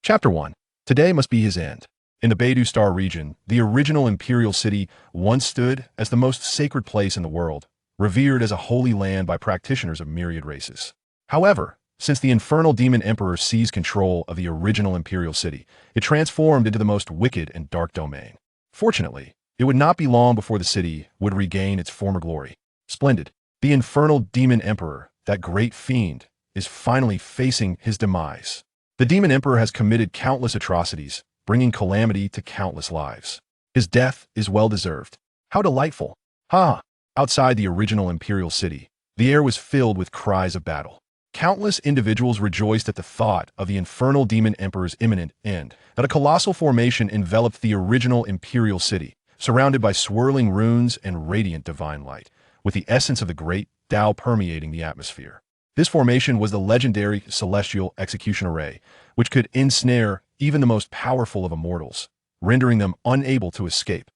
Chapter 1. Today must be his end. In the Beidou Star region, the original imperial city once stood as the most sacred place in the world, revered as a holy land by practitioners of myriad races. However, since the infernal demon emperor seized control of the original imperial city, it transformed into the most wicked and dark domain. Fortunately, it would not be long before the city would regain its former glory. Splendid. The infernal demon emperor, that great fiend, is finally facing his demise. The demon emperor has committed countless atrocities, bringing calamity to countless lives. His death is well-deserved. How delightful. Ha! Outside the original imperial city, the air was filled with cries of battle. Countless individuals rejoiced at the thought of the infernal demon emperor's imminent end, that a colossal formation enveloped the original imperial city, surrounded by swirling runes and radiant divine light, with the essence of the great Tao permeating the atmosphere. This formation was the legendary celestial execution array, which could ensnare even the most powerful of immortals, rendering them unable to escape.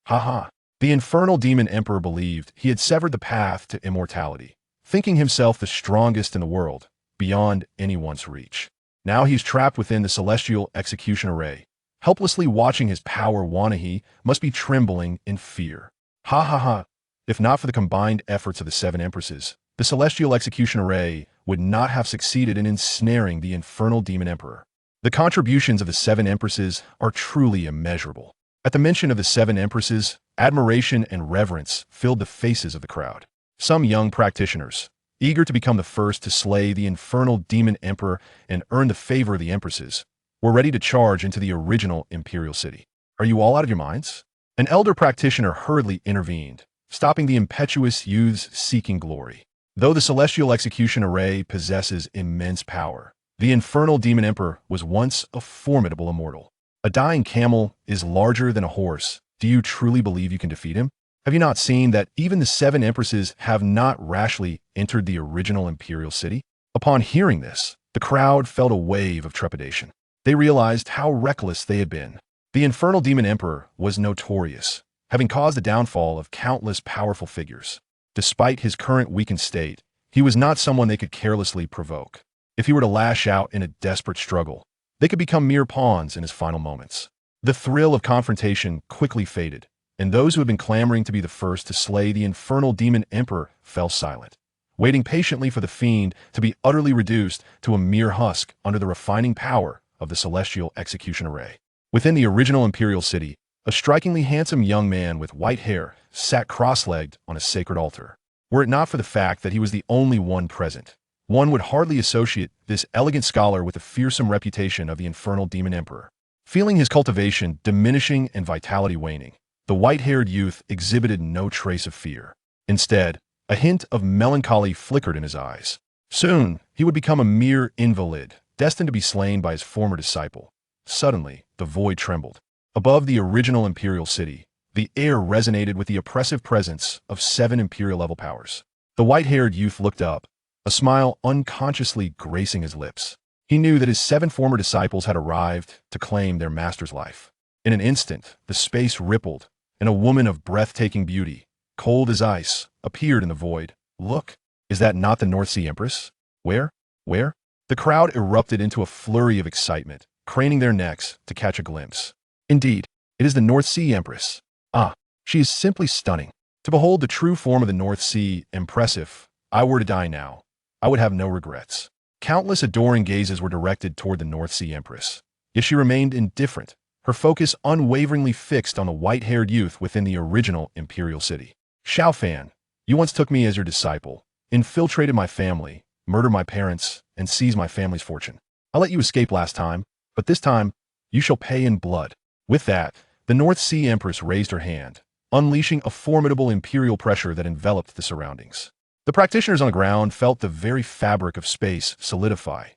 Ha! The infernal demon emperor believed he had severed the path to immortality, thinking himself the strongest in the world, beyond anyone's reach. Now he's trapped within the celestial execution array, helplessly watching his power. Wanahi must be trembling in fear. Ha! If not for the combined efforts of the seven empresses, the celestial execution array would not have succeeded in ensnaring the infernal demon emperor. The contributions of the seven empresses are truly immeasurable. At the mention of the seven empresses, admiration and reverence filled the faces of the crowd. Some young practitioners, eager to become the first to slay the infernal demon emperor and earn the favor of the empresses, were ready to charge into the original imperial city. Are you all out of your minds? An elder practitioner hurriedly intervened, stopping the impetuous youths seeking glory. Though the celestial execution array possesses immense power, the infernal demon emperor was once a formidable immortal. A dying camel is larger than a horse. Do you truly believe you can defeat him? Have you not seen that even the seven empresses have not rashly entered the original imperial city? Upon hearing this, the crowd felt a wave of trepidation. They realized how reckless they had been. The infernal demon emperor was notorious, having caused the downfall of countless powerful figures. Despite his current weakened state, he was not someone they could carelessly provoke. If he were to lash out in a desperate struggle, they could become mere pawns in his final moments. The thrill of confrontation quickly faded, and those who had been clamoring to be the first to slay the infernal demon emperor fell silent, waiting patiently for the fiend to be utterly reduced to a mere husk under the refining power of the celestial execution array. Within the original imperial city, a strikingly handsome young man with white hair sat cross-legged on a sacred altar. Were it not for the fact that he was the only one present, one would hardly associate this elegant scholar with the fearsome reputation of the infernal demon emperor. Feeling his cultivation diminishing and vitality waning, the white-haired youth exhibited no trace of fear. Instead, a hint of melancholy flickered in his eyes. Soon, he would become a mere invalid, destined to be slain by his former disciple. Suddenly, the void trembled. Above the original imperial city, the air resonated with the oppressive presence of seven imperial-level powers. The white-haired youth looked up, a smile unconsciously gracing his lips. He knew that his seven former disciples had arrived to claim their master's life. In an instant, the space rippled, and a woman of breathtaking beauty, cold as ice, appeared in the void. Look, is that not the North Sea Empress? Where? The crowd erupted into a flurry of excitement, craning their necks to catch a glimpse. Indeed, it is the North Sea Empress. Ah, she is simply stunning. To behold the true form of the North Sea Empress, if I were to die now, I would have no regrets. Countless adoring gazes were directed toward the North Sea Empress. Yet she remained indifferent, her focus unwaveringly fixed on the white-haired youth within the original imperial city. Xiaofan, you once took me as your disciple, infiltrated my family, murdered my parents, and seized my family's fortune. I let you escape last time, but this time, you shall pay in blood. With that, the North Sea Empress raised her hand, unleashing a formidable imperial pressure that enveloped the surroundings. The practitioners on the ground felt the very fabric of space solidify.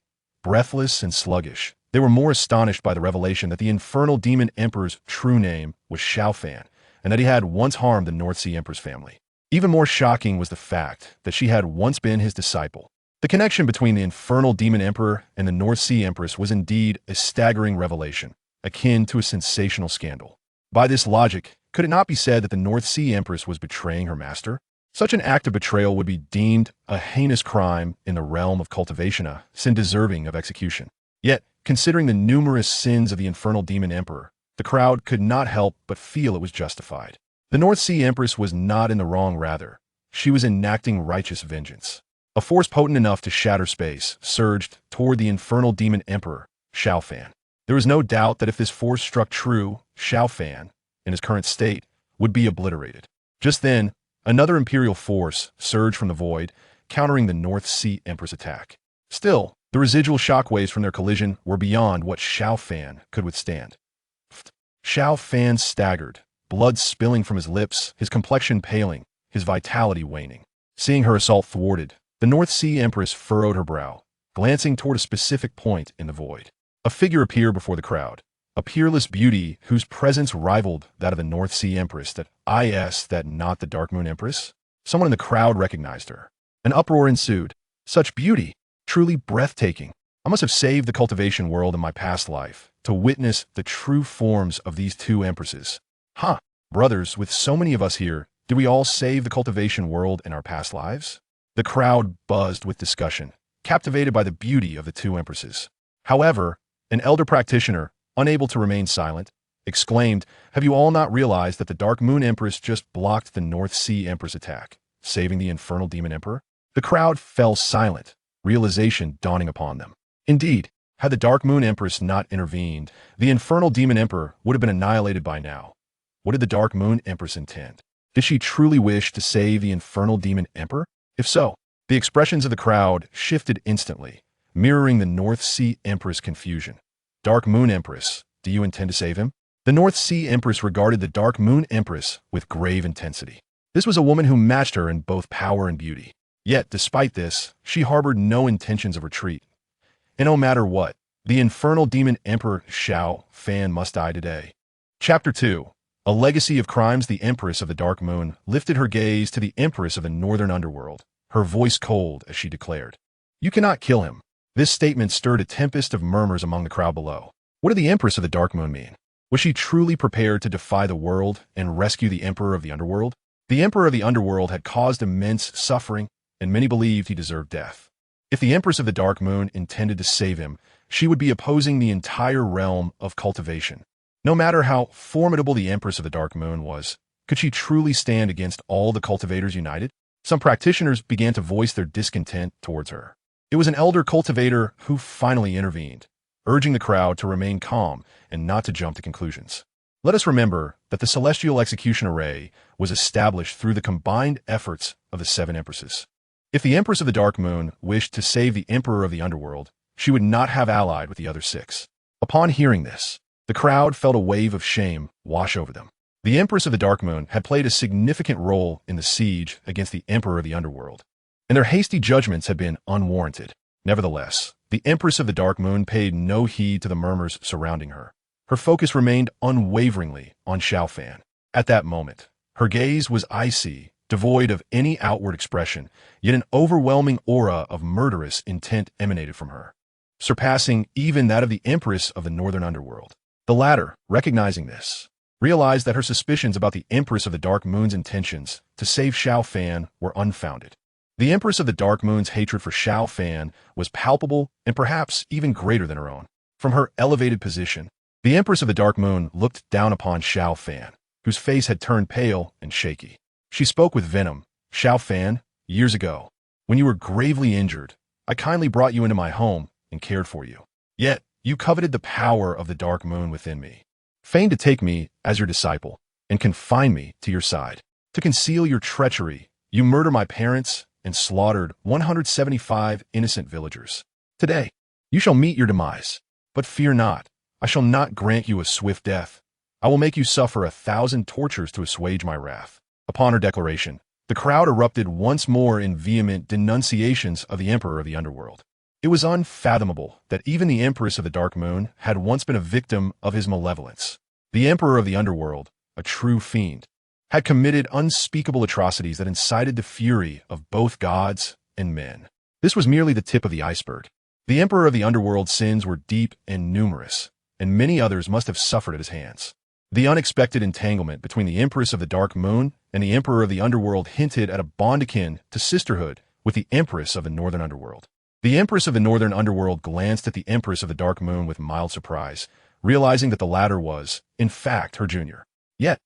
Breathless and sluggish, they were more astonished by the revelation that the infernal demon emperor's true name was Xiaofan, and that he had once harmed the North Sea Emperor's family. Even more shocking was the fact that she had once been his disciple. The connection between the infernal demon emperor and the North Sea Empress was indeed a staggering revelation, akin to a sensational scandal. By this logic, could it not be said that the North Sea Empress was betraying her master? Such an act of betrayal would be deemed a heinous crime in the realm of cultivation, a sin deserving of execution. Yet, Considering the numerous sins of the infernal demon emperor, the crowd could not help but feel it was justified. The North Sea Empress was not in the wrong, rather. She was enacting righteous vengeance. A force potent enough to shatter space surged toward the infernal demon emperor, Xiao Fan. There was no doubt that if this force struck true, Xiao Fan, in his current state, would be obliterated. Just then, another imperial force surged from the void, countering the North Sea Empress attack. Still, the residual shockwaves from their collision were beyond what Xiao Fan could withstand. Xiao Fan staggered, blood spilling from his lips, his complexion paling, his vitality waning. Seeing her assault thwarted, the North Sea Empress furrowed her brow, glancing toward a specific point in the void. A figure appeared before the crowd, a peerless beauty whose presence rivaled that of the North Sea Empress. That not the Dark Moon Empress? Someone in the crowd recognized her. An uproar ensued. Such beauty! Truly breathtaking. I must have saved the cultivation world in my past life to witness the true forms of these two empresses. Huh, brothers, with so many of us here, did we all save the cultivation world in our past lives? The crowd buzzed with discussion, captivated by the beauty of the two empresses. However, an elder practitioner, unable to remain silent, exclaimed, "Have you all not realized that the Dark Moon Empress just blocked the North Sea Empress attack, saving the infernal demon emperor?" The crowd fell silent, realization dawning upon them. Indeed, had the Dark Moon Empress not intervened, the infernal demon emperor would have been annihilated by now. What did the Dark Moon Empress intend? Did she truly wish to save the infernal demon emperor? If so, the expressions of the crowd shifted instantly, mirroring the North Sea Empress' confusion. Dark Moon Empress, do you intend to save him? The North Sea Empress regarded the Dark Moon Empress with grave intensity. This was a woman who matched her in both power and beauty. Yet, despite this, she harbored no intentions of retreat. And no matter what, the infernal demon emperor Xiao Fan must die today. Chapter 2. A legacy of crimes. The Empress of the Dark Moon lifted her gaze to the Empress of the Northern Underworld, her voice cold as she declared, "You cannot kill him." This statement stirred a tempest of murmurs among the crowd below. What did the Empress of the Dark Moon mean? Was she truly prepared to defy the world and rescue the Emperor of the Underworld? The Emperor of the Underworld had caused immense suffering, and many believed he deserved death. If the Empress of the Dark Moon intended to save him, she would be opposing the entire realm of cultivation. No matter how formidable the Empress of the Dark Moon was, could she truly stand against all the cultivators united? Some practitioners began to voice their discontent towards her. It was an elder cultivator who finally intervened, urging the crowd to remain calm and not to jump to conclusions. Let us remember that the celestial execution array was established through the combined efforts of the 7 empresses. If the Empress of the Dark Moon wished to save the Emperor of the Underworld, she would not have allied with the other 6. Upon hearing this, the crowd felt a wave of shame wash over them. The Empress of the Dark Moon had played a significant role in the siege against the Emperor of the Underworld, and their hasty judgments had been unwarranted. Nevertheless, the Empress of the Dark Moon paid no heed to the murmurs surrounding her. Her focus remained unwaveringly on Xiao Fan. At that moment, her gaze was icy, devoid of any outward expression, yet an overwhelming aura of murderous intent emanated from her, surpassing even that of the Empress of the Northern Underworld. The latter, recognizing this, realized that her suspicions about the Empress of the Dark Moon's intentions to save Xiao Fan were unfounded. The Empress of the Dark Moon's hatred for Xiao Fan was palpable and perhaps even greater than her own. From her elevated position, the Empress of the Dark Moon looked down upon Xiao Fan, whose face had turned pale and shaky. She spoke with venom. "Xiao Fan, years ago, when you were gravely injured, I kindly brought you into my home and cared for you. Yet, you coveted the power of the Dark Moon within me, feigned to take me as your disciple, and confine me to your side. To conceal your treachery, you murdered my parents and slaughtered 175 innocent villagers. Today, you shall meet your demise. But fear not, I shall not grant you a swift death. I will make you suffer 1,000 tortures to assuage my wrath." Upon her declaration, the crowd erupted once more in vehement denunciations of the Emperor of the Underworld. It was unfathomable that even the Empress of the Dark Moon had once been a victim of his malevolence. The Emperor of the Underworld, a true fiend, had committed unspeakable atrocities that incited the fury of both gods and men. This was merely the tip of the iceberg. The Emperor of the Underworld's sins were deep and numerous, and many others must have suffered at his hands. The unexpected entanglement between the Empress of the Dark Moon and the Emperor of the Underworld hinted at a bond akin to sisterhood with the Empress of the Northern Underworld. The Empress of the Northern Underworld glanced at the Empress of the Dark Moon with mild surprise, realizing that the latter was, in fact, her junior. Yet,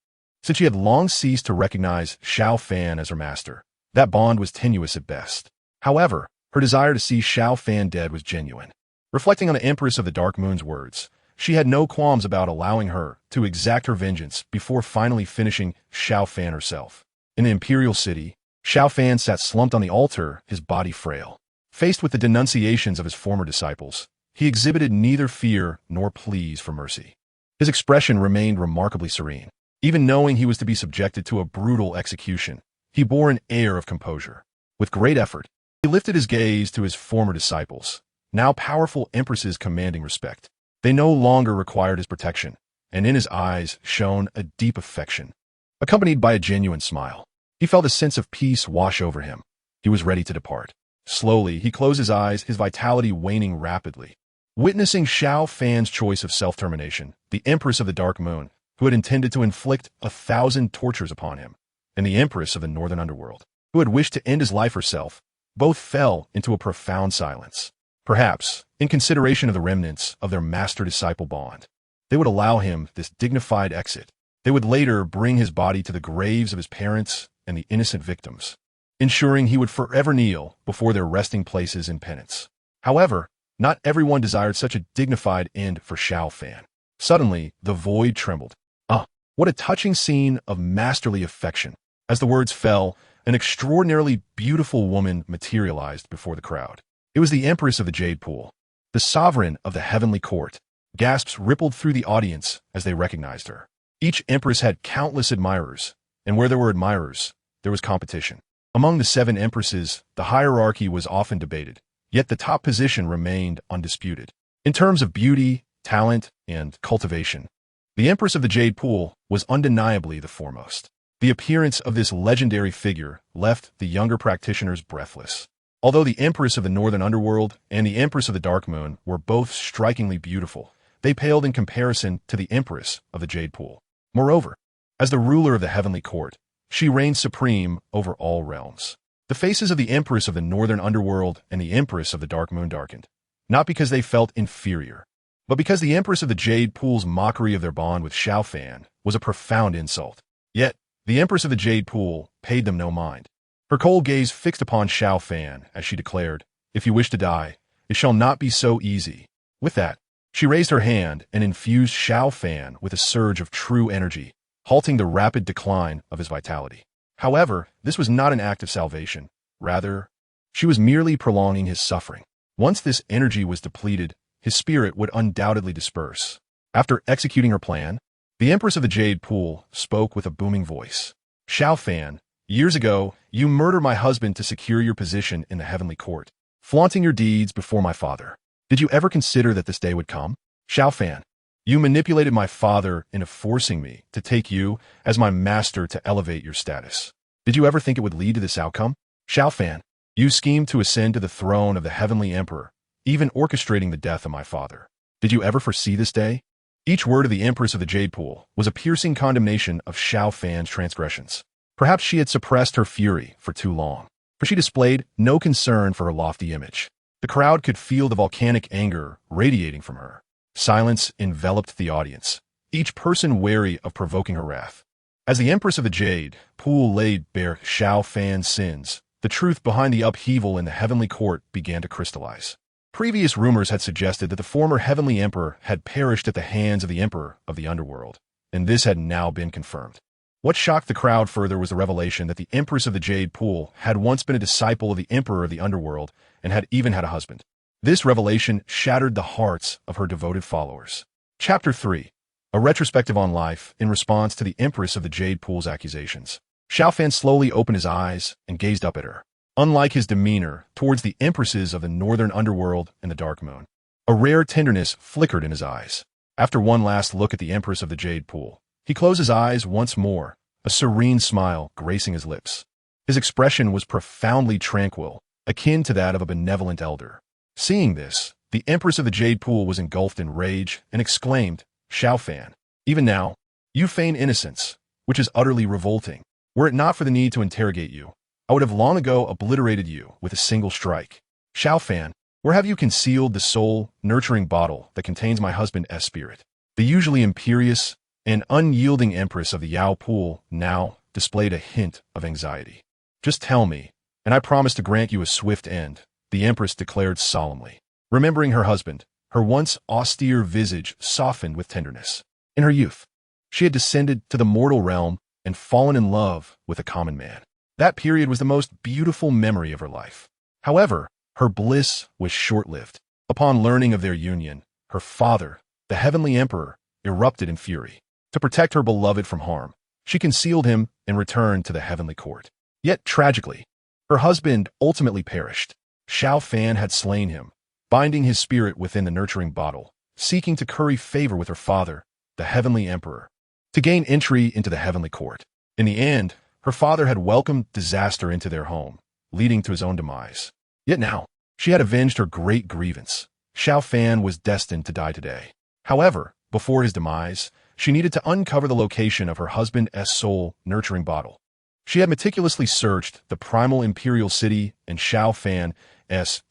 since she had long ceased to recognize Xiao Fan as her master, that bond was tenuous at best. However, her desire to see Xiao Fan dead was genuine. Reflecting on the Empress of the Dark Moon's words, she had no qualms about allowing her to exact her vengeance before finally finishing Xiao Fan herself. In the Imperial City, Xiao Fan sat slumped on the altar, his body frail. Faced with the denunciations of his former disciples, he exhibited neither fear nor pleas for mercy. His expression remained remarkably serene. Even knowing he was to be subjected to a brutal execution, he bore an air of composure. With great effort, he lifted his gaze to his former disciples, now powerful empresses commanding respect. They no longer required his protection, and in his eyes shone a deep affection, accompanied by a genuine smile. He felt a sense of peace wash over him. He was ready to depart. Slowly, he closed his eyes, his vitality waning rapidly. Witnessing Xiao Fan's choice of self-termination, the Empress of the Dark Moon, who had intended to inflict 1,000 tortures upon him, and the Empress of the Northern Underworld, who had wished to end his life herself, both fell into a profound silence. Perhaps, in consideration of the remnants of their master-disciple bond, they would allow him this dignified exit. They would later bring his body to the graves of his parents and the innocent victims, ensuring he would forever kneel before their resting places in penance. However, not everyone desired such a dignified end for Xiao Fan. Suddenly, the void trembled. What a touching scene of masterly affection. As the words fell, an extraordinarily beautiful woman materialized before the crowd. It was the Empress of the Jade Pool, the sovereign of the heavenly court. Gasps rippled through the audience as they recognized her. Each empress had countless admirers, and where there were admirers, there was competition. Among the 7 empresses, the hierarchy was often debated, yet the top position remained undisputed. In terms of beauty, talent, and cultivation, the Empress of the Jade Pool was undeniably the foremost. The appearance of this legendary figure left the younger practitioners breathless. Although the Empress of the Northern Underworld and the Empress of the Dark Moon were both strikingly beautiful, they paled in comparison to the Empress of the Jade Pool. Moreover, as the ruler of the heavenly court, she reigned supreme over all realms. The faces of the Empress of the Northern Underworld and the Empress of the Dark Moon darkened, not because they felt inferior, but because the Empress of the Jade Pool's mockery of their bond with Xiao Fan was a profound insult. Yet, the Empress of the Jade Pool paid them no mind. Her cold gaze fixed upon Xiao Fan as she declared, "If you wish to die, it shall not be so easy." With that, she raised her hand and infused Xiao Fan with a surge of true energy, halting the rapid decline of his vitality. However, this was not an act of salvation. Rather, she was merely prolonging his suffering. Once this energy was depleted, his spirit would undoubtedly disperse. After executing her plan, the Empress of the Jade Pool spoke with a booming voice. "Xiao Fan, years ago, you murdered my husband to secure your position in the heavenly court, flaunting your deeds before my father. Did you ever consider that this day would come? Xiao Fan, you manipulated my father into forcing me to take you as my master to elevate your status. Did you ever think it would lead to this outcome? Xiao Fan, you schemed to ascend to the throne of the heavenly emperor, even orchestrating the death of my father. Did you ever foresee this day?" Each word of the Empress of the Jade Pool was a piercing condemnation of Xiao Fan's transgressions. Perhaps she had suppressed her fury for too long, for she displayed no concern for her lofty image. The crowd could feel the volcanic anger radiating from her. Silence enveloped the audience, each person wary of provoking her wrath. As the Empress of the Jade Pool laid bare Xiao Fan's sins, the truth behind the upheaval in the heavenly court began to crystallize. Previous rumors had suggested that the former heavenly emperor had perished at the hands of the emperor of the underworld, and this had now been confirmed. What shocked the crowd further was the revelation that the Empress of the Jade Pool had once been a disciple of the emperor of the underworld and had even had a husband. This revelation shattered the hearts of her devoted followers. Chapter 3. A retrospective on life in response to the Empress of the Jade Pool's accusations. Xiao Fan slowly opened his eyes and gazed up at her. Unlike his demeanor towards the empresses of the Northern Underworld and the Dark Moon, a rare tenderness flickered in his eyes. After one last look at the Empress of the Jade Pool, he closed his eyes once more, a serene smile gracing his lips. His expression was profoundly tranquil, akin to that of a benevolent elder. Seeing this, the Empress of the Jade Pool was engulfed in rage and exclaimed, "Xiao Fan, even now, you feign innocence, which is utterly revolting. Were it not for the need to interrogate you, I would have long ago obliterated you with a single strike. Xiao Fan, Where have you concealed the soul-nurturing bottle that contains my husband's spirit? The usually imperious and unyielding empress of the Yao pool now displayed a hint of anxiety. Just tell me, and I promise to grant you a swift end, the empress declared solemnly. Remembering her husband, her once austere visage softened with tenderness. In her youth, she had descended to the mortal realm and fallen in love with a common man. That period was the most beautiful memory of her life. However, her bliss was short-lived. Upon learning of their union, her father, the heavenly emperor, erupted in fury. To protect her beloved from harm, she concealed him and returned to the heavenly court. Yet, tragically, her husband ultimately perished. Xiao Fan had slain him, binding his spirit within the nurturing bottle, seeking to curry favor with her father, the heavenly emperor, to gain entry into the heavenly court. In the end, her father had welcomed disaster into their home, leading to his own demise. Yet now, she had avenged her great grievance. Xiao Fan was destined to die today. However, before his demise, she needed to uncover the location of her husband's soul-nurturing bottle. She had meticulously searched the primal imperial city and Xiao Fan's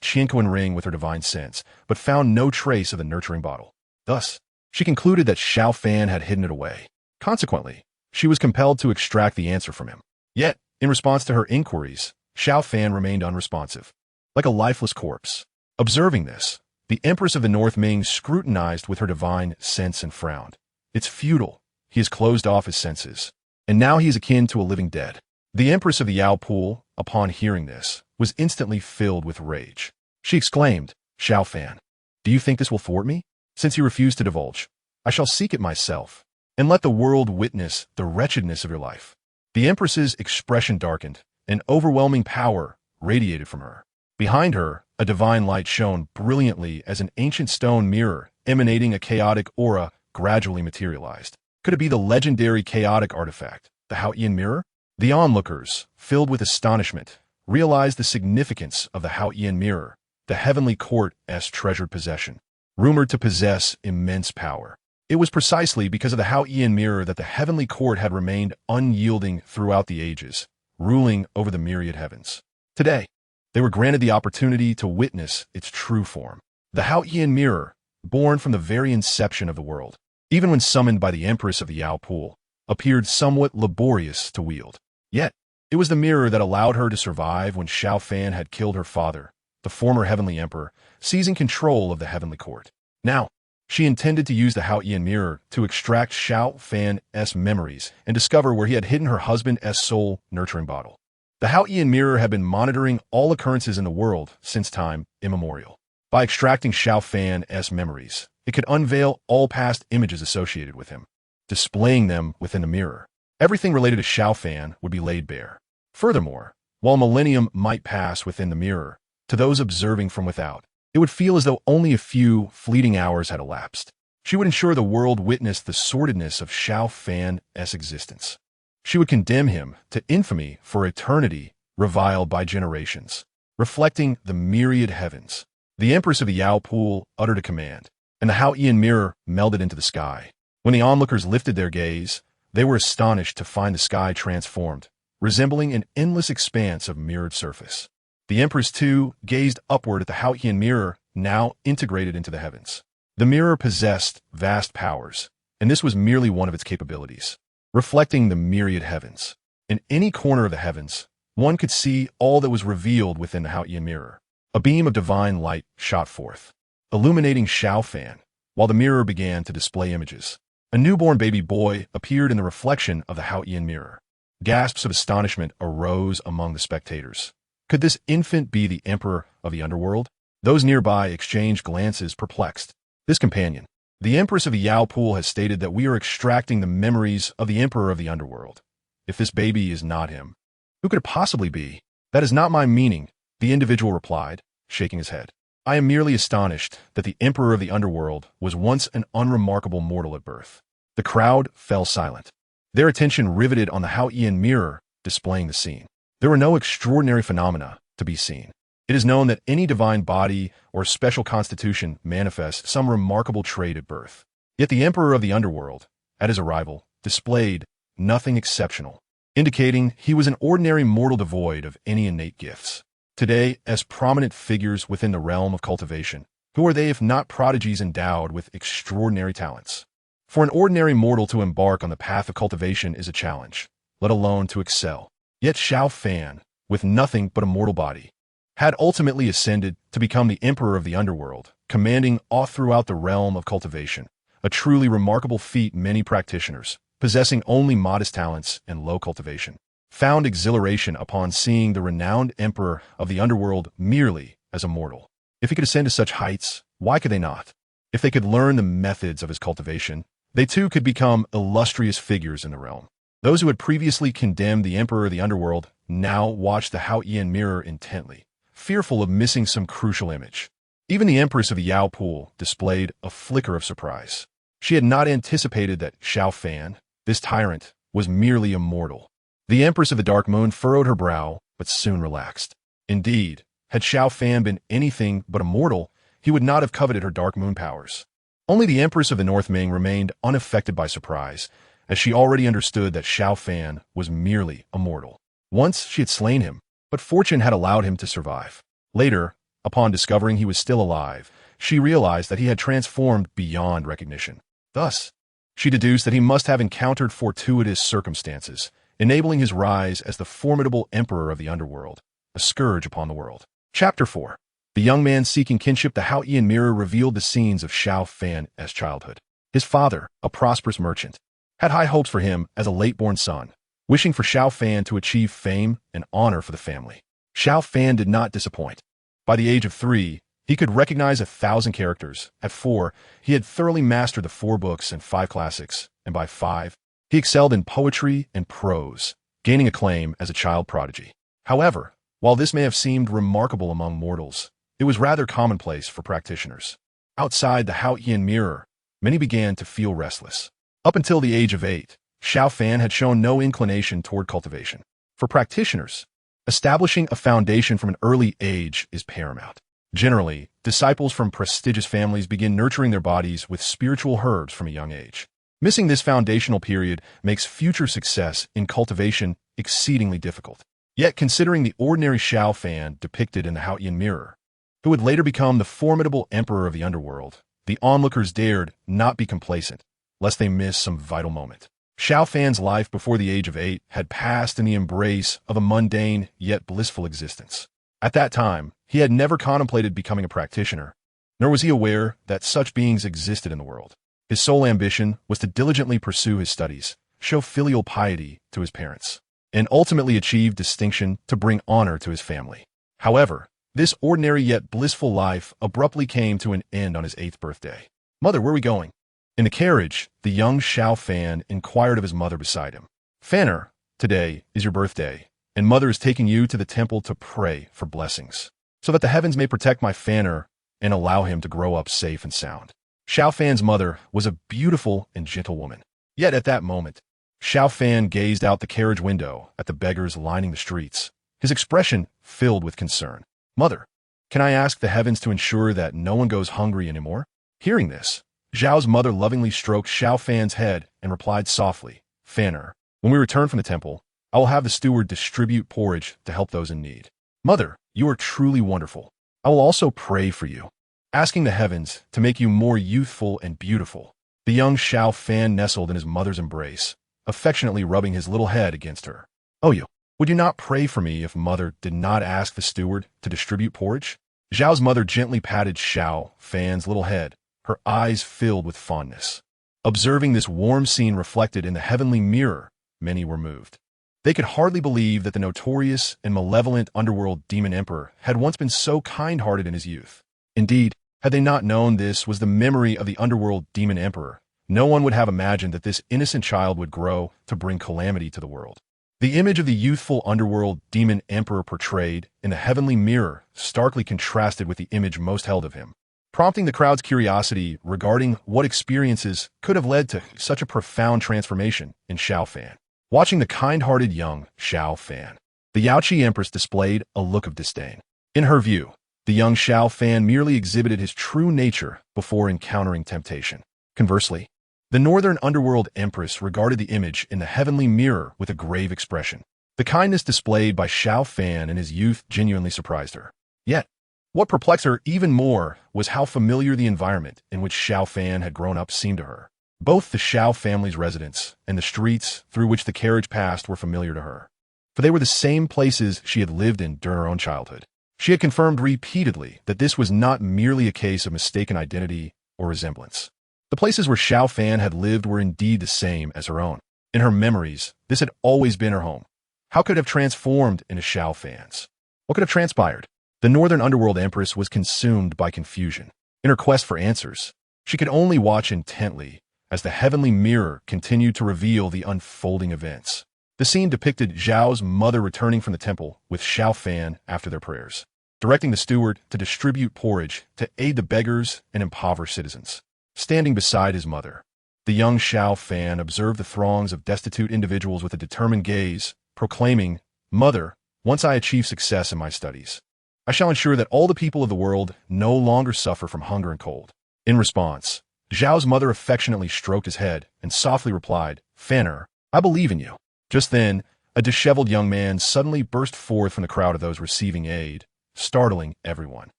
Qianquan ring with her divine sense, but found no trace of the nurturing bottle. Thus, she concluded that Xiao Fan had hidden it away. Consequently, she was compelled to extract the answer from him. Yet, in response to her inquiries, Xiao Fan remained unresponsive, like a lifeless corpse. Observing this, the Empress of the North Ming scrutinized with her divine sense and frowned. It's futile. He has closed off his senses, and now he is akin to a living dead. The Empress of the Yao pool, upon hearing this, was instantly filled with rage. She exclaimed, Xiao Fan, do you think this will thwart me? Since you refuse to divulge, I shall seek it myself, and let the world witness the wretchedness of your life. The Empress's expression darkened, and overwhelming power radiated from her. Behind her, a divine light shone brilliantly as an ancient stone mirror emanating a chaotic aura gradually materialized. Could it be the legendary chaotic artifact, the Haotian mirror? The onlookers, filled with astonishment, realized the significance of the Haotian mirror, the heavenly court's treasured possession, rumored to possess immense power. It was precisely because of the Haotian mirror that the heavenly court had remained unyielding throughout the ages, ruling over the myriad heavens. Today, they were granted the opportunity to witness its true form. The Haotian mirror, born from the very inception of the world, even when summoned by the Empress of the Yao pool, appeared somewhat laborious to wield. Yet, it was the mirror that allowed her to survive when Xiao Fan had killed her father, the former heavenly emperor, seizing control of the heavenly court. Now, she intended to use the Haotian mirror to extract Xiao Fan's memories and discover where he had hidden her husband's soul-nurturing bottle. The Haotian mirror had been monitoring all occurrences in the world since time immemorial. By extracting Xiao Fan's memories, it could unveil all past images associated with him, displaying them within the mirror. Everything related to Xiao Fan would be laid bare. Furthermore, while millennium might pass within the mirror, to those observing from without, it would feel as though only a few fleeting hours had elapsed. She would ensure the world witnessed the sordidness of Xiao Fan's existence. She would condemn him to infamy for eternity, reviled by generations, reflecting the myriad heavens. The Empress of the Yao pool uttered a command, and the Haotian mirror melded into the sky. When the onlookers lifted their gaze, they were astonished to find the sky transformed, resembling an endless expanse of mirrored surface. The Empress, too, gazed upward at the Haotian mirror, now integrated into the heavens. The mirror possessed vast powers, and this was merely one of its capabilities, reflecting the myriad heavens. In any corner of the heavens, one could see all that was revealed within the Haotian mirror. A beam of divine light shot forth, illuminating Xiao Fan, while the mirror began to display images. A newborn baby boy appeared in the reflection of the Haotian mirror. Gasps of astonishment arose among the spectators. Could this infant be the emperor of the underworld? Those nearby exchanged glances, perplexed. This companion, the Empress of the Yao pool, has stated that we are extracting the memories of the emperor of the underworld. If this baby is not him, who could it possibly be? That is not my meaning, the individual replied, shaking his head. I am merely astonished that the emperor of the underworld was once an unremarkable mortal at birth. The crowd fell silent, their attention riveted on the Haotian mirror displaying the scene. There were no extraordinary phenomena to be seen. It is known that any divine body or special constitution manifests some remarkable trait at birth. Yet the emperor of the underworld, at his arrival, displayed nothing exceptional, indicating he was an ordinary mortal devoid of any innate gifts. today as prominent figures within the realm of cultivation. Who are they if not prodigies endowed with extraordinary talents? For an ordinary mortal to embark on the path of cultivation is a challenge, let alone to excel. Yet Xiao Fan, with nothing but a mortal body, had ultimately ascended to become the emperor of the underworld, commanding all throughout the realm of cultivation, a truly remarkable feat many practitioners, possessing only modest talents and low cultivation, found exhilaration upon seeing the renowned emperor of the underworld merely as a mortal. If he could ascend to such heights, why could they not? If they could learn the methods of his cultivation, they too could become illustrious figures in the realm. Those who had previously condemned the emperor of the underworld now watched the Haotian mirror intently, fearful of missing some crucial image. Even the empress of the Yao Pool displayed a flicker of surprise. She had not anticipated that Xiao Fan, this tyrant, was merely a mortal. The empress of the Dark Moon furrowed her brow, but soon relaxed. Indeed, had Xiao Fan been anything but a mortal, he would not have coveted her Dark Moon powers. Only the empress of the North Ming remained unaffected by surprise, as she already understood that Xiao Fan was merely a mortal. Once she had slain him, but fortune had allowed him to survive. Later, upon discovering he was still alive, she realized that he had transformed beyond recognition. Thus, she deduced that he must have encountered fortuitous circumstances, enabling his rise as the formidable emperor of the underworld, a scourge upon the world. Chapter 4. The young man seeking kinship. The Haotian mirror revealed the scenes of Xiao Fan's childhood. His father, a prosperous merchant, had high hopes for him as a late-born son, wishing for Xiao Fan to achieve fame and honor for the family. Xiao Fan did not disappoint. By the age of 3, he could recognize 1,000 characters. At 4, he had thoroughly mastered the 4 books and 5 classics, and by 5, he excelled in poetry and prose, gaining acclaim as a child prodigy. However, while this may have seemed remarkable among mortals, it was rather commonplace for practitioners. Outside the Haotian mirror, many began to feel restless. Up until the age of 8, Xiao Fan had shown no inclination toward cultivation. For practitioners, establishing a foundation from an early age is paramount. Generally, disciples from prestigious families begin nurturing their bodies with spiritual herbs from a young age. Missing this foundational period makes future success in cultivation exceedingly difficult. Yet, considering the ordinary Xiao Fan depicted in the Haotian mirror, who would later become the formidable emperor of the underworld, the onlookers dared not be complacent, lest they miss some vital moment. Xiao Fan's life before the age of 8 had passed in the embrace of a mundane yet blissful existence. At that time, he had never contemplated becoming a practitioner, nor was he aware that such beings existed in the world. His sole ambition was to diligently pursue his studies, show filial piety to his parents, and ultimately achieve distinction to bring honor to his family. However, this ordinary yet blissful life abruptly came to an end on his 8th birthday. "Mother, where are we going?" In the carriage, the young Xiao Fan inquired of his mother beside him. "Fanner, today is your birthday, and Mother is taking you to the temple to pray for blessings, so that the heavens may protect my Fanner and allow him to grow up safe and sound." Xiao Fan's mother was a beautiful and gentle woman. Yet at that moment, Xiao Fan gazed out the carriage window at the beggars lining the streets, his expression filled with concern. "Mother, can I ask the heavens to ensure that no one goes hungry anymore?" Hearing this, Zhao's mother lovingly stroked Xiao Fan's head and replied softly, "Fanner, when we return from the temple, I will have the steward distribute porridge to help those in need." "Mother, you are truly wonderful. I will also pray for you, asking the heavens to make you more youthful and beautiful." The young Xiao Fan nestled in his mother's embrace, affectionately rubbing his little head against her. "Oh, would you not pray for me if Mother did not ask the steward to distribute porridge?" Zhao's mother gently patted Xiao Fan's little head, her eyes filled with fondness. Observing this warm scene reflected in the heavenly mirror, many were moved. They could hardly believe that the notorious and malevolent underworld demon emperor had once been so kind-hearted in his youth. Indeed, had they not known this was the memory of the underworld demon emperor, no one would have imagined that this innocent child would grow to bring calamity to the world. The image of the youthful underworld demon emperor portrayed in the heavenly mirror starkly contrasted with the image most held of him, prompting the crowd's curiosity regarding what experiences could have led to such a profound transformation in Xiao Fan. Watching the kind-hearted young Xiao Fan, the Yaoqi Empress displayed a look of disdain. In her view, the young Xiao Fan merely exhibited his true nature before encountering temptation. Conversely, the Northern Underworld Empress regarded the image in the heavenly mirror with a grave expression. The kindness displayed by Xiao Fan in his youth genuinely surprised her. Yet, what perplexed her even more was how familiar the environment in which Xiao Fan had grown up seemed to her. Both the Xiao family's residence and the streets through which the carriage passed were familiar to her, for they were the same places she had lived in during her own childhood. She had confirmed repeatedly that this was not merely a case of mistaken identity or resemblance. The places where Xiao Fan had lived were indeed the same as her own. In her memories, this had always been her home. How could it have transformed into Xiao Fan's? What could have transpired? The Northern Underworld Empress was consumed by confusion. In her quest for answers, she could only watch intently as the heavenly mirror continued to reveal the unfolding events. The scene depicted Zhao's mother returning from the temple with Xiao Fan after their prayers, directing the steward to distribute porridge to aid the beggars and impoverished citizens. Standing beside his mother, the young Xiao Fan observed the throngs of destitute individuals with a determined gaze, proclaiming, "Mother, once I achieve success in my studies, I shall ensure that all the people of the world no longer suffer from hunger and cold." In response, Zhao's mother affectionately stroked his head and softly replied, "Fanner, I believe in you." Just then, a disheveled young man suddenly burst forth from the crowd of those receiving aid, startling everyone.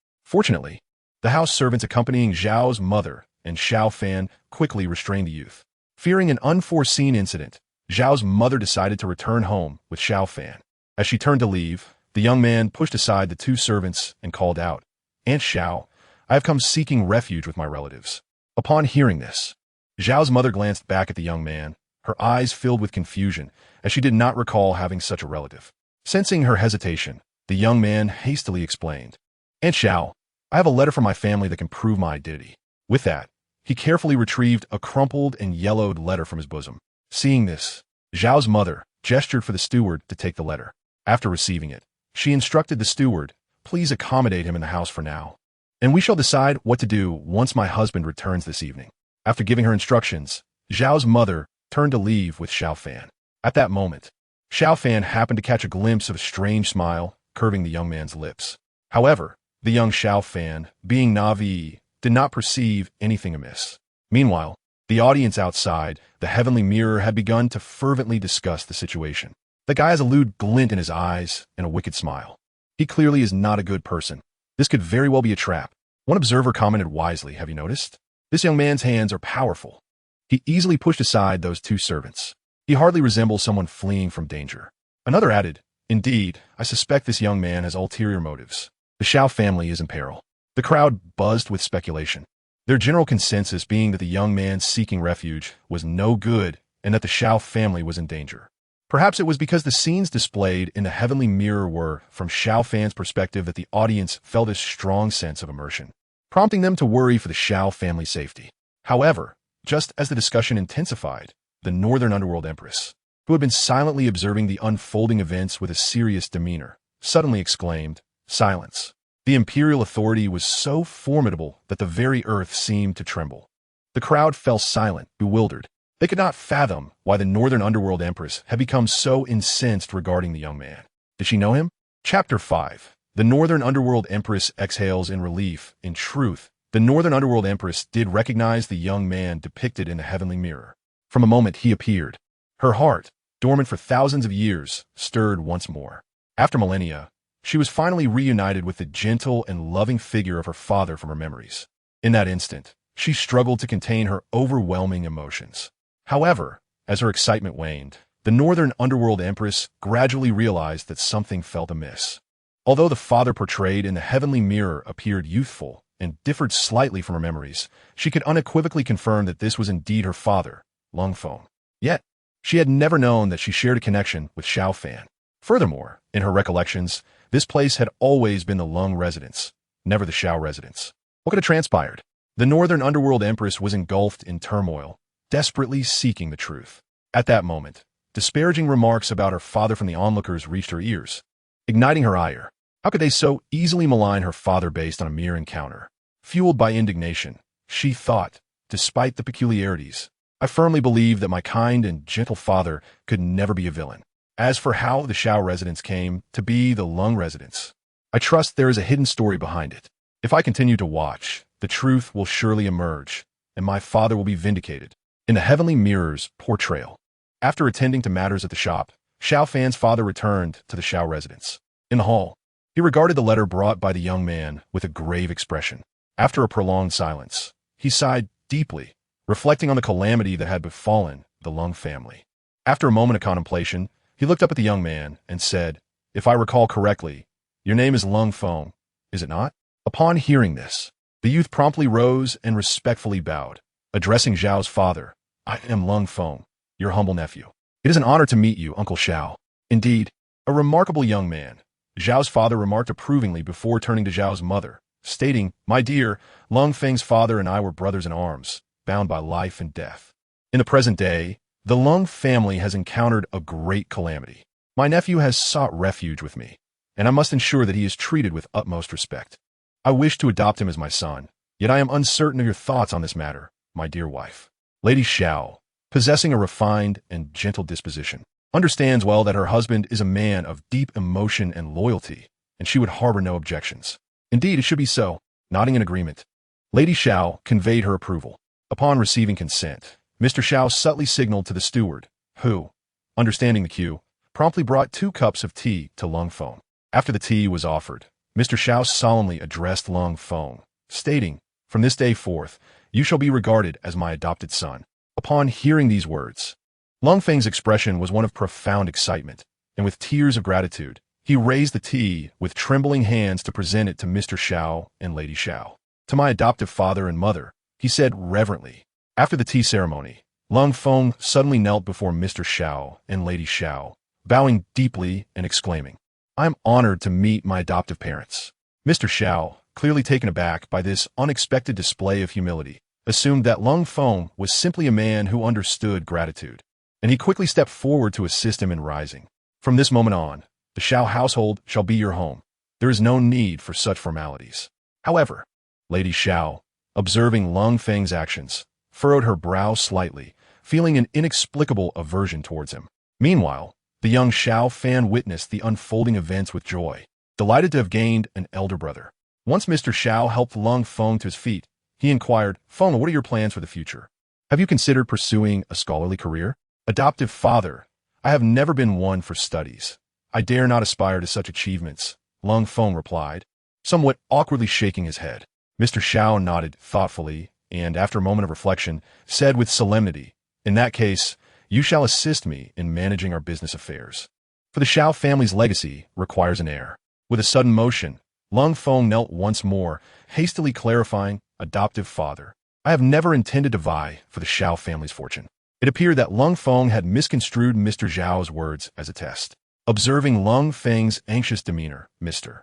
Fortunately, the house servants accompanying Zhao's mother and Xiao Fan quickly restrained the youth. Fearing an unforeseen incident, Zhao's mother decided to return home with Xiao Fan. As she turned to leave, the young man pushed aside the two servants and called out, "Aunt Xiao, I have come seeking refuge with my relatives." Upon hearing this, Zhao's mother glanced back at the young man, her eyes filled with confusion, as she did not recall having such a relative. Sensing her hesitation, the young man hastily explained, "Aunt Xiao, I have a letter from my family that can prove my identity." With that, he carefully retrieved a crumpled and yellowed letter from his bosom. Seeing this, Zhao's mother gestured for the steward to take the letter. After receiving it, she instructed the steward, "Please accommodate him in the house for now, and we shall decide what to do once my husband returns this evening." After giving her instructions, Zhao's mother turned to leave with Xiao Fan. At that moment, Xiao Fan happened to catch a glimpse of a strange smile curving the young man's lips. However, the young Xiao Fan, being naive, did not perceive anything amiss. Meanwhile, the audience outside the heavenly mirror had begun to fervently discuss the situation. The guy has a lewd glint in his eyes and a wicked smile. He clearly is not a good person. This could very well be a trap. One observer commented wisely, "Have you noticed? This young man's hands are powerful." He easily pushed aside those two servants. He hardly resembles someone fleeing from danger. Another added, "Indeed, I suspect this young man has ulterior motives. The Xiao family is in peril." The crowd buzzed with speculation, their general consensus being that the young man seeking refuge was no good and that the Xiao family was in danger. Perhaps it was because the scenes displayed in the heavenly mirror were, from Xiao Fan's perspective, that the audience felt a strong sense of immersion, prompting them to worry for the Xiao family's safety. However, just as the discussion intensified, the Northern Underworld Empress, who had been silently observing the unfolding events with a serious demeanor, suddenly exclaimed, "Silence." The imperial authority was so formidable that the very earth seemed to tremble. The crowd fell silent, bewildered. They could not fathom why the Northern Underworld Empress had become so incensed regarding the young man. Did she know him? Chapter 5. The Northern Underworld Empress exhales in relief. In truth, the Northern Underworld Empress did recognize the young man depicted in the heavenly mirror. From a moment he appeared, her heart, dormant for thousands of years, stirred once more. After millennia, she was finally reunited with the gentle and loving figure of her father from her memories. In that instant, she struggled to contain her overwhelming emotions. However, as her excitement waned, the Northern Underworld Empress gradually realized that something felt amiss. Although the father portrayed in the heavenly mirror appeared youthful and differed slightly from her memories, she could unequivocally confirm that this was indeed her father, Lungfeng. Yet, she had never known that she shared a connection with Xiao Fan. Furthermore, in her recollections, this place had always been the Lung residence, never the Xiao residence. What could have transpired? The Northern Underworld Empress was engulfed in turmoil, desperately seeking the truth. At that moment, disparaging remarks about her father from the onlookers reached her ears, igniting her ire. How could they so easily malign her father based on a mere encounter? Fueled by indignation, she thought, despite the peculiarities, "I firmly believe that my kind and gentle father could never be a villain. As for how the Xiao residence came to be the Lung residence, I trust there is a hidden story behind it. If I continue to watch, the truth will surely emerge, and my father will be vindicated." In the heavenly mirror's portrayal, after attending to matters at the shop, Xiao Fan's father returned to the Xiao residence. In the hall, he regarded the letter brought by the young man with a grave expression. After a prolonged silence, he sighed deeply, reflecting on the calamity that had befallen the Lung family. After a moment of contemplation, he looked up at the young man and said, "If I recall correctly, your name is Lung Feng, is it not?" Upon hearing this, the youth promptly rose and respectfully bowed, addressing Zhao's father. "I am Lung Feng, your humble nephew. It is an honor to meet you, Uncle Xiao. Indeed, a remarkable young man," Zhao's father remarked approvingly before turning to Zhao's mother, stating, "My dear, Lung Feng's father and I were brothers in arms, bound by life and death. In the present day, the Lung family has encountered a great calamity. My nephew has sought refuge with me, and I must ensure that he is treated with utmost respect. I wish to adopt him as my son, yet I am uncertain of your thoughts on this matter, my dear wife." Lady Xiao, possessing a refined and gentle disposition, understands well that her husband is a man of deep emotion and loyalty, and she would harbor no objections. "Indeed, it should be so." Nodding in agreement, Lady Xiao conveyed her approval. Upon receiving consent, Mr. Xiao subtly signaled to the steward, who, understanding the cue, promptly brought 2 cups of tea to Lung Feng. After the tea was offered, Mr. Xiao solemnly addressed Lung Feng, stating, "From this day forth, you shall be regarded as my adopted son." Upon hearing these words, Lung Feng's expression was one of profound excitement, and with tears of gratitude, he raised the tea with trembling hands to present it to Mr. Xiao and Lady Xiao. "To my adoptive father and mother," he said reverently. After the tea ceremony, Lung Feng suddenly knelt before Mr. Xiao and Lady Xiao, bowing deeply and exclaiming, "I am honored to meet my adoptive parents." Mr. Xiao, clearly taken aback by this unexpected display of humility, assumed that Lung Feng was simply a man who understood gratitude, and he quickly stepped forward to assist him in rising. "From this moment on, the Xiao household shall be your home. There is no need for such formalities." However, Lady Xiao, observing Lung Feng's actions, furrowed her brow slightly, feeling an inexplicable aversion towards him. Meanwhile, the young Xiao Fan witnessed the unfolding events with joy, delighted to have gained an elder brother. Once Mr. Xiao helped Lung Feng to his feet, he inquired, "Feng, what are your plans for the future? Have you considered pursuing a scholarly career?" "Adoptive father, I have never been one for studies. I dare not aspire to such achievements," Lung Feng replied, somewhat awkwardly shaking his head. Mr. Xiao nodded thoughtfully and, after a moment of reflection, said with solemnity, "In that case, you shall assist me in managing our business affairs. For the Xiao family's legacy requires an heir." With a sudden motion, Lung Feng knelt once more, hastily clarifying, "Adoptive father, I have never intended to vie for the Xiao family's fortune." It appeared that Lung Feng had misconstrued Mr. Zhao's words as a test. Observing Lung Feng's anxious demeanor, Mr.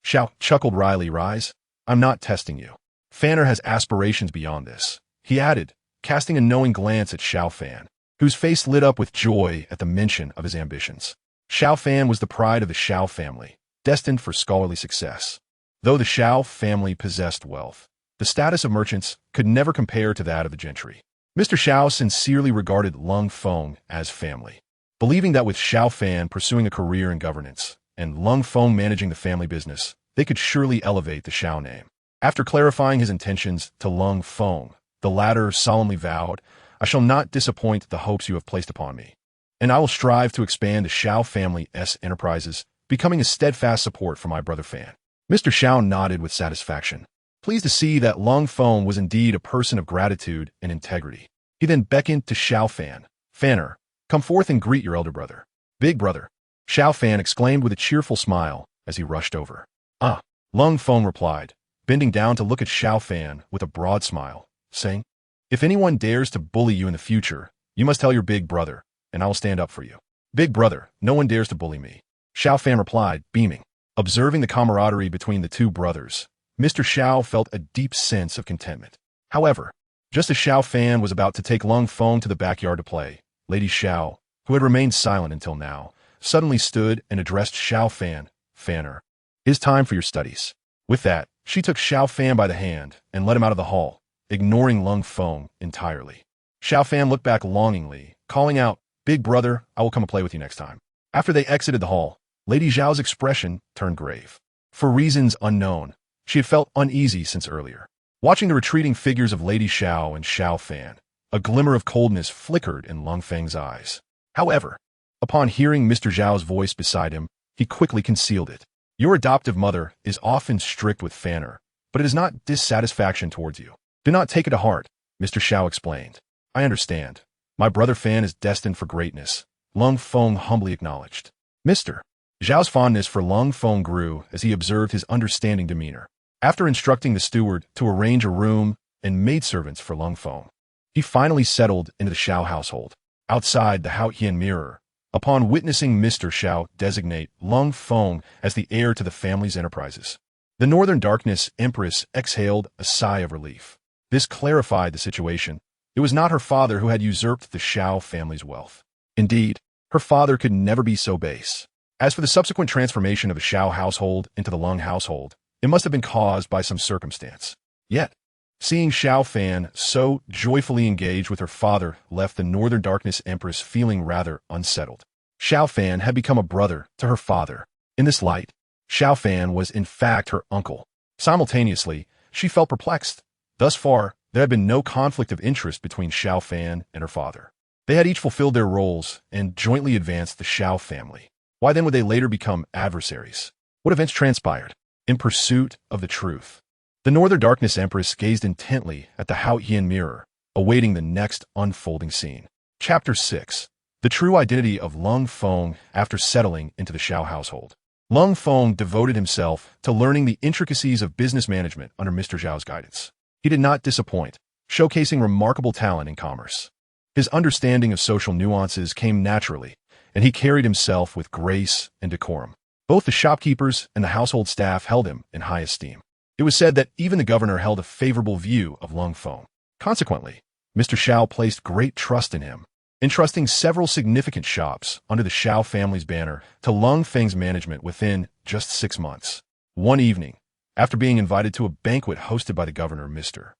Xiao chuckled wryly, "Rise, I'm not testing you. Fanner has aspirations beyond this," he added, casting a knowing glance at Xiao Fan, whose face lit up with joy at the mention of his ambitions. Xiao Fan was the pride of the Xiao family, destined for scholarly success. Though the Xiao family possessed wealth, the status of merchants could never compare to that of the gentry. Mr. Xiao sincerely regarded Lung Feng as family, believing that with Xiao Fan pursuing a career in governance and Lung Feng managing the family business, they could surely elevate the Xiao name. After clarifying his intentions to Lung Feng, the latter solemnly vowed, "I shall not disappoint the hopes you have placed upon me, and I will strive to expand the Xiao family's enterprises, becoming a steadfast support for my brother Fan." Mr. Xiao nodded with satisfaction, pleased to see that Lung Feng was indeed a person of gratitude and integrity. He then beckoned to Xiao Fan. "Fanner, come forth and greet your elder brother." "Big brother," Xiao Fan exclaimed with a cheerful smile as he rushed over. "Ah," Lung Feng replied, bending down to look at Xiao Fan with a broad smile, saying, "If anyone dares to bully you in the future, you must tell your big brother, and I will stand up for you." "Big brother, no one dares to bully me," Xiao Fan replied, beaming. Observing the camaraderie between the two brothers, Mr. Xiao felt a deep sense of contentment. However, just as Xiao Fan was about to take Lung Feng to the backyard to play, Lady Xiao, who had remained silent until now, suddenly stood and addressed Xiao Fan, "Fanner, it is time for your studies." With that, she took Xiao Fan by the hand and led him out of the hall, ignoring Lung Feng entirely. Xiao Fan looked back longingly, calling out, "Big brother, I will come and play with you next time." After they exited the hall, Lady Zhao's expression turned grave. For reasons unknown, she had felt uneasy since earlier. Watching the retreating figures of Lady Xiao and Xiao Fan, a glimmer of coldness flickered in Lung Feng's eyes. However, Upon hearing Mr. Zhao's voice beside him, he quickly concealed it. Your adoptive mother is often strict with Fanner, but it is not dissatisfaction towards you. Do not take it to heart, Mr. Zhao explained. I understand. My brother Fan is destined for greatness, Lung Feng humbly acknowledged. Mr. Zhao's fondness for Lung Feng grew as he observed his understanding demeanor. After instructing the steward to arrange a room and maidservants for Lung Feng, he finally settled into the Xiao household. Outside the Haotian mirror, upon witnessing Mr. Xiao designate Lung Feng as the heir to the family's enterprises, the Northern Darkness Empress exhaled a sigh of relief. This clarified the situation. It was not her father who had usurped the Xiao family's wealth. Indeed, her father could never be so base. As for the subsequent transformation of the Xiao household into the Lung household, it must have been caused by some circumstance. Yet, seeing Xiao Fan so joyfully engaged with her father left the Northern Darkness Empress feeling rather unsettled. Xiao Fan had become a brother to her father. In this light, Xiao Fan was in fact her uncle. Simultaneously, she felt perplexed. Thus far, there had been no conflict of interest between Xiao Fan and her father. They had each fulfilled their roles and jointly advanced the Xiao family. Why then would they later become adversaries? What events transpired? In pursuit of the truth, the Northern Darkness Empress gazed intently at the Haotian mirror, awaiting the next unfolding scene. Chapter 6. The True Identity of Lung Feng after settling into the Xiao household. Lung Feng devoted himself to learning the intricacies of business management under Mr. Zhao's guidance. He did not disappoint, showcasing remarkable talent in commerce. His understanding of social nuances came naturally, and he carried himself with grace and decorum. Both the shopkeepers and the household staff held him in high esteem. It was said that even the governor held a favorable view of Lung Feng. Consequently, Mr. Xiao placed great trust in him, entrusting several significant shops under the Xiao family's banner to Lung Feng's management within just 6 months. One evening, after being invited to a banquet hosted by the governor, Mr.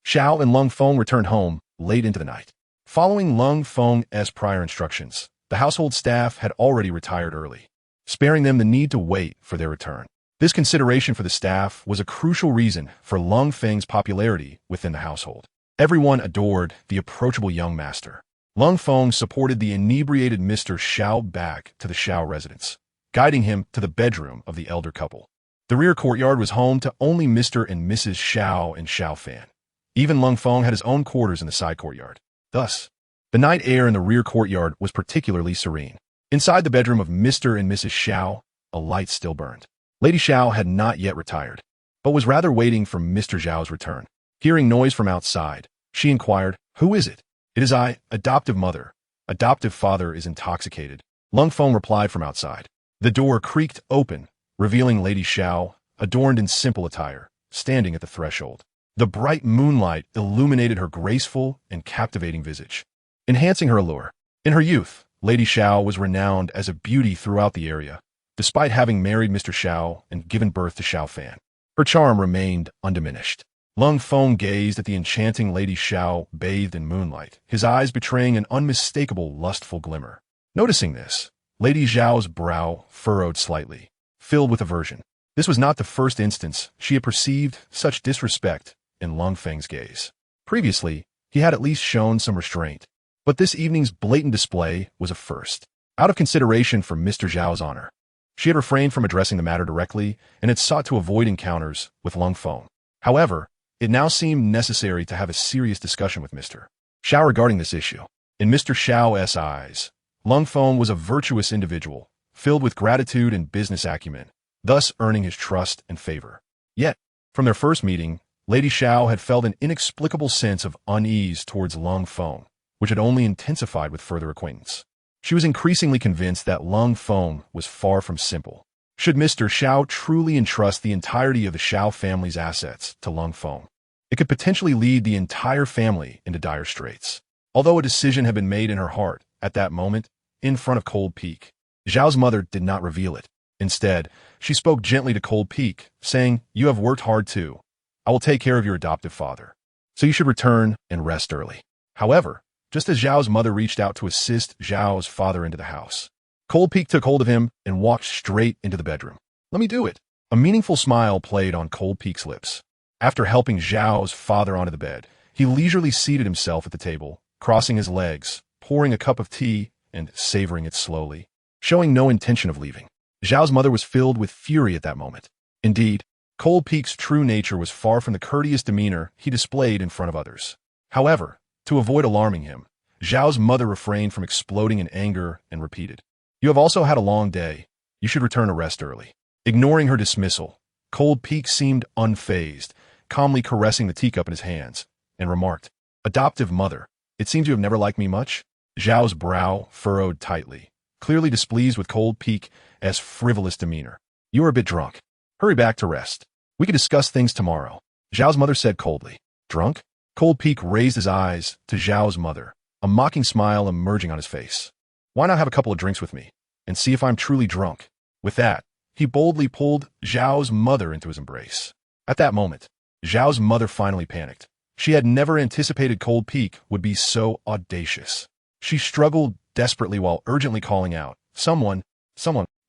Xiao and Lung Feng returned home late into the night. Following Lung Feng's prior instructions, the household staff had already retired early, sparing them the need to wait for their return. This consideration for the staff was a crucial reason for Lung Feng's popularity within the household. Everyone adored the approachable young master. Lung Feng supported the inebriated Mr. Xiao back to the Xiao residence, guiding him to the bedroom of the elder couple. The rear courtyard was home to only Mr. and Mrs. Xiao and Xiao Fan. Even Lung Feng had his own quarters in the side courtyard. Thus, the night air in the rear courtyard was particularly serene. Inside the bedroom of Mr. and Mrs. Xiao, a light still burned. Lady Xiao had not yet retired, but was rather waiting for Mr. Zhao's return. Hearing noise from outside, she inquired, "Who is it?" "It is I, adoptive mother. Adoptive father is intoxicated," Lung Feng replied from outside. The door creaked open, revealing Lady Xiao, adorned in simple attire, standing at the threshold. The bright moonlight illuminated her graceful and captivating visage, enhancing her allure. In her youth, Lady Xiao was renowned as a beauty throughout the area, despite having married Mr. Xiao and given birth to Xiao Fan. Her charm remained undiminished. Lung Feng gazed at the enchanting Lady Xiao bathed in moonlight, his eyes betraying an unmistakable lustful glimmer. Noticing this, Lady Xiao's brow furrowed slightly, filled with aversion. This was not the first instance she had perceived such disrespect in Lung Feng's gaze. Previously, he had at least shown some restraint, but this evening's blatant display was a first. Out of consideration for Mr. Zhao's honor, she had refrained from addressing the matter directly and had sought to avoid encounters with Lung Feng. However, it now seemed necessary to have a serious discussion with Mr. Xiao regarding this issue. In Mr. Xiao's eyes, Lung Feng was a virtuous individual, filled with gratitude and business acumen, thus earning his trust and favor. Yet, from their first meeting, Lady Xiao had felt an inexplicable sense of unease towards Lung Feng, which had only intensified with further acquaintance. She was increasingly convinced that Lung Feng was far from simple. Should Mr. Xiao truly entrust the entirety of the Xiao family's assets to Lung Feng, it could potentially lead the entire family into dire straits. Although a decision had been made in her heart at that moment, in front of Cold Peak, Zhao's mother did not reveal it. Instead, she spoke gently to Cold Peak, saying, "You have worked hard too. I will take care of your adoptive father, so you should return and rest early." However, just as Zhao's mother reached out to assist Zhao's father into the house, Cold Peak took hold of him and walked straight into the bedroom. "Let me do it." A meaningful smile played on Cold Peak's lips. After helping Zhao's father onto the bed, he leisurely seated himself at the table, crossing his legs, pouring a cup of tea, and savoring it slowly, showing no intention of leaving. Zhao's mother was filled with fury at that moment. Indeed, Cold Peak's true nature was far from the courteous demeanor he displayed in front of others. However, to avoid alarming him, Zhao's mother refrained from exploding in anger and repeated, "You have also had a long day. You should return to rest early." Ignoring her dismissal, Cold Peak seemed unfazed, calmly caressing the teacup in his hands, and remarked, "Adoptive mother, it seems you have never liked me much." Zhao's brow furrowed tightly, clearly displeased with Cold Peak's frivolous demeanor. "You are a bit drunk. Hurry back to rest. We can discuss things tomorrow," Zhao's mother said coldly. "Drunk?" Cold Peak raised his eyes to Zhao's mother, a mocking smile emerging on his face. "Why not have a couple of drinks with me, and see if I'm truly drunk?" With that, he boldly pulled Zhao's mother into his embrace. At that moment, Zhao's mother finally panicked. She had never anticipated Cold Peak would be so audacious. She struggled desperately while urgently calling out, someone,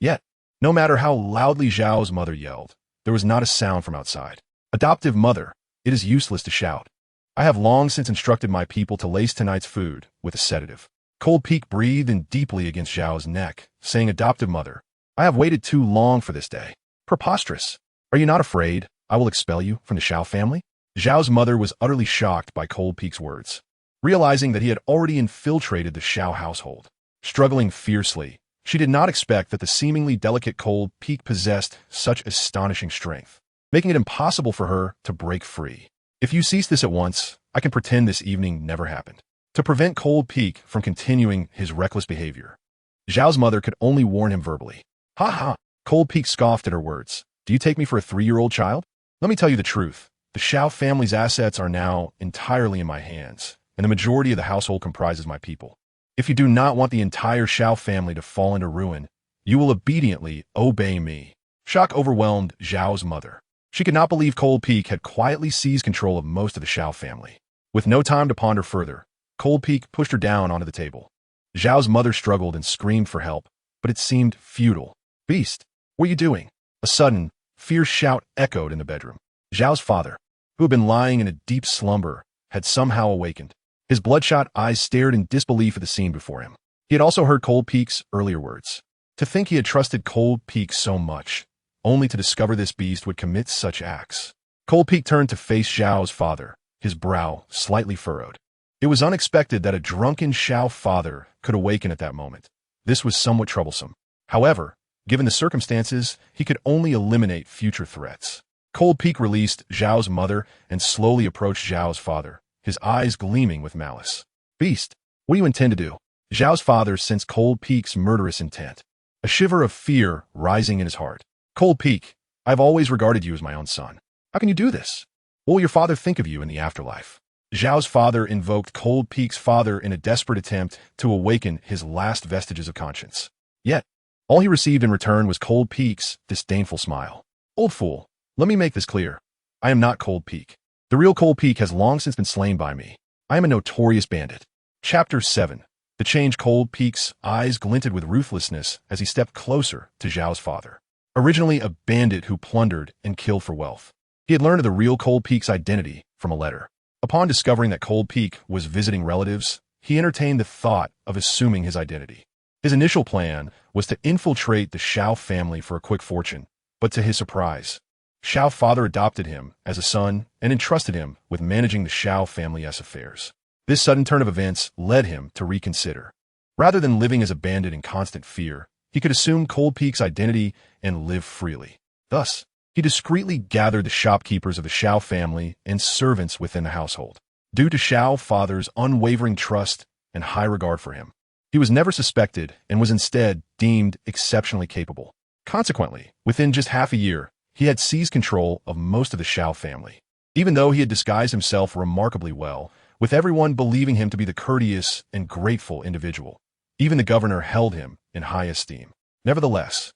yet, no matter how loudly Zhao's mother yelled, there was not a sound from outside. "Adoptive mother, it is useless to shout. I have long since instructed my people to lace tonight's food with a sedative." Cold Peak breathed in deeply against Zhao's neck, saying, "Adoptive mother, I have waited too long for this day. Preposterous. Are you not afraid I will expel you from the Shao family?" Zhao's mother was utterly shocked by Cold Peak's words, realizing that he had already infiltrated the Shao household. Struggling fiercely, she did not expect that the seemingly delicate Cold Peak possessed such astonishing strength, making it impossible for her to break free. "If you cease this at once, I can pretend this evening never happened." To prevent Cold Peak from continuing his reckless behavior, Zhao's mother could only warn him verbally. "Ha ha!" Cold Peak scoffed at her words. "Do you take me for a 3-year-old child? Let me tell you the truth. The Shao family's assets are now entirely in my hands, and the majority of the household comprises my people. If you do not want the entire Shao family to fall into ruin, you will obediently obey me." Shock overwhelmed Zhao's mother. She could not believe Cold Peak had quietly seized control of most of the Shao family. With no time to ponder further, Cold Peak pushed her down onto the table. Zhao's mother struggled and screamed for help, but it seemed futile. "Beast, what are you doing?" A sudden, fierce shout echoed in the bedroom. Zhao's father, who had been lying in a deep slumber, had somehow awakened. His bloodshot eyes stared in disbelief at the scene before him. He had also heard Cold Peak's earlier words. To think he had trusted Cold Peak so much, only to discover this beast would commit such acts. Cold Peak turned to face Zhao's father, his brow slightly furrowed. It was unexpected that a drunken Shao father could awaken at that moment. This was somewhat troublesome. However, given the circumstances, he could only eliminate future threats. Cold Peak released Zhao's mother and slowly approached Zhao's father, his eyes gleaming with malice. "Beast, what do you intend to do?" Zhao's father sensed Cold Peak's murderous intent, a shiver of fear rising in his heart. "Cold Peak, I have always regarded you as my own son. How can you do this? What will your father think of you in the afterlife?" Zhao's father invoked Cold Peak's father in a desperate attempt to awaken his last vestiges of conscience. Yet, all he received in return was Cold Peak's disdainful smile. "Old fool, let me make this clear. I am not Cold Peak. The real Cold Peak has long since been slain by me. I am a notorious bandit." Chapter 7. The change. Cold Peak's eyes glinted with ruthlessness as he stepped closer to Zhao's father. Originally a bandit who plundered and killed for wealth, he had learned of the real Cold Peak's identity from a letter. Upon discovering that Cold Peak was visiting relatives, he entertained the thought of assuming his identity. His initial plan was to infiltrate the Shao family for a quick fortune, but to his surprise, Shao father adopted him as a son and entrusted him with managing the Shao family's affairs. This sudden turn of events led him to reconsider. Rather than living as a bandit in constant fear, he could assume Cold Peak's identity and live freely. Thus, he discreetly gathered the shopkeepers of the Shao family and servants within the household. Due to Shao father's unwavering trust and high regard for him, he was never suspected and was instead deemed exceptionally capable. Consequently, within just half a year, he had seized control of most of the Shao family. Even though he had disguised himself remarkably well, with everyone believing him to be the courteous and grateful individual, even the governor held him in high esteem. Nevertheless,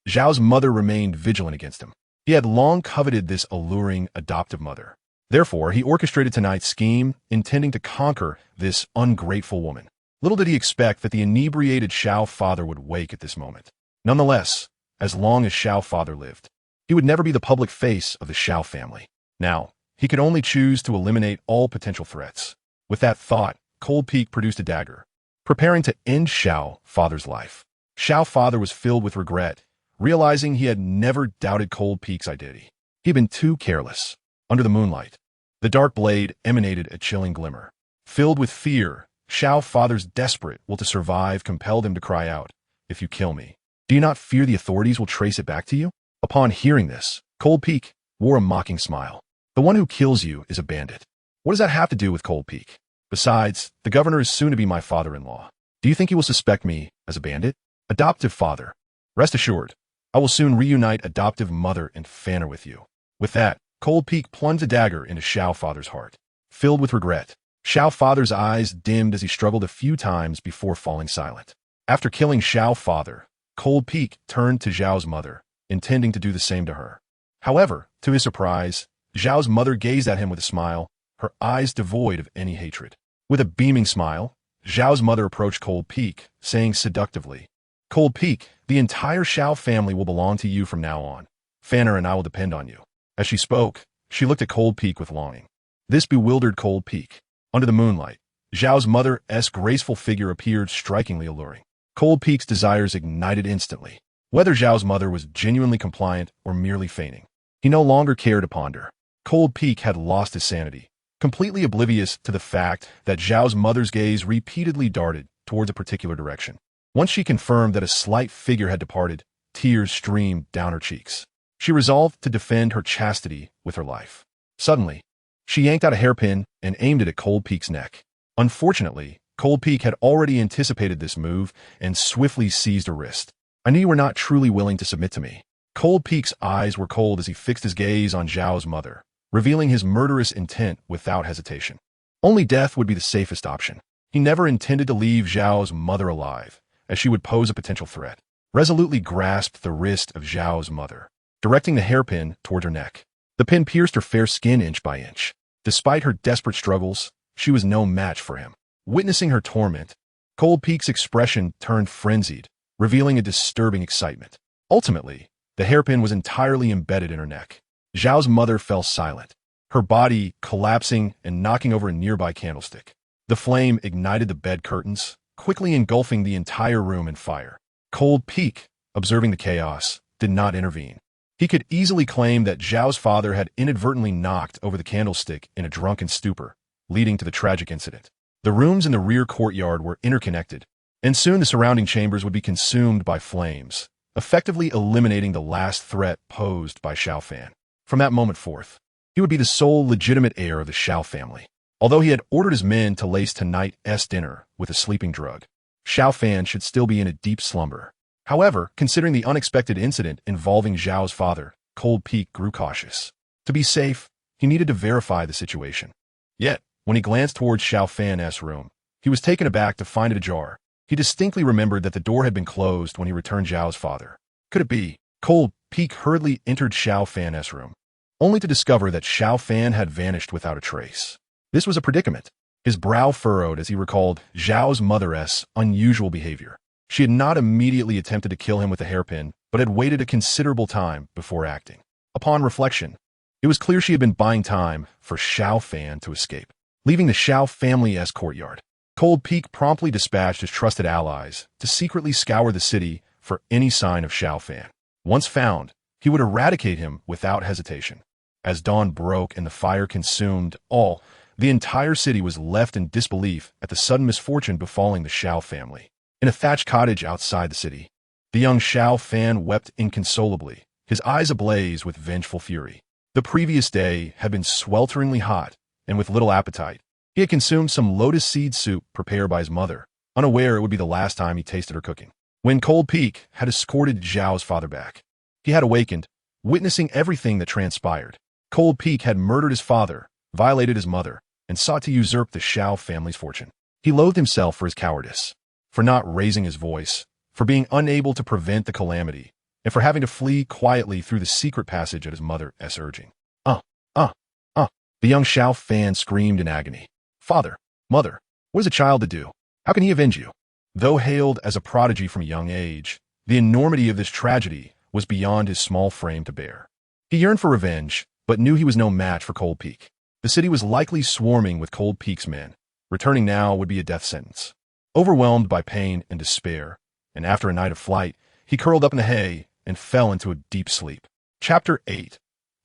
Zhao's mother remained vigilant against him. He had long coveted this alluring adoptive mother. Therefore, he orchestrated tonight's scheme, intending to conquer this ungrateful woman. Little did he expect that the inebriated Shao father would wake at this moment. Nonetheless, as long as Shao father lived, he would never be the public face of the Shao family. Now, he could only choose to eliminate all potential threats. With that thought, Cold Peak produced a dagger. preparing to end Xiao Father's life. Xiao Father was filled with regret, realizing he had never doubted Cold Peak's identity. He had been too careless. Under the moonlight, the dark blade emanated a chilling glimmer. Filled with fear, Xiao Father's desperate will to survive compelled him to cry out, "If you kill me, do you not fear the authorities will trace it back to you?" Upon hearing this, Cold Peak wore a mocking smile. "The one who kills you is a bandit. What does that have to do with Cold Peak? Besides, the governor is soon to be my father-in-law. Do you think he will suspect me as a bandit? Adoptive father. Rest assured, I will soon reunite adoptive mother and Fanner with you." With that, Cold Peak plunged a dagger into Xiao Father's heart. Filled with regret, Xiao Father's eyes dimmed as he struggled a few times before falling silent. After killing Xiao Father, Cold Peak turned to Zhao's mother, intending to do the same to her. However, to his surprise, Zhao's mother gazed at him with a smile, her eyes devoid of any hatred. With a beaming smile, Zhao's mother approached Cold Peak, saying seductively, "Cold Peak, the entire Xiao family will belong to you from now on. Fanner and I will depend on you." As she spoke, she looked at Cold Peak with longing. This bewildered Cold Peak. Under the moonlight, Zhao's mother's graceful figure appeared strikingly alluring. Cold Peak's desires ignited instantly. Whether Zhao's mother was genuinely compliant or merely feigning, he no longer cared to ponder. Cold Peak had lost his sanity, completely oblivious to the fact that Zhao's mother's gaze repeatedly darted towards a particular direction. Once she confirmed that a slight figure had departed, tears streamed down her cheeks. She resolved to defend her chastity with her life. Suddenly, she yanked out a hairpin and aimed it at Cold Peak's neck. Unfortunately, Cold Peak had already anticipated this move and swiftly seized her wrist. "I knew you were not truly willing to submit to me." Cold Peak's eyes were cold as he fixed his gaze on Zhao's mother, revealing his murderous intent without hesitation. Only death would be the safest option. He never intended to leave Zhao's mother alive, as she would pose a potential threat. Resolutely grasped the wrist of Zhao's mother, directing the hairpin toward her neck. The pin pierced her fair skin inch by inch. Despite her desperate struggles, she was no match for him. Witnessing her torment, Cold Peak's expression turned frenzied, revealing a disturbing excitement. Ultimately, the hairpin was entirely embedded in her neck. Zhao's mother fell silent, her body collapsing and knocking over a nearby candlestick. The flame ignited the bed curtains, quickly engulfing the entire room in fire. Cold Peak, observing the chaos, did not intervene. He could easily claim that Zhao's father had inadvertently knocked over the candlestick in a drunken stupor, leading to the tragic incident. The rooms in the rear courtyard were interconnected, and soon the surrounding chambers would be consumed by flames, effectively eliminating the last threat posed by Xiao Fan. From that moment forth, he would be the sole legitimate heir of the Xiao family. Although he had ordered his men to lace tonight's dinner with a sleeping drug, Xiao Fan should still be in a deep slumber. However, considering the unexpected incident involving Zhao's father, Cold Peak grew cautious. To be safe, he needed to verify the situation. Yet, when he glanced towards Xiao Fan's room, he was taken aback to find it ajar. He distinctly remembered that the door had been closed when he returned Zhao's father. Could it be? Cold Peak hurriedly entered Xiao Fan's room, only to discover that Xiao Fan had vanished without a trace. This was a predicament. His brow furrowed as he recalled Zhao's mother's unusual behavior. She had not immediately attempted to kill him with a hairpin, but had waited a considerable time before acting. Upon reflection, it was clear she had been buying time for Xiao Fan to escape. Leaving the Xiao family's courtyard, Cold Peak promptly dispatched his trusted allies to secretly scour the city for any sign of Xiao Fan. Once found, he would eradicate him without hesitation. As dawn broke and the fire consumed all, the entire city was left in disbelief at the sudden misfortune befalling the Xiao family. In a thatched cottage outside the city, the young Xiao Fan wept inconsolably, his eyes ablaze with vengeful fury. The previous day had been swelteringly hot, and with little appetite, he had consumed some lotus seed soup prepared by his mother, unaware it would be the last time he tasted her cooking. When Cold Peak had escorted Zhao's father back, he had awakened, witnessing everything that transpired. Cold Peak had murdered his father, violated his mother, and sought to usurp the Xiao family's fortune. He loathed himself for his cowardice, for not raising his voice, for being unable to prevent the calamity, and for having to flee quietly through the secret passage at his mother's urging. The young Xiao Fan screamed in agony. "Father, mother, what is a child to do? How can he avenge you?" Though hailed as a prodigy from a young age, the enormity of this tragedy was beyond his small frame to bear. He yearned for revenge, but knew he was no match for Cold Peak. The city was likely swarming with Cold Peak's men. Returning now would be a death sentence. overwhelmed by pain and despair, and after a night of flight, he curled up in the hay and fell into a deep sleep. Chapter 8.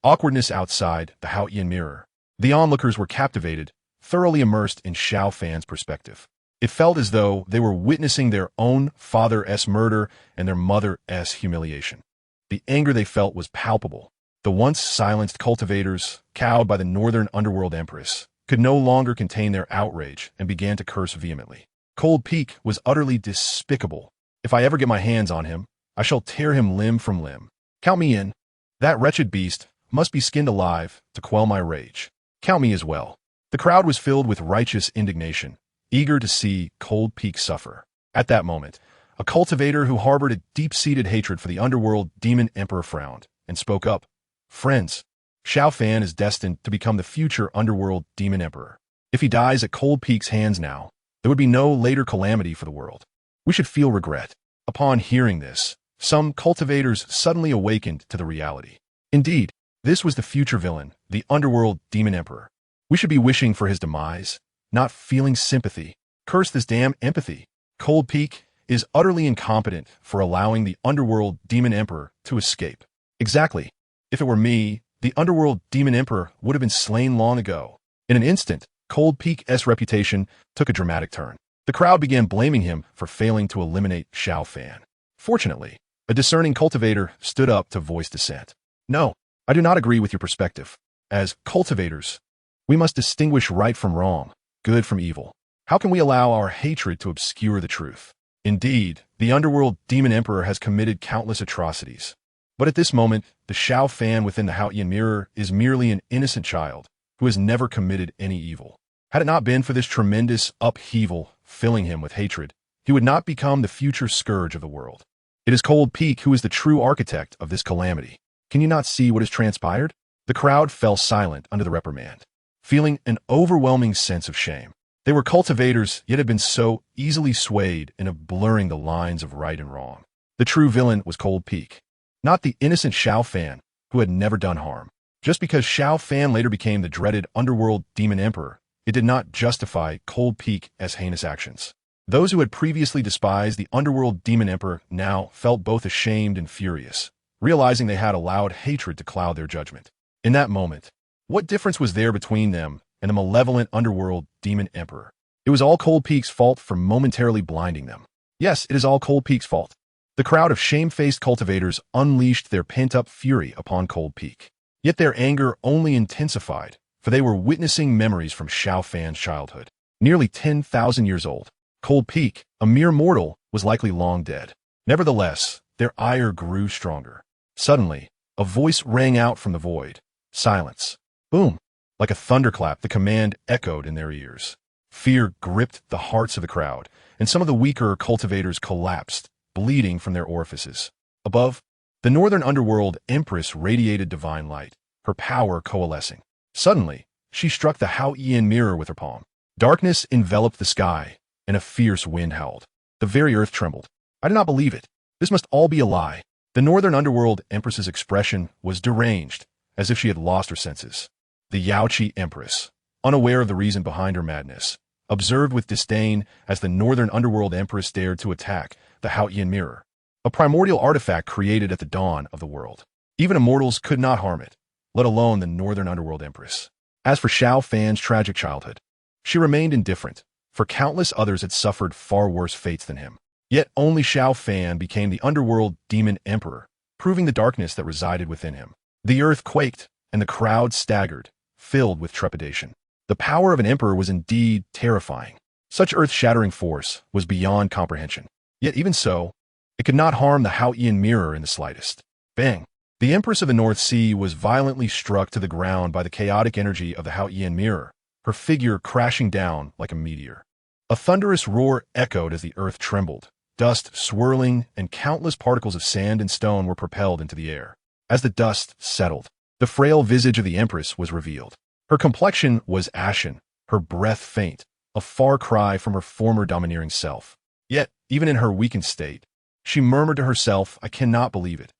Awkwardness outside the Haotian mirror. The onlookers were captivated, thoroughly immersed in Xiao Fan's perspective. It felt as though they were witnessing their own father's murder and their mother's humiliation. The anger they felt was palpable. The once silenced cultivators, cowed by the northern underworld empress, could no longer contain their outrage and began to curse vehemently. Cold Peak was utterly despicable. If I ever get my hands on him, I shall tear him limb from limb. Count me in. That wretched beast must be skinned alive to quell my rage. Count me as well. The crowd was filled with righteous indignation, eager to see Cold Peak suffer. At that moment, a cultivator who harbored a deep-seated hatred for the underworld demon emperor frowned and spoke up. Friends, Xiao Fan is destined to become the future underworld demon emperor. If he dies at Cold Peak's hands now, there would be no later calamity for the world. We should feel regret. Upon hearing this, some cultivators suddenly awakened to the reality. Indeed, this was the future villain, the underworld demon emperor. We should be wishing for his demise, not feeling sympathy. Curse this damn empathy. Cold Peak is utterly incompetent for allowing the underworld demon emperor to escape. Exactly. If it were me, the underworld demon emperor would have been slain long ago. In an instant, Cold Peak's reputation took a dramatic turn. The crowd began blaming him for failing to eliminate Xiao Fan. Fortunately, a discerning cultivator stood up to voice dissent. No, I do not agree with your perspective. As cultivators, we must distinguish right from wrong, good from evil. How can we allow our hatred to obscure the truth? Indeed, the underworld demon emperor has committed countless atrocities. But at this moment, the Xiao Fan within the Haotian mirror is merely an innocent child who has never committed any evil. Had it not been for this tremendous upheaval filling him with hatred, he would not become the future scourge of the world. It is Cold Peak who is the true architect of this calamity. Can you not see what has transpired? The crowd fell silent under the reprimand, feeling an overwhelming sense of shame. They were cultivators, yet had been so easily swayed in blurring the lines of right and wrong. The true villain was Cold Peak, not the innocent Xiao Fan, who had never done harm. Just because Xiao Fan later became the dreaded underworld demon emperor, it did not justify Cold Peak as heinous actions. Those who had previously despised the underworld demon emperor now felt both ashamed and furious, realizing they had allowed hatred to cloud their judgment. In that moment, what difference was there between them and the malevolent underworld demon emperor? It was all Cold Peak's fault for momentarily blinding them. Yes, it is all Cold Peak's fault. The crowd of shame-faced cultivators unleashed their pent-up fury upon Cold Peak. Yet their anger only intensified, for they were witnessing memories from Xiao Fan's childhood. Nearly 10,000 years old, Cold Peak, a mere mortal, was likely long dead. Nevertheless, their ire grew stronger. Suddenly, a voice rang out from the void. Silence. Boom. Like a thunderclap, the command echoed in their ears. Fear gripped the hearts of the crowd, and some of the weaker cultivators collapsed, bleeding from their orifices. Above, the northern underworld empress radiated divine light, her power coalescing. Suddenly, she struck the Haotian mirror with her palm. Darkness enveloped the sky, and a fierce wind howled. The very earth trembled. I do not believe it. This must all be a lie. The northern underworld empress's expression was deranged, as if she had lost her senses. The Yaoqi empress, unaware of the reason behind her madness, observed with disdain as the northern underworld empress dared to attack the Haotian mirror, a primordial artifact created at the dawn of the world. Even immortals could not harm it, let alone the northern underworld empress. As for Xiao Fan's tragic childhood, she remained indifferent, for countless others had suffered far worse fates than him. Yet only Xiao Fan became the underworld demon emperor, proving the darkness that resided within him. The earth quaked, and the crowd staggered, filled with trepidation. The power of an emperor was indeed terrifying. Such earth-shattering force was beyond comprehension. Yet even so, it could not harm the Haotian mirror in the slightest. Bang! The Empress of the North Sea was violently struck to the ground by the chaotic energy of the Haotian mirror, her figure crashing down like a meteor. A thunderous roar echoed as the earth trembled. Dust swirling and countless particles of sand and stone were propelled into the air. As the dust settled, the frail visage of the Empress was revealed. Her complexion was ashen, her breath faint, a far cry from her former domineering self. Yet, even in her weakened state, she murmured to herself, I cannot believe it.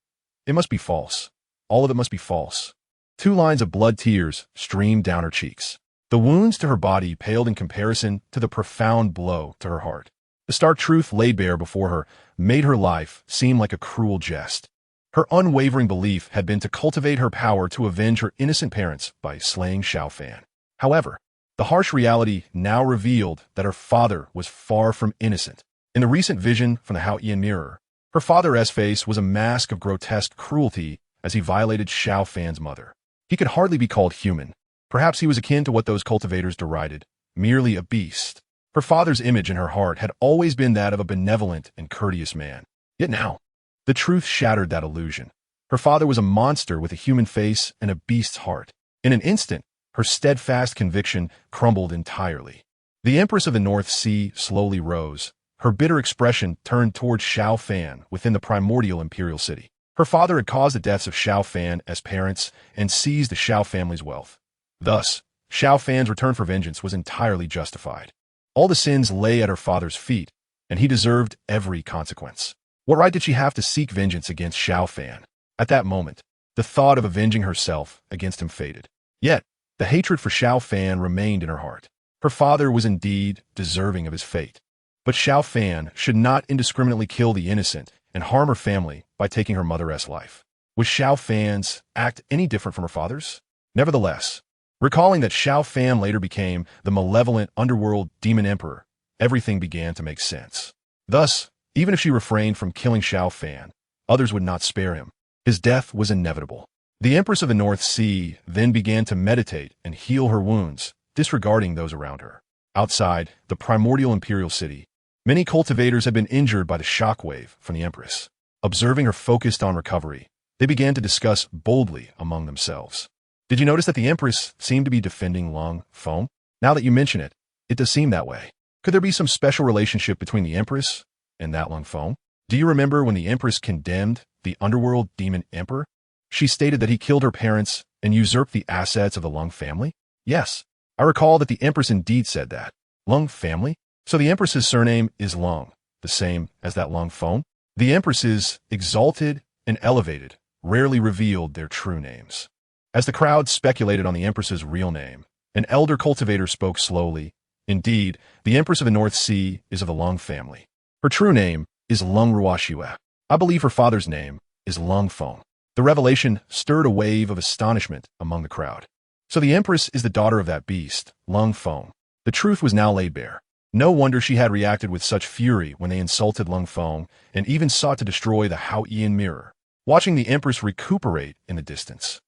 It must be false. All of it must be false. 2 lines of blood tears streamed down her cheeks. The wounds to her body paled in comparison to the profound blow to her heart. The stark truth laid bare before her made her life seem like a cruel jest. Her unwavering belief had been to cultivate her power to avenge her innocent parents by slaying Xiao Fan. However, the harsh reality now revealed that her father was far from innocent. In the recent vision from the Haotian mirror, her father's face was a mask of grotesque cruelty as he violated Xiao Fan's mother. He could hardly be called human. Perhaps he was akin to what those cultivators derided, merely a beast. Her father's image in her heart had always been that of a benevolent and courteous man. Yet now, the truth shattered that illusion. Her father was a monster with a human face and a beast's heart. In an instant, her steadfast conviction crumbled entirely. The Empress of the North Sea slowly rose. Her bitter expression turned toward Xiao Fan within the primordial imperial city. Her father had caused the deaths of Xiao Fan as parents and seized the Xiao family's wealth. Thus, Xiao Fan's return for vengeance was entirely justified. All the sins lay at her father's feet, and he deserved every consequence. What right did she have to seek vengeance against Xiao Fan? At that moment, the thought of avenging herself against him faded. Yet, the hatred for Xiao Fan remained in her heart. Her father was indeed deserving of his fate. But Xiao Fan should not indiscriminately kill the innocent and harm her family by taking her mother's life. Was Xiao Fan's act any different from her father's? Nevertheless, recalling that Xiao Fan later became the malevolent underworld demon emperor, everything began to make sense. Thus, even if she refrained from killing Xiao Fan, others would not spare him. His death was inevitable. The Empress of the North Sea then began to meditate and heal her wounds, disregarding those around her. Outside the primordial imperial city, many cultivators had been injured by the shockwave from the Empress. Observing her focused on recovery, they began to discuss boldly among themselves. Did you notice that the Empress seemed to be defending Lung Feng? Now that you mention it, it does seem that way. Could there be some special relationship between the Empress and that Lung Feng? Do you remember when the Empress condemned the underworld demon emperor? She stated that he killed her parents and usurped the assets of the Lung family? Yes, I recall that the Empress indeed said that. Lung family? So the Empress's surname is Lung, the same as that Lung Feng? The Empresses, exalted and elevated, rarely revealed their true names. As the crowd speculated on the Empress's real name, an elder cultivator spoke slowly. Indeed, the Empress of the North Sea is of the Lung family. Her true name is Lung Ruoxue. I believe her father's name is Lung Feng. The revelation stirred a wave of astonishment among the crowd. So the Empress is the daughter of that beast, Lung Feng. The truth was now laid bare. No wonder she had reacted with such fury when they insulted Lung Feng and even sought to destroy the Haotian mirror. Watching the Empress recuperate in the distance,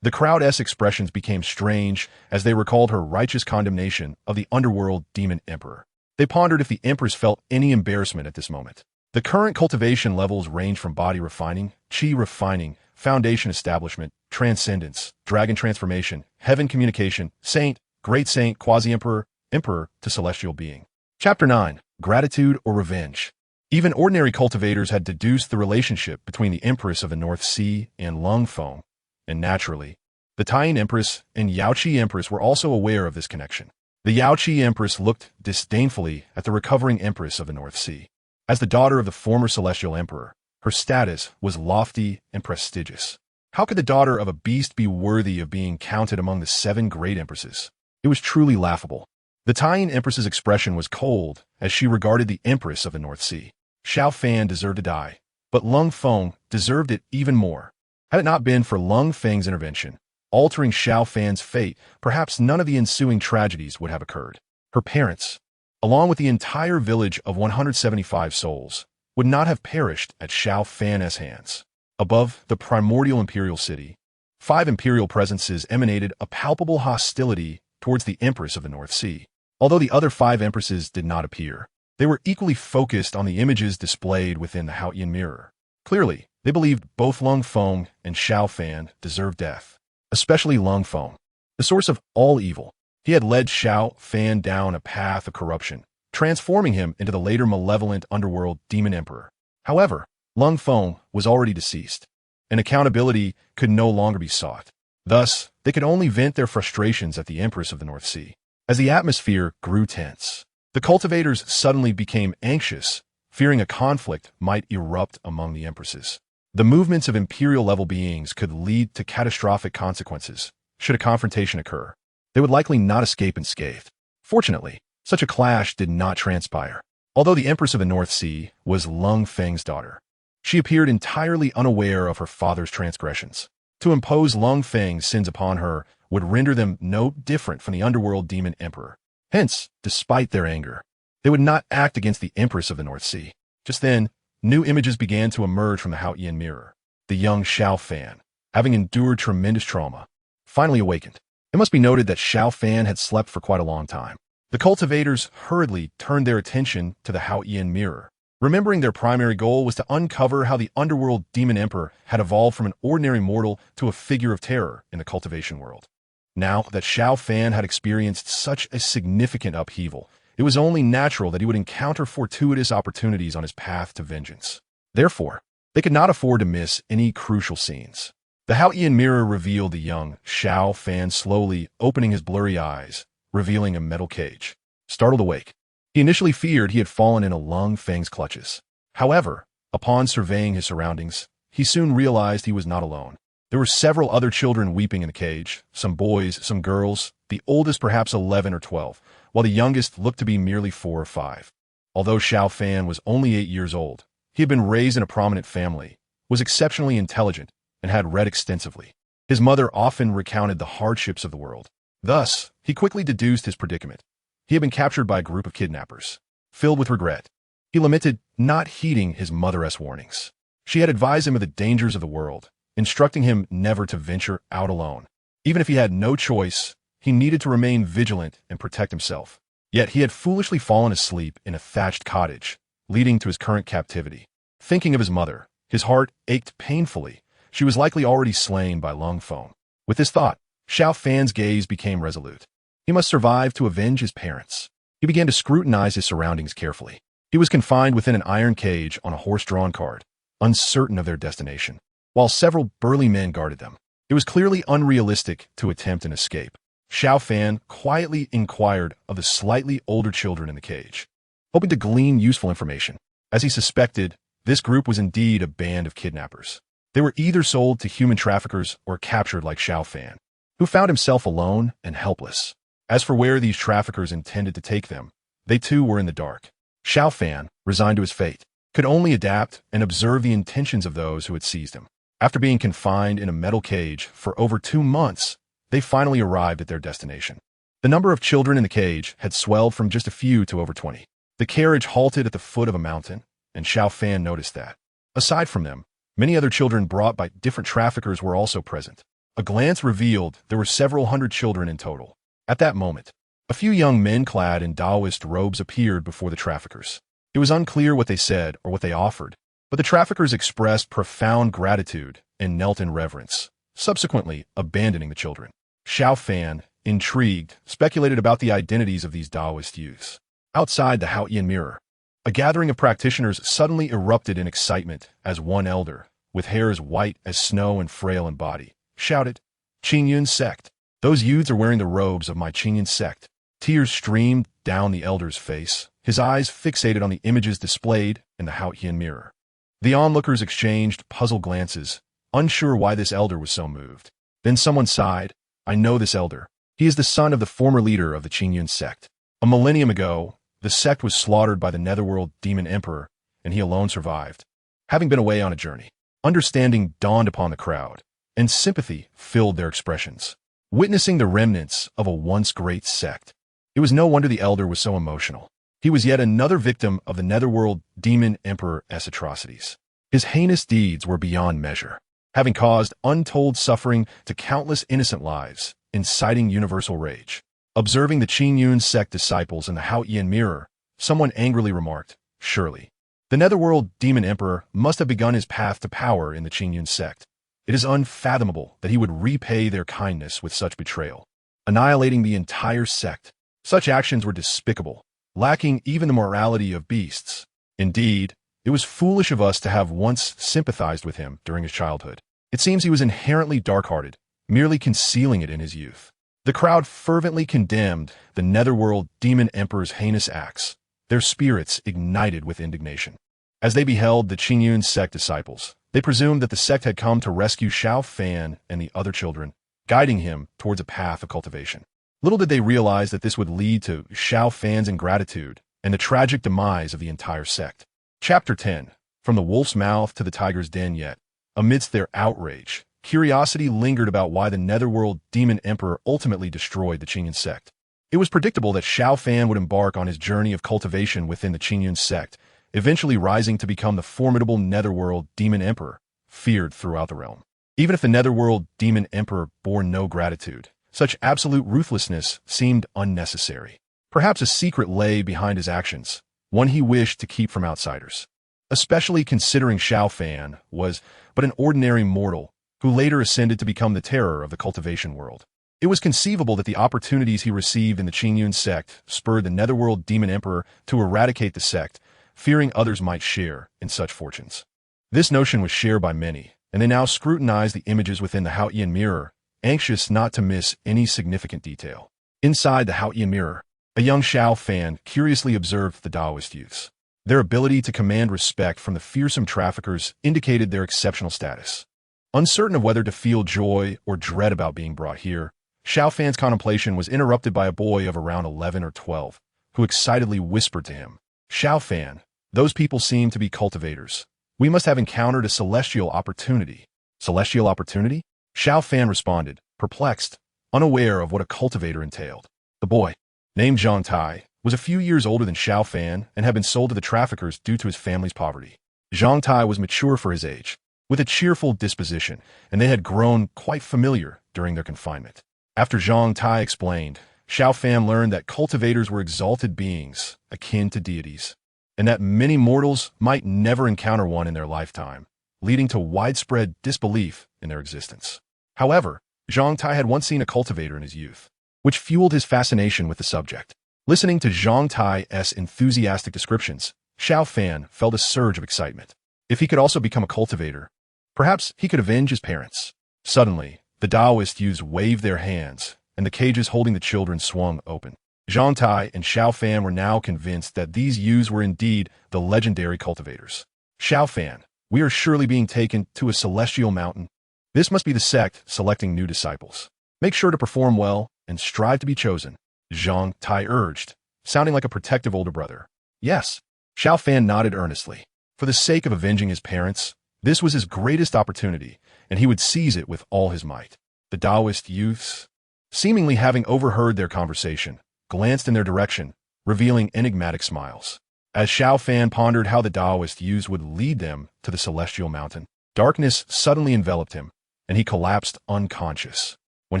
the crowd's expressions became strange as they recalled her righteous condemnation of the underworld demon emperor. They pondered if the Empress felt any embarrassment at this moment. The current cultivation levels range from body refining, chi refining, foundation establishment, transcendence, dragon transformation, heaven communication, saint, great saint, quasi-emperor, emperor to celestial being. Chapter 9. Gratitude or Revenge. Even ordinary cultivators had deduced the relationship between the Empress of the North Sea and Lung Feng, and naturally, the Taiyin Empress and Yaoqi Empress were also aware of this connection. The Yaoqi Empress looked disdainfully at the recovering Empress of the North Sea. As the daughter of the former celestial emperor, her status was lofty and prestigious. How could the daughter of a beast be worthy of being counted among the 7 great empresses? It was truly laughable. The Taiyin Empress's expression was cold as she regarded the Empress of the North Sea. Xiao Fan deserved to die, but Lung Feng deserved it even more. Had it not been for Lung Feng's intervention, altering Xiao Fan's fate, perhaps none of the ensuing tragedies would have occurred. Her parents, along with the entire village of 175 souls, would not have perished at Xiao Fan's hands. Above the primordial imperial city, 5 imperial presences emanated a palpable hostility towards the Empress of the North Sea. Although the other 5 empresses did not appear, they were equally focused on the images displayed within the Haotian mirror. Clearly, they believed both Lung Feng and Xiao Fan deserved death, especially Lung Feng, the source of all evil. He had led Xiao Fan down a path of corruption, transforming him into the later malevolent underworld demon emperor. However, Lung Feng was already deceased, and accountability could no longer be sought. Thus, they could only vent their frustrations at the Empress of the North Sea. As the atmosphere grew tense, the cultivators suddenly became anxious, fearing a conflict might erupt among the empresses. The movements of imperial-level beings could lead to catastrophic consequences should a confrontation occur. They would likely not escape unscathed. Fortunately, such a clash did not transpire. Although the Empress of the North Sea was Lung Feng's daughter, she appeared entirely unaware of her father's transgressions. To impose Lung Feng's sins upon her would render them no different from the underworld demon emperor. Hence, despite their anger, they would not act against the Empress of the North Sea. Just then, new images began to emerge from the Haotian mirror. The young Xiao Fan, having endured tremendous trauma, finally awakened. It must be noted that Xiao Fan had slept for quite a long time. The cultivators hurriedly turned their attention to the Haotian mirror, remembering their primary goal was to uncover how the underworld demon emperor had evolved from an ordinary mortal to a figure of terror in the cultivation world. Now that Xiao Fan had experienced such a significant upheaval, it was only natural that he would encounter fortuitous opportunities on his path to vengeance. Therefore, they could not afford to miss any crucial scenes. The Haotian mirror revealed the young Xiao Fan slowly opening his blurry eyes, revealing a metal cage. Startled awake, he initially feared he had fallen into Lung Feng's clutches. However, upon surveying his surroundings, he soon realized he was not alone. There were several other children weeping in the cage, some boys, some girls, the oldest perhaps 11 or 12, while the youngest looked to be merely 4 or 5. Although Xiao Fan was only 8 years old, he had been raised in a prominent family, was exceptionally intelligent, and had read extensively. His mother often recounted the hardships of the world. Thus, he quickly deduced his predicament. He had been captured by a group of kidnappers. Filled with regret, he lamented not heeding his mother's warnings. She had advised him of the dangers of the world, instructing him never to venture out alone. Even if he had no choice, he needed to remain vigilant and protect himself. Yet he had foolishly fallen asleep in a thatched cottage, leading to his current captivity. Thinking of his mother, his heart ached painfully. She was likely already slain by Lung Feng. With this thought, Xiao Fan's gaze became resolute. He must survive to avenge his parents. He began to scrutinize his surroundings carefully. He was confined within an iron cage on a horse-drawn cart, uncertain of their destination, while several burly men guarded them. It was clearly unrealistic to attempt an escape. Xiao Fan quietly inquired of the slightly older children in the cage, hoping to glean useful information. As he suspected, this group was indeed a band of kidnappers. They were either sold to human traffickers or captured like Xiao Fan, who found himself alone and helpless. As for where these traffickers intended to take them, they too were in the dark. Xiao Fan, resigned to his fate, could only adapt and observe the intentions of those who had seized him. After being confined in a metal cage for over 2 months, they finally arrived at their destination. The number of children in the cage had swelled from just a few to over 20. The carriage halted at the foot of a mountain, and Xiao Fan noticed that. Aside from them, many other children brought by different traffickers were also present. A glance revealed there were several hundred children in total. At that moment, a few young men clad in Taoist robes appeared before the traffickers. It was unclear what they said or what they offered, but the traffickers expressed profound gratitude and knelt in reverence, subsequently abandoning the children. Xiao Fan, intrigued, speculated about the identities of these Taoist youths. Outside the Haotian mirror, a gathering of practitioners suddenly erupted in excitement as one elder, with hair as white as snow and frail in body, shouted, "Qingyun sect! Those youths are wearing the robes of my Qingyun sect." Tears streamed down the elder's face, his eyes fixated on the images displayed in the Haotian mirror. The onlookers exchanged puzzled glances, unsure why this elder was so moved. Then someone sighed, "I know this elder. He is the son of the former leader of the Qingyun sect. A millennium ago, the sect was slaughtered by the netherworld demon emperor, and he alone survived, having been away on a journey." Understanding dawned upon the crowd, and sympathy filled their expressions. Witnessing the remnants of a once great sect, it was no wonder the elder was so emotional. He was yet another victim of the netherworld demon emperor's atrocities. His heinous deeds were beyond measure, having caused untold suffering to countless innocent lives, inciting universal rage. Observing the Qingyun sect disciples in the Haotian mirror, someone angrily remarked, "Surely, the netherworld demon emperor must have begun his path to power in the Qingyun sect. It is unfathomable that he would repay their kindness with such betrayal, annihilating the entire sect. Such actions were despicable, lacking even the morality of beasts. Indeed, it was foolish of us to have once sympathized with him during his childhood. It seems he was inherently dark-hearted, merely concealing it in his youth." The crowd fervently condemned the netherworld demon emperor's heinous acts, their spirits ignited with indignation. As they beheld the Qingyun sect disciples, they presumed that the sect had come to rescue Xiao Fan and the other children, guiding him towards a path of cultivation. Little did they realize that this would lead to Xiao Fan's ingratitude and the tragic demise of the entire sect. Chapter 10. From the wolf's mouth to the tiger's den. Yet, amidst their outrage, curiosity lingered about why the netherworld demon emperor ultimately destroyed the Qingyun sect. It was predictable that Xiao Fan would embark on his journey of cultivation within the Qingyun sect, eventually rising to become the formidable netherworld demon emperor, feared throughout the realm. Even if the netherworld demon emperor bore no gratitude, such absolute ruthlessness seemed unnecessary. Perhaps a secret lay behind his actions, one he wished to keep from outsiders. Especially considering Xiao Fan was but an ordinary mortal who later ascended to become the terror of the cultivation world. It was conceivable that the opportunities he received in the Qingyun sect spurred the netherworld demon emperor to eradicate the sect, fearing others might share in such fortunes. This notion was shared by many, and they now scrutinized the images within the Haotian mirror, anxious not to miss any significant detail. Inside the Haotian mirror, a young Xiao Fan curiously observed the Taoist youths. Their ability to command respect from the fearsome traffickers indicated their exceptional status. Uncertain of whether to feel joy or dread about being brought here, Xiao Fan's contemplation was interrupted by a boy of around 11 or 12, who excitedly whispered to him, "Xiao Fan, those people seem to be cultivators. We must have encountered a celestial opportunity." Celestial opportunity? Xiao Fan responded, perplexed, unaware of what a cultivator entailed. The boy, named Zhang Tai, was a few years older than Xiao Fan and had been sold to the traffickers due to his family's poverty. Zhang Tai was mature for his age, with a cheerful disposition, and they had grown quite familiar during their confinement. After Zhang Tai explained, Xiao Fan learned that cultivators were exalted beings, akin to deities, and that many mortals might never encounter one in their lifetime, leading to widespread disbelief in their existence. However, Zhang Tai had once seen a cultivator in his youth, which fueled his fascination with the subject. Listening to Zhang Tai's enthusiastic descriptions, Xiao Fan felt a surge of excitement. If he could also become a cultivator, perhaps he could avenge his parents. Suddenly, the Taoist youths waved their hands, and the cages holding the children swung open. Zhang Tai and Xiao Fan were now convinced that these youths were indeed the legendary cultivators. "Xiao Fan, we are surely being taken to a celestial mountain. This must be the sect selecting new disciples. Make sure to perform well and strive to be chosen," Zhang Tai urged, sounding like a protective older brother. "Yes." Xiao Fan nodded earnestly. For the sake of avenging his parents, this was his greatest opportunity, and he would seize it with all his might. The Taoist youths, seemingly having overheard their conversation, glanced in their direction, revealing enigmatic smiles. As Xiao Fan pondered how the Taoist youths would lead them to the celestial mountain, darkness suddenly enveloped him, and he collapsed unconscious. When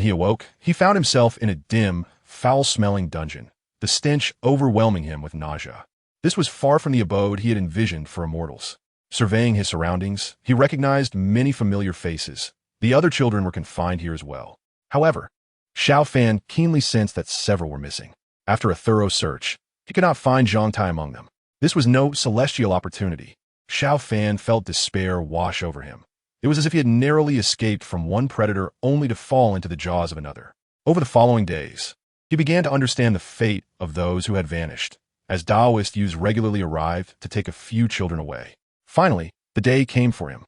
he awoke, he found himself in a dim, foul-smelling dungeon, the stench overwhelming him with nausea. This was far from the abode he had envisioned for immortals. Surveying his surroundings, he recognized many familiar faces. The other children were confined here as well. However, Xiao Fan keenly sensed that several were missing. After a thorough search, he could not find Zhang Tai among them. This was no celestial opportunity. Xiao Fan felt despair wash over him. It was as if he had narrowly escaped from one predator only to fall into the jaws of another. Over the following days, he began to understand the fate of those who had vanished, as Taoist youths regularly arrived to take a few children away. Finally, the day came for him.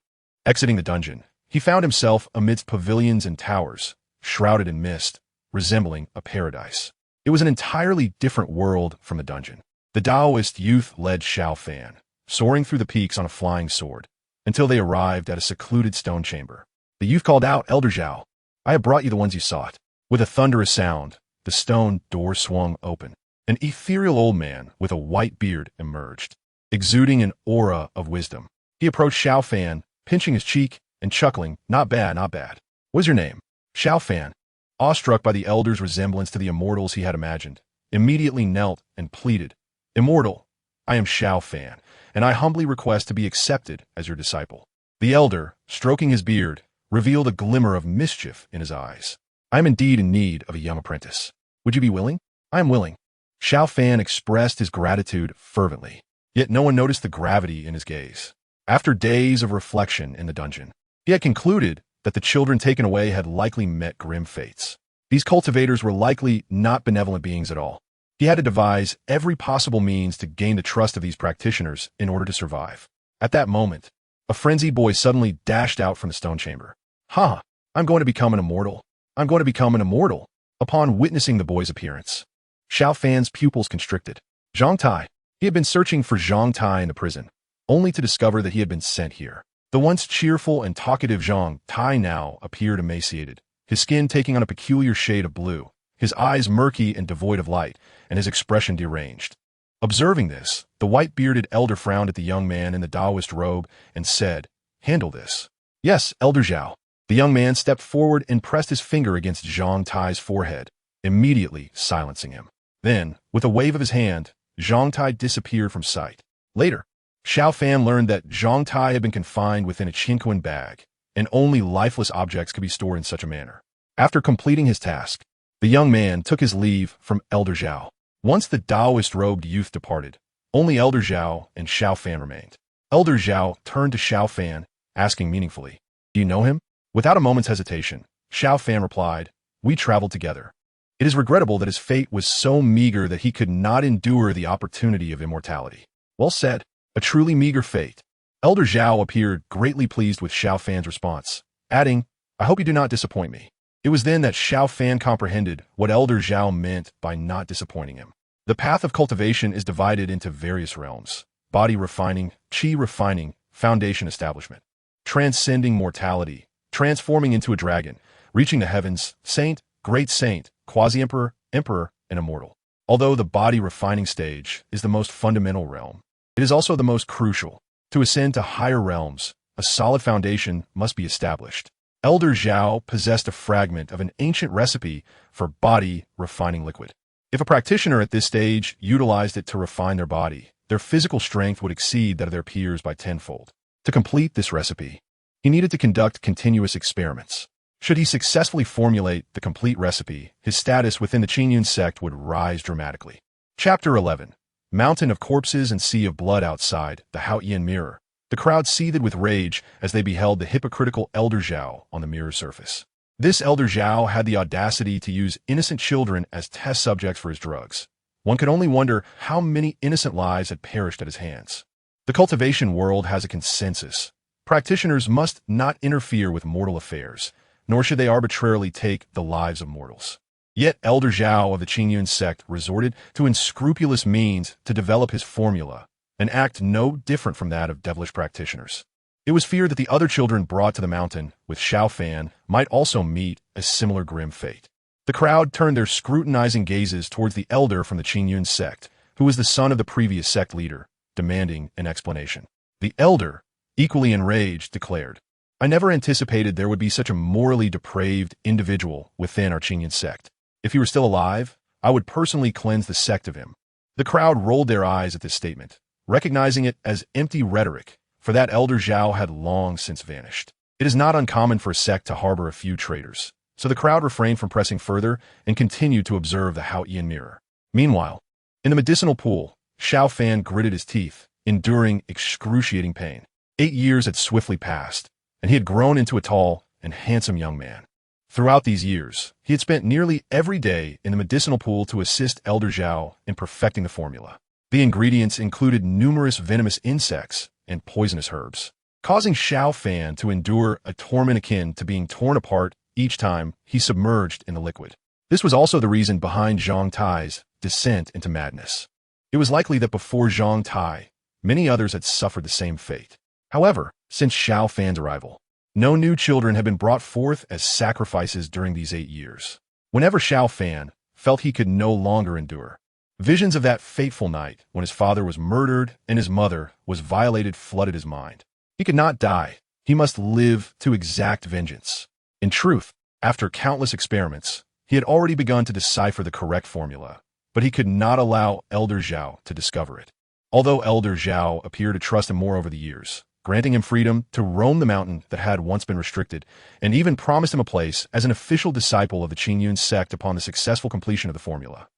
Exiting the dungeon, he found himself amidst pavilions and towers, shrouded in mist, resembling a paradise. It was an entirely different world from the dungeon. The Taoist youth led Xiao Fan, soaring through the peaks on a flying sword, until they arrived at a secluded stone chamber. The youth called out, "Elder Zhao, I have brought you the ones you sought." With a thunderous sound, the stone door swung open. An ethereal old man with a white beard emerged, exuding an aura of wisdom. He approached Xiao Fan, pinching his cheek and chuckling, "Not bad, not bad. What's your name?" Xiao Fan, awestruck by the elder's resemblance to the immortals he had imagined, immediately knelt and pleaded, "Immortal, I am Xiao Fan, and I humbly request to be accepted as your disciple." The elder, stroking his beard, revealed a glimmer of mischief in his eyes. "I am indeed in need of a young apprentice. Would you be willing?" "I am willing." Xiao Fan expressed his gratitude fervently, yet no one noticed the gravity in his gaze. After days of reflection in the dungeon, he had concluded that the children taken away had likely met grim fates. These cultivators were likely not benevolent beings at all. He had to devise every possible means to gain the trust of these practitioners in order to survive. At that moment, a frenzied boy suddenly dashed out from the stone chamber. "Ha! I'm going to become an immortal. I'm going to become an immortal." Upon witnessing the boy's appearance, Xiao Fan's pupils constricted. "Zhang Tai, He had been searching for Zhang Tai in the prison, only to discover that he had been sent here. The once cheerful and talkative Zhang Tai now appeared emaciated, his skin taking on a peculiar shade of blue, his eyes murky and devoid of light, and his expression deranged. Observing this, the white-bearded elder frowned at the young man in the Taoist robe and said, "Handle this." "Yes, Elder Zhao." The young man stepped forward and pressed his finger against Zhang Tai's forehead, immediately silencing him. Then, with a wave of his hand, Zhang Tai disappeared from sight. Later, Xiao Fan learned that Zhang Tai had been confined within a Qinquan bag, and only lifeless objects could be stored in such a manner. After completing his task, the young man took his leave from Elder Zhao. Once the Taoist-robed youth departed, only Elder Zhao and Xiao Fan remained. Elder Zhao turned to Xiao Fan, asking meaningfully, "Do you know him?" Without a moment's hesitation, Xiao Fan replied, "We traveled together. It is regrettable that his fate was so meager that he could not endure the opportunity of immortality." "Well said. A truly meager fate." Elder Zhao appeared greatly pleased with Xiao Fan's response, adding, "I hope you do not disappoint me." It was then that Xiao Fan comprehended what Elder Zhao meant by not disappointing him. The path of cultivation is divided into various realms: body refining, qi refining, foundation establishment, transcending mortality, transforming into a dragon, reaching the heavens, saint, great saint, quasi-emperor, emperor, and immortal. Although the body refining stage is the most fundamental realm, it is also the most crucial. To ascend to higher realms, a solid foundation must be established. Elder Zhao possessed a fragment of an ancient recipe for body refining liquid. If a practitioner at this stage utilized it to refine their body, their physical strength would exceed that of their peers by tenfold. To complete this recipe, he needed to conduct continuous experiments. Should he successfully formulate the complete recipe, his status within the Qingyun sect would rise dramatically. Chapter 11. Mountain of corpses and sea of blood outside the Haotian mirror. The crowd seethed with rage as they beheld the hypocritical Elder Zhao on the mirror surface. This Elder Zhao had the audacity to use innocent children as test subjects for his drugs. One could only wonder how many innocent lives had perished at his hands. The cultivation world has a consensus. Practitioners must not interfere with mortal affairs, nor should they arbitrarily take the lives of mortals. Yet Elder Zhao of the Qingyun sect resorted to unscrupulous means to develop his formula, an act no different from that of devilish practitioners. It was feared that the other children brought to the mountain with Xiao Fan might also meet a similar grim fate. The crowd turned their scrutinizing gazes towards the elder from the Qingyun sect, who was the son of the previous sect leader, demanding an explanation. The elder, equally enraged, declared, "I never anticipated there would be such a morally depraved individual within our Qingyun sect. If he were still alive, I would personally cleanse the sect of him." The crowd rolled their eyes at this statement, recognizing it as empty rhetoric, for that Elder Zhao had long since vanished. It is not uncommon for a sect to harbor a few traitors, so the crowd refrained from pressing further and continued to observe the Haotian mirror. Meanwhile, in the medicinal pool, Xiao Fan gritted his teeth, enduring excruciating pain. 8 years had swiftly passed, and he had grown into a tall and handsome young man. Throughout these years, he had spent nearly every day in the medicinal pool to assist Elder Zhao in perfecting the formula. The ingredients included numerous venomous insects and poisonous herbs, causing Xiao Fan to endure a torment akin to being torn apart each time he submerged in the liquid. This was also the reason behind Zhang Tai's descent into madness. It was likely that before Zhang Tai, many others had suffered the same fate. However, since Xiao Fan's arrival, no new children had been brought forth as sacrifices during these 8 years. Whenever Xiao Fan felt he could no longer endure, visions of that fateful night when his father was murdered and his mother was violated flooded his mind. He could not die. He must live to exact vengeance. In truth, after countless experiments, he had already begun to decipher the correct formula, but he could not allow Elder Zhao to discover it. Although Elder Zhao appeared to trust him more over the years, granting him freedom to roam the mountain that had once been restricted, and even promised him a place as an official disciple of the Qingyun sect upon the successful completion of the formula.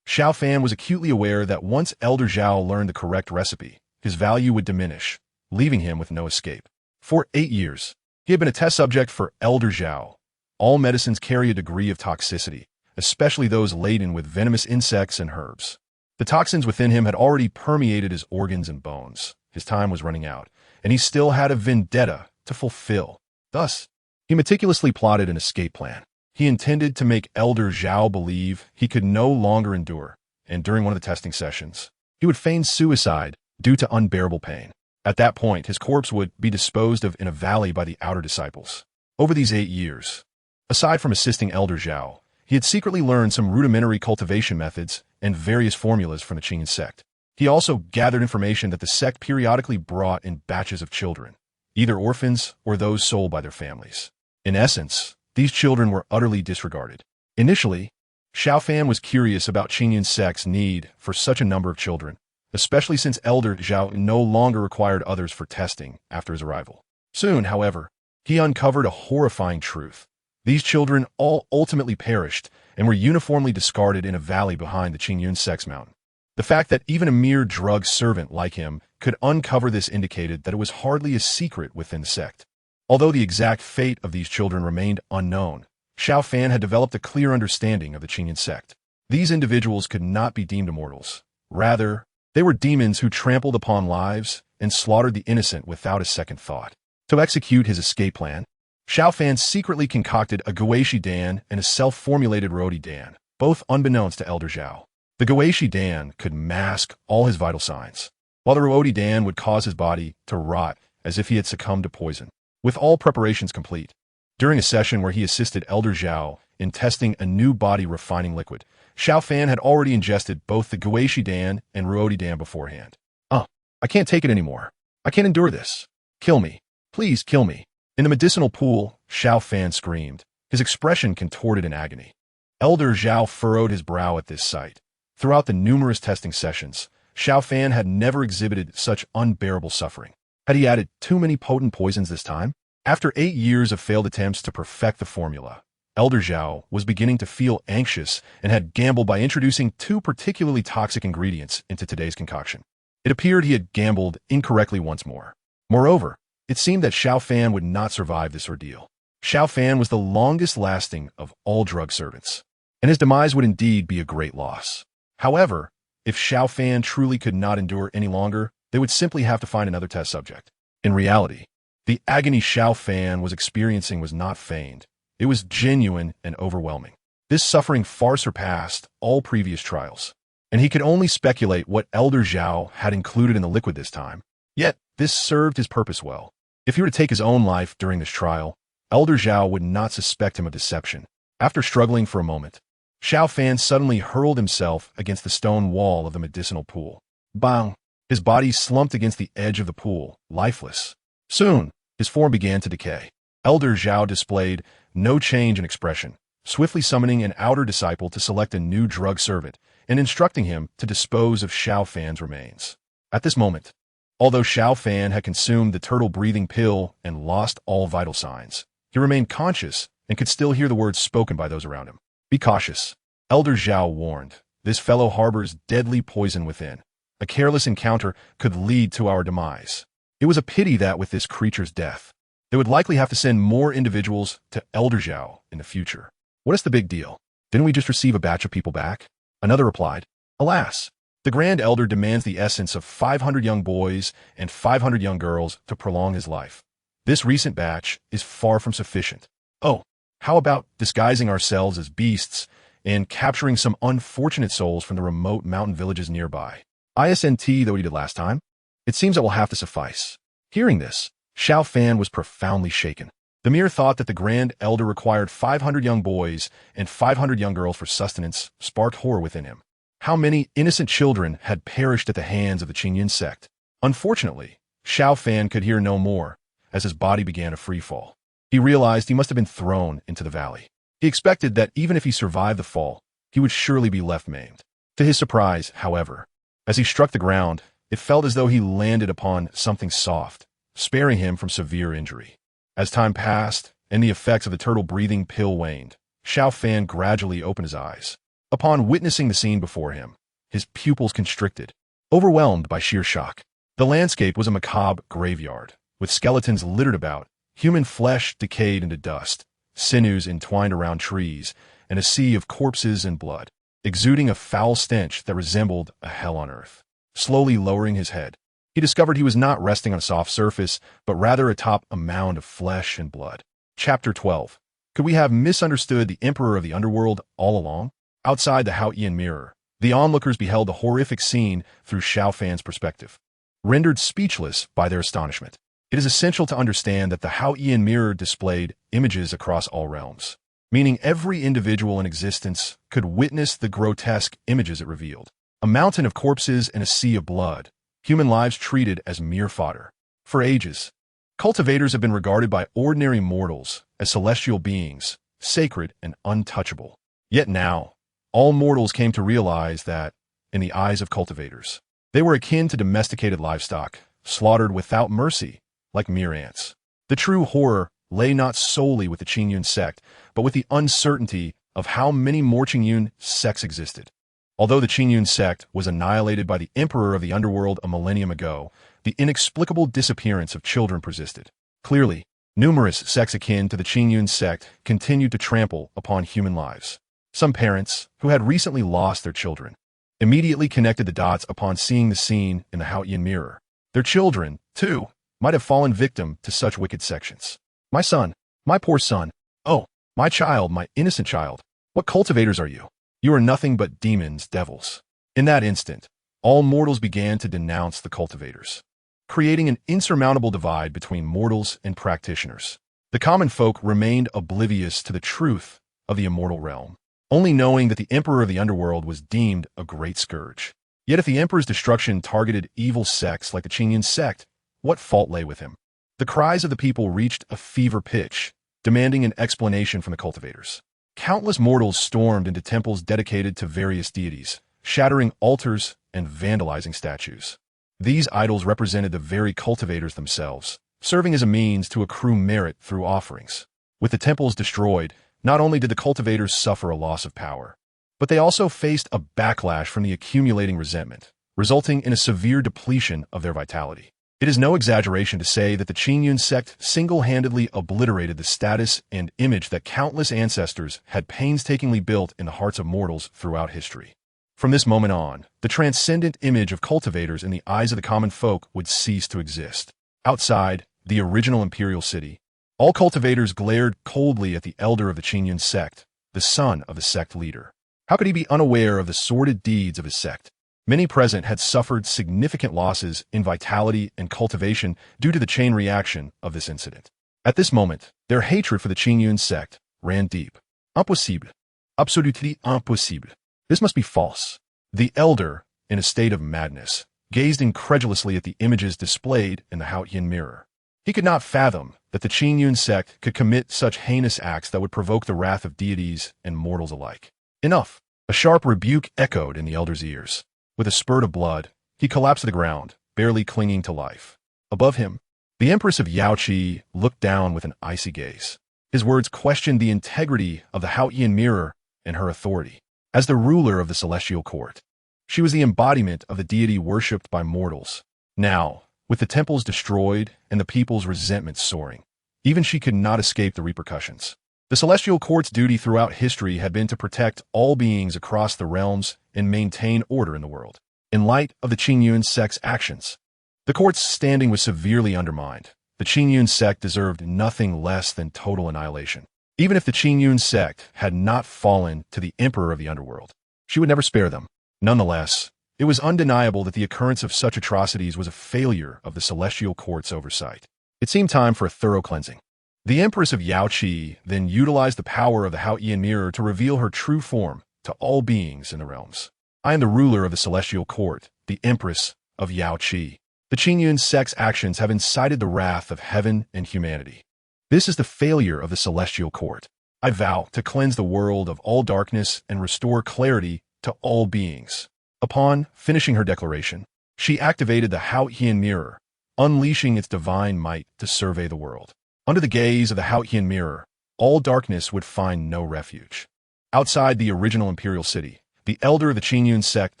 Xiao Fan was acutely aware that once Elder Zhao learned the correct recipe, his value would diminish, leaving him with no escape. For 8 years, he had been a test subject for Elder Zhao. All medicines carry a degree of toxicity, especially those laden with venomous insects and herbs. The toxins within him had already permeated his organs and bones. His time was running out, and he still had a vendetta to fulfill. Thus, he meticulously plotted an escape plan. He intended to make Elder Zhao believe he could no longer endure, and during one of the testing sessions, He would feign suicide due to unbearable pain. At that point, his corpse would be disposed of in a valley by the outer disciples. Over these 8 years, aside from assisting Elder Zhao, he had secretly learned some rudimentary cultivation methods and various formulas from the Qingyan sect. He also gathered information that the sect periodically brought in batches of children, either orphans or those sold by their families. In essence, these children were utterly disregarded. Initially, Xiao Fan was curious about Qingyan sect's need for such a number of children, especially since Elder Zhao no longer required others for testing after his arrival. Soon, however, he uncovered a horrifying truth. These children all ultimately perished and were uniformly discarded in a valley behind the Qingyun sect's mountain. The fact that even a mere drug servant like him could uncover this indicated that it was hardly a secret within the sect. Although the exact fate of these children remained unknown, Xiao Fan had developed a clear understanding of the Qingyan sect. These individuals could not be deemed immortals. Rather, they were demons who trampled upon lives and slaughtered the innocent without a second thought. To execute his escape plan, Xiao Fan secretly concocted a Guishi Dan and a self-formulated Rodi Dan, both unbeknownst to Elder Zhao. The Guishi Dan could mask all his vital signs, while the Rodi Dan would cause his body to rot as if he had succumbed to poison. With all preparations complete, during a session where he assisted Elder Zhao in testing a new body refining liquid, Xiao Fan had already ingested both the Guishi Dan and Rodi Dan beforehand. I can't take it anymore. I can't endure this. Kill me. Please kill me. In the medicinal pool, Xiao Fan screamed, his expression contorted in agony. Elder Zhao furrowed his brow at this sight. Throughout the numerous testing sessions, Xiao Fan had never exhibited such unbearable suffering. Had he added too many potent poisons this time? After 8 years of failed attempts to perfect the formula, Elder Zhao was beginning to feel anxious and had gambled by introducing 2 particularly toxic ingredients into today's concoction. It appeared he had gambled incorrectly once more. Moreover, it seemed that Xiao Fan would not survive this ordeal. Xiao Fan was the longest-lasting of all drug servants, and his demise would indeed be a great loss. However, if Xiao Fan truly could not endure any longer, they would simply have to find another test subject. In reality, the agony Xiao Fan was experiencing was not feigned. It was genuine and overwhelming. This suffering far surpassed all previous trials, and he could only speculate what Elder Zhao had included in the liquid this time. Yet, this served his purpose well. If he were to take his own life during this trial, Elder Zhao would not suspect him of deception. After struggling for a moment, Xiao Fan suddenly hurled himself against the stone wall of the medicinal pool. Bang! His body slumped against the edge of the pool, lifeless. Soon, his form began to decay. Elder Zhao displayed no change in expression, swiftly summoning an outer disciple to select a new drug servant and instructing him to dispose of Xiao Fan's remains. At this moment, although Xiao Fan had consumed the turtle-breathing pill and lost all vital signs, he remained conscious and could still hear the words spoken by those around him. Be cautious, Elder Zhao warned. This fellow harbors deadly poison within. A careless encounter could lead to our demise. It was a pity that with this creature's death, they would likely have to send more individuals to Elder Zhao in the future. What is the big deal? Didn't we just receive a batch of people back? Another replied, Alas, the Grand Elder demands the essence of 500 young boys and 500 young girls to prolong his life. This recent batch is far from sufficient. Oh, how about disguising ourselves as beasts and capturing some unfortunate souls from the remote mountain villages nearby? ISNT, though he did last time. It seems it will have to suffice. Hearing this, Xiao Fan was profoundly shaken. The mere thought that the Grand Elder required 500 young boys and 500 young girls for sustenance sparked horror within him. How many innocent children had perished at the hands of the Qingyan sect? Unfortunately, Xiao Fan could hear no more as his body began a free fall. He realized he must have been thrown into the valley. He expected that even if he survived the fall, he would surely be left maimed. To his surprise, however, as he struck the ground, it felt as though he landed upon something soft, sparing him from severe injury. As time passed and the effects of the turtle-breathing pill waned, Xiao Fan gradually opened his eyes. Upon witnessing the scene before him, his pupils constricted, overwhelmed by sheer shock. The landscape was a macabre graveyard, with skeletons littered about, human flesh decayed into dust, sinews entwined around trees, and a sea of corpses and blood, exuding a foul stench that resembled a hell on earth. Slowly lowering his head, he discovered he was not resting on a soft surface, but rather atop a mound of flesh and blood. Chapter 12. Could we have misunderstood the Emperor of the Underworld all along? Outside the Haotian mirror, The onlookers beheld the horrific scene through Xiao Fan's perspective, rendered speechless by their astonishment. It is essential to understand that the Haotian mirror displayed images across all realms, meaning every individual in existence could witness the grotesque images it revealed. A mountain of corpses and a sea of blood, human lives treated as mere fodder. For ages, cultivators have been regarded by ordinary mortals as celestial beings, sacred and untouchable. Yet now, all mortals came to realize that, in the eyes of cultivators, they were akin to domesticated livestock, slaughtered without mercy, like mere ants. The true horror lay not solely with the Qingyun sect, but with the uncertainty of how many more Qingyun sects existed. Although the Qingyun sect was annihilated by the emperor of the underworld a millennium ago, the inexplicable disappearance of children persisted. Clearly, numerous sects akin to the Qingyun sect continued to trample upon human lives. Some parents, who had recently lost their children, immediately connected the dots upon seeing the scene in the Haotian mirror. Their children, too, might have fallen victim to such wicked sections. My son, my poor son, oh, my child, my innocent child, what cultivators are you? You are nothing but demons, devils. In that instant, all mortals began to denounce the cultivators, creating an insurmountable divide between mortals and practitioners. The common folk remained oblivious to the truth of the immortal realm, only knowing that the emperor of the underworld was deemed a great scourge. Yet if the emperor's destruction targeted evil sects like the Qingyun sect, what fault lay with him? The cries of the people reached a fever pitch, demanding an explanation from the cultivators. Countless mortals stormed into temples dedicated to various deities, shattering altars and vandalizing statues. These idols represented the very cultivators themselves, serving as a means to accrue merit through offerings. With the temples destroyed, not only did the cultivators suffer a loss of power, but they also faced a backlash from the accumulating resentment, resulting in a severe depletion of their vitality. It is no exaggeration to say that the Qingyun sect single-handedly obliterated the status and image that countless ancestors had painstakingly built in the hearts of mortals throughout history. From this moment on, the transcendent image of cultivators in the eyes of the common folk would cease to exist. Outside the original imperial city, all cultivators glared coldly at the elder of the Qingyun sect, the son of the sect leader. How could he be unaware of the sordid deeds of his sect? Many present had suffered significant losses in vitality and cultivation due to the chain reaction of this incident. At this moment, their hatred for the Qingyun sect ran deep. Impossible. Absolument impossible. This must be false. The elder, in a state of madness, gazed incredulously at the images displayed in the Haotian mirror. He could not fathom that the Qingyun sect could commit such heinous acts that would provoke the wrath of deities and mortals alike. Enough! A sharp rebuke echoed in the elder's ears. With a spurt of blood, he collapsed to the ground, barely clinging to life. Above him, the Empress of Yaoqi looked down with an icy gaze. His words questioned the integrity of the Haotian mirror and her authority. As the ruler of the celestial court, she was the embodiment of the deity worshipped by mortals. Now, with the temples destroyed and the people's resentment soaring, even she could not escape the repercussions. The celestial court's duty throughout history had been to protect all beings across the realms and maintain order in the world. In light of the Qingyun sect's actions, the court's standing was severely undermined. The Qingyun sect deserved nothing less than total annihilation. Even if the Qingyun sect had not fallen to the emperor of the underworld, she would never spare them. Nonetheless, it was undeniable that the occurrence of such atrocities was a failure of the celestial court's oversight. It seemed time for a thorough cleansing. The Empress of Yaoqi then utilized the power of the Haotian mirror to reveal her true form to all beings in the realms. I am the ruler of the celestial court, the Empress of Yaoqi. The Qingyun sect's actions have incited the wrath of heaven and humanity. This is the failure of the celestial court. I vow to cleanse the world of all darkness and restore clarity to all beings. Upon finishing her declaration, she activated the Haotian mirror, unleashing its divine might to survey the world. Under the gaze of the Haotian mirror, all darkness would find no refuge. Outside the original imperial city, the elder of the Qingyun sect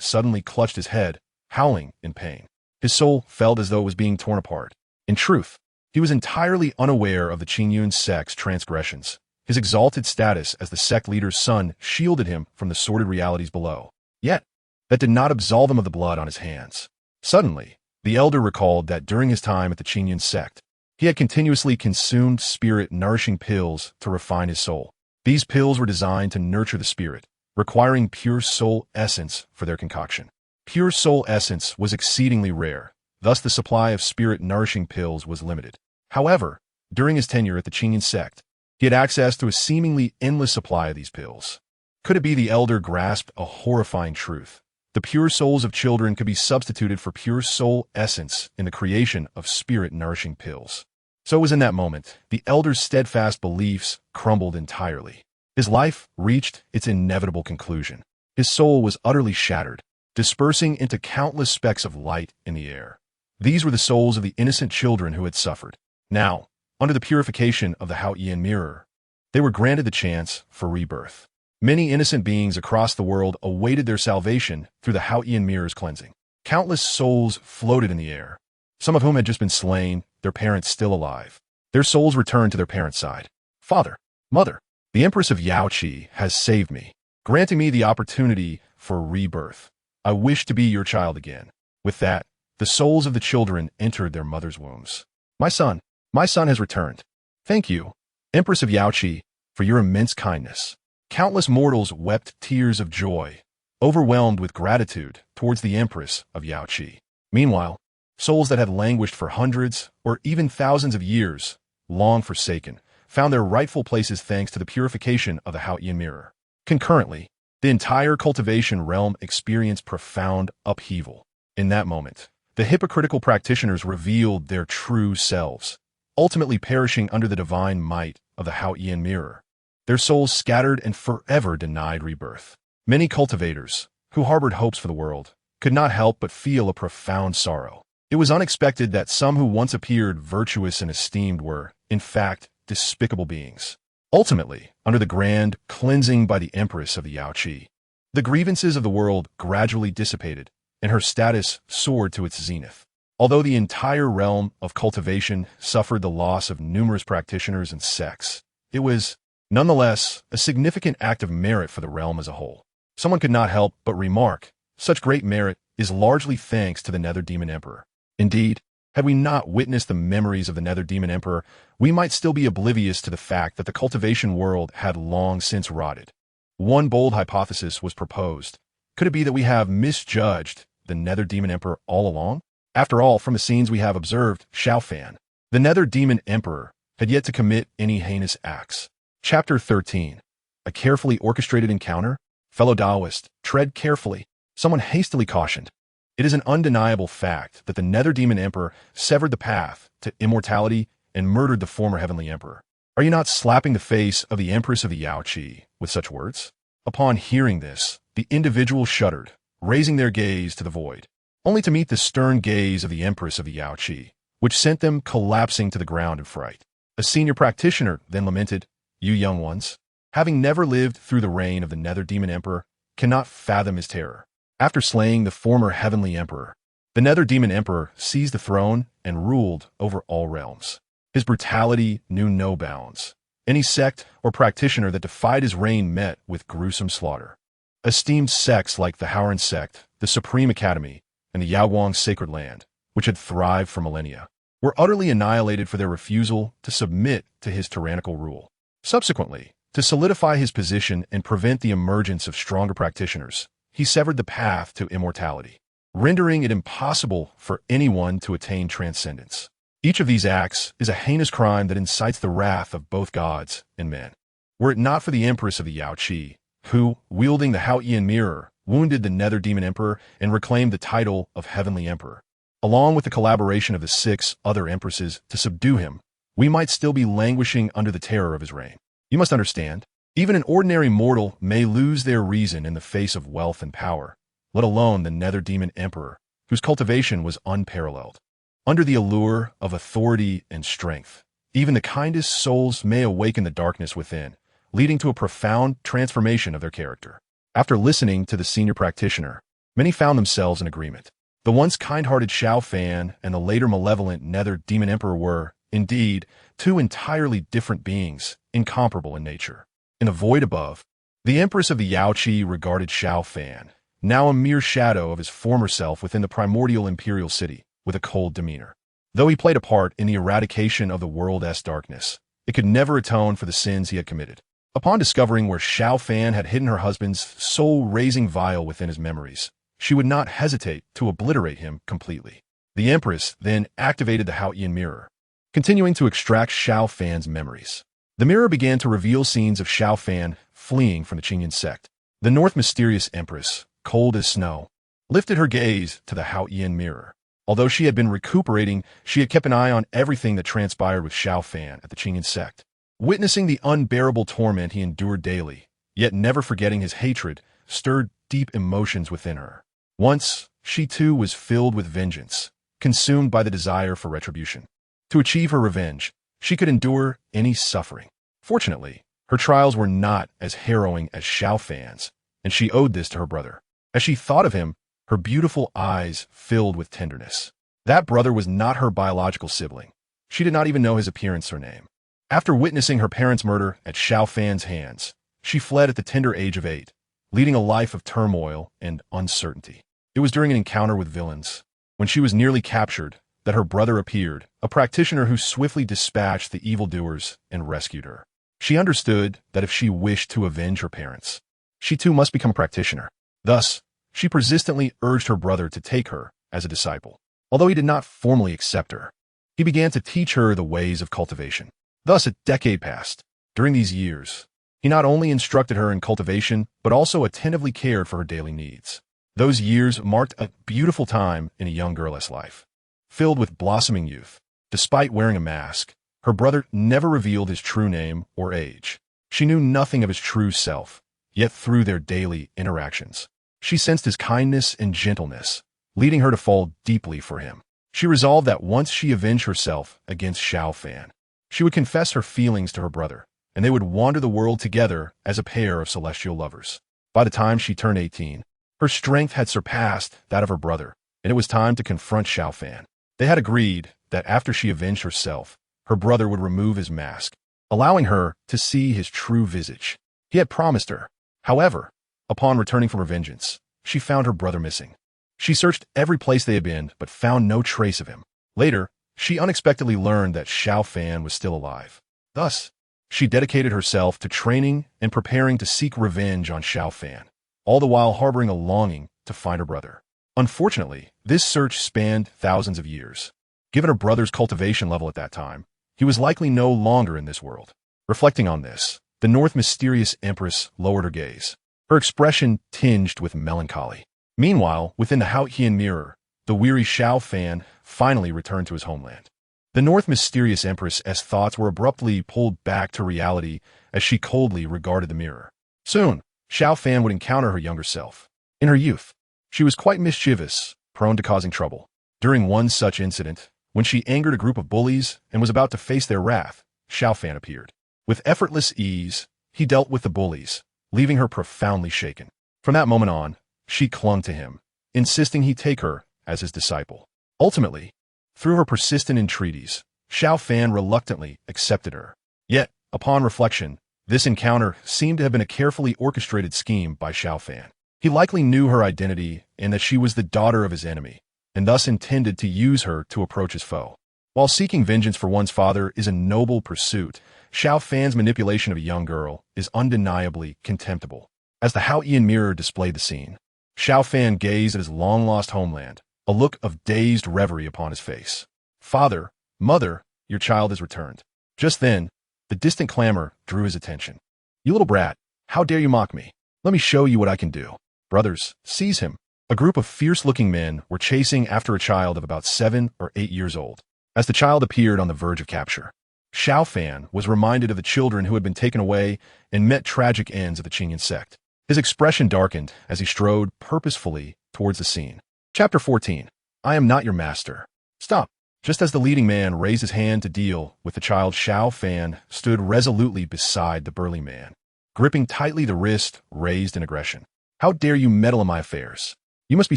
suddenly clutched his head, howling in pain. His soul felt as though it was being torn apart. In truth, he was entirely unaware of the Qingyun sect's transgressions. His exalted status as the sect leader's son shielded him from the sordid realities below. Yet, that did not absolve him of the blood on his hands. Suddenly, the elder recalled that during his time at the Qingyun sect, he had continuously consumed spirit-nourishing pills to refine his soul. These pills were designed to nurture the spirit, requiring pure soul essence for their concoction. Pure soul essence was exceedingly rare, thus the supply of spirit-nourishing pills was limited. However, during his tenure at the Qingyan sect, he had access to a seemingly endless supply of these pills. Could it be the elder grasped a horrifying truth? The pure souls of children could be substituted for pure soul essence in the creation of spirit-nourishing pills. So it was in that moment, the elder's steadfast beliefs crumbled entirely. His life reached its inevitable conclusion. His soul was utterly shattered, dispersing into countless specks of light in the air. These were the souls of the innocent children who had suffered. Now, under the purification of the Haotian mirror, they were granted the chance for rebirth. Many innocent beings across the world awaited their salvation through the Haotian mirror's cleansing. Countless souls floated in the air, some of whom had just been slain, their parents still alive. Their souls returned to their parents' side. Father, mother, the Empress of Yaoqi has saved me, granting me the opportunity for rebirth. I wish to be your child again. With that, the souls of the children entered their mother's wombs. My son has returned. Thank you, Empress of Yaoqi, for your immense kindness. Countless mortals wept tears of joy, overwhelmed with gratitude towards the Empress of Yaoqi. Meanwhile, souls that had languished for hundreds or even thousands of years, long forsaken, found their rightful places thanks to the purification of the Haotian mirror. Concurrently, the entire cultivation realm experienced profound upheaval. In that moment, the hypocritical practitioners revealed their true selves, ultimately perishing under the divine might of the Haotian mirror. Their souls scattered and forever denied rebirth. Many cultivators, who harbored hopes for the world, could not help but feel a profound sorrow. It was unexpected that some who once appeared virtuous and esteemed were, in fact, despicable beings. Ultimately, under the grand cleansing by the Empress of the Yaoqi, the grievances of the world gradually dissipated, and her status soared to its zenith. Although the entire realm of cultivation suffered the loss of numerous practitioners and sects, it was, nonetheless, a significant act of merit for the realm as a whole. Someone could not help but remark, such great merit is largely thanks to the Nether Demon Emperor. Indeed, had we not witnessed the memories of the Nether Demon Emperor, we might still be oblivious to the fact that the cultivation world had long since rotted. One bold hypothesis was proposed. Could it be that we have misjudged the Nether Demon Emperor all along? After all, from the scenes we have observed, Xiaofan, the Nether Demon Emperor, had yet to commit any heinous acts. Chapter 13. A carefully orchestrated encounter? Fellow Taoist, tread carefully. Someone hastily cautioned. It is an undeniable fact that the Nether Demon Emperor severed the path to immortality and murdered the former Heavenly Emperor. Are you not slapping the face of the Empress of the Yaoqi with such words? Upon hearing this, the individual shuddered, raising their gaze to the void, only to meet the stern gaze of the Empress of the Yaoqi, which sent them collapsing to the ground in fright. A senior practitioner then lamented, "You young ones, having never lived through the reign of the Nether Demon Emperor, cannot fathom his terror." After slaying the former Heavenly Emperor, the Nether Demon Emperor seized the throne and ruled over all realms. His brutality knew no bounds. Any sect or practitioner that defied his reign met with gruesome slaughter. Esteemed sects like the Haoran sect, the Supreme Academy, and the Yaoguang Sacred Land, which had thrived for millennia, were utterly annihilated for their refusal to submit to his tyrannical rule. Subsequently, to solidify his position and prevent the emergence of stronger practitioners, he severed the path to immortality, rendering it impossible for anyone to attain transcendence. Each of these acts is a heinous crime that incites the wrath of both gods and men. Were it not for the Empress of the Yaoqi, who, wielding the Haotian mirror, wounded the Nether Demon Emperor and reclaimed the title of Heavenly Emperor, along with the collaboration of the 6 other empresses to subdue him, we might still be languishing under the terror of his reign. You must understand, even an ordinary mortal may lose their reason in the face of wealth and power, let alone the Nether Demon Emperor, whose cultivation was unparalleled. Under the allure of authority and strength, even the kindest souls may awaken the darkness within, leading to a profound transformation of their character. After listening to the senior practitioner, many found themselves in agreement. The once kind-hearted Xiaofan and the later malevolent Nether Demon Emperor were, indeed, 2 entirely different beings, incomparable in nature. In the void above, the Empress of the Yaoqi regarded Xiaofan, now a mere shadow of his former self within the primordial imperial city, with a cold demeanor. Though he played a part in the eradication of the world's darkness, it could never atone for the sins he had committed. Upon discovering where Xiao Fan had hidden her husband's soul-raising vial within his memories, she would not hesitate to obliterate him completely. The Empress then activated the Haotian mirror, continuing to extract Xiao Fan's memories. The mirror began to reveal scenes of Xiao Fan fleeing from the Qingyan sect. The North mysterious Empress, cold as snow, lifted her gaze to the Haotian mirror. Although she had been recuperating, she had kept an eye on everything that transpired with Xiao Fan at the Qingyan sect. Witnessing the unbearable torment he endured daily, yet never forgetting his hatred, stirred deep emotions within her. Once, she too was filled with vengeance, consumed by the desire for retribution. To achieve her revenge, she could endure any suffering. Fortunately, her trials were not as harrowing as Xiao Fan's, and she owed this to her brother. As she thought of him, her beautiful eyes filled with tenderness. That brother was not her biological sibling. She did not even know his appearance or name. After witnessing her parents' murder at Xiao Fan's hands, she fled at the tender age of 8, leading a life of turmoil and uncertainty. It was during an encounter with villains, when she was nearly captured, that her brother appeared, a practitioner who swiftly dispatched the evildoers and rescued her. She understood that if she wished to avenge her parents, she too must become a practitioner. Thus, she persistently urged her brother to take her as a disciple. Although he did not formally accept her, he began to teach her the ways of cultivation. Thus, a decade passed. During these years, he not only instructed her in cultivation, but also attentively cared for her daily needs. Those years marked a beautiful time in a young girl's life, filled with blossoming youth. Despite wearing a mask, her brother never revealed his true name or age. She knew nothing of his true self, yet through their daily interactions, she sensed his kindness and gentleness, leading her to fall deeply for him. She resolved that once she avenged herself against Xiao Fan, she would confess her feelings to her brother, and they would wander the world together as a pair of celestial lovers. By the time she turned 18, her strength had surpassed that of her brother, and it was time to confront Xiao Fan. They had agreed that after she avenged herself, her brother would remove his mask, allowing her to see his true visage. He had promised her. However, upon returning from her vengeance, she found her brother missing. She searched every place they had been, but found no trace of him. Later, she unexpectedly learned that Xiao Fan was still alive. Thus, she dedicated herself to training and preparing to seek revenge on Xiao Fan, all the while harboring a longing to find her brother. Unfortunately, this search spanned thousands of years. Given her brother's cultivation level at that time, he was likely no longer in this world. Reflecting on this, the North mysterious Empress lowered her gaze, her expression tinged with melancholy. Meanwhile, within the Haotian mirror, the weary Xiao Fan finally returned to his homeland. The North mysterious Empress's thoughts were abruptly pulled back to reality as she coldly regarded the mirror. Soon, Xiao Fan would encounter her younger self. In her youth, she was quite mischievous, prone to causing trouble. During one such incident, when she angered a group of bullies and was about to face their wrath, Xiao Fan appeared. With effortless ease, he dealt with the bullies, leaving her profoundly shaken. From that moment on, she clung to him, insisting he take her as his disciple. Ultimately, through her persistent entreaties, Xiao Fan reluctantly accepted her. Yet, upon reflection, this encounter seemed to have been a carefully orchestrated scheme by Xiao Fan. He likely knew her identity and that she was the daughter of his enemy, and thus intended to use her to approach his foe. While seeking vengeance for one's father is a noble pursuit, Xiao Fan's manipulation of a young girl is undeniably contemptible. As the Haotian mirror displayed the scene, Xiao Fan gazed at his long-lost homeland, a look of dazed reverie upon his face. "Father, mother, your child has returned." Just then, the distant clamor drew his attention. "You little brat, how dare you mock me? Let me show you what I can do. Brothers, seize him." A group of fierce-looking men were chasing after a child of about 7 or 8 years old. As the child appeared on the verge of capture, Xiao Fan was reminded of the children who had been taken away and met tragic ends of the Qingyan sect. His expression darkened as he strode purposefully towards the scene. Chapter 14. I am not your master. Stop. Just as the leading man raised his hand to deal with the child, Xiao Fan stood resolutely beside the burly man, gripping tightly the wrist raised in aggression. "How dare you meddle in my affairs? You must be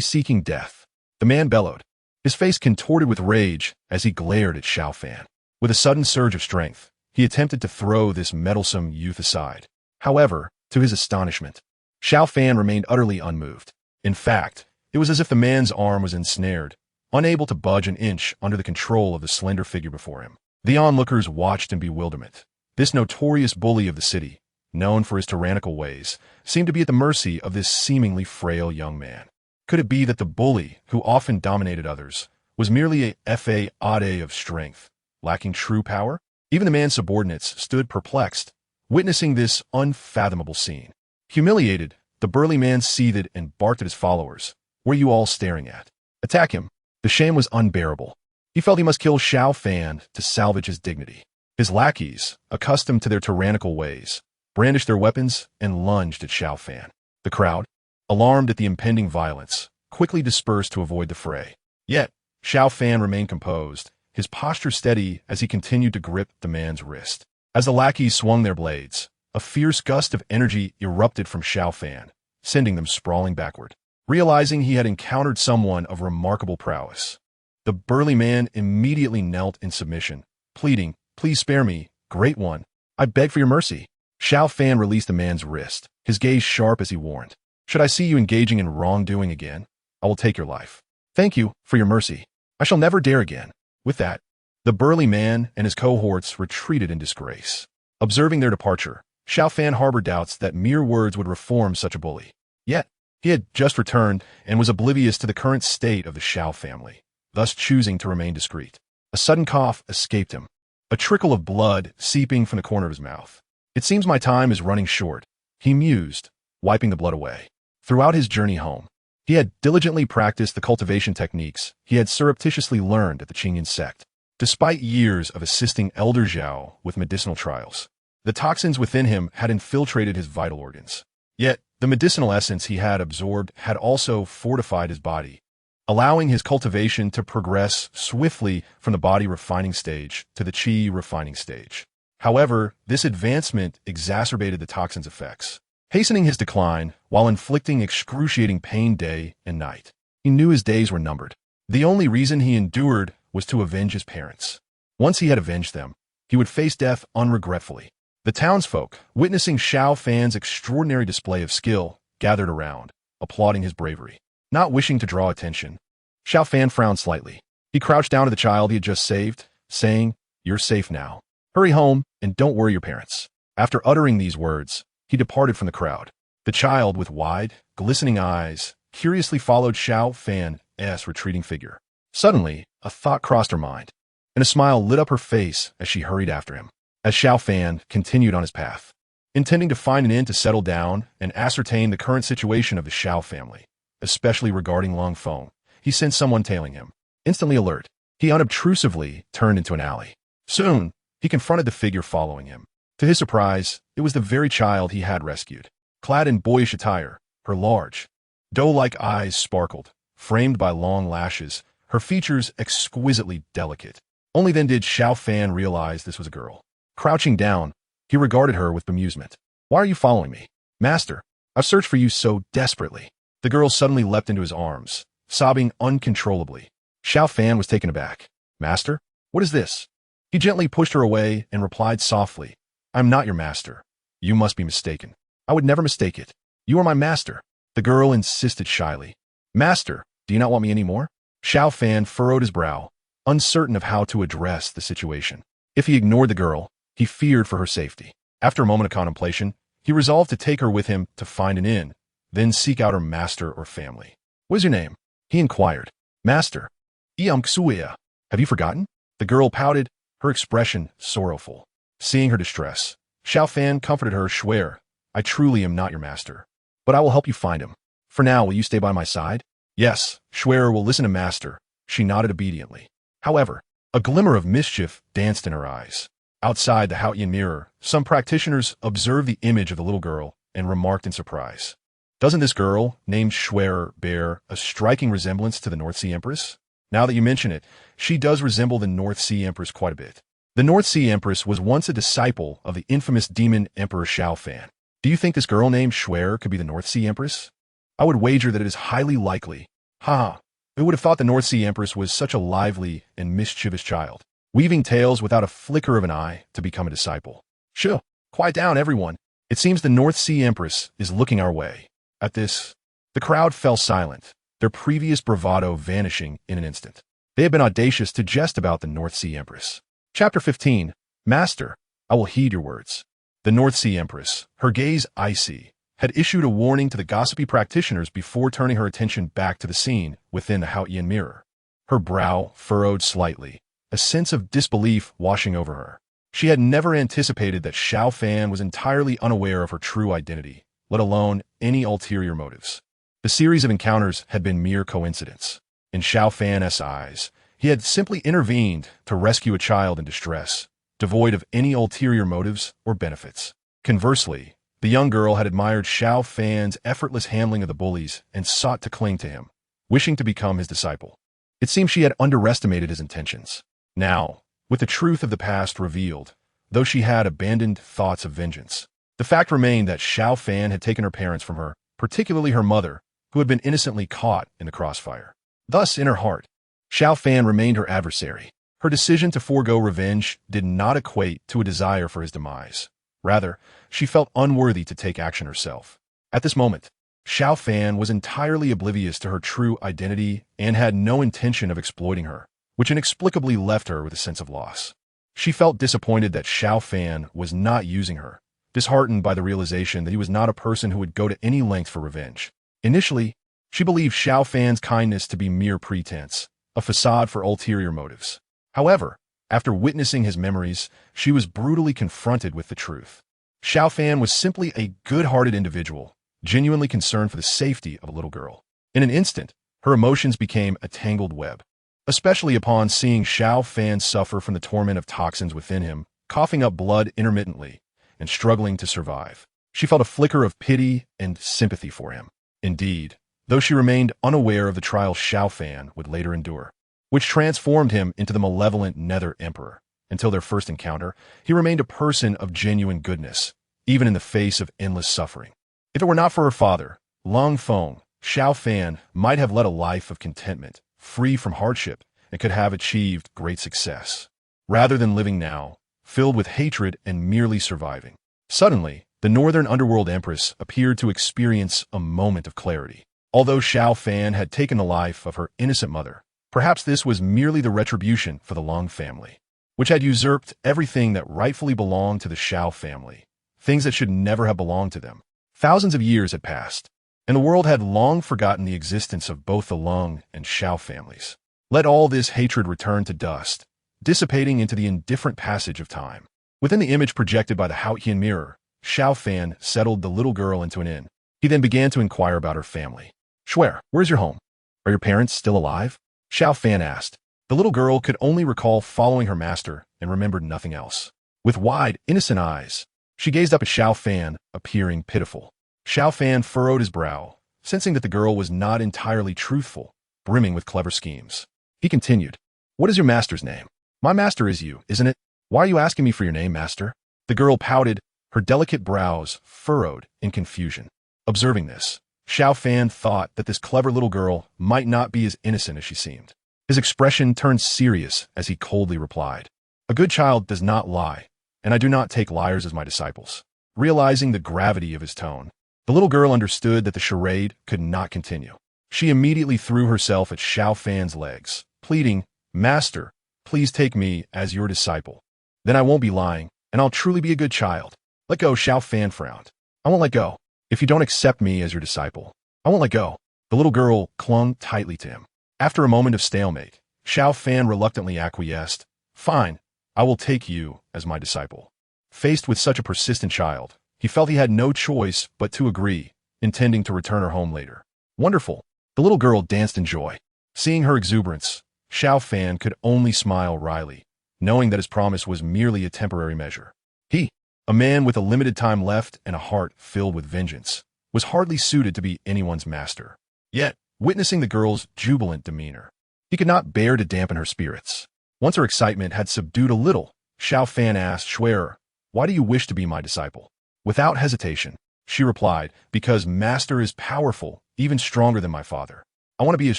seeking death," the man bellowed, his face contorted with rage as he glared at Xiao Fan. With a sudden surge of strength, he attempted to throw this meddlesome youth aside. However, to his astonishment, Xiao Fan remained utterly unmoved. In fact, it was as if the man's arm was ensnared, unable to budge an inch under the control of the slender figure before him. The onlookers watched in bewilderment. This notorious bully of the city, known for his tyrannical ways, seemed to be at the mercy of this seemingly frail young man. Could it be that the bully, who often dominated others, was merely a fade of strength, lacking true power? Even the man's subordinates stood perplexed, witnessing this unfathomable scene. Humiliated, the burly man seethed and barked at his followers. "What are you all staring at? Attack him." The shame was unbearable. He felt he must kill Xiao Fan to salvage his dignity. His lackeys, accustomed to their tyrannical ways, brandished their weapons and lunged at Xiao Fan. The crowd, alarmed at the impending violence, quickly dispersed to avoid the fray. Yet, Xiao Fan remained composed, his posture steady as he continued to grip the man's wrist. As the lackeys swung their blades, a fierce gust of energy erupted from Xiao Fan, sending them sprawling backward. Realizing he had encountered someone of remarkable prowess, the burly man immediately knelt in submission, pleading, "Please spare me, great one. I beg for your mercy." Xiao Fan released the man's wrist, his gaze sharp as he warned, "Should I see you engaging in wrongdoing again, I will take your life. Thank you for your mercy. I shall never dare again." With that, the burly man and his cohorts retreated in disgrace. Observing their departure, Xiao Fan harbored doubts that mere words would reform such a bully. Yet, he had just returned and was oblivious to the current state of the Xiao family, thus choosing to remain discreet. A sudden cough escaped him, a trickle of blood seeping from the corner of his mouth. "It seems my time is running short," he mused, wiping the blood away. Throughout his journey home, he had diligently practiced the cultivation techniques he had surreptitiously learned at the Qingyan sect. Despite years of assisting Elder Zhao with medicinal trials, the toxins within him had infiltrated his vital organs. Yet, the medicinal essence he had absorbed had also fortified his body, allowing his cultivation to progress swiftly from the body refining stage to the qi refining stage. However, this advancement exacerbated the toxin's effects, hastening his decline while inflicting excruciating pain day and night. He knew his days were numbered. The only reason he endured was to avenge his parents. Once he had avenged them, he would face death unregretfully. The townsfolk, witnessing Xiao Fan's extraordinary display of skill, gathered around, applauding his bravery. Not wishing to draw attention, Xiao Fan frowned slightly. He crouched down to the child he had just saved, saying, "You're safe now. Hurry home and don't worry your parents." After uttering these words, he departed from the crowd. The child, with wide, glistening eyes, curiously followed Xiao Fan's retreating figure. Suddenly, a thought crossed her mind, and a smile lit up her face as she hurried after him. As Xiao Fan continued on his path, intending to find an inn to settle down and ascertain the current situation of the Xiao family, especially regarding Long Feng, he sensed someone tailing him. Instantly alert, he unobtrusively turned into an alley. Soon, he confronted the figure following him. To his surprise, it was the very child he had rescued. Clad in boyish attire, her large, doe-like eyes sparkled, framed by long lashes, her features exquisitely delicate. Only then did Xiao Fan realize this was a girl. Crouching down, he regarded her with bemusement. "Why are you following me? Master, I've searched for you so desperately." The girl suddenly leapt into his arms, sobbing uncontrollably. Xiao Fan was taken aback. "Master? What is this?" He gently pushed her away and replied softly, "I'm not your master. You must be mistaken." "I would never mistake it. You are my master." The girl insisted shyly. "Master, do you not want me any more?" Xiao Fan furrowed his brow, uncertain of how to address the situation. If he ignored the girl, he feared for her safety. After a moment of contemplation, he resolved to take her with him to find an inn, then seek out her master or family. "What is your name?" he inquired. "Master, Xue. Have you forgotten?" The girl pouted, her expression sorrowful. Seeing her distress, Xiao Fan comforted her. "Swear, I truly am not your master, but I will help you find him. For now, will you stay by my side?" "Yes, Schwerer will listen to master." She nodded obediently. However, a glimmer of mischief danced in her eyes. Outside the Haotian mirror, some practitioners observed the image of the little girl and remarked in surprise, "Doesn't this girl, named Schwerer, bear a striking resemblance to the North Sea Empress?" Now that you mention it, she does resemble the North Sea Empress quite a bit. The North Sea Empress was once a disciple of the infamous demon Emperor Xiao Fan. Do you think this girl named Schwerer could be the North Sea Empress? I would wager that it is highly likely. Ha! Who would have thought the North Sea Empress was such a lively and mischievous child, weaving tales without a flicker of an eye to become a disciple? Shoo! Quiet down, everyone. It seems the North Sea Empress is looking our way. At this, the crowd fell silent, their previous bravado vanishing in an instant. They had been audacious to jest about the North Sea Empress. Chapter 15. Master, I will heed your words. The North Sea Empress, her gaze icy, had issued a warning to the gossipy practitioners before turning her attention back to the scene within the Haotian mirror. Her brow furrowed slightly, a sense of disbelief washing over her. She had never anticipated that Xiao Fan was entirely unaware of her true identity, let alone any ulterior motives. The series of encounters had been mere coincidence. In Xiao Fan's eyes, he had simply intervened to rescue a child in distress, devoid of any ulterior motives or benefits. Conversely, the young girl had admired Xiao Fan's effortless handling of the bullies and sought to cling to him, wishing to become his disciple. It seemed she had underestimated his intentions. Now, with the truth of the past revealed, though she had abandoned thoughts of vengeance, the fact remained that Xiao Fan had taken her parents from her, particularly her mother, who had been innocently caught in the crossfire. Thus, in her heart, Xiao Fan remained her adversary. Her decision to forego revenge did not equate to a desire for his demise. Rather, she felt unworthy to take action herself. At this moment, Xiao Fan was entirely oblivious to her true identity and had no intention of exploiting her, which inexplicably left her with a sense of loss. She felt disappointed that Xiao Fan was not using her, disheartened by the realization that he was not a person who would go to any length for revenge. Initially, she believed Xiao Fan's kindness to be mere pretense, a facade for ulterior motives. However, after witnessing his memories, she was brutally confronted with the truth. Xiao Fan was simply a good-hearted individual, genuinely concerned for the safety of a little girl. In an instant, her emotions became a tangled web. Especially upon seeing Xiao Fan suffer from the torment of toxins within him, coughing up blood intermittently, and struggling to survive. She felt a flicker of pity and sympathy for him. Indeed, though she remained unaware of the trial Xiao Fan would later endure, which transformed him into the malevolent Nether Emperor. Until their first encounter, he remained a person of genuine goodness, even in the face of endless suffering. If it were not for her father, Long Feng, Xiao Fan might have led a life of contentment, free from hardship, and could have achieved great success, rather than living now, filled with hatred and merely surviving. Suddenly, the Northern Underworld Empress appeared to experience a moment of clarity. Although Xiao Fan had taken the life of her innocent mother, perhaps this was merely the retribution for the Long family, which had usurped everything that rightfully belonged to the Xiao family, things that should never have belonged to them. Thousands of years had passed, and the world had long forgotten the existence of both the Lung and Xiao families. Let all this hatred return to dust, dissipating into the indifferent passage of time. Within the image projected by the Haotian mirror, Xiao Fan settled the little girl into an inn. He then began to inquire about her family. "Shuer, where's your home? Are your parents still alive?" Xiao Fan asked. The little girl could only recall following her master and remembered nothing else. With wide, innocent eyes, she gazed up at Xiao Fan, appearing pitiful. Xiao Fan furrowed his brow, sensing that the girl was not entirely truthful, brimming with clever schemes. He continued, "What is your master's name?" "My master is you, isn't it? Why are you asking me for your name, master?" The girl pouted, her delicate brows furrowed in confusion. Observing this, Xiao Fan thought that this clever little girl might not be as innocent as she seemed. His expression turned serious as he coldly replied, "A good child does not lie, and I do not take liars as my disciples." Realizing the gravity of his tone, the little girl understood that the charade could not continue. She immediately threw herself at Xiao Fan's legs, pleading, "Master, please take me as your disciple. Then I won't be lying, and I'll truly be a good child." "Let go," Xiao Fan frowned. "I won't let go. If you don't accept me as your disciple, I won't let go." The little girl clung tightly to him. After a moment of stalemate, Xiao Fan reluctantly acquiesced. "Fine, I will take you as my disciple." Faced with such a persistent child, he felt he had no choice but to agree, intending to return her home later. "Wonderful." The little girl danced in joy. Seeing her exuberance, Xiao Fan could only smile wryly, knowing that his promise was merely a temporary measure. He, a man with a limited time left and a heart filled with vengeance, was hardly suited to be anyone's master. Yet, witnessing the girl's jubilant demeanor, he could not bear to dampen her spirits. Once her excitement had subdued a little, Xiao Fan asked, "Shuer, why do you wish to be my disciple?" Without hesitation, she replied, "Because Master is powerful, even stronger than my father. I want to be as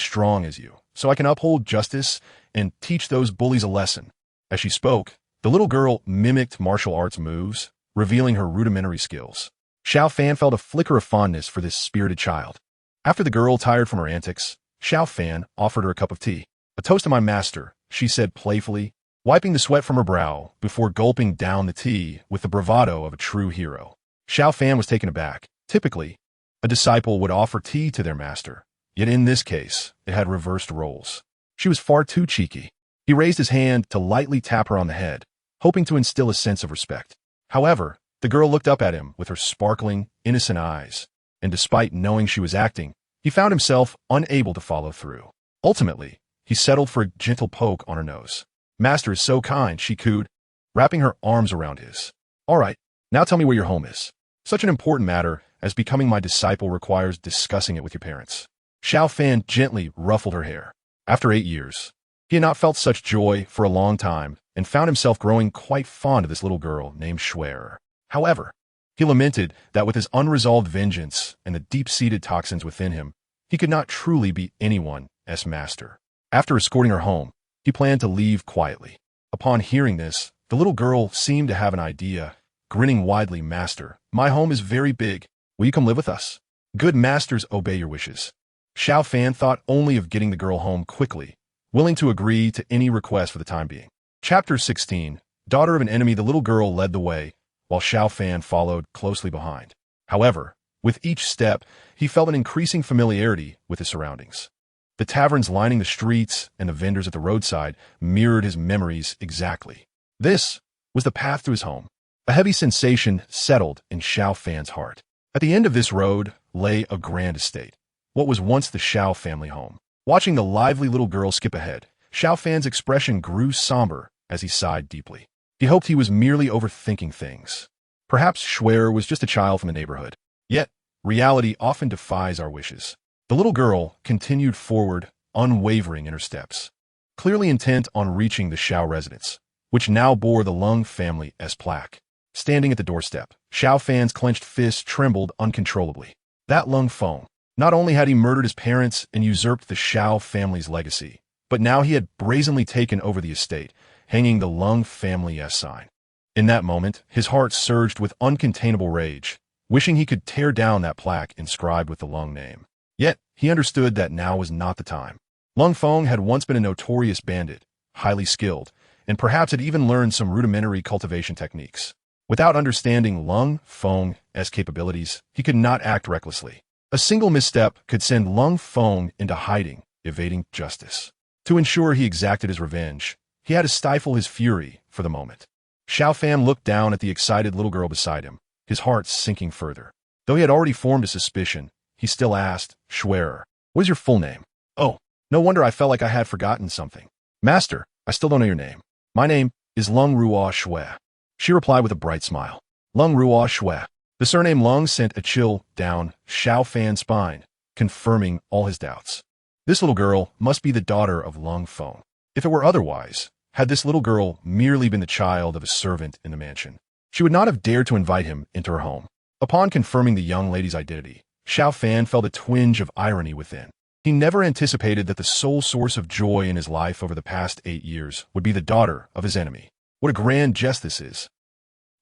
strong as you, so I can uphold justice and teach those bullies a lesson." As she spoke, the little girl mimicked martial arts moves, revealing her rudimentary skills. Xiao Fan felt a flicker of fondness for this spirited child. After the girl tired from her antics, Xiao Fan offered her a cup of tea. "A toast to my master," she said playfully. wiping the sweat from her brow before gulping down the tea with the bravado of a true hero. Xiao Fan was taken aback. Typically, a disciple would offer tea to their master, yet in this case, it had reversed roles. She was far too cheeky. He raised his hand to lightly tap her on the head, hoping to instill a sense of respect. However, the girl looked up at him with her sparkling, innocent eyes, and despite knowing she was acting, he found himself unable to follow through. Ultimately, he settled for a gentle poke on her nose. "Master is so kind," she cooed, wrapping her arms around his. "All right, now tell me where your home is. Such an important matter as becoming my disciple requires discussing it with your parents." Xiao Fan gently ruffled her hair. After 8 years, he had not felt such joy for a long time and found himself growing quite fond of this little girl named Schwer. However, he lamented that with his unresolved vengeance and the deep-seated toxins within him, he could not truly be anyone's master. After escorting her home, he planned to leave quietly. Upon hearing this, the little girl seemed to have an idea, grinning widely. "Master, my home is very big. Will you come live with us?" "Good masters obey your wishes." Xiao Fan thought only of getting the girl home quickly, willing to agree to any request for the time being. Chapter 16. Daughter of an enemy. The little girl led the way, while Xiao Fan followed closely behind. However, with each step, he felt an increasing familiarity with his surroundings. The taverns lining the streets and the vendors at the roadside mirrored his memories exactly. This was the path to his home. A heavy sensation settled in Xiao Fan's heart. At the end of this road lay a grand estate, what was once the Xiao family home. Watching the lively little girl skip ahead, Xiao Fan's expression grew somber as he sighed deeply. He hoped he was merely overthinking things. Perhaps Schwer was just a child from the neighborhood. Yet, reality often defies our wishes. The little girl continued forward, unwavering in her steps, clearly intent on reaching the Xiao residence, which now bore the Lung family's plaque. Standing at the doorstep, Xiao Fan's clenched fist trembled uncontrollably. That Lung Feng. Not only had he murdered his parents and usurped the Xiao family's legacy, but now he had brazenly taken over the estate, hanging the Lung family's sign. In that moment, his heart surged with uncontainable rage, wishing he could tear down that plaque inscribed with the Lung name. Yet, he understood that now was not the time. Lung Feng had once been a notorious bandit, highly skilled, and perhaps had even learned some rudimentary cultivation techniques. Without understanding Lung Feng's capabilities, he could not act recklessly. A single misstep could send Lung Feng into hiding, evading justice. To ensure he exacted his revenge, he had to stifle his fury for the moment. Xiao Fan looked down at the excited little girl beside him, his heart sinking further. Though he had already formed a suspicion, he still asked, "Schwerer, what is your full name?" "Oh, no wonder I felt like I had forgotten something. Master, I still don't know your name." "My name is Lung Ruo Xue," she replied with a bright smile. Lung Ruo Xue. The surname Lung sent a chill down Xiao Fan's spine, confirming all his doubts. This little girl must be the daughter of Lung Feng. If it were otherwise, had this little girl merely been the child of a servant in the mansion, she would not have dared to invite him into her home. Upon confirming the young lady's identity, Xiao Fan felt a twinge of irony within. He never anticipated that the sole source of joy in his life over the past 8 years would be the daughter of his enemy. What a grand jest this is.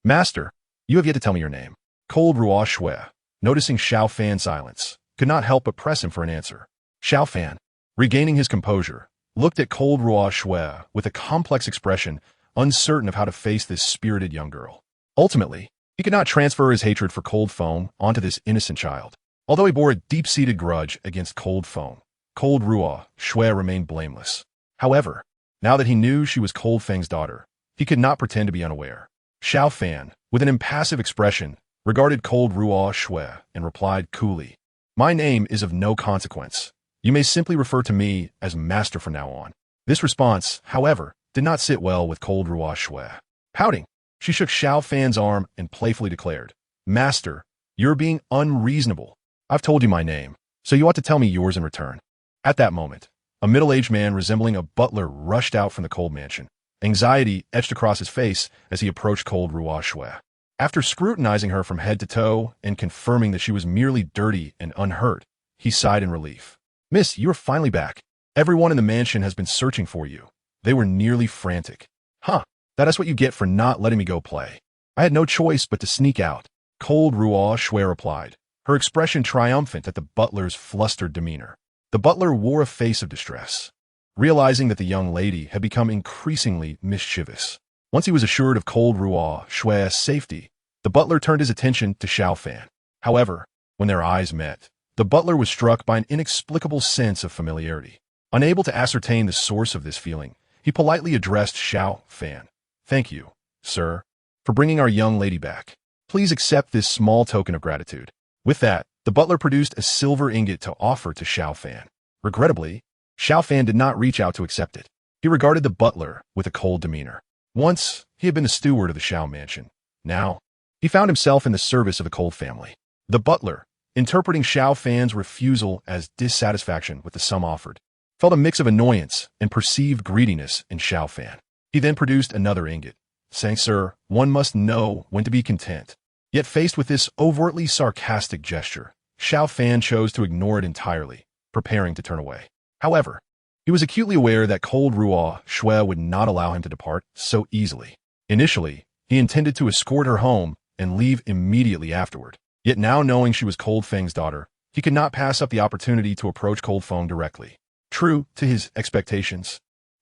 "Master, you have yet to tell me your name." Cold Ruo Xue, noticing Xiao Fan's silence, could not help but press him for an answer. Xiao Fan, regaining his composure, looked at Cold Ruo Xue with a complex expression, uncertain of how to face this spirited young girl. Ultimately, he could not transfer his hatred for Cold Feng onto this innocent child. Although he bore a deep-seated grudge against Cold Feng, Cold Ruo Xue remained blameless. However, now that he knew she was Cold Feng's daughter, he could not pretend to be unaware. Xiao Fan, with an impassive expression, regarded Cold Ruo Xue and replied coolly, "My name is of no consequence. You may simply refer to me as Master from now on." This response, however, did not sit well with Cold Ruo Xue. Pouting, she shook Xiao Fan's arm and playfully declared, "Master, you're being unreasonable. I've told you my name, so you ought to tell me yours in return." At that moment, a middle-aged man resembling a butler rushed out from the Cold mansion. Anxiety etched across his face as he approached Cold Ruo Xue. After scrutinizing her from head to toe and confirming that she was merely dirty and unhurt, he sighed in relief. "Miss, you are finally back. Everyone in the mansion has been searching for you. They were nearly frantic." "Huh, that is what you get for not letting me go play. I had no choice but to sneak out," Cold Ruo Xue replied, her expression triumphant at the butler's flustered demeanor. The butler wore a face of distress. realizing that the young lady had become increasingly mischievous. Once he was assured of cold Ruo Shui's safety, the butler turned his attention to Xiao Fan. However, when their eyes met, the butler was struck by an inexplicable sense of familiarity. Unable to ascertain the source of this feeling, he politely addressed Xiao Fan. "Thank you, sir, for bringing our young lady back. Please accept this small token of gratitude." With that, the butler produced a silver ingot to offer to Xiao Fan. Regrettably, Xiao Fan did not reach out to accept it. He regarded the butler with a cold demeanor. Once, he had been the steward of the Xiao mansion. Now, he found himself in the service of a cold family. The butler, interpreting Xiao Fan's refusal as dissatisfaction with the sum offered, felt a mix of annoyance and perceived greediness in Xiao Fan. He then produced another ingot, saying, "Sir, one must know when to be content." Yet faced with this overtly sarcastic gesture, Xiao Fan chose to ignore it entirely, preparing to turn away. However, he was acutely aware that cold Ruo Shui would not allow him to depart so easily. Initially, he intended to escort her home and leave immediately afterward. Yet now knowing she was Cold Feng's daughter, he could not pass up the opportunity to approach Cold Feng directly. True to his expectations,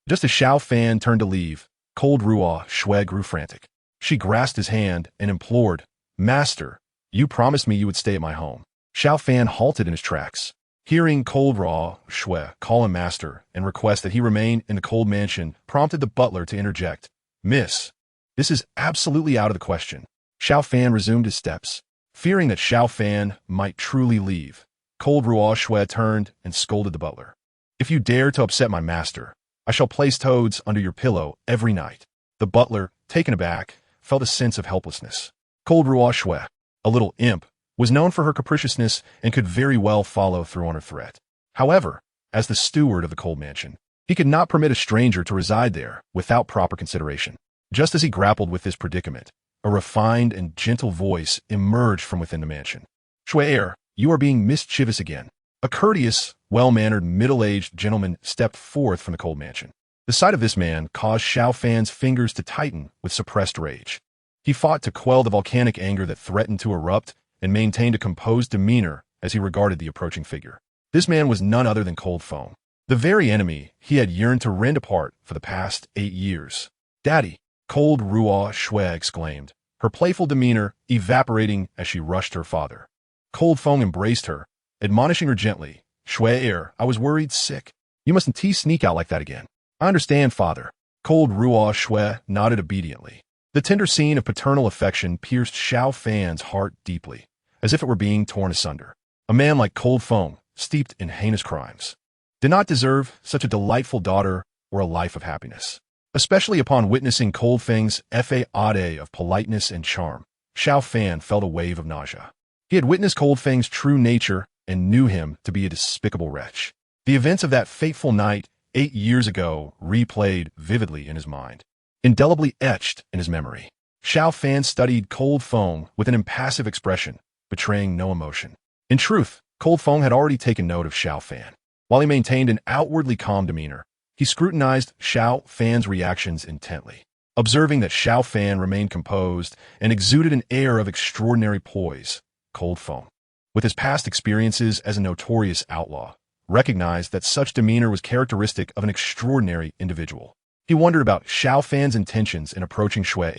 just as Xiao Fan turned to leave, cold Ruo Shui grew frantic. She grasped his hand and implored, "Master, you promised me you would stay at my home." Xiao Fan halted in his tracks. Hearing cold Ruo Shui call him master and request that he remain in the cold mansion prompted the butler to interject, "Miss, this is absolutely out of the question." Xiao Fan resumed his steps. Fearing that Xiao Fan might truly leave, cold Ruo Shui turned and scolded the butler. "If you dare to upset my master, I shall place toads under your pillow every night." The butler, taken aback, felt a sense of helplessness. Cold Ruo Shui, a little imp, was known for her capriciousness and could very well follow through on her threat. However, as the steward of the cold mansion, he could not permit a stranger to reside there without proper consideration. Just as he grappled with this predicament, a refined and gentle voice emerged from within the mansion. "Shui, you are being mischievous again." A courteous, well-mannered, middle-aged gentleman stepped forth from the cold mansion. The sight of this man caused Xiao Fan's fingers to tighten with suppressed rage. He fought to quell the volcanic anger that threatened to erupt and maintained a composed demeanor as he regarded the approaching figure. This man was none other than Cold Feng, the very enemy he had yearned to rend apart for the past 8 years. "Daddy!" Cold Ruo Shui exclaimed, her playful demeanor evaporating as she rushed to her father. Cold Feng embraced her, admonishing her gently, "Shui, I was worried sick. You mustn't sneak out like that again." "I understand, father." Cold Ruo Shui nodded obediently. The tender scene of paternal affection pierced Xiao Fan's heart deeply, as if it were being torn asunder. A man like Cold Feng, steeped in heinous crimes, did not deserve such a delightful daughter or a life of happiness. Especially upon witnessing Cold Feng's facade of politeness and charm, Xiao Fan felt a wave of nausea. He had witnessed Cold Feng's true nature and knew him to be a despicable wretch. The events of that fateful night 8 years ago replayed vividly in his mind, indelibly etched in his memory. Xiao Fan studied Cold Feng with an impassive expression, betraying no emotion. In truth, Cold Feng had already taken note of Xiao Fan. While he maintained an outwardly calm demeanor, he scrutinized Xiao Fan's reactions intently. Observing that Xiao Fan remained composed and exuded an air of extraordinary poise, Cold Feng, with his past experiences as a notorious outlaw, recognized that such demeanor was characteristic of an extraordinary individual. He wondered about Xiao Fan's intentions in approaching Shui,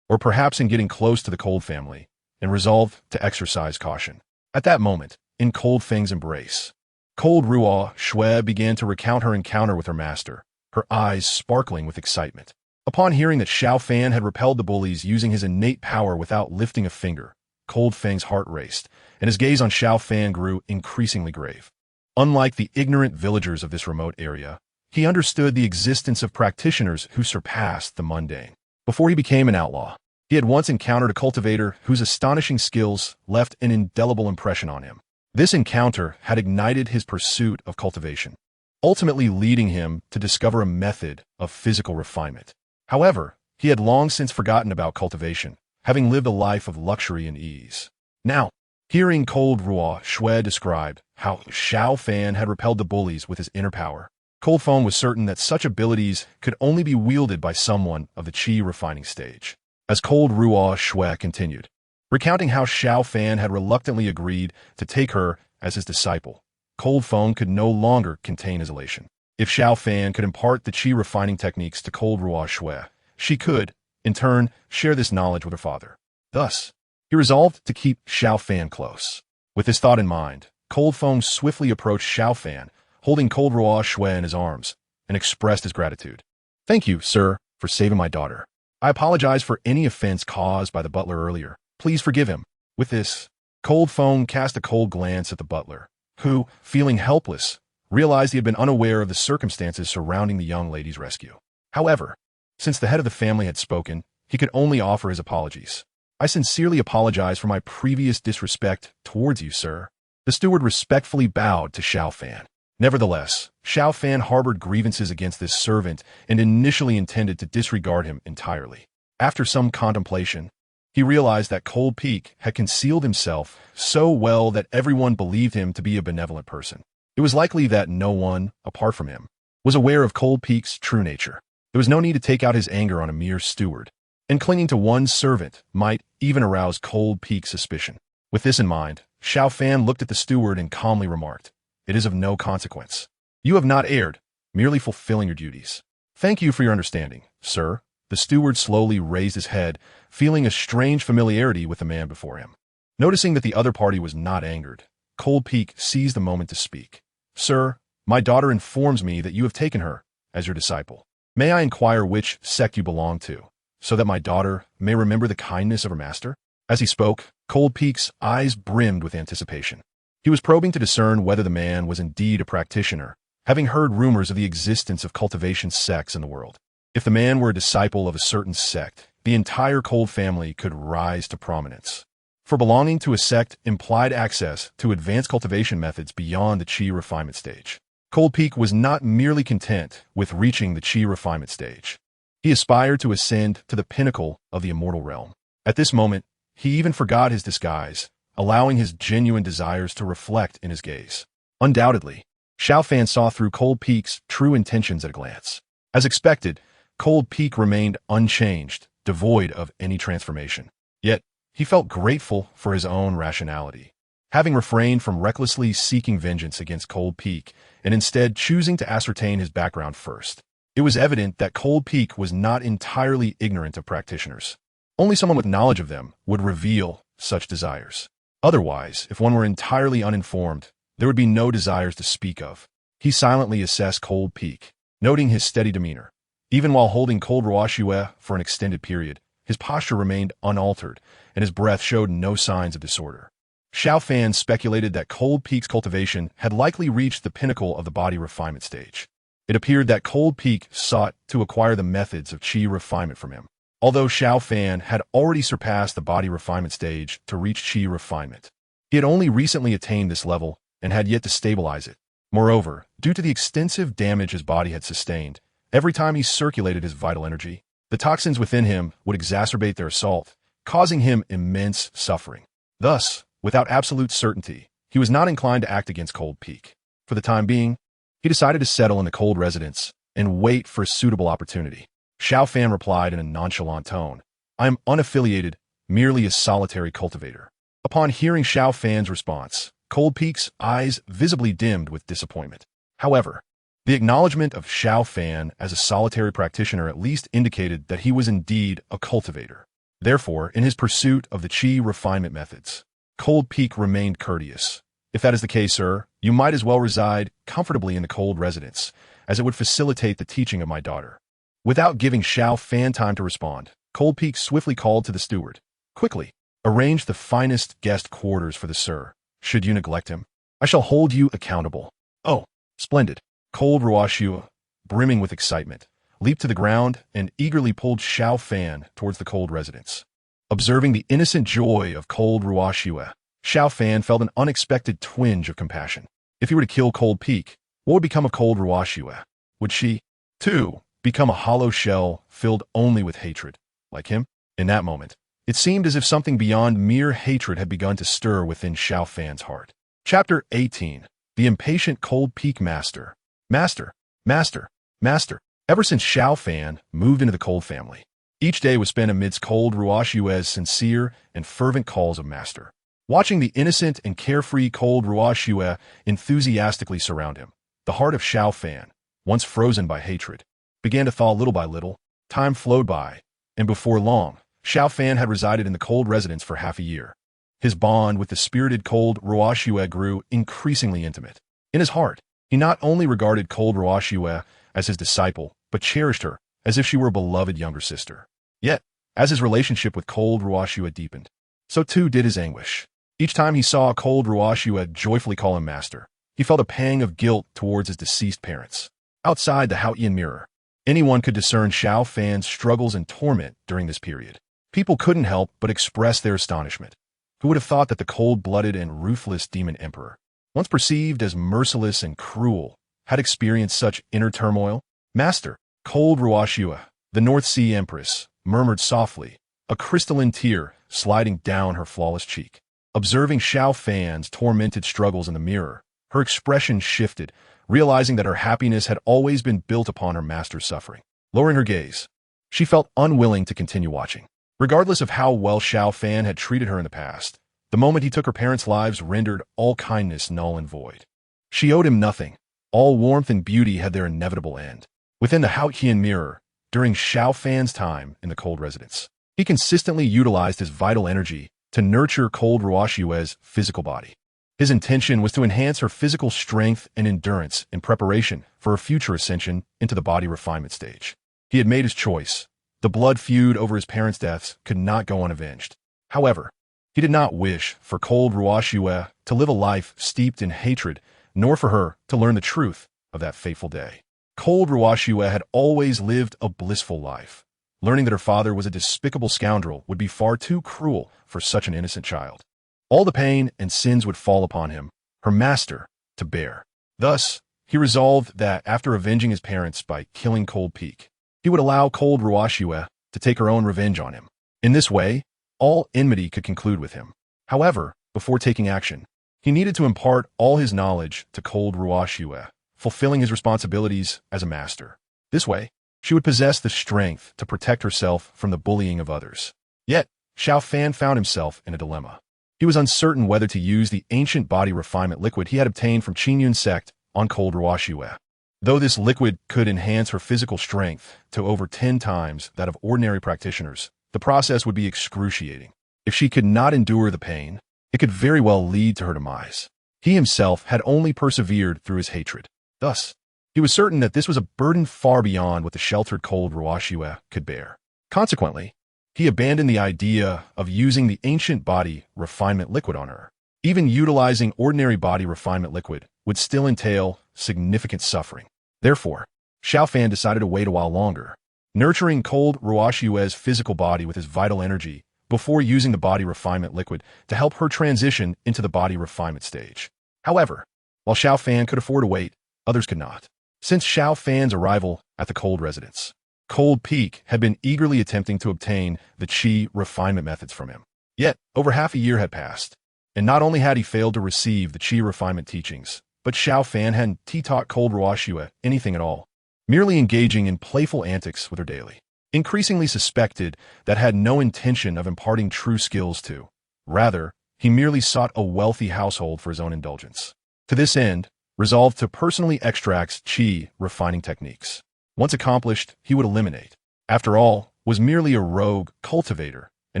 or perhaps in getting close to the Cold family, and resolved to exercise caution. At that moment, in Cold Feng's embrace, Cold Ruo Shui began to recount her encounter with her master, her eyes sparkling with excitement. Upon hearing that Xiao Fan had repelled the bullies using his innate power without lifting a finger, Cold Feng's heart raced, and his gaze on Xiao Fan grew increasingly grave. Unlike the ignorant villagers of this remote area, he understood the existence of practitioners who surpassed the mundane. Before he became an outlaw, he had once encountered a cultivator whose astonishing skills left an indelible impression on him. This encounter had ignited his pursuit of cultivation, ultimately leading him to discover a method of physical refinement. However, he had long since forgotten about cultivation, having lived a life of luxury and ease. Now, hearing Cold Ruo Shui describe how Xiao Fan had repelled the bullies with his inner power, Cold Feng was certain that such abilities could only be wielded by someone of the qi refining stage. As Cold Ruo Shui continued, recounting how Xiao Fan had reluctantly agreed to take her as his disciple, Cold Feng could no longer contain his elation. If Xiao Fan could impart the qi refining techniques to cold Ruo Shui, she could, in turn, share this knowledge with her father. Thus, he resolved to keep Xiao Fan close. With this thought in mind, Cold Feng swiftly approached Xiao Fan, holding cold Ruo Shui in his arms, and expressed his gratitude. "Thank you, sir, for saving my daughter. I apologize for any offense caused by the butler earlier. Please forgive him." With this, Cold Feng cast a cold glance at the butler, who, feeling helpless, realized he had been unaware of the circumstances surrounding the young lady's rescue. However, since the head of the family had spoken, he could only offer his apologies. "I sincerely apologize for my previous disrespect towards you, sir." The steward respectfully bowed to Xiao Fan. Nevertheless, Xiao Fan harbored grievances against this servant and initially intended to disregard him entirely. After some contemplation, he realized that Cold Peak had concealed himself so well that everyone believed him to be a benevolent person. It was likely that no one, apart from him, was aware of Cold Peak's true nature. There was no need to take out his anger on a mere steward, and clinging to one servant might even arouse Cold Peak's suspicion. With this in mind, Xiao Fan looked at the steward and calmly remarked, "It is of no consequence. You have not erred, merely fulfilling your duties." "Thank you for your understanding, sir." The steward slowly raised his head, feeling a strange familiarity with the man before him. Noticing that the other party was not angered, Cold Peak seized the moment to speak. "Sir, my daughter informs me that you have taken her as your disciple. May I inquire which sect you belong to, so that my daughter may remember the kindness of her master?" As he spoke, Cold Peak's eyes brimmed with anticipation. He was probing to discern whether the man was indeed a practitioner, having heard rumors of the existence of cultivation sects in the world. If the man were a disciple of a certain sect, the entire Cold family could rise to prominence. For belonging to a sect implied access to advanced cultivation methods beyond the qi refinement stage. Cold Peak was not merely content with reaching the qi refinement stage. He aspired to ascend to the pinnacle of the immortal realm. At this moment, he even forgot his disguise, allowing his genuine desires to reflect in his gaze. Undoubtedly, Xiao Fan saw through Cold Peak's true intentions at a glance. As expected, Cold Peak remained unchanged, devoid of any transformation. Yet, he felt grateful for his own rationality. Having refrained from recklessly seeking vengeance against Cold Peak and instead choosing to ascertain his background first, it was evident that Cold Peak was not entirely ignorant of practitioners. Only someone with knowledge of them would reveal such desires. Otherwise, if one were entirely uninformed, there would be no desires to speak of. He silently assessed Cold Peak, noting his steady demeanor. Even while holding cold Ruo Shui for an extended period, his posture remained unaltered, and his breath showed no signs of disorder. Xiao Fan speculated that Cold Peak's cultivation had likely reached the pinnacle of the body refinement stage. It appeared that Cold Peak sought to acquire the methods of qi refinement from him. Although Xiao Fan had already surpassed the body refinement stage to reach qi refinement, he had only recently attained this level and had yet to stabilize it. Moreover, due to the extensive damage his body had sustained, every time he circulated his vital energy, the toxins within him would exacerbate their assault, causing him immense suffering. Thus, without absolute certainty, he was not inclined to act against Cold Peak. For the time being, he decided to settle in the cold residence and wait for a suitable opportunity. Xiao Fan replied in a nonchalant tone, "I am unaffiliated, merely a solitary cultivator." Upon hearing Xiao Fan's response, Cold Peak's eyes visibly dimmed with disappointment. However, the acknowledgement of Xiao Fan as a solitary practitioner at least indicated that he was indeed a cultivator. Therefore, in his pursuit of the qi refinement methods, Cold Peak remained courteous. "If that is the case, sir, you might as well reside comfortably in the cold residence, as it would facilitate the teaching of my daughter." Without giving Xiao Fan time to respond, Cold Peak swiftly called to the steward. "Quickly, arrange the finest guest quarters for the sir. Should you neglect him, I shall hold you accountable." "Oh, splendid." Cold Ruo Shui, brimming with excitement, leaped to the ground and eagerly pulled Xiao Fan towards the cold residence. Observing the innocent joy of Cold Ruo Shui, Xiao Fan felt an unexpected twinge of compassion. If he were to kill Cold Peak, what would become of Cold Ruo Shui? Would she, too, become a hollow shell filled only with hatred, like him? In that moment, it seemed as if something beyond mere hatred had begun to stir within Xiao Fan's heart. Chapter 18. The Impatient Cold Peak Master. Master, master, master. Ever since Xiao Fan moved into the Cold family, each day was spent amidst Cold Ruo Shui's sincere and fervent calls of master. Watching the innocent and carefree Cold Ruo Shui enthusiastically surround him, the heart of Xiao Fan, once frozen by hatred, began to thaw little by little. Time flowed by, and before long, Xiao Fan had resided in the cold residence for half a year. His bond with the spirited cold Ruoxue grew increasingly intimate. In his heart, he not only regarded cold Ruoxue as his disciple, but cherished her as if she were a beloved younger sister. Yet, as his relationship with cold Ruoxue deepened, so too did his anguish. Each time he saw cold Ruoxue joyfully call him master, he felt a pang of guilt towards his deceased parents. Outside the Haotian mirror, anyone could discern Xiao Fan's struggles and torment during this period. People couldn't help but express their astonishment. Who would have thought that the cold-blooded and ruthless demon emperor, once perceived as merciless and cruel, had experienced such inner turmoil? Master, cold Ruoxue, the North Sea Empress, murmured softly, a crystalline tear sliding down her flawless cheek. Observing Xiao Fan's tormented struggles in the mirror, her expression shifted, realizing that her happiness had always been built upon her master's suffering. Lowering her gaze, she felt unwilling to continue watching. Regardless of how well Xiao Fan had treated her in the past, the moment he took her parents' lives rendered all kindness null and void. She owed him nothing. All warmth and beauty had their inevitable end. Within the Haotian mirror, during Xiao Fan's time in the cold residence, he consistently utilized his vital energy to nurture cold Ruoxue's physical body. His intention was to enhance her physical strength and endurance in preparation for her future ascension into the body refinement stage. He had made his choice. The blood feud over his parents' deaths could not go unavenged. However, he did not wish for cold Ruoxue to live a life steeped in hatred, nor for her to learn the truth of that fateful day. Cold Ruoxue had always lived a blissful life. Learning that her father was a despicable scoundrel would be far too cruel for such an innocent child. All the pain and sins would fall upon him, her master, to bear. Thus, he resolved that after avenging his parents by killing Cold Peak, he would allow cold Ruoxue to take her own revenge on him. In this way, all enmity could conclude with him. However, before taking action, he needed to impart all his knowledge to cold Ruoxue, fulfilling his responsibilities as a master. This way, she would possess the strength to protect herself from the bullying of others. Yet, Xiao Fan found himself in a dilemma. He was uncertain whether to use the ancient body refinement liquid he had obtained from Qingyun's sect on cold Ruoxue. Though this liquid could enhance her physical strength to over 10 times that of ordinary practitioners, the process would be excruciating. If she could not endure the pain, it could very well lead to her demise. He himself had only persevered through his hatred. Thus, he was certain that this was a burden far beyond what the sheltered cold Ruoxue could bear. Consequently, he abandoned the idea of using the ancient body refinement liquid on her. Even utilizing ordinary body refinement liquid would still entail significant suffering. Therefore, Xiao Fan decided to wait a while longer, nurturing cold Ruoxue's physical body with his vital energy before using the body refinement liquid to help her transition into the body refinement stage. However, while Xiao Fan could afford to wait, others could not. Since Xiao Fan's arrival at the cold residence, Cold Peak had been eagerly attempting to obtain the qi refinement methods from him. Yet, over half a year had passed, and not only had he failed to receive the qi refinement teachings, but Xiao Fan hadn't taught cold Ruoxue anything at all, merely engaging in playful antics with her daily. Increasingly suspected that had no intention of imparting true skills to. Rather, he merely sought a wealthy household for his own indulgence. To this end, resolved to personally extract qi refining techniques. Once accomplished, he would eliminate. After all, was merely a rogue cultivator, and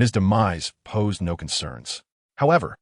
his demise posed no concerns. However,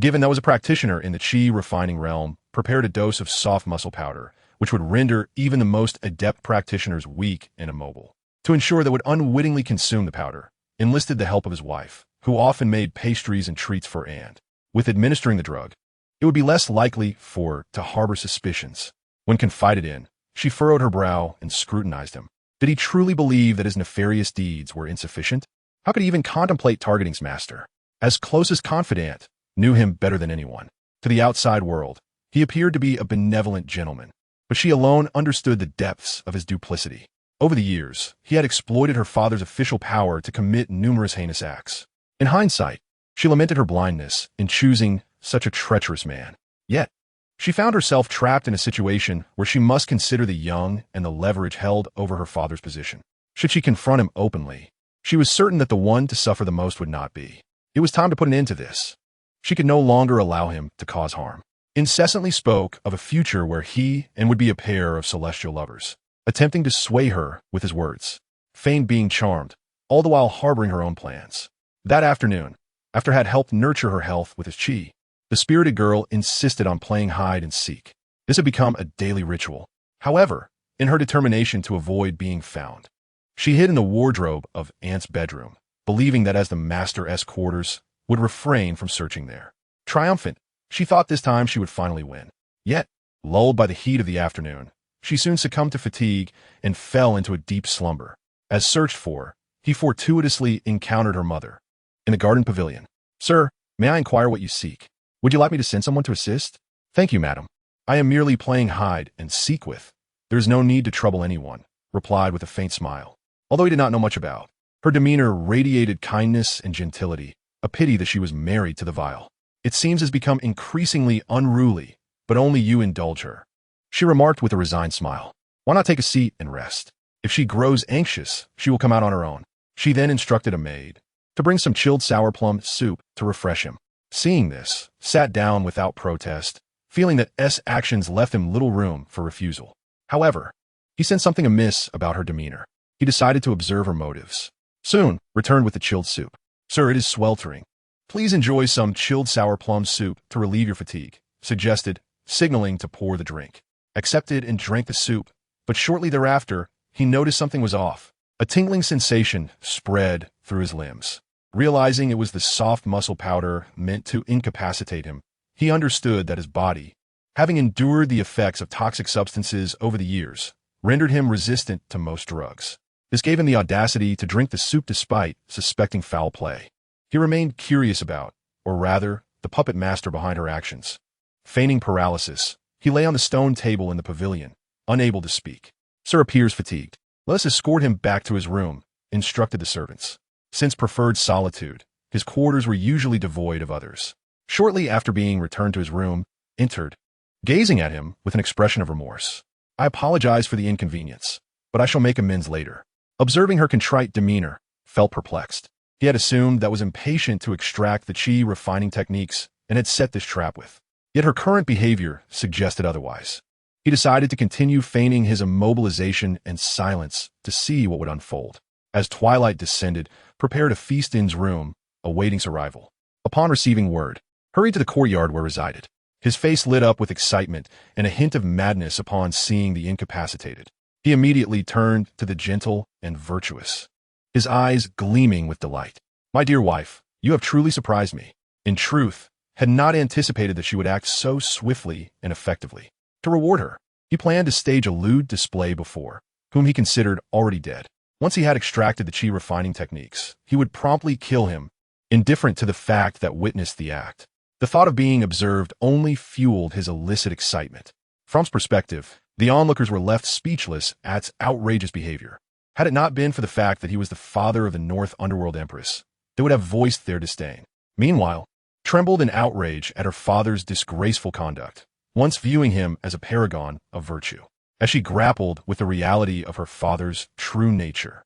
given that was a practitioner in the qi refining realm, prepared a dose of soft muscle powder, which would render even the most adept practitioners weak and immobile. To ensure that would unwittingly consume the powder, enlisted the help of his wife, who often made pastries and treats for and, with administering the drug, it would be less likely for her to harbor suspicions. When confided in, she furrowed her brow and scrutinized him. Did he truly believe that his nefarious deeds were insufficient? How could he even contemplate targeting his master? As closest confidant, knew him better than anyone. To the outside world, he appeared to be a benevolent gentleman, but she alone understood the depths of his duplicity. Over the years, he had exploited her father's official power to commit numerous heinous acts. In hindsight, she lamented her blindness in choosing such a treacherous man. Yet, she found herself trapped in a situation where she must consider the young and the leverage held over her father's position. Should she confront him openly, she was certain that the one to suffer the most would not be. It was time to put an end to this. She could no longer allow him to cause harm. incessantly spoke of a future where he and would be a pair of celestial lovers, attempting to sway her with his words, feigned being charmed, all the while harboring her own plans. That afternoon, after had helped nurture her health with his chi, the spirited girl insisted on playing hide and seek. This had become a daily ritual. However, in her determination to avoid being found, she hid in the wardrobe of Aunt's bedroom, believing that as the master's quarters would refrain from searching there. Triumphant, she thought this time she would finally win. Yet, lulled by the heat of the afternoon, she soon succumbed to fatigue and fell into a deep slumber. As searched for, he fortuitously encountered her mother in the garden pavilion. "Sir, may I inquire what you seek? Would you like me to send someone to assist?" "Thank you, madam. I am merely playing hide and seek with. There is no need to trouble anyone," replied with a faint smile. Although he did not know much about her demeanor, radiated kindness and gentility, a pity that she was married to the vile. "It seems has become increasingly unruly, but only you indulge her," she remarked with a resigned smile. "Why not take a seat and rest? If she grows anxious, she will come out on her own." She then instructed a maid to bring some chilled sour plum soup to refresh him. Seeing this, sat down without protest, feeling that actions left him little room for refusal. However, he sensed something amiss about her demeanor. He decided to observe her motives. Soon, returned with the chilled soup. "Sir, it is sweltering. Please enjoy some chilled sour plum soup to relieve your fatigue," suggested, signaling to pour the drink. Accepted and drank the soup, but shortly thereafter, he noticed something was off. A tingling sensation spread through his limbs. Realizing it was the soft muscle powder meant to incapacitate him, he understood that his body, having endured the effects of toxic substances over the years, rendered him resistant to most drugs. This gave him the audacity to drink the soup despite suspecting foul play. He remained curious about, or rather, the puppet master behind her actions. Feigning paralysis, he lay on the stone table in the pavilion, unable to speak. "Sir appears fatigued. Let us escort him back to his room," instructed the servants. Since preferred solitude, his quarters were usually devoid of others. Shortly after being returned to his room, entered, gazing at him with an expression of remorse. "I apologize for the inconvenience, but I shall make amends later." Observing her contrite demeanor, felt perplexed. He had assumed that was impatient to extract the chi refining techniques and had set this trap with. Yet her current behavior suggested otherwise. He decided to continue feigning his immobilization and silence to see what would unfold. As twilight descended, prepared to feast in his room, awaiting his arrival. Upon receiving word, hurried to the courtyard where resided. His face lit up with excitement and a hint of madness upon seeing the incapacitated. He immediately turned to the gentle and virtuous, his eyes gleaming with delight. "My dear wife, you have truly surprised me." In truth, had not anticipated that she would act so swiftly and effectively. To reward her, he planned to stage a lewd display before, whom he considered already dead. Once he had extracted the chi refining techniques, he would promptly kill him, indifferent to the fact that witnessed the act. The thought of being observed only fueled his illicit excitement. From his perspective, the onlookers were left speechless at its outrageous behavior. Had it not been for the fact that he was the father of the North Underworld Empress, they would have voiced their disdain. Meanwhile, trembled in outrage at her father's disgraceful conduct, once viewing him as a paragon of virtue. As she grappled with the reality of her father's true nature,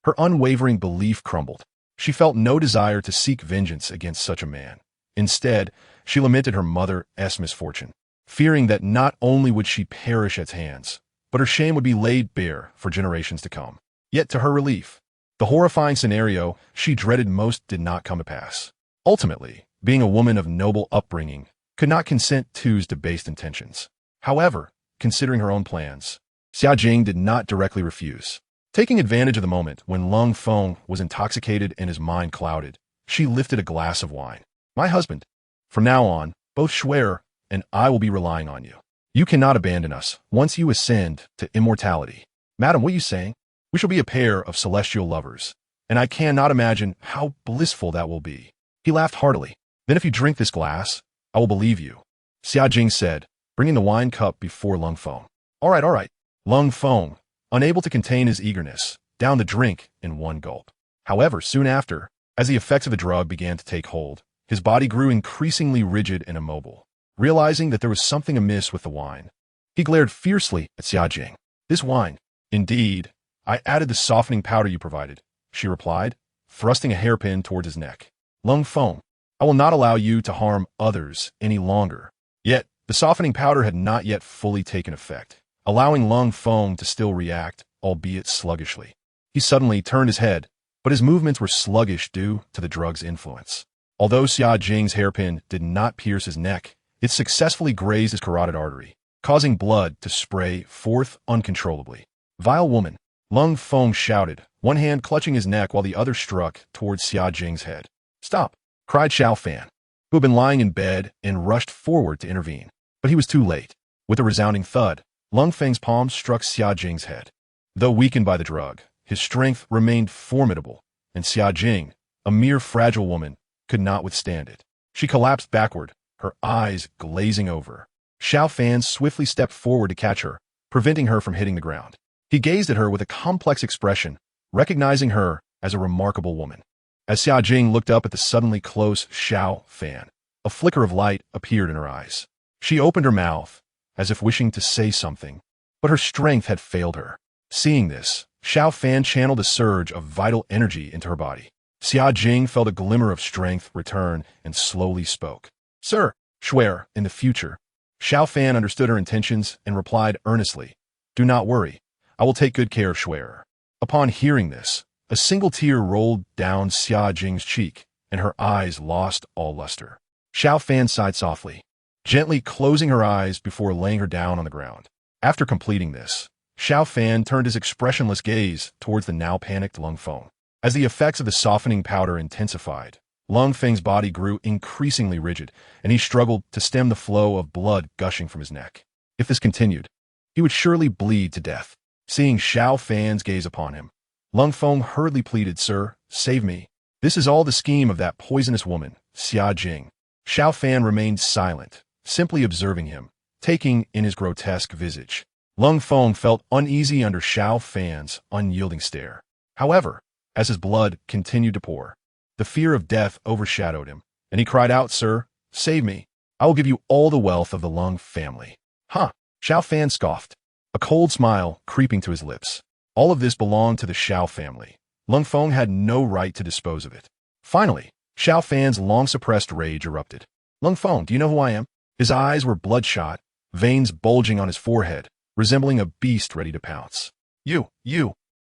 her unwavering belief crumbled. She felt no desire to seek vengeance against such a man. Instead, she lamented her mother's misfortune, fearing that not only would she perish at its hands, but her shame would be laid bare for generations to come. Yet to her relief, the horrifying scenario she dreaded most did not come to pass. Ultimately, being a woman of noble upbringing, could not consent to his debased intentions. However, considering her own plans, Xia Jing did not directly refuse. Taking advantage of the moment when Lung Feng was intoxicated and his mind clouded, she lifted a glass of wine. "My husband, from now on, both Schwer and I will be relying on you. You cannot abandon us once you ascend to immortality." "Madam, what are you saying? We shall be a pair of celestial lovers, and I cannot imagine how blissful that will be." He laughed heartily. "Then if you drink this glass, I will believe you," Xia Jing said, bringing the wine cup before Lung Feng. All right. Lung Feng, unable to contain his eagerness, downed the drink in one gulp. However, soon after, as the effects of the drug began to take hold, his body grew increasingly rigid and immobile. Realizing that there was something amiss with the wine, he glared fiercely at Xia Jing. "This wine, indeed, I added the softening powder you provided," she replied, thrusting a hairpin towards his neck. "Lung Feng, I will not allow you to harm others any longer." Yet, The softening powder had not yet fully taken effect, allowing Lung Feng to still react, albeit sluggishly. He suddenly turned his head, but his movements were sluggish due to the drug's influence. Although Xia Jing's hairpin did not pierce his neck, it successfully grazed his carotid artery, causing blood to spray forth uncontrollably. "Vile woman," Lung Feng shouted, one hand clutching his neck while the other struck towards Xia Jing's head. "Stop!" cried Xiao Fan, who had been lying in bed and rushed forward to intervene. But he was too late. With a resounding thud, Lung Feng's palm struck Xia Jing's head. Though weakened by the drug, his strength remained formidable, and Xia Jing, a mere fragile woman, could not withstand it. She collapsed backward, her eyes glazing over. Xiao Fan swiftly stepped forward to catch her, preventing her from hitting the ground. He gazed at her with a complex expression, recognizing her as a remarkable woman. As Xia Jing looked up at the suddenly close Xiao Fan, a flicker of light appeared in her eyes. She opened her mouth, as if wishing to say something, but her strength had failed her. Seeing this, Xiao Fan channeled a surge of vital energy into her body. Xia Jing felt a glimmer of strength return and slowly spoke. "Sir, swear, in the future." Xiao Fan understood her intentions and replied earnestly, "Do not worry. I will take good care of Swearer." Upon hearing this, a single tear rolled down Xia Jing's cheek, and her eyes lost all luster. Xiao Fan sighed softly, gently closing her eyes before laying her down on the ground. After completing this, Xiao Fan turned his expressionless gaze towards the now panicked Lung Feng. As the effects of the softening powder intensified, Lung Feng's body grew increasingly rigid, and he struggled to stem the flow of blood gushing from his neck. If this continued, he would surely bleed to death. Seeing Xiao Fan's gaze upon him, Lung Feng hurriedly pleaded, "Sir, save me. This is all the scheme of that poisonous woman, Xia Jing." Xiao Fan remained silent, simply observing him, taking in his grotesque visage. Lung Feng felt uneasy under Xiao Fan's unyielding stare. However, as his blood continued to pour, the fear of death overshadowed him, and he cried out, "Sir, save me. I will give you all the wealth of the Lung family." "Huh," Xiao Fan scoffed, a cold smile creeping to his lips. All of this belonged to the Xiao family. Lung Feng had no right to dispose of it. Finally, Xiao Fan's long-suppressed rage erupted. "Lung Feng, do you know who I am?" His eyes were bloodshot, veins bulging on his forehead, resembling a beast ready to pounce. You.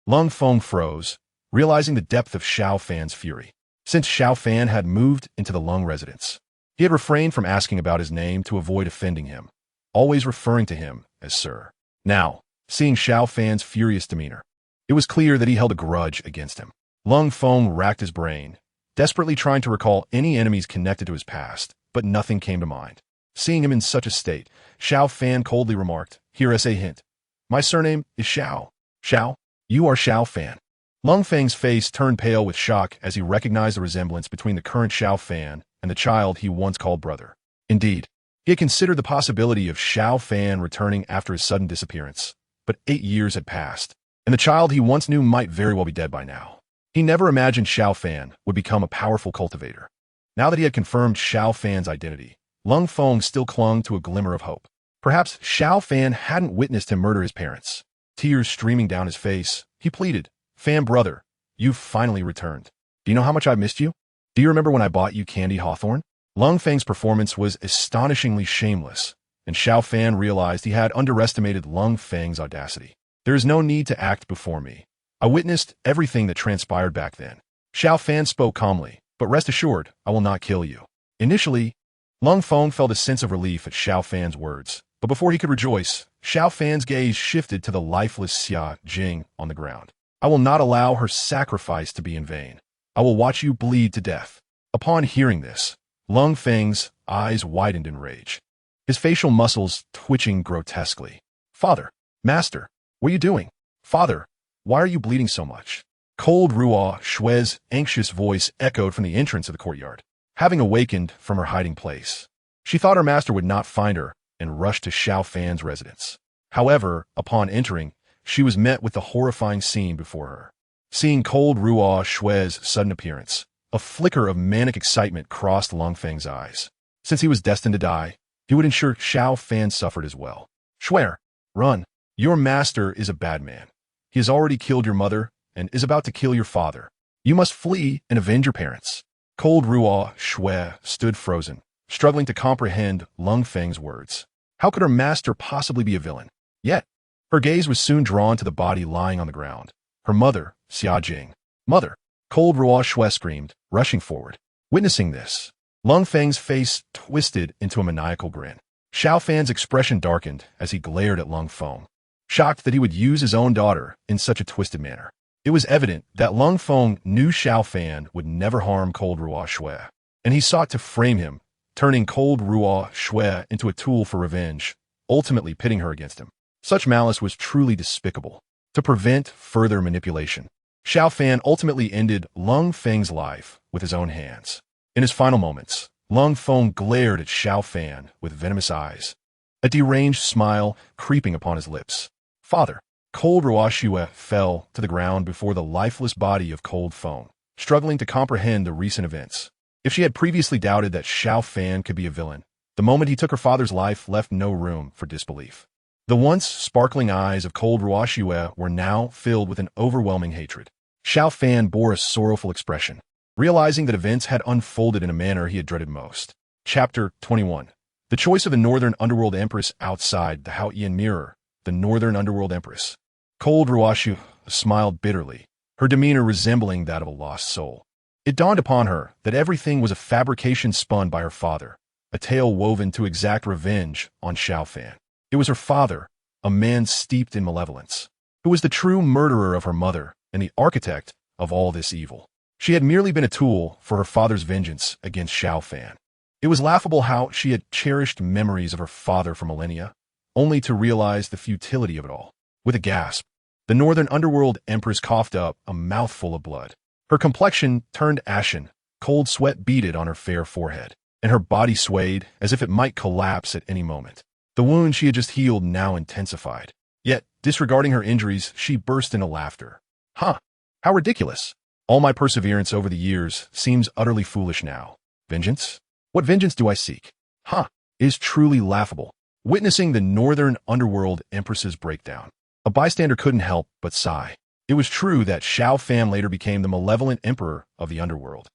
Lung Feng froze, realizing the depth of Xiao Fan's fury. Since Xiao Fan had moved into the Lung residence, he had refrained from asking about his name to avoid offending him, always referring to him as Sir. Now, seeing Xiao Fan's furious demeanor, it was clear that he held a grudge against him. Lung Feng racked his brain, desperately trying to recall any enemies connected to his past, but nothing came to mind. Seeing him in such a state, Xiao Fan coldly remarked, "Here as a hint. My surname is Xiao." "Xiao? You are Xiao Fan." Lung Feng's face turned pale with shock as he recognized the resemblance between the current Xiao Fan and the child he once called brother. Indeed, he had considered the possibility of Xiao Fan returning after his sudden disappearance, but 8 years had passed, and the child he once knew might very well be dead by now. He never imagined Xiao Fan would become a powerful cultivator. Now that he had confirmed Xiao Fan's identity, Lung Feng still clung to a glimmer of hope. Perhaps Xiao Fan hadn't witnessed him murder his parents. Tears streaming down his face, he pleaded, "Fan brother, you've finally returned. Do you know how much I missed you? Do you remember when I bought you candy hawthorn?" Lung Feng's performance was astonishingly shameless, and Xiao Fan realized he had underestimated Lung Feng's audacity. "There is no need to act before me. I witnessed everything that transpired back then." Xiao Fan spoke calmly, "But rest assured, I will not kill you." Initially, Lung Feng felt a sense of relief at Xiao Fan's words, but before he could rejoice, Xiao Fan's gaze shifted to the lifeless Xia Jing on the ground. "I will not allow her sacrifice to be in vain. I will watch you bleed to death." Upon hearing this, Lung Feng's eyes widened in rage, his facial muscles twitching grotesquely. "Father, master, what are you doing? Father, why are you bleeding so much?" Cold Ruo Shui's anxious voice echoed from the entrance of the courtyard. Having awakened from her hiding place, she thought her master would not find her and rushed to Xiao Fan's residence. However, upon entering, she was met with the horrifying scene before her. Seeing Cold Ruo Shui's sudden appearance, a flicker of manic excitement crossed Lung Feng's eyes. Since he was destined to die, he would ensure Xiao Fan suffered as well. "Shuer, run. Your master is a bad man. He has already killed your mother and is about to kill your father. You must flee and avenge your parents." Cold Ruo Shui stood frozen, struggling to comprehend Lung Feng's words. How could her master possibly be a villain? Yet, her gaze was soon drawn to the body lying on the ground. Her mother, Xia Jing. Mother! Cold Ruo Shui screamed, rushing forward. Witnessing this, Lung Feng's face twisted into a maniacal grin. Xiao Fan's expression darkened as he glared at Lung Feng, shocked that he would use his own daughter in such a twisted manner. It was evident that Lung Feng knew Xiao Fan would never harm Cold Ruo Shui, and he sought to frame him, turning Cold Ruo Shui into a tool for revenge, ultimately pitting her against him. Such malice was truly despicable. To prevent further manipulation, Xiao Fan ultimately ended Lung Feng's life with his own hands. In his final moments, Lung Feng glared at Xiao Fan with venomous eyes, a deranged smile creeping upon his lips. Father! Cold Ruo Shui fell to the ground before the lifeless body of Cold Feng, struggling to comprehend the recent events. If she had previously doubted that Xiao Fan could be a villain, the moment he took her father's life left no room for disbelief. The once sparkling eyes of Cold Ruo Shui were now filled with an overwhelming hatred. Xiao Fan bore a sorrowful expression, realizing that events had unfolded in a manner he had dreaded most. Chapter 21. The choice of the Northern Underworld Empress outside the Haotian Mirror. The Northern Underworld Empress. Cold Ruo Shui smiled bitterly, her demeanor resembling that of a lost soul. It dawned upon her that everything was a fabrication spun by her father, a tale woven to exact revenge on Xiao Fan. It was her father, a man steeped in malevolence, who was the true murderer of her mother and the architect of all this evil. She had merely been a tool for her father's vengeance against Xiao Fan. It was laughable how she had cherished memories of her father for millennia, only to realize the futility of it all. With a gasp, the Northern Underworld Empress coughed up a mouthful of blood. Her complexion turned ashen, cold sweat beaded on her fair forehead, and her body swayed as if it might collapse at any moment. The wound she had just healed now intensified. Yet, disregarding her injuries, she burst into laughter. Huh! How ridiculous! All my perseverance over the years seems utterly foolish now. Vengeance? What vengeance do I seek? Huh! It is truly laughable. Witnessing the Northern Underworld Empress's breakdown, a bystander couldn't help but sigh. It was true that Xiao Fan later became the malevolent emperor of the underworld.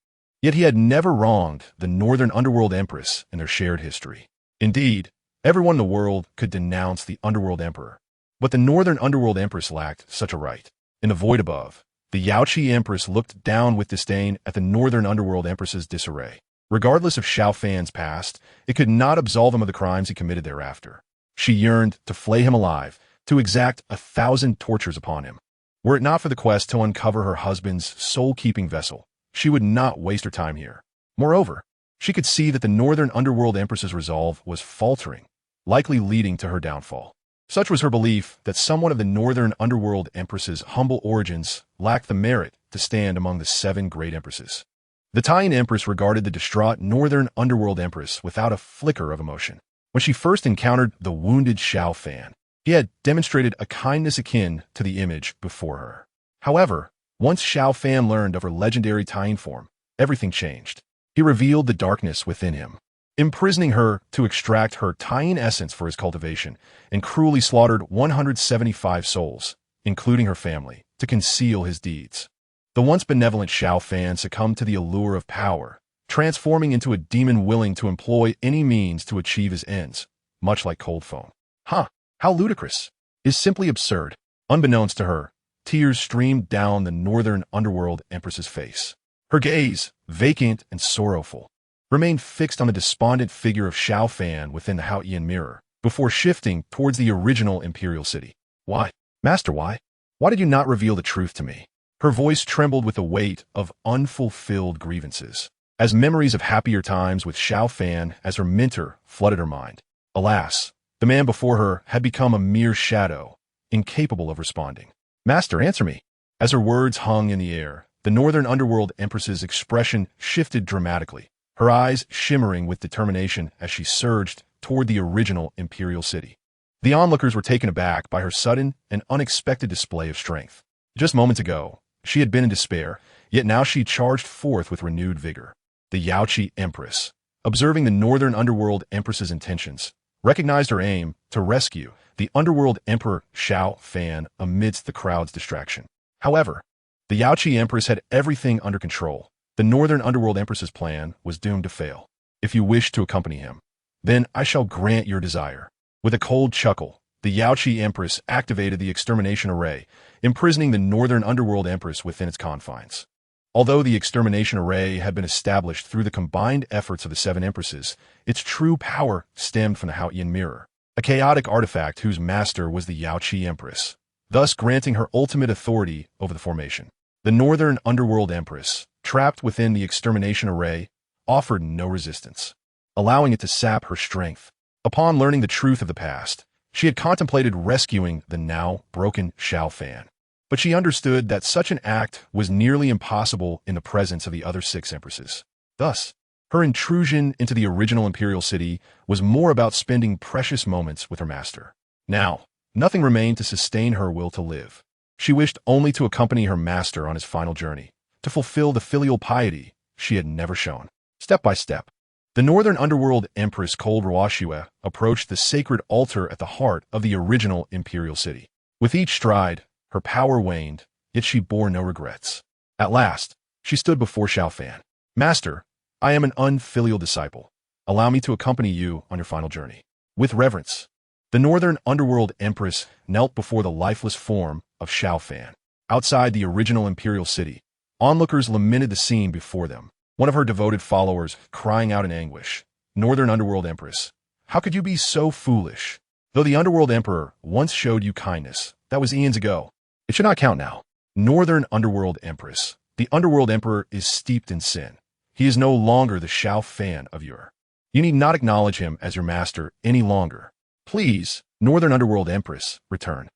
Yet he had never wronged the Northern Underworld Empress in their shared history. Indeed, everyone in the world could denounce the Underworld Emperor, but the Northern Underworld Empress lacked such a right. In the void above, the Yaoqi Empress looked down with disdain at the Northern Underworld Empress's disarray. Regardless of Xiao Fan's past, it could not absolve him of the crimes he committed thereafter. She yearned to flay him alive, to exact 1,000 tortures upon him. Were it not for the quest to uncover her husband's soul-keeping vessel, she would not waste her time here. Moreover, she could see that the Northern Underworld Empress's resolve was faltering, likely leading to her downfall. Such was her belief that someone of the Northern Underworld Empress's humble origins lacked the merit to stand among the 7 great empresses. The Tian Empress regarded the distraught Northern Underworld Empress without a flicker of emotion. When she first encountered the wounded Xiao Fan, he had demonstrated a kindness akin to the image before her. However, once Xiao Fan learned of her legendary Tian form, everything changed. He revealed the darkness within him, imprisoning her to extract her Tian essence for his cultivation, and cruelly slaughtered 175 souls, including her family, to conceal his deeds. The once benevolent Xiao Fan succumbed to the allure of power, transforming into a demon willing to employ any means to achieve his ends, much like Cold Foam. Huh! How ludicrous! Is simply absurd. Unbeknownst to her, tears streamed down the Northern Underworld Empress's face. Her gaze, vacant and sorrowful, remained fixed on the despondent figure of Xiao Fan within the Haotian Mirror, before shifting towards the original imperial city. Why? Master, why? Why did you not reveal the truth to me? Her voice trembled with the weight of unfulfilled grievances, as memories of happier times with Xiao Fan as her mentor flooded her mind. Alas, the man before her had become a mere shadow, incapable of responding. Master, answer me. As her words hung in the air, the Northern Underworld Empress's expression shifted dramatically, her eyes shimmering with determination as she surged toward the original imperial city. The onlookers were taken aback by her sudden and unexpected display of strength. Just moments ago, she had been in despair, yet now she charged forth with renewed vigor. The Yaoqi Empress, observing the Northern Underworld Empress's intentions, recognized her aim to rescue the Underworld Emperor Xiao Fan amidst the crowd's distraction. However, the Yaoqi Empress had everything under control. The Northern Underworld Empress's plan was doomed to fail. if you wish to accompany him. Then I shall grant your desire." With a cold chuckle, the Yaoqi Empress activated the extermination array, imprisoning the Northern Underworld Empress within its confines. Although the extermination array had been established through the combined efforts of the seven empresses, its true power stemmed from the Haotian Mirror, a chaotic artifact whose master was the Yaoqi Empress, thus granting her ultimate authority over the formation. The Northern Underworld Empress, trapped within the extermination array, offered no resistance, allowing it to sap her strength. Upon learning the truth of the past, she had contemplated rescuing the now broken Xiao Fan. But she understood that such an act was nearly impossible in the presence of the other six empresses. Thus, her intrusion into the original imperial city was more about spending precious moments with her master. Now, nothing remained to sustain her will to live. She wished only to accompany her master on his final journey, to fulfill the filial piety she had never shown. Step by step, the Northern Underworld Empress Cold Ruoxue approached the sacred altar at the heart of the original imperial city. With each stride, her power waned, yet she bore no regrets. At last, she stood before Xiao Fan. "Master, I am an unfilial disciple. Allow me to accompany you on your final journey." With reverence, the Northern Underworld Empress knelt before the lifeless form of Xiao Fan. Outside the original imperial city, onlookers lamented the scene before them. One of her devoted followers crying out in anguish, "Northern Underworld Empress, how could you be so foolish? Though the Underworld Emperor once showed you kindness, that was eons ago. It should not count now." Northern Underworld Empress, the Underworld Emperor is steeped in sin. He is no longer the Xiao Fan of Ur. You need not acknowledge him as your master any longer. Please, Northern Underworld Empress, return.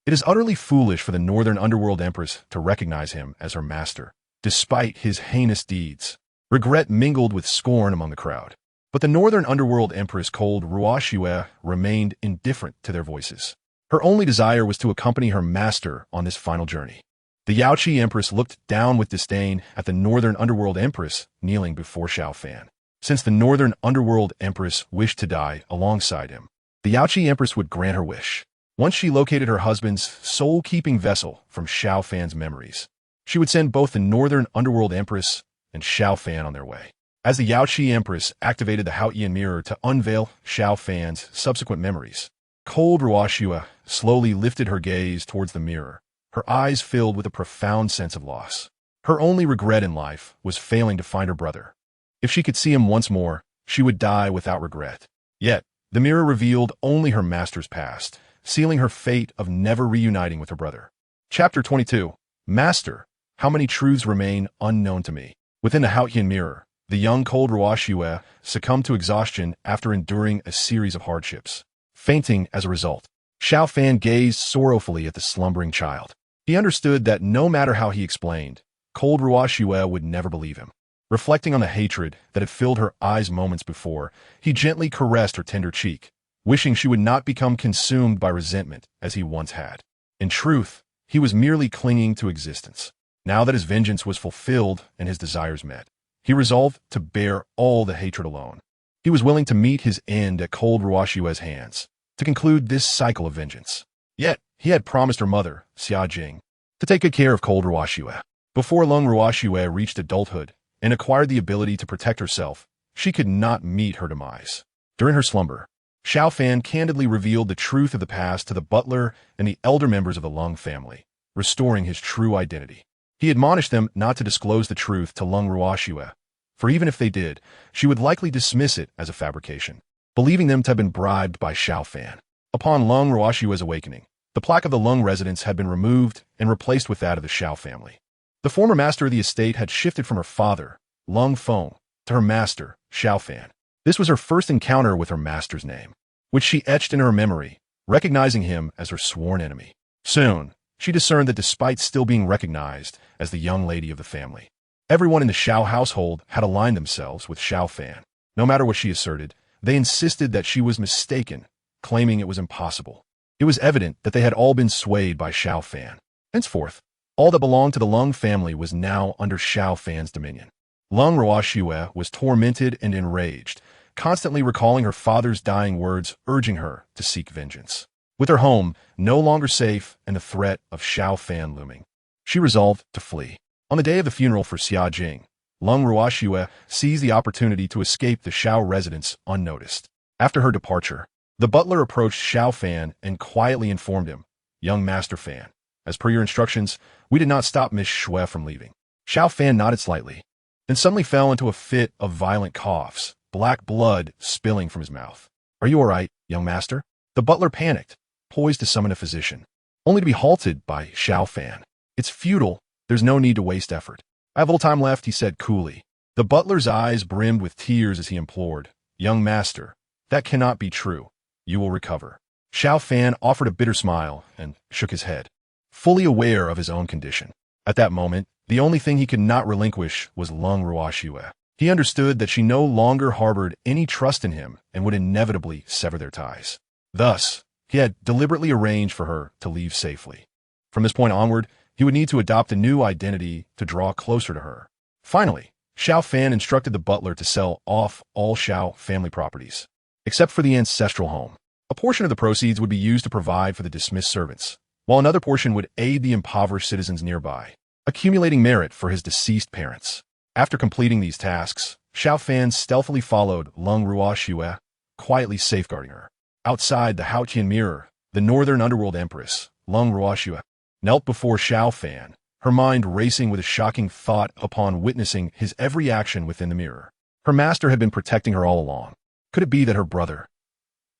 It is utterly foolish for the Northern Underworld Empress to recognize him as her master, despite his heinous deeds. Regret mingled with scorn among the crowd. But the Northern Underworld Empress Cold Ruoxue remained indifferent to their voices. Her only desire was to accompany her master on this final journey. The Yaoqi Empress looked down with disdain at the Northern Underworld Empress kneeling before Xiao Fan. Since the Northern Underworld Empress wished to die alongside him, the Yaoqi Empress would grant her wish. Once she located her husband's soul-keeping vessel from Xiao Fan's memories, she would send both the Northern Underworld Empress and Xiao Fan on their way. As the Yaoqi Empress activated the Haotian Mirror to unveil Xiao Fan's subsequent memories, Cold Ruoxue slowly lifted her gaze towards the mirror, her eyes filled with a profound sense of loss. Her only regret in life was failing to find her brother. If she could see him once more, she would die without regret. Yet, the mirror revealed only her master's past, sealing her fate of never reuniting with her brother. Chapter 22. Master, how many truths remain unknown to me? Within the Haotian Mirror, the young Cold Ruoxue succumbed to exhaustion after enduring a series of hardships. Fainting as a result, Xiao Fan gazed sorrowfully at the slumbering child. He understood that no matter how he explained, Cold Ruoxue would never believe him. Reflecting on the hatred that had filled her eyes moments before, he gently caressed her tender cheek, wishing she would not become consumed by resentment as he once had. In truth, he was merely clinging to existence. Now that his vengeance was fulfilled and his desires met, he resolved to bear all the hatred alone. He was willing to meet his end at Cold Ruoxue's hands, to conclude this cycle of vengeance. Yet, he had promised her mother, Xia Jing, to take good care of Cold Ruoxue. Before Lung Ruoxue reached adulthood and acquired the ability to protect herself, she could not meet her demise. During her slumber, Xiao Fan candidly revealed the truth of the past to the butler and the elder members of the Lung family, restoring his true identity. He admonished them not to disclose the truth to Lung Ruoxue, for even if they did, she would likely dismiss it as a fabrication, believing them to have been bribed by Xiao Fan. Upon Lung Ruoxue's awakening, the plaque of the Lung residence had been removed and replaced with that of the Xiao family. The former master of the estate had shifted from her father, Lung Feng, to her master, Xiao Fan. This was her first encounter with her master's name, which she etched in her memory, recognizing him as her sworn enemy. Soon, she discerned that despite still being recognized as the young lady of the family, everyone in the Xiao household had aligned themselves with Xiao Fan. No matter what she asserted, they insisted that she was mistaken, claiming it was impossible. It was evident that they had all been swayed by Xiao Fan. Henceforth, all that belonged to the Lung family was now under Xiao Fan's dominion. Lung Ruoxue was tormented and enraged, constantly recalling her father's dying words urging her to seek vengeance. With her home no longer safe and the threat of Xiao Fan looming, she resolved to flee. On the day of the funeral for Xia Jing, Lung Ruoxue seized the opportunity to escape the Shao residence unnoticed. After her departure, the butler approached Shao Fan and quietly informed him, "Young Master Fan, as per your instructions, we did not stop Miss Shui from leaving." Shao Fan nodded slightly, then suddenly fell into a fit of violent coughs, black blood spilling from his mouth. "Are you all right, young master?" The butler panicked, poised to summon a physician, only to be halted by Shao Fan. "It's futile. There's no need to waste effort. I have little time left," he said coolly. The butler's eyes brimmed with tears as he implored, "Young master, that cannot be true. You will recover." Shao Fan offered a bitter smile and shook his head, fully aware of his own condition. At that moment, the only thing he could not relinquish was Lung Ruoxue. He understood that she no longer harbored any trust in him and would inevitably sever their ties. Thus, he had deliberately arranged for her to leave safely. From this point onward, he would need to adopt a new identity to draw closer to her. Finally, Shao Fan instructed the butler to sell off all Shao family properties, except for the ancestral home. A portion of the proceeds would be used to provide for the dismissed servants, while another portion would aid the impoverished citizens nearby, accumulating merit for his deceased parents. After completing these tasks, Shao Fan stealthily followed Lung Ruoxue, quietly safeguarding her. Outside the Haotian mirror, the northern underworld empress, Lung Ruoxue, knelt before Shao Fan, her mind racing with a shocking thought upon witnessing his every action within the mirror. Her master had been protecting her all along. Could it be that her brother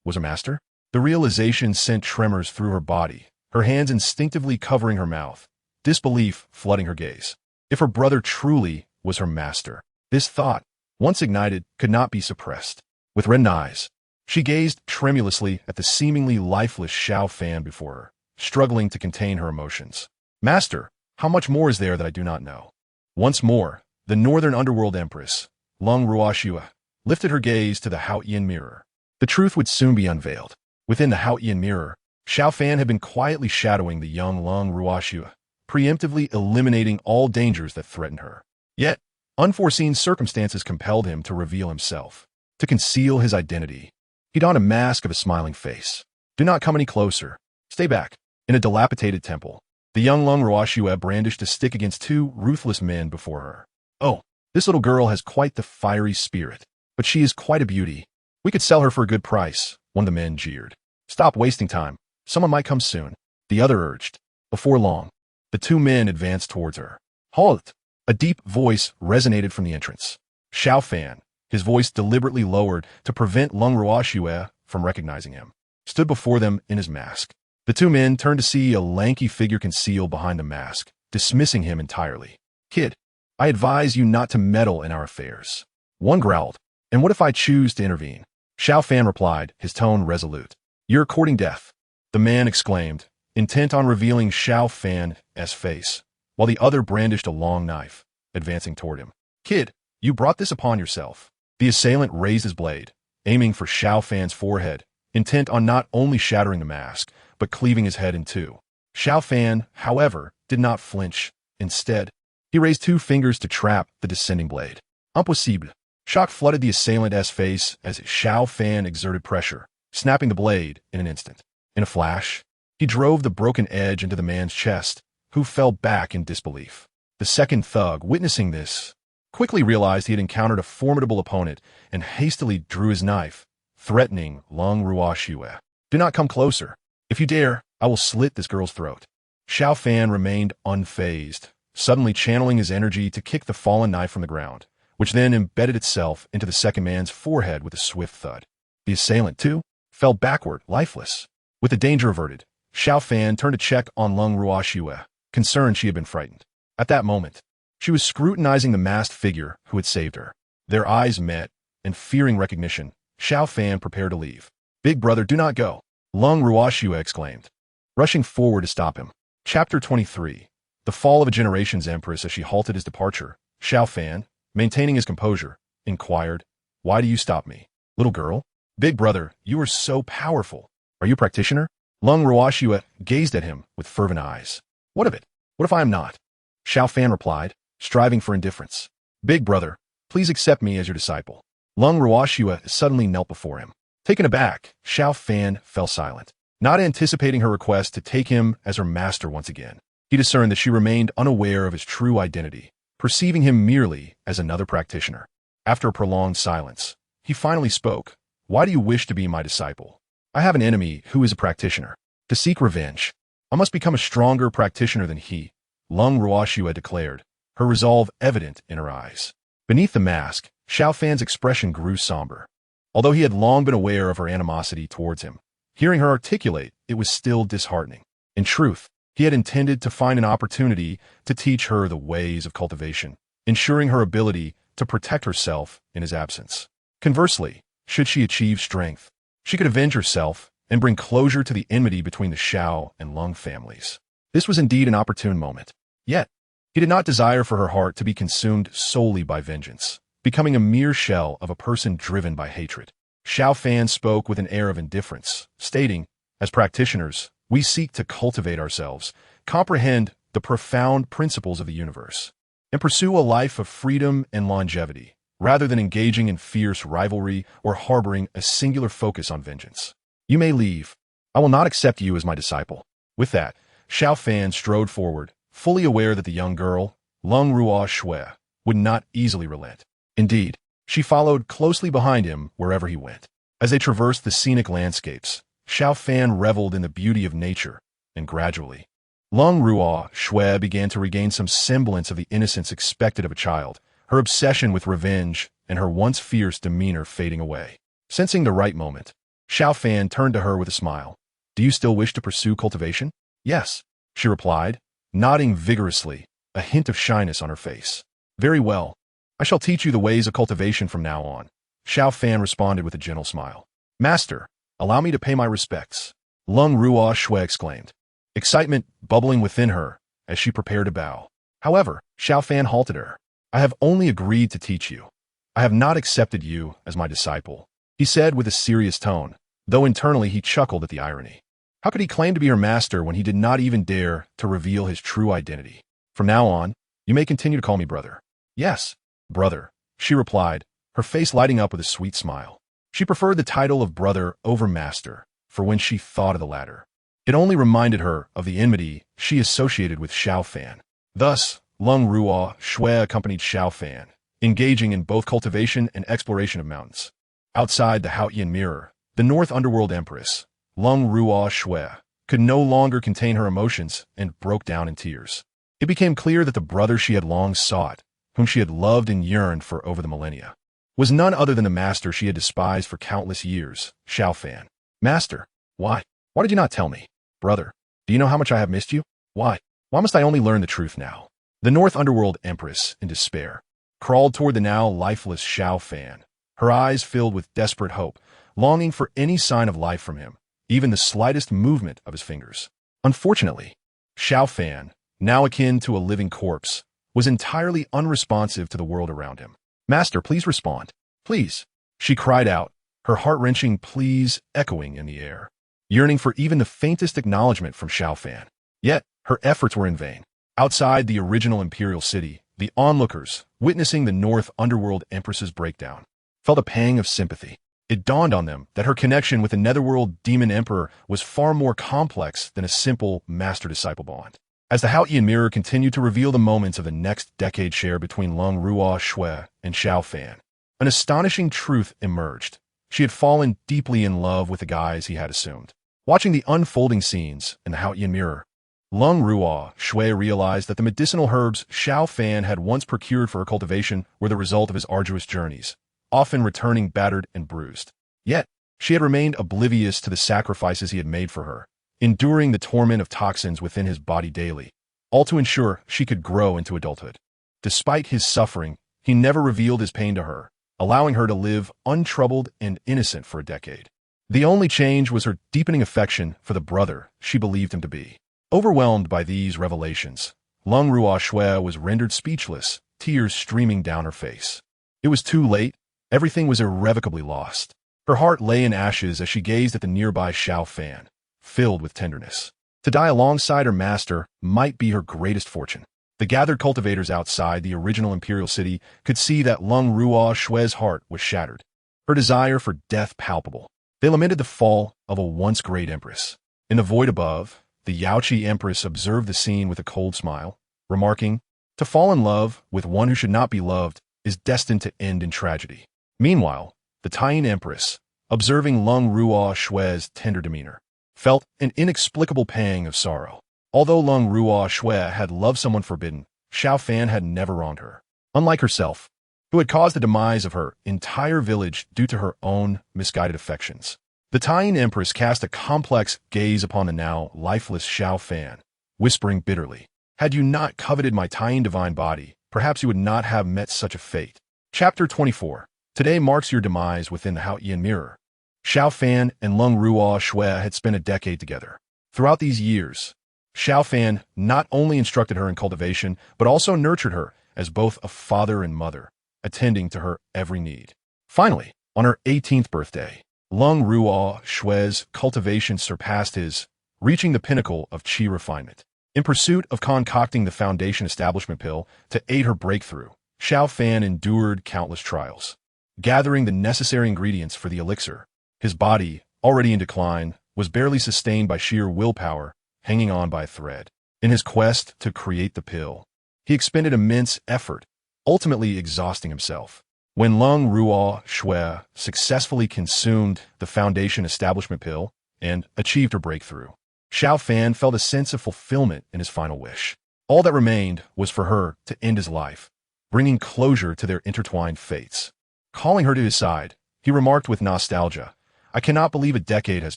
was her master? The realization sent tremors through her body, her hands instinctively covering her mouth, disbelief flooding her gaze. If her brother truly was her master, this thought, once ignited, could not be suppressed. With reddened eyes, she gazed tremulously at the seemingly lifeless Shao Fan before her, struggling to contain her emotions. "Master, how much more is there that I do not know?" Once more, the northern underworld empress, Lung Ruoxue, lifted her gaze to the Haotian mirror. The truth would soon be unveiled. Within the Haotian mirror, Shao Fan had been quietly shadowing the young Lung Ruoxue, preemptively eliminating all dangers that threatened her. Yet, unforeseen circumstances compelled him to reveal himself, to conceal his identity. He donned a mask of a smiling face. "Do not come any closer. Stay back." In a dilapidated temple, the young Lung Ruoxue brandished a stick against two ruthless men before her. "Oh, this little girl has quite the fiery spirit, but she is quite a beauty. We could sell her for a good price," one of the men jeered. "Stop wasting time. Someone might come soon," the other urged. Before long, the two men advanced towards her. "Halt!" A deep voice resonated from the entrance. Shao Fan, his voice deliberately lowered to prevent Lung Ruoxue from recognizing him, stood before them in his mask. The two men turned to see a lanky figure concealed behind the mask, dismissing him entirely. "Kid, I advise you not to meddle in our affairs." One growled, "And what if I choose to intervene?" Shao Fan replied, his tone resolute. "You're courting death," the man exclaimed, intent on revealing Shao Fan's face, while the other brandished a long knife, advancing toward him. "Kid, you brought this upon yourself." The assailant raised his blade, aiming for Shao Fan's forehead, intent on not only shattering the mask, but cleaving his head in two. Shao Fan, however, did not flinch. Instead, he raised two fingers to trap the descending blade. Impossible. Shock flooded the assailant's face as Shao Fan exerted pressure, snapping the blade in an instant. In a flash, he drove the broken edge into the man's chest, who fell back in disbelief. The second thug, witnessing this, quickly realized he had encountered a formidable opponent and hastily drew his knife, threatening Lung Ruoxue. "Do not come closer. If you dare, I will slit this girl's throat." Shao Fan remained unfazed, suddenly channeling his energy to kick the fallen knife from the ground, which then embedded itself into the second man's forehead with a swift thud. The assailant, too, fell backward, lifeless. With the danger averted, Shao Fan turned to check on Lung Ruoxue, concerned she had been frightened. At that moment, she was scrutinizing the masked figure who had saved her. Their eyes met, and fearing recognition, Shao Fan prepared to leave. "Big brother, do not go," Lung Ruoxue exclaimed, rushing forward to stop him. Chapter 23. The Fall of a Generation's Empress. As she halted his departure, Shao Fan, maintaining his composure, inquired, "Why do you stop me, little girl?" "Big brother, you are so powerful. Are you a practitioner?" Lung Ruoxue gazed at him with fervent eyes. "What of it? What if I am not?" Shao Fan replied, striving for indifference. "Big brother, please accept me as your disciple." Lung Ruoxue suddenly knelt before him. Taken aback, Shao Fan fell silent, not anticipating her request to take him as her master once again. He discerned that she remained unaware of his true identity, perceiving him merely as another practitioner. After a prolonged silence, he finally spoke. Why do you wish to be my disciple? I have an enemy who is a practitioner. To seek revenge, I must become a stronger practitioner than he, Lung Ruoxue declared, her resolve evident in her eyes. Beneath the mask, Xiao Fan's expression grew somber. Although he had long been aware of her animosity towards him, hearing her articulate it was still disheartening. In truth, he had intended to find an opportunity to teach her the ways of cultivation, ensuring her ability to protect herself in his absence. Conversely, should she achieve strength, she could avenge herself and bring closure to the enmity between the Xiao and Lung families. This was indeed an opportune moment. Yet, he did not desire for her heart to be consumed solely by vengeance, becoming a mere shell of a person driven by hatred. Xiao Fan spoke with an air of indifference, stating, as practitioners, we seek to cultivate ourselves, comprehend the profound principles of the universe, and pursue a life of freedom and longevity, rather than engaging in fierce rivalry or harboring a singular focus on vengeance. You may leave. I will not accept you as my disciple. With that, Xiao Fan strode forward, fully aware that the young girl, Lung Ruoxue, would not easily relent. Indeed, she followed closely behind him wherever he went. As they traversed the scenic landscapes, Xiao Fan reveled in the beauty of nature, and gradually, Lung Ruoxue began to regain some semblance of the innocence expected of a child, her obsession with revenge and her once fierce demeanor fading away. Sensing the right moment, Xiao Fan turned to her with a smile. Do you still wish to pursue cultivation? Yes, she replied, nodding vigorously, a hint of shyness on her face. Very well. I shall teach you the ways of cultivation from now on. Xiao Fan responded with a gentle smile. Master, allow me to pay my respects. Lung Ruoxue exclaimed, excitement bubbling within her as she prepared to bow. However, Xiao Fan halted her. I have only agreed to teach you. I have not accepted you as my disciple, he said with a serious tone, though internally he chuckled at the irony. How could he claim to be her master when he did not even dare to reveal his true identity? From now on, you may continue to call me brother. Yes, brother, she replied, her face lighting up with a sweet smile. She preferred the title of brother over master, for when she thought of the latter, it only reminded her of the enmity she associated with Xiao Fan. Thus, Lung Ruoxue accompanied Xiao Fan, engaging in both cultivation and exploration of mountains. Outside the Haotian Mirror, the North Underworld Empress, Lung Ruoxue, could no longer contain her emotions and broke down in tears. It became clear that the brother she had long sought, whom she had loved and yearned for over the millennia, was none other than the master she had despised for countless years, Xiao Fan. Master, why? Why did you not tell me? Brother, do you know how much I have missed you? Why? Why must I only learn the truth now? The North Underworld Empress, in despair, crawled toward the now lifeless Xiao Fan, her eyes filled with desperate hope, longing for any sign of life from him, even the slightest movement of his fingers. Unfortunately, Xiao Fan, now akin to a living corpse, was entirely unresponsive to the world around him. Master, please respond. Please, she cried out, her heart-wrenching pleas echoing in the air, yearning for even the faintest acknowledgement from Xiao Fan. Yet, her efforts were in vain. Outside the original imperial city, the onlookers, witnessing the North Underworld Empress's breakdown, felt a pang of sympathy. It dawned on them that her connection with the Netherworld Demon Emperor was far more complex than a simple master-disciple bond. As the Haotian Mirror continued to reveal the moments of the next decade share between Lung Ruoxue and Xiao Fan, an astonishing truth emerged. She had fallen deeply in love with the guise he had assumed. Watching the unfolding scenes in the Haotian Mirror, Lung Ruoxue realized that the medicinal herbs Xiao Fan had once procured for her cultivation were the result of his arduous journeys, often returning battered and bruised. Yet, she had remained oblivious to the sacrifices he had made for her, enduring the torment of toxins within his body daily, all to ensure she could grow into adulthood. Despite his suffering, he never revealed his pain to her, allowing her to live untroubled and innocent for a decade. The only change was her deepening affection for the brother she believed him to be. Overwhelmed by these revelations, Lung Ruoxue was rendered speechless, tears streaming down her face. It was too late. Everything was irrevocably lost. Her heart lay in ashes as she gazed at the nearby Xiao Fan, filled with tenderness. To die alongside her master might be her greatest fortune. The gathered cultivators outside the original imperial city could see that Lung Ruoxue's heart was shattered, her desire for death palpable. They lamented the fall of a once great empress. In the void above, the Yaoqi Empress observed the scene with a cold smile, remarking, To fall in love with one who should not be loved is destined to end in tragedy. Meanwhile, the Taiyin Empress, observing Lung Ruo Shui's tender demeanor, felt an inexplicable pang of sorrow. Although Lung Ruo Shui had loved someone forbidden, Xiao Fan had never wronged her. Unlike herself, who had caused the demise of her entire village due to her own misguided affections. The Taiyin Empress cast a complex gaze upon the now lifeless Xiao Fan, whispering bitterly, "Had you not coveted my Taiyin divine body, perhaps you would not have met such a fate." Chapter 24. Today marks your demise within the Haotian mirror. Xiao Fan and Lung Ruo Shui had spent a decade together. Throughout these years, Xiao Fan not only instructed her in cultivation, but also nurtured her as both a father and mother, attending to her every need. Finally, on her 18th birthday, Lung Ruo Shui's cultivation surpassed his, reaching the pinnacle of qi refinement. In pursuit of concocting the foundation establishment pill to aid her breakthrough, Xiao Fan endured countless trials. Gathering the necessary ingredients for the elixir, his body, already in decline, was barely sustained by sheer willpower, hanging on by a thread. In his quest to create the pill, he expended immense effort, ultimately exhausting himself. When Lung Ruo Shui successfully consumed the foundation establishment pill and achieved her breakthrough, Xiao Fan felt a sense of fulfillment in his final wish. All that remained was for her to end his life, bringing closure to their intertwined fates. Calling her to his side, he remarked with nostalgia, "I cannot believe a decade has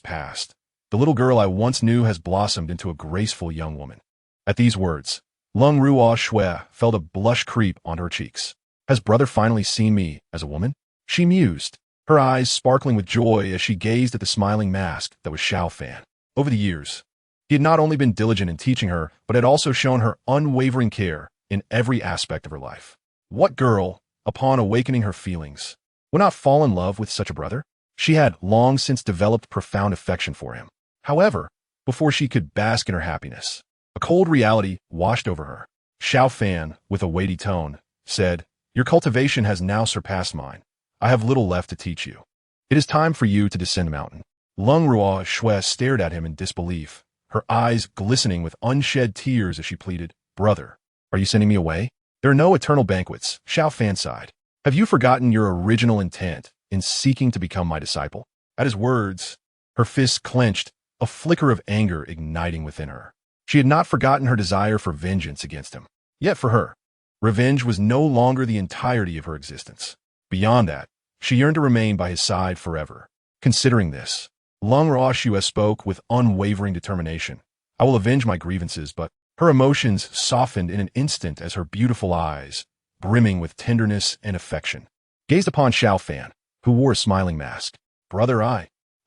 passed. The little girl I once knew has blossomed into a graceful young woman." At these words, Lung Ruo Shui felt a blush creep on her cheeks. "Has brother finally seen me as a woman?" she mused, her eyes sparkling with joy as she gazed at the smiling mask that was Xiao Fan. Over the years, he had not only been diligent in teaching her, but had also shown her unwavering care in every aspect of her life. What girl, upon awakening her feelings, would not fall in love with such a brother? She had long since developed profound affection for him. However, before she could bask in her happiness, a cold reality washed over her. Xiao Fan, with a weighty tone, said, "Your cultivation has now surpassed mine. I have little left to teach you. It is time for you to descend the mountain." Lung Ruo Shui stared at him in disbelief, her eyes glistening with unshed tears as she pleaded, "Brother, are you sending me away? There are no eternal banquets." Xiao Fan sighed. "Have you forgotten your original intent in seeking to become my disciple?" At his words, her fists clenched, a flicker of anger igniting within her. She had not forgotten her desire for vengeance against him. Yet for her, revenge was no longer the entirety of her existence. Beyond that, she yearned to remain by his side forever. Considering this, Lung Ruo Shui spoke with unwavering determination. "I will avenge my grievances," but her emotions softened in an instant as her beautiful eyes, brimming with tenderness and affection, gazed upon Xiao Fan, who wore a smiling mask. "Brother,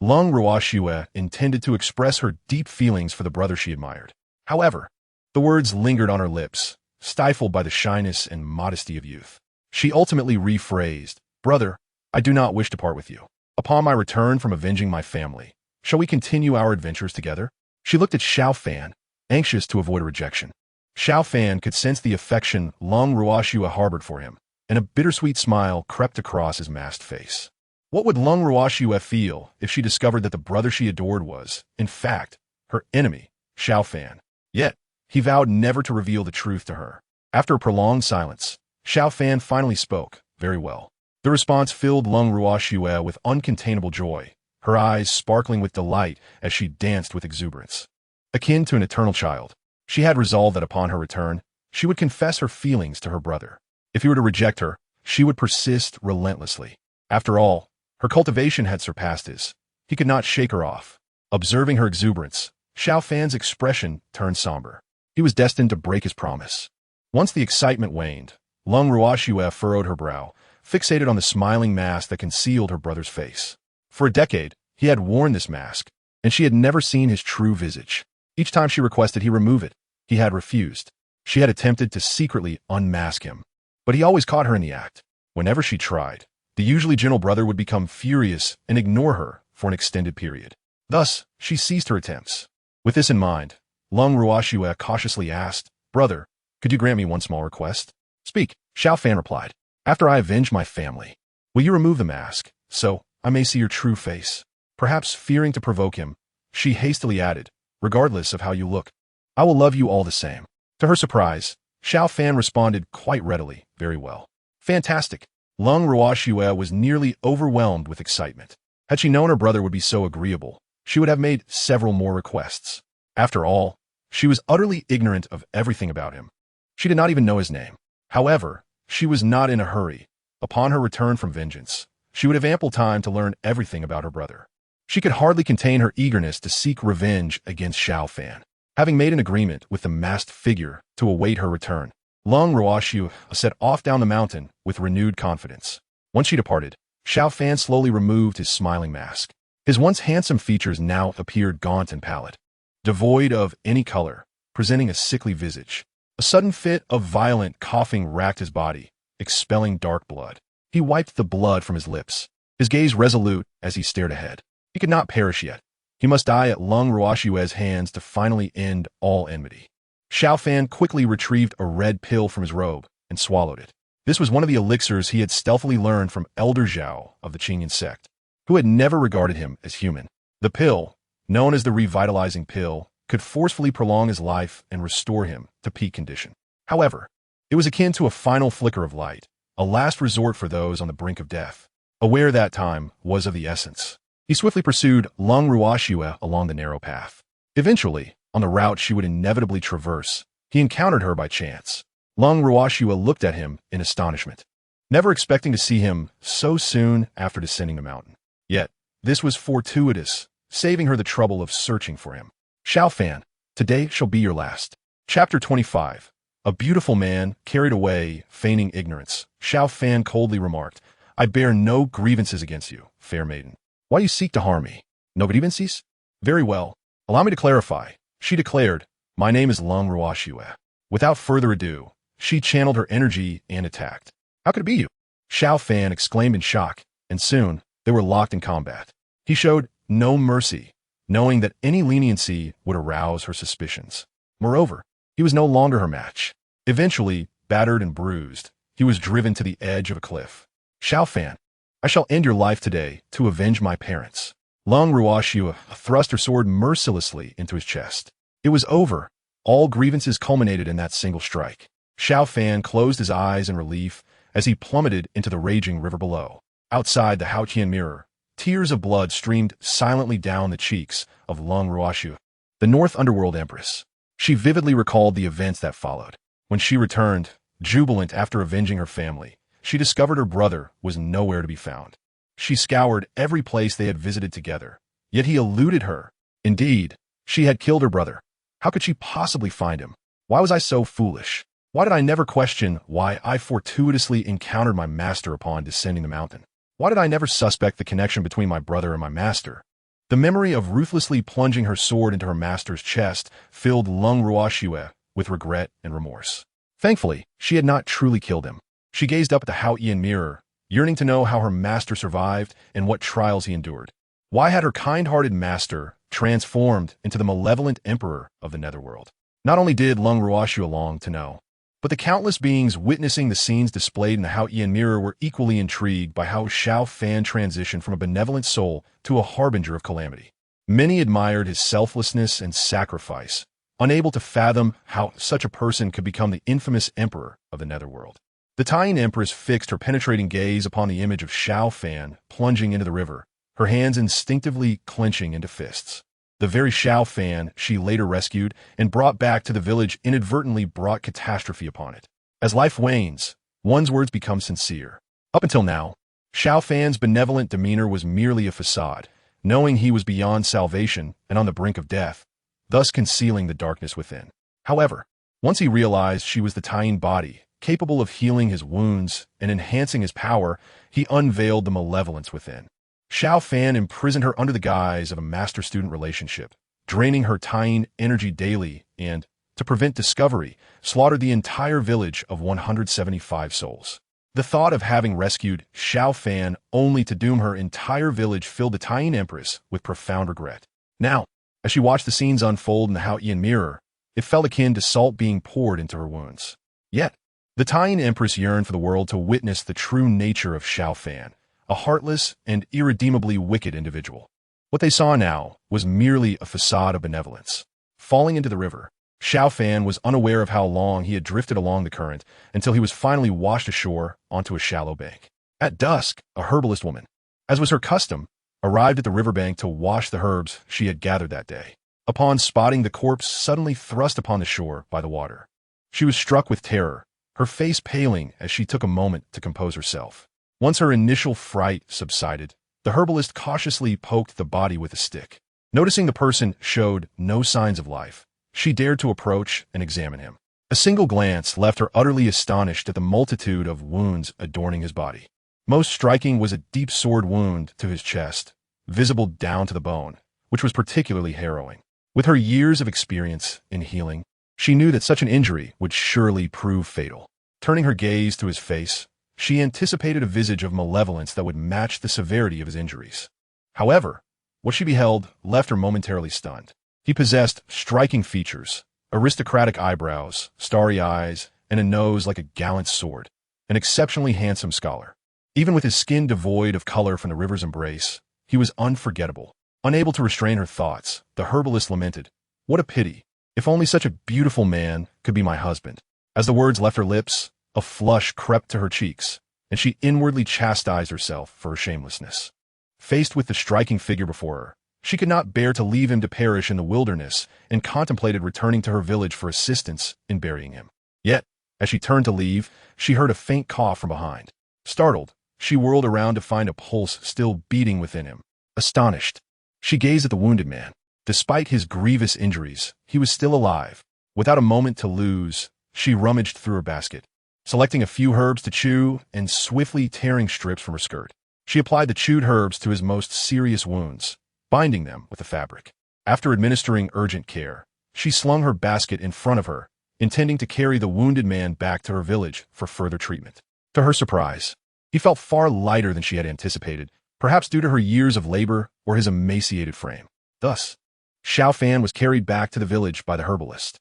Lung Ruo Shui intended to express her deep feelings for the brother she admired. However, the words lingered on her lips, stifled by the shyness and modesty of youth. She ultimately rephrased, "Brother, I do not wish to part with you. Upon my return from avenging my family, shall we continue our adventures together?" She looked at Xiao Fan, anxious to avoid a rejection. Xiao Fan could sense the affection Lung Ruo Shui harbored for him, and a bittersweet smile crept across his masked face. What would Lung Ruo Shui feel if she discovered that the brother she adored was, in fact, her enemy, Xiao Fan? Yet, he vowed never to reveal the truth to her. After a prolonged silence, Xiao Fan finally spoke, "Very well." The response filled Lung Ruo Shui with uncontainable joy, her eyes sparkling with delight as she danced with exuberance. Akin to an eternal child, she had resolved that upon her return, she would confess her feelings to her brother. If he were to reject her, she would persist relentlessly. After all, her cultivation had surpassed his. He could not shake her off. Observing her exuberance, Xiao Fan's expression turned somber. He was destined to break his promise. Once the excitement waned, Lung Ruo Shui furrowed her brow, fixated on the smiling mask that concealed her brother's face. For a decade, he had worn this mask, and she had never seen his true visage. Each time she requested he remove it, he had refused. She had attempted to secretly unmask him, but he always caught her in the act. Whenever she tried, the usually gentle brother would become furious and ignore her for an extended period. Thus, she ceased her attempts. With this in mind, Lung Ruo Shui cautiously asked, "Brother, could you grant me one small request?" "Speak," Xiao Fan replied. "After I avenge my family, will you remove the mask, so I may see your true face?" Perhaps fearing to provoke him, she hastily added, "Regardless of how you look, I will love you all the same." To her surprise, Xiao Fan responded quite readily. Very well. Fantastic. Lung Ruoxue was nearly overwhelmed with excitement. Had she known her brother would be so agreeable, she would have made several more requests. After all, she was utterly ignorant of everything about him. She did not even know his name. However, she was not in a hurry. Upon her return from vengeance, she would have ample time to learn everything about her brother. She could hardly contain her eagerness to seek revenge against Xiao Fan. Having made an agreement with the masked figure to await her return, Lung Ruoxue set off down the mountain with renewed confidence. Once she departed, Xiao Fan slowly removed his smiling mask. His once handsome features now appeared gaunt and pallid, devoid of any color, presenting a sickly visage. A sudden fit of violent coughing racked his body, expelling dark blood. He wiped the blood from his lips, his gaze resolute as he stared ahead. He could not perish yet. He must die at Lung Ruoxue's hands to finally end all enmity. Xiao Fan quickly retrieved a red pill from his robe and swallowed it. This was one of the elixirs he had stealthily learned from Elder Zhao of the Qingyan sect, who had never regarded him as human. The pill, known as the revitalizing pill, could forcefully prolong his life and restore him to peak condition. However, it was akin to a final flicker of light, a last resort for those on the brink of death. Aware that time was of the essence, he swiftly pursued Lung Ruoxue along the narrow path. Eventually, on the route she would inevitably traverse, he encountered her by chance. Lung Ruoxue looked at him in astonishment, never expecting to see him so soon after descending the mountain. Yet, this was fortuitous, saving her the trouble of searching for him. Xiao Fan, today shall be your last. Chapter 25. A beautiful man, carried away, feigning ignorance. Xiao Fan coldly remarked, I bear no grievances against you, fair maiden. Why you seek to harm me? No grievances? Very well. Allow me to clarify. She declared, my name is Lung Ruoxue. Without further ado, she channeled her energy and attacked. How could it be you? Xiao Fan exclaimed in shock, and soon they were locked in combat. He showed no mercy, knowing that any leniency would arouse her suspicions. Moreover, he was no longer her match. Eventually, battered and bruised, he was driven to the edge of a cliff. Xiao Fan, I shall end your life today to avenge my parents. Lung Ruoxue thrust her sword mercilessly into his chest. It was over. All grievances culminated in that single strike. Xiao Fan closed his eyes in relief as he plummeted into the raging river below. Outside the Haotian mirror, tears of blood streamed silently down the cheeks of Lung Ruoxue, the North Underworld Empress. She vividly recalled the events that followed. When she returned, jubilant after avenging her family, she discovered her brother was nowhere to be found. She scoured every place they had visited together, yet he eluded her. Indeed, she had killed her brother. How could she possibly find him? Why was I so foolish? Why did I never question why I fortuitously encountered my master upon descending the mountain? Why did I never suspect the connection between my brother and my master? The memory of ruthlessly plunging her sword into her master's chest filled Lung Ruoxue with regret and remorse. Thankfully, she had not truly killed him. She gazed up at the Haotian mirror, yearning to know how her master survived and what trials he endured. Why had her kind-hearted master transformed into the malevolent emperor of the netherworld? Not only did Lung Ruoxue long to know, but the countless beings witnessing the scenes displayed in the Haotian mirror were equally intrigued by how Xiao Fan transitioned from a benevolent soul to a harbinger of calamity. Many admired his selflessness and sacrifice, unable to fathom how such a person could become the infamous emperor of the netherworld. The Tian Empress fixed her penetrating gaze upon the image of Xiao Fan plunging into the river, her hands instinctively clenching into fists. The very Xiao Fan she later rescued and brought back to the village inadvertently brought catastrophe upon it. As life wanes, one's words become sincere. Up until now, Xiao Fan's benevolent demeanor was merely a facade, knowing he was beyond salvation and on the brink of death, thus concealing the darkness within. However, once he realized she was the Tian body, capable of healing his wounds and enhancing his power, he unveiled the malevolence within. Xiao Fan imprisoned her under the guise of a master-student relationship, draining her Tian energy daily and, to prevent discovery, slaughtered the entire village of 175 souls. The thought of having rescued Xiao Fan only to doom her entire village filled the Tian Empress with profound regret. Now, as she watched the scenes unfold in the Haotian mirror, it felt akin to salt being poured into her wounds. Yet, the Tian Empress yearned for the world to witness the true nature of Xiao Fan, a heartless and irredeemably wicked individual. What they saw now was merely a facade of benevolence. Falling into the river, Xiao Fan was unaware of how long he had drifted along the current until he was finally washed ashore onto a shallow bank. At dusk, a herbalist woman, as was her custom, arrived at the riverbank to wash the herbs she had gathered that day. Upon spotting the corpse suddenly thrust upon the shore by the water, she was struck with terror, her face paling as she took a moment to compose herself. Once her initial fright subsided, the herbalist cautiously poked the body with a stick. Noticing the person showed no signs of life, she dared to approach and examine him. A single glance left her utterly astonished at the multitude of wounds adorning his body. Most striking was a deep sword wound to his chest, visible down to the bone, which was particularly harrowing. With her years of experience in healing, she knew that such an injury would surely prove fatal. Turning her gaze to his face, she anticipated a visage of malevolence that would match the severity of his injuries. However, what she beheld left her momentarily stunned. He possessed striking features, aristocratic eyebrows, starry eyes, and a nose like a gallant sword, an exceptionally handsome scholar. Even with his skin devoid of color from the river's embrace, he was unforgettable. Unable to restrain her thoughts, the herbalist lamented, "What a pity! If only such a beautiful man could be my husband." As the words left her lips, a flush crept to her cheeks, and she inwardly chastised herself for her shamelessness. Faced with the striking figure before her, she could not bear to leave him to perish in the wilderness and contemplated returning to her village for assistance in burying him. Yet, as she turned to leave, she heard a faint cough from behind. Startled, she whirled around to find a pulse still beating within him. Astonished, she gazed at the wounded man. Despite his grievous injuries, he was still alive. Without a moment to lose, she rummaged through her basket, selecting a few herbs to chew and swiftly tearing strips from her skirt. She applied the chewed herbs to his most serious wounds, binding them with the fabric. After administering urgent care, she slung her basket in front of her, intending to carry the wounded man back to her village for further treatment. To her surprise, he felt far lighter than she had anticipated, perhaps due to her years of labor or his emaciated frame. Thus, Xiao Fan was carried back to the village by the herbalist.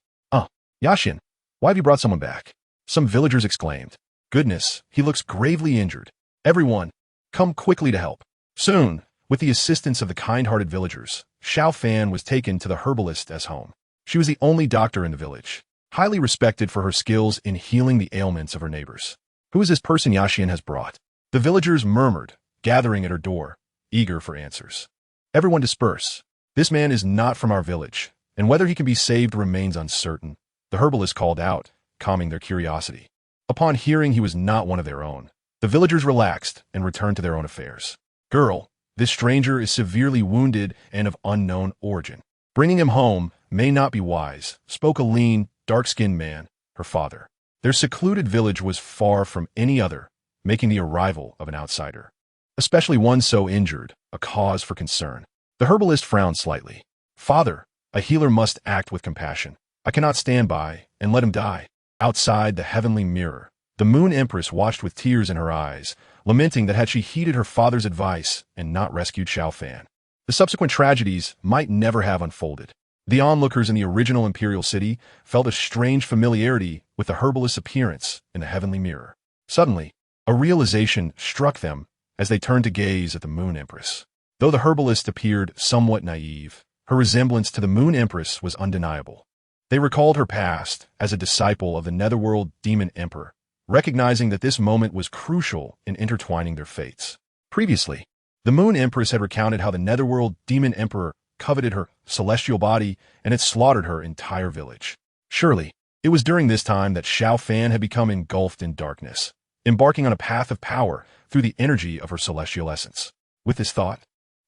Yaxin, why have you brought someone back?" Some villagers exclaimed. "Goodness, he looks gravely injured. Everyone, come quickly to help." Soon, with the assistance of the kind-hearted villagers, Xiao Fan was taken to the herbalist as home. She was the only doctor in the village, highly respected for her skills in healing the ailments of her neighbors. "Who is this person Yaxin has brought?" The villagers murmured, gathering at her door, eager for answers. "Everyone disperse. This man is not from our village, and whether he can be saved remains uncertain," the herbalist called out, calming their curiosity. Upon hearing he was not one of their own, the villagers relaxed and returned to their own affairs. "Girl, this stranger is severely wounded and of unknown origin. Bringing him home may not be wise," spoke a lean, dark-skinned man, her father. Their secluded village was far from any other, making the arrival of an outsider, especially one so injured, a cause for concern. The herbalist frowned slightly. "Father, a healer must act with compassion. I cannot stand by and let him die." Outside the heavenly mirror, the Moon Empress watched with tears in her eyes, lamenting that had she heeded her father's advice and not rescued Xiao Fan, the subsequent tragedies might never have unfolded. The onlookers in the original imperial city felt a strange familiarity with the herbalist's appearance in the heavenly mirror. Suddenly, a realization struck them as they turned to gaze at the Moon Empress. Though the herbalist appeared somewhat naive, her resemblance to the Moon Empress was undeniable. They recalled her past as a disciple of the Netherworld Demon Emperor, recognizing that this moment was crucial in intertwining their fates. Previously, the Moon Empress had recounted how the Netherworld Demon Emperor coveted her celestial body and had slaughtered her entire village. Surely, it was during this time that Xiao Fan had become engulfed in darkness, embarking on a path of power through the energy of her celestial essence. With this thought,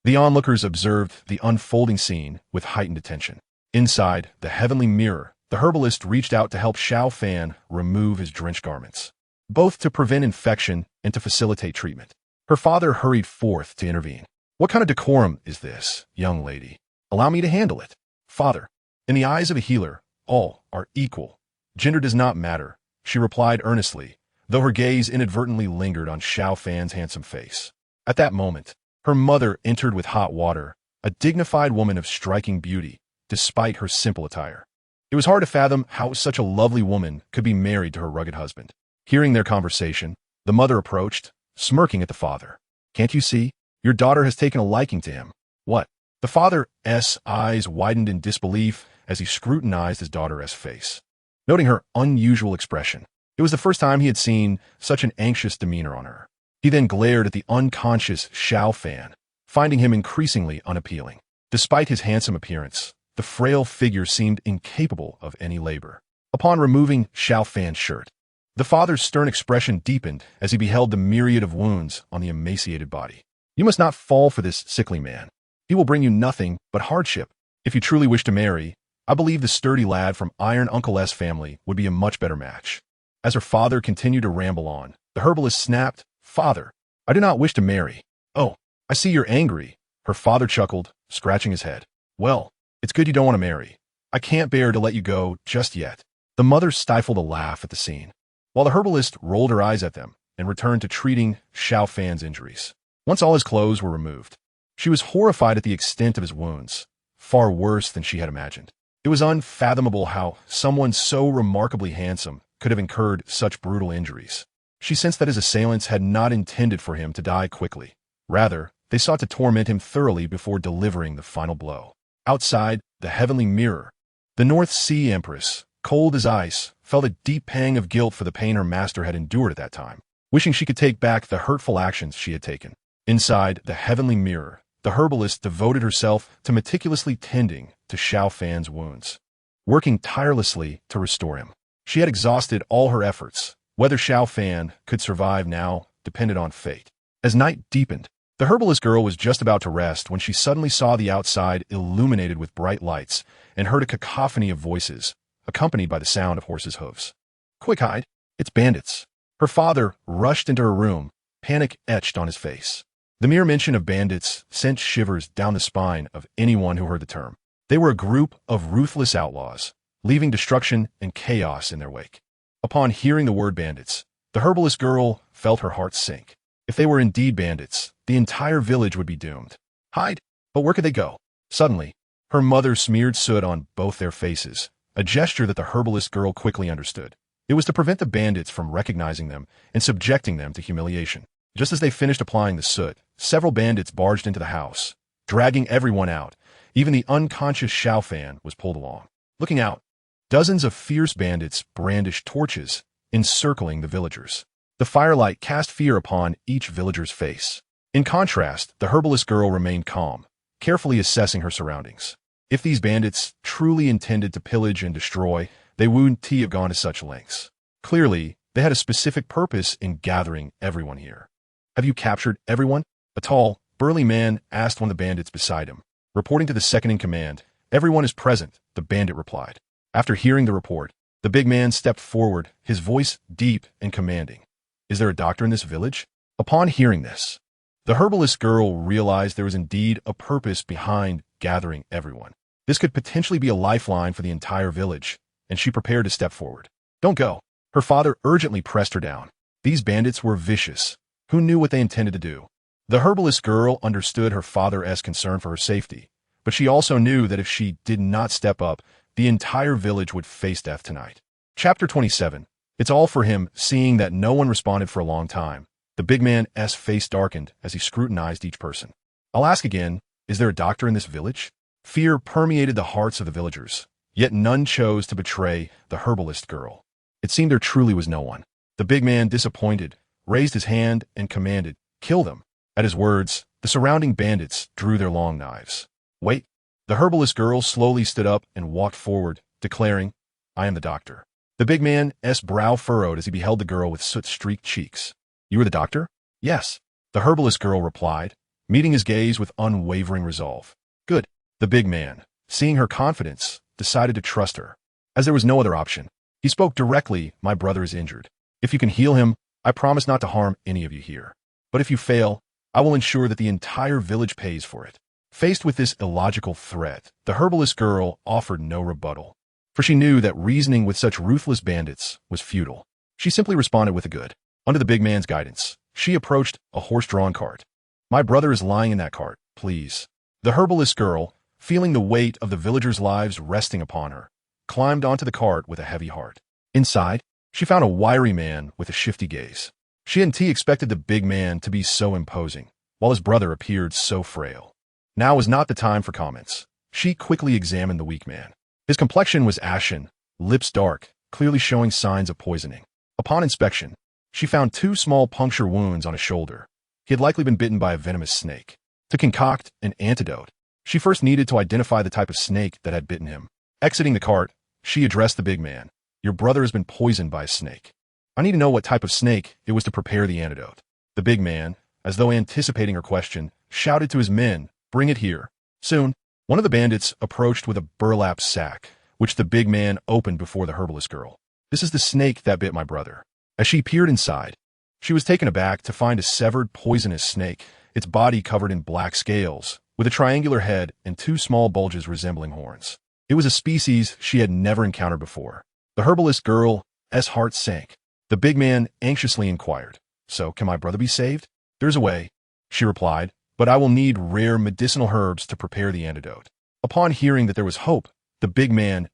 the onlookers observed the unfolding scene with heightened attention. Inside the heavenly mirror, the herbalist reached out to help Xiao Fan remove his drenched garments, both to prevent infection and to facilitate treatment. Her father hurried forth to intervene. "What kind of decorum is this, young lady? Allow me to handle it." "Father, in the eyes of a healer, all are equal. Gender does not matter," she replied earnestly, though her gaze inadvertently lingered on Xiao Fan's handsome face. At that moment, her mother entered with hot water, a dignified woman of striking beauty, despite her simple attire. It was hard to fathom how such a lovely woman could be married to her rugged husband. Hearing their conversation, the mother approached, smirking at the father. "Can't you see? Your daughter has taken a liking to him." "What?" The father's eyes widened in disbelief as he scrutinized his daughter's face. Noting her unusual expression, it was the first time he had seen such an anxious demeanor on her. He then glared at the unconscious Xiao Fan, finding him increasingly unappealing. Despite his handsome appearance, the frail figure seemed incapable of any labor. Upon removing Xiao Fan's shirt, the father's stern expression deepened as he beheld the myriad of wounds on the emaciated body. You must not fall for this sickly man. He will bring you nothing but hardship. If you truly wish to marry, I believe the sturdy lad from Iron Uncle's family would be a much better match. As her father continued to ramble on, the herbalist snapped, Father, I do not wish to marry. Oh, I see you're angry. Her father chuckled, scratching his head. Well, it's good you don't want to marry. I can't bear to let you go just yet. The mother stifled a laugh at the scene, while the herbalist rolled her eyes at them and returned to treating Xiao Fan's injuries. Once all his clothes were removed, she was horrified at the extent of his wounds, far worse than she had imagined. It was unfathomable how someone so remarkably handsome could have incurred such brutal injuries. She sensed that his assailants had not intended for him to die quickly. Rather, they sought to torment him thoroughly before delivering the final blow. Outside, the heavenly mirror, the North Sea Empress, cold as ice, felt a deep pang of guilt for the pain her master had endured at that time, wishing she could take back the hurtful actions she had taken. Inside the heavenly mirror, the herbalist devoted herself to meticulously tending to Xiao Fan's wounds, working tirelessly to restore him. She had exhausted all her efforts. Whether Xiao Fan could survive now depended on fate. As night deepened, the herbalist girl was just about to rest when she suddenly saw the outside illuminated with bright lights and heard a cacophony of voices, accompanied by the sound of horses' hooves. Quick, hide! It's bandits! Her father rushed into her room, panic etched on his face. The mere mention of bandits sent shivers down the spine of anyone who heard the term. They were a group of ruthless outlaws, leaving destruction and chaos in their wake. Upon hearing the word bandits, the herbalist girl felt her heart sink. If they were indeed bandits, the entire village would be doomed. Hide! But where could they go? Suddenly, her mother smeared soot on both their faces, a gesture that the herbalist girl quickly understood. It was to prevent the bandits from recognizing them and subjecting them to humiliation. Just as they finished applying the soot, several bandits barged into the house, dragging everyone out. Even the unconscious Xiao Fan was pulled along. Looking out, dozens of fierce bandits brandished torches, encircling the villagers. The firelight cast fear upon each villager's face. In contrast, the herbalist girl remained calm, carefully assessing her surroundings. If these bandits truly intended to pillage and destroy, they wouldn't have gone to such lengths. Clearly, they had a specific purpose in gathering everyone here. Have you captured everyone? A tall, burly man asked one of the bandits beside him. Reporting to the second-in-command, everyone is present, the bandit replied. After hearing the report, the big man stepped forward, his voice deep and commanding. Is there a doctor in this village? Upon hearing this, the herbalist girl realized there was indeed a purpose behind gathering everyone. This could potentially be a lifeline for the entire village, and she prepared to step forward. Don't go. Her father urgently pressed her down. These bandits were vicious. Who knew what they intended to do? The herbalist girl understood her father's concern for her safety, but she also knew that if she did not step up, the entire village would face death tonight. Chapter 27. It's all for him, seeing that no one responded for a long time. The big man's face darkened as he scrutinized each person. I'll ask again, is there a doctor in this village? Fear permeated the hearts of the villagers, yet none chose to betray the herbalist girl. It seemed there truly was no one. The big man, disappointed, raised his hand and commanded, kill them. At his words, the surrounding bandits drew their long knives. Wait. The herbalist girl slowly stood up and walked forward, declaring, I am the doctor. The big man's brow furrowed as he beheld the girl with soot-streaked cheeks. You are the doctor? Yes. The herbalist girl replied, meeting his gaze with unwavering resolve. Good. The big man, seeing her confidence, decided to trust her. As there was no other option, he spoke directly, my brother is injured. If you can heal him, I promise not to harm any of you here. But if you fail, I will ensure that the entire village pays for it. Faced with this illogical threat, the herbalist girl offered no rebuttal, for she knew that reasoning with such ruthless bandits was futile. She simply responded with a good. Under the big man's guidance, she approached a horse-drawn cart. My brother is lying in that cart, please. The herbalist girl, feeling the weight of the villagers' lives resting upon her, climbed onto the cart with a heavy heart. Inside, she found a wiry man with a shifty gaze. She hadn't expected the big man to be so imposing, while his brother appeared so frail. Now was not the time for comments. She quickly examined the weak man. His complexion was ashen, lips dark, clearly showing signs of poisoning. Upon inspection, she found 2 small puncture wounds on his shoulder. He had likely been bitten by a venomous snake. To concoct an antidote, she first needed to identify the type of snake that had bitten him. Exiting the cart, she addressed the big man. Your brother has been poisoned by a snake. I need to know what type of snake it was to prepare the antidote. The big man, as though anticipating her question, shouted to his men, bring it here. Soon, one of the bandits approached with a burlap sack, which the big man opened before the herbalist girl. This is the snake that bit my brother. As she peered inside, she was taken aback to find a severed poisonous snake, its body covered in black scales, with a triangular head and 2 small bulges resembling horns. It was a species she had never encountered before. The herbalist girl's heart sank. The big man anxiously inquired, so can my brother be saved? There's a way, she replied, but I will need rare medicinal herbs to prepare the antidote. Upon hearing that there was hope, the big man's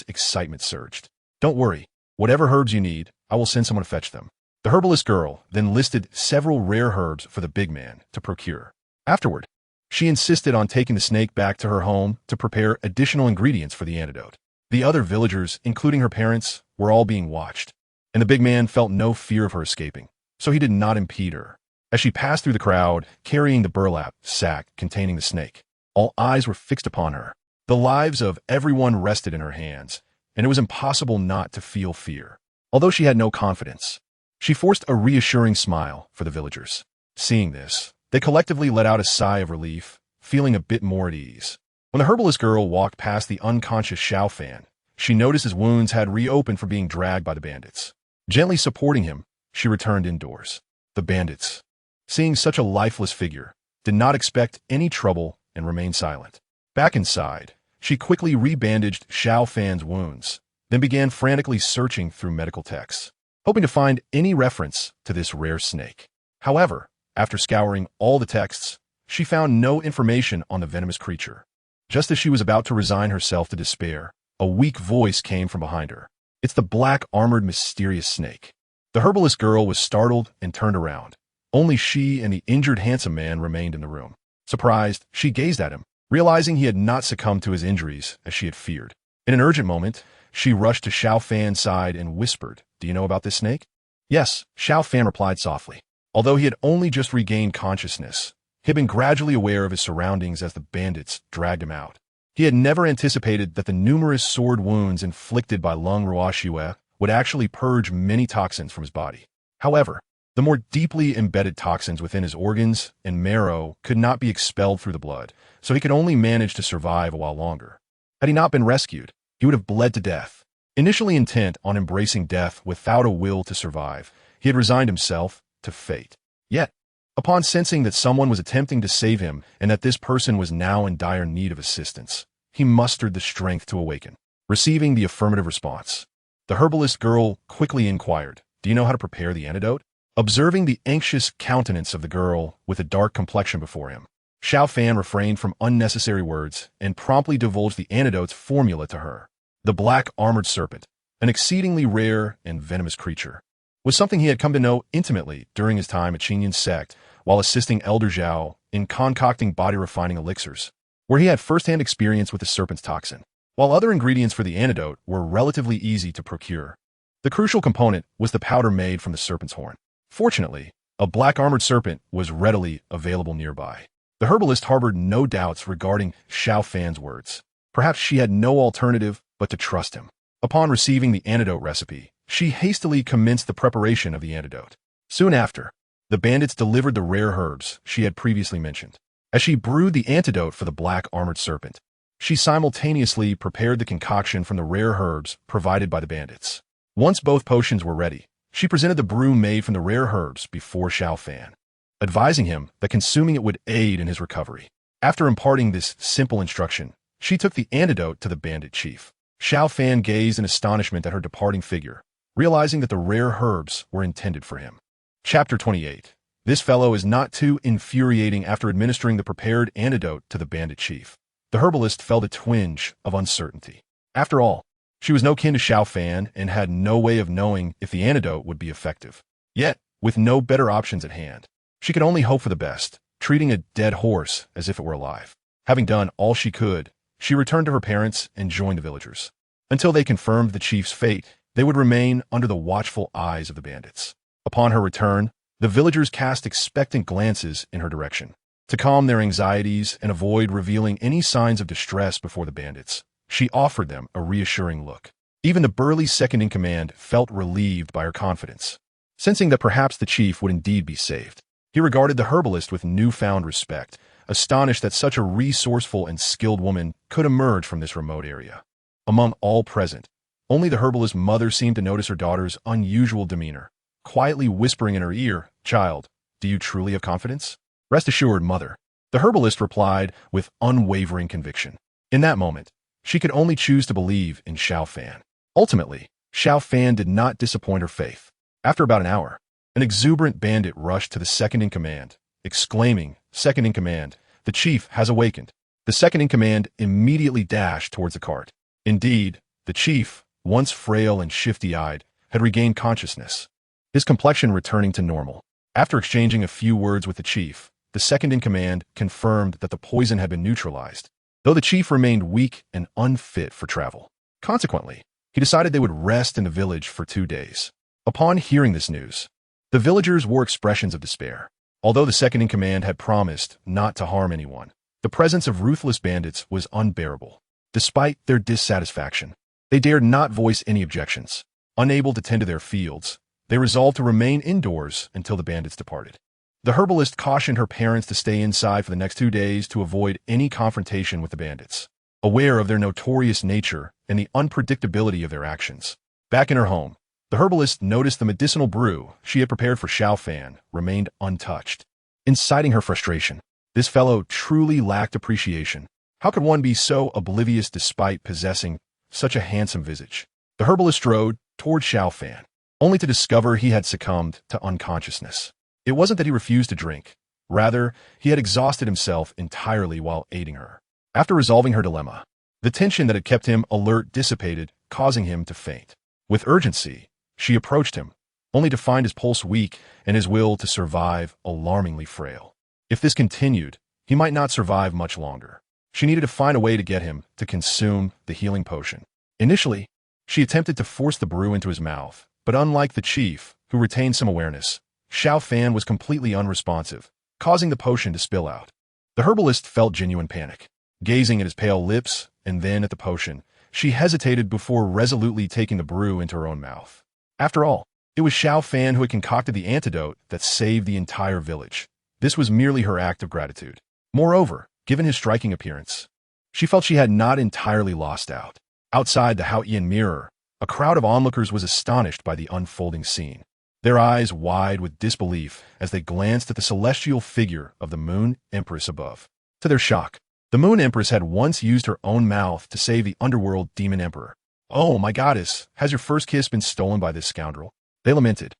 excitement surged. Don't worry, whatever herbs you need, I will send someone to fetch them. The herbalist girl then listed several rare herbs for the big man to procure. Afterward, she insisted on taking the snake back to her home to prepare additional ingredients for the antidote. The other villagers, including her parents, were all being watched, and the big man felt no fear of her escaping, so he did not impede her. As she passed through the crowd, carrying the burlap sack containing the snake, all eyes were fixed upon her. The lives of everyone rested in her hands, and it was impossible not to feel fear. Although she had no confidence, she forced a reassuring smile for the villagers. Seeing this, they collectively let out a sigh of relief, feeling a bit more at ease. When the herbalist girl walked past the unconscious Xiao Fan, she noticed his wounds had reopened from being dragged by the bandits. Gently supporting him, she returned indoors. The bandits, seeing such a lifeless figure, did not expect any trouble and remained silent. Back inside, she quickly rebandaged Xiao Fan's wounds, then began frantically searching through medical texts, hoping to find any reference to this rare snake. However, after scouring all the texts, she found no information on the venomous creature. Just as she was about to resign herself to despair, a weak voice came from behind her. It's the black, armored, mysterious snake. The herbalist girl was startled and turned around. Only she and the injured handsome man remained in the room. Surprised, she gazed at him, realizing he had not succumbed to his injuries as she had feared. In an urgent moment, she rushed to Xiao Fan's side and whispered, "Do you know about this snake?" "Yes," Xiao Fan replied softly. Although he had only just regained consciousness, he had been gradually aware of his surroundings as the bandits dragged him out. He had never anticipated that the numerous sword wounds inflicted by Lung Ruoxue would actually purge many toxins from his body. However, the more deeply embedded toxins within his organs and marrow could not be expelled through the blood, so he could only manage to survive a while longer. Had he not been rescued, he would have bled to death. Initially intent on embracing death without a will to survive, he had resigned himself to fate. Yet, upon sensing that someone was attempting to save him and that this person was now in dire need of assistance, he mustered the strength to awaken. Receiving the affirmative response, the herbalist girl quickly inquired, "Do you know how to prepare the antidote?" Observing the anxious countenance of the girl with a dark complexion before him, Xiao Fan refrained from unnecessary words and promptly divulged the antidote's formula to her. The black armored serpent, an exceedingly rare and venomous creature, was something he had come to know intimately during his time at Qinyan's sect while assisting Elder Zhao in concocting body-refining elixirs, where he had first-hand experience with the serpent's toxin. While other ingredients for the antidote were relatively easy to procure, the crucial component was the powder made from the serpent's horn. Fortunately, a black armored serpent was readily available nearby. The herbalist harbored no doubts regarding Xiao Fan's words. Perhaps she had no alternative but to trust him. Upon receiving the antidote recipe, she hastily commenced the preparation of the antidote. Soon after, the bandits delivered the rare herbs she had previously mentioned. As she brewed the antidote for the black armored serpent, she simultaneously prepared the concoction from the rare herbs provided by the bandits. Once both potions were ready, she presented the brew made from the rare herbs before Xiao Fan, advising him that consuming it would aid in his recovery. After imparting this simple instruction, she took the antidote to the bandit chief. Xiao Fan gazed in astonishment at her departing figure, realizing that the rare herbs were intended for him. Chapter 28. This fellow is not too infuriating. After administering the prepared antidote to the bandit chief, the herbalist felt a twinge of uncertainty. After all, she was no kin to Xiao Fan and had no way of knowing if the antidote would be effective. Yet, with no better options at hand, she could only hope for the best, treating a dead horse as if it were alive. Having done all she could, she returned to her parents and joined the villagers. Until they confirmed the chief's fate, they would remain under the watchful eyes of the bandits. Upon her return, the villagers cast expectant glances in her direction. To calm their anxieties and avoid revealing any signs of distress before the bandits, she offered them a reassuring look. Even the burly second-in-command felt relieved by her confidence. Sensing that perhaps the chief would indeed be saved, he regarded the herbalist with newfound respect, astonished that such a resourceful and skilled woman could emerge from this remote area. Among all present, only the herbalist's mother seemed to notice her daughter's unusual demeanor, quietly whispering in her ear, "Child, do you truly have confidence?" "Rest assured, mother," the herbalist replied with unwavering conviction. In that moment, she could only choose to believe in Xiao Fan. Ultimately, Xiao Fan did not disappoint her faith. After about an hour, an exuberant bandit rushed to the second-in-command, exclaiming, "Second-in-command, the chief has awakened." The second-in-command immediately dashed towards the cart. Indeed, the chief, once frail and shifty-eyed, had regained consciousness, his complexion returning to normal. After exchanging a few words with the chief, the second-in-command confirmed that the poison had been neutralized, though the chief remained weak and unfit for travel. Consequently, he decided they would rest in the village for 2 days. Upon hearing this news, the villagers wore expressions of despair. Although the second-in-command had promised not to harm anyone, the presence of ruthless bandits was unbearable. Despite their dissatisfaction, they dared not voice any objections. Unable to tend to their fields, they resolved to remain indoors until the bandits departed. The herbalist cautioned her parents to stay inside for the next 2 days to avoid any confrontation with the bandits, aware of their notorious nature and the unpredictability of their actions. Back in her home, the herbalist noticed the medicinal brew she had prepared for Xiao Fan remained untouched, inciting her frustration. This fellow truly lacked appreciation. How could one be so oblivious despite possessing such a handsome visage? The herbalist strode toward Xiao Fan, only to discover he had succumbed to unconsciousness. It wasn't that he refused to drink. Rather, he had exhausted himself entirely while aiding her. After resolving her dilemma, the tension that had kept him alert dissipated, causing him to faint. With urgency, she approached him, only to find his pulse weak and his will to survive alarmingly frail. If this continued, he might not survive much longer. She needed to find a way to get him to consume the healing potion. Initially, she attempted to force the brew into his mouth, but unlike the chief, who retained some awareness, Xiao Fan was completely unresponsive, causing the potion to spill out. The herbalist felt genuine panic. Gazing at his pale lips and then at the potion, she hesitated before resolutely taking the brew into her own mouth. After all, it was Xiao Fan who had concocted the antidote that saved the entire village. This was merely her act of gratitude. Moreover, given his striking appearance, she felt she had not entirely lost out. Outside the Haotian mirror, a crowd of onlookers was astonished by the unfolding scene, their eyes wide with disbelief as they glanced at the celestial figure of the Moon Empress above. To their shock, the Moon Empress had once used her own mouth to save the underworld demon emperor. "Oh, my goddess, has your first kiss been stolen by this scoundrel?" they lamented.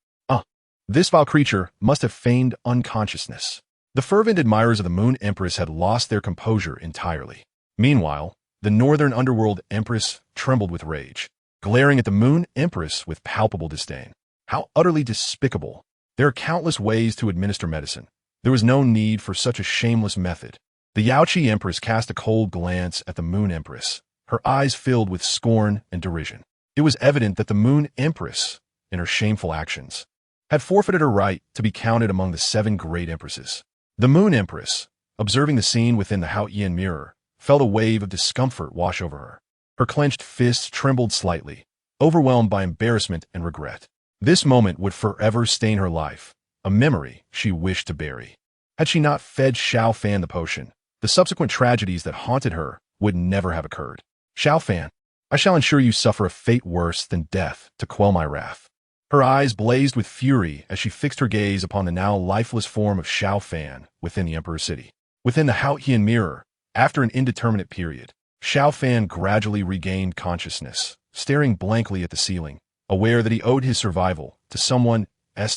This vile creature must have feigned unconsciousness." The fervent admirers of the Moon Empress had lost their composure entirely. Meanwhile, the Northern Underworld Empress trembled with rage, glaring at the Moon Empress with palpable disdain. How utterly despicable. There are countless ways to administer medicine. There was no need for such a shameless method. The Yaoqi Empress cast a cold glance at the Moon Empress, her eyes filled with scorn and derision. It was evident that the Moon Empress, in her shameful actions, had forfeited her right to be counted among the 7 great empresses. The Moon Empress, observing the scene within the Haotian mirror, felt a wave of discomfort wash over her. Her clenched fists trembled slightly, overwhelmed by embarrassment and regret. This moment would forever stain her life, a memory she wished to bury. Had she not fed Xiao Fan the potion, the subsequent tragedies that haunted her would never have occurred. "Xiao Fan, I shall ensure you suffer a fate worse than death to quell my wrath." Her eyes blazed with fury as she fixed her gaze upon the now lifeless form of Xiao Fan within the Emperor's city. Within the Haotian mirror, after an indeterminate period, Xiao Fan gradually regained consciousness, staring blankly at the ceiling, aware that he owed his survival to someone's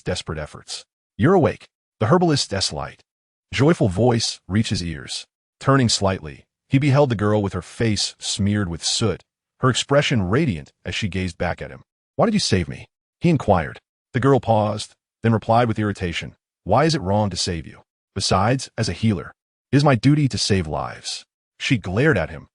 desperate efforts. "You're awake." The herbalist's light, joyful voice reached his ears. Turning slightly, he beheld the girl with her face smeared with soot, her expression radiant as she gazed back at him. "Why did you save me?" he inquired. The girl paused, then replied with irritation. "Why is it wrong to save you? Besides, as a healer, it is my duty to save lives." She glared at him,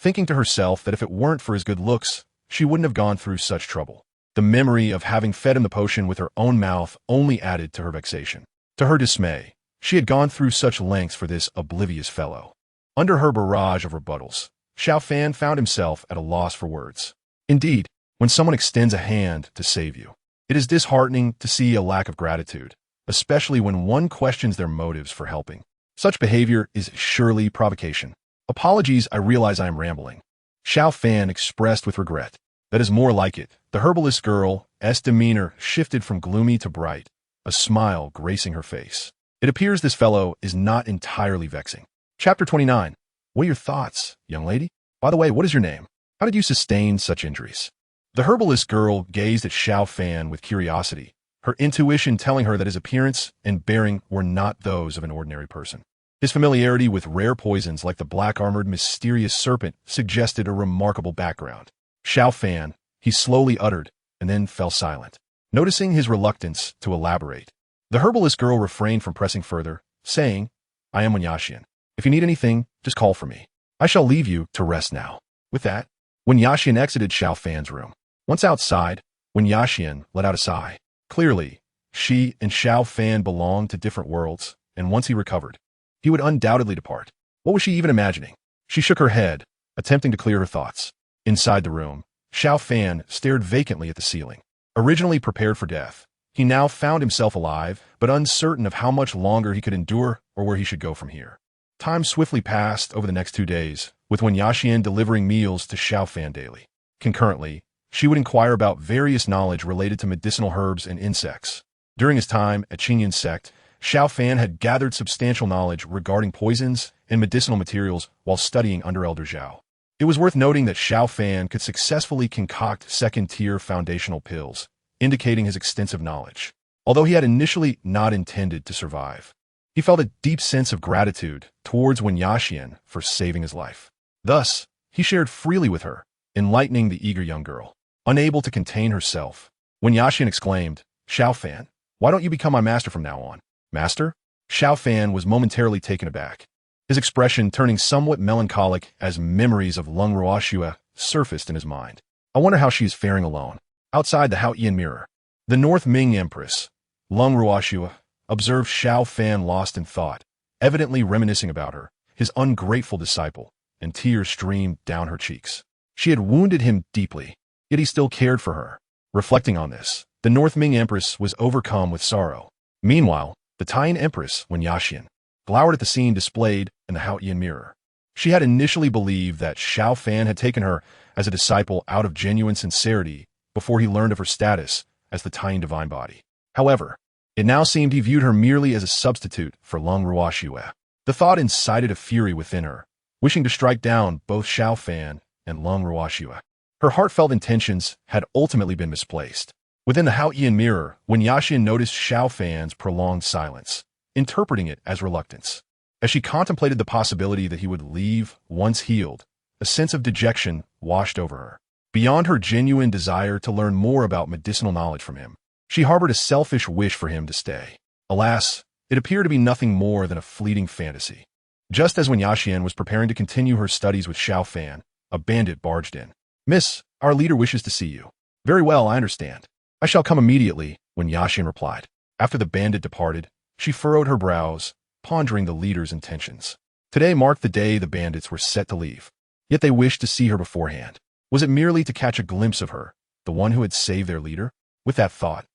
thinking to herself that if it weren't for his good looks, she wouldn't have gone through such trouble. The memory of having fed him the potion with her own mouth only added to her vexation. To her dismay, she had gone through such lengths for this oblivious fellow. Under her barrage of rebuttals, Xiao Fan found himself at a loss for words. Indeed, when someone extends a hand to save you, it is disheartening to see a lack of gratitude, especially when one questions their motives for helping. Such behavior is surely provocation. Apologies, I realize I am rambling. Xiao Fan expressed with regret. That is more like it. The herbalist girl's demeanor shifted from gloomy to bright, a smile gracing her face. It appears this fellow is not entirely vexing. Chapter 29. What are your thoughts, young lady? By the way, what is your name? How did you sustain such injuries? The herbalist girl gazed at Xiao Fan with curiosity, her intuition telling her that his appearance and bearing were not those of an ordinary person. His familiarity with rare poisons like the black-armored mysterious serpent suggested a remarkable background. Xiao Fan, he slowly uttered, and then fell silent. Noticing his reluctance to elaborate, the herbalist girl refrained from pressing further, saying, I am Wenyaxian. If you need anything, just call for me. I shall leave you to rest now. With that, Wenyaxian exited Xiao Fan's room. Once outside, Wenyaxian let out a sigh. Clearly, she and Xiao Fan belonged to different worlds, and once he recovered, he would undoubtedly depart. What was she even imagining? She shook her head, attempting to clear her thoughts. Inside the room, Xiao Fan stared vacantly at the ceiling. Originally prepared for death, he now found himself alive, but uncertain of how much longer he could endure or where he should go from here. Time swiftly passed over the next 2 days, with Wenyaxian delivering meals to Xiao Fan daily. Concurrently, she would inquire about various knowledge related to medicinal herbs and insects. During his time at Qinyan's sect, Xiao Fan had gathered substantial knowledge regarding poisons and medicinal materials while studying under Elder Zhao. It was worth noting that Xiao Fan could successfully concoct second-tier foundational pills, indicating his extensive knowledge. Although he had initially not intended to survive, he felt a deep sense of gratitude towards Wenyaxian for saving his life. Thus, he shared freely with her, enlightening the eager young girl. Unable to contain herself, Wenyaxian exclaimed, Xiao Fan, why don't you become my master from now on? Master? Xiao Fan was momentarily taken aback, his expression turning somewhat melancholic as memories of Lung Ruoxua surfaced in his mind. I wonder how she is faring alone. Outside the Haotian mirror, the North Ming Empress, Lung Ruoxua, observed Xiao Fan lost in thought, evidently reminiscing about her, his ungrateful disciple, and tears streamed down her cheeks. She had wounded him deeply, yet he still cared for her. Reflecting on this, the North Ming Empress was overcome with sorrow. Meanwhile, the Tian Empress, Wenyaxian, glowered at the scene displayed in the Haotian mirror. She had initially believed that Xiao Fan had taken her as a disciple out of genuine sincerity before he learned of her status as the Tian divine body. However, it now seemed he viewed her merely as a substitute for Lung Ruoxua. The thought incited a fury within her, wishing to strike down both Xiao Fan and Lung Ruoxua. Her heartfelt intentions had ultimately been misplaced. Within the Haotian mirror, Wenyaxian noticed Xiao Fan's prolonged silence, interpreting it as reluctance. As she contemplated the possibility that he would leave once healed, a sense of dejection washed over her. Beyond her genuine desire to learn more about medicinal knowledge from him, she harbored a selfish wish for him to stay. Alas, it appeared to be nothing more than a fleeting fantasy. Just as Wenyaxian was preparing to continue her studies with Xiao Fan, a bandit barged in. Miss, our leader wishes to see you. Very well, I understand. I shall come immediately, Wenyaxian replied. After the bandit departed, she furrowed her brows, pondering the leader's intentions. Today marked the day the bandits were set to leave. Yet they wished to see her beforehand. Was it merely to catch a glimpse of her, the one who had saved their leader? With that thought,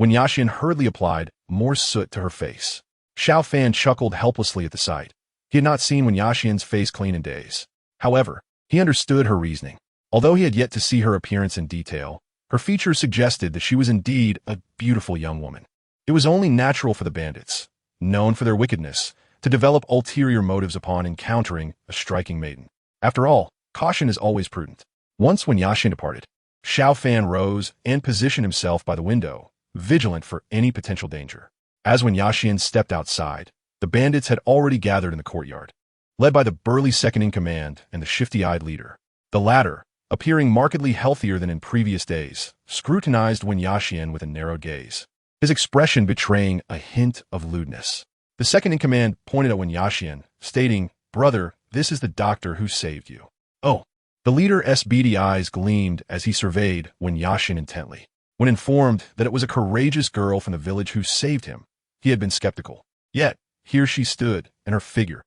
Wenyaxian hurriedly applied more soot to her face. Xiao Fan chuckled helplessly at the sight. He had not seen Wenyaxian's face clean in days. However, he understood her reasoning. Although he had yet to see her appearance in detail, her features suggested that she was indeed a beautiful young woman. It was only natural for the bandits, known for their wickedness, to develop ulterior motives upon encountering a striking maiden. After all, caution is always prudent. Once Wenyaxian departed, Xiao Fan rose and positioned himself by the window, vigilant for any potential danger. As Wenyaxian stepped outside, the bandits had already gathered in the courtyard, led by the burly second-in-command and the shifty-eyed leader. The latter, appearing markedly healthier than in previous days, scrutinized Wenyaxian with a narrowed gaze, his expression betraying a hint of lewdness. The second-in-command pointed at Wenyaxian, stating, Brother, this is the doctor who saved you. Oh, The leader's beady eyes gleamed as he surveyed Wen Yashin intently. When informed that it was a courageous girl from the village who saved him, he had been skeptical. Yet, here she stood, and her figure.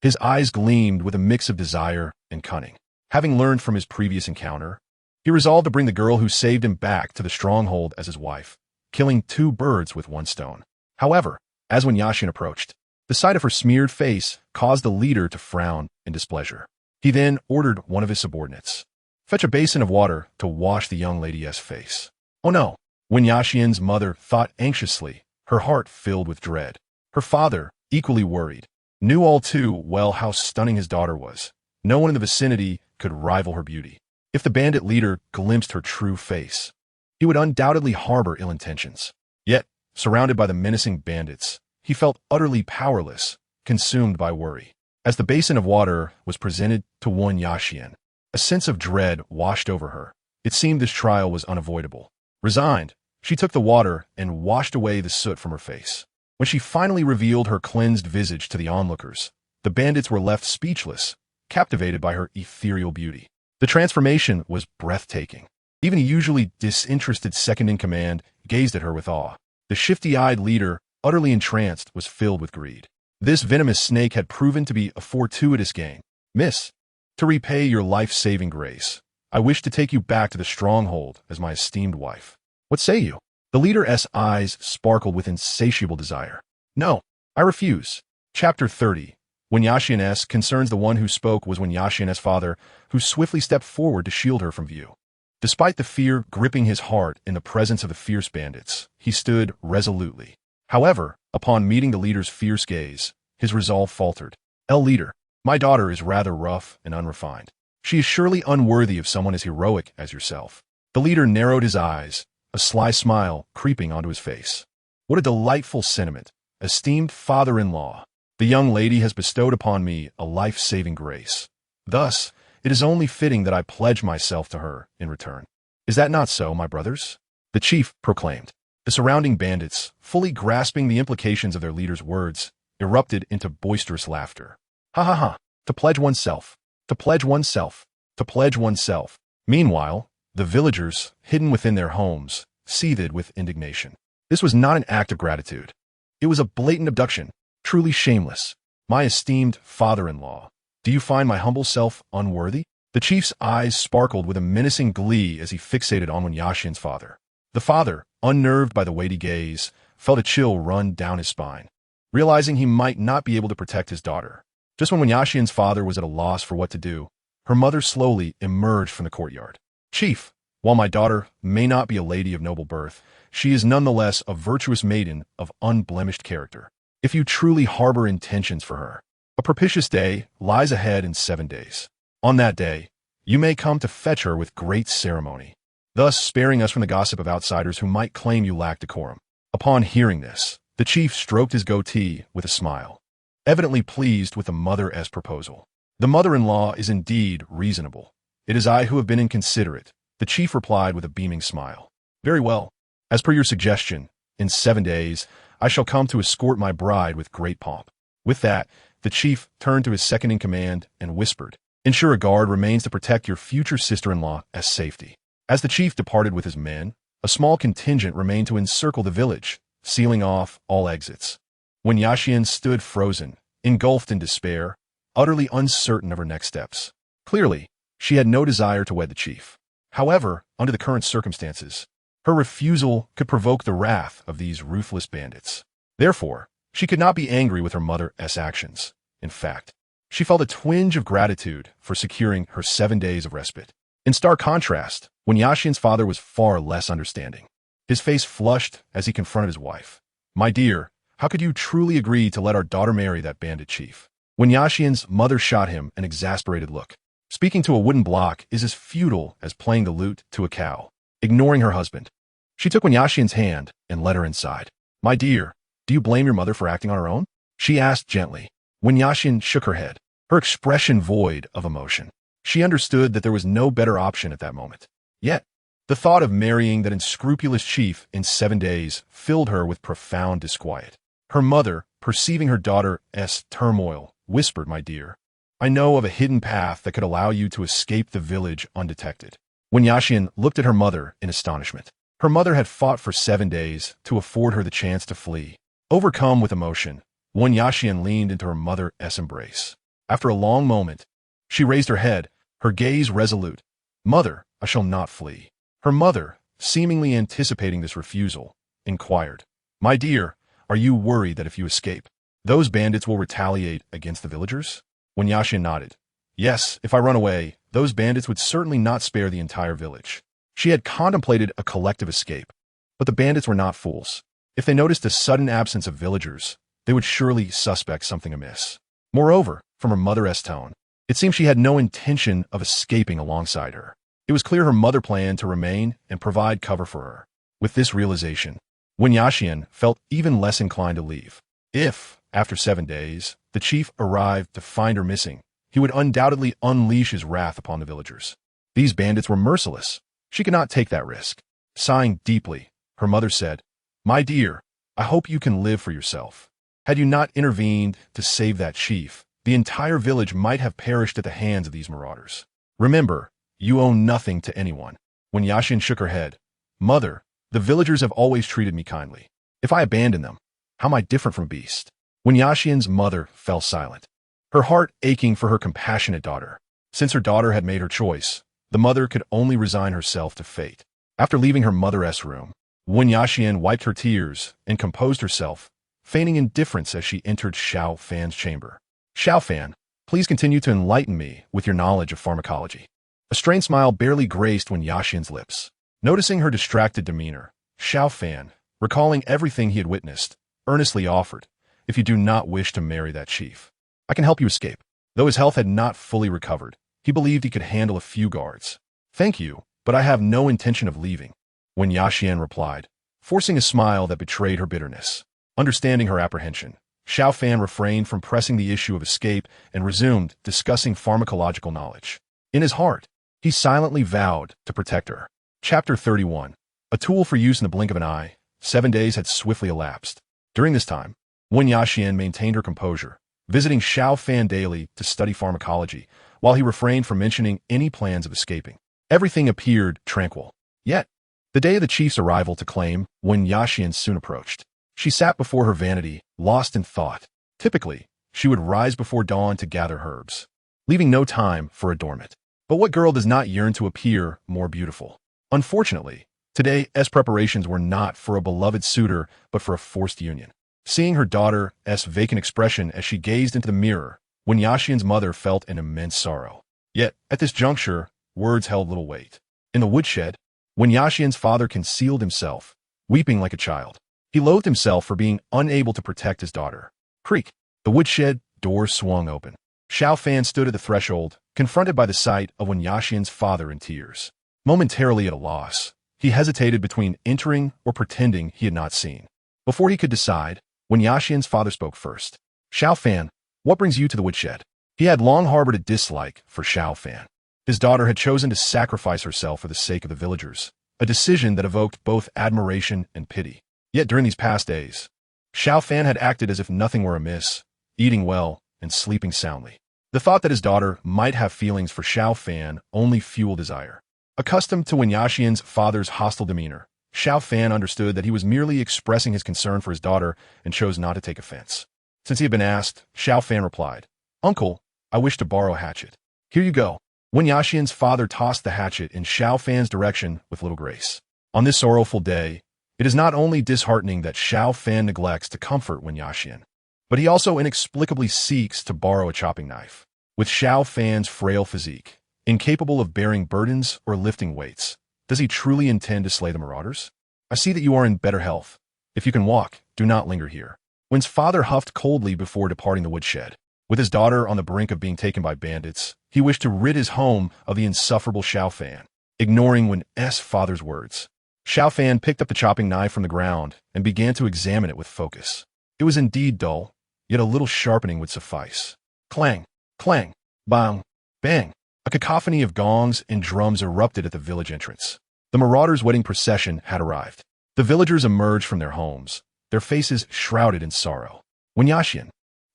His eyes gleamed with a mix of desire and cunning. Having learned from his previous encounter, he resolved to bring the girl who saved him back to the stronghold as his wife, killing two birds with one stone. However, as Wen Yashin approached, the sight of her smeared face caused the leader to frown in displeasure. He then ordered one of his subordinates, "Fetch a basin of water to wash the young lady's face." Oh no! Wen Yashin's mother thought anxiously, her heart filled with dread. Her father, equally worried, knew all too well how stunning his daughter was. No one in the vicinity could rival her beauty. If the bandit leader glimpsed her true face, he would undoubtedly harbor ill intentions. Yet, surrounded by the menacing bandits, he felt utterly powerless, consumed by worry. As the basin of water was presented to Wen Yashin, a sense of dread washed over her. It seemed this trial was unavoidable. Resigned, she took the water and washed away the soot from her face. When she finally revealed her cleansed visage to the onlookers, the bandits were left speechless, captivated by her ethereal beauty. The transformation was breathtaking. Even a usually disinterested second-in-command gazed at her with awe. The shifty-eyed leader, utterly entranced, was filled with greed. This venomous snake had proven to be a fortuitous gain. "Miss, to repay your life-saving grace, I wish to take you back to the stronghold as my esteemed wife. What say you?" The leader's eyes sparkled with insatiable desire. "No, I refuse." Chapter 30. Wen Yashin's concerns. The one who spoke was Wen Yashin's father, who swiftly stepped forward to shield her from view. Despite the fear gripping his heart in the presence of the fierce bandits, he stood resolutely. However, upon meeting the leader's fierce gaze, his resolve faltered. "Leader, my daughter is rather rough and unrefined. She is surely unworthy of someone as heroic as yourself." The leader narrowed his eyes, a sly smile creeping onto his face. "What a delightful sentiment, esteemed father-in-law. The young lady has bestowed upon me a life-saving grace. Thus, it is only fitting that I pledge myself to her in return. Is that not so, my brothers?" the chief proclaimed. The surrounding bandits, fully grasping the implications of their leader's words, erupted into boisterous laughter. "Ha ha ha! To pledge oneself! To pledge oneself! To pledge oneself!" Meanwhile, the villagers, hidden within their homes, seethed with indignation. This was not an act of gratitude. It was a blatant abduction, truly shameless. "My esteemed father-in-law, do you find my humble self unworthy?" The chief's eyes sparkled with a menacing glee as he fixated on Wen Yashin's father. The father, unnerved by the weighty gaze, felt a chill run down his spine, realizing he might not be able to protect his daughter. Just when Wen Yashin's father was at a loss for what to do, her mother slowly emerged from the courtyard. "Chief, while my daughter may not be a lady of noble birth, she is nonetheless a virtuous maiden of unblemished character. If you truly harbor intentions for her, a propitious day lies ahead in 7 days. On that day, you may come to fetch her with great ceremony, thus sparing us from the gossip of outsiders who might claim you lack decorum." Upon hearing this, the chief stroked his goatee with a smile, evidently pleased with the mother's proposal. "The mother-in-law is indeed reasonable. It is I who have been inconsiderate," the chief replied with a beaming smile. "Very well. As per your suggestion, in 7 days, I shall come to escort my bride with great pomp." With that, the chief turned to his second-in-command and whispered, "Ensure a guard remains to protect your future sister-in-law as safety." As the chief departed with his men, a small contingent remained to encircle the village, sealing off all exits. Wen Yashin stood frozen, engulfed in despair, utterly uncertain of her next steps. Clearly, she had no desire to wed the chief. However, under the current circumstances, her refusal could provoke the wrath of these ruthless bandits. Therefore, she could not be angry with her mother's actions. In fact, she felt a twinge of gratitude for securing her 7 days of respite. In stark contrast, Wen Yashin's father was far less understanding. His face flushed as he confronted his wife. "My dear, how could you truly agree to let our daughter marry that bandit chief?" Wen Yashin's mother shot him an exasperated look. Speaking to a wooden block is as futile as playing the lute to a cow. Ignoring her husband, she took Wen Yashin's hand and led her inside. "My dear, do you blame your mother for acting on her own?" she asked gently. Wen Yashin shook her head, her expression void of emotion. She understood that there was no better option at that moment. Yet, the thought of marrying that unscrupulous chief in 7 days filled her with profound disquiet. Her mother, perceiving her daughter's turmoil, whispered, "My dear, I know of a hidden path that could allow you to escape the village undetected. When Yaxian looked at her mother in astonishment. Her mother had fought for 7 days to afford her the chance to flee. Overcome with emotion, Wen Yaxian leaned into her mother's embrace. After a long moment, she raised her head, her gaze resolute. "Mother, I shall not flee." Her mother, seemingly anticipating this refusal, inquired, "My dear, are you worried that if you escape, those bandits will retaliate against the villagers?" When Yaxian nodded, "Yes, if I run away, those bandits would certainly not spare the entire village." She had contemplated a collective escape, but the bandits were not fools. If they noticed a sudden absence of villagers, they would surely suspect something amiss. Moreover, from her mother's tone, it seemed she had no intention of escaping alongside her. It was clear her mother planned to remain and provide cover for her. With this realization, Wen Yaxian felt even less inclined to leave. If, after 7 days, the chief arrived to find her missing, he would undoubtedly unleash his wrath upon the villagers. These bandits were merciless. She could not take that risk. Sighing deeply, her mother said, "My dear, I hope you can live for yourself. Had you not intervened to save that chief, the entire village might have perished at the hands of these marauders. Remember, you owe nothing to anyone." When Yaxian shook her head, "Mother, the villagers have always treated me kindly. If I abandon them, how am I different from a beast?" When Yaxian's mother fell silent, her heart aching for her compassionate daughter. Since her daughter had made her choice, the mother could only resign herself to fate. After leaving her mother's room, Wen Yaxian wiped her tears and composed herself, feigning indifference as she entered Xiao Fan's chamber. "Xiao Fan, please continue to enlighten me with your knowledge of pharmacology." A strained smile barely graced Wen Yaxian's lips. Noticing her distracted demeanor, Xiao Fan, recalling everything he had witnessed, earnestly offered, "If you do not wish to marry that chief, I can help you escape." Though his health had not fully recovered, he believed he could handle a few guards. "Thank you, but I have no intention of leaving," Wen Yaxian replied, forcing a smile that betrayed her bitterness. Understanding her apprehension, Xiao Fan refrained from pressing the issue of escape and resumed discussing pharmacological knowledge. In his heart, he silently vowed to protect her. Chapter 31. A tool for use in the blink of an eye. 7 days had swiftly elapsed. During this time, Wen Yaxian maintained her composure, visiting Xiao Fan daily to study pharmacology, while he refrained from mentioning any plans of escaping. Everything appeared tranquil. Yet, the day of the chief's arrival to claim Wen Yaxian soon approached. She sat before her vanity, lost in thought. Typically, she would rise before dawn to gather herbs, leaving no time for adornment. But what girl does not yearn to appear more beautiful? Unfortunately, today's preparations were not for a beloved suitor, but for a forced union. Seeing her daughter's vacant expression as she gazed into the mirror, Wen Yaxian's mother felt an immense sorrow. Yet, at this juncture, words held little weight. In the woodshed, Wen Yaxian's father concealed himself, weeping like a child. He loathed himself for being unable to protect his daughter. Creak! The woodshed door swung open. Xiao Fan stood at the threshold, confronted by the sight of Wen Yaxian's father in tears. Momentarily at a loss, he hesitated between entering or pretending he had not seen. Before he could decide, Wen Yaxian's father spoke first. "Xiao Fan, what brings you to the woodshed?" He had long harbored a dislike for Xiao Fan. His daughter had chosen to sacrifice herself for the sake of the villagers, a decision that evoked both admiration and pity. Yet during these past days, Xiao Fan had acted as if nothing were amiss, eating well and sleeping soundly. The thought that his daughter might have feelings for Xiao Fan only fueled desire. Accustomed to Wen Yaxian's father's hostile demeanor, Xiao Fan understood that he was merely expressing his concern for his daughter and chose not to take offense. Since he had been asked, Xiao Fan replied, "Uncle, I wish to borrow a hatchet." "Here you go." Wen Yaxian's father tossed the hatchet in Xiao Fan's direction with little grace. On this sorrowful day, it is not only disheartening that Xiao Fan neglects to comfort Wen Yaxian, but he also inexplicably seeks to borrow a chopping knife. With Xiao Fan's frail physique, incapable of bearing burdens or lifting weights, does he truly intend to slay the marauders? "I see that you are in better health. If you can walk, do not linger here." Wen's father huffed coldly before departing the woodshed. With his daughter on the brink of being taken by bandits, he wished to rid his home of the insufferable Xiao Fan. Ignoring Wen's father's words, Xiao Fan picked up the chopping knife from the ground and began to examine it with focus. It was indeed dull, yet a little sharpening would suffice. Clang, clang, bang, bang. A cacophony of gongs and drums erupted at the village entrance. The marauders' wedding procession had arrived. The villagers emerged from their homes, their faces shrouded in sorrow. Wen Yaxian,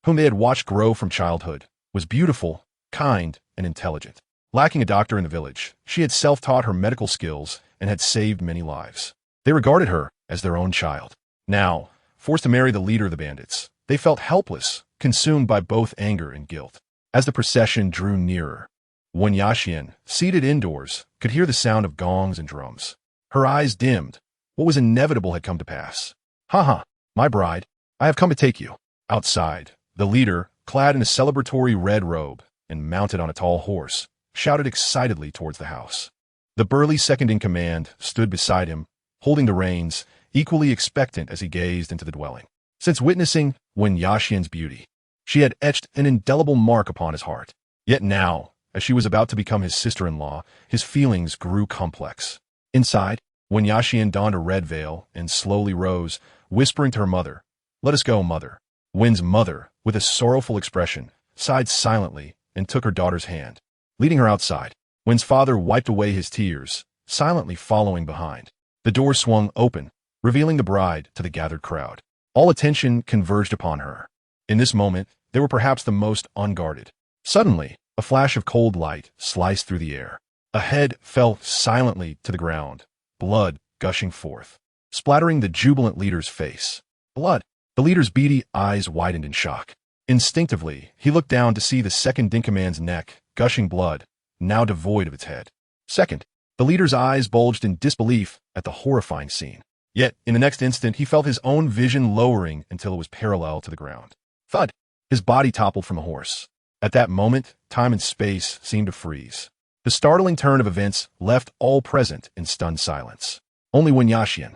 whom they had watched grow from childhood, was beautiful kind, and intelligent. Lacking a doctor in the village, she had self-taught her medical skills and had saved many lives. They regarded her as their own child. Now, forced to marry the leader of the bandits, they felt helpless, consumed by both anger and guilt. As the procession drew nearer, Wen Yaxian, seated indoors, could hear the sound of gongs and drums. Her eyes dimmed. What was inevitable had come to pass. "Haha, my bride, I have come to take you." Outside, the leader, clad in a celebratory red robe and mounted on a tall horse, shouted excitedly towards the house. The burly second-in-command stood beside him, holding the reins, equally expectant as he gazed into the dwelling. Since witnessing Wen Yaxian's beauty, she had etched an indelible mark upon his heart. Yet now, as she was about to become his sister-in-law, his feelings grew complex. Inside, Wen Yaxian donned a red veil and slowly rose, whispering to her mother, "Let us go, mother." Wen's mother, with a sorrowful expression, sighed silently and took her daughter's hand. Leading her outside, Wen's father wiped away his tears, silently following behind. The door swung open, revealing the bride to the gathered crowd. All attention converged upon her. In this moment, they were perhaps the most unguarded. Suddenly, a flash of cold light sliced through the air. A head fell silently to the ground, blood gushing forth, splattering the jubilant leader's face. Blood! The leader's beady eyes widened in shock. Instinctively, he looked down to see the second-in-command's neck, gushing blood, now devoid of its head. Second, the leader's eyes bulged in disbelief at the horrifying scene. Yet, in the next instant, he felt his own vision lowering until it was parallel to the ground. Thud! His body toppled from a horse. At that moment, time and space seemed to freeze. The startling turn of events left all present in stunned silence. Only Wen Yaxian,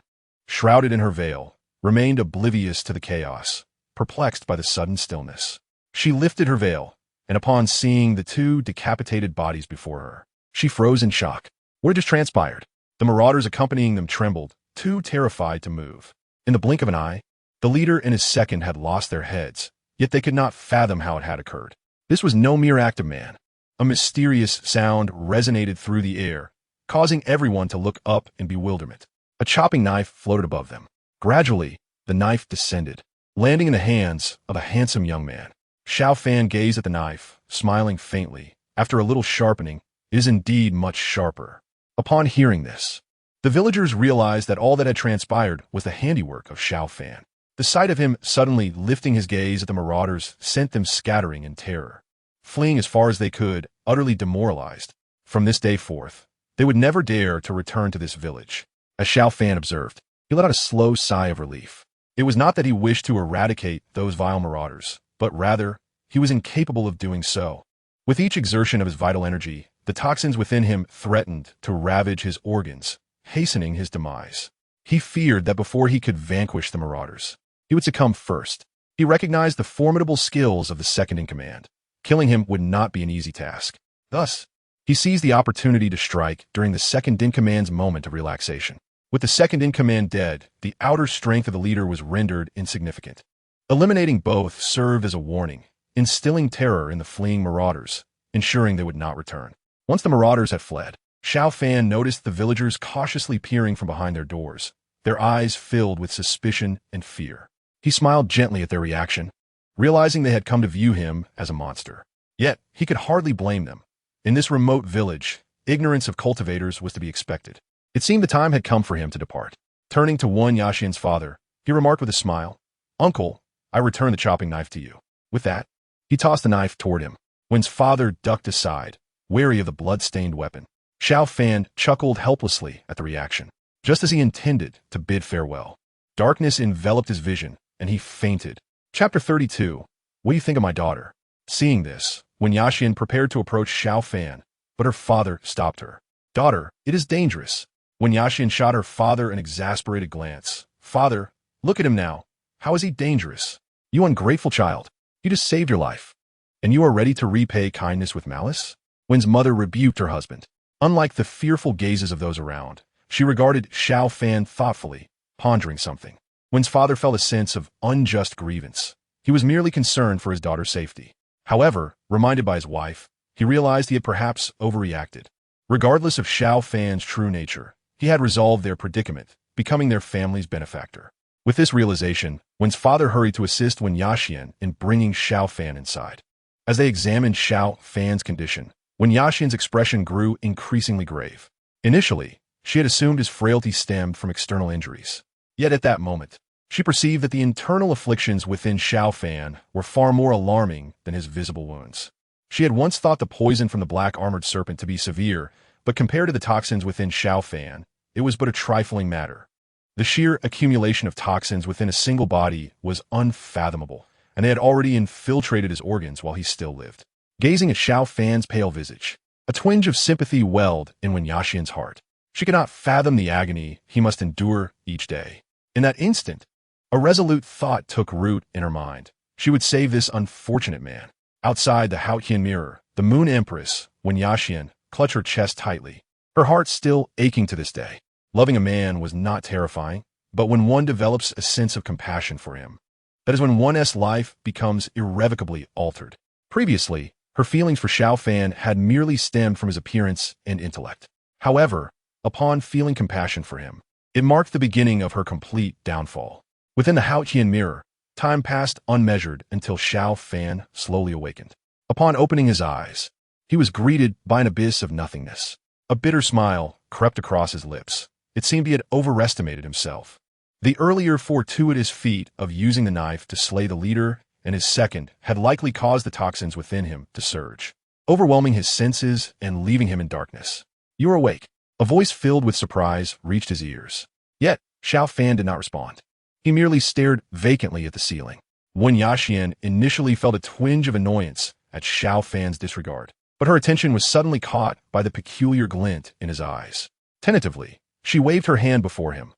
shrouded in her veil, remained oblivious to the chaos, perplexed by the sudden stillness. She lifted her veil, and upon seeing the two decapitated bodies before her, she froze in shock. What had just transpired? The marauders accompanying them trembled, too terrified to move. In the blink of an eye, the leader and his second had lost their heads, yet they could not fathom how it had occurred. This was no mere act of man. A mysterious sound resonated through the air, causing everyone to look up in bewilderment. A chopping knife floated above them. Gradually, the knife descended, landing in the hands of a handsome young man. Xiao Fan gazed at the knife, smiling faintly. After a little sharpening, it is indeed much sharper. Upon hearing this, the villagers realized that all that had transpired was the handiwork of Xiao Fan. The sight of him suddenly lifting his gaze at the marauders sent them scattering in terror, fleeing as far as they could, utterly demoralized. From this day forth, they would never dare to return to this village. As Xiao Fan observed, he let out a slow sigh of relief. It was not that he wished to eradicate those vile marauders, but rather, he was incapable of doing so. With each exertion of his vital energy, the toxins within him threatened to ravage his organs, hastening his demise. He feared that before he could vanquish the marauders, he would succumb first. He recognized the formidable skills of the second-in-command. Killing him would not be an easy task. Thus, he seized the opportunity to strike during the second-in-command's moment of relaxation. With the second-in-command dead, the outer strength of the leader was rendered insignificant. Eliminating both served as a warning, instilling terror in the fleeing marauders, ensuring they would not return. Once the marauders had fled, Xiao Fan noticed the villagers cautiously peering from behind their doors, their eyes filled with suspicion and fear. He smiled gently at their reaction, realizing they had come to view him as a monster. Yet, he could hardly blame them. In this remote village, ignorance of cultivators was to be expected. It seemed the time had come for him to depart. Turning to Wen Yaxian's father, he remarked with a smile, "Uncle, I return the chopping knife to you." With that, he tossed the knife toward him. Wen's father ducked aside, wary of the blood-stained weapon. Xiao Fan chuckled helplessly at the reaction. Just as he intended to bid farewell, darkness enveloped his vision, and he fainted. Chapter 32. What do you think of my daughter? Seeing this, Wen Yaxian prepared to approach Xiao Fan, but her father stopped her. "Daughter, it is dangerous." Wen Yaxian shot her father an exasperated glance. "Father, look at him now. How is he dangerous? You ungrateful child. You just saved your life. And you are ready to repay kindness with malice?" Wen's mother rebuked her husband. Unlike the fearful gazes of those around, she regarded Xiao Fan thoughtfully, pondering something. Wen's father felt a sense of unjust grievance. He was merely concerned for his daughter's safety. However, reminded by his wife, he realized he had perhaps overreacted. Regardless of Xiao Fan's true nature, he had resolved their predicament, becoming their family's benefactor. With this realization, Wen's father hurried to assist Wen Yaxian in bringing Xiao Fan inside. As they examined Xiao Fan's condition, Wen Yaxian's expression grew increasingly grave. Initially, she had assumed his frailty stemmed from external injuries. Yet at that moment, she perceived that the internal afflictions within Xiao Fan were far more alarming than his visible wounds. She had once thought the poison from the black-armored serpent to be severe, but compared to the toxins within Xiao Fan, it was but a trifling matter. The sheer accumulation of toxins within a single body was unfathomable, and they had already infiltrated his organs while he still lived. Gazing at Xiao Fan's pale visage, a twinge of sympathy welled in Wen Yaxian's heart. She could not fathom the agony he must endure each day. In that instant, a resolute thought took root in her mind. She would save this unfortunate man. Outside the Haotian mirror, the Moon Empress, Wen Yaxian, clutched her chest tightly, her heart still aching to this day. Loving a man was not terrifying, but when one develops a sense of compassion for him, that is when one's life becomes irrevocably altered. Previously, her feelings for Xiao Fan had merely stemmed from his appearance and intellect. However, upon feeling compassion for him, it marked the beginning of her complete downfall. Within the Haotian mirror, time passed unmeasured until Xiao Fan slowly awakened. Upon opening his eyes, he was greeted by an abyss of nothingness. A bitter smile crept across his lips. It seemed he had overestimated himself. The earlier fortuitous feat of using the knife to slay the leader and his second had likely caused the toxins within him to surge, overwhelming his senses and leaving him in darkness. "You are awake." A voice filled with surprise reached his ears. Yet, Xiao Fan did not respond. He merely stared vacantly at the ceiling. Wen Yaxian initially felt a twinge of annoyance at Xiao Fan's disregard, but her attention was suddenly caught by the peculiar glint in his eyes. Tentatively, she waved her hand before him,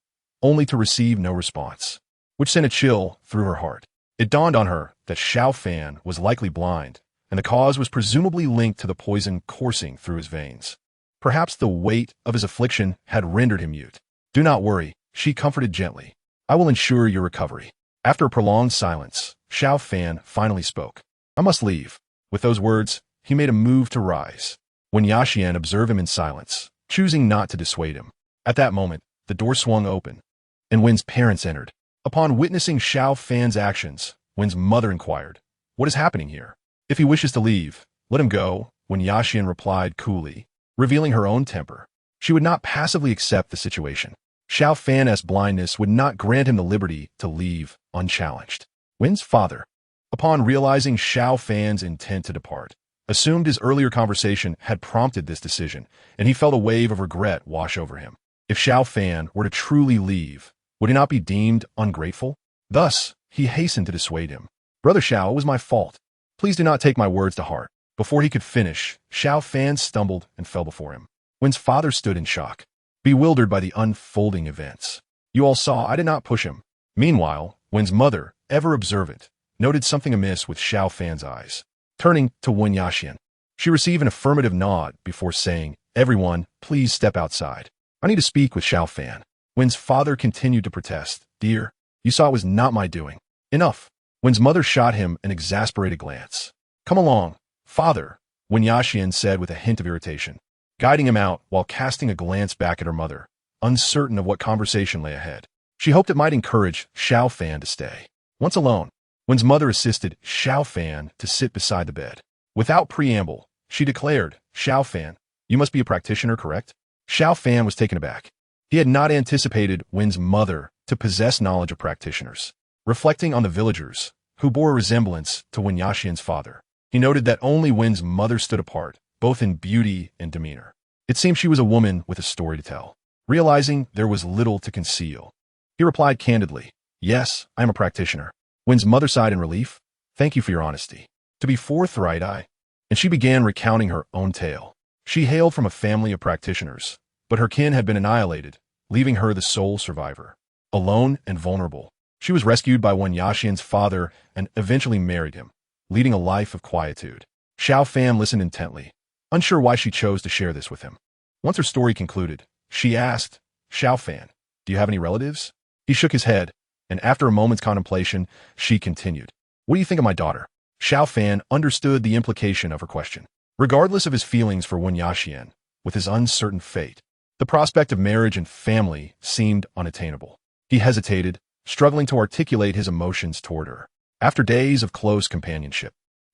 only to receive no response, which sent a chill through her heart. It dawned on her that Xiao Fan was likely blind, and the cause was presumably linked to the poison coursing through his veins. Perhaps the weight of his affliction had rendered him mute. "Do not worry," she comforted gently. "I will ensure your recovery." After a prolonged silence, Xiao Fan finally spoke. "I must leave." With those words, he made a move to rise. Wen Yaxian observed him in silence, choosing not to dissuade him. At that moment, the door swung open, and Wen's parents entered. Upon witnessing Xiao Fan's actions, Wen's mother inquired, "What is happening here?" "If he wishes to leave, let him go," Wen Yaxian replied coolly, revealing her own temper. She would not passively accept the situation. Xiao Fan's blindness would not grant him the liberty to leave unchallenged. Wen's father, upon realizing Xiao Fan's intent to depart, assumed his earlier conversation had prompted this decision, and he felt a wave of regret wash over him. If Xiao Fan were to truly leave, would he not be deemed ungrateful? Thus, he hastened to dissuade him. "Brother Xiao, it was my fault. Please do not take my words to heart." Before he could finish, Xiao Fan stumbled and fell before him. Wen's father stood in shock, bewildered by the unfolding events. "You all saw I did not push him." Meanwhile, Wen's mother, ever observant, noted something amiss with Xiao Fan's eyes. Turning to Wen Yaxian, she received an affirmative nod before saying, "Everyone, please step outside. I need to speak with Xiao Fan." Wen's father continued to protest. "Dear, you saw it was not my doing." "Enough." Wen's mother shot him an exasperated glance. "Come along, father," Wen Yaxian said with a hint of irritation, guiding him out while casting a glance back at her mother, uncertain of what conversation lay ahead. She hoped it might encourage Xiao Fan to stay. Once alone, Wen's mother assisted Xiao Fan to sit beside the bed. Without preamble, she declared, "Xiao Fan, you must be a practitioner, correct?" Xiao Fan was taken aback. He had not anticipated Wen's mother to possess knowledge of practitioners. Reflecting on the villagers, who bore a resemblance to Wen Yaxian's father, he noted that only Wen's mother stood apart, both in beauty and demeanor. It seemed she was a woman with a story to tell. Realizing there was little to conceal, he replied candidly, "Yes, I am a practitioner." Wen's mother sighed in relief. "Thank you for your honesty. To be forthright, And she began recounting her own tale. She hailed from a family of practitioners, but her kin had been annihilated, leaving her the sole survivor. Alone and vulnerable, she was rescued by Wen Yaxian's father and eventually married him, leading a life of quietude. Xiao Fan listened intently, unsure why she chose to share this with him. Once her story concluded, she asked, "Xiao Fan, do you have any relatives?" He shook his head, and after a moment's contemplation, she continued, "What do you think of my daughter?" Xiao Fan understood the implication of her question. Regardless of his feelings for Wen Yaxian, with his uncertain fate, the prospect of marriage and family seemed unattainable. He hesitated, struggling to articulate his emotions toward her. After days of close companionship,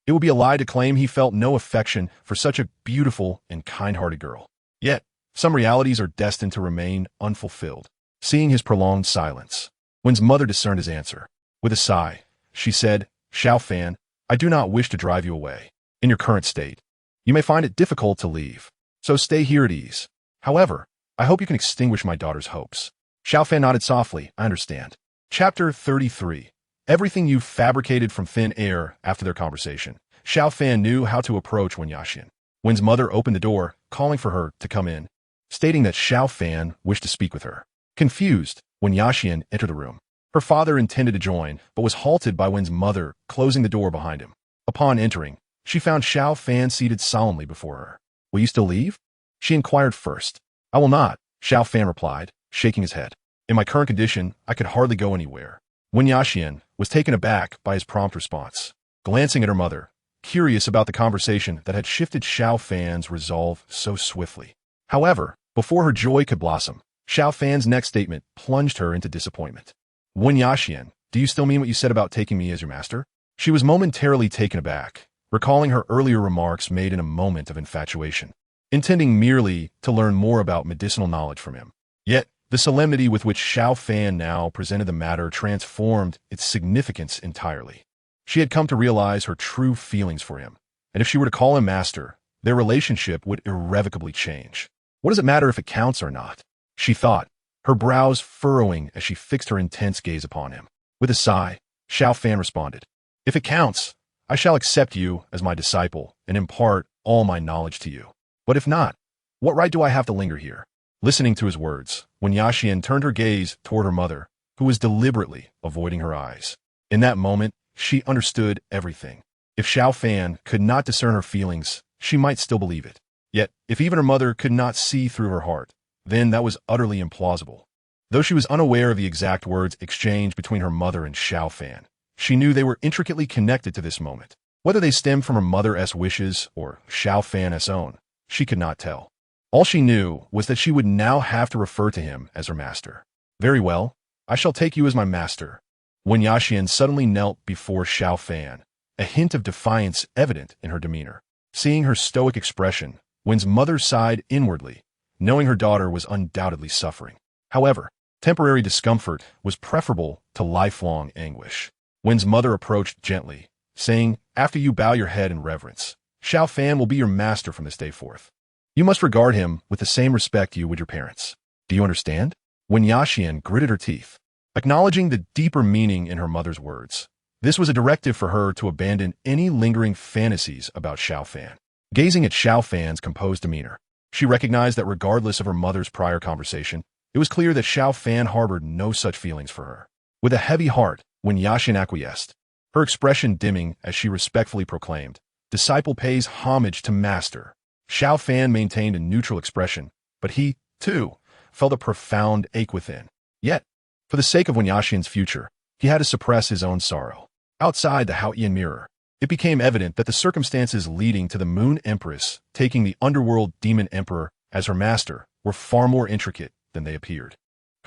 It would be a lie to claim he felt no affection for such a beautiful and kind-hearted girl. Yet, some realities are destined to remain unfulfilled. Seeing his prolonged silence, Wen's mother discerned his answer. With a sigh, she said, "Xiao Fan, I do not wish to drive you away. In your current state, you may find it difficult to leave, so stay here at ease. However, I hope you can extinguish my daughter's hopes." Xiao Fan nodded softly. "I understand." Chapter 33. Everything you fabricated from thin air. After their conversation, Xiao Fan knew how to approach Wen Yaxian. Wen's mother opened the door, calling for her to come in, stating that Xiao Fan wished to speak with her. Confused, Wen Yaxian entered the room. Her father intended to join, but was halted by Wen's mother, closing the door behind him. Upon entering, she found Xiao Fan seated solemnly before her. "Will you still leave?" she inquired first. "I will not," Xiao Fan replied, shaking his head. "In my current condition, I could hardly go anywhere." Wen Yaxian was taken aback by his prompt response. Glancing at her mother, curious about the conversation that had shifted Xiao Fan's resolve so swiftly. However, before her joy could blossom, Xiao Fan's next statement plunged her into disappointment. "Wen Yaxian, do you still mean what you said about taking me as your master?" She was momentarily taken aback, recalling her earlier remarks made in a moment of infatuation, intending merely to learn more about medicinal knowledge from him. Yet, the solemnity with which Xiao Fan now presented the matter transformed its significance entirely. She had come to realize her true feelings for him, and if she were to call him master, their relationship would irrevocably change. What does it matter if it counts or not? She thought, her brows furrowing as she fixed her intense gaze upon him. With a sigh, Xiao Fan responded, "If it counts, I shall accept you as my disciple and impart all my knowledge to you. But if not, what right do I have to linger here?" Listening to his words, Wen Yaxian turned her gaze toward her mother, who was deliberately avoiding her eyes. In that moment, she understood everything. If Xiao Fan could not discern her feelings, she might still believe it. Yet, if even her mother could not see through her heart, then that was utterly implausible. Though she was unaware of the exact words exchanged between her mother and Xiao Fan, she knew they were intricately connected to this moment. Whether they stemmed from her mother's wishes or Xiao Fan's own, she could not tell. All she knew was that she would now have to refer to him as her master. "Very well, I shall take you as my master." Wen Yaxian suddenly knelt before Xiao Fan, a hint of defiance evident in her demeanor. Seeing her stoic expression, Wen's mother sighed inwardly, knowing her daughter was undoubtedly suffering. However, temporary discomfort was preferable to lifelong anguish. Wen's mother approached gently, saying, "After you bow your head in reverence, Xiao Fan will be your master from this day forth. You must regard him with the same respect you would your parents. Do you understand?" Wen Yaxian gritted her teeth, acknowledging the deeper meaning in her mother's words. This was a directive for her to abandon any lingering fantasies about Xiao Fan. Gazing at Xiao Fan's composed demeanor, she recognized that regardless of her mother's prior conversation, it was clear that Xiao Fan harbored no such feelings for her. With a heavy heart, Wen Yaxian acquiesced, her expression dimming as she respectfully proclaimed, "Disciple pays homage to master." Xiao Fan maintained a neutral expression, but he, too, felt a profound ache within. Yet, for the sake of Wen Yaxian's future, he had to suppress his own sorrow. Outside the Haotian mirror, it became evident that the circumstances leading to the Moon Empress taking the underworld demon emperor as her master were far more intricate than they appeared.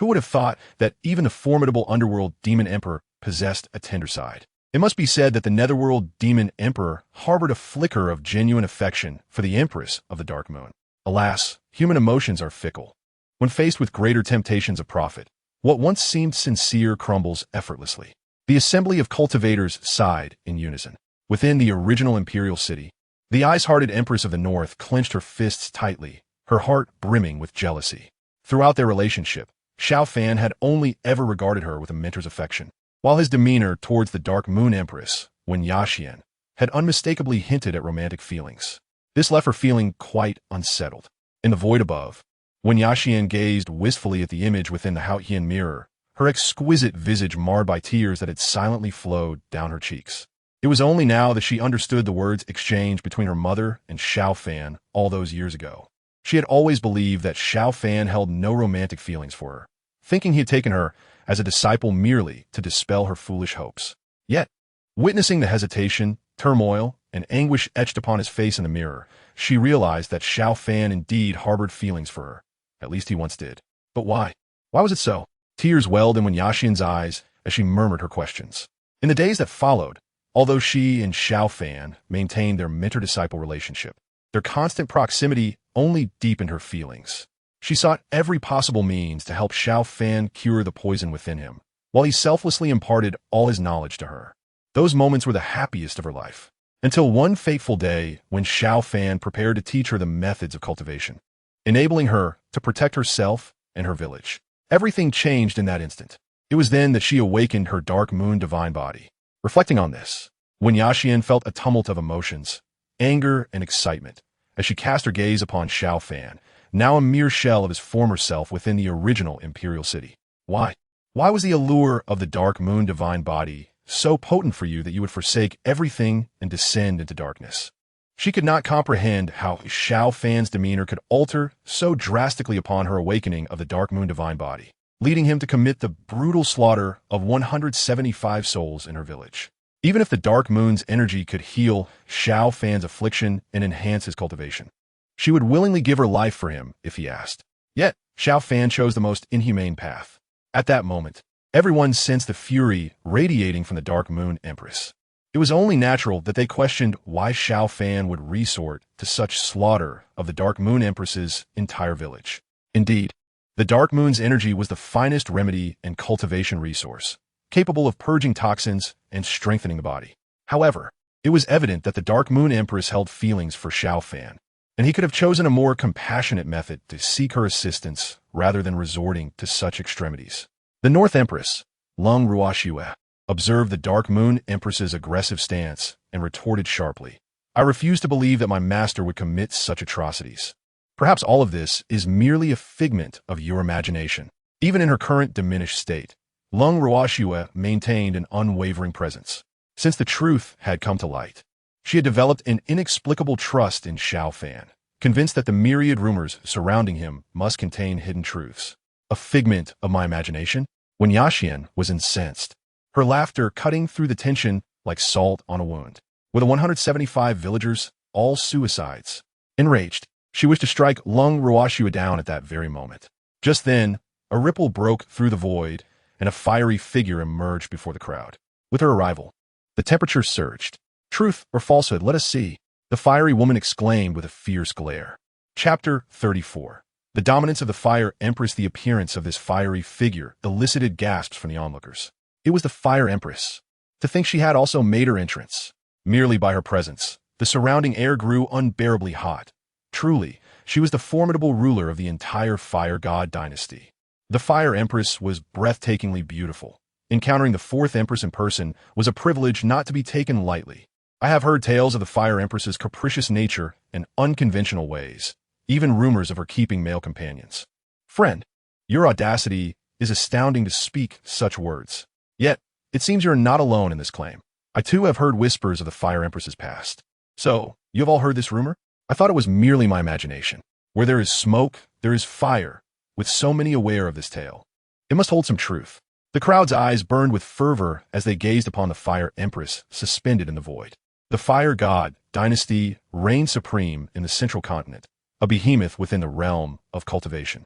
Who would have thought that even the formidable underworld demon emperor possessed a tender side? It must be said that the netherworld demon emperor harbored a flicker of genuine affection for the empress of the Dark Moon. Alas, human emotions are fickle. When faced with greater temptations of profit, what once seemed sincere crumbles effortlessly. The assembly of cultivators sighed in unison. Within the original imperial city, the ice-hearted empress of the north clenched her fists tightly, her heart brimming with jealousy. Throughout their relationship, Xiao Fan had only ever regarded her with a mentor's affection, while his demeanor towards the Dark Moon Empress, Wen Yaxian, had unmistakably hinted at romantic feelings. This left her feeling quite unsettled. In the void above, Wen Yaxian gazed wistfully at the image within the Haotian mirror, her exquisite visage marred by tears that had silently flowed down her cheeks. It was only now that she understood the words exchanged between her mother and Xiao Fan all those years ago. She had always believed that Xiao Fan held no romantic feelings for her, thinking he had taken her as a disciple merely to dispel her foolish hopes. Yet, witnessing the hesitation, turmoil, and anguish etched upon his face in the mirror, she realized that Xiao Fan indeed harbored feelings for her. At least he once did. But why? Why was it so? Tears welled in Wen Yaxian's eyes as she murmured her questions. In the days that followed, Although she and Xiao Fan maintained their mentor-disciple relationship, their constant proximity only deepened her feelings. She sought every possible means to help Xiao Fan cure the poison within him, while he selflessly imparted all his knowledge to her. Those moments were the happiest of her life, until one fateful day when Xiao Fan prepared to teach her the methods of cultivation, enabling her to protect herself and her village. Everything changed in that instant. It was then that she awakened her dark moon divine body. Reflecting on this, Wen Yaxian felt a tumult of emotions, anger and excitement, as she cast her gaze upon Xiao Fan, now a mere shell of his former self within the original imperial city. Why? Why was the allure of the dark moon divine body so potent for you that you would forsake everything and descend into darkness? She could not comprehend how Xiao Fan's demeanor could alter so drastically upon her awakening of the dark moon divine body, leading him to commit the brutal slaughter of 175 souls in her village. Even if the dark moon's energy could heal Xiao Fan's affliction and enhance his cultivation, she would willingly give her life for him if he asked. Yet, Xiao Fan chose the most inhumane path. At that moment, everyone sensed the fury radiating from the dark moon empress. It was only natural that they questioned why Xiao Fan would resort to such slaughter of the dark moon empress's entire village. Indeed, the dark moon's energy was the finest remedy and cultivation resource, capable of purging toxins and strengthening the body. However, it was evident that the dark moon empress held feelings for Xiao Fan, and he could have chosen a more compassionate method to seek her assistance rather than resorting to such extremities. The North Empress, Lung Ruoxue, observed the dark moon empress's aggressive stance and retorted sharply, "I refuse to believe that my master would commit such atrocities. Perhaps all of this is merely a figment of your imagination." Even in her current diminished state, Lung Ruoxue maintained an unwavering presence. Since the truth had come to light, she had developed an inexplicable trust in Xiao Fan, convinced that the myriad rumors surrounding him must contain hidden truths. A figment of my imagination? Wen Yaxian was incensed, her laughter cutting through the tension like salt on a wound. Were the 175 villagers all suicides? Enraged, she wished to strike Lung Ruoxue down at that very moment. Just then, a ripple broke through the void, and a fiery figure emerged before the crowd. With her arrival, the temperature surged. "Truth or falsehood, let us see," the fiery woman exclaimed with a fierce glare. Chapter 34. The dominance of the Fire Empress. The appearance of this fiery figure elicited gasps from the onlookers. It was the Fire Empress. To think she had also made her entrance. Merely by her presence, the surrounding air grew unbearably hot. Truly, she was the formidable ruler of the entire Fire God dynasty. The Fire Empress was breathtakingly beautiful. Encountering the Fourth Empress in person was a privilege not to be taken lightly. I have heard tales of the Fire Empress's capricious nature and unconventional ways, even rumors of her keeping male companions. Friend, your audacity is astounding to speak such words. Yet, it seems you're not alone in this claim. I too have heard whispers of the Fire Empress's past. So, you have all heard this rumor? I thought it was merely my imagination. Where there is smoke, there is fire. With so many aware of this tale, it must hold some truth. The crowd's eyes burned with fervor as they gazed upon the Fire Empress suspended in the void. The Fire God dynasty reigned supreme in the Central Continent, a behemoth within the realm of cultivation.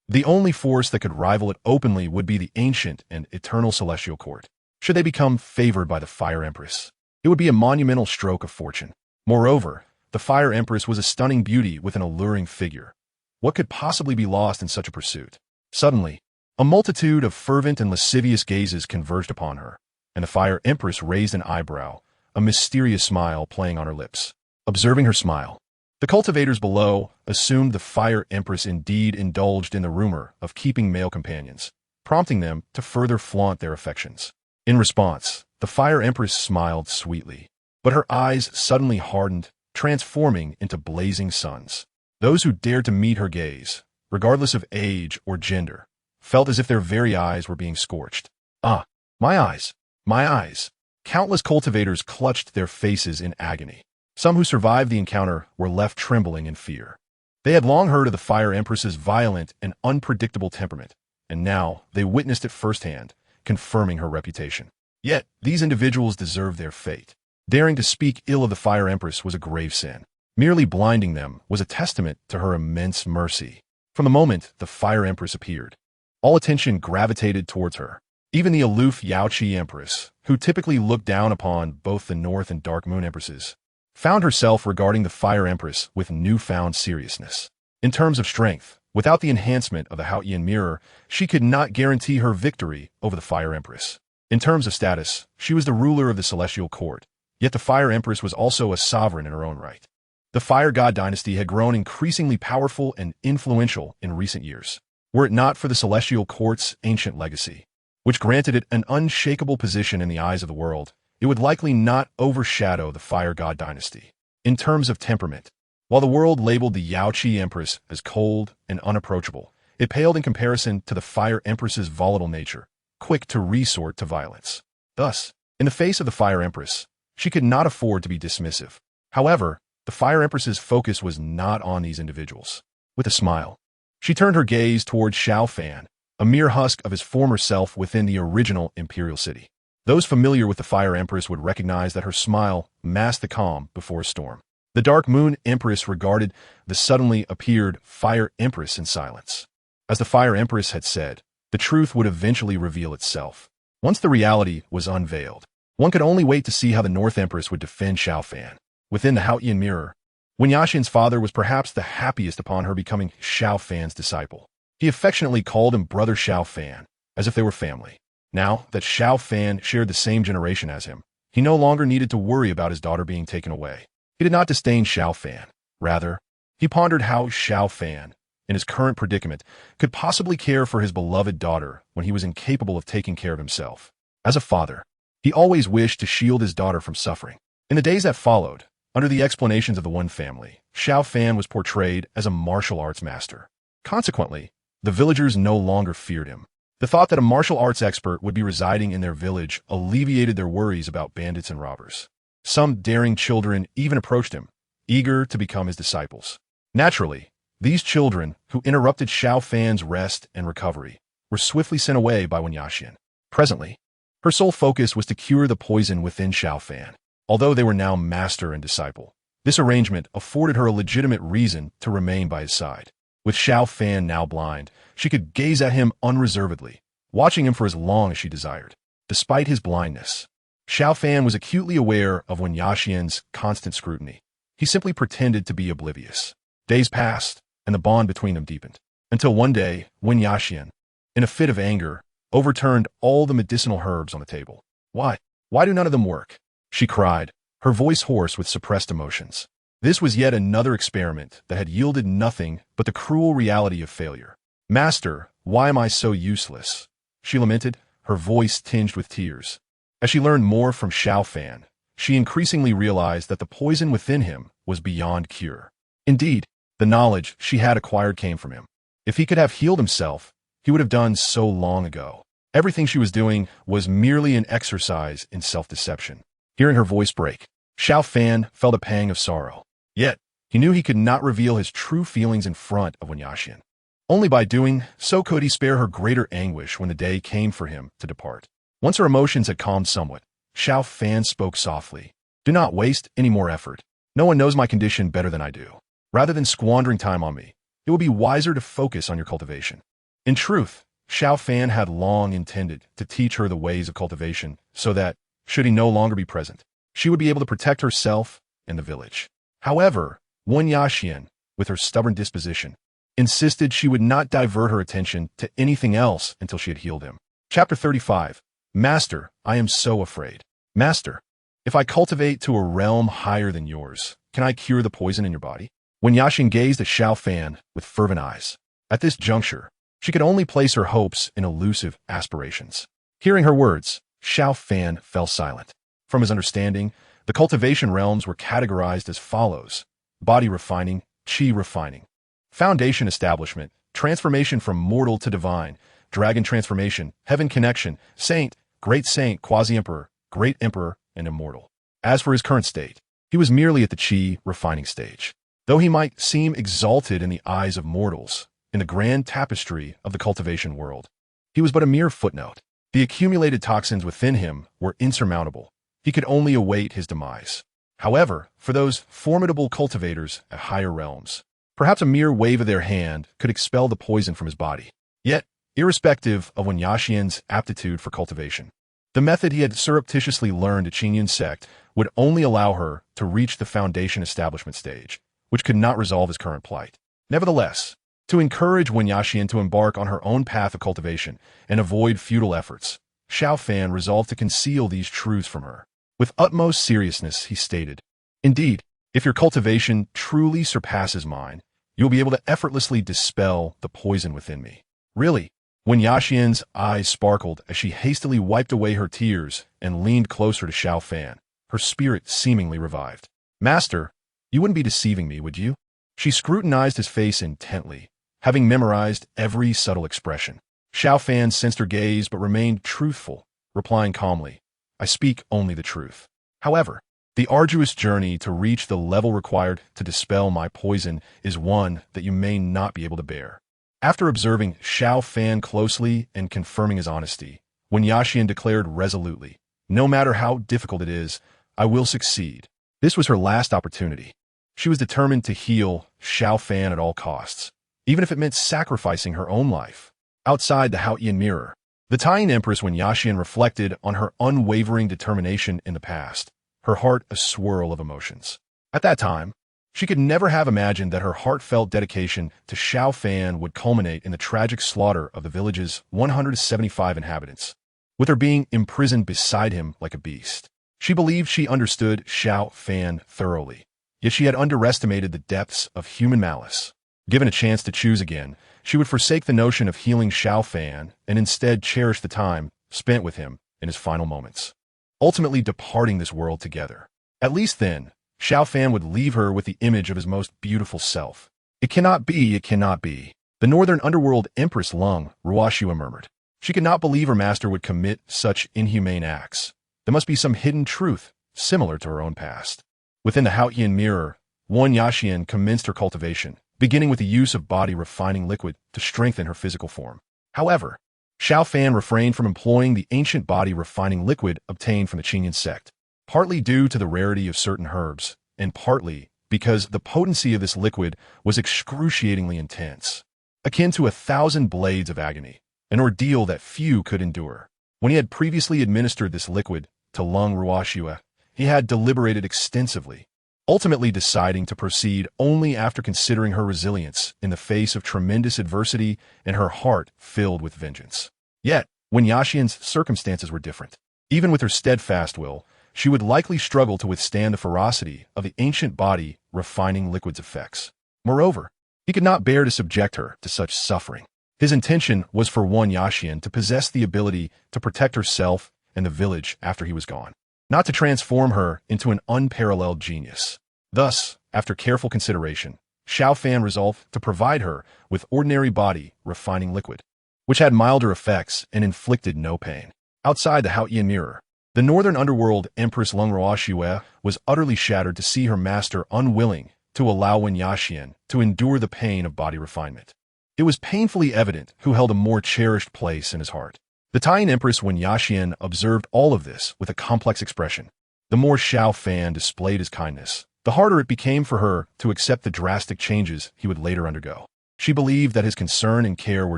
The only force that could rival it openly would be the ancient and eternal Celestial Court. Should they become favored by the Fire Empress, it would be a monumental stroke of fortune. Moreover, the Fire Empress was a stunning beauty with an alluring figure. What could possibly be lost in such a pursuit? Suddenly, a multitude of fervent and lascivious gazes converged upon her, and the Fire Empress raised an eyebrow, a mysterious smile playing on her lips. Observing her smile, the cultivators below assumed the Fire Empress indeed indulged in the rumor of keeping male companions, prompting them to further flaunt their affections. In response, the Fire Empress smiled sweetly, but her eyes suddenly hardened, transforming into blazing suns. Those who dared to meet her gaze, regardless of age or gender, felt as if their very eyes were being scorched. "Ah, my eyes, my eyes." Countless cultivators clutched their faces in agony. Some who survived the encounter were left trembling in fear. They had long heard of the Fire Empress's violent and unpredictable temperament, and now they witnessed it firsthand, confirming her reputation. Yet, these individuals deserved their fate. Daring to speak ill of the Fire Empress was a grave sin. Merely blinding them was a testament to her immense mercy. From the moment the Fire Empress appeared, all attention gravitated towards her. Even the aloof Yaoqi Empress, who typically looked down upon both the North and Dark Moon Empresses, found herself regarding the Fire Empress with newfound seriousness. In terms of strength, without the enhancement of the Haotian mirror, she could not guarantee her victory over the Fire Empress. In terms of status, she was the ruler of the Celestial Court, yet the Fire Empress was also a sovereign in her own right. The Fire God dynasty had grown increasingly powerful and influential in recent years, were it not for the Celestial Court's ancient legacy, which granted it an unshakable position in the eyes of the world. It would likely not overshadow the Fire God dynasty. In terms of temperament, while the world labeled the Yaoqi Empress as cold and unapproachable, it paled in comparison to the Fire Empress's volatile nature, quick to resort to violence. Thus, in the face of the Fire Empress, she could not afford to be dismissive. However, the Fire Empress's focus was not on these individuals. With a smile, she turned her gaze toward Xiao Fan, a mere husk of his former self within the original imperial city. Those familiar with the Fire Empress would recognize that her smile masked the calm before a storm. The Dark Moon Empress regarded the suddenly appeared Fire Empress in silence. As the Fire Empress had said, the truth would eventually reveal itself. Once the reality was unveiled, one could only wait to see how the North Empress would defend Xiao Fan. Within the Haotian mirror, Wen Yaxian's father was perhaps the happiest upon her becoming Xiao Fan's disciple. He affectionately called him Brother Xiao Fan, as if they were family. Now that Xiao Fan shared the same generation as him, he no longer needed to worry about his daughter being taken away. He did not disdain Xiao Fan. Rather, he pondered how Xiao Fan, in his current predicament, could possibly care for his beloved daughter when he was incapable of taking care of himself. As a father, he always wished to shield his daughter from suffering. In the days that followed, under the explanations of the One family, Xiao Fan was portrayed as a martial arts master. Consequently, the villagers no longer feared him. The thought that a martial arts expert would be residing in their village alleviated their worries about bandits and robbers. Some daring children even approached him, eager to become his disciples. Naturally, these children, who interrupted Xiao Fan's rest and recovery, were swiftly sent away by Wen Yaxian. Presently, her sole focus was to cure the poison within Xiao Fan. Although they were now master and disciple, this arrangement afforded her a legitimate reason to remain by his side. With Xiao Fan now blind, she could gaze at him unreservedly, watching him for as long as she desired. Despite his blindness, Xiao Fan was acutely aware of Wen Yaxian's constant scrutiny. He simply pretended to be oblivious. Days passed, and the bond between them deepened, until one day, Wen Yaxian, in a fit of anger, overturned all the medicinal herbs on the table. Why do none of them work?" she cried, her voice hoarse with suppressed emotions. This was yet another experiment that had yielded nothing but the cruel reality of failure. "Master, why am I so useless?" she lamented, her voice tinged with tears. As she learned more from Xiao Fan, she increasingly realized that the poison within him was beyond cure. Indeed, the knowledge she had acquired came from him. If he could have healed himself, he would have done so long ago. Everything she was doing was merely an exercise in self-deception. Hearing her voice break, Xiao Fan felt a pang of sorrow. Yet, he knew he could not reveal his true feelings in front of Wen Yaxian. Only by doing so could he spare her greater anguish when the day came for him to depart. Once her emotions had calmed somewhat, Xiao Fan spoke softly. "Do not waste any more effort. No one knows my condition better than I do. Rather than squandering time on me, it would be wiser to focus on your cultivation." In truth, Xiao Fan had long intended to teach her the ways of cultivation so that, should he no longer be present, she would be able to protect herself and the village. However, Wen Yaxian, with her stubborn disposition, insisted she would not divert her attention to anything else until she had healed him. Chapter 35. Master, I am so afraid. Master, if I cultivate to a realm higher than yours, can I cure the poison in your body? Wen Yaxian gazed at Xiao Fan with fervent eyes. At this juncture, she could only place her hopes in elusive aspirations. Hearing her words, Xiao Fan fell silent. From his understanding, the cultivation realms were categorized as follows: body refining, qi refining, foundation establishment, transformation from mortal to divine, dragon transformation, heaven connection, saint, quasi-emperor, great emperor, and immortal. As for his current state, he was merely at the qi refining stage. Though he might seem exalted in the eyes of mortals, in the grand tapestry of the cultivation world, he was but a mere footnote. The accumulated toxins within him were insurmountable. He could only await his demise. However, for those formidable cultivators at higher realms, perhaps a mere wave of their hand could expel the poison from his body. Yet, irrespective of Wen Yaxian's aptitude for cultivation. The method he had surreptitiously learned at Qingyun sect would only allow her to reach the foundation establishment stage, which could not resolve his current plight. Nevertheless, to encourage Wen Yaxian to embark on her own path of cultivation and avoid futile efforts, Xiao Fan resolved to conceal these truths from her. With utmost seriousness, he stated, "Indeed, if your cultivation truly surpasses mine, you'll be able to effortlessly dispel the poison within me." Really? Wen Yaxian's eyes sparkled as she hastily wiped away her tears and leaned closer to Xiao Fan, her spirit seemingly revived. "Master, you wouldn't be deceiving me, would you?" She scrutinized his face intently, having memorized every subtle expression. Xiao Fan sensed her gaze but remained truthful, replying calmly, "I speak only the truth. However, the arduous journey to reach the level required to dispel my poison is one that you may not be able to bear." After observing Xiao Fan closely and confirming his honesty, Wen Yaxian declared resolutely, "No matter how difficult it is, I will succeed." This was her last opportunity. She was determined to heal Xiao Fan at all costs, even if it meant sacrificing her own life. Outside the Haotian mirror, the Taiyan Empress Wen Yaxian reflected on her unwavering determination in the past, her heart a swirl of emotions. At that time, she could never have imagined that her heartfelt dedication to Xiao Fan would culminate in the tragic slaughter of the village's 175 inhabitants, with her being imprisoned beside him like a beast. She believed she understood Xiao Fan thoroughly, yet she had underestimated the depths of human malice. Given a chance to choose again, she would forsake the notion of healing Xiao Fan and instead cherish the time spent with him in his final moments, ultimately departing this world together. At least then, Xiao Fan would leave her with the image of his most beautiful self. "It cannot be, it cannot be." The northern underworld Empress Lung, Ruoxua murmured. She could not believe her master would commit such inhumane acts. There must be some hidden truth, similar to her own past. Within the Haotian mirror, Wen Yaxian commenced her cultivation, beginning with the use of body-refining liquid to strengthen her physical form. However, Xiao Fan refrained from employing the ancient body-refining liquid obtained from the Qingyun sect, partly due to the rarity of certain herbs, and partly because the potency of this liquid was excruciatingly intense, akin to 1,000 blades of agony, an ordeal that few could endure. When he had previously administered this liquid to Lung Ruoxua, he had deliberated extensively, ultimately deciding to proceed only after considering her resilience in the face of tremendous adversity and her heart filled with vengeance. Yet, Wen Yaxian's circumstances were different. Even with her steadfast will, she would likely struggle to withstand the ferocity of the ancient body-refining liquid's effects. Moreover, he could not bear to subject her to such suffering. His intention was for Wen Yaxian to possess the ability to protect herself and the village after he was gone, not to transform her into an unparalleled genius. Thus, after careful consideration, Xiao Fan resolved to provide her with ordinary body-refining liquid, which had milder effects and inflicted no pain. Outside the Haotian mirror, the northern underworld Empress Lung Ruoxua was utterly shattered to see her master unwilling to allow Wen Yaxian to endure the pain of body refinement. It was painfully evident who held a more cherished place in his heart. The Taiyan Empress Wen Yaxian observed all of this with a complex expression. The more Xiao Fan displayed his kindness, the harder it became for her to accept the drastic changes he would later undergo. She believed that his concern and care were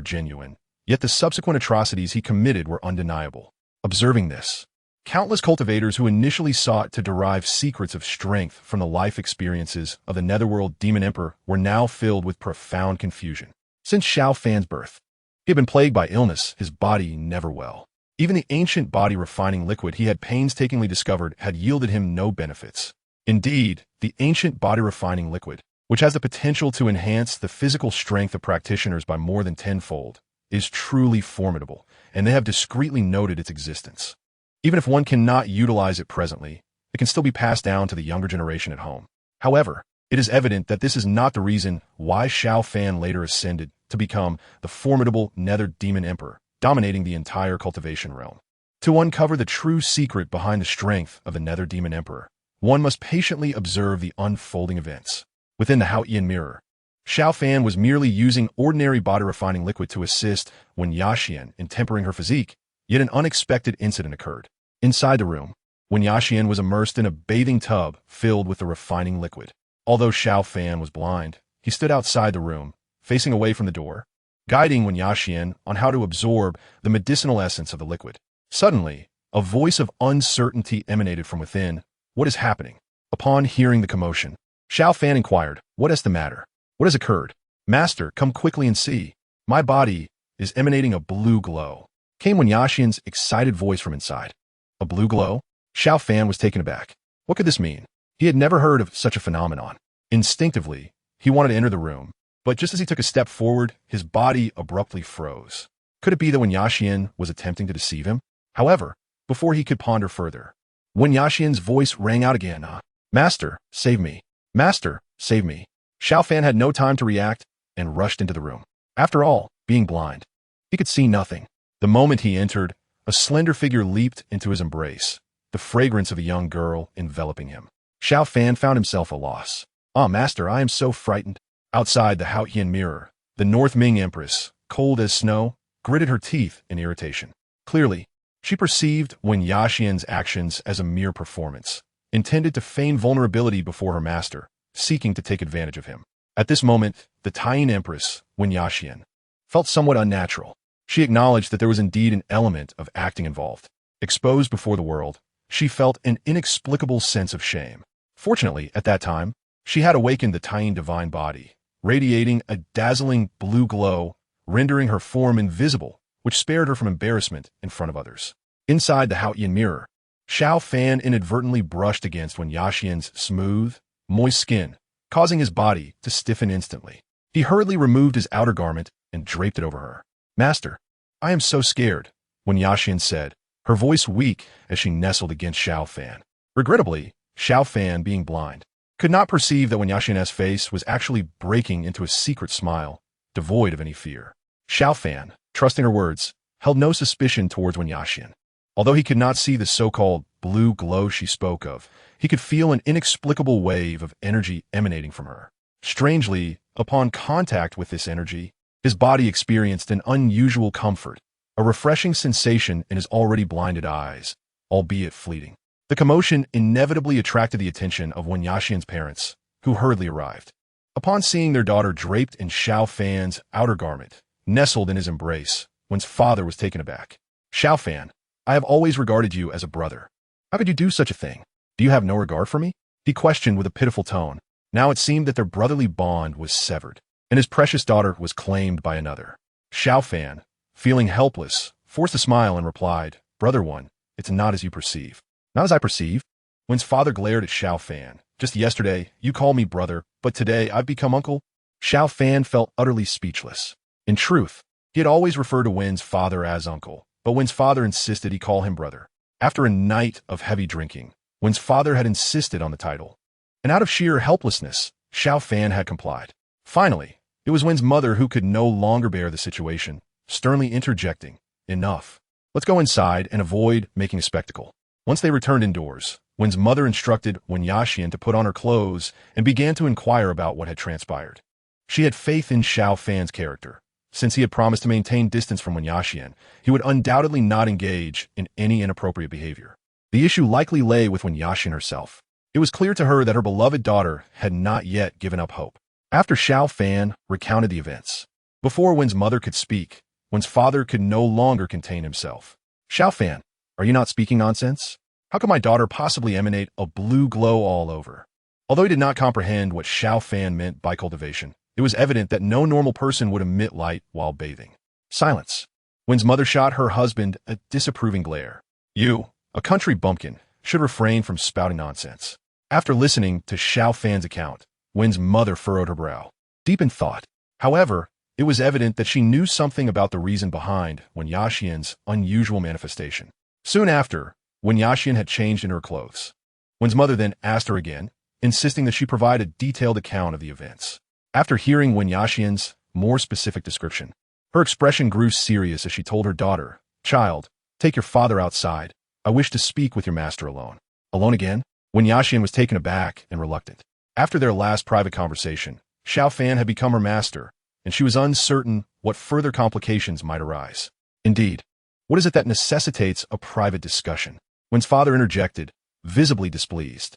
genuine, yet the subsequent atrocities he committed were undeniable. Observing this, countless cultivators who initially sought to derive secrets of strength from the life experiences of the Netherworld Demon Emperor were now filled with profound confusion. Since Xiao Fan's birth, he had been plagued by illness, his body never well. Even the ancient body-refining liquid he had painstakingly discovered had yielded him no benefits. Indeed, the ancient body-refining liquid, which has the potential to enhance the physical strength of practitioners by more than tenfold, is truly formidable, and they have discreetly noted its existence. Even if one cannot utilize it presently, it can still be passed down to the younger generation at home. However, it is evident that this is not the reason why Xiao Fan later ascended to become the formidable Nether Demon Emperor, dominating the entire cultivation realm. To uncover the true secret behind the strength of the Nether Demon Emperor, one must patiently observe the unfolding events. Within the Haotian mirror, Xiao Fan was merely using ordinary body-refining liquid to assist Wen Yaxian in tempering her physique, yet an unexpected incident occurred. Inside the room, Wen Yaxian was immersed in a bathing tub filled with the refining liquid. Although Xiao Fan was blind, he stood outside the room, facing away from the door, guiding Wen Yaxian on how to absorb the medicinal essence of the liquid. Suddenly, a voice of uncertainty emanated from within. What is happening? Upon hearing the commotion, Xiao Fan inquired, what is the matter? What has occurred? Master, come quickly and see. My body is emanating a blue glow. Came Wen Yaxian's excited voice from inside. A blue glow? Xiao Fan was taken aback. What could this mean? He had never heard of such a phenomenon. Instinctively, he wanted to enter the room, but just as he took a step forward, his body abruptly froze. Could it be that Wen Yaxian was attempting to deceive him? However, before he could ponder further, Wen Yaxian's voice rang out again. Master, save me. Master, save me. Xiao Fan had no time to react and rushed into the room. After all, being blind, he could see nothing. The moment he entered, a slender figure leaped into his embrace, the fragrance of a young girl enveloping him. Xiao Fan found himself a loss. Master, I am so frightened. Outside the Haotian mirror, the North Ming Empress, cold as snow, gritted her teeth in irritation. Clearly, she perceived Wen Yaxian's actions as a mere performance, intended to feign vulnerability before her master, seeking to take advantage of him. At this moment, the Taiyin Empress, Wen Yaxian, felt somewhat unnatural. She acknowledged that there was indeed an element of acting involved. Exposed before the world, she felt an inexplicable sense of shame. Fortunately, at that time, she had awakened the Taiyin divine body, radiating a dazzling blue glow, rendering her form invisible, which spared her from embarrassment in front of others. Inside the Haotian mirror, Xiao Fan inadvertently brushed against Wen Yaxian's smooth, moist skin, causing his body to stiffen instantly. He hurriedly removed his outer garment and draped it over her. Master, I am so scared, Wen Yaxian said, her voice weak as she nestled against Xiao Fan. Regrettably, Xiao Fan, being blind, could not perceive that Wen Yaxian's face was actually breaking into a secret smile, devoid of any fear. Xiao Fan, trusting her words, held no suspicion towards Wen Yaxian. Although he could not see the so-called blue glow she spoke of, he could feel an inexplicable wave of energy emanating from her. Strangely, upon contact with this energy, his body experienced an unusual comfort, a refreshing sensation in his already blinded eyes, albeit fleeting. The commotion inevitably attracted the attention of Wen Yaxian's parents, who hurriedly arrived. Upon seeing their daughter draped in Xiao Fan's outer garment, nestled in his embrace, Wen's father was taken aback. Xiao Fan, I have always regarded you as a brother. How could you do such a thing? Do you have no regard for me? He questioned with a pitiful tone. Now it seemed that their brotherly bond was severed, and his precious daughter was claimed by another. Xiao Fan, feeling helpless, forced a smile and replied, Brother Wen, it's not as you perceive. Not as I perceive? Wen's father glared at Xiao Fan. Just yesterday, you called me brother, but today I've become uncle? Xiao Fan felt utterly speechless. In truth, he had always referred to Wen's father as uncle, but Wen's father insisted he call him brother. After a night of heavy drinking, Wen's father had insisted on the title, and out of sheer helplessness, Xiao Fan had complied. Finally, it was Wen's mother who could no longer bear the situation, sternly interjecting, Enough. Let's go inside and avoid making a spectacle. Once they returned indoors, Wen's mother instructed Wen Yaxian to put on her clothes and began to inquire about what had transpired. She had faith in Xiao Fan's character. Since he had promised to maintain distance from Wen Yaxian, he would undoubtedly not engage in any inappropriate behavior. The issue likely lay with Wen Yaxian herself. It was clear to her that her beloved daughter had not yet given up hope. After Xiao Fan recounted the events, before Wen's mother could speak, Wen's father could no longer contain himself. Xiao Fan, are you not speaking nonsense? How could my daughter possibly emanate a blue glow all over? Although he did not comprehend what Xiao Fan meant by cultivation, it was evident that no normal person would emit light while bathing. Silence. Wen's mother shot her husband a disapproving glare. You, a country bumpkin, should refrain from spouting nonsense. After listening to Xiao Fan's account, Wen's mother furrowed her brow, deep in thought. However, it was evident that she knew something about the reason behind Wen Yaxian's unusual manifestation. Soon after, Wen Yaxian had changed in her clothes. Wen's mother then asked her again, insisting that she provide a detailed account of the events. After hearing Wen Yaxian's more specific description, her expression grew serious as she told her daughter, Child, take your father outside. I wish to speak with your master alone. Alone again? Wen Yaxian was taken aback and reluctant. After their last private conversation, Xiao Fan had become her master, and she was uncertain what further complications might arise. Indeed, what is it that necessitates a private discussion? Wen's father interjected, visibly displeased.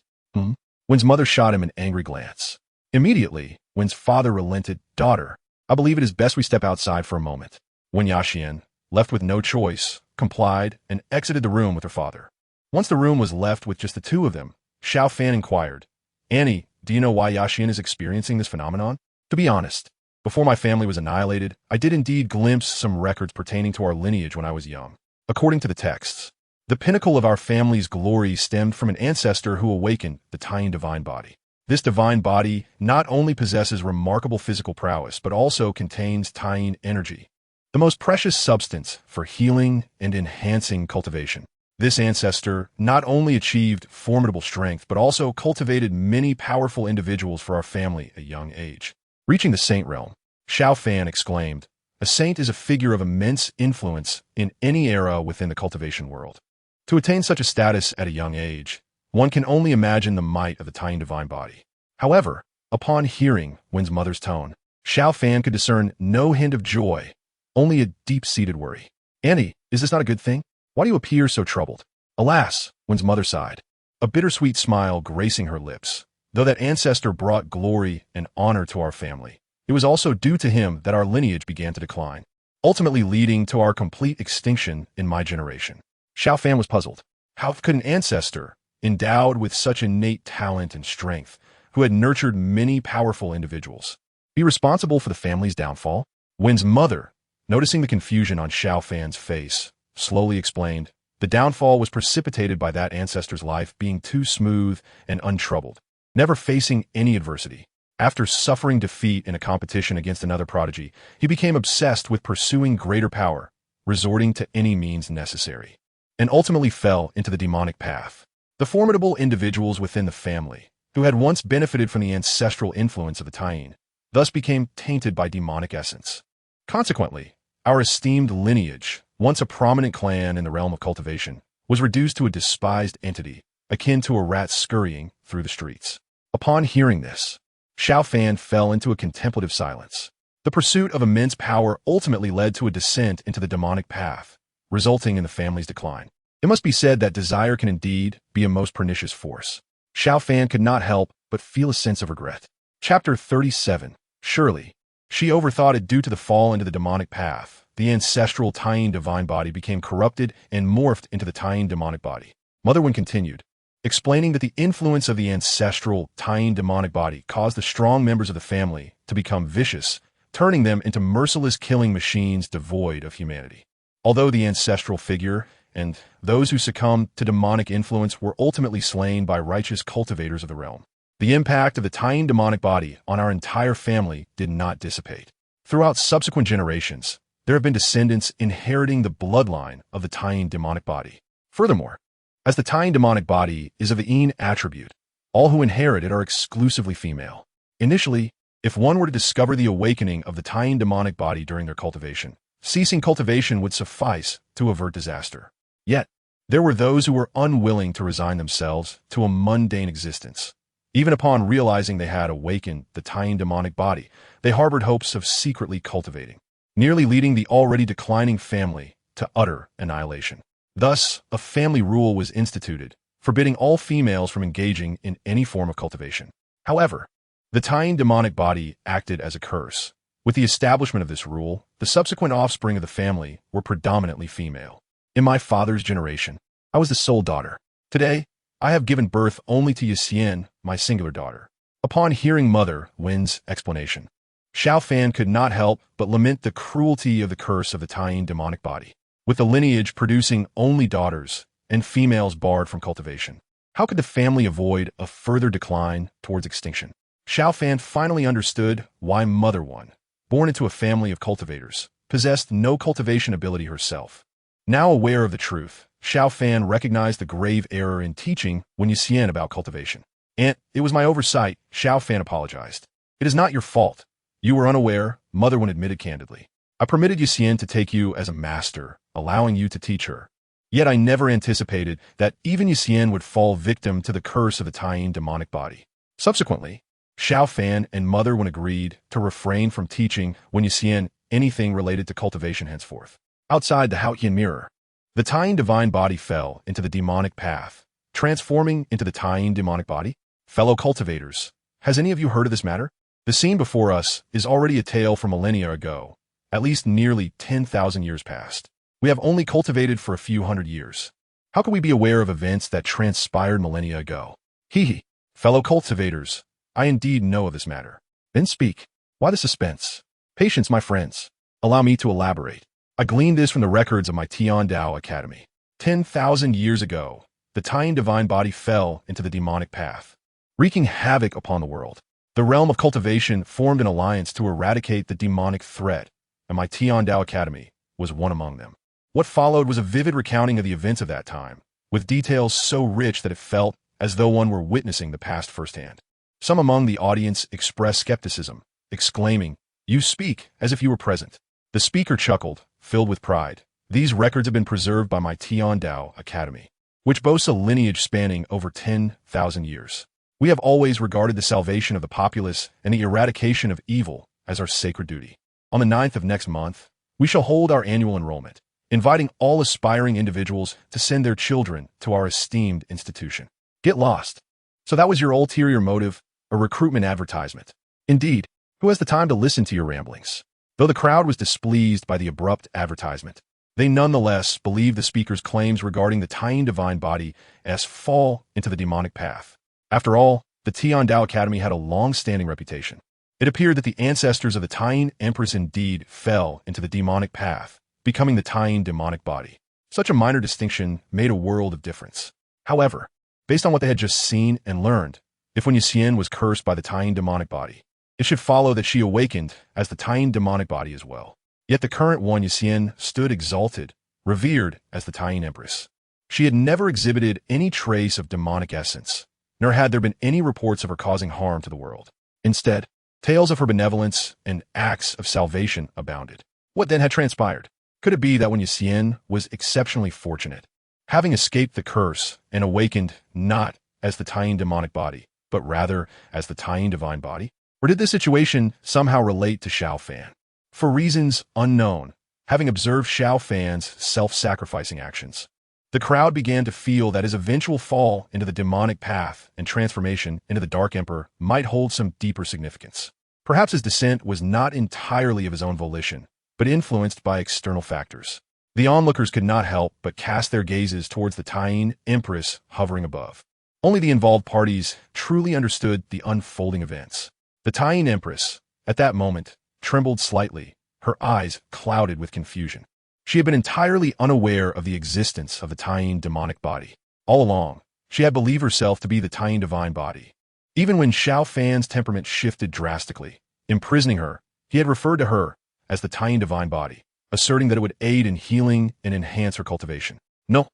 Wen's mother shot him an angry glance. Immediately, Wen's father relented. Daughter, I believe it is best we step outside for a moment. Wen Yaxian, left with no choice, complied and exited the room with her father. Once the room was left with just the two of them, Xiao Fan inquired, Annie, do you know why Yaxian is experiencing this phenomenon? To be honest, before my family was annihilated, I did indeed glimpse some records pertaining to our lineage when I was young. According to the texts, the pinnacle of our family's glory stemmed from an ancestor who awakened the Tian divine body. This divine body not only possesses remarkable physical prowess, but also contains Tian energy, the most precious substance for healing and enhancing cultivation. This ancestor not only achieved formidable strength, but also cultivated many powerful individuals for our family at a young age. Reaching the saint realm, Xiao Fan exclaimed, a saint is a figure of immense influence in any era within the cultivation world. To attain such a status at a young age, one can only imagine the might of the Tian divine body. However, upon hearing Wen's mother's tone, Xiao Fan could discern no hint of joy, only a deep-seated worry. Annie, is this not a good thing? Why do you appear so troubled? Alas, Wen's mother sighed, a bittersweet smile gracing her lips. Though that ancestor brought glory and honor to our family, it was also due to him that our lineage began to decline, ultimately leading to our complete extinction in my generation. Xiao Fan was puzzled. How could an ancestor, endowed with such innate talent and strength, who had nurtured many powerful individuals, be responsible for the family's downfall? Wen's mother, noticing the confusion on Xiao Fan's face, slowly explained, the downfall was precipitated by that ancestor's life being too smooth and untroubled, never facing any adversity. After suffering defeat in a competition against another prodigy, he became obsessed with pursuing greater power, resorting to any means necessary, and ultimately fell into the demonic path. The formidable individuals within the family, who had once benefited from the ancestral influence of the Tian, thus became tainted by demonic essence. Consequently, our esteemed lineage, once a prominent clan in the realm of cultivation, was reduced to a despised entity, akin to a rat scurrying through the streets. Upon hearing this, Xiao Fan fell into a contemplative silence. The pursuit of immense power ultimately led to a descent into the demonic path, resulting in the family's decline. It must be said that desire can indeed be a most pernicious force. Xiao Fan could not help but feel a sense of regret. Chapter 37. Surely, she overthought it due to the fall into the demonic path. The ancestral Tian divine body became corrupted and morphed into the Tian demonic body. Mother Wen continued, explaining that the influence of the ancestral Tian demonic body caused the strong members of the family to become vicious, turning them into merciless killing machines devoid of humanity. Although the ancestral figure and those who succumbed to demonic influence were ultimately slain by righteous cultivators of the realm, the impact of the Tian demonic body on our entire family did not dissipate. Throughout subsequent generations, there have been descendants inheriting the bloodline of the Tian demonic body. Furthermore, as the Tian demonic body is of the Yin attribute, all who inherit it are exclusively female. Initially, if one were to discover the awakening of the Tian demonic body during their cultivation, ceasing cultivation would suffice to avert disaster. Yet, there were those who were unwilling to resign themselves to a mundane existence. Even upon realizing they had awakened the Tian demonic body, they harbored hopes of secretly cultivating, nearly leading the already declining family to utter annihilation. Thus, a family rule was instituted, forbidding all females from engaging in any form of cultivation. However, the Tian demonic body acted as a curse. With the establishment of this rule, the subsequent offspring of the family were predominantly female. In my father's generation, I was the sole daughter. Today, I have given birth only to Yaxian, my singular daughter. Upon hearing Mother Wen's explanation, Xiao Fan could not help but lament the cruelty of the curse of the Tian demonic body. With the lineage producing only daughters and females barred from cultivation, how could the family avoid a further decline towards extinction? Xiao Fan finally understood why Mother Wen, born into a family of cultivators, possessed no cultivation ability herself. Now aware of the truth, Xiao Fan recognized the grave error in teaching Wen Yaxian about cultivation. Aunt, it was my oversight, Xiao Fan apologized. It is not your fault. You were unaware, Mother Wen admitted candidly. I permitted Yaxian to take you as a master, allowing you to teach her. Yet I never anticipated that even Yaxian would fall victim to the curse of the Tian demonic body. Subsequently, Xiao Fan and Mother Wen agreed to refrain from teaching Wen Yaxian anything related to cultivation henceforth. Outside the Haotian mirror, the Tian divine body fell into the demonic path, transforming into the Tian demonic body. Fellow cultivators, has any of you heard of this matter? The scene before us is already a tale from millennia ago, at least nearly 10,000 years past. We have only cultivated for a few hundred years. How can we be aware of events that transpired millennia ago? Hee. Fellow cultivators, I indeed know of this matter. Then speak. Why the suspense? Patience, my friends. Allow me to elaborate. I gleaned this from the records of my Tianwu Academy. 10,000 years ago, the Tian divine body fell into the demonic path, wreaking havoc upon the world. The realm of cultivation formed an alliance to eradicate the demonic threat, and my Tianwu Academy was one among them. What followed was a vivid recounting of the events of that time, with details so rich that it felt as though one were witnessing the past firsthand. Some among the audience expressed skepticism, exclaiming, "You speak as if you were present." The speaker chuckled, filled with pride. These records have been preserved by my Tianwu Academy, which boasts a lineage spanning over 10,000 years. We have always regarded the salvation of the populace and the eradication of evil as our sacred duty. On the 9th of next month, we shall hold our annual enrollment, inviting all aspiring individuals to send their children to our esteemed institution. Get lost. So that was your ulterior motive, a recruitment advertisement. Indeed, who has the time to listen to your ramblings? Though the crowd was displeased by the abrupt advertisement, they nonetheless believed the speaker's claims regarding the Tian divine body as fall into the demonic path. After all, the Tianwu Academy had a long-standing reputation. It appeared that the ancestors of the Tian Empress indeed fell into the demonic path, becoming the Tian demonic body. Such a minor distinction made a world of difference. However, based on what they had just seen and learned, if Wen Yuxian was cursed by the Tian demonic body, it should follow that she awakened as the Tian demonic body as well. Yet the current Wen Yuxian stood exalted, revered as the Tian Empress. She had never exhibited any trace of demonic essence, nor had there been any reports of her causing harm to the world. Instead, tales of her benevolence and acts of salvation abounded. What then had transpired? Could it be that Wen Yuxian was exceptionally fortunate, having escaped the curse and awakened not as the Tian demonic body, but rather as the Tian divine body? Or did this situation somehow relate to Xiao Fan? For reasons unknown, having observed Xiao Fan's self-sacrificing actions, the crowd began to feel that his eventual fall into the demonic path and transformation into the Dark Emperor might hold some deeper significance. Perhaps his descent was not entirely of his own volition, but influenced by external factors. The onlookers could not help but cast their gazes towards the Tian Empress hovering above. Only the involved parties truly understood the unfolding events. The Tian Empress, at that moment, trembled slightly, her eyes clouded with confusion. She had been entirely unaware of the existence of the Tian demonic body. All along, she had believed herself to be the Tian divine body. Even when Xiao Fan's temperament shifted drastically, imprisoning her, he had referred to her as the Tian divine body, asserting that it would aid in healing and enhance her cultivation. No.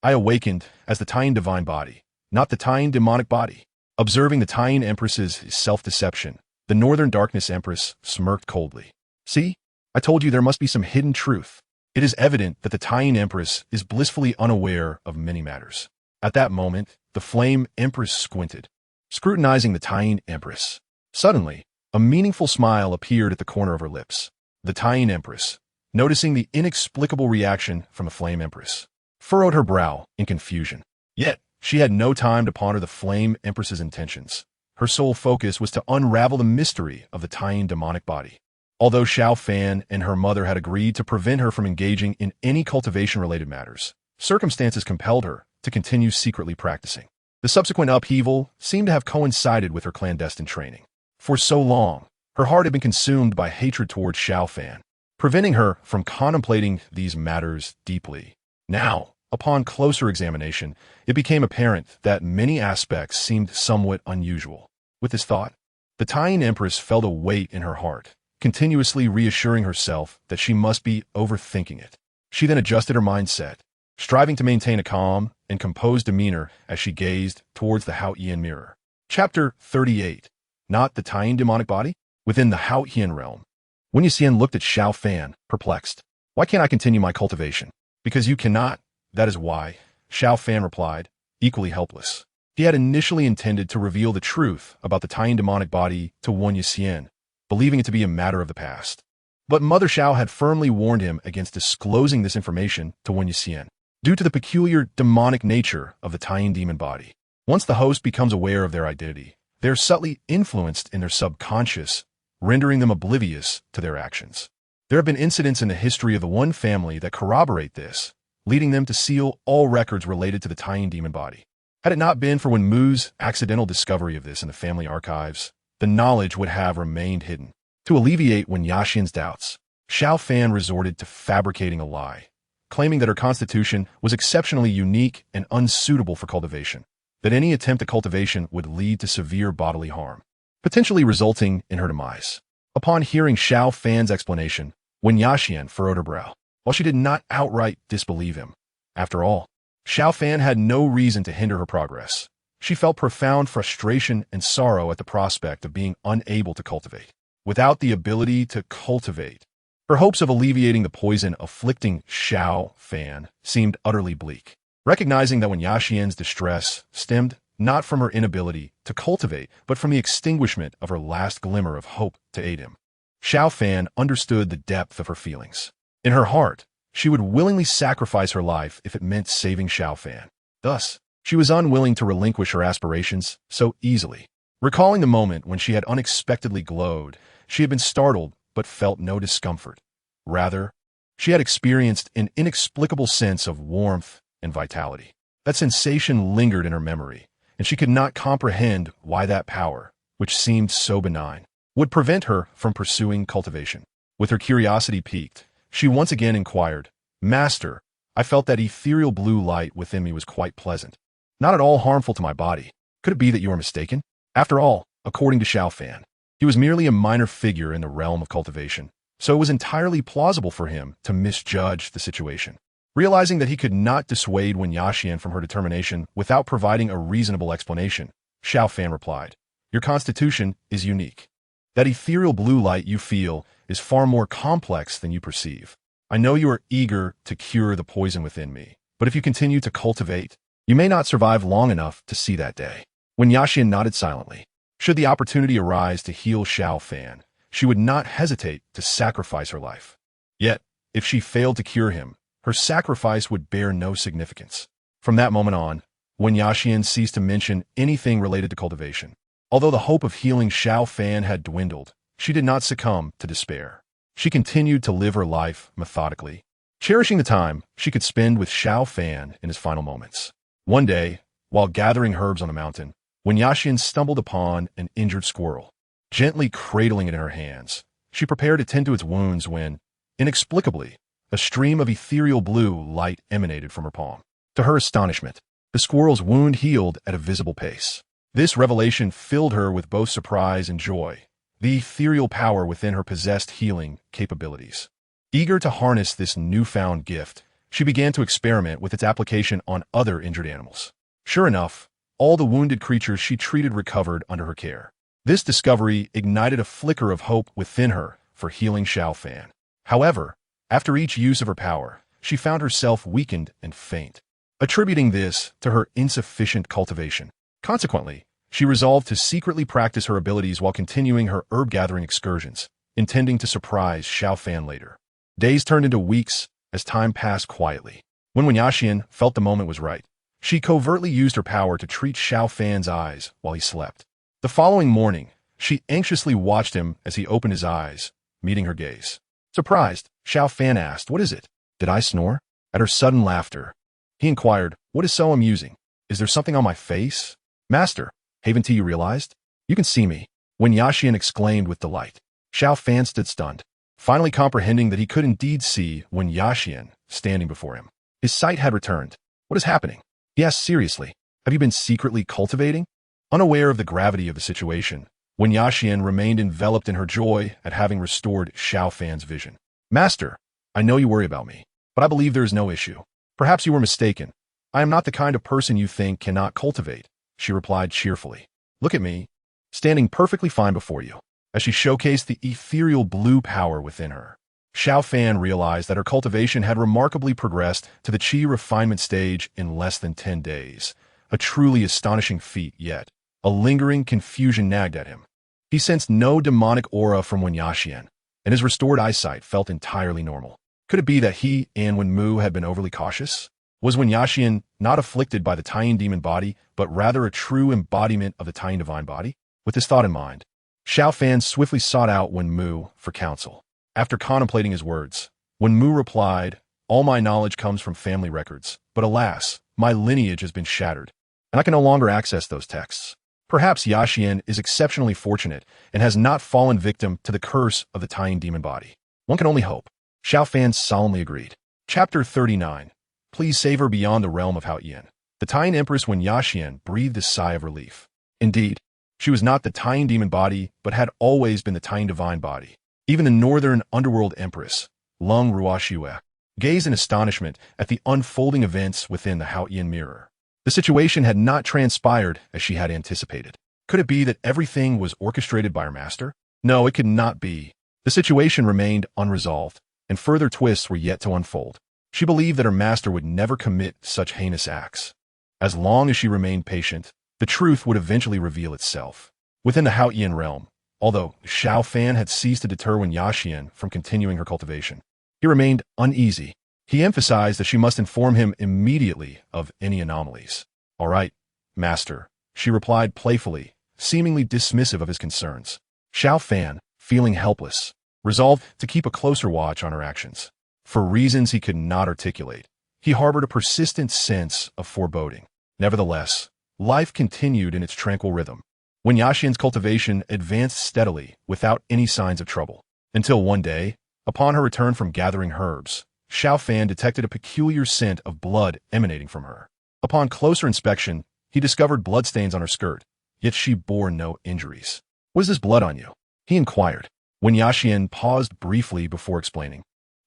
I awakened as the Tian divine body, not the Tian demonic body. Observing the Tian Empress's self-deception, the Northern Darkness Empress smirked coldly. See, I told you there must be some hidden truth. It is evident that the Tian Empress is blissfully unaware of many matters. At that moment, the Flame Empress squinted, scrutinizing the Tian Empress. Suddenly, a meaningful smile appeared at the corner of her lips. The Tian Empress, noticing the inexplicable reaction from the Flame Empress, furrowed her brow in confusion. Yet, she had no time to ponder the Flame Empress's intentions. Her sole focus was to unravel the mystery of the Tian demonic body. Although Xiao Fan and her mother had agreed to prevent her from engaging in any cultivation-related matters, circumstances compelled her to continue secretly practicing. The subsequent upheaval seemed to have coincided with her clandestine training. For so long, her heart had been consumed by hatred towards Xiao Fan, preventing her from contemplating these matters deeply. Now, upon closer examination, it became apparent that many aspects seemed somewhat unusual. With this thought, the Tian Empress felt a weight in her heart, continuously reassuring herself that she must be overthinking it. She then adjusted her mindset, striving to maintain a calm and composed demeanor as she gazed towards the Haotian mirror. Chapter 38. Not the Tian demonic body? Within the Haotian realm, Wen Yuxian looked at Xiao Fan, perplexed. Why can't I continue my cultivation? Because you cannot. That is why, Xiao Fan replied, equally helpless. He had initially intended to reveal the truth about the Tian demonic body to Wen Yuxian, believing it to be a matter of the past. But Mother Xiao had firmly warned him against disclosing this information to Wen Yuxian, due to the peculiar demonic nature of the Tian demon body. Once the host becomes aware of their identity, They are subtly influenced in their subconscious, rendering them oblivious to their actions. There have been incidents in the history of the one family that corroborate this, leading them to seal all records related to the Tian demon body. Had it not been for Wen Mu's accidental discovery of this in the family archives, the knowledge would have remained hidden. To alleviate Wen Yaxian's doubts, Xiao Fan resorted to fabricating a lie, claiming that her constitution was exceptionally unique and unsuitable for cultivation, that any attempt at cultivation would lead to severe bodily harm, potentially resulting in her demise. Upon hearing Xiao Fan's explanation, Wen Yaxian furrowed her brow, while she did not outright disbelieve him. After all, Xiao Fan had no reason to hinder her progress. She felt profound frustration and sorrow at the prospect of being unable to cultivate. Without the ability to cultivate, her hopes of alleviating the poison afflicting Xiao Fan seemed utterly bleak. Recognizing that Wen Yaxian's distress stemmed not from her inability to cultivate, but from the extinguishment of her last glimmer of hope to aid him, Xiao Fan understood the depth of her feelings. In her heart, she would willingly sacrifice her life if it meant saving Xiao Fan. Thus, she was unwilling to relinquish her aspirations so easily. Recalling the moment when she had unexpectedly glowed, she had been startled but felt no discomfort. Rather, she had experienced an inexplicable sense of warmth and vitality. That sensation lingered in her memory, and she could not comprehend why that power, which seemed so benign, would prevent her from pursuing cultivation. With her curiosity piqued, she once again inquired, "Master, I felt that ethereal blue light within me was quite pleasant, not at all harmful to my body. Could it be that you are mistaken?" After all, according to Xiao Fan, he was merely a minor figure in the realm of cultivation, so it was entirely plausible for him to misjudge the situation. Realizing that he could not dissuade Wen Yaxian from her determination without providing a reasonable explanation, Xiao Fan replied, "Your constitution is unique. That ethereal blue light you feel is far more complex than you perceive. I know you are eager to cure the poison within me, but if you continue to cultivate, you may not survive long enough to see that day." Wen Yaxian nodded silently. Should the opportunity arise to heal Xiao Fan, she would not hesitate to sacrifice her life. Yet, if she failed to cure him, her sacrifice would bear no significance. From that moment on, Wen Yaxian ceased to mention anything related to cultivation. Although the hope of healing Xiao Fan had dwindled, she did not succumb to despair. She continued to live her life methodically, cherishing the time she could spend with Xiao Fan in his final moments. One day, while gathering herbs on the mountain, Wen Yaxian stumbled upon an injured squirrel. Gently cradling it in her hands, she prepared to tend to its wounds when, inexplicably, a stream of ethereal blue light emanated from her palm. To her astonishment, the squirrel's wound healed at a visible pace. This revelation filled her with both surprise and joy. The ethereal power within her possessed healing capabilities. Eager to harness this newfound gift, she began to experiment with its application on other injured animals. Sure enough, all the wounded creatures she treated recovered under her care. This discovery ignited a flicker of hope within her for healing Xiao Fan. However, after each use of her power, she found herself weakened and faint, attributing this to her insufficient cultivation. Consequently, she resolved to secretly practice her abilities while continuing her herb-gathering excursions, intending to surprise Xiao Fan later. Days turned into weeks as time passed quietly. When Wen Yaxian felt the moment was right, she covertly used her power to treat Xiao Fan's eyes while he slept. The following morning, she anxiously watched him as he opened his eyes, meeting her gaze. Surprised, Xiao Fan asked, "What is it? Did I snore?" At her sudden laughter, he inquired, "What is so amusing? Is there something on my face?" "Master, haven't you realized? You can see me," Wen Yaxian exclaimed with delight. Xiao Fan stood stunned, finally comprehending that he could indeed see Wen Yaxian standing before him. His sight had returned. "What is happening?" he asked seriously. "Have you been secretly cultivating?" Unaware of the gravity of the situation, Wen Yaxian remained enveloped in her joy at having restored Xiao Fan's vision. "Master, I know you worry about me, but I believe there is no issue. Perhaps you were mistaken. I am not the kind of person you think cannot cultivate," she replied cheerfully. "Look at me, standing perfectly fine before you." As she showcased the ethereal blue power within her, Xiao Fan realized that her cultivation had remarkably progressed to the qi refinement stage in less than 10 days. A truly astonishing feat, yet a lingering confusion nagged at him. He sensed no demonic aura from Wen Yaxian, and his restored eyesight felt entirely normal. Could it be that he and Wen Mu had been overly cautious? Was Wen Yaxian not afflicted by the Tian demon body, but rather a true embodiment of the Tian divine body? With this thought in mind, Xiao Fan swiftly sought out Wen Mu for counsel. After contemplating his words, Wen Mu replied, "All my knowledge comes from family records, but alas, my lineage has been shattered, and I can no longer access those texts. Perhaps Yaxian is exceptionally fortunate and has not fallen victim to the curse of the Tying demon body. One can only hope." Xiao Fan solemnly agreed. Chapter 39. Please save her beyond the realm of Haoyan. The Tying Empress Wen Yaxian breathed a sigh of relief. Indeed, she was not the Tying demon body, but had always been the Tying divine body. Even the northern underworld empress, Lung Ruoxue, gazed in astonishment at the unfolding events within the Haoyan mirror. The situation had not transpired as she had anticipated. Could it be that everything was orchestrated by her master? No, it could not be. The situation remained unresolved, and further twists were yet to unfold. She believed that her master would never commit such heinous acts. As long as she remained patient, the truth would eventually reveal itself. Within the Haoyan realm, although Xiao Fan had ceased to deter Wen Yaxian from continuing her cultivation, he remained uneasy. He emphasized that she must inform him immediately of any anomalies. "All right, master," she replied playfully, seemingly dismissive of his concerns. Xiao Fan, feeling helpless, resolved to keep a closer watch on her actions. For reasons he could not articulate, he harbored a persistent sense of foreboding. Nevertheless, life continued in its tranquil rhythm. Wen Yaxian's cultivation advanced steadily without any signs of trouble, until one day, upon her return from gathering herbs, Xiao Fan detected a peculiar scent of blood emanating from her. Upon closer inspection, he discovered bloodstains on her skirt, yet she bore no injuries. "What is this blood on you?" he inquired. Wen Yaxian paused briefly before explaining.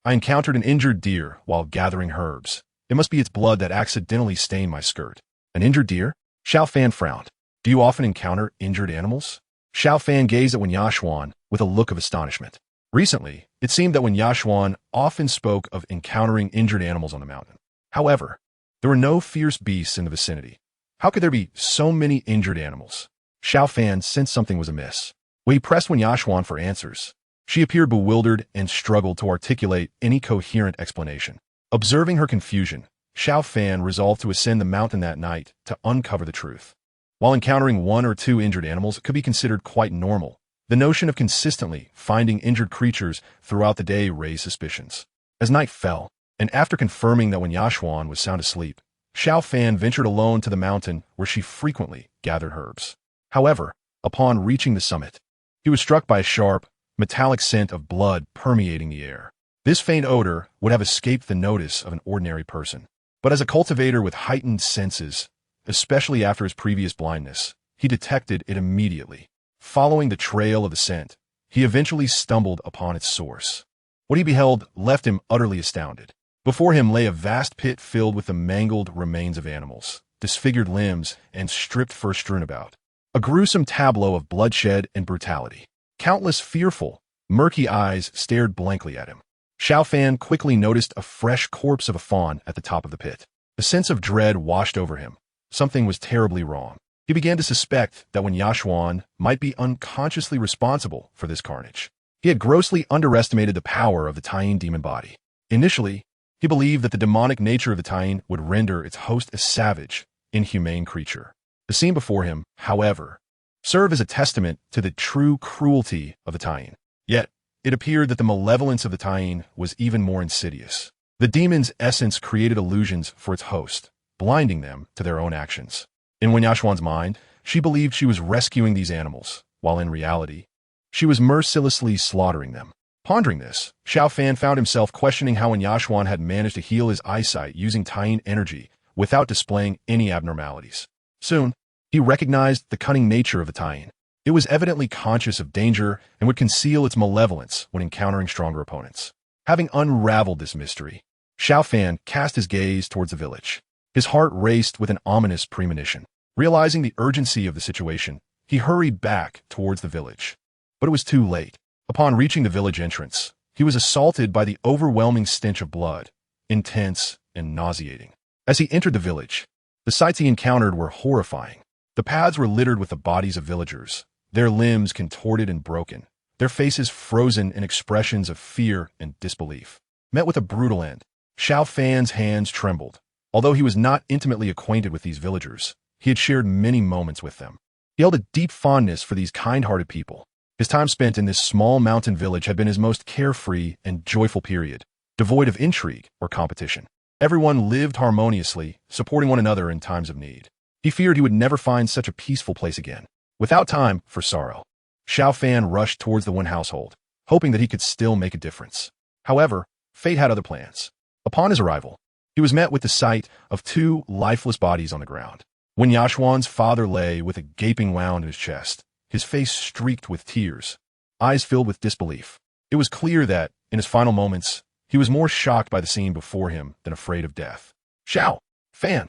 "I encountered an injured deer while gathering herbs. It must be its blood that accidentally stained my skirt." "An injured deer?" Xiao Fan frowned. "Do you often encounter injured animals?" Xiao Fan gazed at Wen Yaxuan with a look of astonishment. Recently, it seemed that Wen Yaxuan often spoke of encountering injured animals on the mountain. However, there were no fierce beasts in the vicinity. How could there be so many injured animals? Xiao Fan sensed something was amiss. When he pressed Wen Yaxuan for answers, she appeared bewildered and struggled to articulate any coherent explanation. Observing her confusion, Xiao Fan resolved to ascend the mountain that night to uncover the truth. While encountering one or two injured animals could be considered quite normal, the notion of consistently finding injured creatures throughout the day raised suspicions. As night fell, and after confirming that Wen Yaxuan was sound asleep, Xiao Fan ventured alone to the mountain where she frequently gathered herbs. However, upon reaching the summit, he was struck by a sharp, metallic scent of blood permeating the air. This faint odor would have escaped the notice of an ordinary person. But as a cultivator with heightened senses, especially after his previous blindness, he detected it immediately. Following the trail of the scent, he eventually stumbled upon its source. What he beheld left him utterly astounded. Before him lay a vast pit filled with the mangled remains of animals, disfigured limbs, and stripped fur strewn about. A gruesome tableau of bloodshed and brutality. Countless fearful, murky eyes stared blankly at him. Xiao Fan quickly noticed a fresh corpse of a fawn at the top of the pit. A sense of dread washed over him. Something was terribly wrong. He began to suspect that Wen Yaxuan might be unconsciously responsible for this carnage. He had grossly underestimated the power of the Tying demon body. Initially, he believed that the demonic nature of the Tying would render its host a savage, inhumane creature. The scene before him, however, served as a testament to the true cruelty of the Tying. Yet, it appeared that the malevolence of the Tying was even more insidious. The demon's essence created illusions for its host, blinding them to their own actions. In Wen Yaxuan's mind, she believed she was rescuing these animals, while in reality, she was mercilessly slaughtering them. Pondering this, Xiao Fan found himself questioning how Wen Yaxuan had managed to heal his eyesight using Tying energy without displaying any abnormalities. Soon, he recognized the cunning nature of the Tying. It was evidently conscious of danger and would conceal its malevolence when encountering stronger opponents. Having unraveled this mystery, Xiao Fan cast his gaze towards the village. His heart raced with an ominous premonition. Realizing the urgency of the situation, he hurried back towards the village. But it was too late. Upon reaching the village entrance, he was assaulted by the overwhelming stench of blood, intense and nauseating. As he entered the village, the sights he encountered were horrifying. The paths were littered with the bodies of villagers, their limbs contorted and broken, their faces frozen in expressions of fear and disbelief. Met with a brutal end, Xiao Fan's hands trembled. Although he was not intimately acquainted with these villagers, he had shared many moments with them. He held a deep fondness for these kind-hearted people. His time spent in this small mountain village had been his most carefree and joyful period, devoid of intrigue or competition. Everyone lived harmoniously, supporting one another in times of need. He feared he would never find such a peaceful place again. Without time for sorrow, Xiao Fan rushed towards the Wen household, hoping that he could still make a difference. However, fate had other plans. Upon his arrival, he was met with the sight of two lifeless bodies on the ground. When Yashuan's father lay with a gaping wound in his chest, his face streaked with tears, eyes filled with disbelief. It was clear that, in his final moments, he was more shocked by the scene before him than afraid of death. "Xiao Fan,"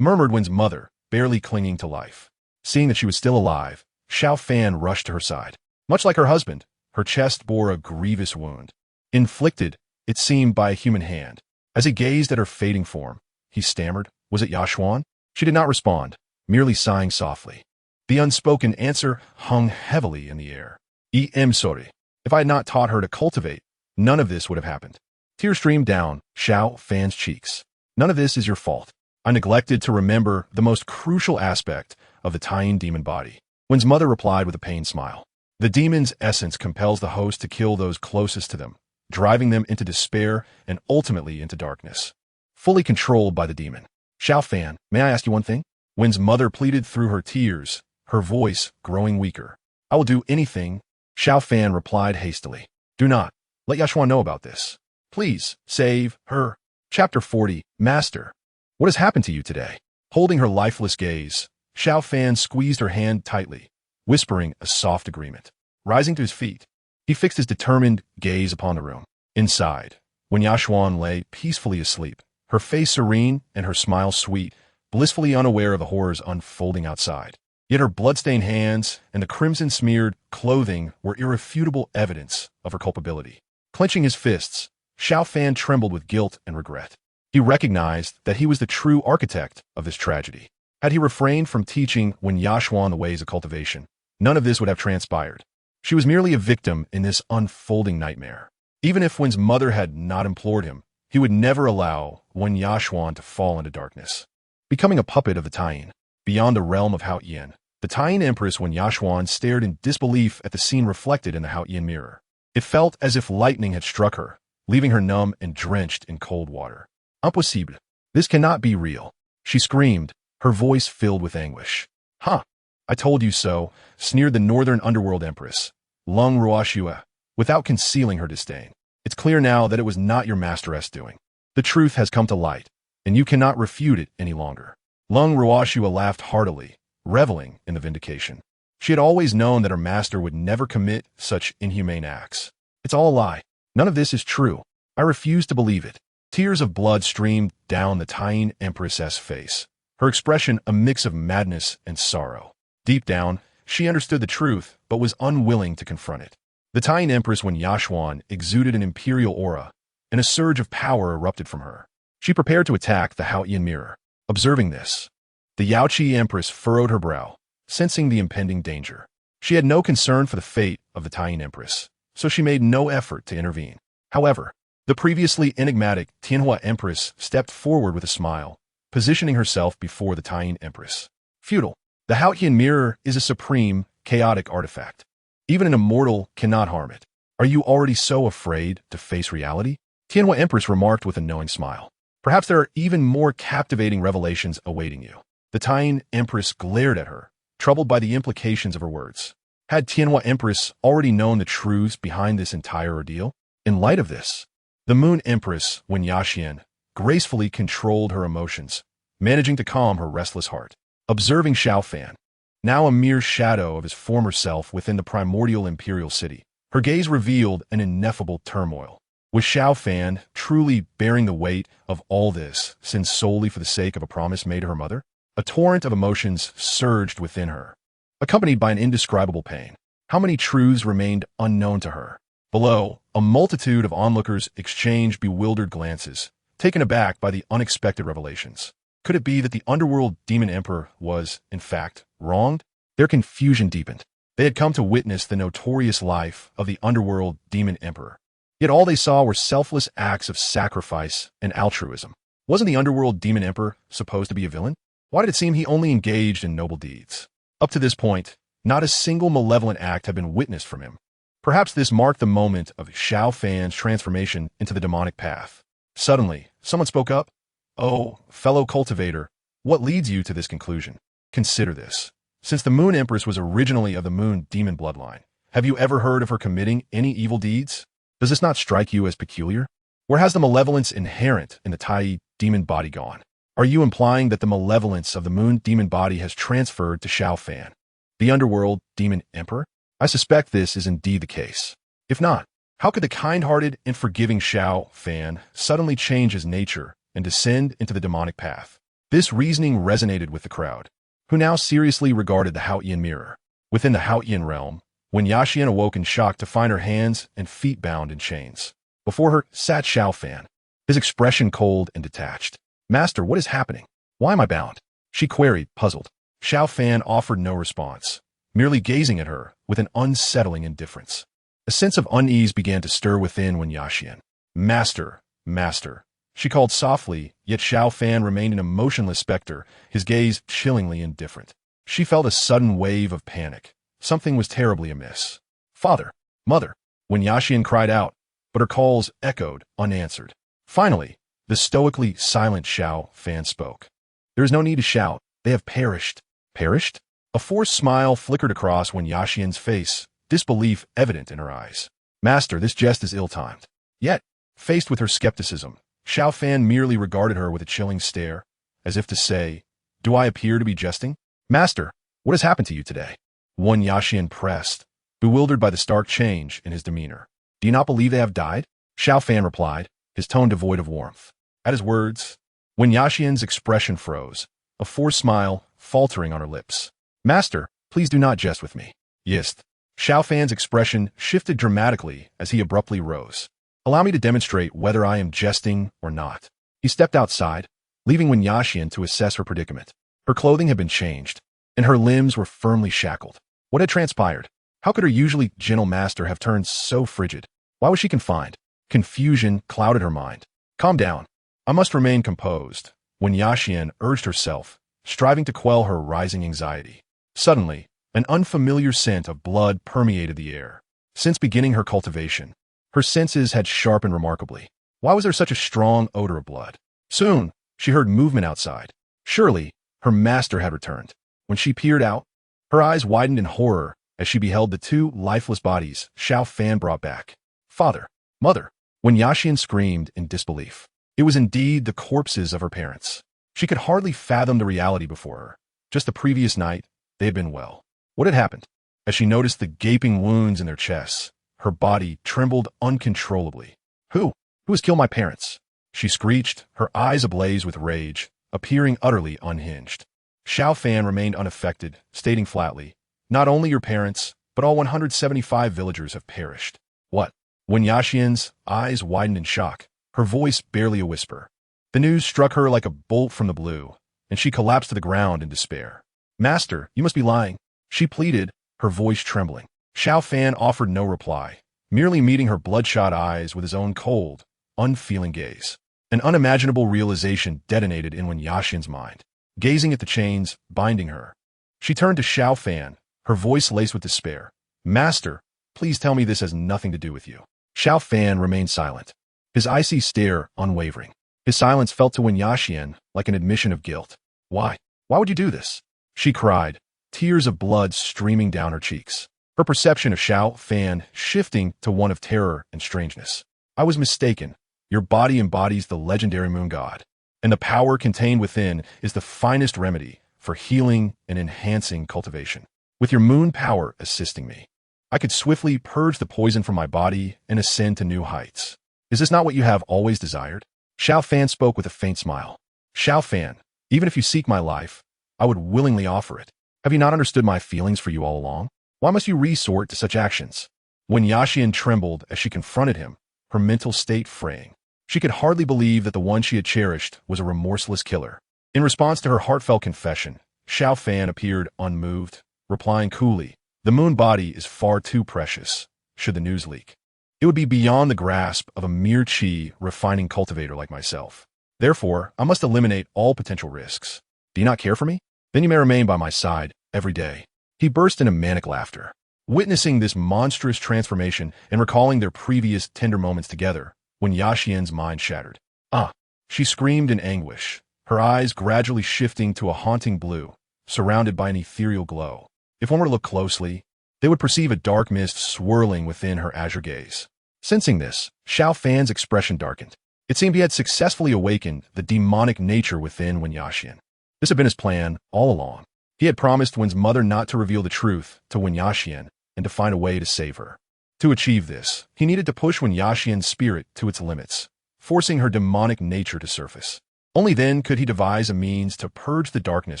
murmured Wen's mother, barely clinging to life. Seeing that she was still alive, Xiao Fan rushed to her side. Much like her husband, her chest bore a grievous wound. Inflicted, it seemed, by a human hand. As he gazed at her fading form, he stammered, "Was it Yashuan?" She did not respond, merely sighing softly. The unspoken answer hung heavily in the air. "I'm sorry. If I had not taught her to cultivate, none of this would have happened." Tears streamed down Xiao Fan's cheeks. "None of this is your fault. I neglected to remember the most crucial aspect of the Tian demon body." Wen's mother replied with a pained smile. "The demon's essence compels the host to kill those closest to them, driving them into despair and ultimately into darkness. Fully controlled by the demon." "Xiao Fan, may I ask you one thing?" Wen's mother pleaded through her tears, her voice growing weaker. "I will do anything," Xiao Fan replied hastily. "Do not let Yashuan know about this. Please, save her." Chapter 40, Master. "What has happened to you today?" Holding her lifeless gaze, Xiao Fan squeezed her hand tightly, whispering a soft agreement. Rising to his feet, he fixed his determined gaze upon the room. Inside, when Yashuan lay peacefully asleep, her face serene and her smile sweet, blissfully unaware of the horrors unfolding outside. Yet her bloodstained hands and the crimson-smeared clothing were irrefutable evidence of her culpability. Clenching his fists, Xiao Fan trembled with guilt and regret. He recognized that he was the true architect of this tragedy. Had he refrained from teaching Wen Yashuan the ways of cultivation, none of this would have transpired. She was merely a victim in this unfolding nightmare. Even if Wen's mother had not implored him, he would never allow Wen Yashuan to fall into darkness. Becoming a puppet of the Tian, beyond the realm of Haotian, the Tian Empress Wen Yashuan stared in disbelief at the scene reflected in the Haotian mirror. It felt as if lightning had struck her, leaving her numb and drenched in cold water. "Impossible. This cannot be real," she screamed, her voice filled with anguish. "Huh, I told you so," sneered the Northern Underworld Empress, Lung Ruoxua, without concealing her disdain. "It's clear now that it was not your masteress doing. The truth has come to light, and you cannot refute it any longer." Lung Ruoxua laughed heartily, reveling in the vindication. She had always known that her master would never commit such inhumane acts. "It's all a lie. None of this is true. I refuse to believe it." Tears of blood streamed down the Tian Empress's face, her expression a mix of madness and sorrow. Deep down, she understood the truth, but was unwilling to confront it. The Tian Empress Wen Yashuan exuded an imperial aura, and a surge of power erupted from her. She prepared to attack the Haotian mirror. Observing this, the Yaoqi Empress furrowed her brow, sensing the impending danger. She had no concern for the fate of the Tian Empress, so she made no effort to intervene. However, the previously enigmatic Tianwu Empress stepped forward with a smile, positioning herself before the Tian Empress. "Feudal, the Haotian mirror is a supreme, chaotic artifact. Even an immortal cannot harm it. Are you already so afraid to face reality?" Tianwu Empress remarked with a knowing smile. "Perhaps there are even more captivating revelations awaiting you." The Tian Empress glared at her, troubled by the implications of her words. Had Tianwu Empress already known the truths behind this entire ordeal? In light of this, the Moon Empress Wen Yashuan gracefully controlled her emotions, managing to calm her restless heart. Observing Xiao Fan, now a mere shadow of his former self within the primordial imperial city, her gaze revealed an ineffable turmoil. Was Xiao Fan truly bearing the weight of all this, since solely for the sake of a promise made to her mother? A torrent of emotions surged within her, accompanied by an indescribable pain. How many truths remained unknown to her? Below, a multitude of onlookers exchanged bewildered glances, taken aback by the unexpected revelations. Could it be that the underworld demon emperor was, in fact, wronged? Their confusion deepened. They had come to witness the notorious life of the underworld demon emperor. Yet all they saw were selfless acts of sacrifice and altruism. Wasn't the underworld demon emperor supposed to be a villain? Why did it seem he only engaged in noble deeds? Up to this point, not a single malevolent act had been witnessed from him. Perhaps this marked the moment of Xiao Fan's transformation into the demonic path. Suddenly, someone spoke up. "Oh, fellow cultivator, what leads you to this conclusion? Consider this. Since the Moon Empress was originally of the Moon demon bloodline, have you ever heard of her committing any evil deeds? Does this not strike you as peculiar? Where has the malevolence inherent in the Tai demon body gone? Are you implying that the malevolence of the Moon demon body has transferred to Xiao Fan, the underworld demon emperor? I suspect this is indeed the case. If not, how could the kind-hearted and forgiving Xiao Fan suddenly change his nature and descend into the demonic path?" This reasoning resonated with the crowd, who now seriously regarded the Haotian mirror. Within the Haotian realm, when Yaxian awoke in shock to find her hands and feet bound in chains, before her sat Xiao Fan, his expression cold and detached. "Master, what is happening? Why am I bound?" she queried, puzzled. Xiao Fan offered no response, merely gazing at her with an unsettling indifference. A sense of unease began to stir within when Yaxian, "Master, master," she called softly, yet Xiao Fan remained an emotionless specter, his gaze chillingly indifferent. She felt a sudden wave of panic. Something was terribly amiss. "Father, mother," when Yaxian cried out, but her calls echoed unanswered. Finally, the stoically silent Xiao Fan spoke. "There is no need to shout. They have perished." "Perished?" A forced smile flickered across when Yaxian's face, disbelief evident in her eyes. "Master, this jest is ill-timed." Yet, faced with her skepticism, Xiao Fan merely regarded her with a chilling stare, as if to say, "Do I appear to be jesting? Master, what has happened to you today?" One Yaxian pressed, bewildered by the stark change in his demeanor. "Do you not believe they have died?" Xiao Fan replied, his tone devoid of warmth. At his words, when Yaxian's expression froze, a forced smile faltering on her lips. "Master, please do not jest with me." "Yist." Xiao Fan's expression shifted dramatically as he abruptly rose. "Allow me to demonstrate whether I am jesting or not." He stepped outside, leaving Wen Yaxian to assess her predicament. Her clothing had been changed, and her limbs were firmly shackled. What had transpired? How could her usually gentle master have turned so frigid? Why was she confined? Confusion clouded her mind. "Calm down. I must remain composed," Wen Yaxian urged herself, striving to quell her rising anxiety. Suddenly, an unfamiliar scent of blood permeated the air. Since beginning her cultivation, her senses had sharpened remarkably. Why was there such a strong odor of blood? Soon, she heard movement outside. Surely, her master had returned. When she peered out, her eyes widened in horror as she beheld the two lifeless bodies Xiao Fan brought back. "Father, mother," Wen Yaxian screamed in disbelief. It was indeed the corpses of her parents. She could hardly fathom the reality before her. Just the previous night, they had been well. What had happened? As she noticed the gaping wounds in their chests, her body trembled uncontrollably. Who has killed my parents?" she screeched, her eyes ablaze with rage, appearing utterly unhinged. Xiao Fan remained unaffected, stating flatly, "Not only your parents, but all 175 villagers have perished." "What?" Wen Yaxian's eyes widened in shock, her voice barely a whisper. The news struck her like a bolt from the blue, and she collapsed to the ground in despair. "Master, you must be lying," she pleaded, her voice trembling. Xiao Fan offered no reply, merely meeting her bloodshot eyes with his own cold, unfeeling gaze. An unimaginable realization detonated in Wen Yaxian's mind. Gazing at the chains binding her, she turned to Xiao Fan, her voice laced with despair. "Master, please tell me this has nothing to do with you." Xiao Fan remained silent, his icy stare unwavering. His silence felt to Wen Yaxian like an admission of guilt. Why would you do this?" she cried, tears of blood streaming down her cheeks. Her perception of Xiao Fan shifting to one of terror and strangeness. "I was mistaken. Your body embodies the legendary moon god, and the power contained within is the finest remedy for healing and enhancing cultivation. With your moon power assisting me, I could swiftly purge the poison from my body and ascend to new heights. Is this not what you have always desired?" Xiao Fan spoke with a faint smile. "Xiao Fan, even if you seek my life, I would willingly offer it. Have you not understood my feelings for you all along? Why must you resort to such actions?" When Yaxian trembled as she confronted him, her mental state fraying. She could hardly believe that the one she had cherished was a remorseless killer. In response to her heartfelt confession, Xiao Fan appeared unmoved, replying coolly, "The moon body is far too precious, should the news leak. It would be beyond the grasp of a mere qi refining cultivator like myself. Therefore, I must eliminate all potential risks. Do you not care for me? Then you may remain by my side, every day. He burst into manic laughter. Witnessing this monstrous transformation and recalling their previous tender moments together, Wen Yaxian's mind shattered. Ah! She screamed in anguish, her eyes gradually shifting to a haunting blue, surrounded by an ethereal glow. If one were to look closely, they would perceive a dark mist swirling within her azure gaze. Sensing this, Xiao Fan's expression darkened. It seemed he had successfully awakened the demonic nature within Wen Yaxian. This had been his plan all along. He had promised Wen's mother not to reveal the truth to Wen Yaxian and to find a way to save her. To achieve this, he needed to push Wen Yaxian's spirit to its limits, forcing her demonic nature to surface. Only then could he devise a means to purge the darkness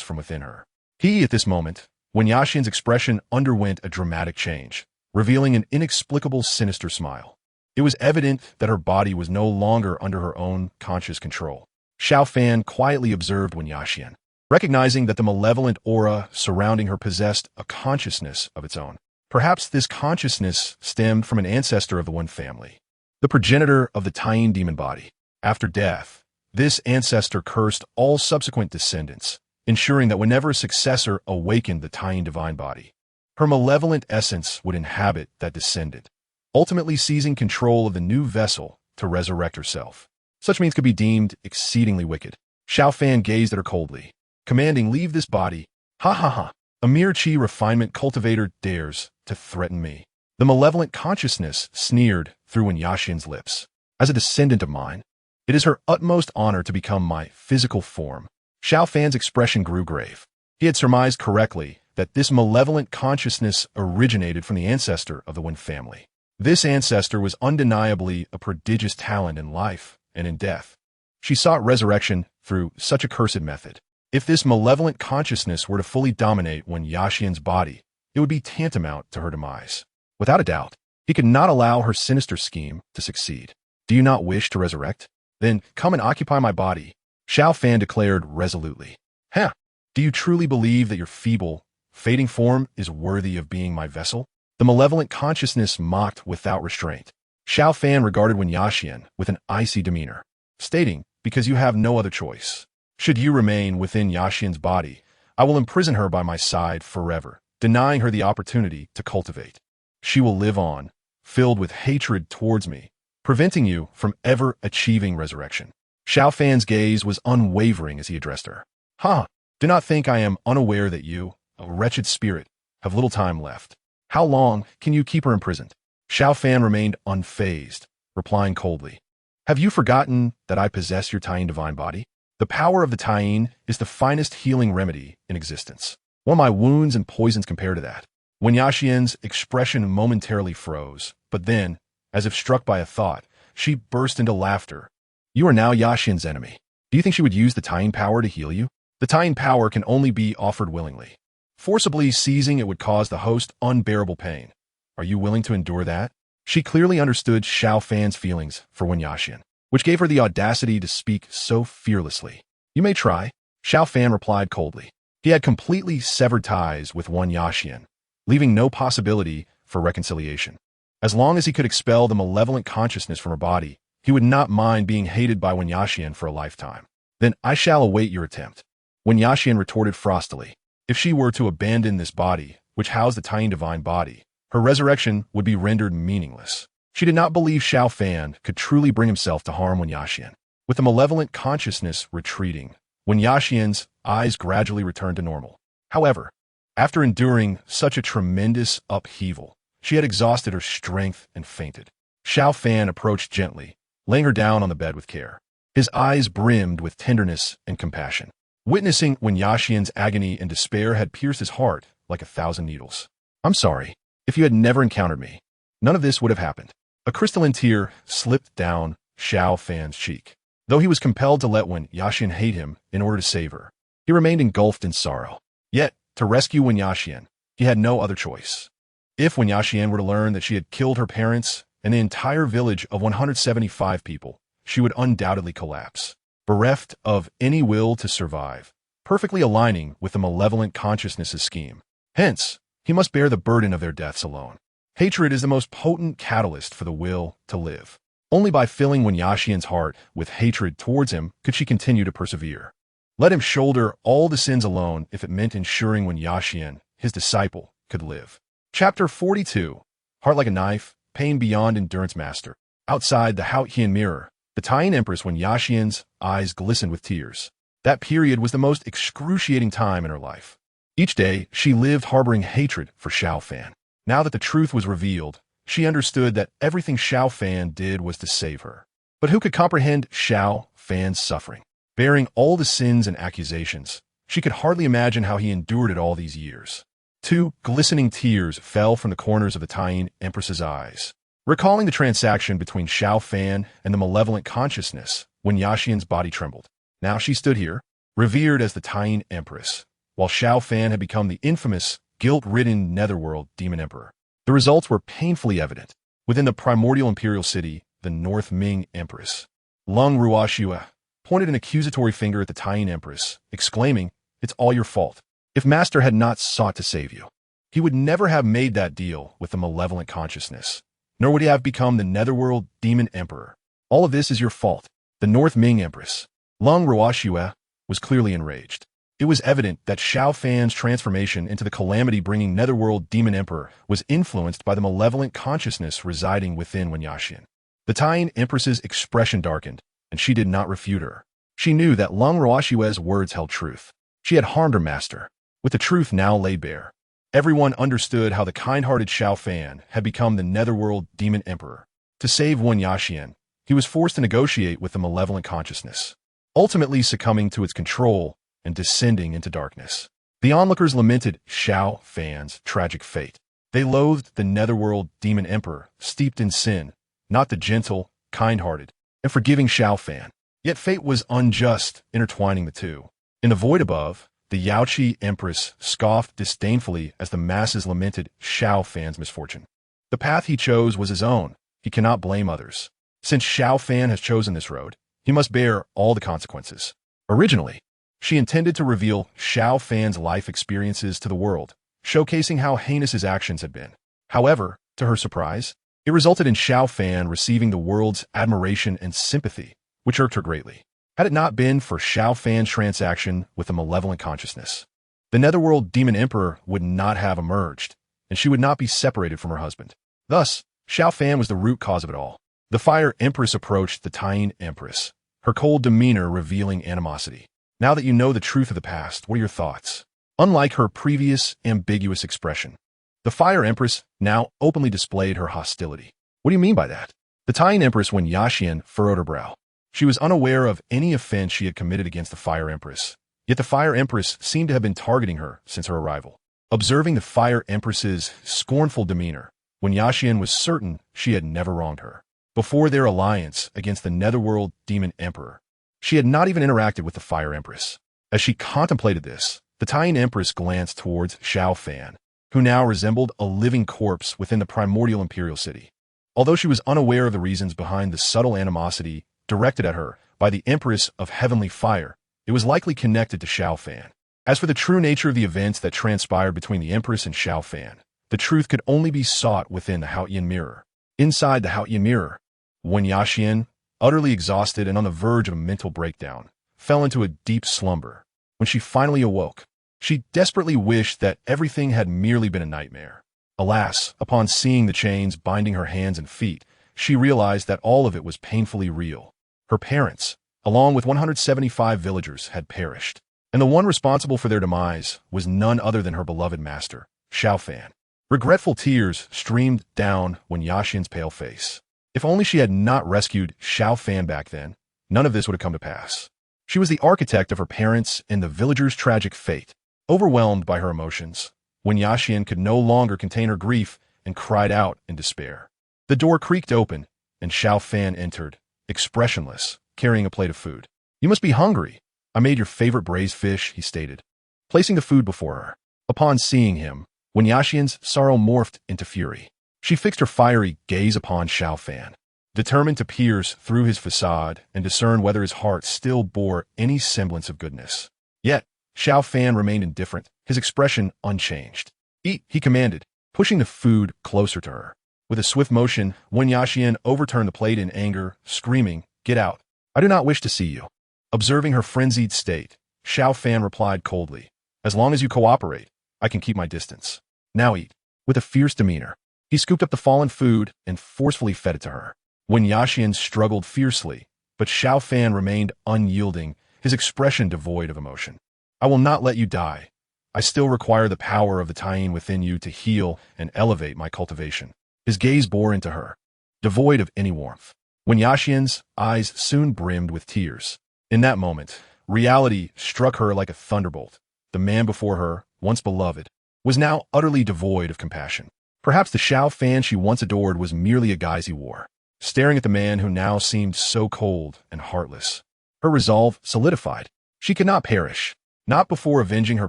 from within her. At this moment, Wen Yaxian's expression underwent a dramatic change, revealing an inexplicable sinister smile. It was evident that her body was no longer under her own conscious control. Xiao Fan quietly observed Wen Yaxian, recognizing that the malevolent aura surrounding her possessed a consciousness of its own. Perhaps this consciousness stemmed from an ancestor of the Wen family, the progenitor of the Tianwu demon body. After death, this ancestor cursed all subsequent descendants, ensuring that whenever a successor awakened the Tianwu divine body, her malevolent essence would inhabit that descendant, ultimately seizing control of the new vessel to resurrect herself. Such means could be deemed exceedingly wicked. Xiao Fan gazed at her coldly, commanding, "Leave this body." Ha ha ha. A mere chi refinement cultivator dares to threaten me. The malevolent consciousness sneered through Wen Yaxian's lips. As a descendant of mine, it is her utmost honor to become my physical form. Xiao Fan's expression grew grave. He had surmised correctly that this malevolent consciousness originated from the ancestor of the Wen family. This ancestor was undeniably a prodigious talent in life and in death. She sought resurrection through such a cursed method. If this malevolent consciousness were to fully dominate Wen Yaxian's body, it would be tantamount to her demise. Without a doubt, he could not allow her sinister scheme to succeed. "Do you not wish to resurrect? Then come and occupy my body," Xiao Fan declared resolutely. "Huh? Do you truly believe that your feeble, fading form is worthy of being my vessel?" The malevolent consciousness mocked without restraint. Xiao Fan regarded Wen Yaxian with an icy demeanor, stating, "Because you have no other choice. Should you remain within Yaxian's body, I will imprison her by my side forever, denying her the opportunity to cultivate. She will live on, filled with hatred towards me, preventing you from ever achieving resurrection." Xiao Fan's gaze was unwavering as he addressed her. "Ha! Do not think I am unaware that you, a wretched spirit, have little time left. How long can you keep her imprisoned?" Xiao Fan remained unfazed, replying coldly, "Have you forgotten that I possess your Tianwu divine body? The power of the Tianwu is the finest healing remedy in existence. What are my wounds and poisons compared to that?" Wen Yaxian's expression momentarily froze, but then, as if struck by a thought, she burst into laughter. "You are now Yaxian's enemy. Do you think she would use the Tianwu power to heal you? The Tianwu power can only be offered willingly. Forcibly seizing it would cause the host unbearable pain. Are you willing to endure that?" She clearly understood Xiao Fan's feelings for Wen Yaxian, which gave her the audacity to speak so fearlessly. "You may try," Xiao Fan replied coldly. He had completely severed ties with Wen Yaxian, leaving no possibility for reconciliation. As long as he could expel the malevolent consciousness from her body, he would not mind being hated by Wen Yaxian for a lifetime. "Then I shall await your attempt," Wen Yaxian retorted frostily. If she were to abandon this body, which housed the Tianwu divine body, her resurrection would be rendered meaningless. She did not believe Xiao Fan could truly bring himself to harm Wen Yaxian. With the malevolent consciousness retreating, Wen Yaxian's eyes gradually returned to normal. However, after enduring such a tremendous upheaval, she had exhausted her strength and fainted. Xiao Fan approached gently, laying her down on the bed with care. His eyes brimmed with tenderness and compassion. Witnessing Wen Yaxian's agony and despair had pierced his heart like 1,000 needles. "I'm sorry. If you had never encountered me, none of this would have happened." A crystalline tear slipped down Xiao Fan's cheek. Though he was compelled to let Wen Yaxian hate him in order to save her, he remained engulfed in sorrow. Yet, to rescue Wen Yaxian, he had no other choice. If Wen Yaxian were to learn that she had killed her parents and the entire village of 175 people, she would undoubtedly collapse, bereft of any will to survive, perfectly aligning with the malevolent consciousness's scheme. Hence, he must bear the burden of their deaths alone. Hatred is the most potent catalyst for the will to live. Only by filling Wen Yaxian's heart with hatred towards him could she continue to persevere. Let him shoulder all the sins alone if it meant ensuring Wen Yaxian his disciple, could live. Chapter 42. Heart like a knife, pain beyond endurance master. Outside the Haotian mirror, the Taiyan Empress Wen Yaxian's eyes glistened with tears. That period was the most excruciating time in her life. Each day, she lived harboring hatred for Xiao Fan. Now that the truth was revealed, she understood that everything Xiao Fan did was to save her. But who could comprehend Xiao Fan's suffering? Bearing all the sins and accusations, she could hardly imagine how he endured it all these years. 2 glistening tears fell from the corners of the Taiyan Empress's eyes. Recalling the transaction between Xiao Fan and the malevolent consciousness, when Yaxian's body trembled. Now she stood here, revered as the Taiyan Empress, while Xiao Fan had become the infamous, guilt-ridden netherworld demon emperor. The results were painfully evident. Within the primordial imperial city, the North Ming Empress, Lung Ruoxue, pointed an accusatory finger at the Taiyan Empress, exclaiming, "It's all your fault. If Master had not sought to save you, he would never have made that deal with the malevolent consciousness, nor would he have become the netherworld demon emperor. All of this is your fault." The North Ming Empress, Lung Ruoxue, was clearly enraged. It was evident that Xiao Fan's transformation into the calamity-bringing netherworld demon emperor was influenced by the malevolent consciousness residing within Wen Yaxian. The Taiyan Empress's expression darkened, and she did not refute her. She knew that Lung Ruoxue's words held truth. She had harmed her master. With the truth now laid bare, everyone understood how the kind-hearted Xiao Fan had become the netherworld demon emperor. To save Wen Yaxian, he was forced to negotiate with the malevolent consciousness, ultimately succumbing to its control and descending into darkness. The onlookers lamented Xiao Fan's tragic fate. They loathed the netherworld demon emperor, steeped in sin, not the gentle, kind-hearted, and forgiving Xiao Fan. Yet fate was unjust, intertwining the two. In the void above, the Yaoqi Empress scoffed disdainfully as the masses lamented Xiao Fan's misfortune. The path he chose was his own. He cannot blame others. Since Xiao Fan has chosen this road, he must bear all the consequences. Originally, she intended to reveal Xiao Fan's life experiences to the world, showcasing how heinous his actions had been. However, to her surprise, it resulted in Xiao Fan receiving the world's admiration and sympathy, which irked her greatly. Had it not been for Xiao Fan's transaction with the malevolent consciousness, the netherworld demon emperor would not have emerged, and she would not be separated from her husband. Thus, Xiao Fan was the root cause of it all. The Fire Empress approached the Taiyan Empress, her cold demeanor revealing animosity. Now that you know the truth of the past, what are your thoughts? Unlike her previous ambiguous expression, the Fire Empress now openly displayed her hostility. What do you mean by that? The Taiyan Empress Wen Yaxian furrowed her brow. She was unaware of any offense she had committed against the Fire Empress, yet the Fire Empress seemed to have been targeting her since her arrival. Observing the Fire Empress's scornful demeanor, Wen Yaxian was certain she had never wronged her. Before their alliance against the netherworld demon emperor, she had not even interacted with the Fire Empress. As she contemplated this, the Taiyan Empress glanced towards Xiao Fan, who now resembled a living corpse within the primordial imperial city. Although she was unaware of the reasons behind the subtle animosity directed at her by the Empress of Heavenly Fire, it was likely connected to Xiao Fan. As for the true nature of the events that transpired between the Empress and Xiao Fan, the truth could only be sought within the Haotian mirror. Inside the Haotian mirror, Wen Yaxian, utterly exhausted and on the verge of a mental breakdown, fell into a deep slumber. When she finally awoke, she desperately wished that everything had merely been a nightmare. Alas, upon seeing the chains binding her hands and feet, she realized that all of it was painfully real. Her parents, along with 175 villagers, had perished, and the one responsible for their demise was none other than her beloved master, Xiao Fan. Regretful tears streamed down Wen Yaxian's pale face. If only she had not rescued Xiao Fan back then, none of this would have come to pass. She was the architect of her parents and the villagers' tragic fate. Overwhelmed by her emotions, Wen Yaxian could no longer contain her grief and cried out in despair. The door creaked open, and Xiao Fan entered, expressionless, carrying a plate of food. "You must be hungry. I made your favorite braised fish," he stated, placing the food before her. Upon seeing him, Wen Yaxian's sorrow morphed into fury. She fixed her fiery gaze upon Xiao Fan, determined to pierce through his facade and discern whether his heart still bore any semblance of goodness. Yet, Xiao Fan remained indifferent, his expression unchanged. "Eat," he commanded, pushing the food closer to her. With a swift motion, Wen Yaxian overturned the plate in anger, screaming, "Get out. I do not wish to see you." Observing her frenzied state, Xiao Fan replied coldly, "As long as you cooperate, I can keep my distance. Now eat. With a fierce demeanor, he scooped up the fallen food and forcefully fed it to her. Wen Yaxian struggled fiercely, but Xiao Fan remained unyielding, his expression devoid of emotion. I will not let you die. I still require the power of the Tian within you to heal and elevate my cultivation. His gaze bore into her, devoid of any warmth. Wen Yaxian's eyes soon brimmed with tears. In that moment, reality struck her like a thunderbolt. The man before her, once beloved, was now utterly devoid of compassion. Perhaps the Xiao Fan she once adored was merely a guise he wore, staring at the man who now seemed so cold and heartless. Her resolve solidified. She could not perish, not before avenging her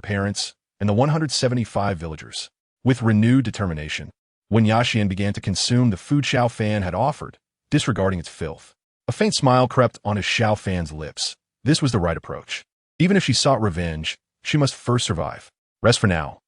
parents and the 175 villagers. With renewed determination, Wen Yaxian began to consume the food Xiao Fan had offered, disregarding its filth. A faint smile crept on his Xiao Fan's lips. This was the right approach. Even if she sought revenge, she must first survive. Rest for now.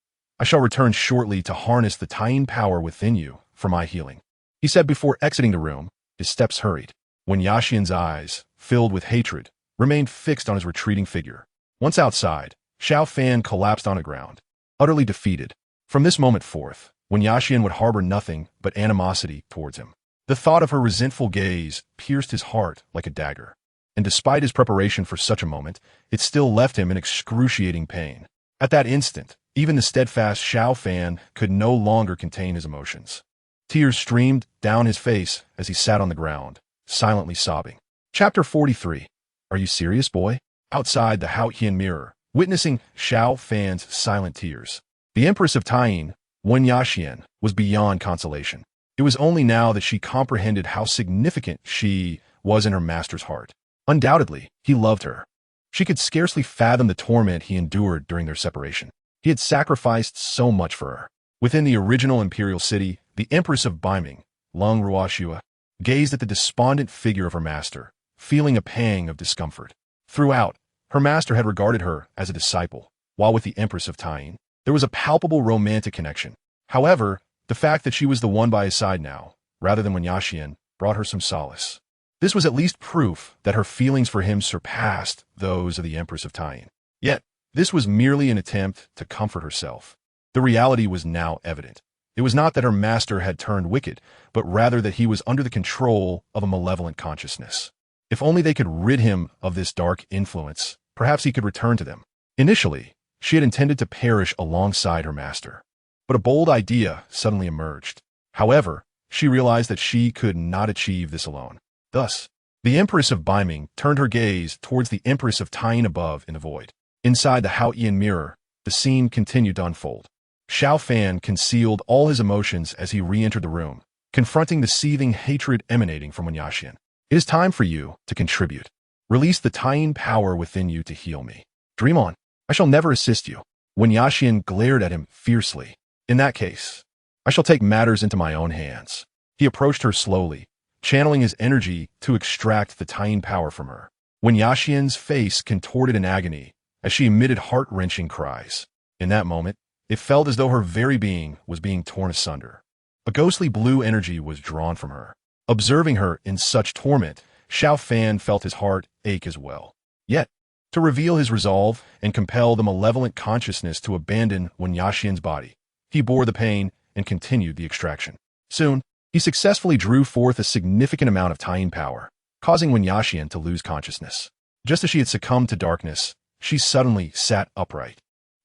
I shall return shortly to harness the Tian power within you for my healing, he said before exiting the room. His steps hurried. Wen Yaxian's eyes, filled with hatred, remained fixed on his retreating figure. Once outside, Xiao Fan collapsed on the ground, utterly defeated. From this moment forth, Wen Yaxian would harbor nothing but animosity towards him. The thought of her resentful gaze pierced his heart like a dagger, and despite his preparation for such a moment, it still left him in excruciating pain. At that instant, even the steadfast Xiao Fan could no longer contain his emotions. Tears streamed down his face as he sat on the ground, silently sobbing. Chapter 43. Are you serious, boy? Outside the Haotian mirror, witnessing Xiao Fan's silent tears, the Empress of Tian, Wen Yaxian, was beyond consolation. It was only now that she comprehended how significant she was in her master's heart. Undoubtedly, he loved her. She could scarcely fathom the torment he endured during their separation. He had sacrificed so much for her. Within the original imperial city, the Empress of Beiming, Lung Ruoxua, gazed at the despondent figure of her master, feeling a pang of discomfort. Throughout, her master had regarded her as a disciple, while with the Empress of Tian, there was a palpable romantic connection. However, the fact that she was the one by his side now, rather than Wen Yaxian, brought her some solace. This was at least proof that her feelings for him surpassed those of the Empress of Tian. Yet, this was merely an attempt to comfort herself. The reality was now evident. It was not that her master had turned wicked, but rather that he was under the control of a malevolent consciousness. If only they could rid him of this dark influence, perhaps he could return to them. Initially, she had intended to perish alongside her master. But a bold idea suddenly emerged. However, she realized that she could not achieve this alone. Thus, the Empress of Beiming turned her gaze towards the Empress of Tian above in the void. Inside the Haotian mirror, the scene continued to unfold. Xiao Fan concealed all his emotions as he re-entered the room, confronting the seething hatred emanating from Wen Yaxian. It is time for you to contribute. Release the Tian power within you to heal me. Dream on. I shall never assist you. Wen Yaxian glared at him fiercely. In that case, I shall take matters into my own hands. He approached her slowly, channeling his energy to extract the Tian power from her. Wen Yaxian's face contorted in agony as she emitted heart-wrenching cries. In that moment, it felt as though her very being was being torn asunder. A ghostly blue energy was drawn from her. Observing her in such torment, Xiao Fan felt his heart ache as well. Yet, to reveal his resolve and compel the malevolent consciousness to abandon Wen Yaxian's body, he bore the pain and continued the extraction. Soon, he successfully drew forth a significant amount of Tian power, causing Wen Yaxian to lose consciousness. Just as she had succumbed to darkness, she suddenly sat upright,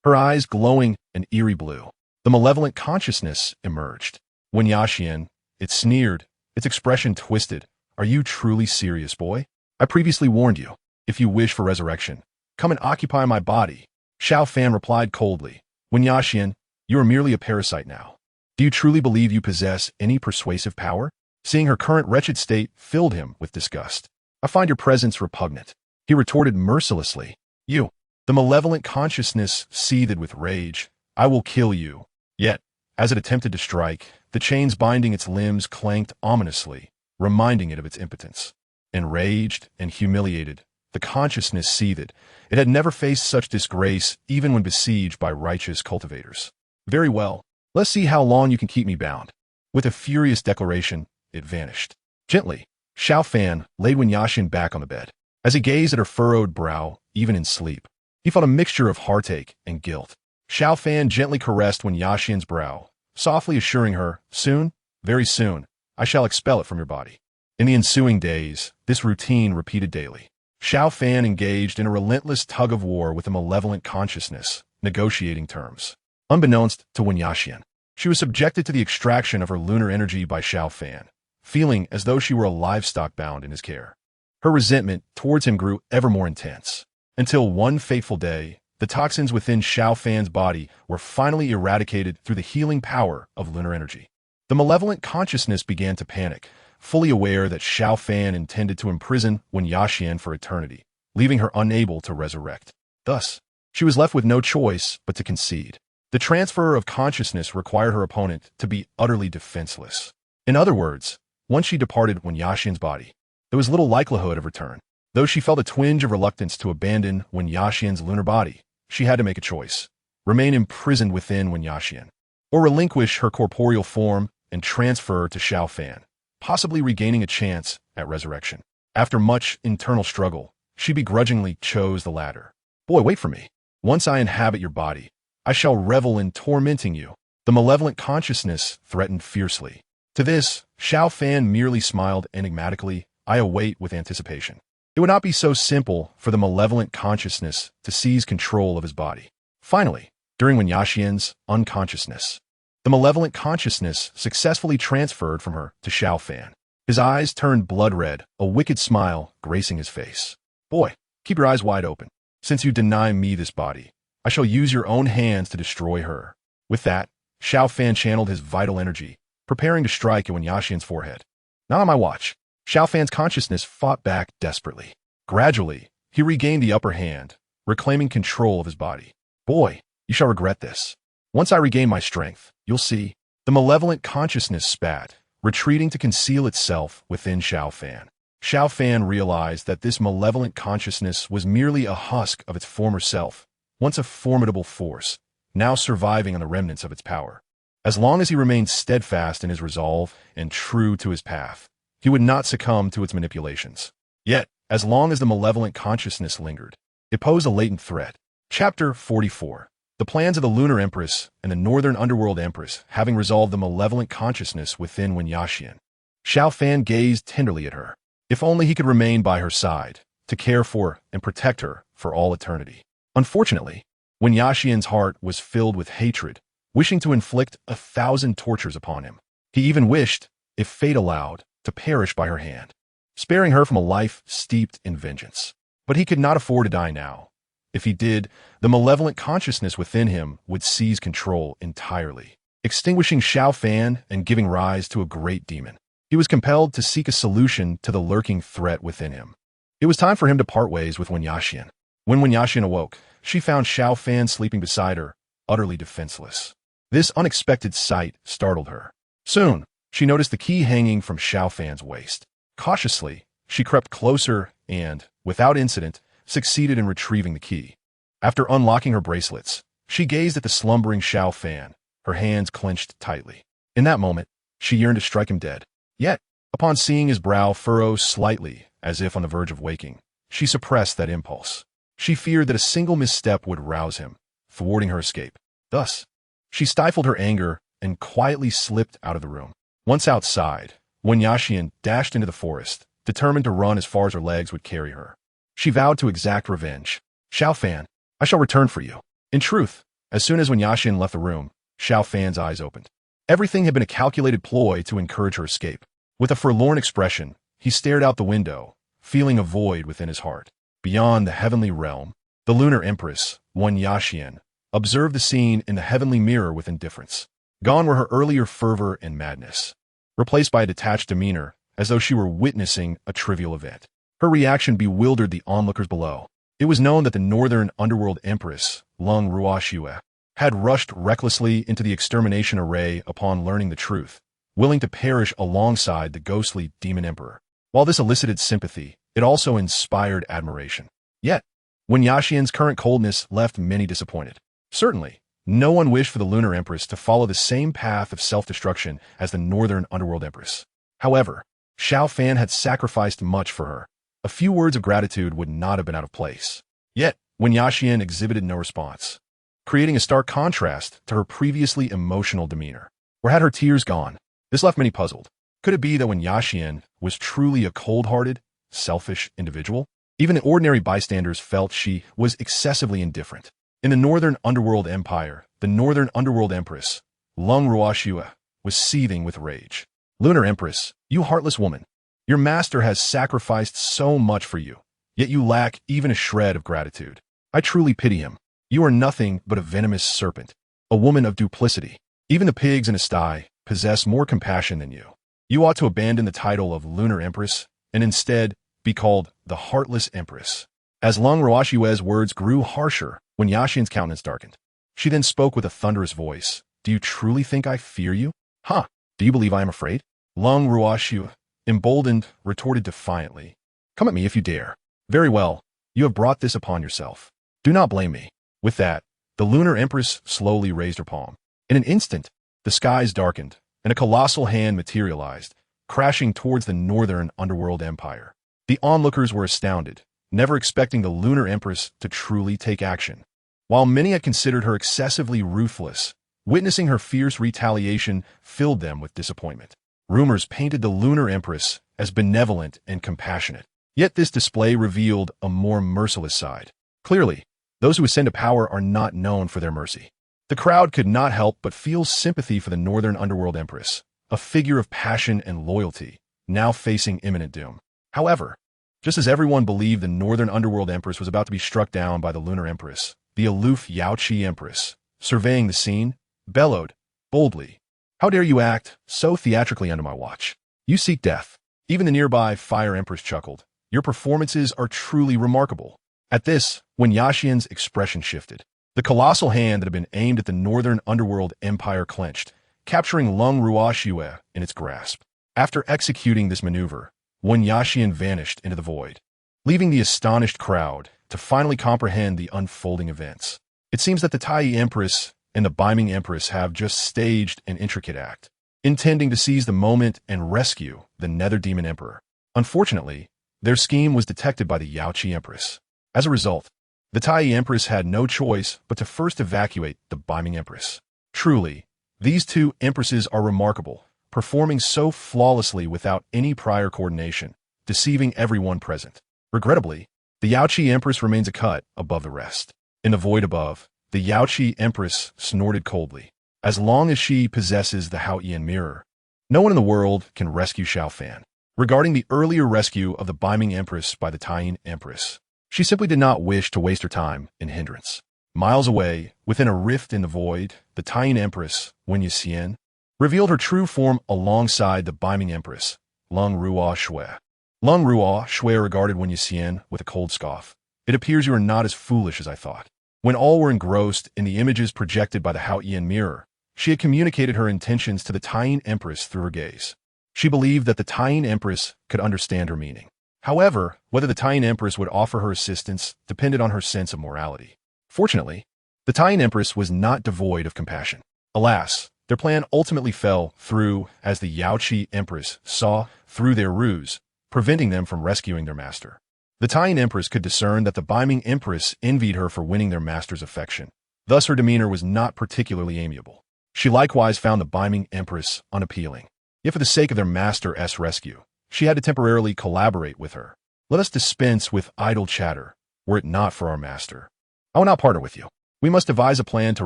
her eyes glowing an eerie blue. The malevolent consciousness emerged. Wen Yaxian, it sneered, its expression twisted. Are you truly serious, boy? I previously warned you. If you wish for resurrection, come and occupy my body. Xiao Fan replied coldly. Wen Yaxian, you are merely a parasite now. Do you truly believe you possess any persuasive power? Seeing her current wretched state filled him with disgust. I find your presence repugnant. He retorted mercilessly. You. The malevolent consciousness seethed with rage. I will kill you. Yet, as it attempted to strike, the chains binding its limbs clanked ominously, reminding it of its impotence. Enraged and humiliated, the consciousness seethed. It had never faced such disgrace even when besieged by righteous cultivators. Very well. Let's see how long you can keep me bound. With a furious declaration, it vanished. Gently, Xiao Fan laid Wen Yaxian back on the bed. As he gazed at her furrowed brow, even in sleep, he felt a mixture of heartache and guilt. Xiao Fan gently caressed Wen Yaxian's brow, softly assuring her, soon, very soon, I shall expel it from your body. In the ensuing days, this routine repeated daily. Xiao Fan engaged in a relentless tug-of-war with a malevolent consciousness, negotiating terms. Unbeknownst to Wen Yaxian, she was subjected to the extraction of her lunar energy by Xiao Fan, feeling as though she were a livestock bound in his care. Her resentment towards him grew ever more intense, until one fateful day, the toxins within Xiao Fan's body were finally eradicated through the healing power of lunar energy. The malevolent consciousness began to panic, fully aware that Xiao Fan intended to imprison Wen Yaxian for eternity, leaving her unable to resurrect. Thus, she was left with no choice but to concede. The transfer of consciousness required her opponent to be utterly defenseless. In other words, once she departed Wen Yaxian's body, there was little likelihood of return. Though she felt a twinge of reluctance to abandon Wen Yaxian's lunar body, she had to make a choice: remain imprisoned within Wen Yaxian, or relinquish her corporeal form and transfer to Xiao Fan, possibly regaining a chance at resurrection. After much internal struggle, she begrudgingly chose the latter. Boy, wait for me. Once I inhabit your body, I shall revel in tormenting you. The malevolent consciousness threatened fiercely. To this, Xiao Fan merely smiled enigmatically. I await with anticipation. It would not be so simple for the malevolent consciousness to seize control of his body. Finally, during Wen Yaxian's unconsciousness, the malevolent consciousness successfully transferred from her to Xiao Fan. His eyes turned blood red, a wicked smile gracing his face. Boy, keep your eyes wide open. Since you deny me this body, I shall use your own hands to destroy her. With that, Xiao Fan channeled his vital energy, preparing to strike at Wen Yaxian's forehead. Not on my watch. Xiao Fan's consciousness fought back desperately. Gradually, he regained the upper hand, reclaiming control of his body. Boy, you shall regret this. Once I regain my strength, you'll see. The malevolent consciousness spat, retreating to conceal itself within Xiao Fan. Xiao Fan realized that this malevolent consciousness was merely a husk of its former self, once a formidable force, now surviving on the remnants of its power. As long as he remained steadfast in his resolve and true to his path, he would not succumb to its manipulations. Yet, as long as the malevolent consciousness lingered, it posed a latent threat. Chapter 44. The plans of the Lunar Empress and the Northern Underworld Empress having resolved the malevolent consciousness within Wen Yaxian. Xiao Fan gazed tenderly at her. If only he could remain by her side, to care for and protect her for all eternity. Unfortunately, Wen Yaxian's heart was filled with hatred, wishing to inflict 1,000 tortures upon him. He even wished, if fate allowed, to perish by her hand, sparing her from a life steeped in vengeance. But he could not afford to die now. If he did, the malevolent consciousness within him would seize control entirely, extinguishing Xiao Fan and giving rise to a great demon. He was compelled to seek a solution to the lurking threat within him. It was time for him to part ways with Wen Yaxian. When Wen Yaxian awoke, she found Xiao Fan sleeping beside her, utterly defenseless. This unexpected sight startled her. Soon, she noticed the key hanging from Xiao Fan's waist. Cautiously, she crept closer and, without incident, succeeded in retrieving the key. After unlocking her bracelets, she gazed at the slumbering Xiao Fan, her hands clenched tightly. In that moment, she yearned to strike him dead. Yet, upon seeing his brow furrow slightly, as if on the verge of waking, she suppressed that impulse. She feared that a single misstep would rouse him, thwarting her escape. Thus, she stifled her anger and quietly slipped out of the room. Once outside, Wen Yaxian dashed into the forest, determined to run as far as her legs would carry her. She vowed to exact revenge. Xiao Fan, I shall return for you. In truth, as soon as Wen Yaxian left the room, Xiao Fan's eyes opened. Everything had been a calculated ploy to encourage her escape. With a forlorn expression, he stared out the window, feeling a void within his heart. Beyond the heavenly realm, the Lunar Empress, Wen Yaxian, observed the scene in the heavenly mirror with indifference. Gone were her earlier fervor and madness, replaced by a detached demeanor, as though she were witnessing a trivial event. Her reaction bewildered the onlookers below. It was known that the Northern Underworld Empress, Lung Ruoxue, had rushed recklessly into the extermination array upon learning the truth, willing to perish alongside the ghostly Demon Emperor. While this elicited sympathy, it also inspired admiration. Yet, Wen Yaxian's current coldness left many disappointed. Certainly, no one wished for the Lunar Empress to follow the same path of self-destruction as the Northern Underworld Empress. However, Xiao Fan had sacrificed much for her. A few words of gratitude would not have been out of place. Yet, Wen Yaxian exhibited no response. creating a stark contrast to her previously emotional demeanor. Or had her tears gone? This left many puzzled. Could it be that when Yaxin was truly a cold-hearted, selfish individual, even the ordinary bystanders felt she was excessively indifferent? In the Northern Underworld Empire, the Northern Underworld Empress, Lung Ruoxue, was seething with rage. Lunar Empress, you heartless woman. Your master has sacrificed so much for you, yet you lack even a shred of gratitude. I truly pity him. You are nothing but a venomous serpent, a woman of duplicity. Even the pigs in a sty possess more compassion than you. You ought to abandon the title of Lunar Empress and instead be called the Heartless Empress. As Lung Ruoxue's words grew harsher when Yaxin's countenance darkened, she then spoke with a thunderous voice. Do you truly think I fear you? Huh? Do you believe I am afraid? Lung Ruoxue, emboldened, retorted defiantly. Come at me if you dare. Very well, you have brought this upon yourself. Do not blame me. With that, the Lunar Empress slowly raised her palm. In an instant, the skies darkened, and a colossal hand materialized, crashing towards the Northern Underworld Empire. The onlookers were astounded, never expecting the Lunar Empress to truly take action. While many had considered her excessively ruthless, witnessing her fierce retaliation filled them with disappointment. Rumors painted the Lunar Empress as benevolent and compassionate. Yet this display revealed a more merciless side. Clearly, those who ascend to power are not known for their mercy. The crowd could not help but feel sympathy for the Northern Underworld Empress, a figure of passion and loyalty, now facing imminent doom. However, just as everyone believed the Northern Underworld Empress was about to be struck down by the Lunar Empress, the aloof Yaoqi Empress, surveying the scene, bellowed, boldly, "How dare you act so theatrically under my watch? You seek death." Even the nearby Fire Empress chuckled. Your performances are truly remarkable. At this, when Yaxin's expression shifted, the colossal hand that had been aimed at the Northern Underworld Empire clenched, capturing Lung Ruoxue in its grasp. After executing this maneuver, Wen Yaxin vanished into the void, leaving the astonished crowd to finally comprehend the unfolding events. It seems that the Tai Empress and the Beiming Empress have just staged an intricate act, intending to seize the moment and rescue the Nether Demon Emperor. Unfortunately, their scheme was detected by the Yaoqi Empress. As a result, the Tai Empress had no choice but to first evacuate the Beiming Empress. Truly, these two empresses are remarkable, performing so flawlessly without any prior coordination, deceiving everyone present. Regrettably, the Yaoqi Empress remains a cut above the rest. In the void above, the Yaoqi Empress snorted coldly. As long as she possesses the Haotian mirror, no one in the world can rescue Xiao Fan. Regarding the earlier rescue of the Beiming Empress by the Tai Empress, she simply did not wish to waste her time in hindrance. Miles away, within a rift in the void, the Tai Empress, Wen Yixian, revealed her true form alongside the Beiming Empress, Lung Ruoxue. Lung Ruoxue regarded Wen Yixian with a cold scoff. It appears you are not as foolish as I thought. When all were engrossed in the images projected by the Haotian mirror, she had communicated her intentions to the Tai Empress through her gaze. She believed that the Tai Empress could understand her meaning. However, whether the Tai Empress would offer her assistance depended on her sense of morality. Fortunately, the Tai Empress was not devoid of compassion. Alas, their plan ultimately fell through as the Yaoqi Empress saw through their ruse, preventing them from rescuing their master. The Tai Empress could discern that the Beiming Empress envied her for winning their master's affection. Thus her demeanor was not particularly amiable. She likewise found the Beiming Empress unappealing. Yet for the sake of their master's rescue, she had to temporarily collaborate with her. Let us dispense with idle chatter, were it not for our master. I will not partner with you. We must devise a plan to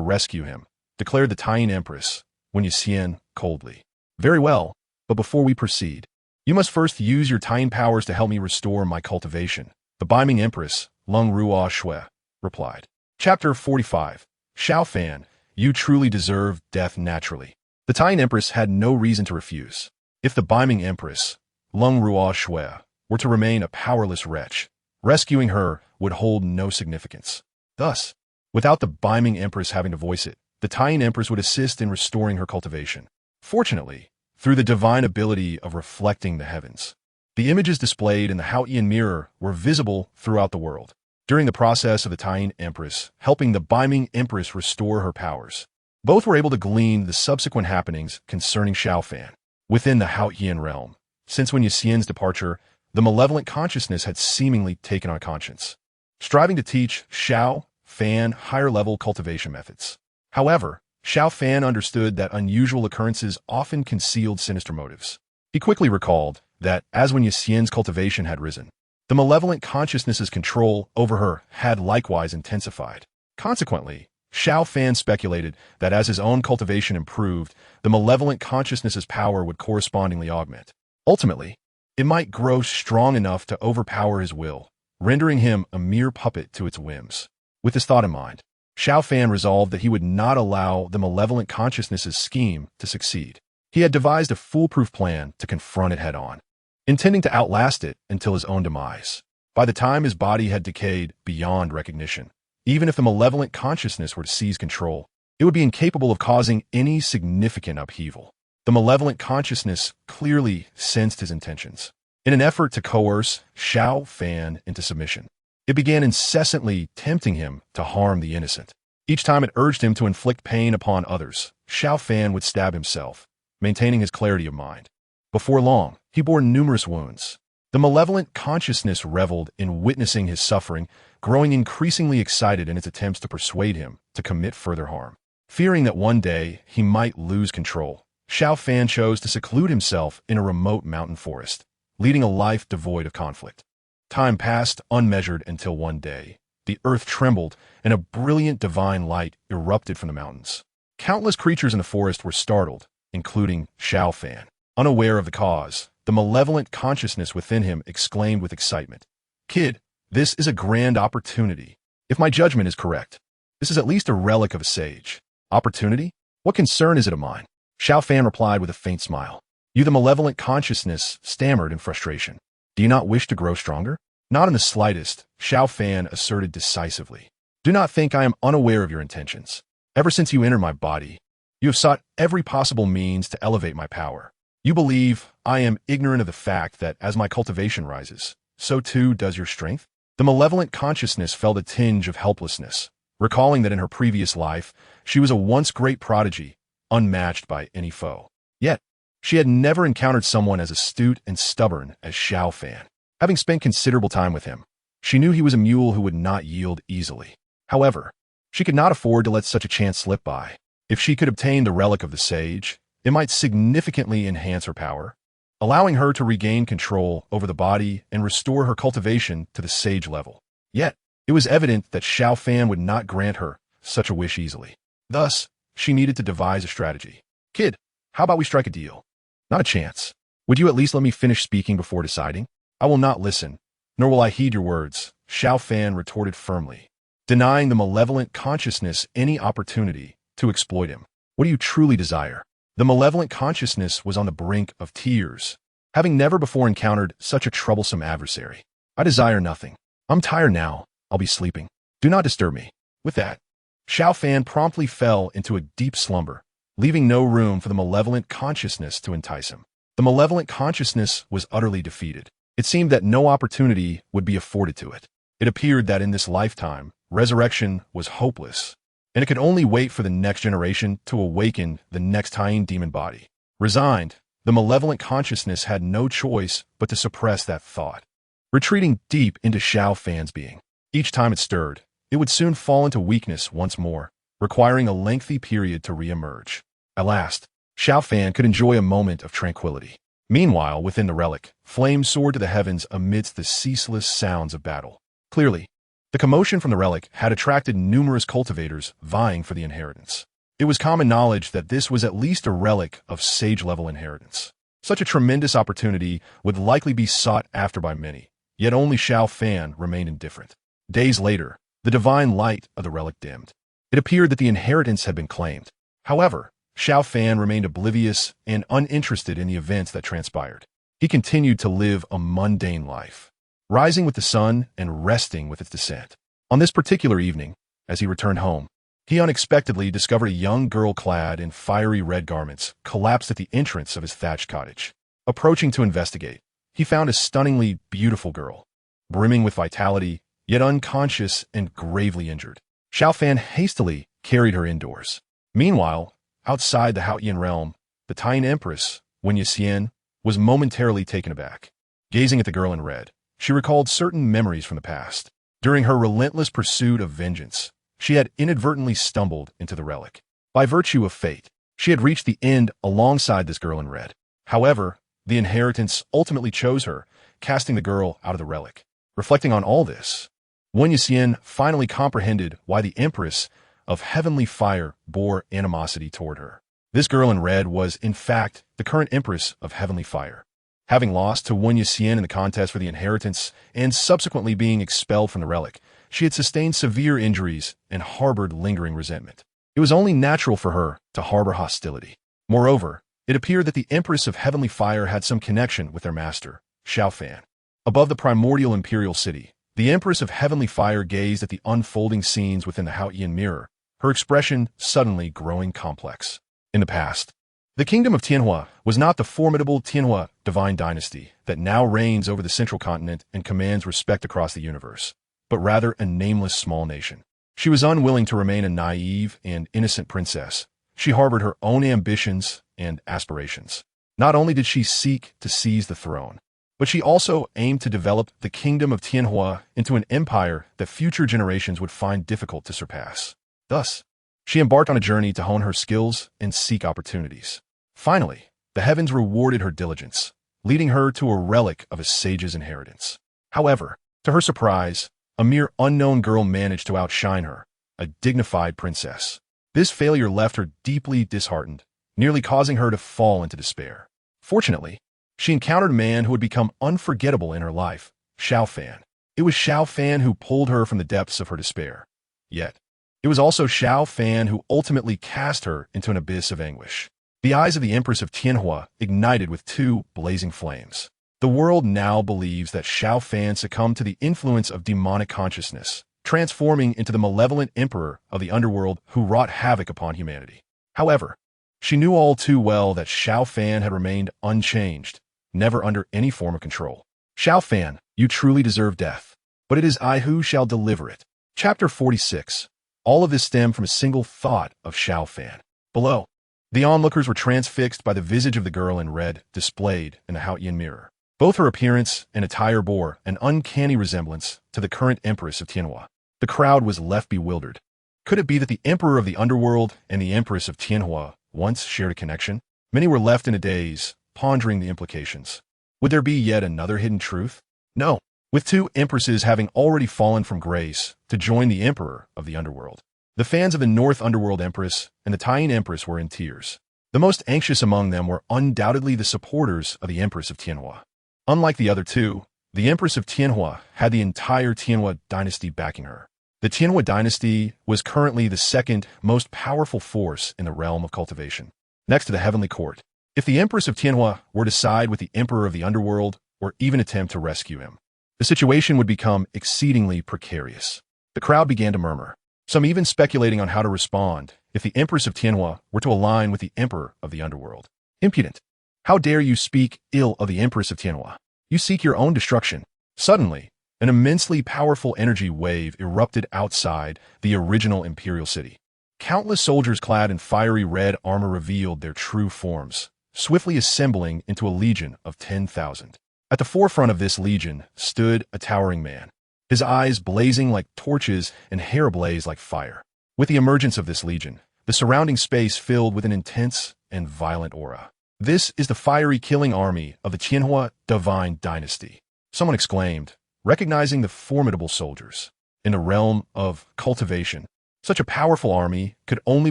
rescue him, declared the Tai Empress, Wen Yixian coldly. Very well, but before we proceed, you must first use your Tai powers to help me restore my cultivation, the Beiming Empress, Lung Ruoxue, replied. Chapter 45. Xiao Fan, you truly deserve death naturally. The Tai Empress had no reason to refuse. If the Beiming Empress, Lung Ruoxue, were to remain a powerless wretch, rescuing her would hold no significance. Thus, without the Beiming Empress having to voice it, the Tai Empress would assist in restoring her cultivation. Fortunately, through the divine ability of reflecting the heavens, the images displayed in the Haotian mirror were visible throughout the world. During the process of the Tai Empress helping the Beiming Empress restore her powers, both were able to glean the subsequent happenings concerning Xiao Fan within the Haotian realm. Since Wen Yixian's departure, the malevolent consciousness had seemingly taken on conscience, striving to teach Xiao Fan higher-level cultivation methods. However, Xiao Fan understood that unusual occurrences often concealed sinister motives. He quickly recalled that, as when Xian's cultivation had risen, the malevolent consciousness's control over her had likewise intensified. Consequently, Xiao Fan speculated that as his own cultivation improved, the malevolent consciousness's power would correspondingly augment. Ultimately, it might grow strong enough to overpower his will, rendering him a mere puppet to its whims. With this thought in mind, Xiao Fan resolved that he would not allow the malevolent consciousness's scheme to succeed. He had devised a foolproof plan to confront it head-on, intending to outlast it until his own demise. By the time his body had decayed beyond recognition, even if the malevolent consciousness were to seize control, it would be incapable of causing any significant upheaval. The malevolent consciousness clearly sensed his intentions. In an effort to coerce Xiao Fan into submission, it began incessantly tempting him to harm the innocent. Each time it urged him to inflict pain upon others, Xiao Fan would stab himself, maintaining his clarity of mind. Before long, he bore numerous wounds. The malevolent consciousness reveled in witnessing his suffering, growing increasingly excited in its attempts to persuade him to commit further harm. Fearing that one day he might lose control, Xiao Fan chose to seclude himself in a remote mountain forest, leading a life devoid of conflict. Time passed unmeasured until one day, the earth trembled and a brilliant divine light erupted from the mountains. Countless creatures in the forest were startled, including Xiao Fan. Unaware of the cause, the malevolent consciousness within him exclaimed with excitement, "Kid, this is a grand opportunity. If my judgment is correct, this is at least a relic of a sage. Opportunity? What concern is it of mine?" Xiao Fan replied with a faint smile. "You, the malevolent consciousness," stammered in frustration. "Do you not wish to grow stronger?" "Not in the slightest," Xiao Fan asserted decisively. "Do not think I am unaware of your intentions. Ever since you entered my body, you have sought every possible means to elevate my power. You believe I am ignorant of the fact that as my cultivation rises, so too does your strength?" The malevolent consciousness felt a tinge of helplessness, recalling that in her previous life, she was a once great prodigy, unmatched by any foe. Yet, she had never encountered someone as astute and stubborn as Xiao Fan. Having spent considerable time with him, she knew he was a mule who would not yield easily. However, she could not afford to let such a chance slip by. If she could obtain the relic of the sage, it might significantly enhance her power, allowing her to regain control over the body and restore her cultivation to the sage level. Yet, it was evident that Xiao Fan would not grant her such a wish easily. Thus, she needed to devise a strategy. "Kid, how about we strike a deal?" "Not a chance. Would you at least let me finish speaking before deciding?" "I will not listen, nor will I heed your words," Xiao Fan retorted firmly, denying the malevolent consciousness any opportunity to exploit him. "What do you truly desire?" The malevolent consciousness was on the brink of tears, having never before encountered such a troublesome adversary. "I desire nothing. I'm tired now. I'll be sleeping. Do not disturb me." With that, Xiao Fan promptly fell into a deep slumber, leaving no room for the malevolent consciousness to entice him. The malevolent consciousness was utterly defeated. It seemed that no opportunity would be afforded to it. It appeared that in this lifetime, resurrection was hopeless, and it could only wait for the next generation to awaken the next hyena demon body. Resigned, the malevolent consciousness had no choice but to suppress that thought, retreating deep into Xiao Fan's being. Each time it stirred, it would soon fall into weakness once more, requiring a lengthy period to re-emerge. At last, Xiao Fan could enjoy a moment of tranquility. Meanwhile, within the relic, flames soared to the heavens amidst the ceaseless sounds of battle. Clearly, the commotion from the relic had attracted numerous cultivators vying for the inheritance. It was common knowledge that this was at least a relic of sage-level inheritance. Such a tremendous opportunity would likely be sought after by many, yet only Xiao Fan remained indifferent. Days later, the divine light of the relic dimmed. It appeared that the inheritance had been claimed. However, Xiao Fan remained oblivious and uninterested in the events that transpired. He continued to live a mundane life, rising with the sun and resting with its descent. On this particular evening, as he returned home, he unexpectedly discovered a young girl clad in fiery red garments collapsed at the entrance of his thatched cottage. Approaching to investigate, he found a stunningly beautiful girl, brimming with vitality, yet unconscious and gravely injured. Xiao Fan hastily carried her indoors. Meanwhile, outside the Haotian realm, the Tian Empress, Wen Yixian, was momentarily taken aback. Gazing at the girl in red, she recalled certain memories from the past. During her relentless pursuit of vengeance, she had inadvertently stumbled into the relic. By virtue of fate, she had reached the end alongside this girl in red. However, the inheritance ultimately chose her, casting the girl out of the relic. Reflecting on all this, Wen Yuxian finally comprehended why the Empress of Heavenly Fire bore animosity toward her. This girl in red was, in fact, the current Empress of Heavenly Fire. Having lost to Wen Yuxian in the contest for the inheritance and subsequently being expelled from the relic, she had sustained severe injuries and harbored lingering resentment. It was only natural for her to harbor hostility. Moreover, it appeared that the Empress of Heavenly Fire had some connection with their master, Xiaofan. Above the primordial imperial city, the Empress of Heavenly Fire gazed at the unfolding scenes within the Haotian mirror, her expression suddenly growing complex. In the past, the kingdom of Tianwu was not the formidable Tianwu divine dynasty that now reigns over the central continent and commands respect across the universe, but rather a nameless small nation. She was unwilling to remain a naive and innocent princess. She harbored her own ambitions and aspirations. Not only did she seek to seize the throne, but she also aimed to develop the kingdom of Tianwu into an empire that future generations would find difficult to surpass. Thus, she embarked on a journey to hone her skills and seek opportunities. Finally, the heavens rewarded her diligence, leading her to a relic of a sage's inheritance. However, to her surprise, a mere unknown girl managed to outshine her, a dignified princess. This failure left her deeply disheartened, nearly causing her to fall into despair. Fortunately, she encountered a man who had become unforgettable in her life, Xiaofan. It was Xiaofan who pulled her from the depths of her despair. Yet, it was also Xiaofan who ultimately cast her into an abyss of anguish. The eyes of the Empress of Tianwu ignited with two blazing flames. The world now believes that Xiaofan succumbed to the influence of demonic consciousness, transforming into the malevolent emperor of the underworld who wrought havoc upon humanity. However, she knew all too well that Xiaofan had remained unchanged, never under any form of control. Xiaofan, you truly deserve death, but it is I who shall deliver it. Chapter 46. All of this stemmed from a single thought of Xiaofan. Below, the onlookers were transfixed by the visage of the girl in red displayed in the Haotian mirror. Both her appearance and attire bore an uncanny resemblance to the current Empress of Tianwu. The crowd was left bewildered. Could it be that the Emperor of the Underworld and the Empress of Tianwu once shared a connection? Many were left in a daze, pondering the implications. Would there be yet another hidden truth? No. With two empresses having already fallen from grace to join the Emperor of the Underworld, the fans of the North Underworld Empress and the Tian Empress were in tears. The most anxious among them were undoubtedly the supporters of the Empress of Tianwu. Unlike the other two, the Empress of Tianwu had the entire Tianwu dynasty backing her. The Tianwu dynasty was currently the second most powerful force in the realm of cultivation, next to the Heavenly Court. If the Empress of Tianwu were to side with the Emperor of the Underworld or even attempt to rescue him, the situation would become exceedingly precarious. The crowd began to murmur, some even speculating on how to respond if the Empress of Tianwu were to align with the Emperor of the Underworld. Impudent! How dare you speak ill of the Empress of Tianwu? You seek your own destruction. Suddenly, an immensely powerful energy wave erupted outside the original imperial city. Countless soldiers clad in fiery red armor revealed their true forms, swiftly assembling into a legion of 10,000. At the forefront of this legion stood a towering man, his eyes blazing like torches and hair ablaze like fire. With the emergence of this legion, the surrounding space filled with an intense and violent aura. This is the fiery killing army of the Tianwu divine dynasty, someone exclaimed, recognizing the formidable soldiers. In the realm of cultivation, such a powerful army could only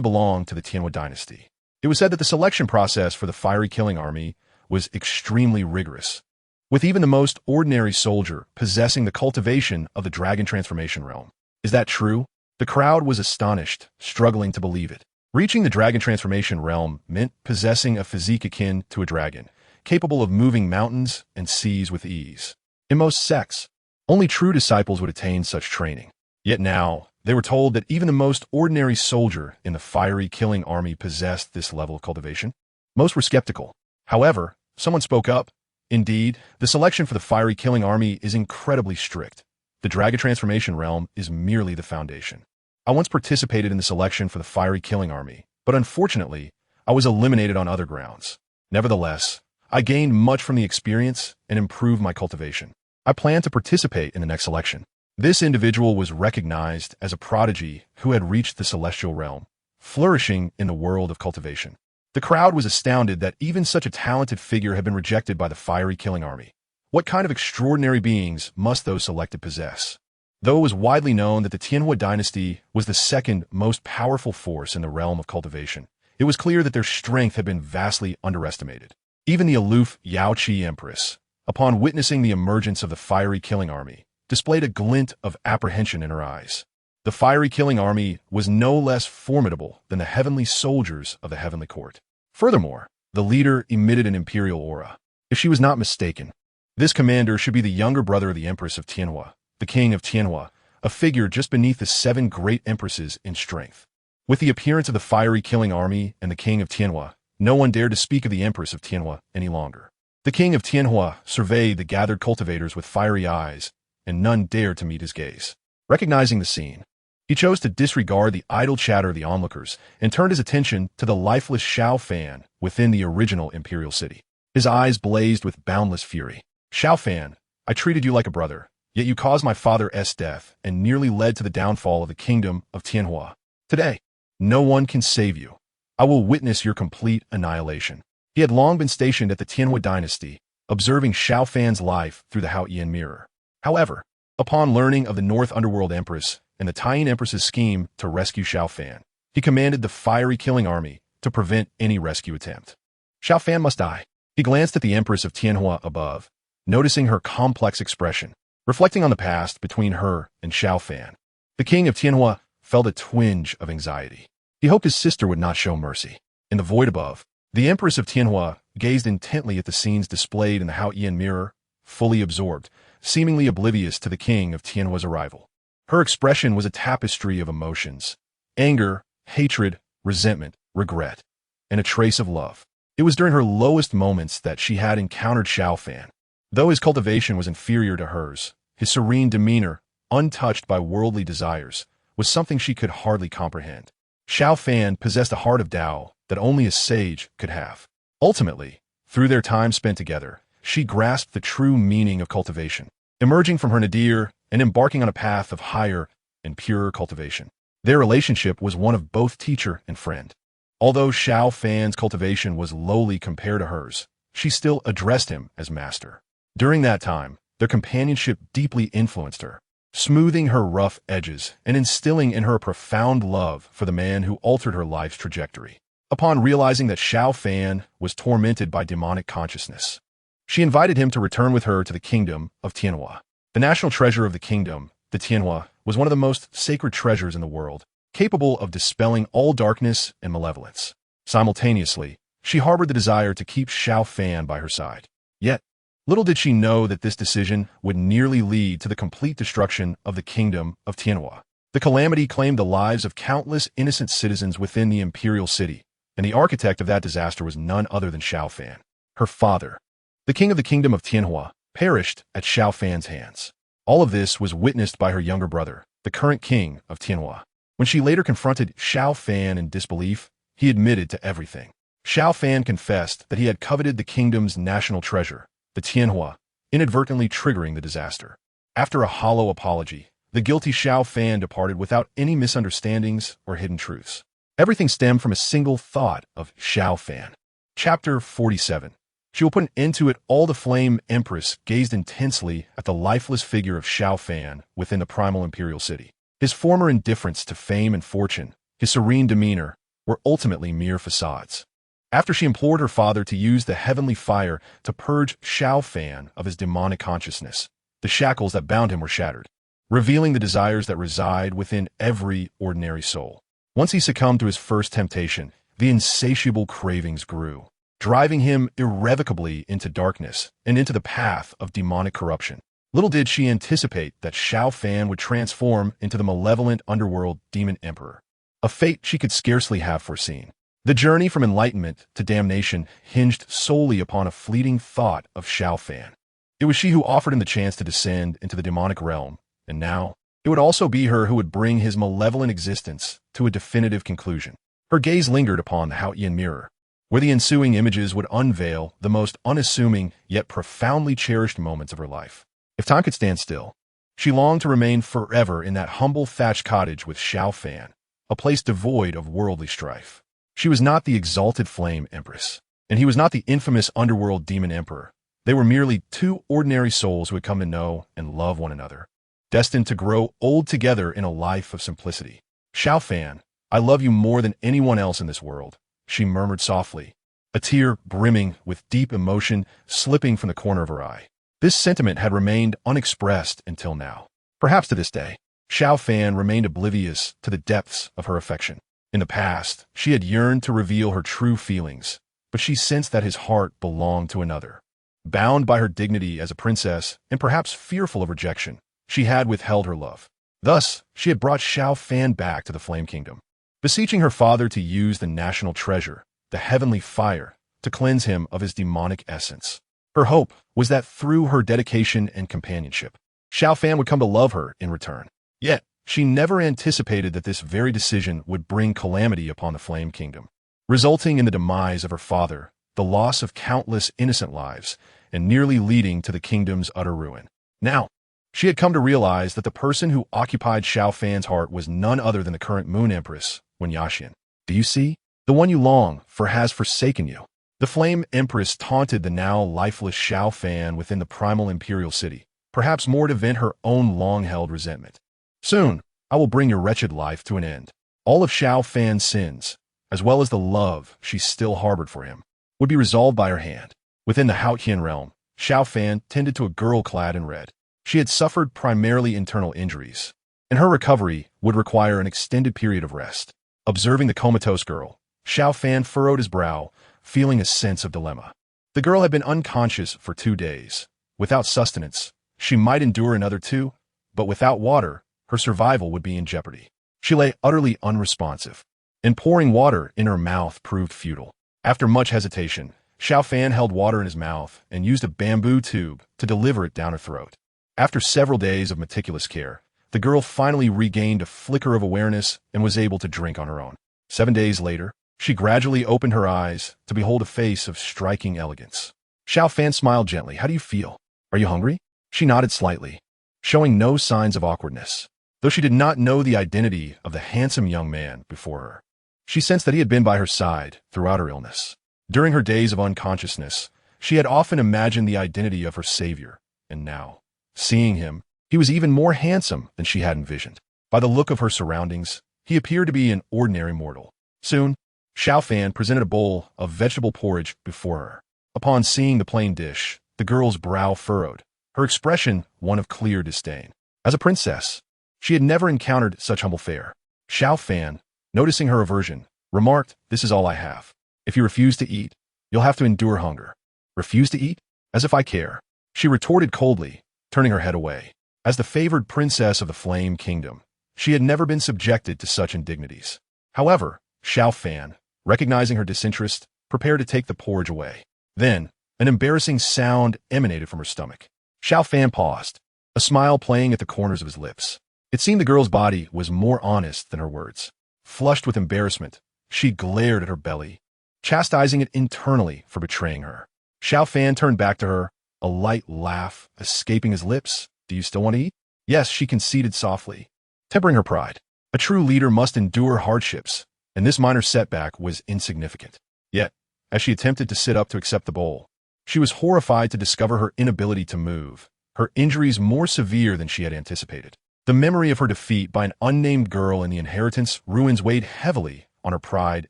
belong to the Tianwu dynasty. It was said that the selection process for the fiery killing army was extremely rigorous, with even the most ordinary soldier possessing the cultivation of the dragon transformation realm. Is that true? The crowd was astonished, struggling to believe it. Reaching the dragon transformation realm meant possessing a physique akin to a dragon, capable of moving mountains and seas with ease. In most sects, only true disciples would attain such training. Yet now, they were told that even the most ordinary soldier in the fiery killing army possessed this level of cultivation. Most were skeptical. However, someone spoke up. Indeed, the selection for the fiery killing army is incredibly strict. The dragon transformation realm is merely the foundation. I once participated in the selection for the fiery killing army, but unfortunately, I was eliminated on other grounds. Nevertheless, I gained much from the experience and improved my cultivation. I plan to participate in the next selection. This individual was recognized as a prodigy who had reached the celestial realm, flourishing in the world of cultivation. The crowd was astounded that even such a talented figure had been rejected by the fiery killing army. What kind of extraordinary beings must those selected possess? Though it was widely known that the Tianwu dynasty was the second most powerful force in the realm of cultivation, it was clear that their strength had been vastly underestimated. Even the aloof Yaoqi Empress, upon witnessing the emergence of the fiery killing army, displayed a glint of apprehension in her eyes. The fiery killing army was no less formidable than the heavenly soldiers of the heavenly court. Furthermore, the leader emitted an imperial aura. If she was not mistaken, this commander should be the younger brother of the Empress of Tianwu, the king of Tianwu, a figure just beneath the 7 great empresses in strength. With the appearance of the fiery killing army and the king of Tianwu, no one dared to speak of the Empress of Tianwu any longer. The king of Tianwu surveyed the gathered cultivators with fiery eyes, and none dared to meet his gaze. Recognizing the scene, he chose to disregard the idle chatter of the onlookers and turned his attention to the lifeless Xiao Fan within the original imperial city. His eyes blazed with boundless fury. Xiao Fan, I treated you like a brother, yet you caused my father's death and nearly led to the downfall of the kingdom of Tianwu. Today, no one can save you. I will witness your complete annihilation. He had long been stationed at the Tianwu dynasty, observing Xiao Fan's life through the Haotian mirror. However, upon learning of the North Underworld Empress and the Taiyin Empress's scheme to rescue Xiao Fan, he commanded the fiery killing army to prevent any rescue attempt. Xiao Fan must die. He glanced at the Empress of Tianwu above, noticing her complex expression, reflecting on the past between her and Xiao Fan. The king of Tianwu felt a twinge of anxiety. He hoped his sister would not show mercy. In the void above, the Empress of Tianwu gazed intently at the scenes displayed in the Haotian mirror, fully absorbed, seemingly oblivious to the king of Tianwu's arrival. Her expression was a tapestry of emotions: anger, hatred, resentment, regret, and a trace of love. It was during her lowest moments that she had encountered Xiao Fan. Though his cultivation was inferior to hers, his serene demeanor, untouched by worldly desires, was something she could hardly comprehend. Xiao Fan possessed a heart of Tao that only a sage could have. Ultimately, through their time spent together, she grasped the true meaning of cultivation, emerging from her nadir and embarking on a path of higher and purer cultivation. Their relationship was one of both teacher and friend. Although Xiao Fan's cultivation was lowly compared to hers, she still addressed him as master. During that time, their companionship deeply influenced her, smoothing her rough edges and instilling in her a profound love for the man who altered her life's trajectory. Upon realizing that Xiao Fan was tormented by demonic consciousness, she invited him to return with her to the kingdom of Tianwu. The national treasure of the kingdom, the Tianwu, was one of the most sacred treasures in the world, capable of dispelling all darkness and malevolence. Simultaneously, she harbored the desire to keep Xiao Fan by her side. Yet, little did she know that this decision would nearly lead to the complete destruction of the kingdom of Tianwu. The calamity claimed the lives of countless innocent citizens within the imperial city, and the architect of that disaster was none other than Xiao Fan. Her father, the king of the kingdom of Tianwu, perished at Xiao Fan's hands. All of this was witnessed by her younger brother, the current king of Tianwu. When she later confronted Xiao Fan in disbelief, he admitted to everything. Xiao Fan confessed that he had coveted the kingdom's national treasure, the Tianwu, inadvertently triggering the disaster. After a hollow apology, the guilty Xiao Fan departed without any misunderstandings or hidden truths. Everything stemmed from a single thought of Xiao Fan. Chapter 47. She will put an end to it all. The flame empress gazed intensely at the lifeless figure of Xiao Fan within the primal imperial city. His former indifference to fame and fortune, his serene demeanor, were ultimately mere facades. After she implored her father to use the heavenly fire to purge Xiao Fan of his demonic consciousness, the shackles that bound him were shattered, revealing the desires that reside within every ordinary soul. Once he succumbed to his first temptation, the insatiable cravings grew, driving him irrevocably into darkness and into the path of demonic corruption. Little did she anticipate that Xiao Fan would transform into the malevolent underworld demon emperor, a fate she could scarcely have foreseen. The journey from enlightenment to damnation hinged solely upon a fleeting thought of Xiao Fan. It was she who offered him the chance to descend into the demonic realm, and now it would also be her who would bring his malevolent existence to a definitive conclusion. Her gaze lingered upon the Haotian mirror, where the ensuing images would unveil the most unassuming yet profoundly cherished moments of her life. If time could stand still, She longed to remain forever in that humble thatched cottage with Xiao Fan, a place devoid of worldly strife. She was not the exalted flame empress, and he was not the infamous underworld demon emperor. They were merely two ordinary souls who had come to know and love one another, destined to grow old together in a life of simplicity. Xiao Fan, I love you more than anyone else in this world, she murmured softly, a tear brimming with deep emotion slipping from the corner of her eye. This sentiment had remained unexpressed until now. Perhaps to this day, Xiao Fan remained oblivious to the depths of her affection. In the past, she had yearned to reveal her true feelings, but she sensed that his heart belonged to another. Bound by her dignity as a princess, and perhaps fearful of rejection, she had withheld her love. Thus, she had brought Xiao Fan back to the Flame Kingdom, beseeching her father to use the national treasure, the heavenly fire, to cleanse him of his demonic essence. Her hope was that through her dedication and companionship, Xiao Fan would come to love her in return. Yet, she never anticipated that this very decision would bring calamity upon the Flame Kingdom, resulting in the demise of her father, the loss of countless innocent lives, and nearly leading to the kingdom's utter ruin. Now, she had come to realize that the person who occupied Xiao Fan's heart was none other than the current Moon Empress, Wen Yaxian. Do you see? The one you long for has forsaken you. The Flame Empress taunted the now lifeless Xiao Fan within the primal imperial city, perhaps more to vent her own long-held resentment. Soon, I will bring your wretched life to an end. All of Xiao Fan's sins, as well as the love she still harbored for him, would be resolved by her hand. Within the Haotian realm, Xiao Fan tended to a girl clad in red. She had suffered primarily internal injuries, and her recovery would require an extended period of rest. Observing the comatose girl, Xiao Fan furrowed his brow, feeling a sense of dilemma. The girl had been unconscious for 2 days. Without sustenance, she might endure another 2, but without water, her survival would be in jeopardy. She lay utterly unresponsive, and pouring water in her mouth proved futile. After much hesitation, Xiao Fan held water in his mouth and used a bamboo tube to deliver it down her throat. After several days of meticulous care, the girl finally regained a flicker of awareness and was able to drink on her own. 7 days later, she gradually opened her eyes to behold a face of striking elegance. Xiao Fan smiled gently. How do you feel? Are you hungry? She nodded slightly, showing no signs of awkwardness. Though she did not know the identity of the handsome young man before her, she sensed that he had been by her side throughout her illness. During her days of unconsciousness, she had often imagined the identity of her savior, and now, seeing him, he was even more handsome than she had envisioned. By the look of her surroundings, he appeared to be an ordinary mortal. Soon, Xiao Fan presented a bowl of vegetable porridge before her. Upon seeing the plain dish, the girl's brow furrowed, her expression one of clear disdain. As a princess, she had never encountered such humble fare. Xiao Fan, noticing her aversion, remarked, "This is all I have. If you refuse to eat, you'll have to endure hunger." "Refuse to eat? As if I care," she retorted coldly, turning her head away. As the favored princess of the Flame Kingdom, she had never been subjected to such indignities. However, Xiao Fan, recognizing her disinterest, prepared to take the porridge away. Then, an embarrassing sound emanated from her stomach. Xiao Fan paused, a smile playing at the corners of his lips. It seemed the girl's body was more honest than her words. Flushed with embarrassment, she glared at her belly, chastising it internally for betraying her. Xiao Fan turned back to her, a light laugh escaping his lips. "Do you still want to eat?" "Yes," she conceded softly, tempering her pride. A true leader must endure hardships, and this minor setback was insignificant. Yet, as she attempted to sit up to accept the bowl, she was horrified to discover her inability to move, her injuries more severe than she had anticipated. The memory of her defeat by an unnamed girl in the inheritance ruins weighed heavily on her pride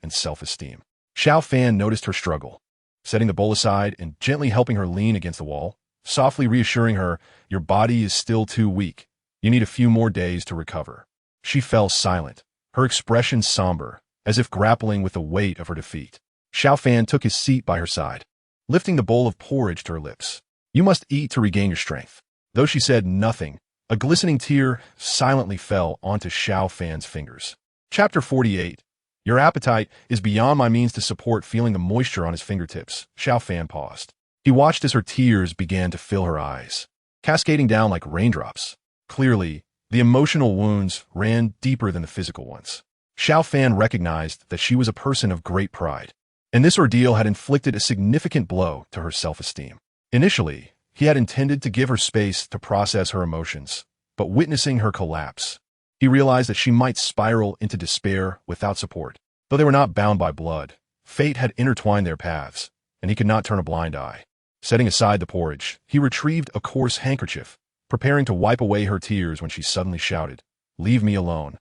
and self-esteem. Xiao Fan noticed her struggle, setting the bowl aside and gently helping her lean against the wall, softly reassuring her, "Your body is still too weak. You need a few more days to recover." She fell silent, her expression somber, as if grappling with the weight of her defeat. Xiao Fan took his seat by her side, lifting the bowl of porridge to her lips. "You must eat to regain your strength." Though she said nothing, a glistening tear silently fell onto Xiao Fan's fingers. Chapter 48. Your appetite is beyond my means to support. Feeling the moisture on his fingertips, Xiao Fan paused. He watched as her tears began to fill her eyes, cascading down like raindrops. Clearly, the emotional wounds ran deeper than the physical ones. Xiao Fan recognized that she was a person of great pride, and this ordeal had inflicted a significant blow to her self-esteem. Initially, he had intended to give her space to process her emotions, but witnessing her collapse, he realized that she might spiral into despair without support. Though they were not bound by blood, fate had intertwined their paths, and he could not turn a blind eye. Setting aside the porridge, he retrieved a coarse handkerchief, preparing to wipe away her tears when she suddenly shouted, "Leave me alone.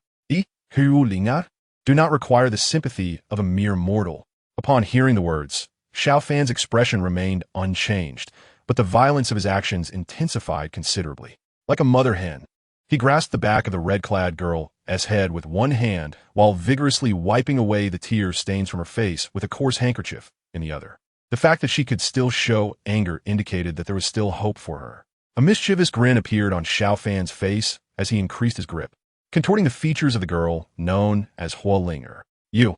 Do not require the sympathy of a mere mortal." Upon hearing the words, Xiao Fan's expression remained unchanged, but the violence of his actions intensified considerably. Like a mother hen, he grasped the back of the red-clad girl's head with one hand while vigorously wiping away the tear stains from her face with a coarse handkerchief in the other. The fact that she could still show anger indicated that there was still hope for her. A mischievous grin appeared on Xiao Fan's face as he increased his grip, contorting the features of the girl known as Huolinger. You.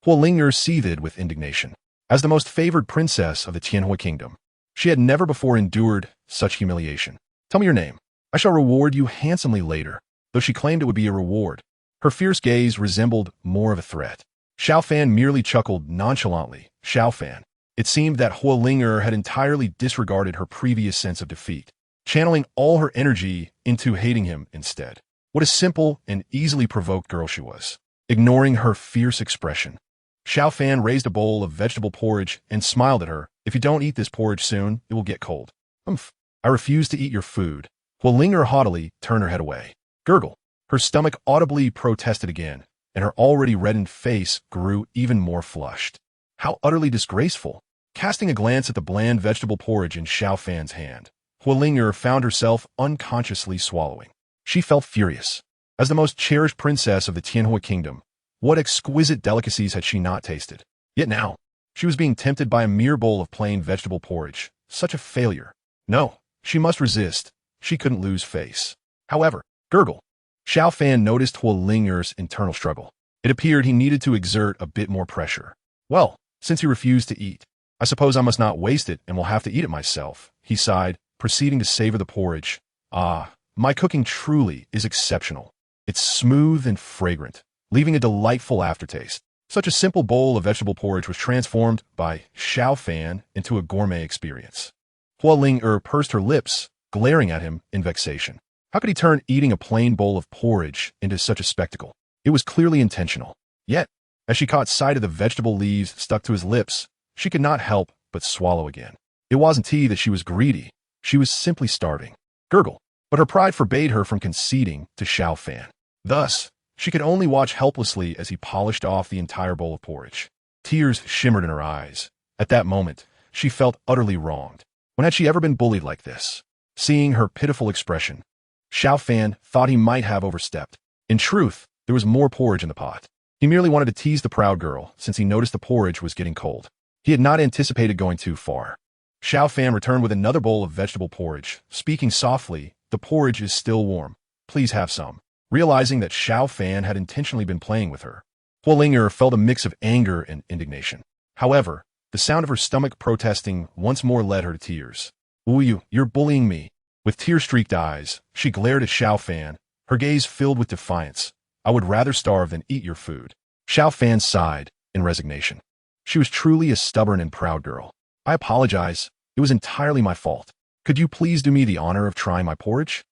Huolinger seethed with indignation. As the most favored princess of the Tianwu Kingdom, she had never before endured such humiliation. "Tell me your name. I shall reward you handsomely later." Though she claimed it would be a reward, her fierce gaze resembled more of a threat. Xiao Fan merely chuckled nonchalantly. Xiao Fan. It seemed that Huolinger had entirely disregarded her previous sense of defeat, channeling all her energy into hating him instead. What a simple and easily provoked girl she was. Ignoring her fierce expression, Xiao Fan raised a bowl of vegetable porridge and smiled at her. "If you don't eat this porridge soon, it will get cold." "I refuse to eat your food." Huolinger haughtily turned her head away. Gurgle. Her stomach audibly protested again, and her already reddened face grew even more flushed. How utterly disgraceful. Casting a glance at the bland vegetable porridge in Xiao Fan's hand, Huolinger found herself unconsciously swallowing. She felt furious. As the most cherished princess of the Tianwu Kingdom, what exquisite delicacies had she not tasted? Yet now, she was being tempted by a mere bowl of plain vegetable porridge. Such a failure. No, she must resist. She couldn't lose face. However, gurgle. Xiao Fan noticed Huolinger's internal struggle. It appeared he needed to exert a bit more pressure. "Well, since he refused to eat, I suppose I must not waste it and will have to eat it myself," he sighed, proceeding to savor the porridge. "Ah, my cooking truly is exceptional. It's smooth and fragrant, leaving a delightful aftertaste." Such a simple bowl of vegetable porridge was transformed by Xiao Fan into a gourmet experience. Huolinger pursed her lips, glaring at him in vexation. How could he turn eating a plain bowl of porridge into such a spectacle? It was clearly intentional. Yet, as she caught sight of the vegetable leaves stuck to his lips, she could not help but swallow again. It wasn't tea that she was greedy. She was simply starving. Gurgle. But her pride forbade her from conceding to Xiao Fan. Thus, she could only watch helplessly as he polished off the entire bowl of porridge. Tears shimmered in her eyes. At that moment, she felt utterly wronged. When had she ever been bullied like this? Seeing her pitiful expression, Xiao Fan thought he might have overstepped. In truth, there was more porridge in the pot. He merely wanted to tease the proud girl, since he noticed the porridge was getting cold. He had not anticipated going too far. Xiao Fan returned with another bowl of vegetable porridge, speaking softly, "The porridge is still warm. Please have some." Realizing that Xiao Fan had intentionally been playing with her, Huolinger felt a mix of anger and indignation. However, the sound of her stomach protesting once more led her to tears. "Ooh, you're bullying me." With tear-streaked eyes, she glared at Xiao Fan, her gaze filled with defiance. "I would rather starve than eat your food." Xiao Fan sighed in resignation. She was truly a stubborn and proud girl. "I apologize. It was entirely my fault. Could you please do me the honor of trying my porridge?"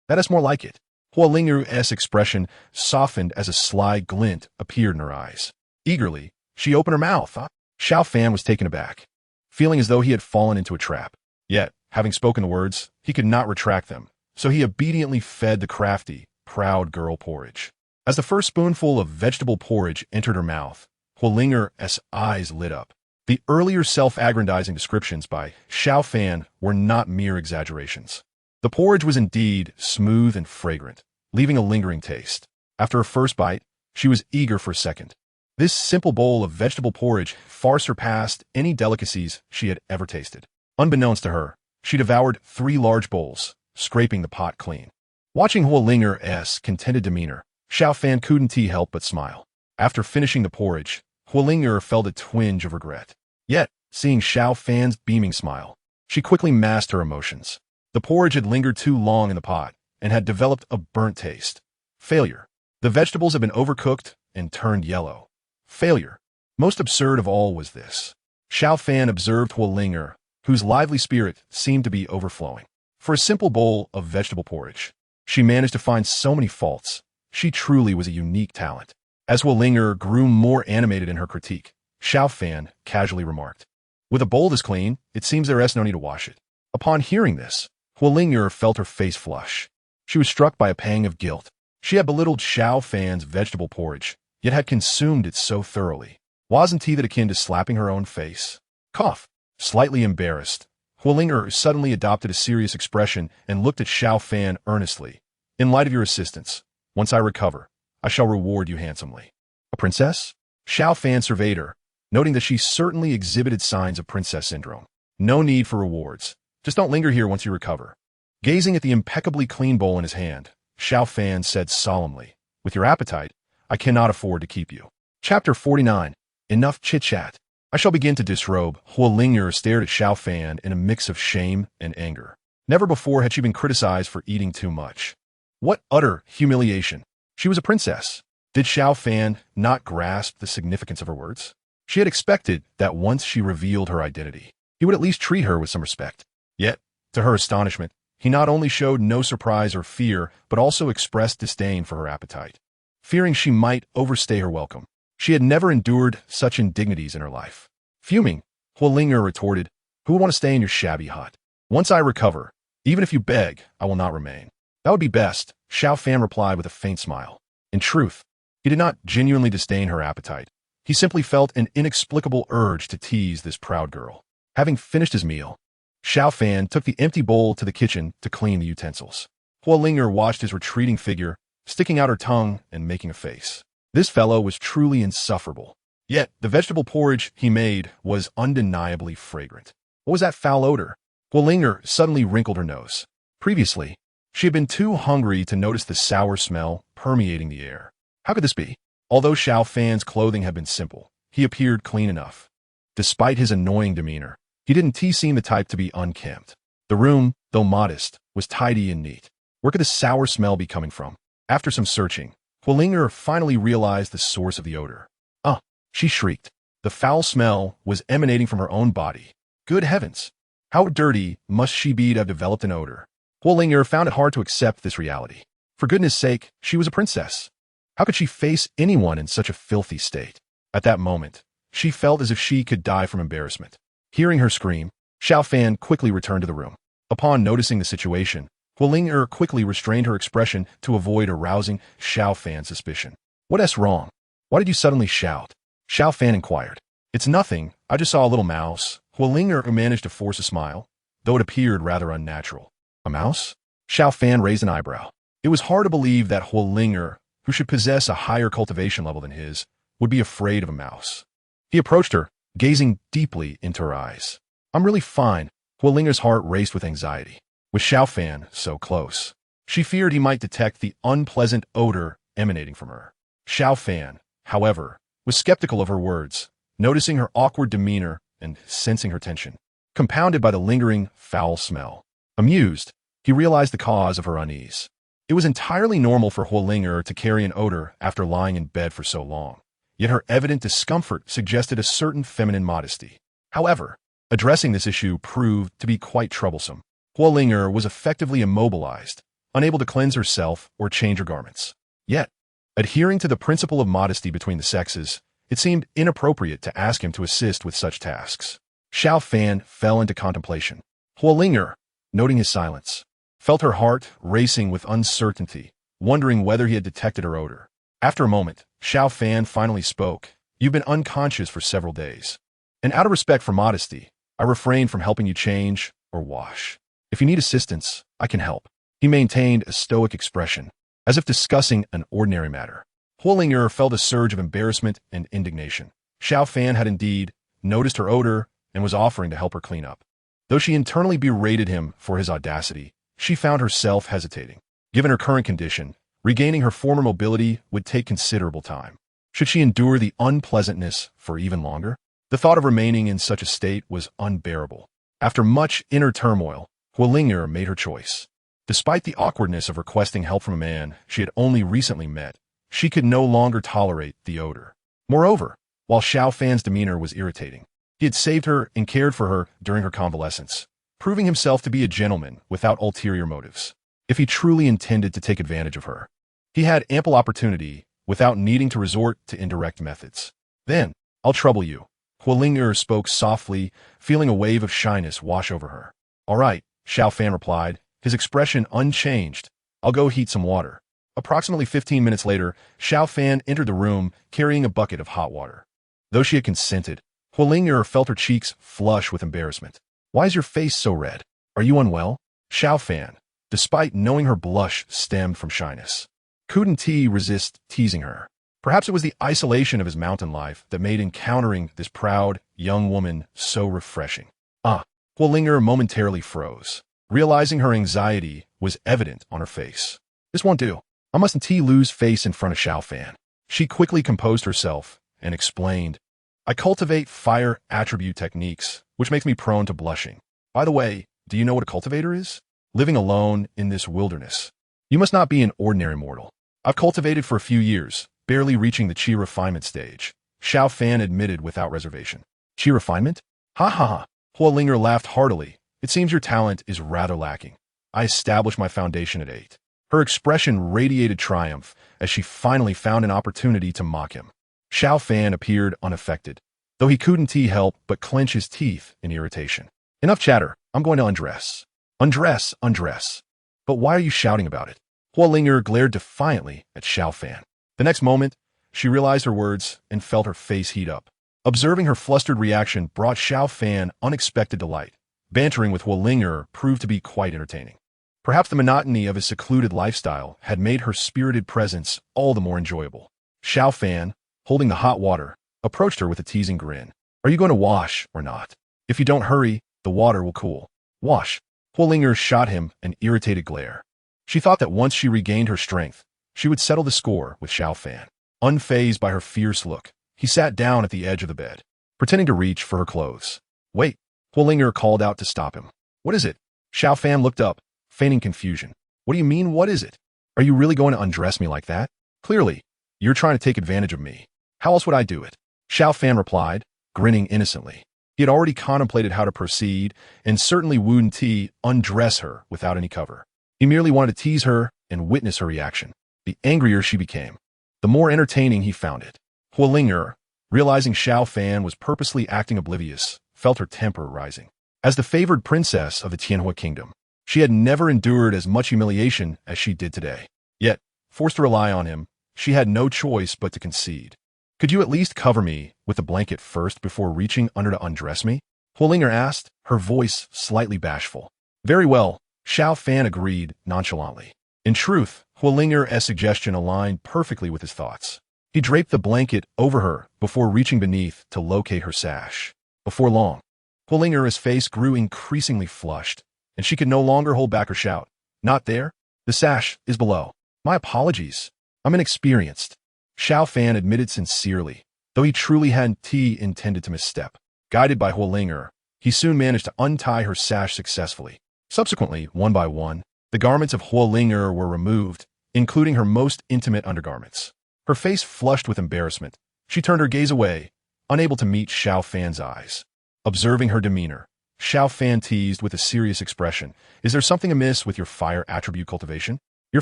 That is more like it." Huolinger's expression softened as a sly glint appeared in her eyes. Eagerly, she opened her mouth. Xiao Fan was taken aback, feeling as though he had fallen into a trap. Yet, having spoken the words, he could not retract them, so he obediently fed the crafty, proud girl porridge. As the first spoonful of vegetable porridge entered her mouth, Huolinger's eyes lit up. The earlier self-aggrandizing descriptions by Xiao Fan were not mere exaggerations. The porridge was indeed smooth and fragrant, leaving a lingering taste. After her first bite, she was eager for a second. This simple bowl of vegetable porridge far surpassed any delicacies she had ever tasted. Unbeknownst to her, she devoured 3 large bowls, scraping the pot clean. Watching Huolinger's contented demeanor, Xiao Fan couldn't help but smile. After finishing the porridge, Huolinger felt a twinge of regret. Yet, seeing Xiao Fan's beaming smile, she quickly masked her emotions. The porridge had lingered too long in the pot and had developed a burnt taste. Failure. The vegetables had been overcooked and turned yellow. Failure. Most absurd of all was this. Xiao Fan observed Huolinger, whose lively spirit seemed to be overflowing. For a simple bowl of vegetable porridge, she managed to find so many faults. She truly was a unique talent. As Huolinger grew more animated in her critique, Xiao Fan casually remarked, "With a bowl this clean, it seems there is no need to wash it." Upon hearing this, Huolinger felt her face flush. She was struck by a pang of guilt. She had belittled Xiao Fan's vegetable porridge, yet had consumed it so thoroughly. Wasn't he that akin to slapping her own face? Cough. Slightly embarrassed, Huolinger suddenly adopted a serious expression and looked at Xiao Fan earnestly. "In light of your assistance, once I recover, I shall reward you handsomely." "A princess?" Xiao Fan surveyed her, noting that she certainly exhibited signs of princess syndrome. "No need for rewards. Just don't linger here once you recover." Gazing at the impeccably clean bowl in his hand, Xiao Fan said solemnly, "With your appetite, I cannot afford to keep you." Chapter 49. Enough chit-chat. I shall begin to disrobe. Huolinger stared at Xiao Fan in a mix of shame and anger. Never before had she been criticized for eating too much. What utter humiliation. She was a princess. Did Xiao Fan not grasp the significance of her words? She had expected that once she revealed her identity, he would at least treat her with some respect. Yet, to her astonishment, he not only showed no surprise or fear, but also expressed disdain for her appetite. Fearing she might overstay her welcome, she had never endured such indignities in her life. Fuming, Huolinger retorted, "Who would want to stay in your shabby hut? Once I recover, even if you beg, I will not remain." "That would be best," Xiao Fan replied with a faint smile. In truth, he did not genuinely disdain her appetite. He simply felt an inexplicable urge to tease this proud girl. Having finished his meal, Xiao Fan took the empty bowl to the kitchen to clean the utensils. Huolinger watched his retreating figure, sticking out her tongue and making a face. This fellow was truly insufferable. Yet, the vegetable porridge he made was undeniably fragrant. What was that foul odor? Huolinger suddenly wrinkled her nose. Previously, she had been too hungry to notice the sour smell permeating the air. How could this be? Although Xiao Fan's clothing had been simple, he appeared clean enough. Despite his annoying demeanor, he didn't seem the type to be unkempt. The room, though modest, was tidy and neat. Where could the sour smell be coming from? After some searching, Huolinger finally realized the source of the odor. "Ah!" she shrieked. The foul smell was emanating from her own body. Good heavens! How dirty must she be to have developed an odor? Huolinger found it hard to accept this reality. For goodness sake, she was a princess. How could she face anyone in such a filthy state? At that moment, she felt as if she could die from embarrassment. Hearing her scream, Xiao Fan quickly returned to the room. Upon noticing the situation, Huolinger quickly restrained her expression to avoid arousing Xiao Fan's suspicion. "What's wrong? Why did you suddenly shout?" Xiao Fan inquired. "It's nothing. I just saw a little mouse." Huolinger managed to force a smile, though it appeared rather unnatural. "A mouse?" Xiao Fan raised an eyebrow. It was hard to believe that Huolinger, who should possess a higher cultivation level than his, would be afraid of a mouse. He approached her, gazing deeply into her eyes. "I'm really fine." Huolinger's heart raced with anxiety. With Xiao Fan so close, she feared he might detect the unpleasant odor emanating from her. Xiao Fan, however, was skeptical of her words, noticing her awkward demeanor and sensing her tension, compounded by the lingering foul smell. Amused, he realized the cause of her unease. It was entirely normal for Huolinger to carry an odor after lying in bed for so long, yet her evident discomfort suggested a certain feminine modesty. However, addressing this issue proved to be quite troublesome. Huolinger was effectively immobilized, unable to cleanse herself or change her garments. Yet, adhering to the principle of modesty between the sexes, it seemed inappropriate to ask him to assist with such tasks. Xiao Fan fell into contemplation. Huolinger, noting his silence, felt her heart racing with uncertainty, wondering whether he had detected her odor. After a moment, Xiao Fan finally spoke. "You've been unconscious for several days, and out of respect for modesty, I refrained from helping you change or wash. If you need assistance, I can help." He maintained a stoic expression, as if discussing an ordinary matter. Huolinger felt a surge of embarrassment and indignation. Xiao Fan had indeed noticed her odor and was offering to help her clean up. Though she internally berated him for his audacity, she found herself hesitating. Given her current condition, regaining her former mobility would take considerable time. Should she endure the unpleasantness for even longer? The thought of remaining in such a state was unbearable. After much inner turmoil, Huolinger made her choice. Despite the awkwardness of requesting help from a man she had only recently met, she could no longer tolerate the odor. Moreover, while Xiao Fan's demeanor was irritating, he had saved her and cared for her during her convalescence, proving himself to be a gentleman without ulterior motives. If he truly intended to take advantage of her, he had ample opportunity without needing to resort to indirect methods. Then, I'll trouble you. Huoling'er spoke softly, feeling a wave of shyness wash over her. All right, Xiao Fan replied, his expression unchanged. I'll go heat some water. Approximately 15 minutes later, Xiao Fan entered the room carrying a bucket of hot water. Though she had consented, Huoling'er felt her cheeks flush with embarrassment. Why is your face so red? Are you unwell? Xiao Fan, despite knowing her blush stemmed from shyness, couldn't resist teasing her. Perhaps it was the isolation of his mountain life that made encountering this proud, young woman so refreshing. Huoling'er momentarily froze, realizing her anxiety was evident on her face. This won't do. I mustn't lose face in front of Xiao Fan. She quickly composed herself and explained, I cultivate fire attribute techniques, which makes me prone to blushing. By the way, do you know what a cultivator is? Living alone in this wilderness. You must not be an ordinary mortal. I've cultivated for a few years, barely reaching the chi refinement stage, Xiao Fan admitted without reservation. Chi refinement? Ha ha ha. Huoling'er laughed heartily. It seems your talent is rather lacking. I established my foundation at 8. Her expression radiated triumph as she finally found an opportunity to mock him. Xiao Fan appeared unaffected, though he couldn't help but clench his teeth in irritation. Enough chatter. I'm going to undress. Undress, undress. But why are you shouting about it? Huoling'er glared defiantly at Xiao Fan. The next moment, she realized her words and felt her face heat up. Observing her flustered reaction brought Xiao Fan unexpected delight. Bantering with Huoling'er proved to be quite entertaining. Perhaps the monotony of his secluded lifestyle had made her spirited presence all the more enjoyable. Xiao Fan, holding the hot water, approached her with a teasing grin. Are you going to wash or not? If you don't hurry, the water will cool. Wash. Huoling'er shot him an irritated glare. She thought that once she regained her strength, she would settle the score with Xiao Fan. Unfazed by her fierce look, he sat down at the edge of the bed, pretending to reach for her clothes. Wait, Huoling'er called out to stop him. What is it? Xiao Fan looked up, feigning confusion. What do you mean, what is it? Are you really going to undress me like that? Clearly, you're trying to take advantage of me. How else would I do it? Xiao Fan replied, grinning innocently. He had already contemplated how to proceed and certainly wouldn't undress her without any cover. He merely wanted to tease her and witness her reaction. The angrier she became, the more entertaining he found it. Huoling'er, realizing Xiao Fan was purposely acting oblivious, felt her temper rising. As the favored princess of the Tianwu Kingdom, she had never endured as much humiliation as she did today. Yet, forced to rely on him, she had no choice but to concede. Could you at least cover me with a blanket first before reaching under to undress me? Huoling'er asked, her voice slightly bashful. Very well, Xiao Fan agreed nonchalantly. In truth, Huoling'er's suggestion aligned perfectly with his thoughts. He draped the blanket over her before reaching beneath to locate her sash. Before long, Huoling'er's face grew increasingly flushed, and she could no longer hold back her shout. Not there? The sash is below. My apologies. I'm inexperienced. Xiao Fan admitted sincerely, though he truly hadn't intended to misstep. Guided by Huoling'er, he soon managed to untie her sash successfully. Subsequently, one by one, the garments of Huoling'er were removed, including her most intimate undergarments. Her face flushed with embarrassment. She turned her gaze away, unable to meet Xiao Fan's eyes. Observing her demeanor, Xiao Fan teased with a serious expression. Is there something amiss with your fire attribute cultivation? Your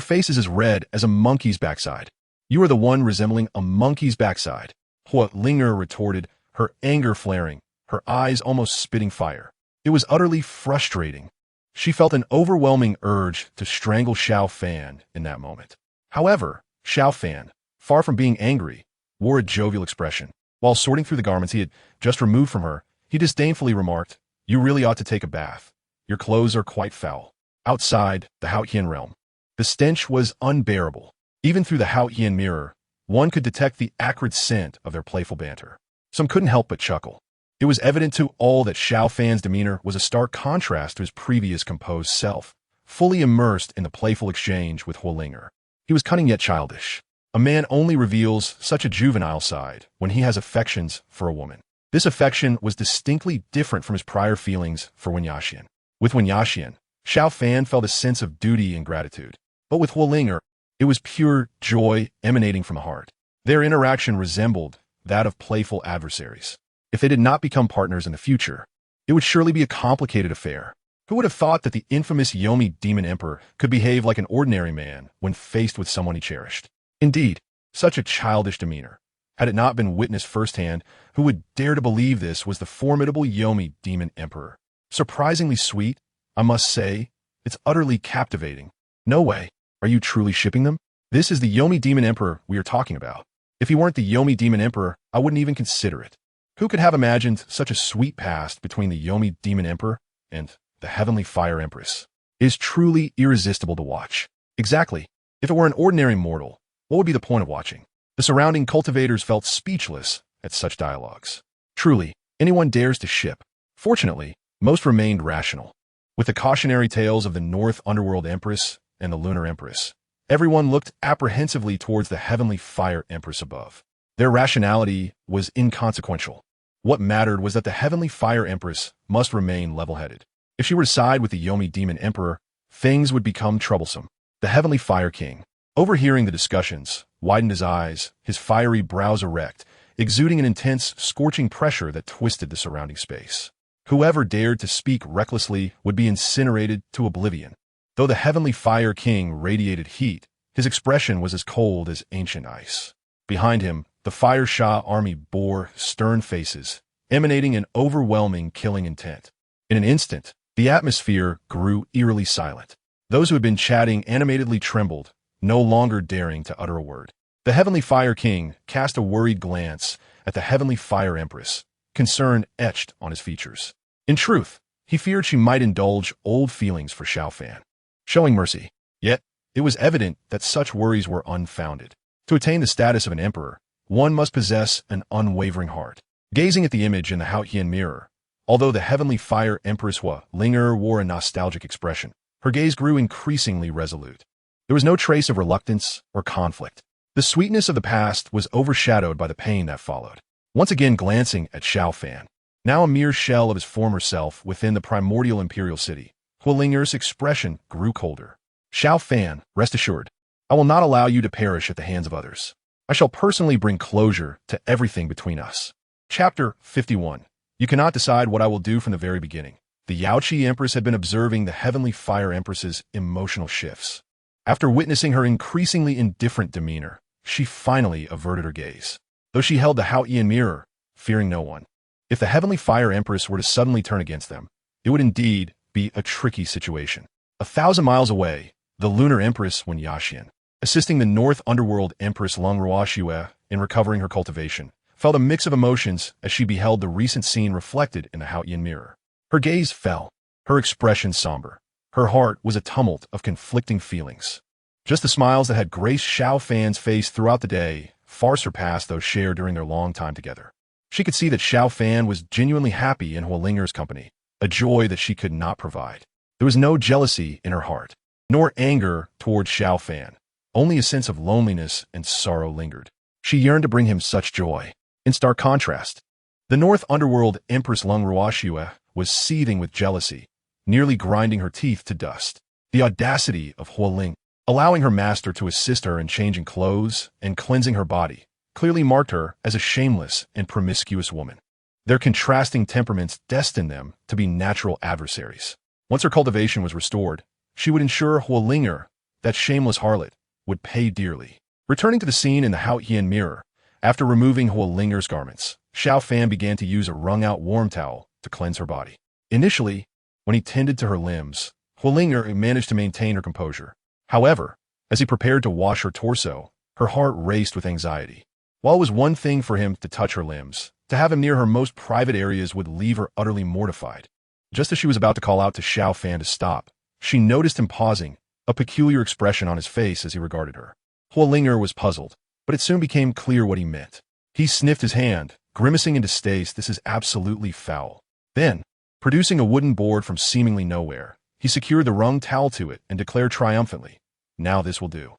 face is as red as a monkey's backside. You are the one resembling a monkey's backside. Huoling'er retorted, her anger flaring, her eyes almost spitting fire. It was utterly frustrating. She felt an overwhelming urge to strangle Xiao Fan in that moment. However, Xiao Fan, far from being angry, wore a jovial expression. While sorting through the garments he had just removed from her, he disdainfully remarked, You really ought to take a bath. Your clothes are quite foul. Outside the Haotian realm, the stench was unbearable. Even through the Haotian mirror, one could detect the acrid scent of their playful banter. Some couldn't help but chuckle. It was evident to all that Xiao Fan's demeanor was a stark contrast to his previous composed self, fully immersed in the playful exchange with Huoling'er. He was cunning yet childish. A man only reveals such a juvenile side when he has affections for a woman. This affection was distinctly different from his prior feelings for Wenyaxian. With Wenyaxian, Xiao Fan felt a sense of duty and gratitude. But with Huoling'er, it was pure joy emanating from the heart. Their interaction resembled that of playful adversaries. If they did not become partners in the future, it would surely be a complicated affair. Who would have thought that the infamous Yomi demon emperor could behave like an ordinary man when faced with someone he cherished? Indeed, such a childish demeanor. Had it not been witnessed firsthand, who would dare to believe this was the formidable Yomi demon emperor? Surprisingly sweet, I must say. It's utterly captivating. No way. Are you truly shipping them? This is the Yomi demon emperor we are talking about. If he weren't the Yomi demon emperor, I wouldn't even consider it. Who could have imagined such a sweet past between the Yomi demon emperor and the heavenly fire empress? It is truly irresistible to watch. Exactly. If it were an ordinary mortal, what would be the point of watching? The surrounding cultivators felt speechless at such dialogues. Truly, anyone dares to ship. Fortunately, most remained rational. With the cautionary tales of the North Underworld Empress and the Lunar Empress, everyone looked apprehensively towards the heavenly fire empress above. Their rationality was inconsequential. What mattered was that the heavenly fire empress must remain level-headed. If she were to side with the Yomi demon emperor, things would become troublesome. The heavenly fire king, overhearing the discussions, widened his eyes, his fiery brows erect, exuding an intense, scorching pressure that twisted the surrounding space. Whoever dared to speak recklessly would be incinerated to oblivion. Though the heavenly fire king radiated heat, his expression was as cold as ancient ice. Behind him, the Fire Shah army bore stern faces, emanating an overwhelming killing intent. In an instant, the atmosphere grew eerily silent. Those who had been chatting animatedly trembled, no longer daring to utter a word. The heavenly fire king cast a worried glance at the heavenly fire empress, concern etched on his features. In truth, he feared she might indulge old feelings for Xiao Fan, showing mercy. Yet, it was evident that such worries were unfounded. To attain the status of an emperor, one must possess an unwavering heart. Gazing at the image in the Haotian mirror, although the heavenly fire empress Hua Linger wore a nostalgic expression, her gaze grew increasingly resolute. There was no trace of reluctance or conflict. The sweetness of the past was overshadowed by the pain that followed. Once again glancing at Xiao Fan, now a mere shell of his former self within the primordial imperial city, Hualinger's expression grew colder. Xiao Fan, rest assured, I will not allow you to perish at the hands of others. I shall personally bring closure to everything between us. Chapter 51. You cannot decide what I will do from the very beginning. The Yaoqi Empress had been observing the heavenly fire empress's emotional shifts. After witnessing her increasingly indifferent demeanor, she finally averted her gaze. Though she held the Haotian mirror, fearing no one. If the heavenly fire empress were to suddenly turn against them, it would indeed be a tricky situation. 1,000 miles away, the lunar empress Wen Yaxian, assisting the North Underworld Empress Lung Ruoxue in recovering her cultivation, felt a mix of emotions as she beheld the recent scene reflected in the Haotian mirror. Her gaze fell, her expression somber. Her heart was a tumult of conflicting feelings. Just the smiles that had graced Xiao Fan's face throughout the day far surpassed those shared during their long time together. She could see that Xiao Fan was genuinely happy in Hualinger's company, a joy that she could not provide. There was no jealousy in her heart, nor anger toward Xiao Fan. Only a sense of loneliness and sorrow lingered. She yearned to bring him such joy. In stark contrast, the North Underworld Empress Lung Ruoxue was seething with jealousy, nearly grinding her teeth to dust. The audacity of Hualing, allowing her master to assist her in changing clothes and cleansing her body, clearly marked her as a shameless and promiscuous woman. Their contrasting temperaments destined them to be natural adversaries. Once her cultivation was restored, she would ensure Hualinger, that shameless harlot, would pay dearly. Returning to the scene in the Haotian mirror, after removing Hualinger's garments, Xiao Fan began to use a wrung-out warm towel to cleanse her body. Initially, when he tended to her limbs, Hualinger managed to maintain her composure. However, as he prepared to wash her torso, her heart raced with anxiety. While it was one thing for him to touch her limbs, to have him near her most private areas would leave her utterly mortified. Just as she was about to call out to Xiao Fan to stop, she noticed him pausing, a peculiar expression on his face as he regarded her. Hualinger was puzzled, but it soon became clear what he meant. He sniffed his hand, grimacing in distaste. This is absolutely foul. Then, producing a wooden board from seemingly nowhere, he secured the wrung towel to it and declared triumphantly, "Now this will do."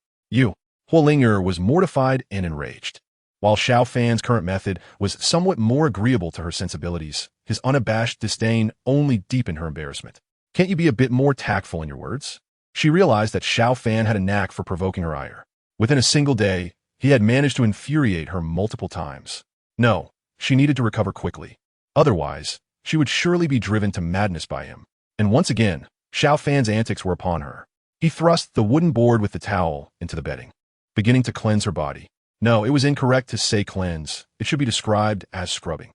Hualinger was mortified and enraged. While Xiao Fan's current method was somewhat more agreeable to her sensibilities, his unabashed disdain only deepened her embarrassment. "Can't you be a bit more tactful in your words?" She realized that Xiao Fan had a knack for provoking her ire. Within a single day, he had managed to infuriate her multiple times. No, she needed to recover quickly. Otherwise, she would surely be driven to madness by him. And once again, Xiao Fan's antics were upon her. He thrust the wooden board with the towel into the bedding, beginning to cleanse her body. No, it was incorrect to say cleanse. It should be described as scrubbing.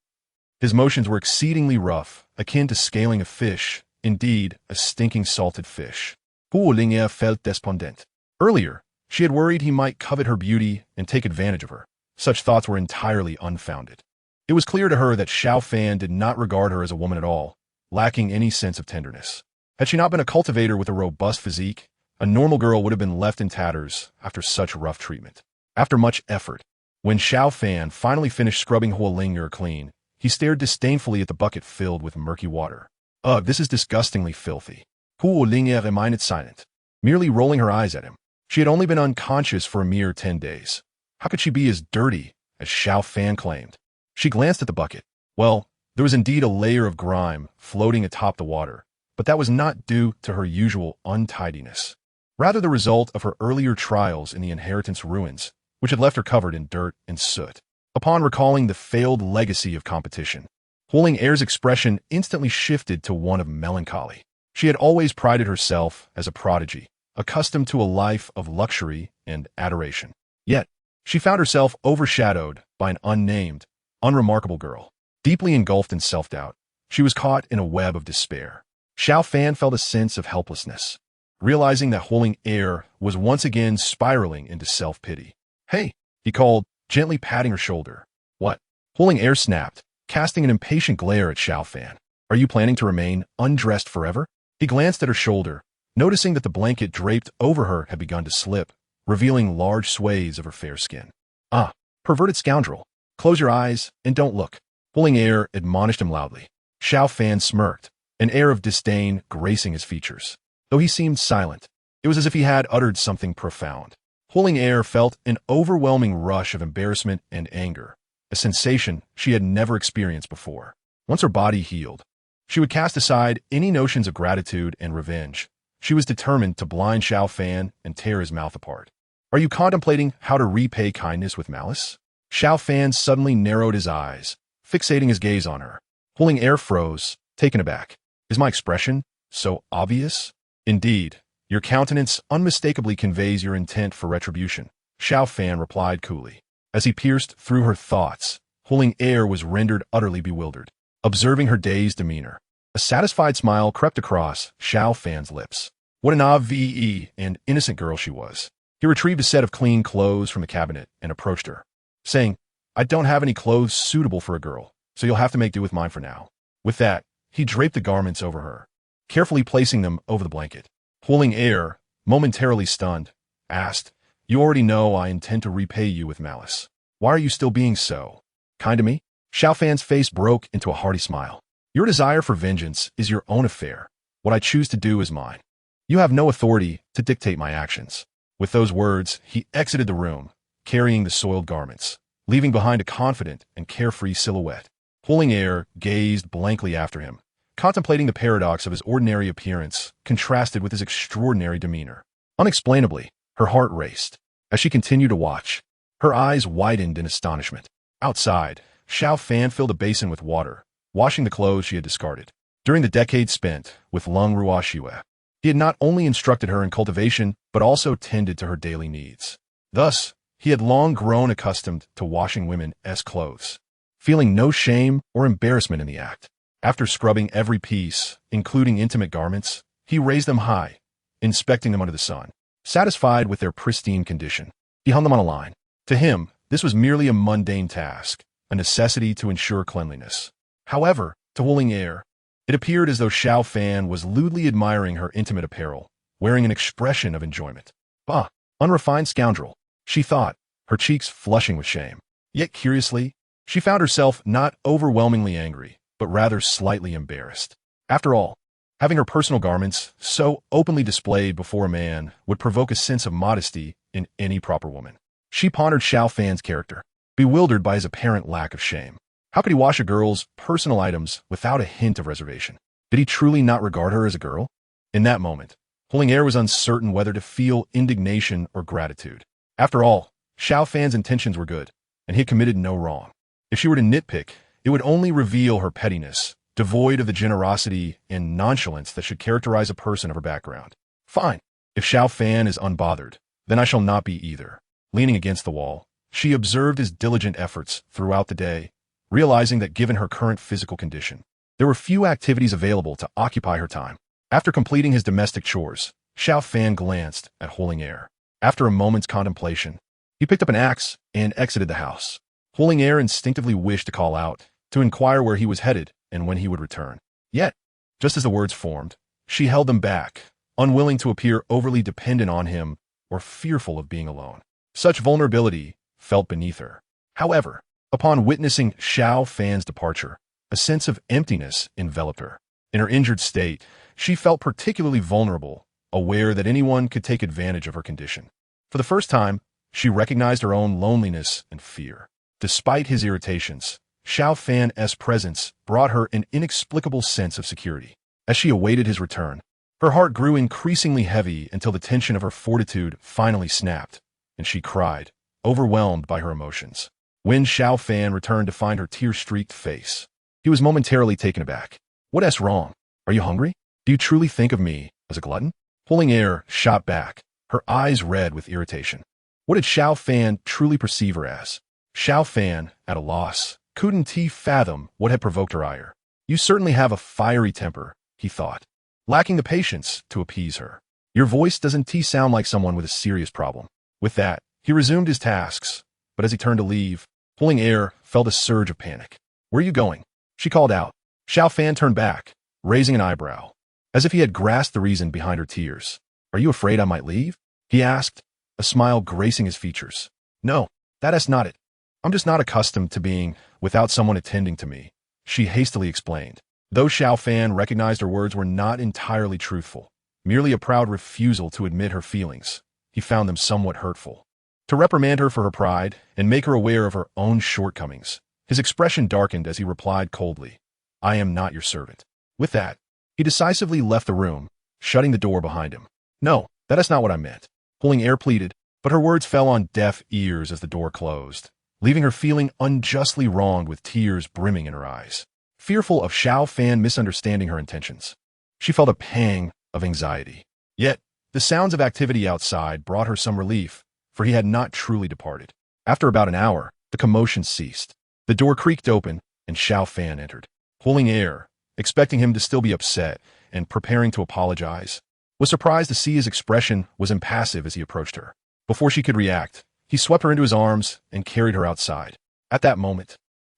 His motions were exceedingly rough, akin to scaling a fish, indeed, a stinking salted fish. Hu Lingye felt despondent. Earlier, she had worried he might covet her beauty and take advantage of her. Such thoughts were entirely unfounded. It was clear to her that Xiao Fan did not regard her as a woman at all, lacking any sense of tenderness. Had she not been a cultivator with a robust physique, a normal girl would have been left in tatters after such rough treatment. After much effort, when Xiao Fan finally finished scrubbing Hu Lingye clean, he stared disdainfully at the bucket filled with murky water. Ugh, this is disgustingly filthy. Hu Lingye remained silent, merely rolling her eyes at him. She had only been unconscious for a mere 10 days. How could she be as dirty as Xiao Fan claimed? She glanced at the bucket. Well, there was indeed a layer of grime floating atop the water, but that was not due to her usual untidiness. Rather the result of her earlier trials in the inheritance ruins, which had left her covered in dirt and soot. Upon recalling the failed legacy of competition, Hu Lingye's expression instantly shifted to one of melancholy. She had always prided herself as a prodigy, accustomed to a life of luxury and adoration. Yet, she found herself overshadowed by an unnamed, unremarkable girl. Deeply engulfed in self-doubt, she was caught in a web of despair. Xiao Fan felt a sense of helplessness, realizing that Hu Lingye was once again spiraling into self-pity. "Hey," he called, gently patting her shoulder. "What?" Hu Lingye snapped, casting an impatient glare at Xiao Fan. "Are you planning to remain undressed forever?" He glanced at her shoulder, noticing that the blanket draped over her had begun to slip, revealing large swathes of her fair skin. "Ah, perverted scoundrel. Close your eyes and don't look." Hu Lingye admonished him loudly. Xiao Fan smirked, an air of disdain gracing his features. Though he seemed silent, it was as if he had uttered something profound. Hu Lingye felt an overwhelming rush of embarrassment and anger, a sensation she had never experienced before. Once her body healed, she would cast aside any notions of gratitude and revenge. She was determined to blind Xiao Fan and tear his mouth apart. "Are you contemplating how to repay kindness with malice?" Xiao Fan suddenly narrowed his eyes, fixating his gaze on her. Hu Lingye froze, taken aback. "Is my expression so obvious?" "Indeed, your countenance unmistakably conveys your intent for retribution," Xiao Fan replied coolly. As he pierced through her thoughts, Hu Lingye was rendered utterly bewildered. Observing her dazed demeanor, a satisfied smile crept across Xiao Fan's lips. What an naïve and innocent girl she was. He retrieved a set of clean clothes from the cabinet and approached her, saying, "I don't have any clothes suitable for a girl, so you'll have to make do with mine for now." With that, he draped the garments over her, carefully placing them over the blanket. Hu Lingye, momentarily stunned, asked, "You already know I intend to repay you with malice. Why are you still being so kind to me?" Xiao Fan's face broke into a hearty smile. "Your desire for vengeance is your own affair. What I choose to do is mine. You have no authority to dictate my actions." With those words, he exited the room, carrying the soiled garments, leaving behind a confident and carefree silhouette. Hu Lingye gazed blankly after him, contemplating the paradox of his ordinary appearance contrasted with his extraordinary demeanor. Unexplainably, her heart raced. As she continued to watch, her eyes widened in astonishment. Outside, Xiao Fan filled a basin with water, washing the clothes she had discarded. During the decades spent with Lung Ruoxue, he had not only instructed her in cultivation, but also tended to her daily needs. Thus, he had long grown accustomed to washing women's clothes, feeling no shame or embarrassment in the act. After scrubbing every piece, including intimate garments, he raised them high, inspecting them under the sun. Satisfied with their pristine condition, he hung them on a line. To him, this was merely a mundane task, a necessity to ensure cleanliness. However, to Hu Lingye, it appeared as though Xiao Fan was lewdly admiring her intimate apparel, wearing an expression of enjoyment. "Bah, unrefined scoundrel," she thought, her cheeks flushing with shame. Yet curiously, she found herself not overwhelmingly angry, but rather slightly embarrassed. After all, having her personal garments so openly displayed before a man would provoke a sense of modesty in any proper woman. She pondered Xiao Fan's character, bewildered by his apparent lack of shame. How could he wash a girl's personal items without a hint of reservation? Did he truly not regard her as a girl? In that moment, Hu Lingye was uncertain whether to feel indignation or gratitude. After all, Xiao Fan's intentions were good, and he had committed no wrong. If she were to nitpick, it would only reveal her pettiness, devoid of the generosity and nonchalance that should characterize a person of her background. Fine. If Xiao Fan is unbothered, then I shall not be either. Leaning against the wall, she observed his diligent efforts throughout the day, realizing that given her current physical condition, there were few activities available to occupy her time. After completing his domestic chores, Xiao Fan glanced at Huling Air. After a moment's contemplation, he picked up an axe and exited the house. Huling Air instinctively wished to call out, to inquire where he was headed and when he would return. Yet, just as the words formed, she held them back, unwilling to appear overly dependent on him or fearful of being alone. Such vulnerability felt beneath her. However, upon witnessing Xiao Fan's departure, a sense of emptiness enveloped her. In her injured state, she felt particularly vulnerable, aware that anyone could take advantage of her condition. For the first time, she recognized her own loneliness and fear. Despite his irritations, Xiao Fan's presence brought her an inexplicable sense of security. As she awaited his return, her heart grew increasingly heavy until the tension of her fortitude finally snapped, and she cried, overwhelmed by her emotions. When Xiao Fan returned to find her tear-streaked face, he was momentarily taken aback. "What's wrong? Are you hungry? Do you truly think of me as a glutton?" Huling Air shot back, her eyes red with irritation. What did Xiao Fan truly perceive her as? Xiao Fan, at a loss, couldn't he fathom what had provoked her ire. "You certainly have a fiery temper," he thought, lacking the patience to appease her. "Your voice doesn't sound like someone with a serious problem." With that, he resumed his tasks, but as he turned to leave, Huling Air felt a surge of panic. "Where are you going?" she called out. Xiao Fan turned back, raising an eyebrow, as if he had grasped the reason behind her tears. "Are you afraid I might leave?" he asked, a smile gracing his features. "No, that's not it. I'm just not accustomed to being without someone attending to me," she hastily explained. Though Xiao Fan recognized her words were not entirely truthful, merely a proud refusal to admit her feelings, he found them somewhat hurtful. To reprimand her for her pride and make her aware of her own shortcomings, his expression darkened as he replied coldly, "I am not your servant." With that, he decisively left the room, shutting the door behind him. "No, that is not what I meant," Huling Air pleaded, but her words fell on deaf ears as the door closed, leaving her feeling unjustly wronged with tears brimming in her eyes. Fearful of Xiao Fan misunderstanding her intentions, she felt a pang of anxiety. Yet, the sounds of activity outside brought her some relief, for he had not truly departed. After about an hour, the commotion ceased. The door creaked open, and Xiao Fan entered. Huling Air, expecting him to still be upset and preparing to apologize, was surprised to see his expression was impassive as he approached her. Before she could react, he swept her into his arms and carried her outside. At that moment,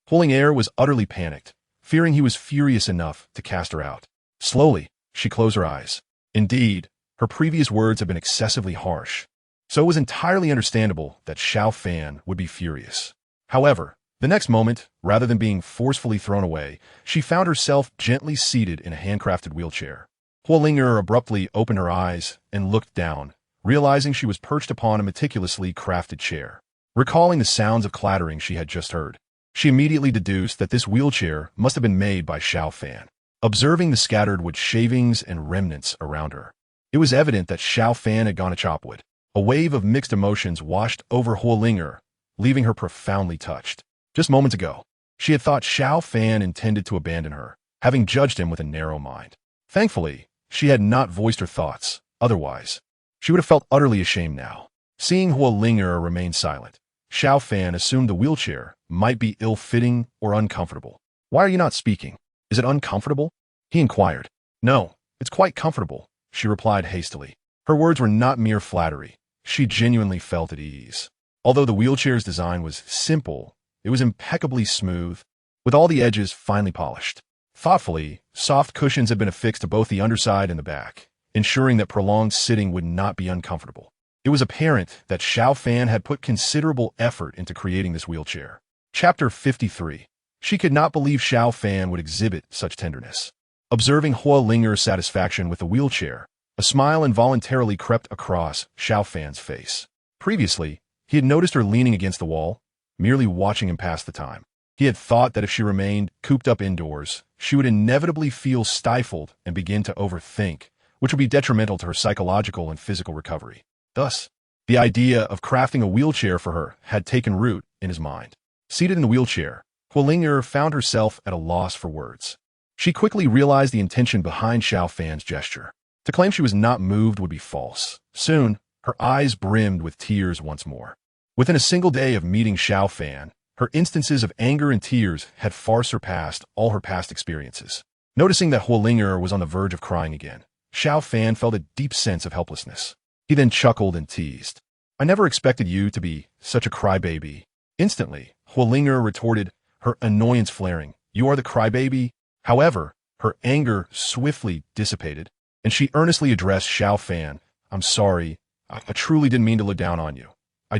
Huling Air was utterly panicked, fearing he was furious enough to cast her out. Slowly, she closed her eyes. Indeed, her previous words had been excessively harsh, so it was entirely understandable that Xiao Fan would be furious. However, the next moment, rather than being forcefully thrown away, she found herself gently seated in a handcrafted wheelchair. Huling Air abruptly opened her eyes and looked down, realizing she was perched upon a meticulously crafted chair. Recalling the sounds of clattering she had just heard, she immediately deduced that this wheelchair must have been made by Xiao Fan. Observing the scattered wood shavings and remnants around her, it was evident that Xiao Fan had gone to chopwood. A wave of mixed emotions washed over Huling Air, leaving her profoundly touched. Just moments ago, she had thought Xiao Fan intended to abandon her, having judged him with a narrow mind. Thankfully, she had not voiced her thoughts. Otherwise, she would have felt utterly ashamed now. Seeing Huling Air remain silent, Xiao Fan assumed the wheelchair might be ill-fitting or uncomfortable. "Why are you not speaking? Is it uncomfortable?" he inquired. "No, it's quite comfortable," she replied hastily. Her words were not mere flattery. She genuinely felt at ease. Although the wheelchair's design was simple, it was impeccably smooth, with all the edges finely polished. Thoughtfully, soft cushions had been affixed to both the underside and the back, ensuring that prolonged sitting would not be uncomfortable. It was apparent that Xiao Fan had put considerable effort into creating this wheelchair. Chapter 53. She could not believe Xiao Fan would exhibit such tenderness. Observing Huling Air's satisfaction with the wheelchair, a smile involuntarily crept across Xiao Fan's face. Previously, he had noticed her leaning against the wall, merely watching him pass the time. He had thought that if she remained cooped up indoors, she would inevitably feel stifled and begin to overthink, which would be detrimental to her psychological and physical recovery. Thus, the idea of crafting a wheelchair for her had taken root in his mind. Seated in the wheelchair, Huling Air found herself at a loss for words. She quickly realized the intention behind Xiao Fan's gesture. To claim she was not moved would be false. Soon, her eyes brimmed with tears once more. Within a single day of meeting Xiao Fan, her instances of anger and tears had far surpassed all her past experiences. Noticing that Huolinger was on the verge of crying again, Xiao Fan felt a deep sense of helplessness. He then chuckled and teased. "I never expected you to be such a crybaby." Instantly, Huolinger retorted, her annoyance flaring. "You are the crybaby?" However, her anger swiftly dissipated, and she earnestly addressed Xiao Fan. "I'm sorry. I truly didn't mean to look down on you. I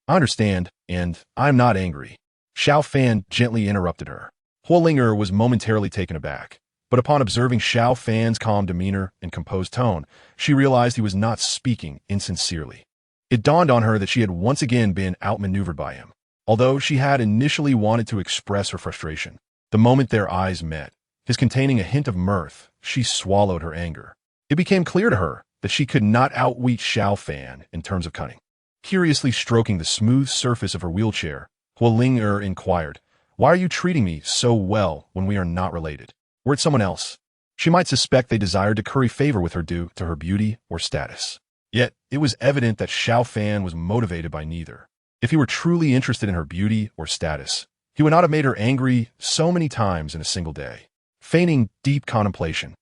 understand, and I'm not angry." Xiao Fan gently interrupted her. Huolinger was momentarily taken aback, but upon observing Xiao Fan's calm demeanor and composed tone, she realized he was not speaking insincerely. It dawned on her that she had once again been outmaneuvered by him. Although she had initially wanted to express her frustration, the moment their eyes met, his containing a hint of mirth, she swallowed her anger. It became clear to her that she could not outwit Xiao Fan in terms of cunning. Curiously stroking the smooth surface of her wheelchair, Huolinger inquired, "Why are you treating me so well when we are not related? Were it someone else, she might suspect they desired to curry favor with her due to her beauty or status." Yet, it was evident that Xiao Fan was motivated by neither. If he were truly interested in her beauty or status, he would not have made her angry so many times in a single day. Feigning deep contemplation,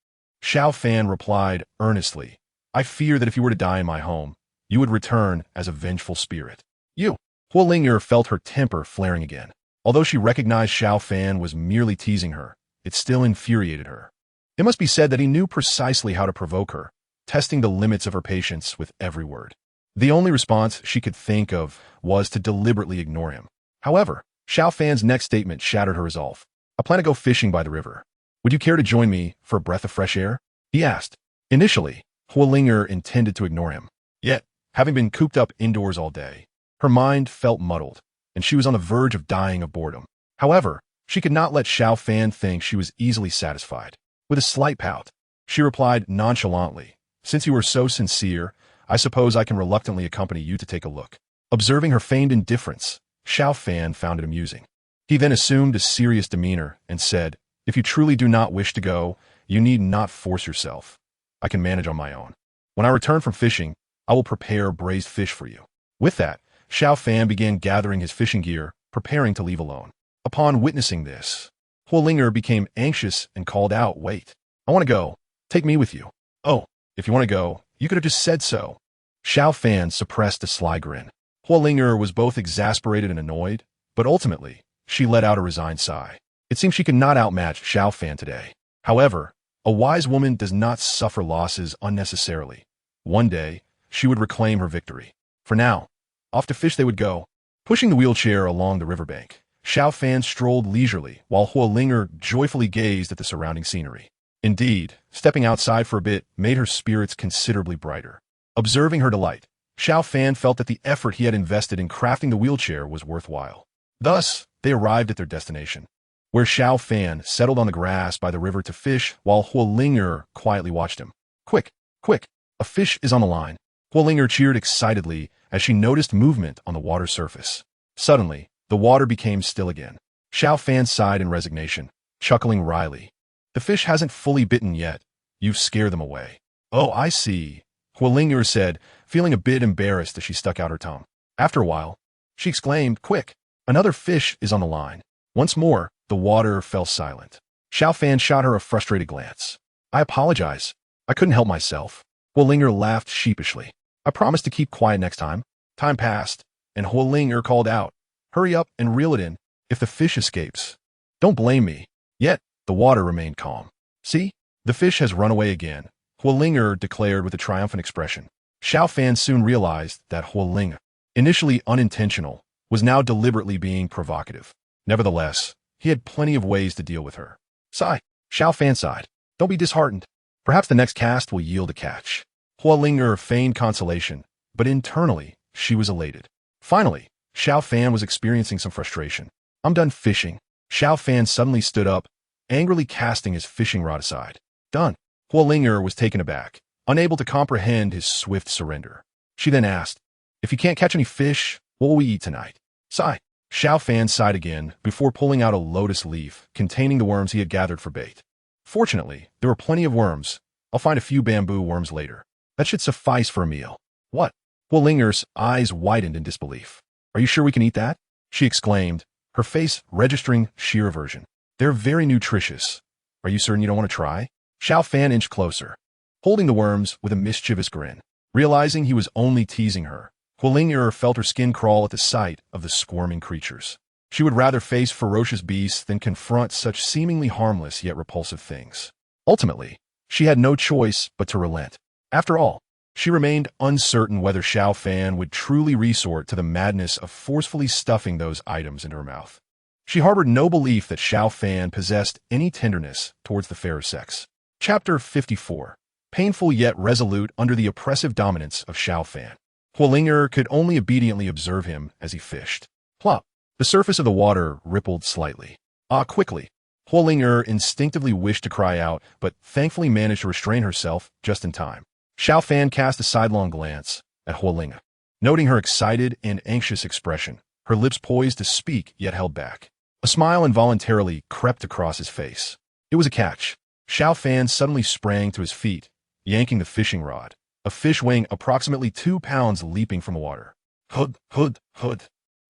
Xiao Fan replied earnestly, "I fear that if you were to die in my home, you would return as a vengeful spirit." "You." Huolinger felt her temper flaring again. Although she recognized Xiao Fan was merely teasing her, it still infuriated her. It must be said that he knew precisely how to provoke her, testing the limits of her patience with every word. The only response she could think of was to deliberately ignore him. However, Xiao Fan's next statement shattered her resolve. "I plan to go fishing by the river. Would you care to join me for a breath of fresh air?" he asked. Initially, Huolinger intended to ignore him. Yet, having been cooped up indoors all day, her mind felt muddled, and she was on the verge of dying of boredom. However, she could not let Xiao Fan think she was easily satisfied. With a slight pout, she replied nonchalantly, "Since you are so sincere, I suppose I can reluctantly accompany you to take a look." Observing her feigned indifference, Xiao Fan found it amusing. He then assumed a serious demeanor and said, "If you truly do not wish to go, you need not force yourself. I can manage on my own. When I return from fishing, I will prepare braised fish for you." With that, Xiao Fan began gathering his fishing gear, preparing to leave alone. Upon witnessing this, Huolinger became anxious and called out, "Wait, I want to go. Take me with you." "Oh, if you want to go, you could have just said so." Xiao Fan suppressed a sly grin. Huolinger was both exasperated and annoyed, but ultimately, she let out a resigned sigh. It seemed she could not outmatch Xiao Fan today. However, a wise woman does not suffer losses unnecessarily. One day, she would reclaim her victory. For now, off to fish they would go. Pushing the wheelchair along the riverbank, Xiao Fan strolled leisurely while Huolinger joyfully gazed at the surrounding scenery. Indeed, stepping outside for a bit made her spirits considerably brighter. Observing her delight, Xiao Fan felt that the effort he had invested in crafting the wheelchair was worthwhile. Thus, they arrived at their destination, where Xiao Fan settled on the grass by the river to fish while Huolinger quietly watched him. Quick, quick, a fish is on the line." Huolinger cheered excitedly as she noticed movement on the water's surface. Suddenly, the water became still again. Xiao Fan sighed in resignation, chuckling wryly. "The fish hasn't fully bitten yet. You scare them away." "Oh, I see," Huolinger said, feeling a bit embarrassed as she stuck out her tongue. After a while, she exclaimed, "Quick, another fish is on the line." Once more, the water fell silent. Xiao Fan shot her a frustrated glance. "I apologize. I couldn't help myself." Huolinger laughed sheepishly. "I promise to keep quiet next time." Time passed, and Huolinger called out, "Hurry up and reel it in, if the fish escapes. Don't blame me." Yet, the water remained calm. "See, the fish has run away again," Huolinger declared with a triumphant expression. Xiao Fan soon realized that Huolinger, initially unintentional, was now deliberately being provocative. Nevertheless, he had plenty of ways to deal with her. Sigh, Xiao Fan sighed. "Don't be disheartened. Perhaps the next cast will yield a catch." Huolinger feigned consolation, but internally, she was elated. Finally, Xiao Fan was experiencing some frustration. "I'm done fishing." Xiao Fan suddenly stood up, angrily casting his fishing rod aside. "Done." Huolinger was taken aback, unable to comprehend his swift surrender. She then asked, "If you can't catch any fish, what will we eat tonight?" Sigh. Xiao Fan sighed again before pulling out a lotus leaf containing the worms he had gathered for bait. Fortunately, there were plenty of worms. I'll find a few bamboo worms later. That should suffice for a meal. What? Huolinger's eyes widened in disbelief. Are you sure we can eat that? She exclaimed, her face registering sheer aversion. They're very nutritious. Are you certain you don't want to try? Xiao Fan inched closer, holding the worms with a mischievous grin. Realizing he was only teasing her, Huolinger felt her skin crawl at the sight of the squirming creatures. She would rather face ferocious beasts than confront such seemingly harmless yet repulsive things. Ultimately, she had no choice but to relent. After all, she remained uncertain whether Xiao Fan would truly resort to the madness of forcefully stuffing those items into her mouth. She harbored no belief that Xiao Fan possessed any tenderness towards the fairer sex. Chapter 54. Painful yet resolute under the oppressive dominance of Xiao Fan. Huolinger could only obediently observe him as he fished. Plop! The surface of the water rippled slightly. Quickly. Huolinger instinctively wished to cry out, but thankfully managed to restrain herself just in time. Xiao Fan cast a sidelong glance at Huolinger. Noting her excited and anxious expression, her lips poised to speak yet held back. A smile involuntarily crept across his face. It was a catch. Xiao Fan suddenly sprang to his feet, yanking the fishing rod, a fish weighing approximately 2 pounds leaping from the water. Hood, hood, hood.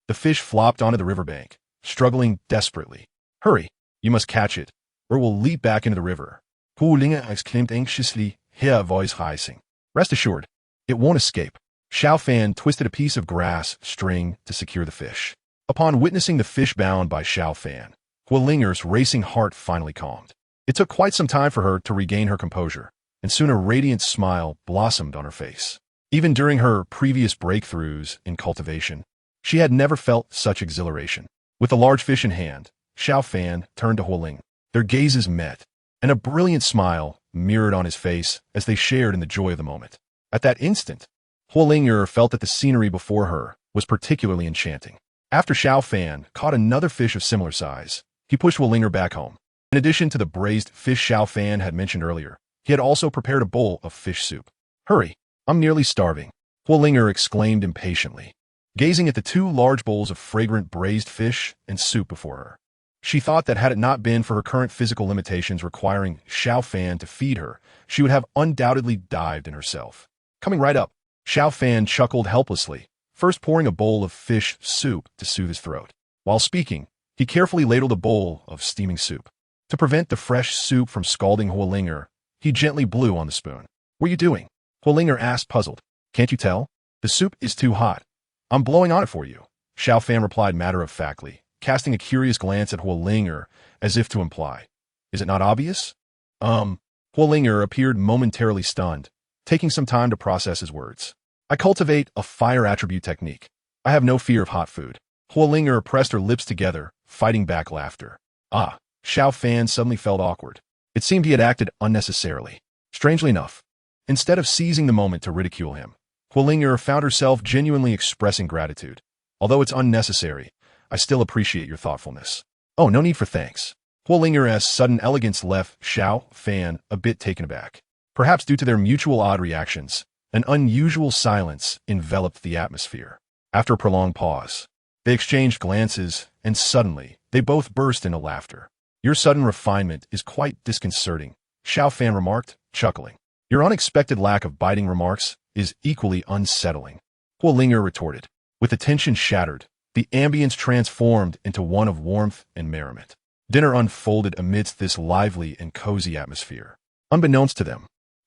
The fish flopped onto the riverbank, struggling desperately. Hurry, you must catch it, or it will leap back into the river. Huolinger exclaimed anxiously, her voice rising. Rest assured, it won't escape. Xiao Fan twisted a piece of grass string to secure the fish. Upon witnessing the fish bound by Xiao Fan, Huolinger's racing heart finally calmed. It took quite some time for her to regain her composure, and soon a radiant smile blossomed on her face. Even during her previous breakthroughs in cultivation, she had never felt such exhilaration. With a large fish in hand, Xiao Fan turned to Huoling. Their gazes met, and a brilliant smile mirrored on his face as they shared in the joy of the moment. At that instant, Huolinger felt that the scenery before her was particularly enchanting. After Xiao Fan caught another fish of similar size, he pushed Huolinger back home. In addition to the braised fish Xiao Fan had mentioned earlier, he had also prepared a bowl of fish soup. Hurry, I'm nearly starving, Huolinger exclaimed impatiently, gazing at the 2 large bowls of fragrant braised fish and soup before her. She thought that had it not been for her current physical limitations requiring Xiao Fan to feed her, she would have undoubtedly dived in herself. Coming right up, Xiao Fan chuckled helplessly, first pouring a bowl of fish soup to soothe his throat. While speaking, he carefully ladled a bowl of steaming soup. To prevent the fresh soup from scalding Huolinger, he gently blew on the spoon. What are you doing? Huolinger asked, puzzled. Can't you tell? The soup is too hot. I'm blowing on it for you, Xiao Fan replied matter-of-factly, casting a curious glance at Huolinger as if to imply, is it not obvious? Huolinger appeared momentarily stunned, taking some time to process his words. I cultivate a fire attribute technique. I have no fear of hot food. Huolinger pressed her lips together, fighting back laughter. Xiao Fan suddenly felt awkward. It seemed he had acted unnecessarily. Strangely enough, instead of seizing the moment to ridicule him, Huolinger found herself genuinely expressing gratitude. Although it's unnecessary, I still appreciate your thoughtfulness. Oh, no need for thanks. Huolinger's sudden elegance left Xiao Fan a bit taken aback. Perhaps due to their mutual odd reactions, an unusual silence enveloped the atmosphere. After a prolonged pause, they exchanged glances, and suddenly, they both burst into laughter. Your sudden refinement is quite disconcerting, Xiao Fan remarked, chuckling. Your unexpected lack of biting remarks is equally unsettling, Huolinger retorted. With the tension shattered, the ambience transformed into one of warmth and merriment. Dinner unfolded amidst this lively and cozy atmosphere. Unbeknownst to them,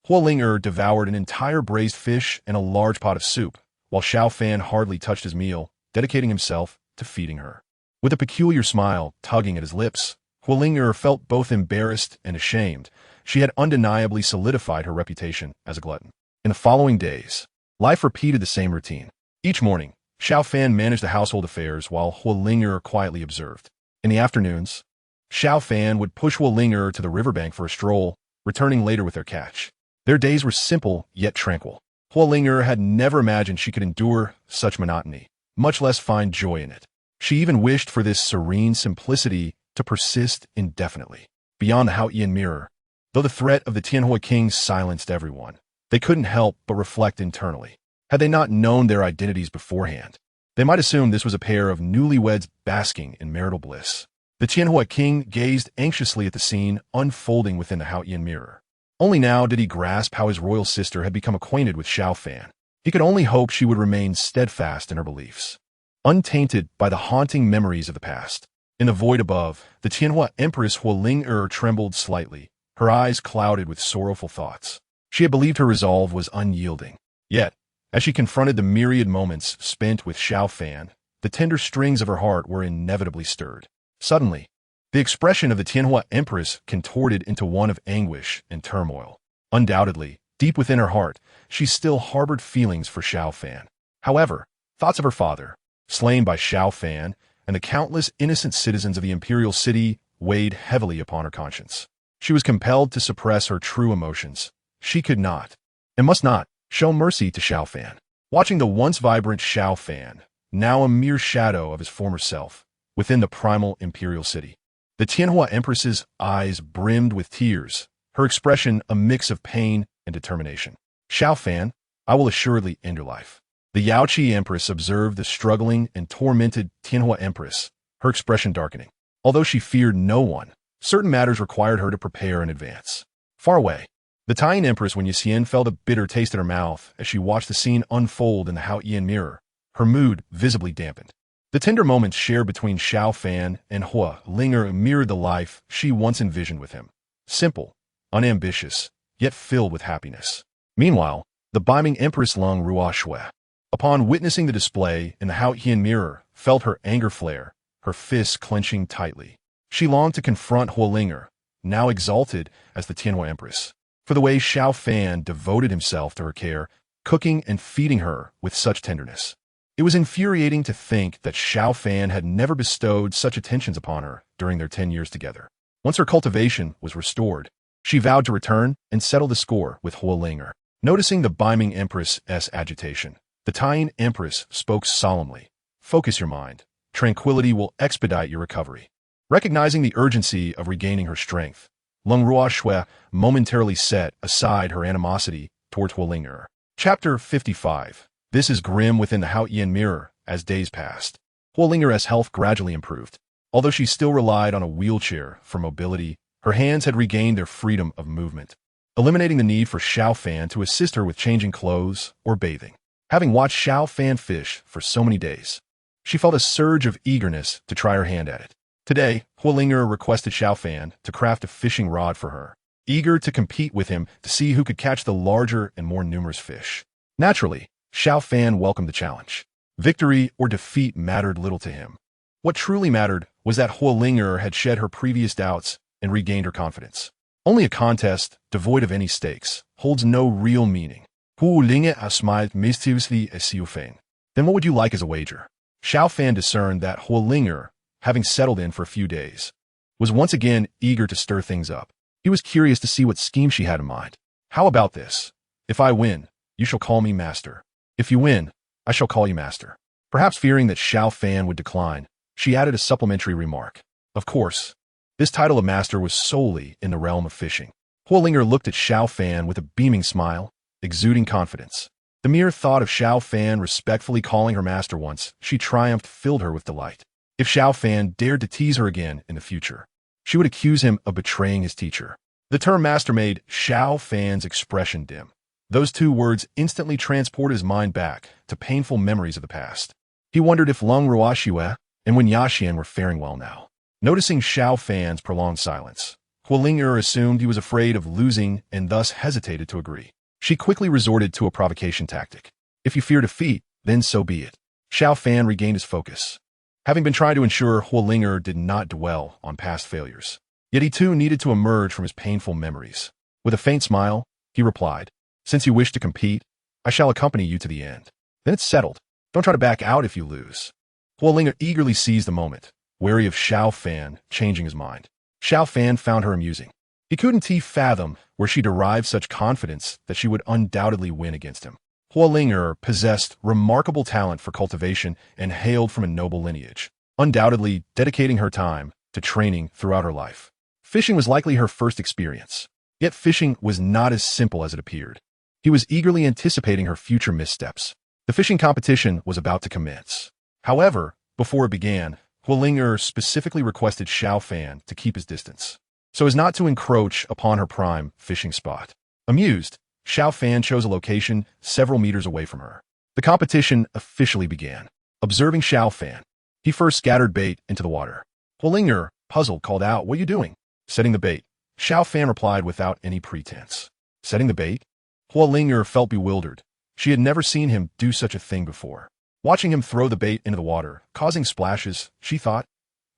Huolinger devoured an entire braised fish and a large pot of soup, while Xiao Fan hardly touched his meal, dedicating himself to feeding her. With a peculiar smile tugging at his lips, Huolinger felt both embarrassed and ashamed. She had undeniably solidified her reputation as a glutton. In the following days, life repeated the same routine. Each morning, Xiao Fan managed the household affairs while Huolinger quietly observed. In the afternoons, Xiao Fan would push Huolinger to the riverbank for a stroll, returning later with their catch. Their days were simple yet tranquil. Huolinger had never imagined she could endure such monotony, much less find joy in it. She even wished for this serene simplicity to persist indefinitely. Beyond the Haotian mirror, though the threat of the Tianwu kings silenced everyone, they couldn't help but reflect internally. Had they not known their identities beforehand, they might assume this was a pair of newlyweds basking in marital bliss. The Tianwu king gazed anxiously at the scene unfolding within the Haotian mirror. Only now did he grasp how his royal sister had become acquainted with Xiao Fan. He could only hope she would remain steadfast in her beliefs, untainted by the haunting memories of the past. In the void above, the Tianwu Empress Huoling trembled slightly, her eyes clouded with sorrowful thoughts. She had believed her resolve was unyielding. Yet, as she confronted the myriad moments spent with Xiao Fan, the tender strings of her heart were inevitably stirred. Suddenly, the expression of the Tianwu Empress contorted into one of anguish and turmoil. Undoubtedly, deep within her heart, she still harbored feelings for Xiao Fan. However, thoughts of her father, slain by Xiao Fan, and the countless innocent citizens of the imperial city weighed heavily upon her conscience. She was compelled to suppress her true emotions. She could not, and must not, show mercy to Xiao Fan. Watching the once vibrant Xiao Fan, now a mere shadow of his former self, within the primal imperial city, the Tianwu Empress's eyes brimmed with tears, her expression a mix of pain and determination. Xiao Fan, I will assuredly end your life. The Yaoqi Empress observed the struggling and tormented Tianwu Empress, her expression darkening. Although she feared no one, certain matters required her to prepare in advance. Far away, the Taiyan Empress Wen Yuxian felt a bitter taste in her mouth as she watched the scene unfold in the Haotian mirror, her mood visibly dampened. The tender moments shared between Xiao Fan and Huoling mirrored the life she once envisioned with him. Simple, unambitious, yet filled with happiness. Meanwhile, the beaming Empress Lung Ruoxue, upon witnessing the display in the Haotian mirror, felt her anger flare, her fists clenching tightly. She longed to confront Huoling, now exalted as the Tianwu Empress, for the way Xiao Fan devoted himself to her care, cooking and feeding her with such tenderness. It was infuriating to think that Xiao Fan had never bestowed such attentions upon her during their 10 years together. Once her cultivation was restored, she vowed to return and settle the score with Huoling. Noticing the beaming Empress's agitation, the Taiyan Empress spoke solemnly. Focus your mind. Tranquility will expedite your recovery. Recognizing the urgency of regaining her strength, Lung Ruoxue momentarily set aside her animosity toward Huoling. Chapter 55. This is grim within the Haotian mirror as days passed. Huoling's health gradually improved. Although she still relied on a wheelchair for mobility, her hands had regained their freedom of movement, eliminating the need for Xiao Fan to assist her with changing clothes or bathing. Having watched Xiao Fan fish for so many days, she felt a surge of eagerness to try her hand at it. Today, Huoling requested Xiao Fan to craft a fishing rod for her, eager to compete with him to see who could catch the larger and more numerous fish. Naturally, Xiao Fan welcomed the challenge. Victory or defeat mattered little to him. What truly mattered was that Huoling had shed her previous doubts and regained her confidence. Only a contest, devoid of any stakes, holds no real meaning. Huoling smiled mischievously at Xiao Fan. Then what would you like as a wager? Xiao Fan discerned that Huoling, having settled in for a few days, was once again eager to stir things up. He was curious to see what scheme she had in mind. How about this? If I win, you shall call me master. If you win, I shall call you master. Perhaps fearing that Xiao Fan would decline, she added a supplementary remark. Of course, this title of master was solely in the realm of fishing. Huoling looked at Xiao Fan with a beaming smile, exuding confidence. The mere thought of Xiao Fan respectfully calling her master once she triumphed filled her with delight. If Xiao Fan dared to tease her again in the future, she would accuse him of betraying his teacher. The term master made Xiao Fan's expression dim. Those two words instantly transported his mind back to painful memories of the past. He wondered if Lung Ruoxue and Wen Yuxian were faring well now. Noticing Xiao Fan's prolonged silence, Huoling assumed he was afraid of losing and thus hesitated to agree. She quickly resorted to a provocation tactic. If you fear defeat, then so be it. Xiao Fan regained his focus, having been trying to ensure Huoling did not dwell on past failures. Yet he too needed to emerge from his painful memories. With a faint smile, he replied, Since you wish to compete, I shall accompany you to the end. Then it's settled. Don't try to back out if you lose. Huoling eagerly seized the moment, wary of Xiao Fan changing his mind. Xiao Fan found her amusing. He couldn't fathom where she derived such confidence that she would undoubtedly win against him. Huoling possessed remarkable talent for cultivation and hailed from a noble lineage, undoubtedly dedicating her time to training throughout her life. Fishing was likely her first experience. Yet fishing was not as simple as it appeared. He was eagerly anticipating her future missteps. The fishing competition was about to commence. However, before it began, Hualinger specifically requested Xiao Fan to keep his distance, so as not to encroach upon her prime fishing spot. Amused, Xiao Fan chose a location several meters away from her. The competition officially began. Observing Xiao Fan, he first scattered bait into the water. Hualinger, puzzled, called out, "What are you doing?" "Setting the bait," Xiao Fan replied without any pretense. Setting the bait? Hualinger felt bewildered. She had never seen him do such a thing before. Watching him throw the bait into the water, causing splashes, she thought,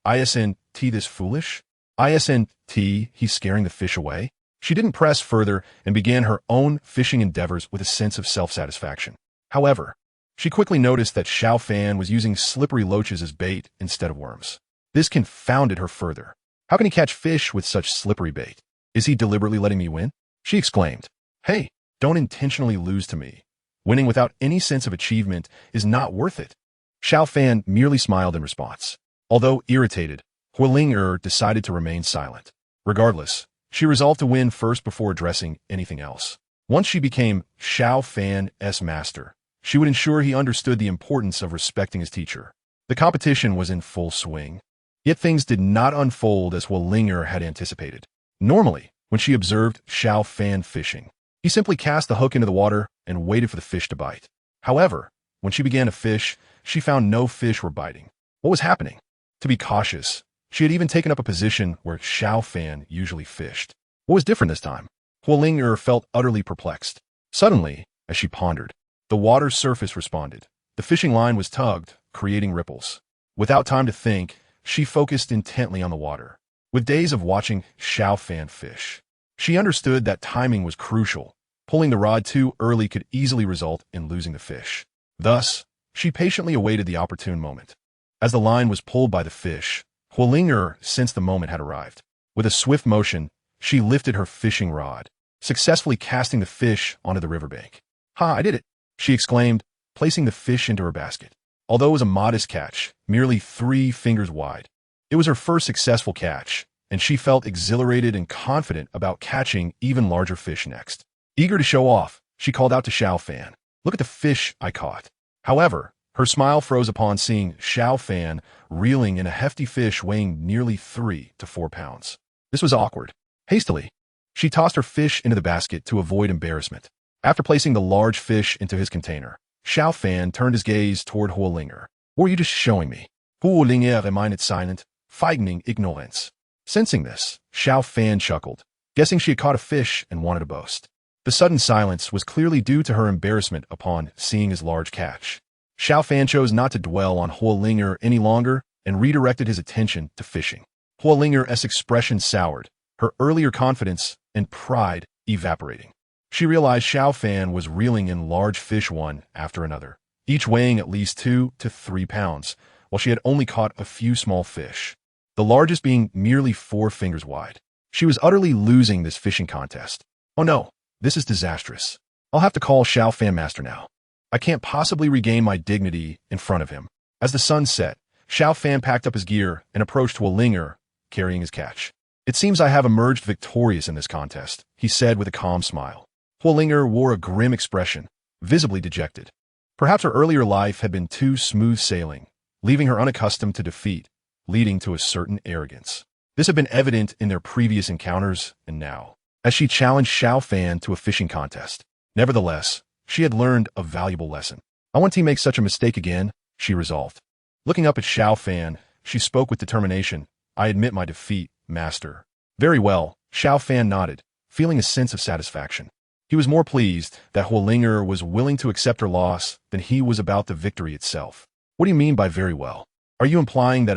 "Isn't this foolish? Isn't he's scaring the fish away?" She didn't press further and began her own fishing endeavors with a sense of self-satisfaction. However, she quickly noticed that Xiao Fan was using slippery loaches as bait instead of worms. This confounded her further. How can he catch fish with such slippery bait? Is he deliberately letting me win? She exclaimed. "Hey, don't intentionally lose to me. Winning without any sense of achievement is not worth it." Xiao Fan merely smiled in response. Although irritated, Hualinger decided to remain silent. Regardless, she resolved to win first before addressing anything else. Once she became Xiao Fan's master, she would ensure he understood the importance of respecting his teacher. The competition was in full swing. Yet things did not unfold as Hualinger had anticipated. Normally, when she observed Xiao Fan fishing, he simply cast the hook into the water and waited for the fish to bite. However, when she began to fish, she found no fish were biting. What was happening? To be cautious, she had even taken up a position where Xiao Fan usually fished. What was different this time? Hualinger felt utterly perplexed. Suddenly, as she pondered, the water's surface responded. The fishing line was tugged, creating ripples. Without time to think, she focused intently on the water. With days of watching Xiao Fan fish, she understood that timing was crucial. Pulling the rod too early could easily result in losing the fish. Thus, she patiently awaited the opportune moment. As the line was pulled by the fish, Hualinger sensed the moment had arrived. With a swift motion, she lifted her fishing rod, successfully casting the fish onto the riverbank. "Ha, I did it!" she exclaimed, placing the fish into her basket. Although it was a modest catch, merely 3 fingers wide, it was her first successful catch, and she felt exhilarated and confident about catching even larger fish next. Eager to show off, she called out to Xiao Fan, "Look at the fish I caught." However, her smile froze upon seeing Xiao Fan reeling in a hefty fish weighing nearly 3 to 4 pounds. This was awkward. Hastily, she tossed her fish into the basket to avoid embarrassment. After placing the large fish into his container, Xiao Fan turned his gaze toward Hualinger. "What were you just showing me?" Hualinger remained silent, feigning ignorance. Sensing this, Xiao Fan chuckled, guessing she had caught a fish and wanted to boast. The sudden silence was clearly due to her embarrassment upon seeing his large catch. Xiao Fan chose not to dwell on Hualinger any longer and redirected his attention to fishing. Hualinger's expression soured, her earlier confidence and pride evaporating. She realized Xiao Fan was reeling in large fish one after another, each weighing at least 2 to 3 pounds, while she had only caught a few small fish, the largest being merely 4 fingers wide. She was utterly losing this fishing contest. "Oh no, this is disastrous. I'll have to call Xiao Fan master now. I can't possibly regain my dignity in front of him." As the sun set, Xiao Fan packed up his gear and approached Hualinger, carrying his catch. "It seems I have emerged victorious in this contest," he said with a calm smile. Hualinger wore a grim expression, visibly dejected. Perhaps her earlier life had been too smooth sailing, leaving her unaccustomed to defeat, leading to a certain arrogance. This had been evident in their previous encounters and now, as she challenged Xiao Fan to a fishing contest. Nevertheless, she had learned a valuable lesson. "I won't make such a mistake again," she resolved. Looking up at Xiao Fan, she spoke with determination. "I admit my defeat, master." "Very well," Xiao Fan nodded, feeling a sense of satisfaction. He was more pleased that Hualinger was willing to accept her loss than he was about the victory itself. "What do you mean by very well? Are you implying that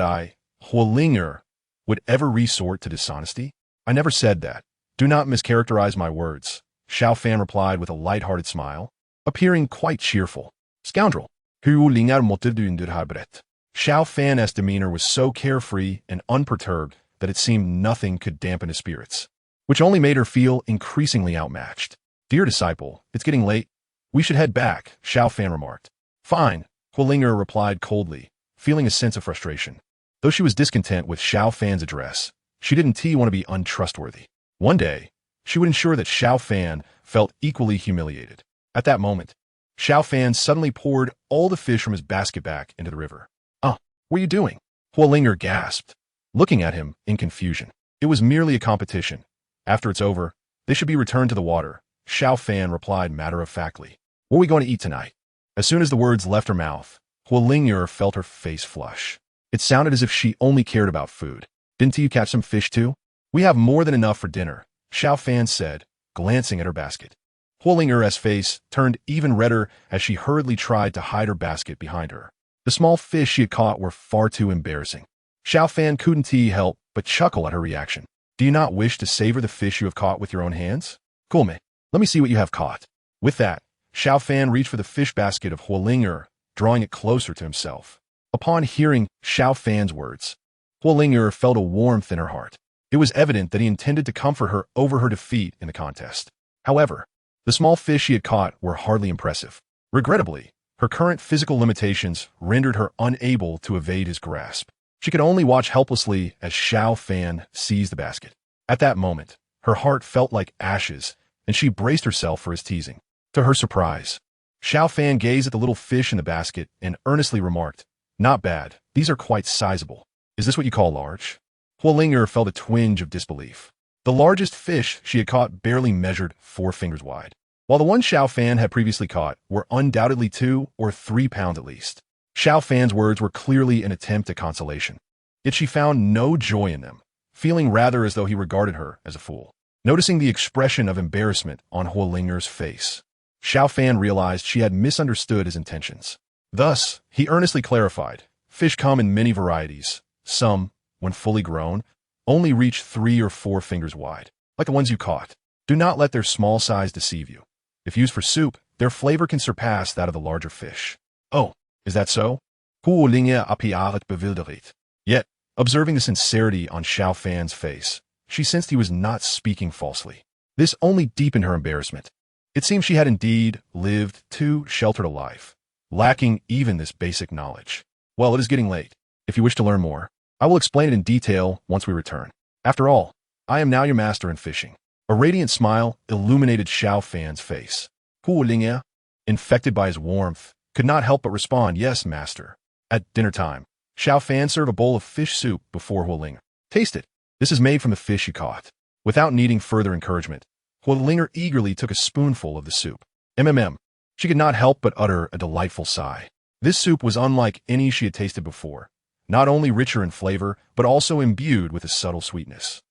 Hualinger, would ever resort to dishonesty?" "I never said that. Do not mischaracterize my words," Xiao Fan replied with a light-hearted smile, appearing quite cheerful. "Scoundrel." Xiao Fan's demeanor was so carefree and unperturbed that it seemed nothing could dampen his spirits, which only made her feel increasingly outmatched. "Dear disciple, it's getting late. We should head back," Xiao Fan remarked. "Fine," Hualinger replied coldly, feeling a sense of frustration. Though she was discontent with Xiao Fan's address, she didn't want to be untrustworthy. One day, she would ensure that Xiao Fan felt equally humiliated. At that moment, Xiao Fan suddenly poured all the fish from his basket back into the river. "Oh, what are you doing?" Huolinger gasped, looking at him in confusion. It was merely a competition. After it's over, they should be returned to the water. Xiao Fan replied matter-of-factly. What are we going to eat tonight? As soon as the words left her mouth, Huolinger felt her face flush. It sounded as if she only cared about food. Didn't you catch some fish too? We have more than enough for dinner, Xiao Fan said, glancing at her basket. Huolinger's face turned even redder as she hurriedly tried to hide her basket behind her. The small fish she had caught were far too embarrassing. Xiao Fan couldn't help but chuckle at her reaction. Do you not wish to savor the fish you have caught with your own hands? Cool, mate. Let me see what you have caught. With that, Xiao Fan reached for the fish basket of Huolinger, drawing it closer to himself. Upon hearing Xiao Fan's words, Huolinger felt a warmth in her heart. It was evident that he intended to comfort her over her defeat in the contest. However, the small fish she had caught were hardly impressive. Regrettably, her current physical limitations rendered her unable to evade his grasp. She could only watch helplessly as Xiao Fan seized the basket. At that moment, her heart felt like ashes, and she braced herself for his teasing. To her surprise, Xiao Fan gazed at the little fish in the basket and earnestly remarked, "Not bad. These are quite sizable. Is this what you call large?" Huolinger felt a twinge of disbelief. The largest fish she had caught barely measured 4 fingers wide, while the ones Xiao Fan had previously caught were undoubtedly 2 or 3 pounds at least. Xiao Fan's words were clearly an attempt at consolation, yet she found no joy in them, feeling rather as though he regarded her as a fool. Noticing the expression of embarrassment on Huolinger's face, Xiao Fan realized she had misunderstood his intentions. Thus, he earnestly clarified, fish come in many varieties. Some, when fully grown, only reach 3 or 4 fingers wide, like the ones you caught. Do not let their small size deceive you. If used for soup, their flavor can surpass that of the larger fish. Oh, is that so? Huolinger apparaat bewildert. Yet, observing the sincerity on Xiao Fan's face, she sensed he was not speaking falsely. This only deepened her embarrassment. It seemed she had indeed lived too sheltered a life, lacking even this basic knowledge. Well, it is getting late. If you wish to learn more, I will explain it in detail once we return. After all, I am now your master in fishing. A radiant smile illuminated Xiao Fan's face. Huolinger, infected by his warmth, could not help but respond, "Yes, master." At dinner time, Xiao Fan served a bowl of fish soup before Huolinger. "Taste it. This is made from the fish you caught." Without needing further encouragement, Huolinger eagerly took a spoonful of the soup. She could not help but utter a delightful sigh. This soup was unlike any she had tasted before, not only richer in flavor, but also imbued with a subtle sweetness.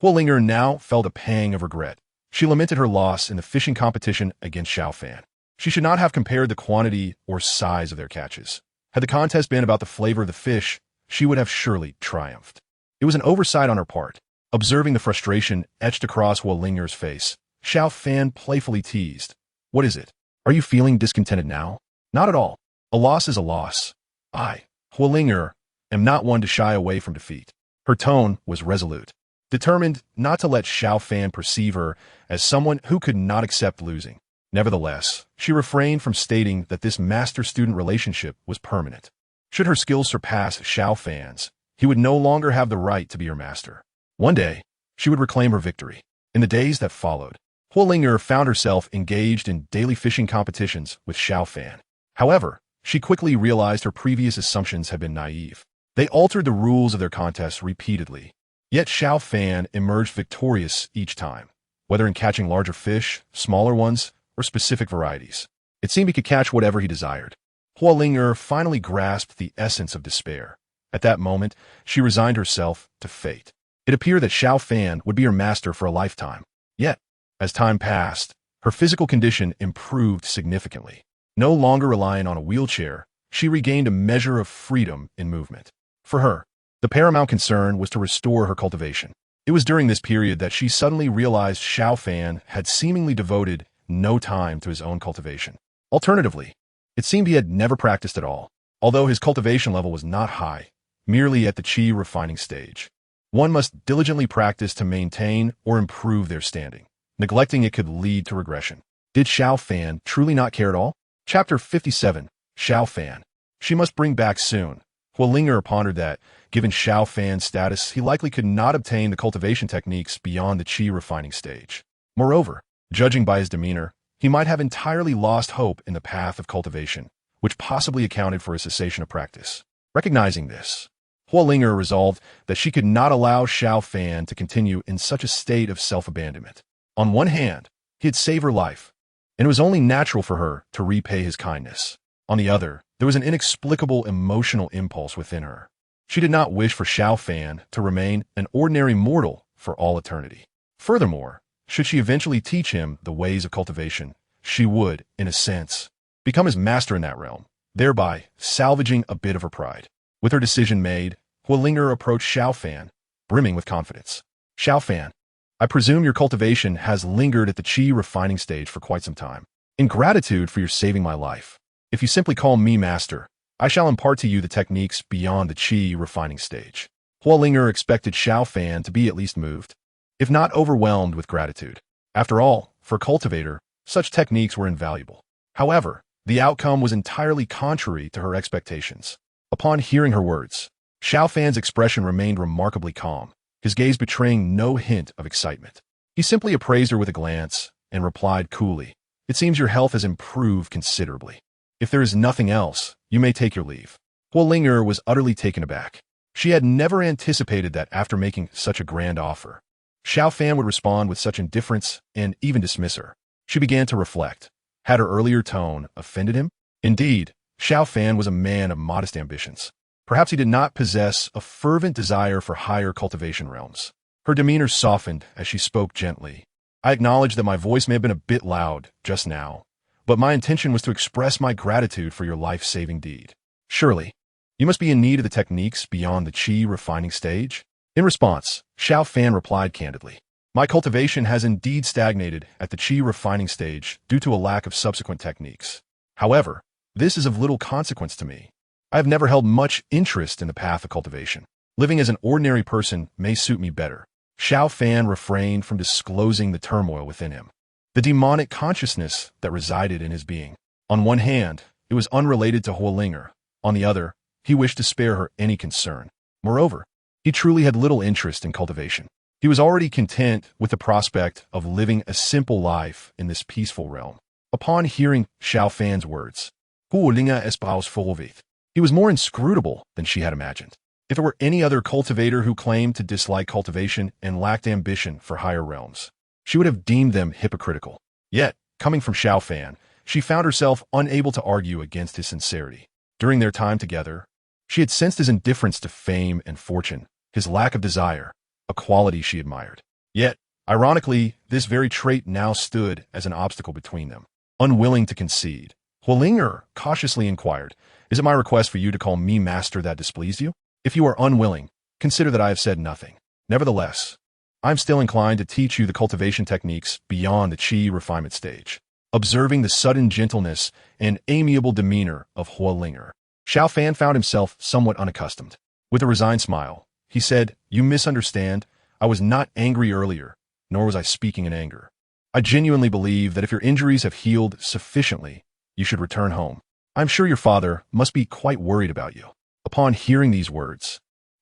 Huolinger now felt a pang of regret. She lamented her loss in the fishing competition against Xiao Fan. She should not have compared the quantity or size of their catches. Had the contest been about the flavor of the fish, she would have surely triumphed. It was an oversight on her part. Observing the frustration etched across Huolinger's face, Xiao Fan playfully teased, "What is it? Are you feeling discontented now?" "Not at all. A loss is a loss. I, Huolinger, am not one to shy away from defeat." Her tone was resolute, determined not to let Xiao Fan perceive her as someone who could not accept losing. Nevertheless, she refrained from stating that this master-student relationship was permanent. Should her skills surpass Xiao Fan's, he would no longer have the right to be her master. One day, she would reclaim her victory. In the days that followed, Huolinger found herself engaged in daily fishing competitions with Xiao Fan. However, she quickly realized her previous assumptions had been naive. They altered the rules of their contests repeatedly. Yet Xiao Fan emerged victorious each time, whether in catching larger fish, smaller ones, or specific varieties. It seemed he could catch whatever he desired. Huolinger finally grasped the essence of despair. At that moment, she resigned herself to fate. It appeared that Xiao Fan would be her master for a lifetime. Yet, as time passed, her physical condition improved significantly. No longer relying on a wheelchair, she regained a measure of freedom in movement. For her, the paramount concern was to restore her cultivation. It was during this period that she suddenly realized Xiao Fan had seemingly devoted no time to his own cultivation. Alternatively, it seemed he had never practiced at all, although his cultivation level was not high, merely at the qi refining stage. One must diligently practice to maintain or improve their standing. Neglecting it could lead to regression. Did Xiao Fan truly not care at all? Chapter 57, Xiao Fan. She must bring back soon. Huolinger pondered that, given Xiao Fan's status, he likely could not obtain the cultivation techniques beyond the qi refining stage. Moreover, judging by his demeanor, he might have entirely lost hope in the path of cultivation, which possibly accounted for his cessation of practice. Recognizing this, Huolinger resolved that she could not allow Xiao Fan to continue in such a state of self-abandonment. On one hand, he had saved her life, and it was only natural for her to repay his kindness. On the other, there was an inexplicable emotional impulse within her. She did not wish for Xiao Fan to remain an ordinary mortal for all eternity. Furthermore, should she eventually teach him the ways of cultivation, she would, in a sense, become his master in that realm, thereby salvaging a bit of her pride. With her decision made, Huolinger approached Xiao Fan, brimming with confidence. Xiao Fan, I presume your cultivation has lingered at the qi refining stage for quite some time. In gratitude for your saving my life, if you simply call me master, I shall impart to you the techniques beyond the qi refining stage. Huolinger expected Xiao Fan to be at least moved, if not overwhelmed with gratitude. After all, for a cultivator, such techniques were invaluable. However, the outcome was entirely contrary to her expectations. Upon hearing her words, Xiao Fan's expression remained remarkably calm, his gaze betraying no hint of excitement. He simply appraised her with a glance and replied coolly, "It seems your health has improved considerably. If there is nothing else, you may take your leave." Huolinger was utterly taken aback. She had never anticipated that after making such a grand offer, Xiao Fan would respond with such indifference and even dismiss her. She began to reflect. Had her earlier tone offended him? Indeed, Xiao Fan was a man of modest ambitions. Perhaps he did not possess a fervent desire for higher cultivation realms. Her demeanor softened as she spoke gently. "I acknowledge that my voice may have been a bit loud just now, but my intention was to express my gratitude for your life-saving deed. Surely, you must be in need of the techniques beyond the qi refining stage?" In response, Xiao Fan replied candidly, "My cultivation has indeed stagnated at the qi refining stage due to a lack of subsequent techniques. However, this is of little consequence to me. I have never held much interest in the path of cultivation. Living as an ordinary person may suit me better." Xiao Fan refrained from disclosing the turmoil within him, the demonic consciousness that resided in his being. On one hand, it was unrelated to Huolinger. On the other, he wished to spare her any concern. Moreover, he truly had little interest in cultivation. He was already content with the prospect of living a simple life in this peaceful realm. Upon hearing Xiao Fan's words, Huolinger espoused Fulvith, he was more inscrutable than she had imagined. If it were any other cultivator who claimed to dislike cultivation and lacked ambition for higher realms, she would have deemed them hypocritical. Yet, coming from Xiao Fan, she found herself unable to argue against his sincerity. During their time together, she had sensed his indifference to fame and fortune, his lack of desire, a quality she admired. Yet, ironically, this very trait now stood as an obstacle between them. Unwilling to concede, Huolinger cautiously inquired, "Is it my request for you to call me master that displeased you? If you are unwilling, consider that I have said nothing. Nevertheless, I am still inclined to teach you the cultivation techniques beyond the qi refinement stage." Observing the sudden gentleness and amiable demeanor of Huolinger, Xiao Fan found himself somewhat unaccustomed. With a resigned smile, he said, "You misunderstand. I was not angry earlier, nor was I speaking in anger. I genuinely believe that if your injuries have healed sufficiently, you should return home. I'm sure your father must be quite worried about you." Upon hearing these words,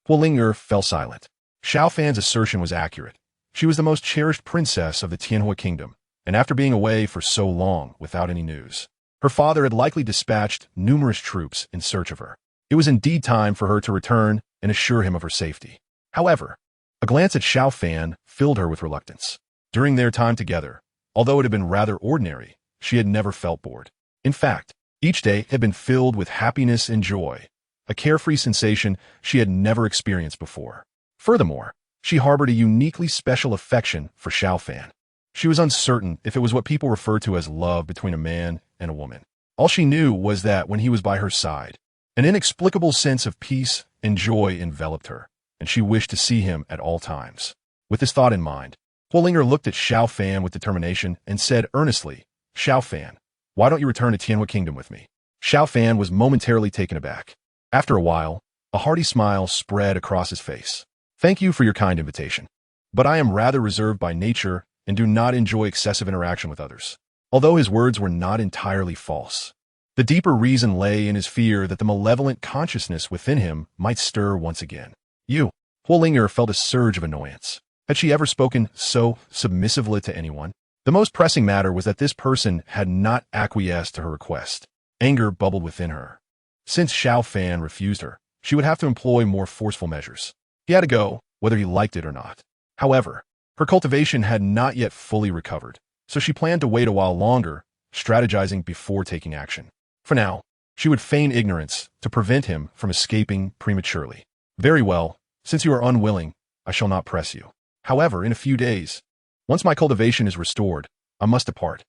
Huolinger fell silent. Xiao Fan's assertion was accurate. She was the most cherished princess of the Tianwu Kingdom, and after being away for so long without any news, her father had likely dispatched numerous troops in search of her. It was indeed time for her to return and assure him of her safety. However, a glance at Xiao Fan filled her with reluctance. During their time together, although it had been rather ordinary, she had never felt bored. In fact, each day had been filled with happiness and joy, a carefree sensation she had never experienced before. Furthermore, she harbored a uniquely special affection for Xiao Fan. She was uncertain if it was what people refer to as love between a man and a woman. All she knew was that when he was by her side, an inexplicable sense of peace and joy enveloped her, and she wished to see him at all times. With this thought in mind, Huolinger looked at Xiao Fan with determination and said earnestly, "Xiao Fan, why don't you return to Tianwu Kingdom with me?" Xiao Fan was momentarily taken aback. After a while, a hearty smile spread across his face. "Thank you for your kind invitation, but I am rather reserved by nature and do not enjoy excessive interaction with others." Although his words were not entirely false, the deeper reason lay in his fear that the malevolent consciousness within him might stir once again. "You." Huolinger felt a surge of annoyance. Had she ever spoken so submissively to anyone? The most pressing matter was that this person had not acquiesced to her request. Anger bubbled within her. Since Xiao Fan refused her, she would have to employ more forceful measures. He had to go, whether he liked it or not. However, her cultivation had not yet fully recovered, so she planned to wait a while longer, strategizing before taking action. For now, she would feign ignorance to prevent him from escaping prematurely. Very well, since you are unwilling, I shall not press you. However, in a few days, once my cultivation is restored, I must depart.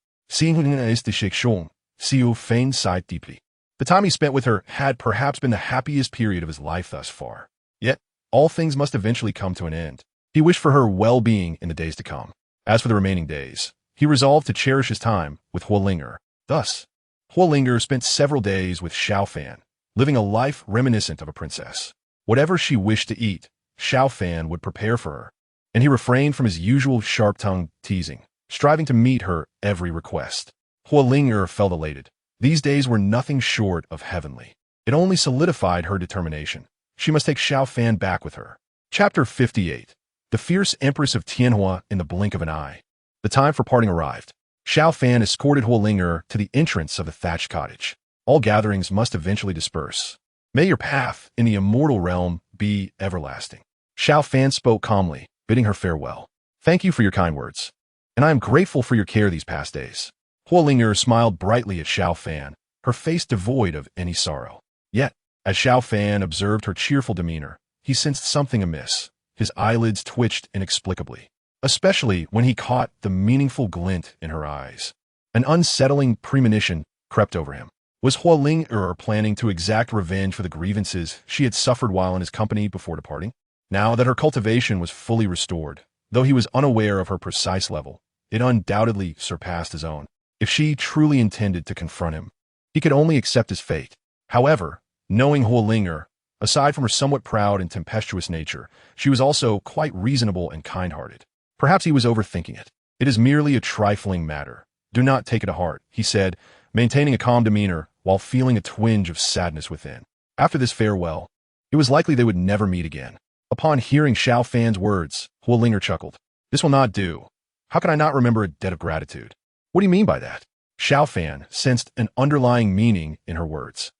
The time he spent with her had perhaps been the happiest period of his life thus far. Yet, all things must eventually come to an end. He wished for her well-being in the days to come. As for the remaining days, he resolved to cherish his time with Huolinger. Thus, Huolinger spent several days with Xiao Fan, living a life reminiscent of a princess. Whatever she wished to eat, Xiao Fan would prepare for her, and he refrained from his usual sharp-tongued teasing, striving to meet her every request. Huolinger felt elated. These days were nothing short of heavenly. It only solidified her determination. She must take Xiao Fan back with her. Chapter 58. The fierce Empress of Tianwu in the blink of an eye. The time for parting arrived. Xiao Fan escorted Huolinger to the entrance of the thatched cottage. All gatherings must eventually disperse. May your path in the immortal realm be everlasting. Xiao Fan spoke calmly, bidding her farewell. Thank you for your kind words, and I am grateful for your care these past days. Huolinger smiled brightly at Xiao Fan, her face devoid of any sorrow. Yet, as Xiao Fan observed her cheerful demeanor, he sensed something amiss. His eyelids twitched inexplicably, especially when he caught the meaningful glint in her eyes. An unsettling premonition crept over him. Was Huolinger planning to exact revenge for the grievances she had suffered while in his company before departing? Now that her cultivation was fully restored, though he was unaware of her precise level, it undoubtedly surpassed his own. If she truly intended to confront him, he could only accept his fate. However, knowing Huolinger, aside from her somewhat proud and tempestuous nature, she was also quite reasonable and kind-hearted. Perhaps he was overthinking it. It is merely a trifling matter. Do not take it to heart, he said, maintaining a calm demeanor while feeling a twinge of sadness within. After this farewell, it was likely they would never meet again. Upon hearing Xiao Fan's words, Huolinger chuckled. This will not do. How can I not remember a debt of gratitude? What do you mean by that? Xiao Fan sensed an underlying meaning in her words.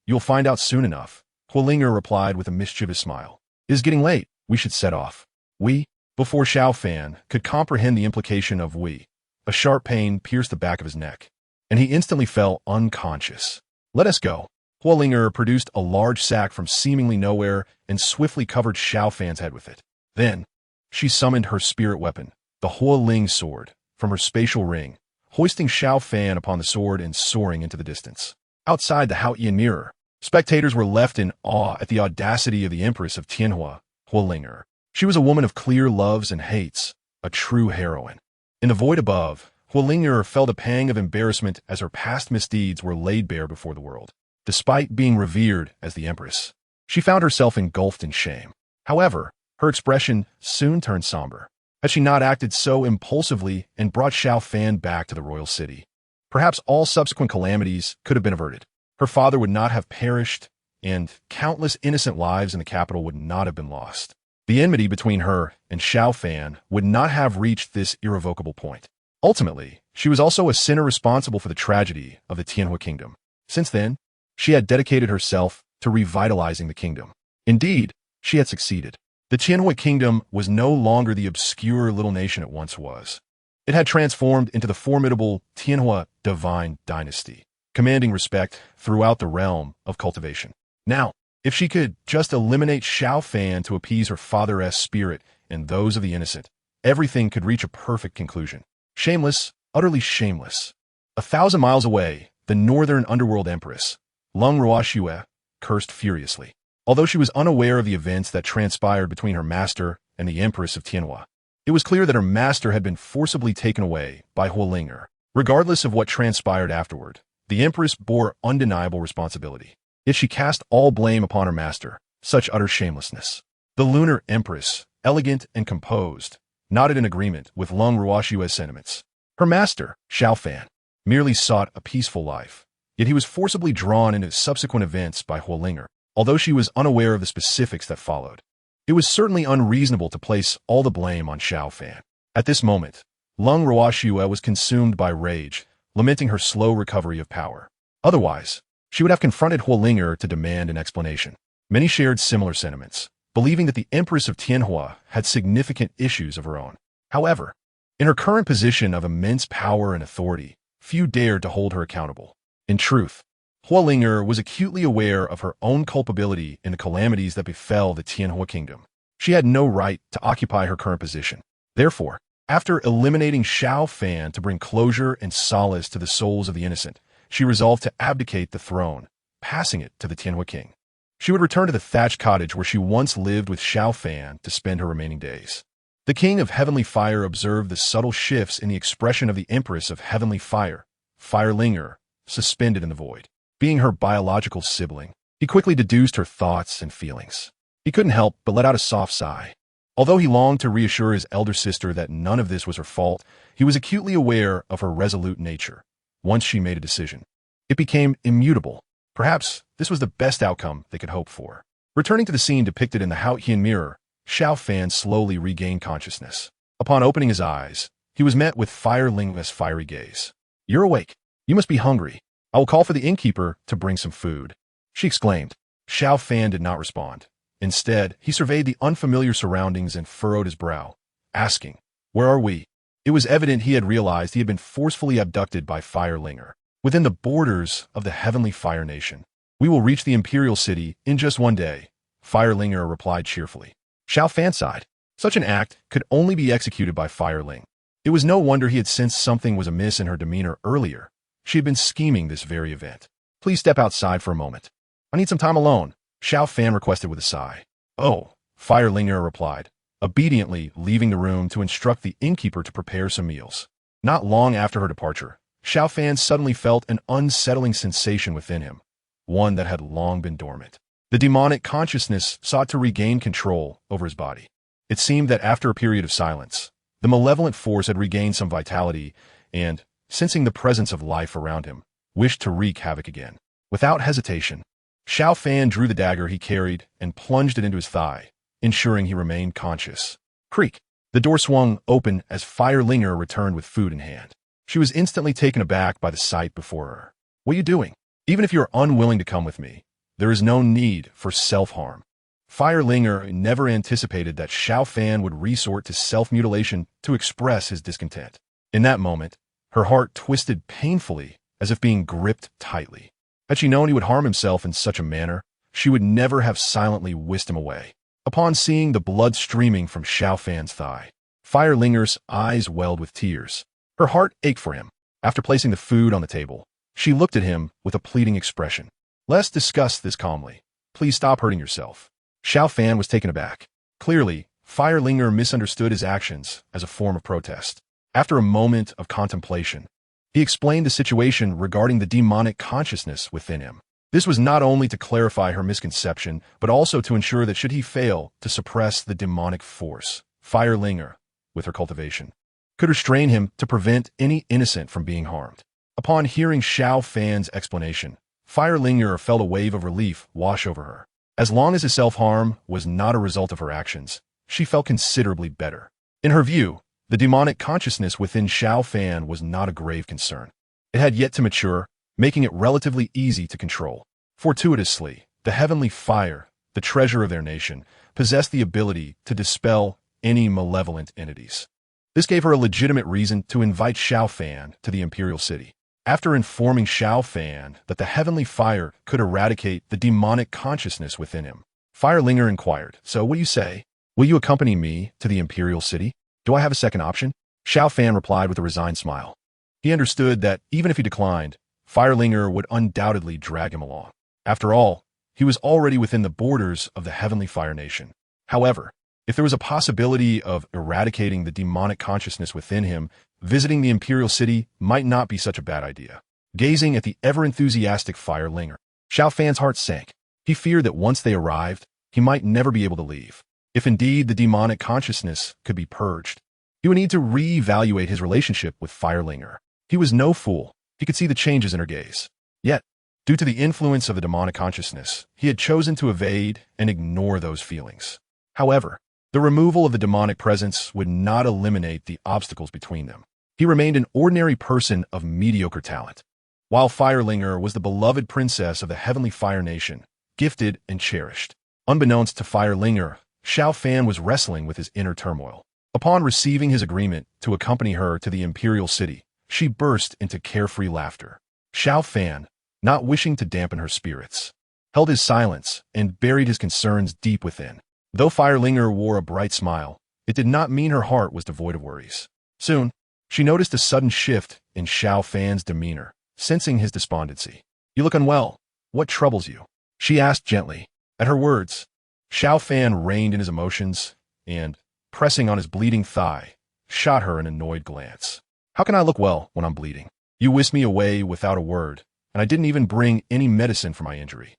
You'll find out soon enough. Huolinger replied with a mischievous smile. It is getting late. We should set off. We? Before Xiao Fan could comprehend the implication of we, a sharp pain pierced the back of his neck, and he instantly fell unconscious. Let us go. Huolinger produced a large sack from seemingly nowhere and swiftly covered Xiao Fan's head with it. Then, she summoned her spirit weapon, the Huoling sword, from her spatial ring, hoisting Xiao Fan upon the sword and soaring into the distance. Outside the Haotian mirror, spectators were left in awe at the audacity of the Empress of Tianwu, Huolinger. She was a woman of clear loves and hates, a true heroine. In the void above, Huolinger felt a pang of embarrassment as her past misdeeds were laid bare before the world. Despite being revered as the Empress, she found herself engulfed in shame. However, her expression soon turned somber. Had she not acted so impulsively and brought Xiao Fan back to the royal city, perhaps all subsequent calamities could have been averted. Her father would not have perished, and countless innocent lives in the capital would not have been lost. The enmity between her and Xiao Fan would not have reached this irrevocable point. Ultimately, she was also a sinner responsible for the tragedy of the Tianwu kingdom. Since then, she had dedicated herself to revitalizing the kingdom. Indeed, she had succeeded. The Tianwu kingdom was no longer the obscure little nation it once was. It had transformed into the formidable Tianwu divine dynasty, commanding respect throughout the realm of cultivation. Now, if she could just eliminate Xiao Fan to appease her father's spirit and those of the innocent, everything could reach a perfect conclusion. Shameless, utterly shameless. 1,000 miles away, the northern underworld empress, Lung Ruoxue, cursed furiously. Although she was unaware of the events that transpired between her master and the Empress of Tianwu, it was clear that her master had been forcibly taken away by Huolinger. Regardless of what transpired afterward, the Empress bore undeniable responsibility. Yet she cast all blame upon her master. Such utter shamelessness. The lunar Empress, elegant and composed, nodded in agreement with Lung Ruoxue's sentiments. Her master, Xiao Fan, merely sought a peaceful life. Yet he was forcibly drawn into subsequent events by Huolinger. Although she was unaware of the specifics that followed, it was certainly unreasonable to place all the blame on Xiao Fan. At this moment, Lung Ruoxue was consumed by rage, lamenting her slow recovery of power. Otherwise, she would have confronted Huolinger to demand an explanation. Many shared similar sentiments, believing that the Empress of Tianwu had significant issues of her own. However, in her current position of immense power and authority, few dared to hold her accountable. In truth, Huolinger was acutely aware of her own culpability in the calamities that befell the Tianwu kingdom. She had no right to occupy her current position. Therefore, after eliminating Xiao Fan to bring closure and solace to the souls of the innocent, she resolved to abdicate the throne, passing it to the Tianwu king. She would return to the thatched cottage where she once lived with Xiao Fan to spend her remaining days. The king of heavenly fire observed the subtle shifts in the expression of the Empress of heavenly fire, Firelinger, suspended in the void. Being her biological sibling, he quickly deduced her thoughts and feelings. He couldn't help but let out a soft sigh. Although he longed to reassure his elder sister that none of this was her fault, he was acutely aware of her resolute nature. Once she made a decision, it became immutable. Perhaps this was the best outcome they could hope for. Returning to the scene depicted in the Haotian mirror, Xiao Fan slowly regained consciousness. Upon opening his eyes, he was met with Fireling's fiery gaze. "You're awake. You must be hungry. I will call for the innkeeper to bring some food," she exclaimed. Xiao Fan did not respond. Instead, he surveyed the unfamiliar surroundings and furrowed his brow, asking, "Where are we?" It was evident he had realized he had been forcefully abducted by Firelinger. "Within the borders of the heavenly fire nation. We will reach the imperial city in just one day," Firelinger replied cheerfully. Xiao Fan sighed. Such an act could only be executed by Fireling. It was no wonder he had sensed something was amiss in her demeanor earlier. She had been scheming this very event. "Please step outside for a moment. I need some time alone," Xiao Fan requested with a sigh. "Oh," Firelinger replied, obediently leaving the room to instruct the innkeeper to prepare some meals. Not long after her departure, Xiao Fan suddenly felt an unsettling sensation within him, one that had long been dormant. The demonic consciousness sought to regain control over his body. It seemed that after a period of silence, the malevolent force had regained some vitality and, sensing the presence of life around him, wished to wreak havoc again. Without hesitation, Xiao Fan drew the dagger he carried and plunged it into his thigh, ensuring he remained conscious. Creak! The door swung open as Firelinger returned with food in hand. She was instantly taken aback by the sight before her. "What are you doing? Even if you are unwilling to come with me, there is no need for self-harm." Firelinger never anticipated that Xiao Fan would resort to self-mutilation to express his discontent. In that moment, her heart twisted painfully as if being gripped tightly. Had she known he would harm himself in such a manner, she would never have silently whisked him away. Upon seeing the blood streaming from Xiao Fan's thigh, Firelinger's eyes welled with tears. Her heart ached for him. After placing the food on the table, she looked at him with a pleading expression. "Let's discuss this calmly. Please stop hurting yourself." Xiao Fan was taken aback. Clearly, Firelinger misunderstood his actions as a form of protest. After a moment of contemplation, he explained the situation regarding the demonic consciousness within him. This was not only to clarify her misconception, but also to ensure that should he fail to suppress the demonic force, Firelinger, with her cultivation, could restrain him to prevent any innocent from being harmed. Upon hearing Xiao Fan's explanation, Firelinger felt a wave of relief wash over her. As long as his self-harm was not a result of her actions, she felt considerably better. In her view, the demonic consciousness within Xiao Fan was not a grave concern. It had yet to mature, making it relatively easy to control. Fortuitously, the heavenly fire, the treasure of their nation, possessed the ability to dispel any malevolent entities. This gave her a legitimate reason to invite Xiao Fan to the imperial city. After informing Xiao Fan that the heavenly fire could eradicate the demonic consciousness within him, Firelinger inquired, "So what do you say? Will you accompany me to the imperial city? Do I have a second option?" Xiao Fan replied with a resigned smile. He understood that even if he declined, Firelinger would undoubtedly drag him along. After all, he was already within the borders of the heavenly fire nation. However, if there was a possibility of eradicating the demonic consciousness within him, visiting the imperial city might not be such a bad idea. Gazing at the ever-enthusiastic Firelinger, Xiao Fan's heart sank. He feared that once they arrived, he might never be able to leave. If indeed the demonic consciousness could be purged, he would need to re-evaluate his relationship with Firelinger. He was no fool. He could see the changes in her gaze. Yet, due to the influence of the demonic consciousness, he had chosen to evade and ignore those feelings. However, the removal of the demonic presence would not eliminate the obstacles between them. He remained an ordinary person of mediocre talent. While Firelinger was the beloved princess of the heavenly fire nation, gifted and cherished, Unbeknownst to Fire Linger, Xiao Fan was wrestling with his inner turmoil. Upon receiving his agreement to accompany her to the imperial city, she burst into carefree laughter. Xiao Fan, not wishing to dampen her spirits, held his silence and buried his concerns deep within. Though Firelinger wore a bright smile, it did not mean her heart was devoid of worries. Soon, she noticed a sudden shift in Xiao Fan's demeanor, sensing his despondency. "You look unwell. What troubles you?" she asked gently. At her words, Xiao Fan reined in his emotions and, pressing on his bleeding thigh, shot her an annoyed glance. "How can I look well when I'm bleeding? You whisked me away without a word, and I didn't even bring any medicine for my injury."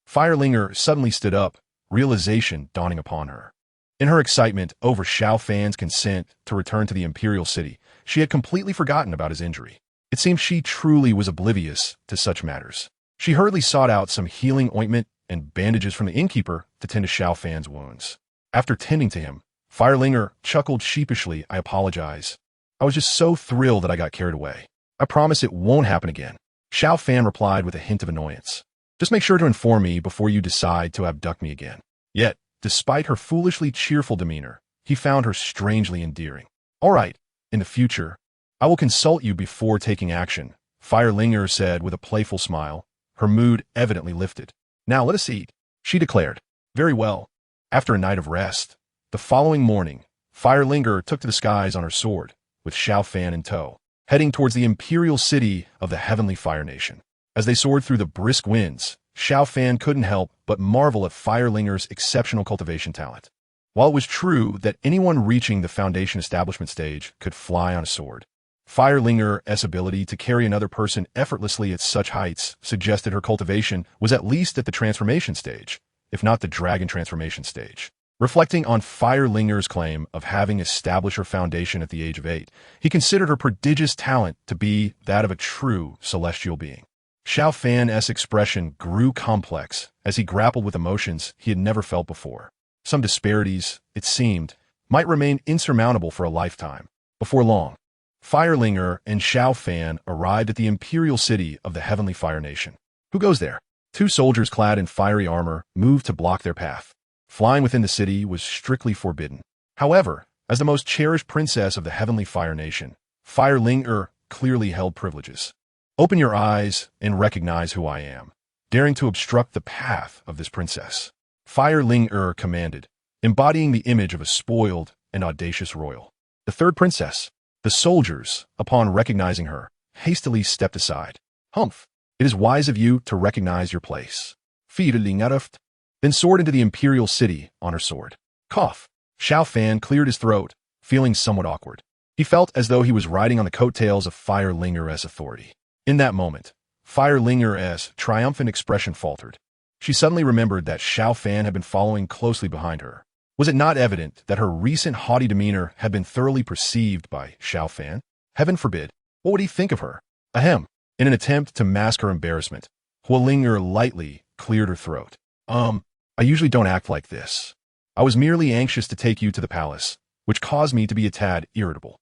Firelinger suddenly stood up, realization dawning upon her. In her excitement over Xiao Fan's consent to return to the imperial city, she had completely forgotten about his injury. It seemed she truly was oblivious to such matters. She hurriedly sought out some healing ointment and bandages from the innkeeper to tend to Xiao Fan's wounds. After tending to him, Firelinger chuckled sheepishly. "I apologize. I was just so thrilled that I got carried away. I promise it won't happen again." Xiao Fan replied with a hint of annoyance. "Just make sure to inform me before you decide to abduct me again." Yet, despite her foolishly cheerful demeanor, he found her strangely endearing. "All right, in the future, I will consult you before taking action," Firelinger said with a playful smile, her mood evidently lifted. "Now let us eat," she declared. Very well. After a night of rest, the following morning, Firelinger took to the skies on her sword, with Xiao Fan in tow, heading towards the imperial city of the Heavenly Fire Nation. As they soared through the brisk winds, Xiao Fan couldn't help but marvel at Firelinger's exceptional cultivation talent. While it was true that anyone reaching the Foundation establishment stage could fly on a sword, Firelinger's ability to carry another person effortlessly at such heights suggested her cultivation was at least at the transformation stage, if not the dragon transformation stage. Reflecting on Firelinger's claim of having established her foundation at the age of 8, he considered her prodigious talent to be that of a true celestial being. Xiao Fan's expression grew complex as he grappled with emotions he had never felt before. Some disparities, it seemed, might remain insurmountable for a lifetime. Before long, Firelinger and Xiao Fan arrived at the imperial city of the Heavenly Fire Nation. Who goes there? Two soldiers clad in fiery armor moved to block their path. Flying within the city was strictly forbidden. However, as the most cherished princess of the Heavenly Fire Nation, Firelinger clearly held privileges. "Open your eyes and recognize who I am," daring to obstruct the path of this princess. Firelinger commanded, embodying the image of a spoiled and audacious royal. The third princess. The soldiers, upon recognizing her, hastily stepped aside. "Humph, it is wise of you to recognize your place." Firelinger then soared into the imperial city on her sword. Cough. Xiao Fan cleared his throat, feeling somewhat awkward. He felt as though he was riding on the coattails of Firelinger's authority. In that moment, Firelinger's triumphant expression faltered. She suddenly remembered that Xiao Fan had been following closely behind her. Was it not evident that her recent haughty demeanor had been thoroughly perceived by Xiao Fan? Heaven forbid. What would he think of her? Ahem. In an attempt to mask her embarrassment, Huolinger lightly cleared her throat. I usually don't act like this. I was merely anxious to take you to the palace, which caused me to be a tad irritable."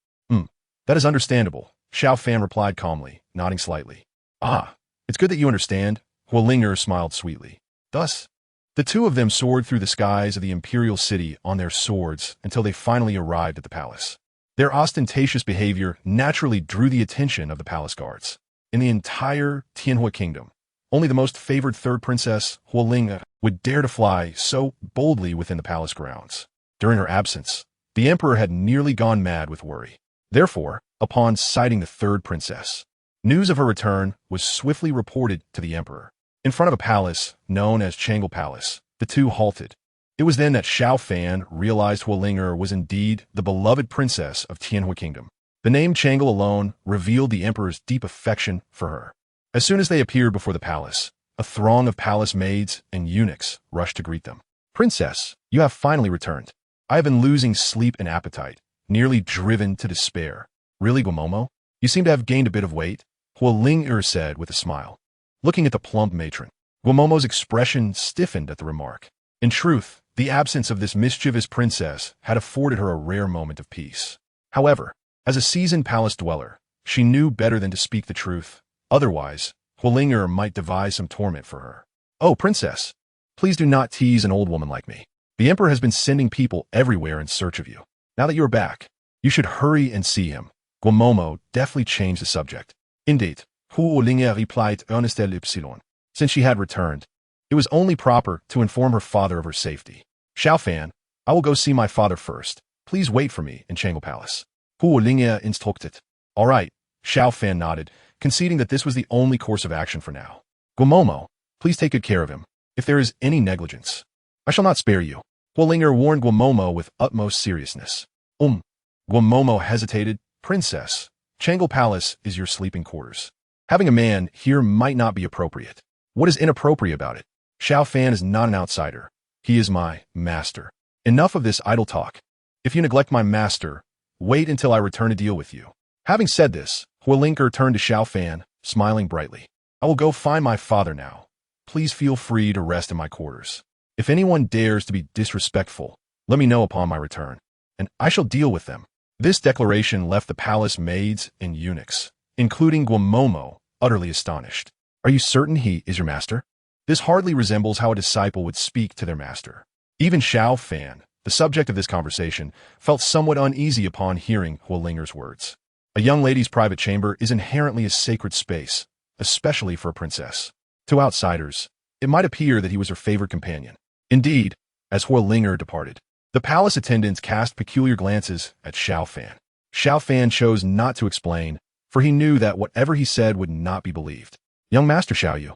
That is understandable," Xiao Fan replied calmly, nodding slightly. It's good that you understand," Huolinger smiled sweetly. Thus, the two of them soared through the skies of the imperial city on their swords until they finally arrived at the palace. Their ostentatious behavior naturally drew the attention of the palace guards. In the entire Tianwu kingdom, only the most favored third princess, Huolinger, would dare to fly so boldly within the palace grounds. During her absence, the emperor had nearly gone mad with worry. Therefore, upon sighting the third princess, news of her return was swiftly reported to the emperor. In front of a palace known as Changel Palace, the two halted. It was then that Xiao Fan realized Huolinger was indeed the beloved princess of Tianwu Kingdom. The name Changel alone revealed the emperor's deep affection for her. As soon as they appeared before the palace, a throng of palace maids and eunuchs rushed to greet them. "Princess, you have finally returned. I have been losing sleep and appetite, nearly driven to despair." "Really, Guomomo? You seem to have gained a bit of weight," Huolinger said with a smile. Looking at the plump matron, Guomomo's expression stiffened at the remark. In truth, the absence of this mischievous princess had afforded her a rare moment of peace. However, as a seasoned palace dweller, she knew better than to speak the truth. Otherwise, Huolinger might devise some torment for her. "Oh, princess, Please do not tease an old woman like me. The emperor has been sending people everywhere in search of you. Now that you are back, you should hurry and see him. Guamomo deftly changed the subject. Indeed, Hu Linge replied earnestly ypsilon. Since she had returned, it was only proper to inform her father of her safety. Xiao Fan, I will go see my father first. Please wait for me in Tianwu Palace. Hu Linge instructed. All right, Xiao Fan nodded, conceding that this was the only course of action for now. Guamomo, please take good care of him. If there is any negligence, I shall not spare you. Huolinger warned Guamomo with utmost seriousness. Guamomo hesitated. Princess, Tianwu Palace is your sleeping quarters. Having a man here might not be appropriate. What is inappropriate about it? Xiao Fan is not an outsider. He is my master. Enough of this idle talk. If you neglect my master, wait until I return to deal with you. Having said this, Huolinger turned to Xiao Fan, smiling brightly. I will go find my father now. Please feel free to rest in my quarters. If anyone dares to be disrespectful, let me know upon my return, and I shall deal with them. This declaration left the palace maids and eunuchs, including Guamomo, utterly astonished. Are you certain he is your master? This hardly resembles how a disciple would speak to their master. Even Xiao Fan, the subject of this conversation, felt somewhat uneasy upon hearing Huolinger's words. A young lady's private chamber is inherently a sacred space, especially for a princess. To outsiders, it might appear that he was her favorite companion. Indeed, as Huolinger departed, the palace attendants cast peculiar glances at Xiao Fan. Xiao Fan chose not to explain, for he knew that whatever he said would not be believed. Young Master Xiaoyu.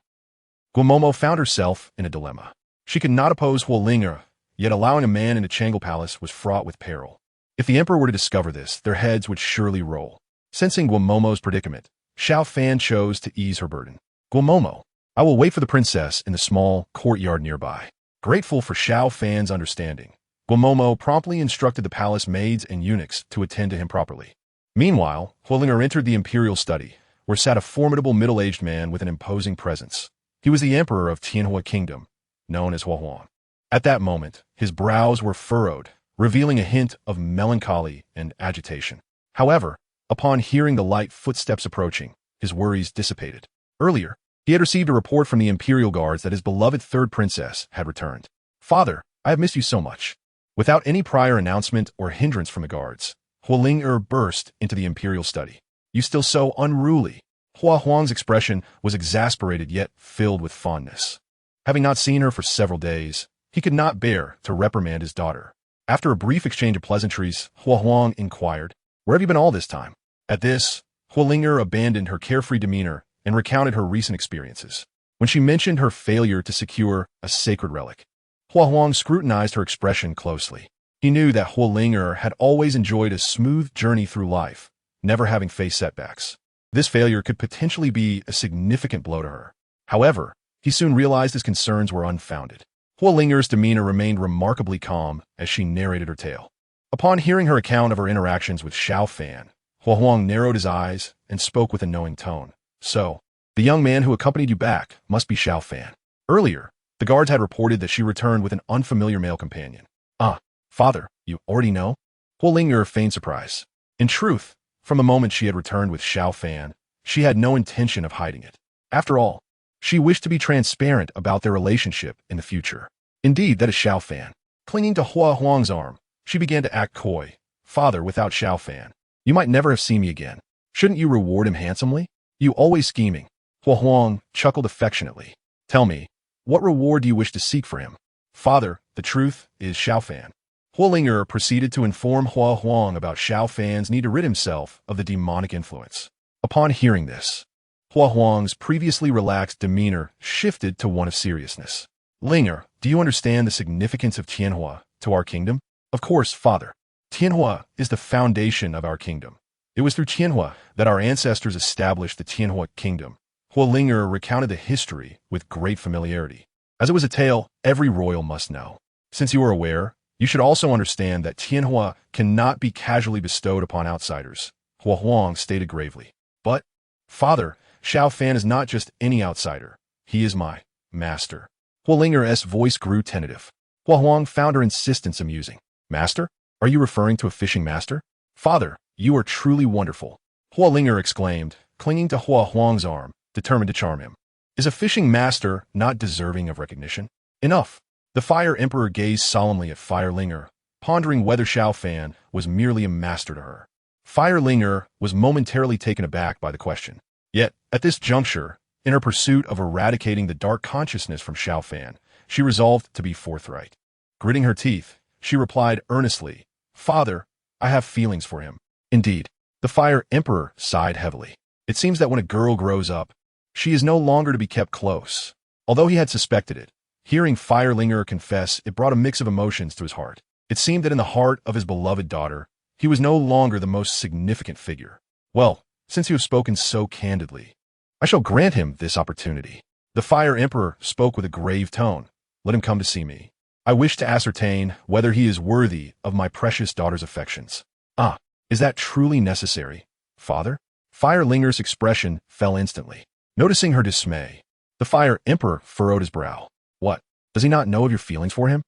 Guamomo found herself in a dilemma. She could not oppose Huolinger, yet allowing a man into Tianwu Palace was fraught with peril. If the emperor were to discover this, their heads would surely roll. Sensing Guamomo's predicament, Xiao Fan chose to ease her burden. Guamomo, I will wait for the princess in the small courtyard nearby. Grateful for Xiao Fan's understanding, Guamomo promptly instructed the palace maids and eunuchs to attend to him properly. Meanwhile, Huolinger entered the imperial study, where sat a formidable middle-aged man with an imposing presence. He was the emperor of Tianwu Kingdom, known as Huahuang. At that moment, his brows were furrowed, revealing a hint of melancholy and agitation. However, upon hearing the light footsteps approaching, his worries dissipated. Earlier, he had received a report from the imperial guards that his beloved third princess had returned. Father, I have missed you so much. Without any prior announcement or hindrance from the guards, Huolinger burst into the imperial study. You still so unruly. Hua Huang's expression was exasperated yet filled with fondness. Having not seen her for several days, he could not bear to reprimand his daughter. After a brief exchange of pleasantries, Hua Huang inquired, Where have you been all this time? At this, Huolinger abandoned her carefree demeanor and recounted her recent experiences. When she mentioned her failure to secure a sacred relic, Hua Huang scrutinized her expression closely. He knew that Huolinger had always enjoyed a smooth journey through life, never having faced setbacks. This failure could potentially be a significant blow to her. However, he soon realized his concerns were unfounded. Huolinger's demeanor remained remarkably calm as she narrated her tale. Upon hearing her account of her interactions with Xiao Fan, Hua Huang narrowed his eyes and spoke with a knowing tone. So, the young man who accompanied you back must be Xiao Fan. Earlier, the guards had reported that she returned with an unfamiliar male companion. Ah, father, you already know? Huolinger feigned surprise. In truth, from the moment she had returned with Xiao Fan, she had no intention of hiding it. After all, she wished to be transparent about their relationship in the future. Indeed, that is Xiao Fan. Clinging to Hua Huang's arm, she began to act coy. Father, without Xiao Fan, you might never have seen me again. Shouldn't you reward him handsomely? You always scheming. Hua Huang chuckled affectionately. Tell me, what reward do you wish to seek for him? Father, the truth is Xiao Fan. Huolinger proceeded to inform Hua Huang about Xiao Fan's need to rid himself of the demonic influence. Upon hearing this, Hua Huang's previously relaxed demeanor shifted to one of seriousness. Linger, do you understand the significance of Tianwu to our kingdom? Of course, father. Tianwu is the foundation of our kingdom. It was through Tianwu that our ancestors established the Tianwu Kingdom. Huolinger recounted the history with great familiarity. As it was a tale every royal must know. Since you are aware, you should also understand that Tianwu cannot be casually bestowed upon outsiders, Hua Huang stated gravely. But, father, Xiao Fan is not just any outsider. He is my master. Huolinger's voice grew tentative. Hua Huang found her insistence amusing. Master? Are you referring to a fishing master? Father, you are truly wonderful. Huolinger exclaimed, clinging to Hua Huang's arm, determined to charm him. Is a fishing master not deserving of recognition? Enough. The Fire Emperor gazed solemnly at Firelinger, pondering whether Xiao Fan was merely a master to her. Firelinger was momentarily taken aback by the question. Yet, at this juncture, in her pursuit of eradicating the dark consciousness from Xiao Fan, she resolved to be forthright. Gritting her teeth, she replied earnestly, "Father, I have feelings for him." Indeed, the Fire Emperor sighed heavily. It seems that when a girl grows up, she is no longer to be kept close. Although he had suspected it, hearing Firelinger confess, it brought a mix of emotions to his heart. It seemed that in the heart of his beloved daughter, he was no longer the most significant figure. Well, since you have spoken so candidly, I shall grant him this opportunity. The Fire Emperor spoke with a grave tone. Let him come to see me. I wish to ascertain whether he is worthy of my precious daughter's affections. Ah, is that truly necessary, father? Firelinger's expression fell instantly. Noticing her dismay, the Fire Emperor furrowed his brow. What? Does he not know of your feelings for him?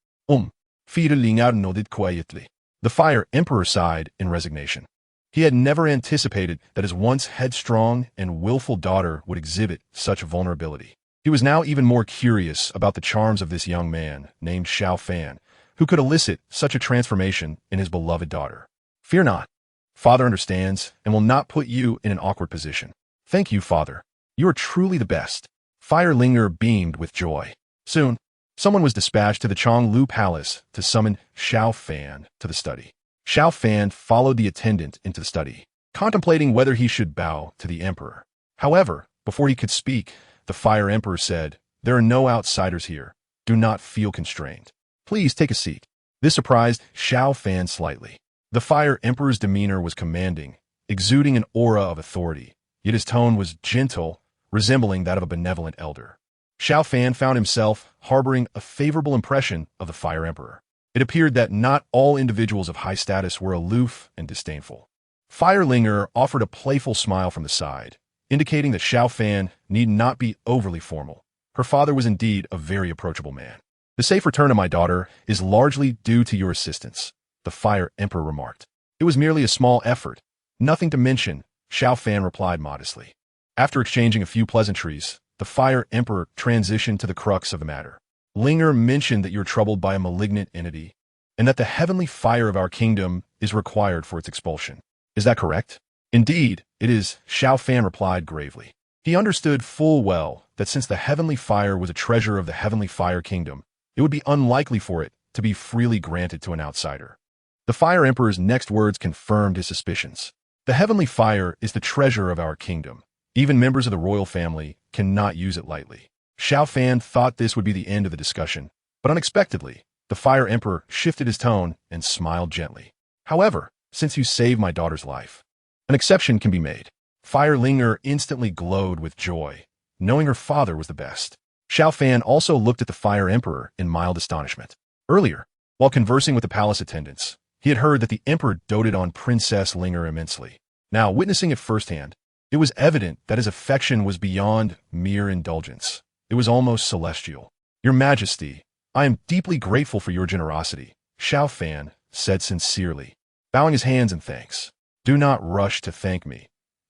Firelinger nodded quietly. The Fire Emperor sighed in resignation. He had never anticipated that his once headstrong and willful daughter would exhibit such vulnerability. He was now even more curious about the charms of this young man named Xiao Fan, who could elicit such a transformation in his beloved daughter. Fear not. Father understands and will not put you in an awkward position. Thank you, Father. You are truly the best. Firelinger beamed with joy. Soon, someone was dispatched to the Chonglu Palace to summon Xiao Fan to the study. Xiao Fan followed the attendant into the study, contemplating whether he should bow to the emperor. However, before he could speak, the Fire Emperor said, "There are no outsiders here. Do not feel constrained. Please take a seat." This surprised Xiao Fan slightly. The Fire Emperor's demeanor was commanding, exuding an aura of authority, yet his tone was gentle, resembling that of a benevolent elder. Xiao Fan found himself harboring a favorable impression of the Fire Emperor. It appeared that not all individuals of high status were aloof and disdainful. Firelinger offered a playful smile from the side, indicating that Xiao Fan need not be overly formal. Her father was indeed a very approachable man. The safe return of my daughter is largely due to your assistance, the Fire Emperor remarked. It was merely a small effort. Nothing to mention, Xiao Fan replied modestly. After exchanging a few pleasantries, the Fire Emperor transitioned to the crux of the matter. Linger mentioned that you're troubled by a malignant entity, and that the heavenly fire of our kingdom is required for its expulsion. Is that correct? Indeed, it is, Xiao Fan replied gravely. He understood full well that since the heavenly fire was a treasure of the heavenly fire kingdom, it would be unlikely for it to be freely granted to an outsider. The Fire Emperor's next words confirmed his suspicions. The heavenly fire is the treasure of our kingdom. Even members of the royal family cannot use it lightly. Xiao Fan thought this would be the end of the discussion, but unexpectedly, the Fire Emperor shifted his tone and smiled gently. However, since you saved my daughter's life, an exception can be made. Firelinger instantly glowed with joy, knowing her father was the best. Xiao Fan also looked at the Fire Emperor in mild astonishment. Earlier, while conversing with the palace attendants, he had heard that the Emperor doted on Princess Linger immensely. Now, witnessing it firsthand, it was evident that his affection was beyond mere indulgence. It was almost celestial. Your Majesty, I am deeply grateful for your generosity, Xiao Fan said sincerely, bowing his hands in thanks. Do not rush to thank me.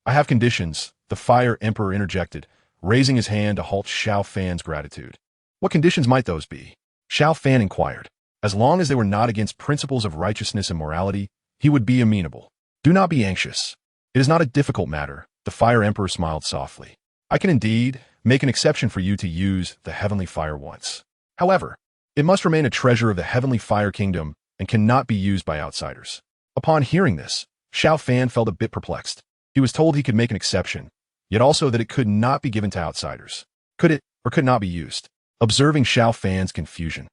I have conditions, the Fire Emperor interjected, raising his hand to halt Xiao Fan's gratitude. What conditions might those be? Xiao Fan inquired. As long as they were not against principles of righteousness and morality, he would be amenable. Do not be anxious. It is not a difficult matter, the Fire Emperor smiled softly. I can indeed make an exception for you to use the heavenly fire once. However, it must remain a treasure of the heavenly fire kingdom and cannot be used by outsiders. Upon hearing this, Xiao Fan felt a bit perplexed. He was told he could make an exception, yet also that it could not be given to outsiders. Could it or could not be used? Observing Xiao Fan's confusion,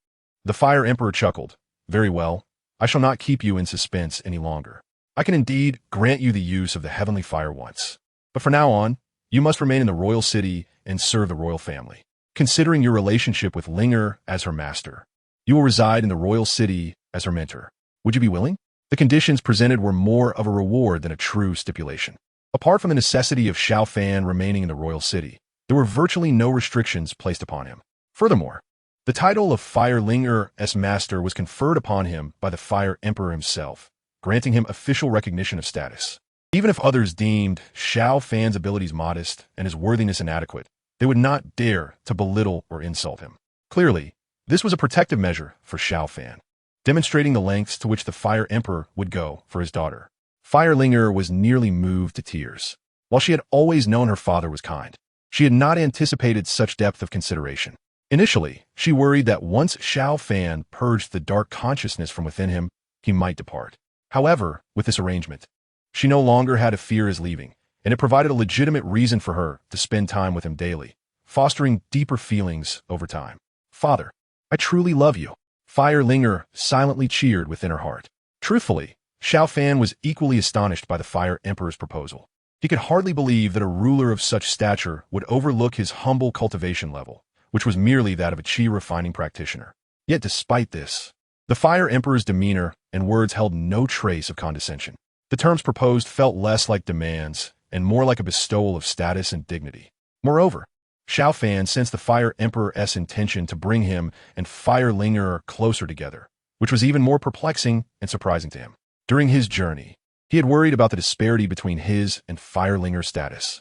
the Fire Emperor chuckled. Very well, I shall not keep you in suspense any longer. I can indeed grant you the use of the heavenly fire once. But from now on, you must remain in the royal city and serve the royal family. Considering your relationship with Linger as her master, you will reside in the royal city as her mentor. Would you be willing? The conditions presented were more of a reward than a true stipulation. Apart from the necessity of Xiao Fan remaining in the royal city, there were virtually no restrictions placed upon him. Furthermore, the title of Firelinger as master was conferred upon him by the Fire Emperor himself, granting him official recognition of status. Even if others deemed Xiao Fan's abilities modest and his worthiness inadequate, they would not dare to belittle or insult him. Clearly, This was a protective measure for Xiao Fan, demonstrating the lengths to which the Fire Emperor would go for his daughter. Firelinger was nearly moved to tears. While she had always known her father was kind, she had not anticipated such depth of consideration. Initially, she worried that once Xiao Fan purged the dark consciousness from within him, he might depart. However, with this arrangement, she no longer had to fear his leaving, and it provided a legitimate reason for her to spend time with him daily, fostering deeper feelings over time. Father, I truly love you. Firelinger silently cheered within her heart. Truthfully, Xiao Fan was equally astonished by the Fire Emperor's proposal. He could hardly believe that a ruler of such stature would overlook his humble cultivation level, which was merely that of a chi refining practitioner. Yet despite this, the Fire Emperor's demeanor and words held no trace of condescension. The terms proposed felt less like demands and more like a bestowal of status and dignity. Moreover, Xiao Fan sensed the Fire Emperor's intention to bring him and Firelinger closer together, which was even more perplexing and surprising to him. During his journey, he had worried about the disparity between his and Firelinger's status,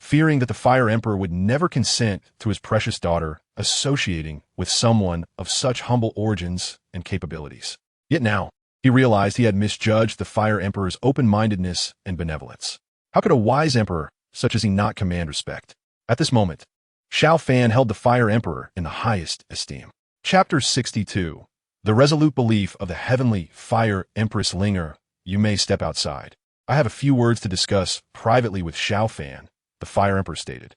fearing that the Fire Emperor would never consent to his precious daughter associating with someone of such humble origins and capabilities. Yet now, he realized he had misjudged the Fire Emperor's open-mindedness and benevolence. How could a wise emperor such as he not command respect? At this moment, Xiao Fan held the Fire Emperor in the highest esteem. Chapter 62. The resolute belief of the heavenly Fire Empress Linger. You may step outside. I have a few words to discuss privately with Xiao Fan, the Fire Emperor stated.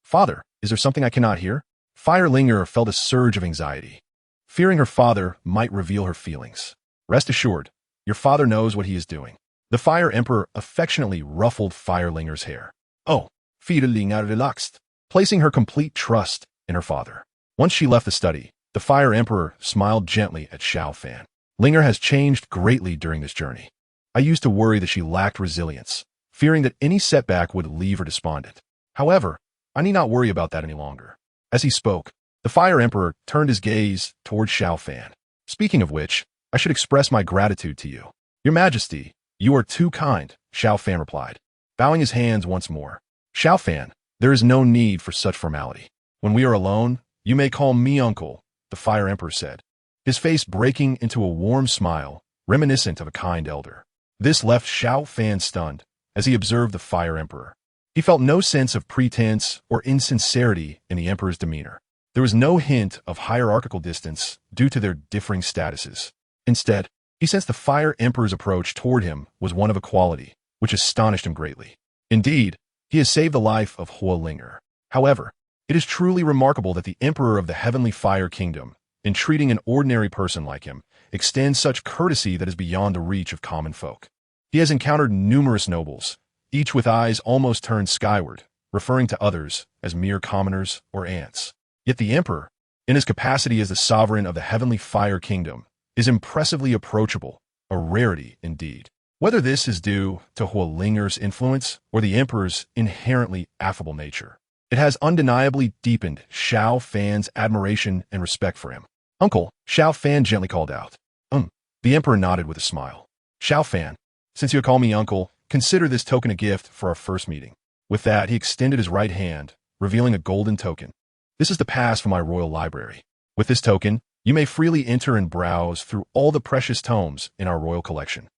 Father, is there something I cannot hear? Firelinger felt a surge of anxiety, fearing her father might reveal her feelings. Rest assured, your father knows what he is doing. The Fire Emperor affectionately ruffled Firelinger's hair. Oh, Firelinger relaxed, placing her complete trust in her father. Once she left the study, the Fire Emperor smiled gently at Xiao Fan. Linger has changed greatly during this journey. I used to worry that she lacked resilience, fearing that any setback would leave her despondent. However, I need not worry about that any longer. As he spoke, the Fire Emperor turned his gaze toward Xiao Fan. Speaking of which, I should express my gratitude to you. Your Majesty, you are too kind, Xiao Fan replied, bowing his hands once more. Xiao Fan, there is no need for such formality. When we are alone, you may call me uncle, the Fire Emperor said, his face breaking into a warm smile, reminiscent of a kind elder. This left Xiao Fan stunned as he observed the Fire Emperor. He felt no sense of pretense or insincerity in the Emperor's demeanor. There was no hint of hierarchical distance due to their differing statuses. Instead, he sensed the Fire Emperor's approach toward him was one of equality, which astonished him greatly. Indeed, he has saved the life of Huolinger. However, it is truly remarkable that the Emperor of the Heavenly Fire Kingdom, in treating an ordinary person like him, extends such courtesy that is beyond the reach of common folk. He has encountered numerous nobles, each with eyes almost turned skyward, referring to others as mere commoners or ants. Yet the Emperor, in his capacity as the sovereign of the Heavenly Fire Kingdom, is impressively approachable, a rarity indeed. Whether this is due to Huolinger's influence or the Emperor's inherently affable nature, it has undeniably deepened Xiao Fan's admiration and respect for him. Uncle, Xiao Fan gently called out. The Emperor nodded with a smile. Xiao Fan, since you call me uncle, consider this token a gift for our first meeting. With that, he extended his right hand, revealing a golden token. This is the pass from my royal library. With this token, you may freely enter and browse through all the precious tomes in our royal collection.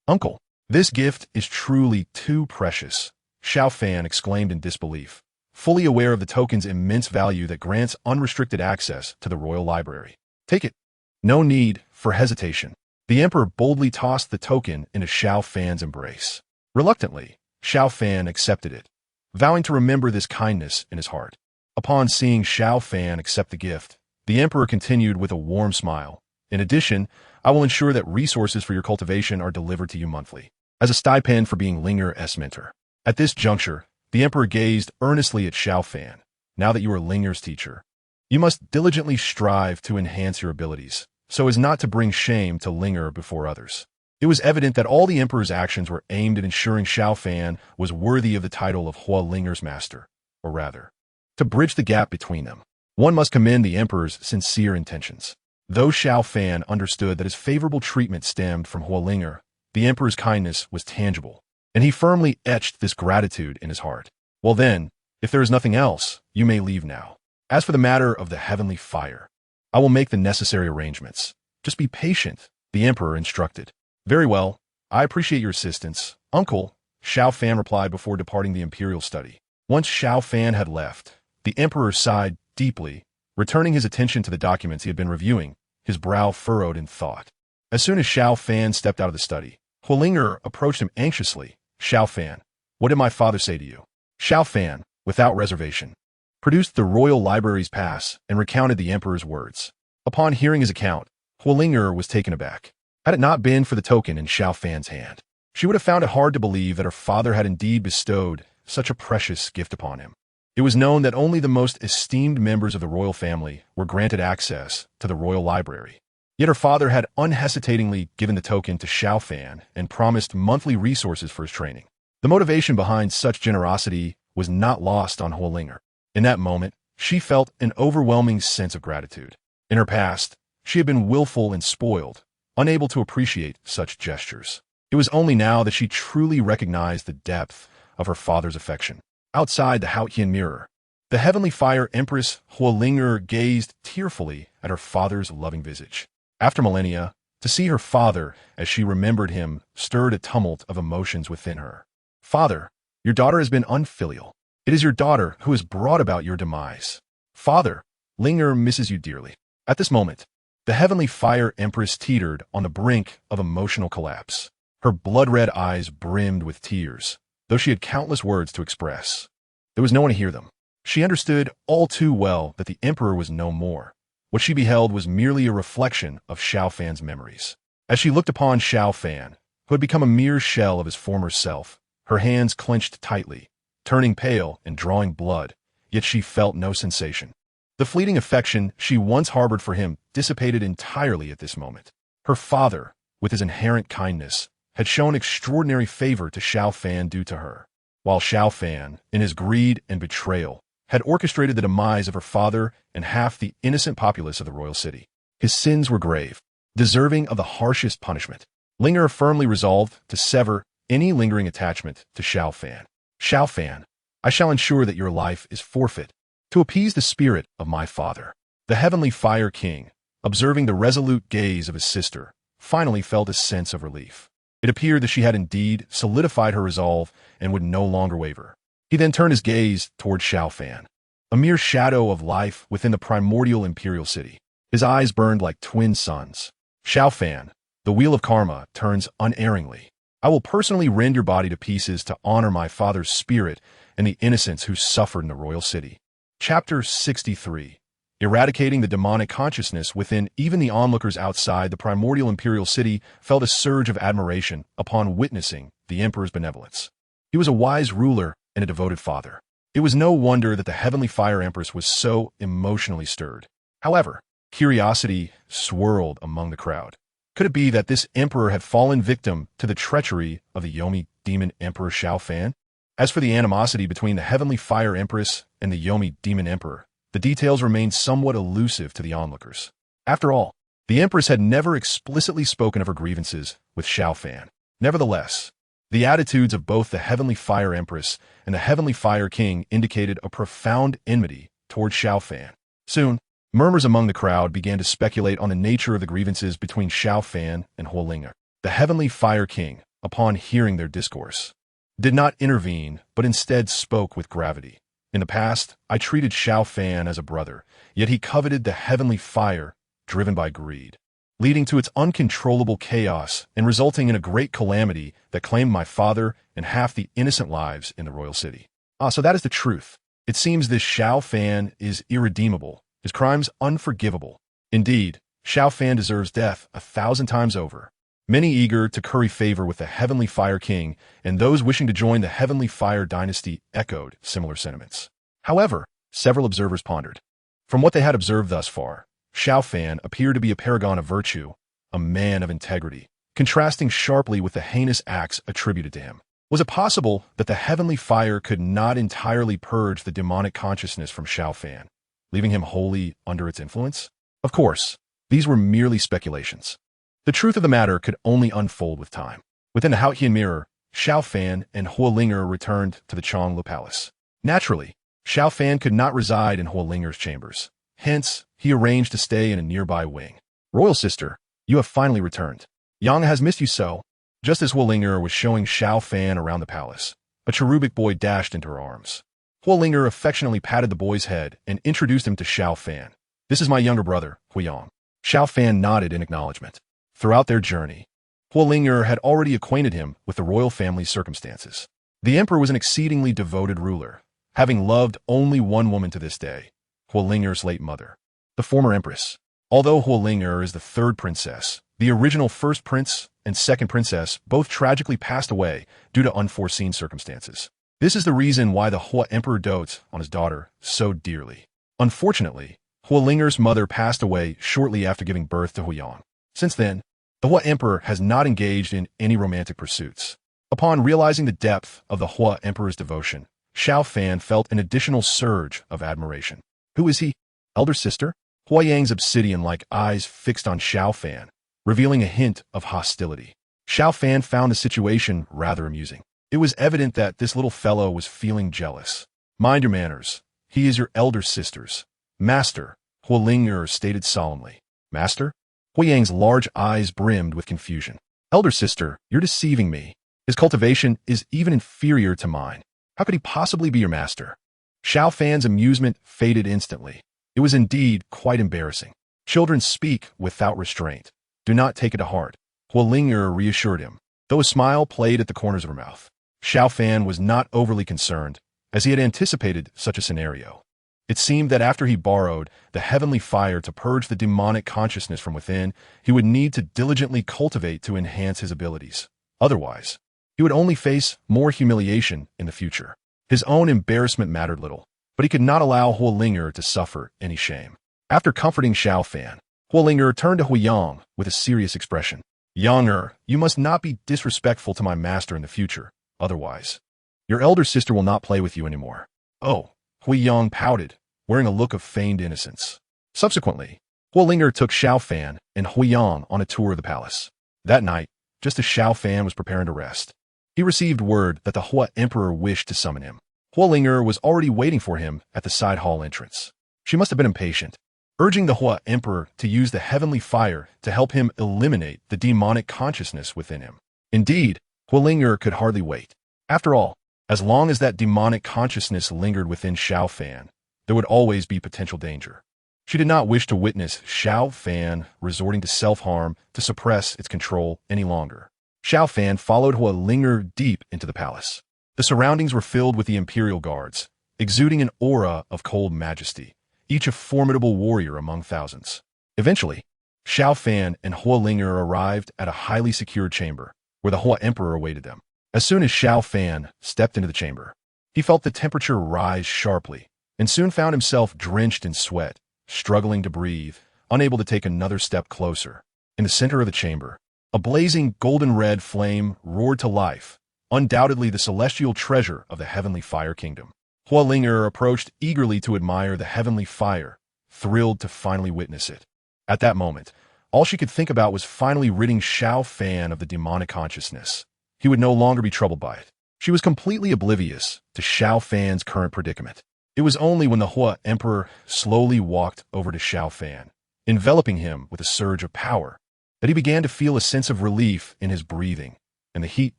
Uncle, this gift is truly too precious, Xiao Fan exclaimed in disbelief, fully aware of the token's immense value that grants unrestricted access to the royal library. Take it. No need for hesitation. The Emperor boldly tossed the token into Xiao Fan's embrace. Reluctantly, Xiao Fan accepted it, vowing to remember this kindness in his heart. Upon seeing Xiao Fan accept the gift, the Emperor continued with a warm smile. In addition, I will ensure that resources for your cultivation are delivered to you monthly, as a stipend for being Linger's mentor. At this juncture, the Emperor gazed earnestly at Xiao Fan. Now that you are Linger's teacher, you must diligently strive to enhance your abilities, so as not to bring shame to Linger before others. It was evident that all the Emperor's actions were aimed at ensuring Xiao Fan was worthy of the title of Hua Linger's master, or rather, to bridge the gap between them. One must commend the Emperor's sincere intentions. Though Xiao Fan understood that his favorable treatment stemmed from Hua Linger, the Emperor's kindness was tangible, and he firmly etched this gratitude in his heart. Well then, if there is nothing else, you may leave now. As for the matter of the heavenly fire, I will make the necessary arrangements. Just be patient, the emperor instructed. Very well. I appreciate your assistance, uncle, Xiao Fan replied before departing the imperial study. Once Xiao Fan had left, the emperor sighed deeply, returning his attention to the documents he had been reviewing, his brow furrowed in thought. As soon as Xiao Fan stepped out of the study, Huolinger approached him anxiously. Xiao Fan, what did my father say to you? Xiao Fan, without reservation, produced the royal library's pass and recounted the emperor's words. Upon hearing his account, Huolinger was taken aback. Had it not been for the token in Xiao Fan's hand, she would have found it hard to believe that her father had indeed bestowed such a precious gift upon him. It was known that only the most esteemed members of the royal family were granted access to the royal library. Yet her father had unhesitatingly given the token to Xiao Fan and promised monthly resources for his training. The motivation behind such generosity was not lost on Huolinger. In that moment, she felt an overwhelming sense of gratitude. In her past, she had been willful and spoiled, unable to appreciate such gestures. It was only now that she truly recognized the depth of her father's affection. Outside the Haotian mirror, the heavenly fire empress Huolinger gazed tearfully at her father's loving visage. After millennia, to see her father as she remembered him stirred a tumult of emotions within her. Father, your daughter has been unfilial. It is your daughter who has brought about your demise. Father, Linger misses you dearly. At this moment, the heavenly fire empress teetered on the brink of emotional collapse. Her blood-red eyes brimmed with tears, though she had countless words to express. There was no one to hear them. She understood all too well that the emperor was no more. What she beheld was merely a reflection of Xiao Fan's memories. As she looked upon Xiao Fan, who had become a mere shell of his former self, her hands clenched tightly, turning pale and drawing blood, yet she felt no sensation. The fleeting affection she once harbored for him dissipated entirely at this moment. Her father, with his inherent kindness, had shown extraordinary favor to Xiao Fan due to her, while Xiao Fan, in his greed and betrayal, had orchestrated the demise of her father and half the innocent populace of the royal city. His sins were grave, deserving of the harshest punishment. Linger firmly resolved to sever any lingering attachment to Xiao Fan. Xiao Fan, I shall ensure that your life is forfeit, to appease the spirit of my father. The heavenly fire king, observing the resolute gaze of his sister, finally felt a sense of relief. It appeared that she had indeed solidified her resolve and would no longer waver. He then turned his gaze toward Xiao Fan, a mere shadow of life within the primordial imperial city. His eyes burned like twin suns. Xiao Fan, the wheel of karma turns unerringly. I will personally rend your body to pieces to honor my father's spirit and the innocents who suffered in the royal city. Chapter 63. Eradicating the demonic consciousness within. Even the onlookers outside the primordial imperial city felt a surge of admiration upon witnessing the emperor's benevolence. He was a wise ruler and a devoted father. It was no wonder that the heavenly fire empress was so emotionally stirred. However, curiosity swirled among the crowd. Could it be that this emperor had fallen victim to the treachery of the Yomi demon emperor Xiao Fan? As for the animosity between the heavenly fire empress and the Yomi demon emperor, the details remained somewhat elusive to the onlookers. After all, the empress had never explicitly spoken of her grievances with Xiao Fan. Nevertheless, the attitudes of both the heavenly fire empress and the heavenly fire king indicated a profound enmity toward Xiao Fan. Soon, murmurs among the crowd began to speculate on the nature of the grievances between Xiao Fan and Huolinger. The heavenly fire king, upon hearing their discourse, did not intervene, but instead spoke with gravity. In the past, I treated Xiao Fan as a brother, yet he coveted the heavenly fire, driven by greed, leading to its uncontrollable chaos and resulting in a great calamity that claimed my father and half the innocent lives in the royal city. So that is the truth. It seems this Xiao Fan is irredeemable, his crimes unforgivable. Indeed, Xiao Fan deserves death 1,000 times over. Many eager to curry favor with the heavenly fire king and those wishing to join the heavenly fire dynasty echoed similar sentiments. However, several observers pondered. From what they had observed thus far, Xiao Fan appeared to be a paragon of virtue, a man of integrity, contrasting sharply with the heinous acts attributed to him. Was it possible that the heavenly fire could not entirely purge the demonic consciousness from Xiao Fan, leaving him wholly under its influence? Of course, these were merely speculations. The truth of the matter could only unfold with time. Within the Haotian mirror, Xiao Fan and Huolinger returned to the Chonglu Palace. Naturally, Xiao Fan could not reside in Huolinger's chambers. Hence, he arranged to stay in a nearby wing. Royal sister, you have finally returned. Yang has missed you so. Just as Huolinger was showing Xiao Fan around the palace, a cherubic boy dashed into her arms. Huolinger affectionately patted the boy's head and introduced him to Xiao Fan. This is my younger brother, Huiyang. Xiao Fan nodded in acknowledgement. Throughout their journey, Huolinger had already acquainted him with the royal family's circumstances. The emperor was an exceedingly devoted ruler, having loved only one woman to this day, Huolinger's late mother, the former empress. Although Huolinger is the third princess, the original first prince and second princess both tragically passed away due to unforeseen circumstances. This is the reason why the Hua emperor dotes on his daughter so dearly. Unfortunately, Huolinger's mother passed away shortly after giving birth to Huiyang. Since then, the Hua emperor has not engaged in any romantic pursuits. Upon realizing the depth of the Hua emperor's devotion, Xiao Fan felt an additional surge of admiration. Who is he? Elder sister? Huiyang's obsidian-like eyes fixed on Xiao Fan, revealing a hint of hostility. Xiao Fan found the situation rather amusing. It was evident that this little fellow was feeling jealous. Mind your manners. He is your elder sister's master, Huolinger stated solemnly. Master? Huiyang's large eyes brimmed with confusion. Elder sister, you're deceiving me. His cultivation is even inferior to mine. How could he possibly be your master? Xiao Fan's amusement faded instantly. It was indeed quite embarrassing. Children speak without restraint. Do not take it to heart, Huolinger reassured him, though a smile played at the corners of her mouth. Xiao Fan was not overly concerned, as he had anticipated such a scenario. It seemed that after he borrowed the heavenly fire to purge the demonic consciousness from within, he would need to diligently cultivate to enhance his abilities. Otherwise, he would only face more humiliation in the future. His own embarrassment mattered little, but he could not allow Huolinger to suffer any shame. After comforting Xiao Fan, Huolinger turned to Huiyang with a serious expression. Younger, you must not be disrespectful to my master in the future, otherwise, your elder sister will not play with you anymore. Oh, Huiyang pouted, wearing a look of feigned innocence. Subsequently, Huolinger took Xiao Fan and Huiyang on a tour of the palace. That night, just as Xiao Fan was preparing to rest, he received word that the Hua emperor wished to summon him. Huolinger was already waiting for him at the side hall entrance. She must have been impatient, urging the Hua emperor to use the heavenly fire to help him eliminate the demonic consciousness within him. Indeed, Huolinger could hardly wait. After all, as long as that demonic consciousness lingered within Xiao Fan, there would always be potential danger. She did not wish to witness Xiao Fan resorting to self-harm to suppress its control any longer. Xiao Fan followed Huolinger deep into the palace. The surroundings were filled with the imperial guards, exuding an aura of cold majesty, each a formidable warrior among thousands. Eventually, Xiao Fan and Huolinger arrived at a highly secured chamber, where the Hua emperor awaited them. As soon as Xiao Fan stepped into the chamber, he felt the temperature rise sharply, and soon found himself drenched in sweat, struggling to breathe, unable to take another step closer. In the center of the chamber, a blazing golden-red flame roared to life, undoubtedly the celestial treasure of the heavenly fire kingdom. Huolinger approached eagerly to admire the heavenly fire, thrilled to finally witness it. At that moment, all she could think about was finally ridding Xiao Fan of the demonic consciousness. He would no longer be troubled by it. She was completely oblivious to Xiao Fan's current predicament. It was only when the Hua emperor slowly walked over to Xiao Fan, enveloping him with a surge of power, that he began to feel a sense of relief in his breathing, and the heat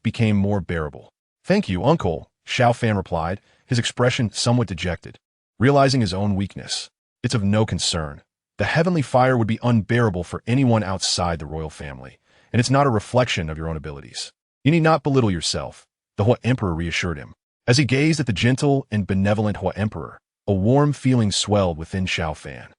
became more bearable. Thank you, uncle, Xiao Fan replied, his expression somewhat dejected. Realizing his own weakness, it's of no concern. The heavenly fire would be unbearable for anyone outside the royal family, and it's not a reflection of your own abilities. You need not belittle yourself, the Hua emperor reassured him. As he gazed at the gentle and benevolent Hua emperor, a warm feeling swelled within Xiao Fan.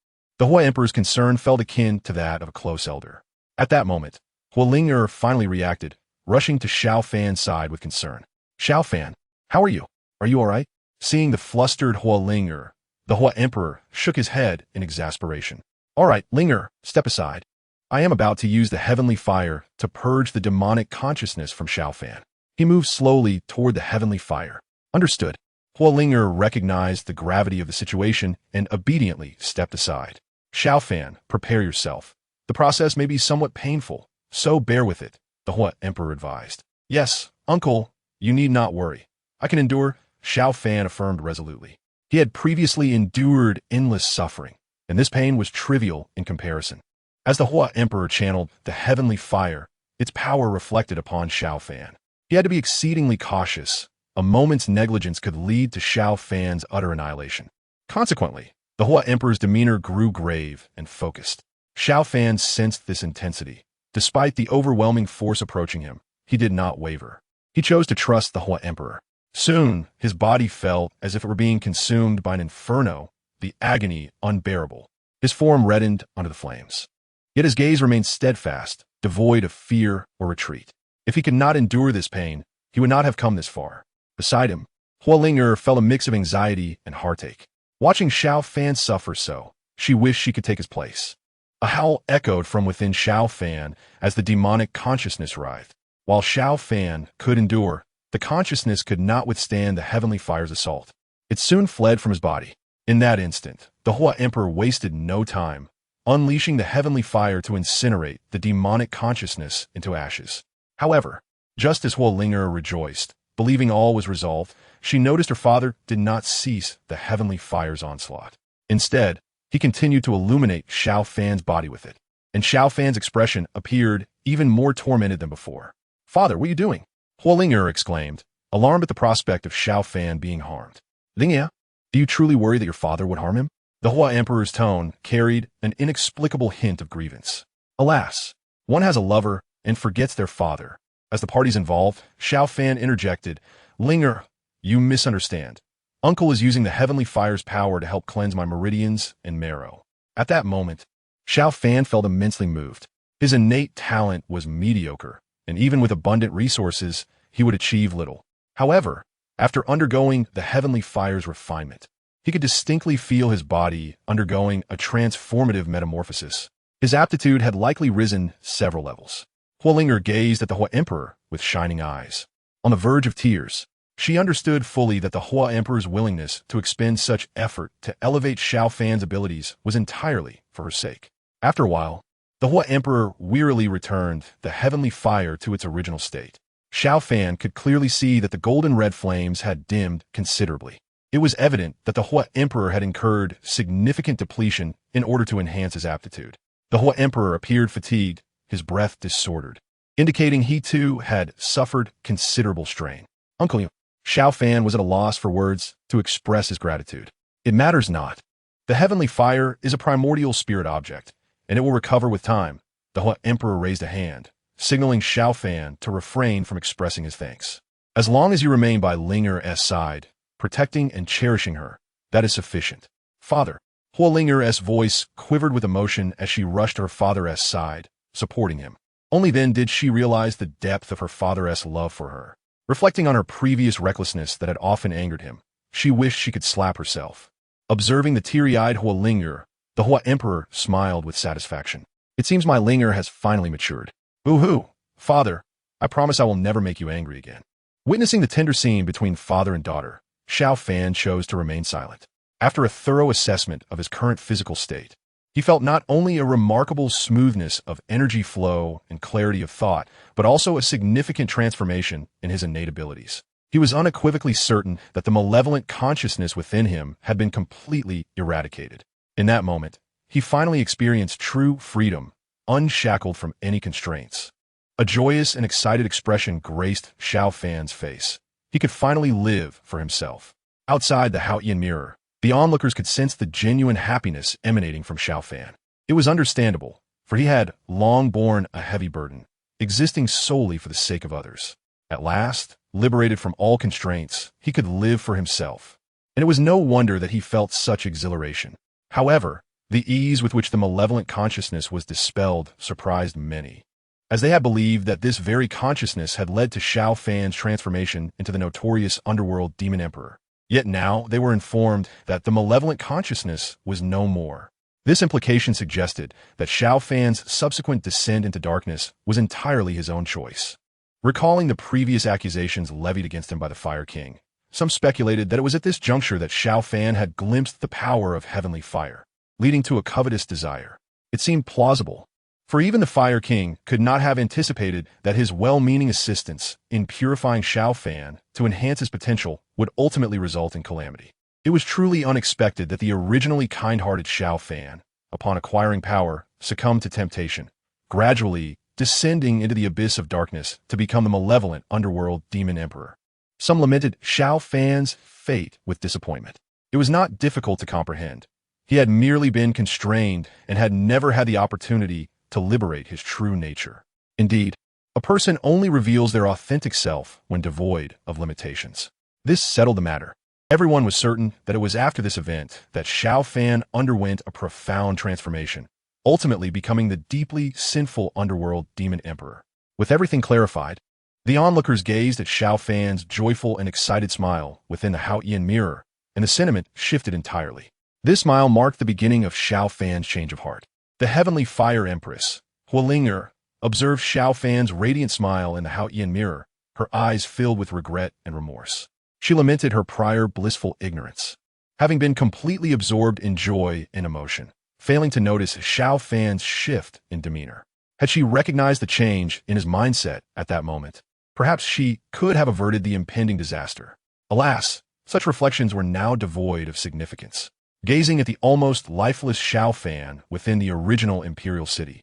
The Hua emperor's concern felt akin to that of a close elder. At that moment, Huolinger finally reacted, rushing to Xiao Fan's side with concern. Xiao Fan, how are you? Are you all right? Seeing the flustered Huolinger, the Hua emperor shook his head in exasperation. All right, Linger, step aside. I am about to use the heavenly fire to purge the demonic consciousness from Xiao Fan. He moved slowly toward the heavenly fire. Understood. Huolinger recognized the gravity of the situation and obediently stepped aside. Xiao Fan, prepare yourself. The process may be somewhat painful, so bear with it, the Hua emperor advised. Yes, uncle, you need not worry. I can endure, Xiao Fan affirmed resolutely. He had previously endured endless suffering, and this pain was trivial in comparison. As the Hua Emperor channeled the heavenly fire, its power reflected upon Xiao Fan. He had to be exceedingly cautious. A moment's negligence could lead to Xiao Fan's utter annihilation. Consequently, the Hua Emperor's demeanor grew grave and focused. Xiao Fan sensed this intensity. Despite the overwhelming force approaching him, he did not waver. He chose to trust the Hua Emperor. Soon, his body felt as if it were being consumed by an inferno, the agony unbearable. His form reddened under the flames. Yet his gaze remained steadfast, devoid of fear or retreat. If he could not endure this pain, he would not have come this far. Beside him, Hua Ling'er felt a mix of anxiety and heartache. Watching Xiao Fan suffer so, she wished she could take his place. A howl echoed from within Xiao Fan as the demonic consciousness writhed. While Xiao Fan could endure, the consciousness could not withstand the heavenly fire's assault. It soon fled from his body. In that instant, the Hua Emperor wasted no time, unleashing the heavenly fire to incinerate the demonic consciousness into ashes. However, just as Hua Ling'er rejoiced, believing all was resolved, she noticed her father did not cease the heavenly fire's onslaught. Instead, he continued to illuminate Xiao Fan's body with it, and Xiao Fan's expression appeared even more tormented than before. "Father, what are you doing?" Hua Ling'er exclaimed, alarmed at the prospect of Xiao Fan being harmed. "Ling'er, do you truly worry that your father would harm him?" The Hua Emperor's tone carried an inexplicable hint of grievance. Alas, one has a lover and forgets their father. As the parties involved, Xiao Fan interjected, "Ling'er, you misunderstand. Uncle is using the heavenly fire's power to help cleanse my meridians and marrow." At that moment, Xiao Fan felt immensely moved. His innate talent was mediocre, and even with abundant resources, he would achieve little. However, after undergoing the heavenly fire's refinement, he could distinctly feel his body undergoing a transformative metamorphosis. His aptitude had likely risen several levels. Hua Ling'er gazed at the Hua Emperor with shining eyes. On the verge of tears, she understood fully that the Hua Emperor's willingness to expend such effort to elevate Xiao Fan's abilities was entirely for her sake. After a while, the Hua Emperor wearily returned the heavenly fire to its original state. Xiao Fan could clearly see that the golden red flames had dimmed considerably. It was evident that the Hua Emperor had incurred significant depletion in order to enhance his aptitude. The Hua Emperor appeared fatigued, his breath disordered, indicating he too had suffered considerable strain. "Uncle," Xiao Fan was at a loss for words to express his gratitude. "It matters not. The heavenly fire is a primordial spirit object, and it will recover with time." The Hua Emperor raised a hand, signaling Xiao Fan to refrain from expressing his thanks. "As long as you remain by Ling'er's side, protecting and cherishing her, that is sufficient." "Father." Hua Ling'er's voice quivered with emotion as she rushed to her father's side, supporting him. Only then did she realize the depth of her father's love for her. Reflecting on her previous recklessness that had often angered him, she wished she could slap herself. Observing the teary-eyed Hua Ling'er, the Hua Emperor smiled with satisfaction. "It seems my Ling'er has finally matured." "Boo-hoo, father, I promise I will never make you angry again." Witnessing the tender scene between father and daughter, Xiao Fan chose to remain silent. After a thorough assessment of his current physical state, he felt not only a remarkable smoothness of energy flow and clarity of thought, but also a significant transformation in his innate abilities. He was unequivocally certain that the malevolent consciousness within him had been completely eradicated. In that moment, he finally experienced true freedom, unshackled from any constraints. A joyous and excited expression graced Xiao Fan's face. He could finally live for himself. Outside the Haotian mirror, the onlookers could sense the genuine happiness emanating from Xiao Fan. It was understandable, for he had long borne a heavy burden, existing solely for the sake of others. At last, liberated from all constraints, he could live for himself. And it was no wonder that he felt such exhilaration. However, the ease with which the malevolent consciousness was dispelled surprised many, as they had believed that this very consciousness had led to Xiao Fan's transformation into the notorious underworld demon emperor. Yet now they were informed that the malevolent consciousness was no more. This implication suggested that Xiao Fan's subsequent descent into darkness was entirely his own choice. Recalling the previous accusations levied against him by the Fire King, some speculated that it was at this juncture that Xiao Fan had glimpsed the power of heavenly fire, leading to a covetous desire. It seemed plausible, for even the Fire King could not have anticipated that his well-meaning assistance in purifying Xiao Fan to enhance his potential would ultimately result in calamity. It was truly unexpected that the originally kind-hearted Xiao Fan, upon acquiring power, succumbed to temptation, gradually descending into the abyss of darkness to become the malevolent underworld demon emperor. Some lamented Xiao Fan's fate with disappointment. It was not difficult to comprehend. He had merely been constrained and had never had the opportunity to liberate his true nature. Indeed, a person only reveals their authentic self when devoid of limitations. This settled the matter. Everyone was certain that it was after this event that Xiao Fan underwent a profound transformation, ultimately becoming the deeply sinful underworld demon emperor. With everything clarified, the onlookers gazed at Xiao Fan's joyful and excited smile within the Haotian mirror, and the sentiment shifted entirely. This smile marked the beginning of Xiao Fan's change of heart. The heavenly fire empress, Huolinger, observed Xiao Fan's radiant smile in the Haotian mirror, her eyes filled with regret and remorse. She lamented her prior blissful ignorance, having been completely absorbed in joy and emotion, failing to notice Xiao Fan's shift in demeanor. Had she recognized the change in his mindset at that moment, perhaps she could have averted the impending disaster. Alas, such reflections were now devoid of significance. Gazing at the almost lifeless Xiao Fan within the original imperial city,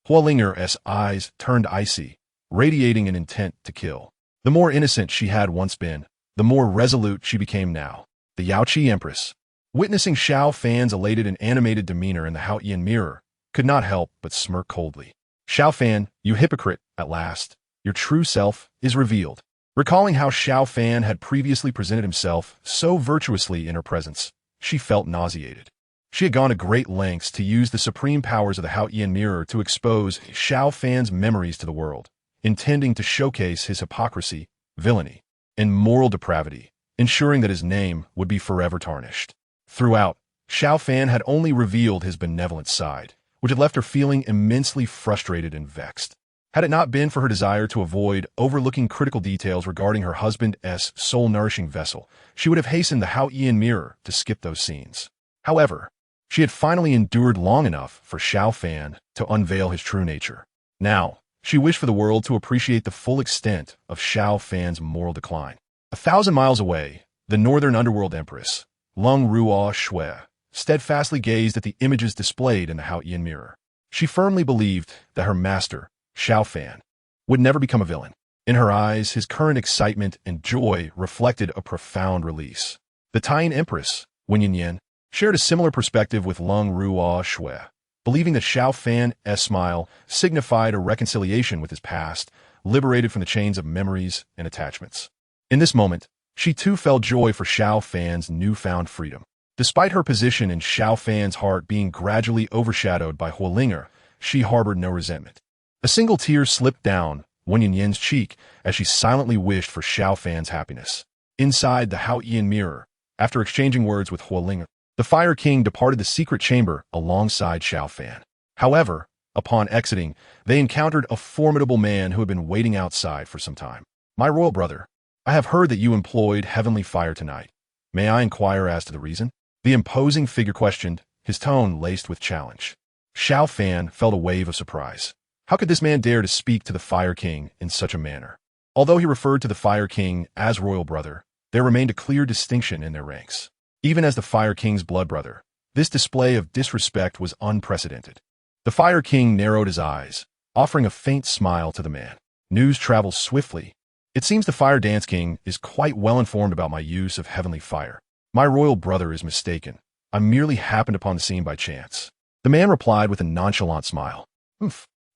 Huolinger's eyes turned icy, radiating an intent to kill. The more innocent she had once been, the more resolute she became now. The Yaoqi Empress, witnessing Xiao Fan's elated and animated demeanor in the Haotian mirror, could not help but smirk coldly. Xiao Fan, you hypocrite, at last, your true self is revealed. Recalling how Xiao Fan had previously presented himself so virtuously in her presence, she felt nauseated. She had gone to great lengths to use the supreme powers of the Haotian mirror to expose Xiao Fan's memories to the world, intending to showcase his hypocrisy, villainy, and moral depravity, ensuring that his name would be forever tarnished. Throughout, Xiao Fan had only revealed his benevolent side, which had left her feeling immensely frustrated and vexed. Had it not been for her desire to avoid overlooking critical details regarding her husband's soul-nourishing vessel, she would have hastened the Haotian mirror to skip those scenes. However, she had finally endured long enough for Xiao Fan to unveil his true nature. Now, she wished for the world to appreciate the full extent of Xiao Fan's moral decline. 1,000 miles away, the northern underworld empress, Lung Ruo Shui, steadfastly gazed at the images displayed in the Haotian mirror. She firmly believed that her master, Xiao Fan, would never become a villain. In her eyes, his current excitement and joy reflected a profound release. The Taiyan Empress, Wen Yinyan, shared a similar perspective with Lung Ruo Shui, believing that Xiao Fan's smile signified a reconciliation with his past, liberated from the chains of memories and attachments. In this moment, she too felt joy for Xiao Fan's newfound freedom. Despite her position in Xiao Fan's heart being gradually overshadowed by Huolinger, she harbored no resentment. A single tear slipped down Wen Yinyan's cheek as she silently wished for Xiao Fan's happiness. Inside the Haotian mirror, after exchanging words with Huolinger, the Fire King departed the secret chamber alongside Xiao Fan. However, upon exiting, they encountered a formidable man who had been waiting outside for some time. My royal brother, I have heard that you employed heavenly fire tonight. May I inquire as to the reason? The imposing figure questioned, his tone laced with challenge. Xiao Fan felt a wave of surprise. How could this man dare to speak to the Fire King in such a manner? Although he referred to the Fire King as royal brother, there remained a clear distinction in their ranks. Even as the Fire King's blood brother, this display of disrespect was unprecedented. The Fire King narrowed his eyes, offering a faint smile to the man. News travels swiftly. It seems the Fire Dance King is quite well informed about my use of heavenly fire. My royal brother is mistaken. I merely happened upon the scene by chance. The man replied with a nonchalant smile.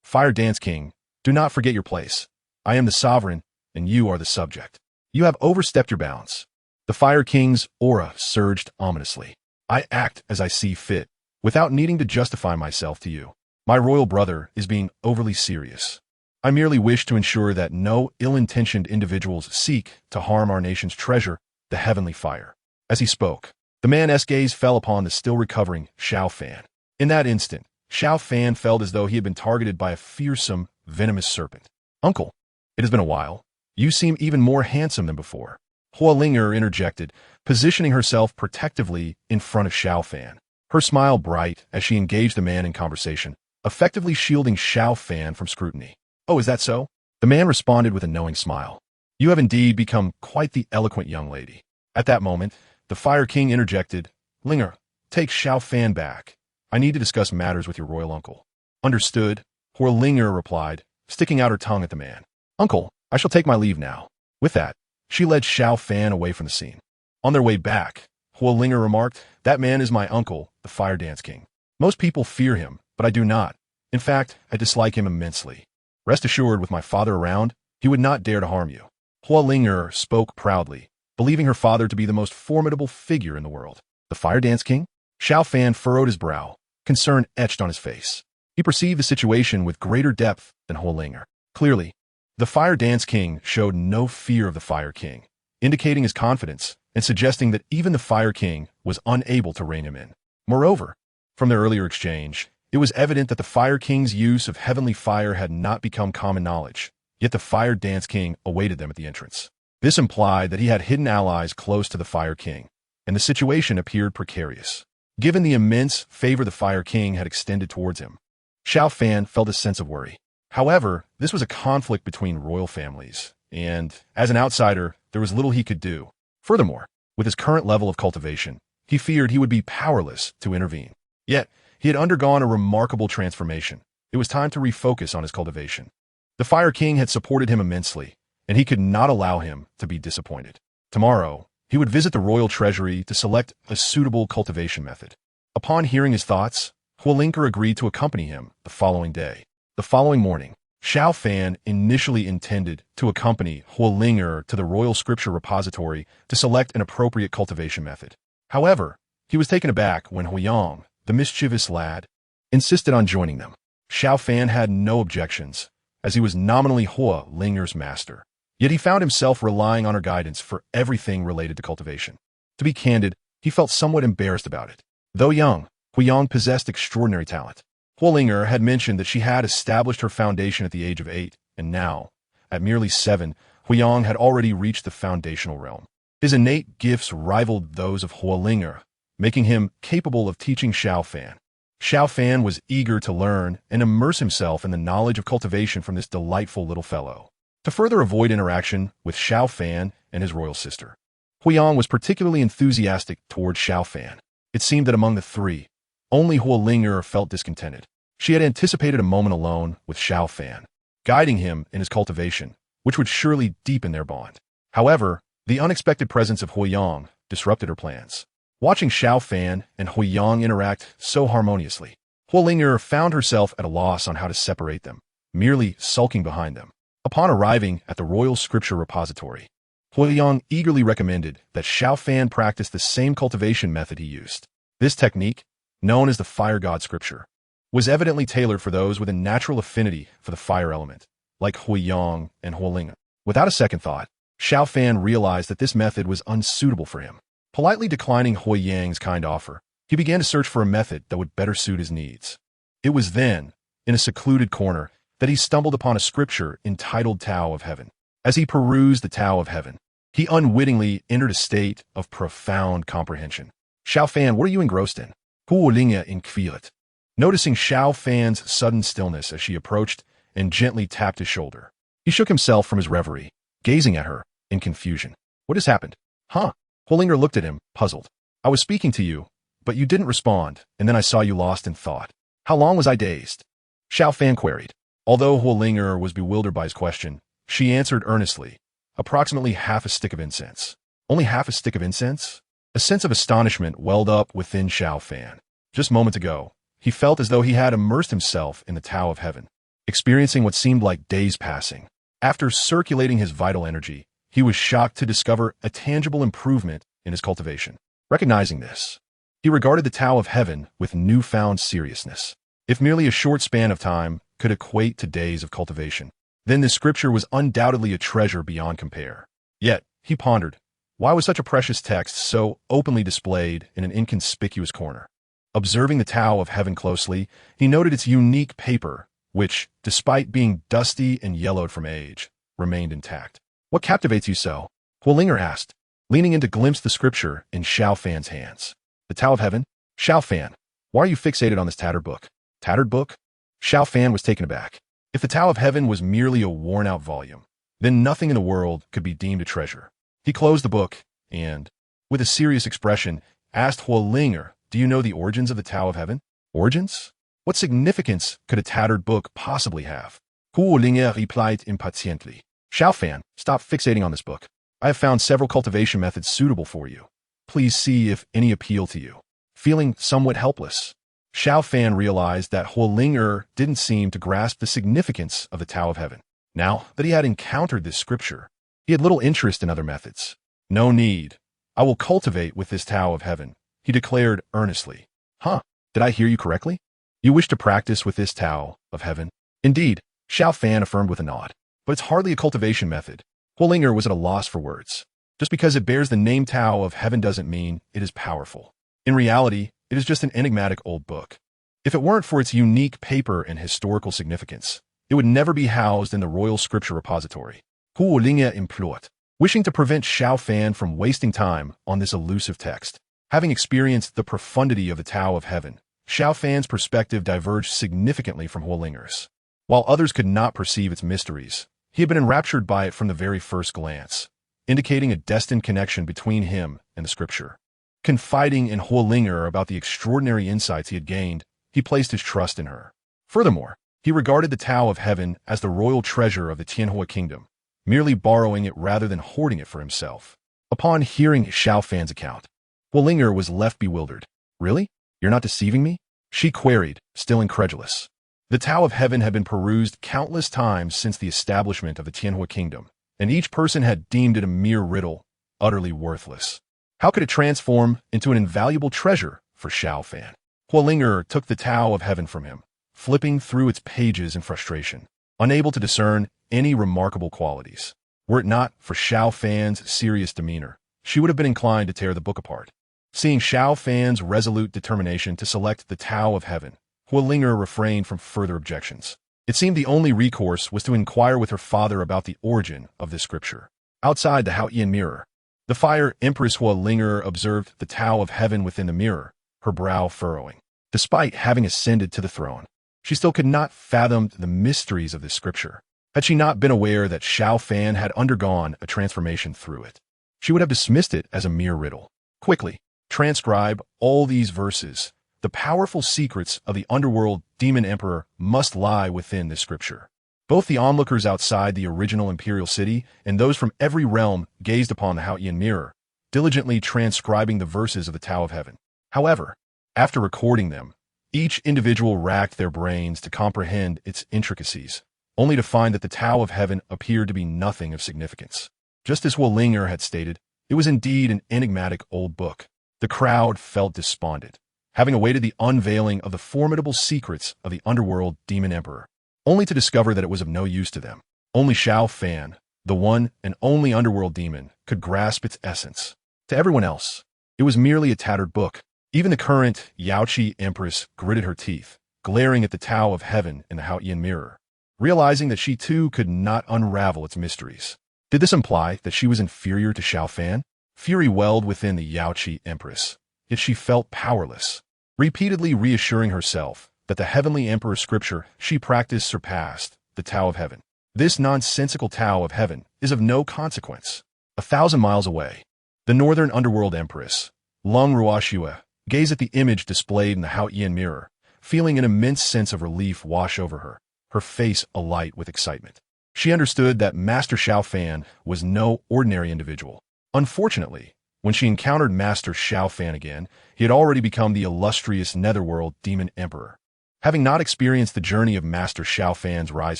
Fire Dance King, do not forget your place. I am the sovereign, and you are the subject. You have overstepped your bounds. The Fire King's aura surged ominously. I act as I see fit, without needing to justify myself to you. My royal brother is being overly serious. I merely wish to ensure that no ill-intentioned individuals seek to harm our nation's treasure, the heavenly fire. As he spoke, the man's gaze fell upon the still-recovering Xiao Fan. In that instant, Xiao Fan felt as though he had been targeted by a fearsome, venomous serpent. Uncle, it has been a while. You seem even more handsome than before. Huolinger interjected, positioning herself protectively in front of Xiao Fan. Her smile bright as she engaged the man in conversation, effectively shielding Xiao Fan from scrutiny. Oh, is that so? The man responded with a knowing smile. You have indeed become quite the eloquent young lady. At that moment, The Fire King interjected, "Linger, take Xiao Fan back. I need to discuss matters with your royal uncle." "Understood," Linger replied, sticking out her tongue at the man. "Uncle, I shall take my leave now." With that, she led Xiao Fan away from the scene. On their way back, Linger remarked, "That man is my uncle, the Fire Dance King. Most people fear him, but I do not. In fact, I dislike him immensely. Rest assured, with my father around, he would not dare to harm you." Linger spoke proudly, believing her father to be the most formidable figure in the world. The Fire Dance King? Xiao Fan furrowed his brow, concern etched on his face. He perceived the situation with greater depth than Linger. Clearly, the Fire Dance King showed no fear of the Fire King, indicating his confidence and suggesting that even the Fire King was unable to rein him in. Moreover, from their earlier exchange, it was evident that the Fire King's use of heavenly fire had not become common knowledge, yet the Fire Dance King awaited them at the entrance. This implied that he had hidden allies close to the Fire King, and the situation appeared precarious. Given the immense favor the Fire King had extended towards him, Xiao Fan felt a sense of worry. However, this was a conflict between royal families, and, as an outsider, there was little he could do. Furthermore, with his current level of cultivation, he feared he would be powerless to intervene. Yet, he had undergone a remarkable transformation. It was time to refocus on his cultivation. The Fire King had supported him immensely, and he could not allow him to be disappointed. Tomorrow, he would visit the royal treasury to select a suitable cultivation method. Upon hearing his thoughts, Linger agreed to accompany him the following day. The following morning, Xiao Fan initially intended to accompany Linger to the royal scripture repository to select an appropriate cultivation method. However, he was taken aback when Huiyang, the mischievous lad, insisted on joining them. Xiao Fan had no objections, as he was nominally Linger's master. Yet he found himself relying on her guidance for everything related to cultivation. To be candid, he felt somewhat embarrassed about it. Though young, Huiyang possessed extraordinary talent. Linger had mentioned that she had established her foundation at the age of 8, and now, at merely 7, Huiyang had already reached the foundational realm. His innate gifts rivaled those of Linger, making him capable of teaching Xiao Fan. Xiao Fan was eager to learn and immerse himself in the knowledge of cultivation from this delightful little fellow. To further avoid interaction with Xiao Fan and his royal sister, Huiyang was particularly enthusiastic towards Xiao Fan. It seemed that among the three, only Linger felt discontented. She had anticipated a moment alone with Xiao Fan, guiding him in his cultivation, which would surely deepen their bond. However, the unexpected presence of Huiyang disrupted her plans. Watching Xiao Fan and Huiyang interact so harmoniously, Linger found herself at a loss on how to separate them, merely sulking behind them. Upon arriving at the royal scripture repository, Huiyang eagerly recommended that Xiao Fan practice the same cultivation method he used. This technique, known as the Fire God Scripture, was evidently tailored for those with a natural affinity for the fire element, like Huiyang and Linger. Without a second thought, Xiao Fan realized that this method was unsuitable for him. Politely declining Huiyang's kind offer, he began to search for a method that would better suit his needs. It was then, in a secluded corner, that he stumbled upon a scripture entitled Tao of Heaven. As he perused the Tao of Heaven, he unwittingly entered a state of profound comprehension. "Xiao Fan, what are you engrossed in?" Linger inquired, noticing Xiao Fan's sudden stillness as she approached and gently tapped his shoulder. He shook himself from his reverie, gazing at her in confusion. "What has happened?" "Huh?" Linger looked at him, puzzled. "I was speaking to you, but you didn't respond, and then I saw you lost in thought. How long was I dazed?" Xiao Fan queried. Although Linger was bewildered by his question, she answered earnestly, "Approximately half a stick of incense." "Only half a stick of incense?" A sense of astonishment welled up within Xiao Fan. Just moments ago, he felt as though he had immersed himself in the Tao of Heaven, experiencing what seemed like days passing. After circulating his vital energy, he was shocked to discover a tangible improvement in his cultivation. Recognizing this, he regarded the Tao of Heaven with newfound seriousness. If merely a short span of time could equate to days of cultivation, then this scripture was undoubtedly a treasure beyond compare. Yet, he pondered, why was such a precious text so openly displayed in an inconspicuous corner? Observing the Tao of Heaven closely, he noted its unique paper, which, despite being dusty and yellowed from age, remained intact. "What captivates you so?" Linger asked, leaning in to glimpse the scripture in Xiao Fan's hands. "The Tao of Heaven? Xiao Fan, why are you fixated on this tattered book?" "Tattered book?" Xiao Fan was taken aback. If the Tao of Heaven was merely a worn-out volume, then nothing in the world could be deemed a treasure. He closed the book and, With a serious expression, asked Huolinger, "Do you know the origins of the Tao of Heaven?" Origins? What significance could a tattered book possibly have? Huolinger replied impatiently, "Xiaofan, stop fixating on this book. I have found several cultivation methods suitable for you. Please see if any appeal to you." Feeling somewhat helpless, Xiaofan realized that Huolinger didn't seem to grasp the significance of the Tao of Heaven. Now that he had encountered this scripture, he had little interest in other methods. "No need. I will cultivate with this Tao of Heaven," he declared earnestly. "Huh? Did I hear you correctly? You wish to practice with this Tao of Heaven?" "Indeed," Xiaofan affirmed with a nod. "But it's hardly a cultivation method." Huolinger was at a loss for words. Just because it bears the name Tao of Heaven doesn't mean it is powerful. In reality, it is just an enigmatic old book. If it weren't for its unique paper and historical significance, it would never be housed in the Royal Scripture Repository. Huolinger implored, wishing to prevent Xiaofan from wasting time on this elusive text. Having experienced the profundity of the Tao of Heaven, Xiaofan's perspective diverged significantly from Huolinger's. While others could not perceive its mysteries, he had been enraptured by it from the very first glance, indicating a destined connection between him and the scripture. Confiding in Huolinger about the extraordinary insights he had gained, he placed his trust in her. Furthermore, he regarded the Tao of Heaven as the royal treasure of the Tianwu Kingdom, merely borrowing it rather than hoarding it for himself. Upon hearing Xiaofan's account, Huolinger was left bewildered. "Really? You're not deceiving me?" she queried, still incredulous. The Tao of Heaven had been perused countless times since the establishment of the Tianwu Kingdom, and each person had deemed it a mere riddle, utterly worthless. How could it transform into an invaluable treasure for Xiaofan? Huolinger took the Tao of Heaven from him, flipping through its pages in frustration, unable to discern any remarkable qualities. Were it not for Xiaofan's serious demeanor, she would have been inclined to tear the book apart. Seeing Xiaofan's resolute determination to select the Tao of Heaven, Huolinger refrained from further objections. It seemed the only recourse was to inquire with her father about the origin of this scripture. Outside the Haotian mirror, the Fire Empress Huolinger observed the Tao of Heaven within the mirror, her brow furrowing. Despite having ascended to the throne, she still could not fathom the mysteries of this scripture. Had she not been aware that Xiaofan had undergone a transformation through it, she would have dismissed it as a mere riddle. "Quickly, transcribe all these verses. The powerful secrets of the underworld demon emperor must lie within this scripture." Both the onlookers outside the original imperial city and those from every realm gazed upon the Haotian mirror, diligently transcribing the verses of the Tao of Heaven. However, after recording them, each individual racked their brains to comprehend its intricacies, only to find that the Tao of Heaven appeared to be nothing of significance. Just as Huolinger had stated, it was indeed an enigmatic old book. The crowd felt despondent, having awaited the unveiling of the formidable secrets of the underworld demon emperor, only to discover that it was of no use to them. Only Xiaofan, the one and only underworld demon, could grasp its essence. To everyone else, it was merely a tattered book. Even the current Yaoqi Empress gritted her teeth, glaring at the Tao of Heaven in the Haotian mirror, realizing that she too could not unravel its mysteries. Did this imply that she was inferior to Xiaofan? Fury welled within the Yaoqi Empress, yet she felt powerless. Repeatedly reassuring herself that the heavenly emperor scripture she practiced surpassed the Tao of Heaven. This nonsensical Tao of Heaven is of no consequence. 1,000 miles away, the northern underworld empress, Long Ruoxue, gazed at the image displayed in the Haotian mirror, feeling an immense sense of relief wash over her, her face alight with excitement. She understood that Master Xiaofan was no ordinary individual. Unfortunately, when she encountered Master Xiaofan again, he had already become the illustrious Netherworld Demon Emperor. Having not experienced the journey of Master Xiaofan's rise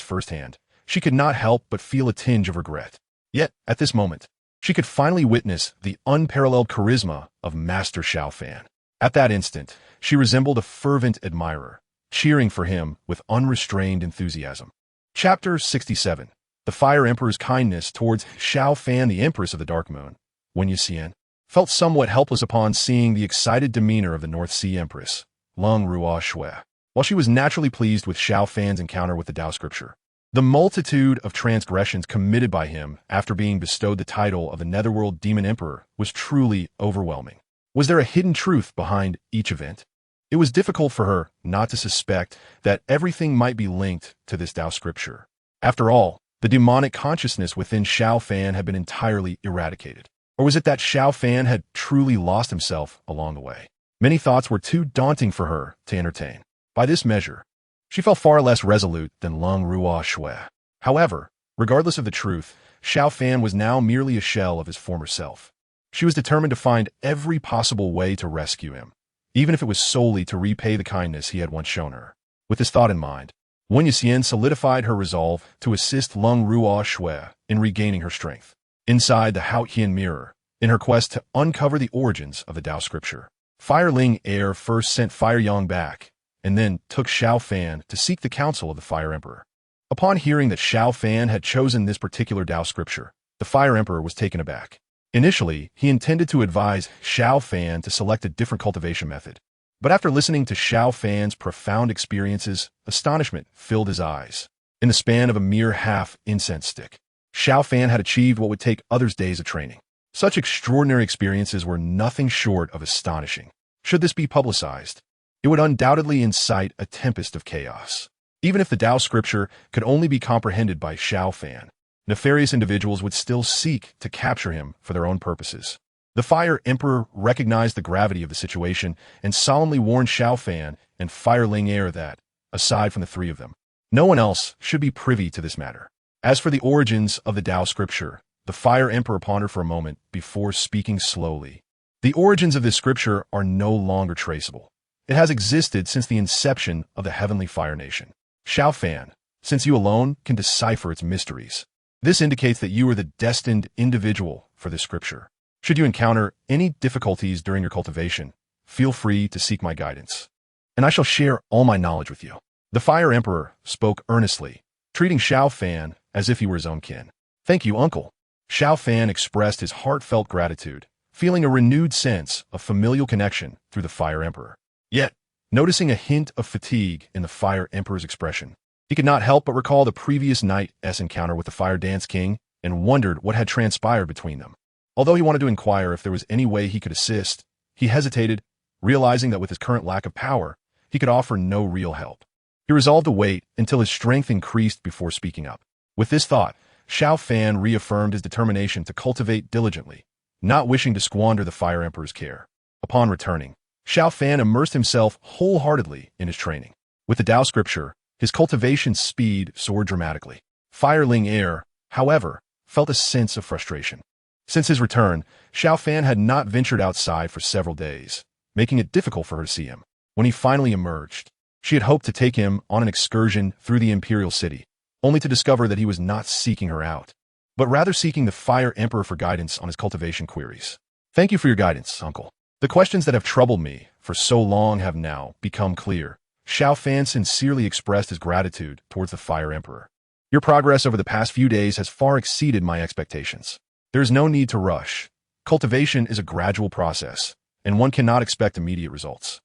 firsthand, she could not help but feel a tinge of regret. Yet, at this moment, she could finally witness the unparalleled charisma of Master Xiaofan. At that instant, she resembled a fervent admirer, cheering for him with unrestrained enthusiasm. Chapter 67. The Fire Emperor's kindness towards Xiaofan, the Empress of the Dark Moon. Wen Yuxian felt somewhat helpless upon seeing the excited demeanor of the North Sea Empress, Long Ruoxue. While she was naturally pleased with Xiaofan's encounter with the Tao scripture, the multitude of transgressions committed by him after being bestowed the title of the Netherworld Demon Emperor was truly overwhelming. Was there a hidden truth behind each event? It was difficult for her not to suspect that everything might be linked to this Tao scripture. After all, the demonic consciousness within Xiaofan had been entirely eradicated. Or was it that Xiao Fan had truly lost himself along the way? Many thoughts were too daunting for her to entertain. By this measure, she felt far less resolute than Lung Ruo Shui. However, regardless of the truth, Xiao Fan was now merely a shell of his former self. She was determined to find every possible way to rescue him, even if it was solely to repay the kindness he had once shown her. With this thought in mind, Wen Yuxian solidified her resolve to assist Lung Ruo Shui in regaining her strength. Inside the Haotian mirror, in her quest to uncover the origins of the Tao scripture, Fireling Air first sent Fire Yang back, and then took Xiao Fan to seek the counsel of the Fire Emperor. Upon hearing that Xiao Fan had chosen this particular Tao scripture, the Fire Emperor was taken aback. Initially, he intended to advise Xiao Fan to select a different cultivation method. But after listening to Xiao Fan's profound experiences, astonishment filled his eyes. In the span of a mere half incense stick, Xiao Fan had achieved what would take others days of training. Such extraordinary experiences were nothing short of astonishing. Should this be publicized, it would undoubtedly incite a tempest of chaos. Even if the Tao scripture could only be comprehended by Xiao Fan, nefarious individuals would still seek to capture him for their own purposes. The Fire Emperor recognized the gravity of the situation and solemnly warned Xiao Fan and Fireling Air that, aside from the three of them, no one else should be privy to this matter. As for the origins of the Tao scripture, the Fire Emperor pondered for a moment before speaking slowly. The origins of this scripture are no longer traceable. It has existed since the inception of the Heavenly Fire Nation. Xiao Fan, since you alone can decipher its mysteries, this indicates that you are the destined individual for this scripture. Should you encounter any difficulties during your cultivation, feel free to seek my guidance, and I shall share all my knowledge with you. The Fire Emperor spoke earnestly, treating Xiao Fan as if he were his own kin. Thank you, uncle. Xiao Fan expressed his heartfelt gratitude, feeling a renewed sense of familial connection through the Fire Emperor. Yet, noticing a hint of fatigue in the Fire Emperor's expression, he could not help but recall the previous night's encounter with the Fire Dance King and wondered what had transpired between them. Although he wanted to inquire if there was any way he could assist, he hesitated, realizing that with his current lack of power, he could offer no real help. He resolved to wait until his strength increased before speaking up. With this thought, Xiao Fan reaffirmed his determination to cultivate diligently, not wishing to squander the Fire Emperor's care. Upon returning, Xiao Fan immersed himself wholeheartedly in his training. With the Tao scripture, his cultivation speed soared dramatically. Fireling Air, however, felt a sense of frustration. Since his return, Xiao Fan had not ventured outside for several days, making it difficult for her to see him. When he finally emerged, she had hoped to take him on an excursion through the Imperial City, only to discover that he was not seeking her out, but rather seeking the Fire Emperor for guidance on his cultivation queries. Thank you for your guidance, uncle. The questions that have troubled me for so long have now become clear. Xiao Fan sincerely expressed his gratitude towards the Fire Emperor. Your progress over the past few days has far exceeded my expectations. There is no need to rush. Cultivation is a gradual process, and one cannot expect immediate results.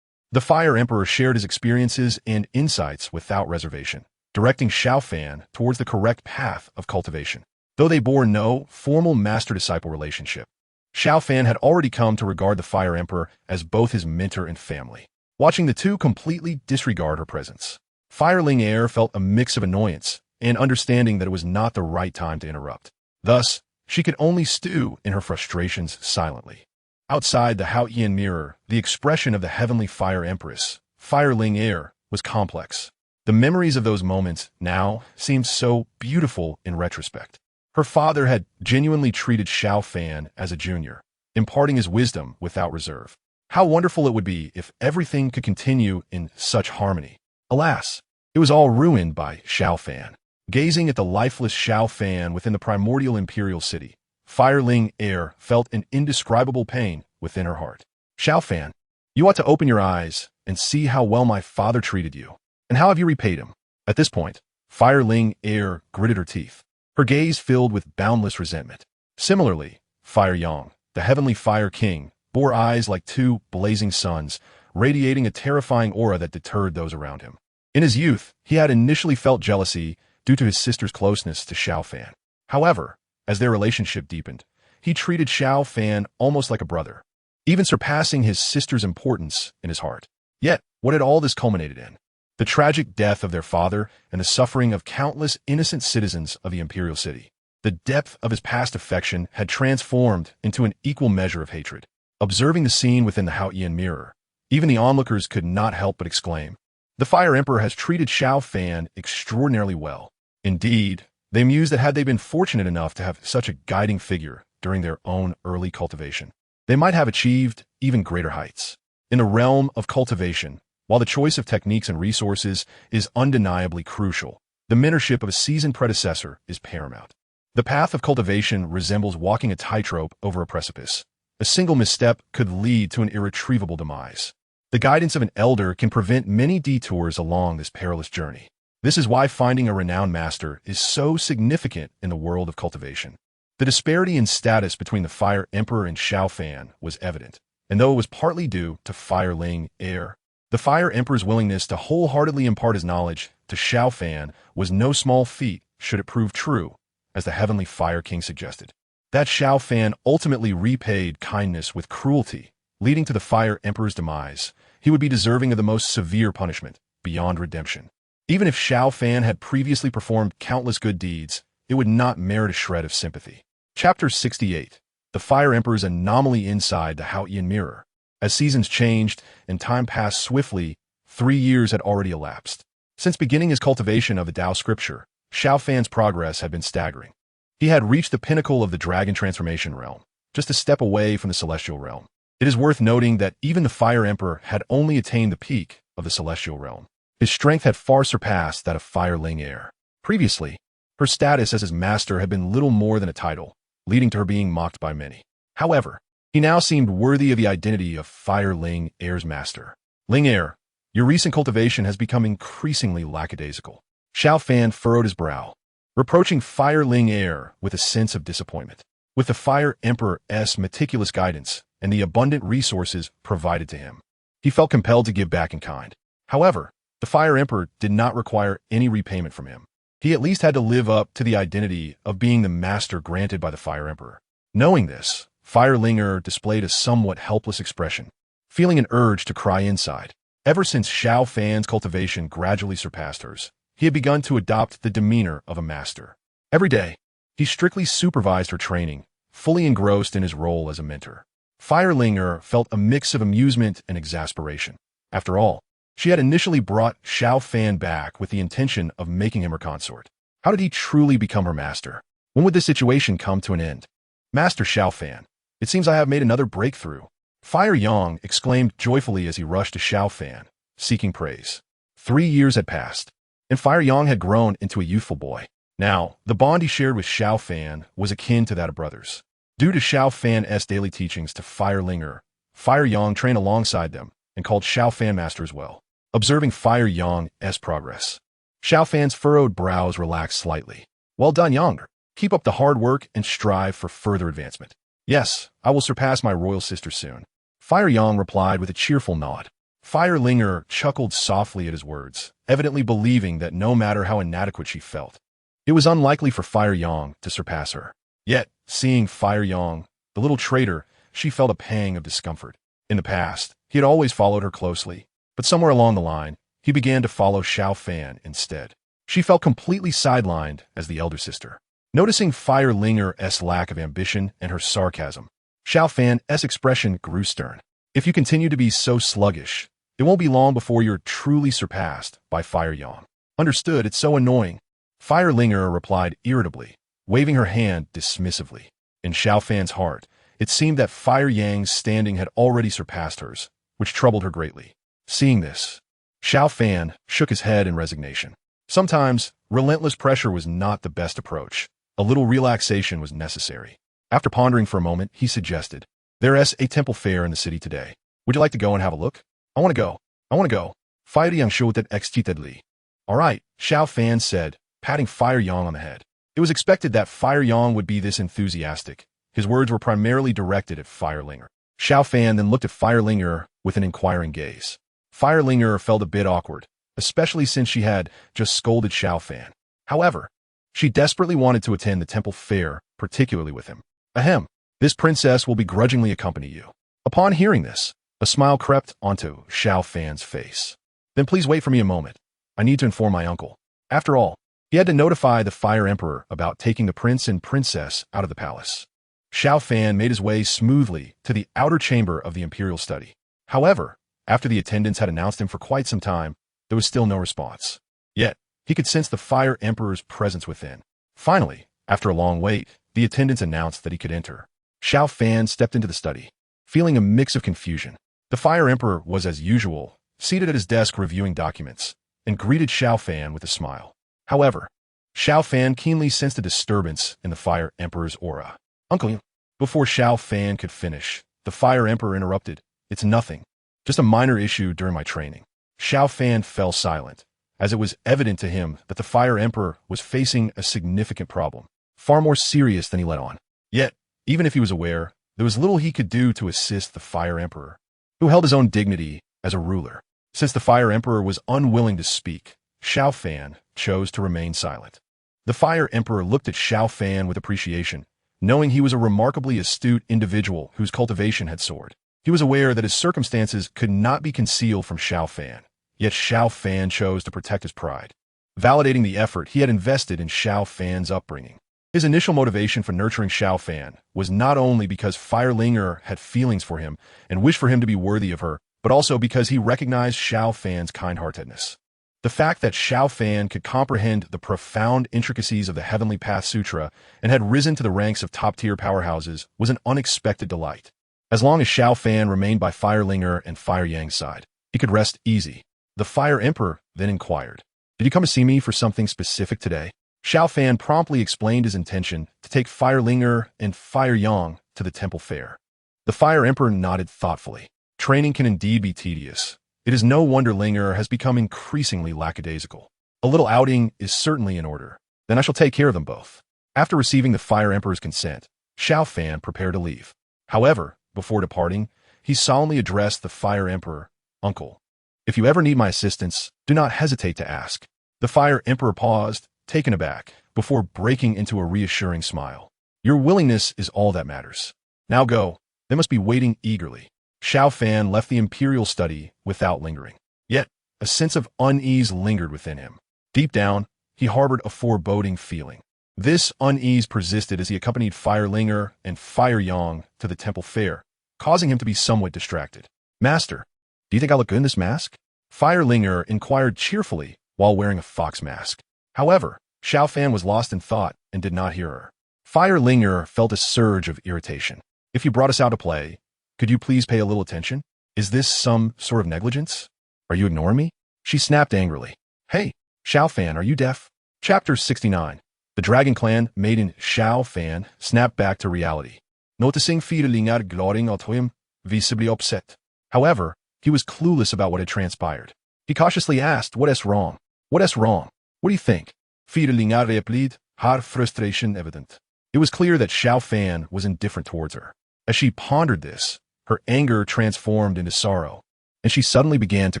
The Fire Emperor shared his experiences and insights without reservation, directing Xiao Fan towards the correct path of cultivation. Though they bore no formal master-disciple relationship, Xiao Fan had already come to regard the Fire Emperor as both his mentor and family. Watching the two completely disregard her presence, Fireling Air felt a mix of annoyance and understanding that it was not the right time to interrupt. Thus, she could only stew in her frustrations silently. Outside the Haotian mirror, the expression of the Heavenly Fire Empress, Fireling Air, was complex. The memories of those moments now seemed so beautiful in retrospect. Her father had genuinely treated Xiao Fan as a junior, imparting his wisdom without reserve. How wonderful it would be if everything could continue in such harmony. Alas, it was all ruined by Xiao Fan. Gazing at the lifeless Xiao Fan within the primordial Imperial City, Fireling Air felt an indescribable pain within her heart. Xiao Fan, you ought to open your eyes and see how well my father treated you, and how have you repaid him? At this point, Fireling Air gritted her teeth, her gaze filled with boundless resentment. Similarly, Fire Yang, the Heavenly Fire King, bore eyes like two blazing suns, radiating a terrifying aura that deterred those around him. In his youth, he had initially felt jealousy due to his sister's closeness to Xiao Fan. However, as their relationship deepened, he treated Xiao Fan almost like a brother, even surpassing his sister's importance in his heart. Yet, what had all this culminated in? The tragic death of their father and the suffering of countless innocent citizens of the Imperial City. The depth of his past affection had transformed into an equal measure of hatred. Observing the scene within the Haotian mirror, even the onlookers could not help but exclaim, "The Fire Emperor has treated Xiao Fan extraordinarily well." Indeed, they mused that had they been fortunate enough to have such a guiding figure during their own early cultivation, they might have achieved even greater heights. In the realm of cultivation, while the choice of techniques and resources is undeniably crucial, the mentorship of a seasoned predecessor is paramount. The path of cultivation resembles walking a tightrope over a precipice. A single misstep could lead to an irretrievable demise. The guidance of an elder can prevent many detours along this perilous journey. This is why finding a renowned master is so significant in the world of cultivation. The disparity in status between the Fire Emperor and Xiao Fan was evident, and though it was partly due to Fire Ling heir, the Fire Emperor's willingness to wholeheartedly impart his knowledge to Xiao Fan was no small feat should it prove true, as the Heavenly Fire King suggested. That Xiao Fan ultimately repaid kindness with cruelty, leading to the Fire Emperor's demise. He would be deserving of the most severe punishment, beyond redemption. Even if Xiao Fan had previously performed countless good deeds, it would not merit a shred of sympathy. Chapter 68. The Fire Emperor's anomaly inside the Haotian mirror. As seasons changed and time passed swiftly, 3 years had already elapsed. Since beginning his cultivation of the Tao scripture, Xiao Fan's progress had been staggering. He had reached the pinnacle of the dragon transformation realm, just a step away from the celestial realm. It is worth noting that even the Fire Emperor had only attained the peak of the celestial realm. His strength had far surpassed that of Fire Ling heir. Previously, her status as his master had been little more than a title, leading to her being mocked by many. However, he now seemed worthy of the identity of Fire Ling heir's master. Ling heir, your recent cultivation has become increasingly lackadaisical. Xiao Fan furrowed his brow, reproaching Fire Ling heir with a sense of disappointment. With the Fire Emperor's meticulous guidance and the abundant resources provided to him, he felt compelled to give back in kind. However, the Fire Emperor did not require any repayment from him. He at least had to live up to the identity of being the master granted by the Fire Emperor. Knowing this, Fire Ling heir displayed a somewhat helpless expression, feeling an urge to cry inside. Ever since Xiao Fan's cultivation gradually surpassed hers, he had begun to adopt the demeanor of a master. Every day, he strictly supervised her training, fully engrossed in his role as a mentor. Fire Ling heir felt a mix of amusement and exasperation. After all, she had initially brought Xiao Fan back with the intention of making him her consort. How did he truly become her master? When would this situation come to an end? Master Xiao Fan, it seems I have made another breakthrough. Fire Yang exclaimed joyfully as he rushed to Xiao Fan, seeking praise. 3 years had passed, and Fire Yang had grown into a youthful boy. Now, the bond he shared with Xiao Fan was akin to that of brothers. Due to Xiao Fan's daily teachings to Fire Ling heir, Fire Yang trained alongside them and called Xiao Fan master as well. Observing Fire Yang's progress, Xiao Fan's furrowed brows relaxed slightly. Well done, Yang. Keep up the hard work and strive for further advancement. Yes, I will surpass my royal sister soon. Fire Yang replied with a cheerful nod. Fire Ling heir chuckled softly at his words, evidently believing that no matter how inadequate she felt, it was unlikely for Fire Yang to surpass her. Yet, seeing Fire Yang, the little traitor, she felt a pang of discomfort. In the past, he had always followed her closely, but somewhere along the line, he began to follow Xiao Fan instead. She felt completely sidelined as the elder sister. Noticing Fire Ling heir's lack of ambition and her sarcasm, Xiao Fan's expression grew stern. If you continue to be so sluggish, it won't be long before you're truly surpassed by Fire Yang. Understood, it's so annoying. Fire Ling heir replied irritably, waving her hand dismissively. In Xiao Fan's heart, it seemed that Fire Yang's standing had already surpassed hers, which troubled her greatly. Seeing this, Xiao Fan shook his head in resignation. Sometimes, relentless pressure was not the best approach. A little relaxation was necessary. After pondering for a moment, he suggested, "There's a temple fair in the city today. Would you like to go and have a look?" I want to go. Fire Yang shouted excitedly. All right, Xiao Fan said, patting Fire Yang on the head. It was expected that Fire Yang would be this enthusiastic. His words were primarily directed at Fire Ling heir. Xiao Fan then looked at Fire Ling heir with an inquiring gaze. Fire Ling heir felt a bit awkward, especially since she had just scolded Xiao Fan. However, she desperately wanted to attend the temple fair, particularly with him. Ahem, this princess will begrudgingly accompany you. Upon hearing this, a smile crept onto Xiao Fan's face. Then please wait for me a moment. I need to inform my uncle. After all, He had to notify the Fire Emperor about taking the prince and princess out of the palace. Xiao Fan made his way smoothly to the outer chamber of the imperial study. However, after the attendants had announced him for quite some time, there was still no response. Yet, he could sense the Fire Emperor's presence within. Finally, after a long wait, the attendants announced that he could enter. Xiao Fan stepped into the study, feeling a mix of confusion. The Fire Emperor was, as usual, seated at his desk reviewing documents, and greeted Xiao Fan with a smile. However, Xiao Fan keenly sensed a disturbance in the Fire Emperor's aura. Uncle, before Xiao Fan could finish, the Fire Emperor interrupted. It's nothing. Just a minor issue during my training. Xiao Fan fell silent, as it was evident to him that the Fire Emperor was facing a significant problem, far more serious than he let on. Yet, even if he was aware, there was little he could do to assist the Fire Emperor, who held his own dignity as a ruler. Since the Fire Emperor was unwilling to speak, Xiao Fan chose to remain silent. The Fire Emperor looked at Xiao Fan with appreciation, knowing he was a remarkably astute individual whose cultivation had soared. He was aware that his circumstances could not be concealed from Xiao Fan, yet Xiao Fan chose to protect his pride, validating the effort he had invested in Xiao Fan's upbringing. His initial motivation for nurturing Xiao Fan was not only because Firelinger had feelings for him and wished for him to be worthy of her, but also because he recognized Xiao Fan's kind-heartedness. The fact that Xiao Fan could comprehend the profound intricacies of the Heavenly Path Sutra and had risen to the ranks of top-tier powerhouses was an unexpected delight. As long as Xiao Fan remained by Firelinger and Fire Yang's side, he could rest easy. The Fire Emperor then inquired, "Did you come to see me for something specific today?" Xiao Fan promptly explained his intention to take Firelinger and Fire Yang to the temple fair. The Fire Emperor nodded thoughtfully. Training can indeed be tedious. It is no wonder Linger has become increasingly lackadaisical. A little outing is certainly in order. Then I shall take care of them both. After receiving the Fire Emperor's consent, Xiao Fan prepared to leave. However, before departing, he solemnly addressed the Fire Emperor, "Uncle, if you ever need my assistance, do not hesitate to ask." The Fire Emperor paused, taken aback, before breaking into a reassuring smile. "Your willingness is all that matters. Now go. They must be waiting eagerly." Xiao Fan left the imperial study without lingering. Yet, a sense of unease lingered within him. Deep down, he harbored a foreboding feeling. This unease persisted as he accompanied Firelinger and Fire Yang to the temple fair, causing him to be somewhat distracted. "Master, do you think I look good in this mask?" Firelinger inquired cheerfully while wearing a fox mask. However, Xiao Fan was lost in thought and did not hear her. Firelinger felt a surge of irritation. "If you brought us out to play, could you please pay a little attention? Is this some sort of negligence? Are you ignoring me?" She snapped angrily. "Hey, Xiao Fan, are you deaf?" Chapter 69. The Dragon Clan maiden Xiao Fan snapped back to reality, noticing Firelinger gloating at him, visibly upset. However, he was clueless about what had transpired. He cautiously asked, "What is wrong? What is wrong? What do you think?" Firelinger replied, her frustration evident. It was clear that Xiao Fan was indifferent towards her. As she pondered this, her anger transformed into sorrow, and she suddenly began to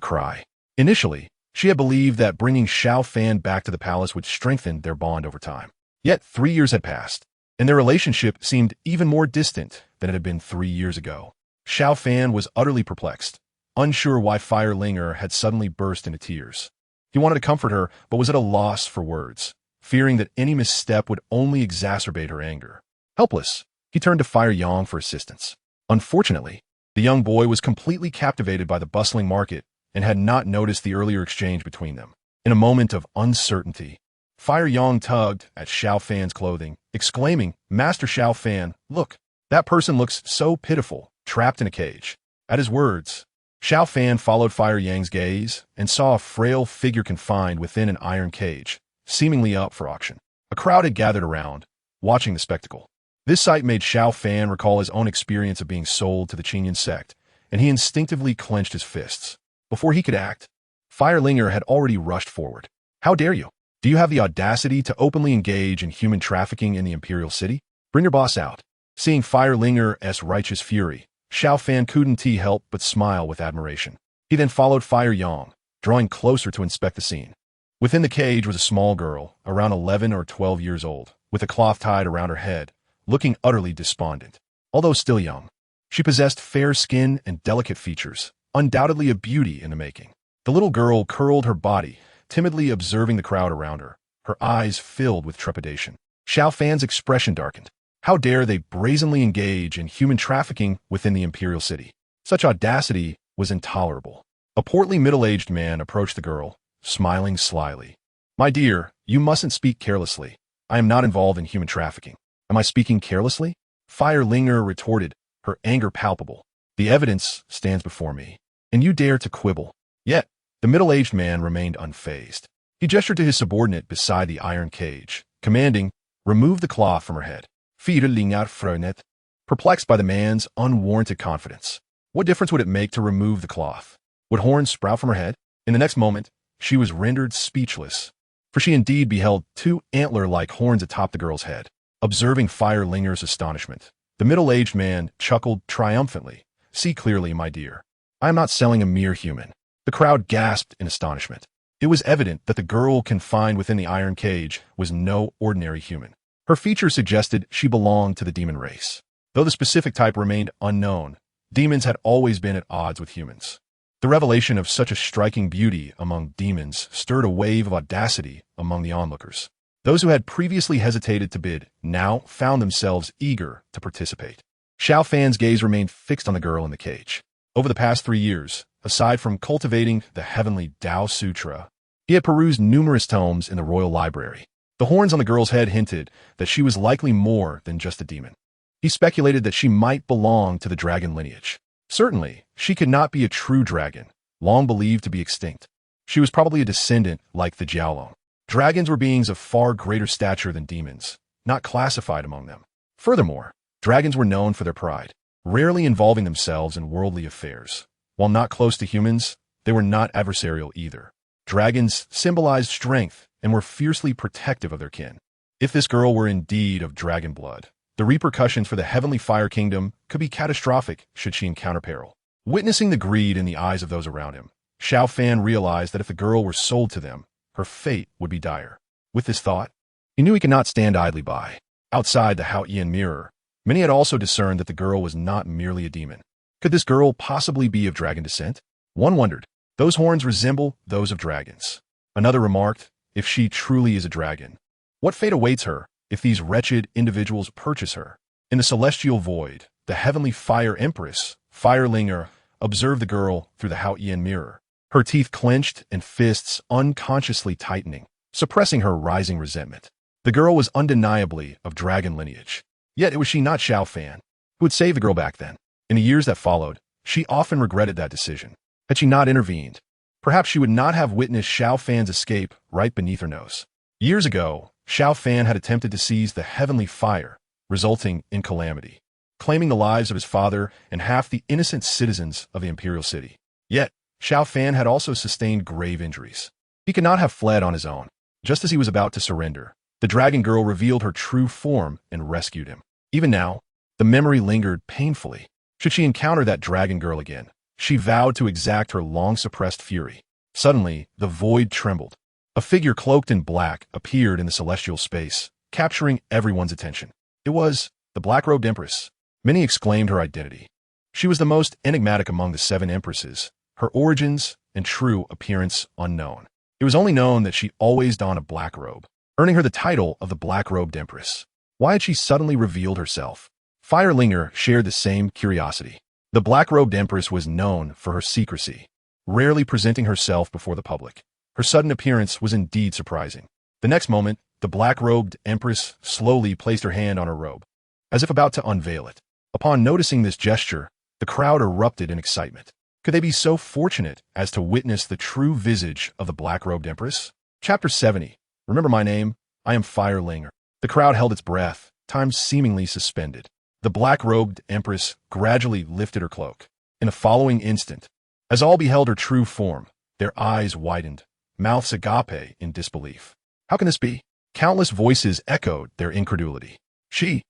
cry. Initially, she had believed that bringing Xiao Fan back to the palace would strengthen their bond over time. Yet 3 years had passed, and their relationship seemed even more distant than it had been 3 years ago. Xiao Fan was utterly perplexed, unsure why Firelinger had suddenly burst into tears. He wanted to comfort her, but was at a loss for words, fearing that any misstep would only exacerbate her anger. Helpless, he turned to Fire Yang for assistance. Unfortunately, the young boy was completely captivated by the bustling market and had not noticed the earlier exchange between them. In a moment of uncertainty, Fire Yang tugged at Xiao Fan's clothing, exclaiming, "Master Xiao Fan, look, that person looks so pitiful, trapped in a cage." At his words, Xiao Fan followed Fire Yang's gaze and saw a frail figure confined within an iron cage, seemingly up for auction. A crowd had gathered around, watching the spectacle. This sight made Xiao Fan recall his own experience of being sold to the Qinyan sect, and he instinctively clenched his fists. Before he could act, Firelinger had already rushed forward. "How dare you? Do you have the audacity to openly engage in human trafficking in the Imperial City? Bring your boss out." Seeing Firelinger's righteous fury, Xiao Fan couldn't help but smile with admiration. He then followed Fire Yang, drawing closer to inspect the scene. Within the cage was a small girl, around 11 or 12 years old, with a cloth tied around her head, looking utterly despondent. Although still young, she possessed fair skin and delicate features, undoubtedly a beauty in the making. The little girl curled her body, timidly observing the crowd around her, her eyes filled with trepidation. Xiao Fan's expression darkened. How dare they brazenly engage in human trafficking within the imperial city? Such audacity was intolerable. A portly middle-aged man approached the girl, smiling slyly. "My dear, you mustn't speak carelessly. I am not involved in human trafficking." "Am I speaking carelessly?" Fire Linger retorted, her anger palpable. "The evidence stands before me, and you dare to quibble." Yet, the middle-aged man remained unfazed. He gestured to his subordinate beside the iron cage, commanding, "Remove the cloth from her head." Fire Linger frowned, perplexed by the man's unwarranted confidence. What difference would it make to remove the cloth? Would horns sprout from her head? In the next moment, she was rendered speechless, for she indeed beheld two antler-like horns atop the girl's head. Observing Fire Linger's astonishment, the middle-aged man chuckled triumphantly. "See clearly, my dear. I am not selling a mere human." The crowd gasped in astonishment. It was evident that the girl confined within the iron cage was no ordinary human. Her features suggested she belonged to the demon race. Though the specific type remained unknown, demons had always been at odds with humans. The revelation of such a striking beauty among demons stirred a wave of audacity among the onlookers. Those who had previously hesitated to bid now found themselves eager to participate. Xiao Fan's gaze remained fixed on the girl in the cage. Over the past 3 years, aside from cultivating the heavenly Tao Sutra, he had perused numerous tomes in the royal library. The horns on the girl's head hinted that she was likely more than just a demon. He speculated that she might belong to the dragon lineage. Certainly, she could not be a true dragon, long believed to be extinct. She was probably a descendant like the Jiaolong. Dragons were beings of far greater stature than demons, not classified among them. Furthermore, dragons were known for their pride, rarely involving themselves in worldly affairs. While not close to humans, they were not adversarial either. Dragons symbolized strength and were fiercely protective of their kin. If this girl were indeed of dragon blood, the repercussions for the heavenly fire kingdom could be catastrophic should she encounter peril. Witnessing the greed in the eyes of those around him, Xiao Fan realized that if the girl were sold to them, her fate would be dire. With this thought, he knew he could not stand idly by. Outside the Haotian mirror, many had also discerned that the girl was not merely a demon. Could this girl possibly be of dragon descent? One wondered. Those horns resemble those of dragons. Another remarked, if she truly is a dragon, what fate awaits her if these wretched individuals purchase her? In the celestial void, the heavenly fire empress, Fire Linger, observed the girl through the Haotian mirror, her teeth clenched and fists unconsciously tightening, suppressing her rising resentment. The girl was undeniably of dragon lineage. Yet it was she, not Xiao Fan, who had saved the girl back then. In the years that followed, she often regretted that decision. Had she not intervened, perhaps she would not have witnessed Xiao Fan's escape right beneath her nose. Years ago, Xiao Fan had attempted to seize the heavenly fire, resulting in calamity, claiming the lives of his father and half the innocent citizens of the imperial city. Yet, Xiao Fan had also sustained grave injuries. He could not have fled on his own. Just as he was about to surrender, the dragon girl revealed her true form and rescued him. Even now, the memory lingered painfully. Should she encounter that dragon girl again, she vowed to exact her long-suppressed fury. Suddenly, the void trembled. A figure cloaked in black appeared in the celestial space, capturing everyone's attention. It was the black-robed empress. Many exclaimed her identity. She was the most enigmatic among the 7 empresses, her origins and true appearance unknown. It was only known that she always donned a black robe, earning her the title of the black-robed empress. Why had she suddenly revealed herself? Fire Linger shared the same curiosity. The black-robed empress was known for her secrecy, rarely presenting herself before the public. Her sudden appearance was indeed surprising. The next moment, the black-robed empress slowly placed her hand on her robe, as if about to unveil it. Upon noticing this gesture, the crowd erupted in excitement. Could they be so fortunate as to witness the true visage of the black-robed empress? Chapter 70. Remember my name? I am Fire Linger. The crowd held its breath, time seemingly suspended. The black-robed empress gradually lifted her cloak. In the following instant, as all beheld her true form, their eyes widened, mouths agape in disbelief. How can this be? Countless voices echoed their incredulity. She.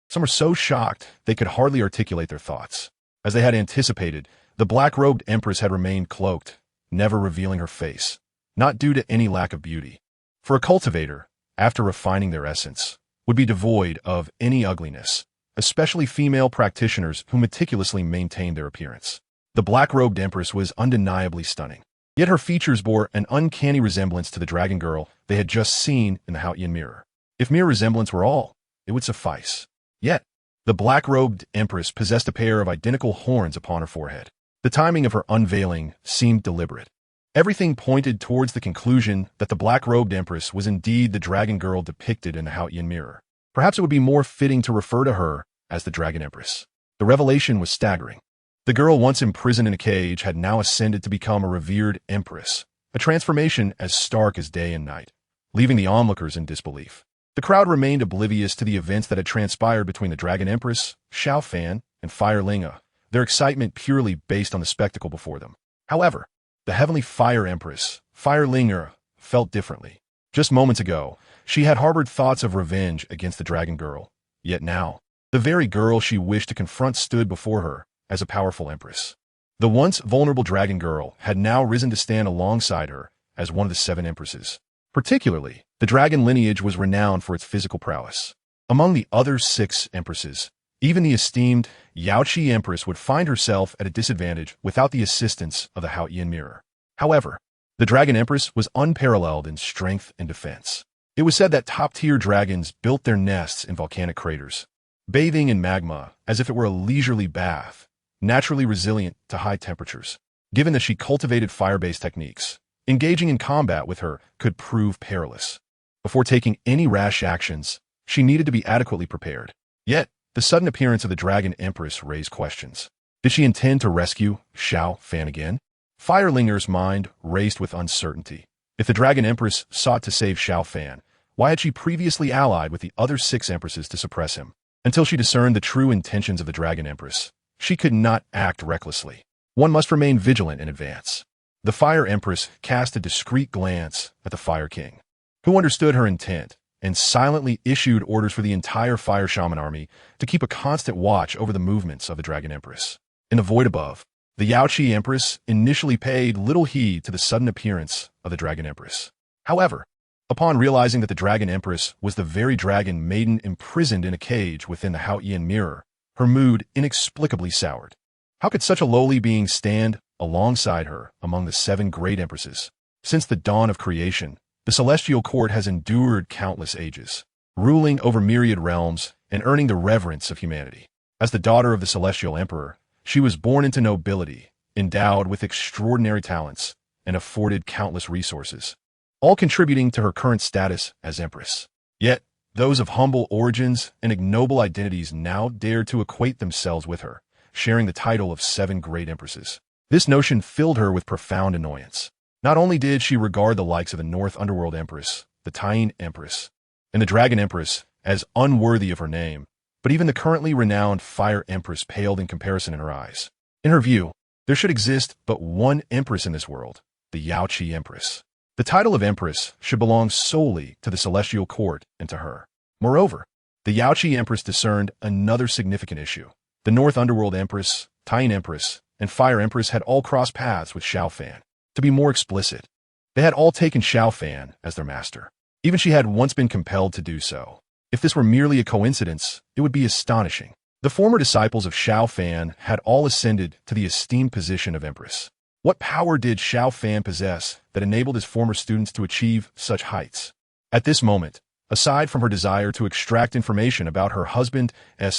Some were so shocked they could hardly articulate their thoughts. As they had anticipated, the black-robed empress had remained cloaked, never revealing her face, not due to any lack of beauty. For a cultivator, after refining their essence, would be devoid of any ugliness, especially female practitioners who meticulously maintained their appearance. The black-robed empress was undeniably stunning. Yet her features bore an uncanny resemblance to the dragon girl they had just seen in the Haotian mirror. If mere resemblance were all, it would suffice. Yet, the black-robed empress possessed a pair of identical horns upon her forehead. The timing of her unveiling seemed deliberate. Everything pointed towards the conclusion that the black-robed empress was indeed the dragon girl depicted in the Haotian mirror. Perhaps it would be more fitting to refer to her as the dragon empress. The revelation was staggering. The girl once imprisoned in a cage had now ascended to become a revered empress, a transformation as stark as day and night, leaving the onlookers in disbelief. The crowd remained oblivious to the events that had transpired between the dragon empress, Xiao Fan, and Fire Linga, their excitement purely based on the spectacle before them. However, the heavenly fire empress, Fire Linga, felt differently. Just moments ago, she had harbored thoughts of revenge against the dragon girl. Yet now, the very girl she wished to confront stood before her as a powerful empress. The once vulnerable dragon girl had now risen to stand alongside her as one of the 7 empresses. Particularly, the dragon lineage was renowned for its physical prowess. Among the other 6 empresses, even the esteemed Yaoqi empress would find herself at a disadvantage without the assistance of the Haotian mirror. However, the dragon empress was unparalleled in strength and defense. It was said that top-tier dragons built their nests in volcanic craters, bathing in magma as if it were a leisurely bath, naturally resilient to high temperatures. Given that she cultivated fire-based techniques, engaging in combat with her could prove perilous. Before taking any rash actions, she needed to be adequately prepared. Yet, the sudden appearance of the dragon empress raised questions. Did she intend to rescue Xiao Fan again? Firelinger's mind raced with uncertainty. If the dragon empress sought to save Xiao Fan, why had she previously allied with the other 6 empresses to suppress him? Until she discerned the true intentions of the dragon empress, she could not act recklessly. One must remain vigilant in advance. The Fire Empress cast a discreet glance at the Fire King, who understood her intent and silently issued orders for the entire Fire Shaman army to keep a constant watch over the movements of the Dragon Empress. In the void above, the Yaoqi Empress initially paid little heed to the sudden appearance of the Dragon Empress. However, upon realizing that the Dragon Empress was the very dragon maiden imprisoned in a cage within the Haotian mirror, her mood inexplicably soured. How could such a lowly being stand alongside her among the 7 great empresses? Since the dawn of creation, the celestial court has endured countless ages, ruling over myriad realms and earning the reverence of humanity. As the daughter of the celestial emperor, she was born into nobility, endowed with extraordinary talents, and afforded countless resources, all contributing to her current status as empress. Yet, those of humble origins and ignoble identities now dared to equate themselves with her, sharing the title of 7 great empresses. This notion filled her with profound annoyance. Not only did she regard the likes of the North Underworld Empress, the Tianwu Empress, and the Dragon Empress as unworthy of her name, but even the currently renowned Fire Empress paled in comparison in her eyes. In her view, there should exist but one empress in this world, the Yaoqi Empress. The title of empress should belong solely to the celestial court and to her. Moreover, the Yaoqi Empress discerned another significant issue. The North Underworld Empress, Tianwu Empress, and Fire Empress had all crossed paths with Xiao Fan. To be more explicit, they had all taken Xiao Fan as their master. Even she had once been compelled to do so. If this were merely a coincidence, it would be astonishing. The former disciples of Xiao Fan had all ascended to the esteemed position of empress. What power did Xiao Fan possess that enabled his former students to achieve such heights? At this moment, aside from her desire to extract information about her husband's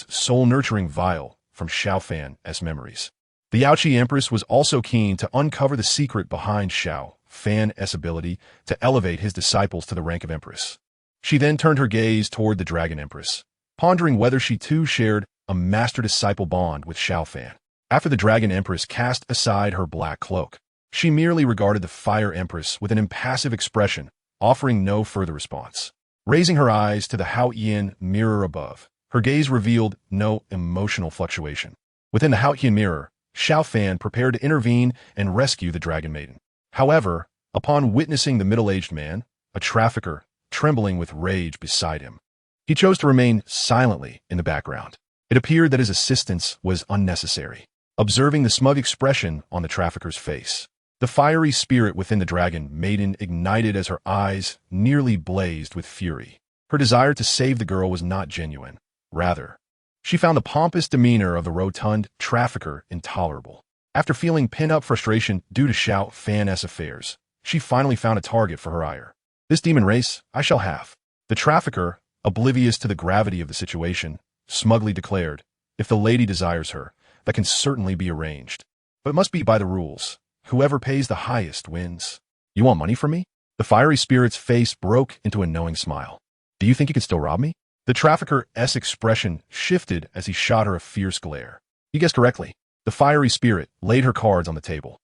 soul-nurturing vial from Xiao Fan's memories, the Yaoqi Empress was also keen to uncover the secret behind Xiao Fan's ability to elevate his disciples to the rank of empress. She then turned her gaze toward the Dragon Empress, pondering whether she too shared a master-disciple bond with Xiao Fan. After the Dragon Empress cast aside her black cloak, she merely regarded the Fire Empress with an impassive expression, offering no further response. Raising her eyes to the Haotian mirror above, her gaze revealed no emotional fluctuation. Within the Haotian mirror, Xiao Fan prepared to intervene and rescue the Dragon Maiden. However, upon witnessing the middle-aged man, a trafficker, trembling with rage beside him, he chose to remain silently in the background. It appeared that his assistance was unnecessary. Observing the smug expression on the trafficker's face, the fiery spirit within the Dragon Maiden ignited as her eyes nearly blazed with fury. Her desire to save the girl was not genuine. Rather, she found the pompous demeanor of the rotund trafficker intolerable. After feeling pent-up frustration due to Xiao Fan's affairs, she finally found a target for her ire. This demon race I shall have. The trafficker, oblivious to the gravity of the situation, smugly declared, if the lady desires her, that can certainly be arranged. But it must be by the rules. Whoever pays the highest wins. You want money from me? The fiery spirit's face broke into a knowing smile. Do you think you can still rob me? The trafficker's expression shifted as he shot her a fierce glare. You guessed correctly. The fiery spirit laid her cards on the table.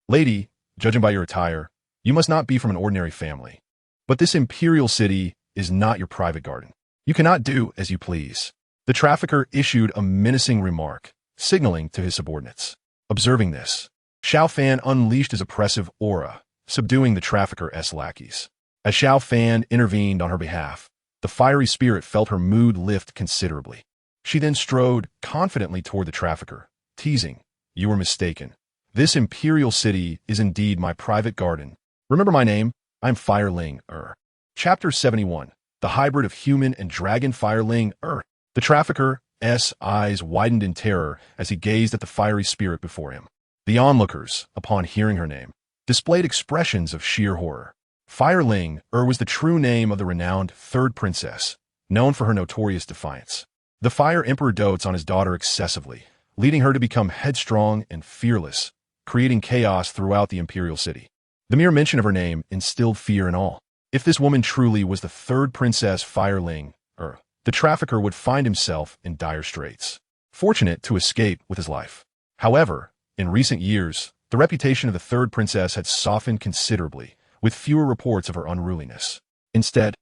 Lady, judging by your attire, you must not be from an ordinary family. But this imperial city is not your private garden. You cannot do as you please. The trafficker issued a menacing remark, signaling to his subordinates. Observing this, Xiao Fan unleashed his oppressive aura, subduing the trafficker's lackeys. As Xiao Fan intervened on her behalf, the fiery spirit felt her mood lift considerably. She then strode confidently toward the trafficker, teasing, "You were mistaken. This imperial city is indeed my private garden. Remember my name? I'm Fireling. Chapter 71. The hybrid of human and dragon. Fireling. The trafficker's eyes widened in terror as he gazed at the fiery spirit before him. The onlookers, upon hearing her name, displayed expressions of sheer horror. Fireling was the true name of the renowned third princess, known for her notorious defiance. The Fire Emperor dotes on his daughter excessively, leading her to become headstrong and fearless, creating chaos throughout the imperial city. The mere mention of her name instilled fear in all. If this woman truly was the third princess Fireling, the trafficker would find himself in dire straits, fortunate to escape with his life. However, in recent years, the reputation of the third princess had softened considerably, with fewer reports of her unruliness. Instead,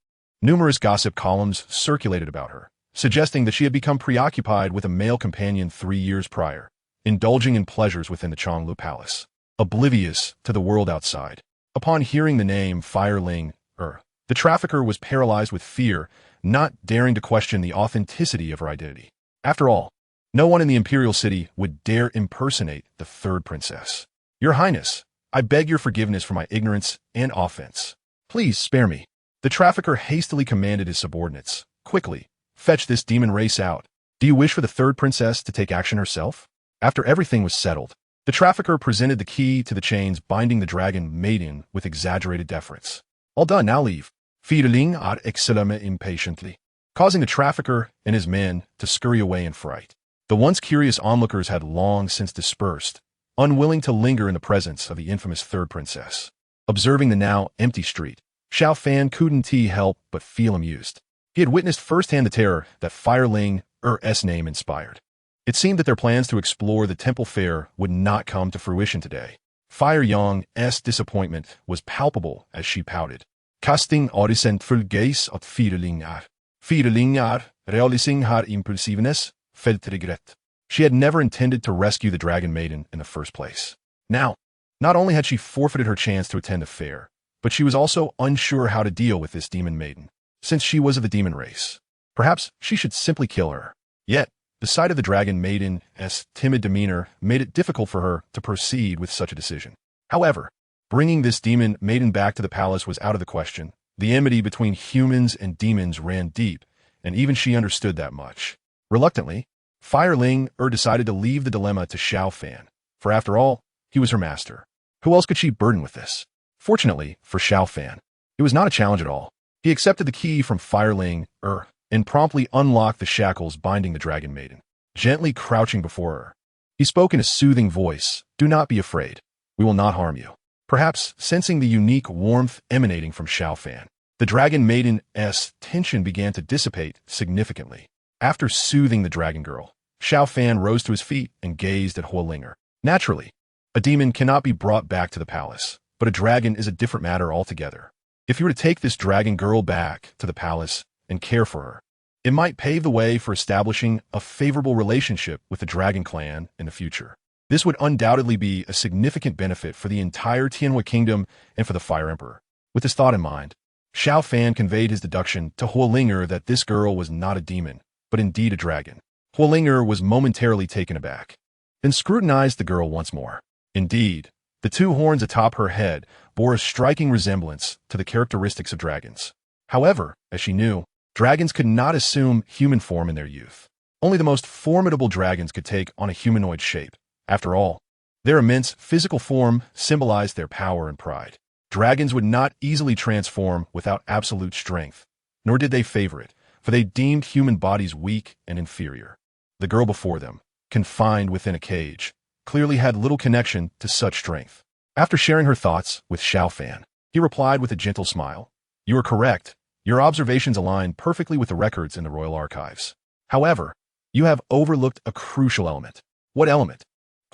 numerous gossip columns circulated about her, suggesting that she had become preoccupied with a male companion 3 years prior, indulging in pleasures within the Chonglu Palace, oblivious to the world outside. Upon hearing the name Fireling, the trafficker was paralyzed with fear, not daring to question the authenticity of her identity. After all, no one in the imperial city would dare impersonate the third princess. Your Highness, I beg your forgiveness for my ignorance and offense. Please spare me. The trafficker hastily commanded his subordinates. Quickly, fetch this demon race out. Do you wish for the third princess to take action herself? After everything was settled, the trafficker presented the key to the chains binding the dragon maiden with exaggerated deference. All done, now leave. Fideling exclaimed impatiently, causing the trafficker and his men to scurry away in fright. The once curious onlookers had long since dispersed, unwilling to linger in the presence of the infamous third princess. Observing the now empty street, Xiao Fan couldn't help but feel amused. He had witnessed firsthand the terror that Fireling's name inspired. It seemed that their plans to explore the temple fair would not come to fruition today. Fire Young's disappointment was palpable as she pouted. Casting resentful gaze at Firelingar. Firelingar, realizing her impulsiveness, felt regret. She had never intended to rescue the dragon maiden in the first place. Now, not only had she forfeited her chance to attend the fair, but she was also unsure how to deal with this demon maiden, since she was of the demon race. Perhaps she should simply kill her. Yet, the sight of the dragon maiden's timid demeanor made it difficult for her to proceed with such a decision. However, bringing this demon maiden back to the palace was out of the question. The enmity between humans and demons ran deep, and even she understood that much. Reluctantly, Fireling decided to leave the dilemma to Xiao Fan, for after all, he was her master. Who else could she burden with this? Fortunately for Xiao Fan, it was not a challenge at all. He accepted the key from Fireling and promptly unlocked the shackles binding the dragon maiden, gently crouching before her. He spoke in a soothing voice, "Do not be afraid. We will not harm you." Perhaps sensing the unique warmth emanating from Xiao Fan, the dragon maiden's tension began to dissipate significantly. After soothing the dragon girl, Xiao Fan rose to his feet and gazed at Huolinger. Naturally, a demon cannot be brought back to the palace, but a dragon is a different matter altogether. If you were to take this dragon girl back to the palace and care for her, it might pave the way for establishing a favorable relationship with the dragon clan in the future. This would undoubtedly be a significant benefit for the entire Tianwu Kingdom and for the Fire Emperor. With this thought in mind, Xiao Fan conveyed his deduction to Huolinger that this girl was not a demon, but indeed a dragon. Huolinger was momentarily taken aback, then scrutinized the girl once more. Indeed, the two horns atop her head bore a striking resemblance to the characteristics of dragons. However, as she knew, dragons could not assume human form in their youth. Only the most formidable dragons could take on a humanoid shape. After all, Their immense physical form symbolized their power and pride. Dragons would not easily transform without absolute strength, nor did they favor it, for they deemed human bodies weak and inferior. The girl before them, confined within a cage, clearly had little connection to such strength. After sharing her thoughts with Xiao Fan, he replied with a gentle smile, "You are correct. Your observations align perfectly with the records in the royal archives. However, you have overlooked a crucial element." "What element?"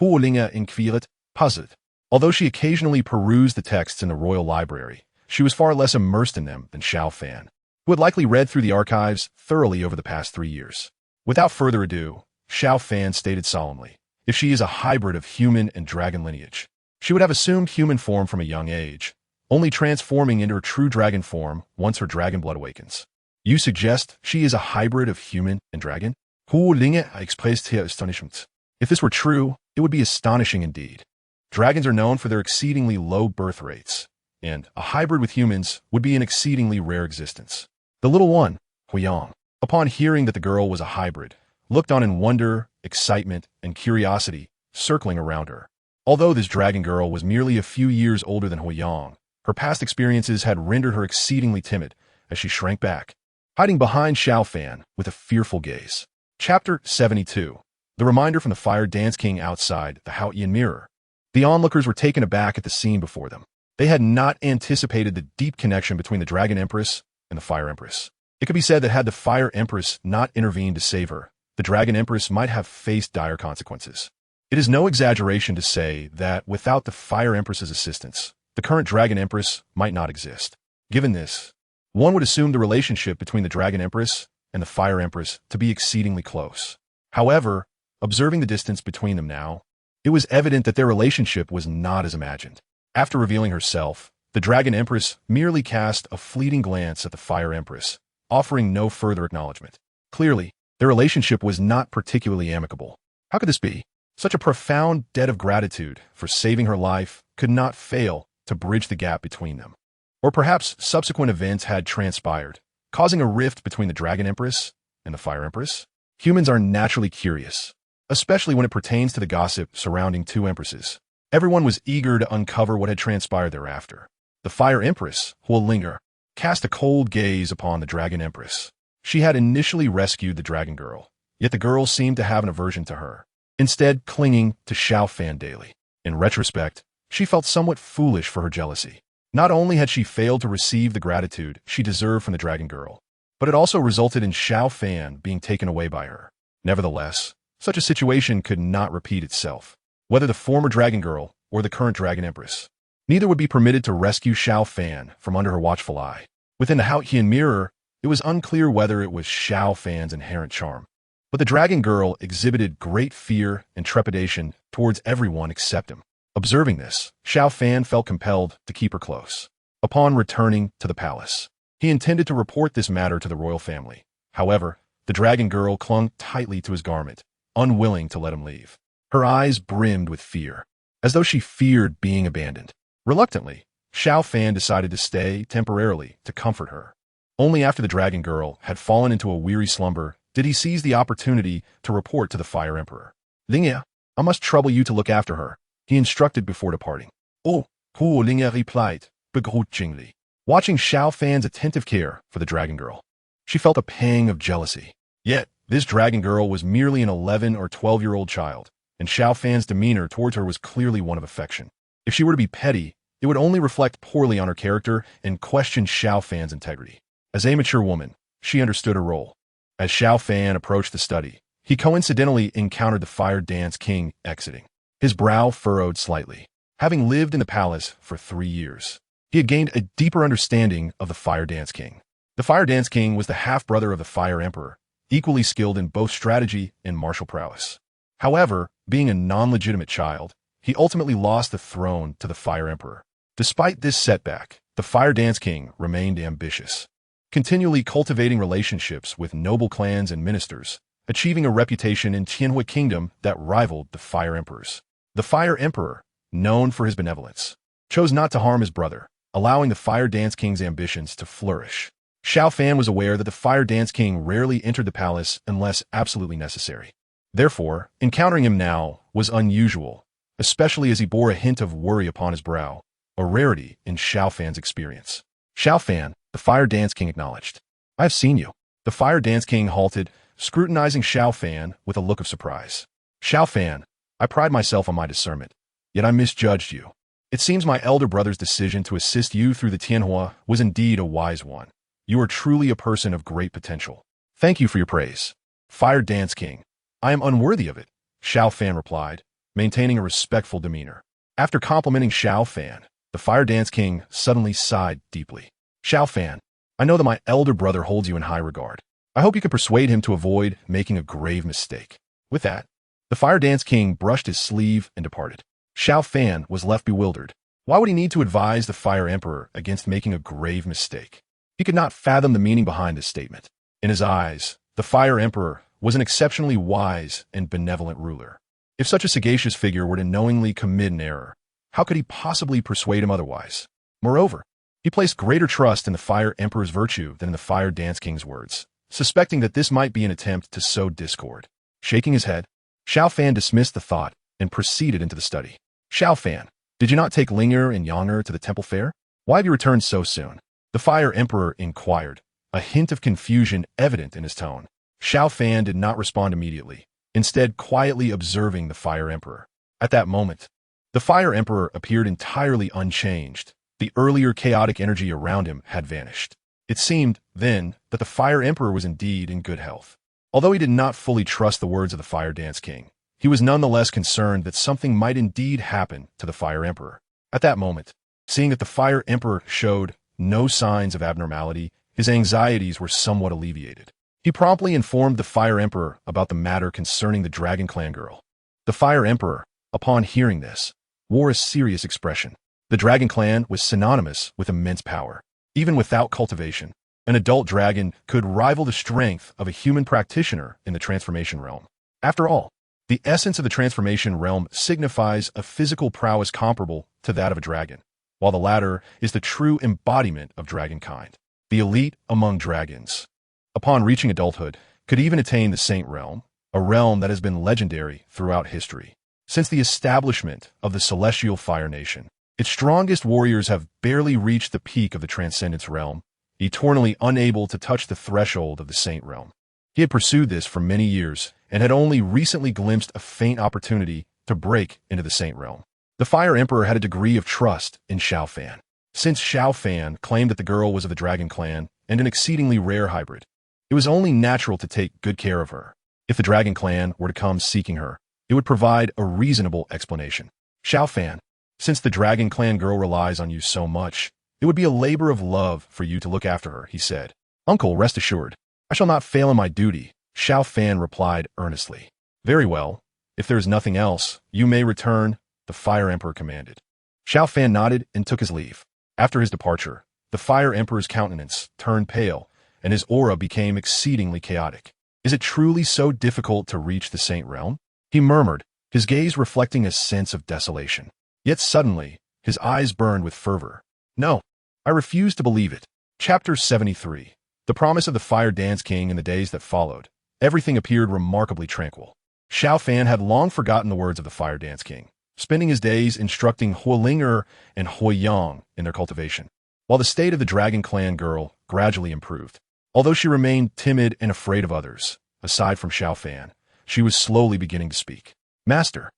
Hu Linge inquired, puzzled. Although she occasionally perused the texts in the royal library, she was far less immersed in them than Xiao Fan, who had likely read through the archives thoroughly over the past 3 years. Without further ado, Xiao Fan stated solemnly, if she is a hybrid of human and dragon lineage, she would have assumed human form from a young age, only transforming into her true dragon form once her dragon blood awakens. You suggest she is a hybrid of human and dragon? Hu Linge expressed her astonishment. If this were true, it would be astonishing indeed. Dragons are known for their exceedingly low birth rates, and a hybrid with humans would be an exceedingly rare existence. The little one, Huiyang, upon hearing that the girl was a hybrid, looked on in wonder, excitement, and curiosity circling around her. Although this dragon girl was merely a few years older than Huiyang, her past experiences had rendered her exceedingly timid as she shrank back, hiding behind Xiao Fan with a fearful gaze. Chapter 72. The reminder from the Fire Dance King outside the Haotian mirror. The onlookers were taken aback at the scene before them. They had not anticipated the deep connection between the Dragon Empress and the Fire Empress. It could be said that had the Fire Empress not intervened to save her, the Dragon Empress might have faced dire consequences. It is no exaggeration to say that without the Fire Empress's assistance, the current Dragon Empress might not exist. Given this, one would assume the relationship between the Dragon Empress and the Fire Empress to be exceedingly close. However, observing the distance between them now, it was evident that their relationship was not as imagined. After revealing herself, the Dragon Empress merely cast a fleeting glance at the Fire Empress, offering no further acknowledgement. Clearly, their relationship was not particularly amicable. How could this be? Such a profound debt of gratitude for saving her life could not fail to bridge the gap between them. Or perhaps subsequent events had transpired, causing a rift between the Dragon Empress and the Fire Empress? Humans are naturally curious, especially when it pertains to the gossip surrounding two empresses. Everyone was eager to uncover what had transpired thereafter. The Fire Empress, Huolinger, cast a cold gaze upon the Dragon Empress. She had initially rescued the Dragon Girl, yet the girl seemed to have an aversion to her, instead clinging to Xiao Fan daily. In retrospect, she felt somewhat foolish for her jealousy. Not only had she failed to receive the gratitude she deserved from the Dragon Girl, but it also resulted in Xiao Fan being taken away by her. Nevertheless, such a situation could not repeat itself. Whether the former Dragon Girl or the current Dragon Empress, neither would be permitted to rescue Xiao Fan from under her watchful eye. Within the Haotian mirror, it was unclear whether it was Xiao Fan's inherent charm, but the Dragon Girl exhibited great fear and trepidation towards everyone except him. Observing this, Xiao Fan felt compelled to keep her close. Upon returning to the palace, he intended to report this matter to the royal family. However, the Dragon Girl clung tightly to his garment, unwilling to let him leave. Her eyes brimmed with fear, as though she feared being abandoned. Reluctantly, Xiao Fan decided to stay temporarily to comfort her. Only after the Dragon Girl had fallen into a weary slumber did he seize the opportunity to report to the Fire Emperor. "Linge, I must trouble you to look after her," he instructed before departing. "Oh," Hu Linge replied, begrudgingly, watching Xiao Fan's attentive care for the Dragon Girl. She felt a pang of jealousy. Yet, this Dragon Girl was merely an 11 or 12-year-old child, and Xiao Fan's demeanor towards her was clearly one of affection. If she were to be petty, it would only reflect poorly on her character and question Xiao Fan's integrity. As a mature woman, she understood her role. As Xiao Fan approached the study, he coincidentally encountered the Fire Dance King exiting. His brow furrowed slightly. Having lived in the palace for 3 years, he had gained a deeper understanding of the Fire Dance King. The Fire Dance King was the half-brother of the Fire Emperor, equally skilled in both strategy and martial prowess. However, being a non-legitimate child, he ultimately lost the throne to the Fire Emperor. Despite this setback, the Fire Dance King remained ambitious, continually cultivating relationships with noble clans and ministers, achieving a reputation in Tianwu Kingdom that rivaled the Fire Emperor's. The Fire Emperor, known for his benevolence, chose not to harm his brother, allowing the Fire Dance King's ambitions to flourish. Xiao Fan was aware that the Fire Dance King rarely entered the palace unless absolutely necessary. Therefore, encountering him now was unusual, especially as he bore a hint of worry upon his brow, a rarity in Xiao Fan's experience. Xiao Fan, the Fire Dance King acknowledged. I have seen you. The Fire Dance King halted, scrutinizing Xiao Fan with a look of surprise. Xiao Fan, I pride myself on my discernment, yet I misjudged you. It seems my elder brother's decision to assist you through the Tianwu was indeed a wise one. You are truly a person of great potential. Thank you for your praise. Fire Dance King, I am unworthy of it, Xiao Fan replied, maintaining a respectful demeanor. After complimenting Xiao Fan, the Fire Dance King suddenly sighed deeply. Xiao Fan, I know that my elder brother holds you in high regard. I hope you can persuade him to avoid making a grave mistake. With that, the Fire Dance King brushed his sleeve and departed. Xiao Fan was left bewildered. Why would he need to advise the Fire Emperor against making a grave mistake? He could not fathom the meaning behind this statement. In his eyes, the Fire Emperor was an exceptionally wise and benevolent ruler. If such a sagacious figure were to knowingly commit an error, how could he possibly persuade him otherwise? Moreover, he placed greater trust in the Fire Emperor's virtue than in the Fire Dance King's words, suspecting that this might be an attempt to sow discord. Shaking his head, Xiao Fan dismissed the thought and proceeded into the study. Xiao Fan, did you not take Linger and Yanger to the temple fair? Why have you returned so soon? The Fire Emperor inquired, a hint of confusion evident in his tone. Xiao Fan did not respond immediately, instead quietly observing the Fire Emperor. At that moment, the Fire Emperor appeared entirely unchanged. The earlier chaotic energy around him had vanished. It seemed, then, that the Fire Emperor was indeed in good health. Although he did not fully trust the words of the Fire Dance King, he was nonetheless concerned that something might indeed happen to the Fire Emperor. At that moment, seeing that the Fire Emperor showed no signs of abnormality, his anxieties were somewhat alleviated. He promptly informed the Fire Emperor about the matter concerning the Dragon Clan girl. The Fire Emperor, upon hearing this, wore a serious expression. The Dragon Clan was synonymous with immense power. Even without cultivation, an adult dragon could rival the strength of a human practitioner in the transformation realm. After all, the essence of the transformation realm signifies a physical prowess comparable to that of a dragon, while the latter is the true embodiment of dragonkind, the elite among dragons. Upon reaching adulthood, could even attain the Saint Realm, a realm that has been legendary throughout history. Since the establishment of the Celestial Fire Nation, its strongest warriors have barely reached the peak of the Transcendence Realm, eternally unable to touch the threshold of the Saint Realm. He had pursued this for many years and had only recently glimpsed a faint opportunity to break into the Saint Realm. The Fire Emperor had a degree of trust in Xiao Fan. Since Xiao Fan claimed that the girl was of the Dragon Clan and an exceedingly rare hybrid, it was only natural to take good care of her. If the Dragon Clan were to come seeking her, it would provide a reasonable explanation. Xiao Fan, since the Dragon Clan girl relies on you so much, it would be a labor of love for you to look after her, he said. Uncle, rest assured, I shall not fail in my duty, Xiao Fan replied earnestly. Very well. If there is nothing else, you may return, the Fire Emperor commanded. Xiao Fan nodded and took his leave. After his departure, the Fire Emperor's countenance turned pale, and his aura became exceedingly chaotic. Is it truly so difficult to reach the Saint Realm? He murmured, his gaze reflecting a sense of desolation. Yet suddenly, his eyes burned with fervor. No, I refuse to believe it. Chapter 73. The promise of the Fire Dance King in the days that followed. Everything appeared remarkably tranquil. Xiao Fan had long forgotten the words of the Fire Dance King, spending his days instructing Huolinger and Huiyang in their cultivation, while the state of the Dragon Clan girl gradually improved. Although she remained timid and afraid of others, aside from Xiao Fan, she was slowly beginning to speak. Master.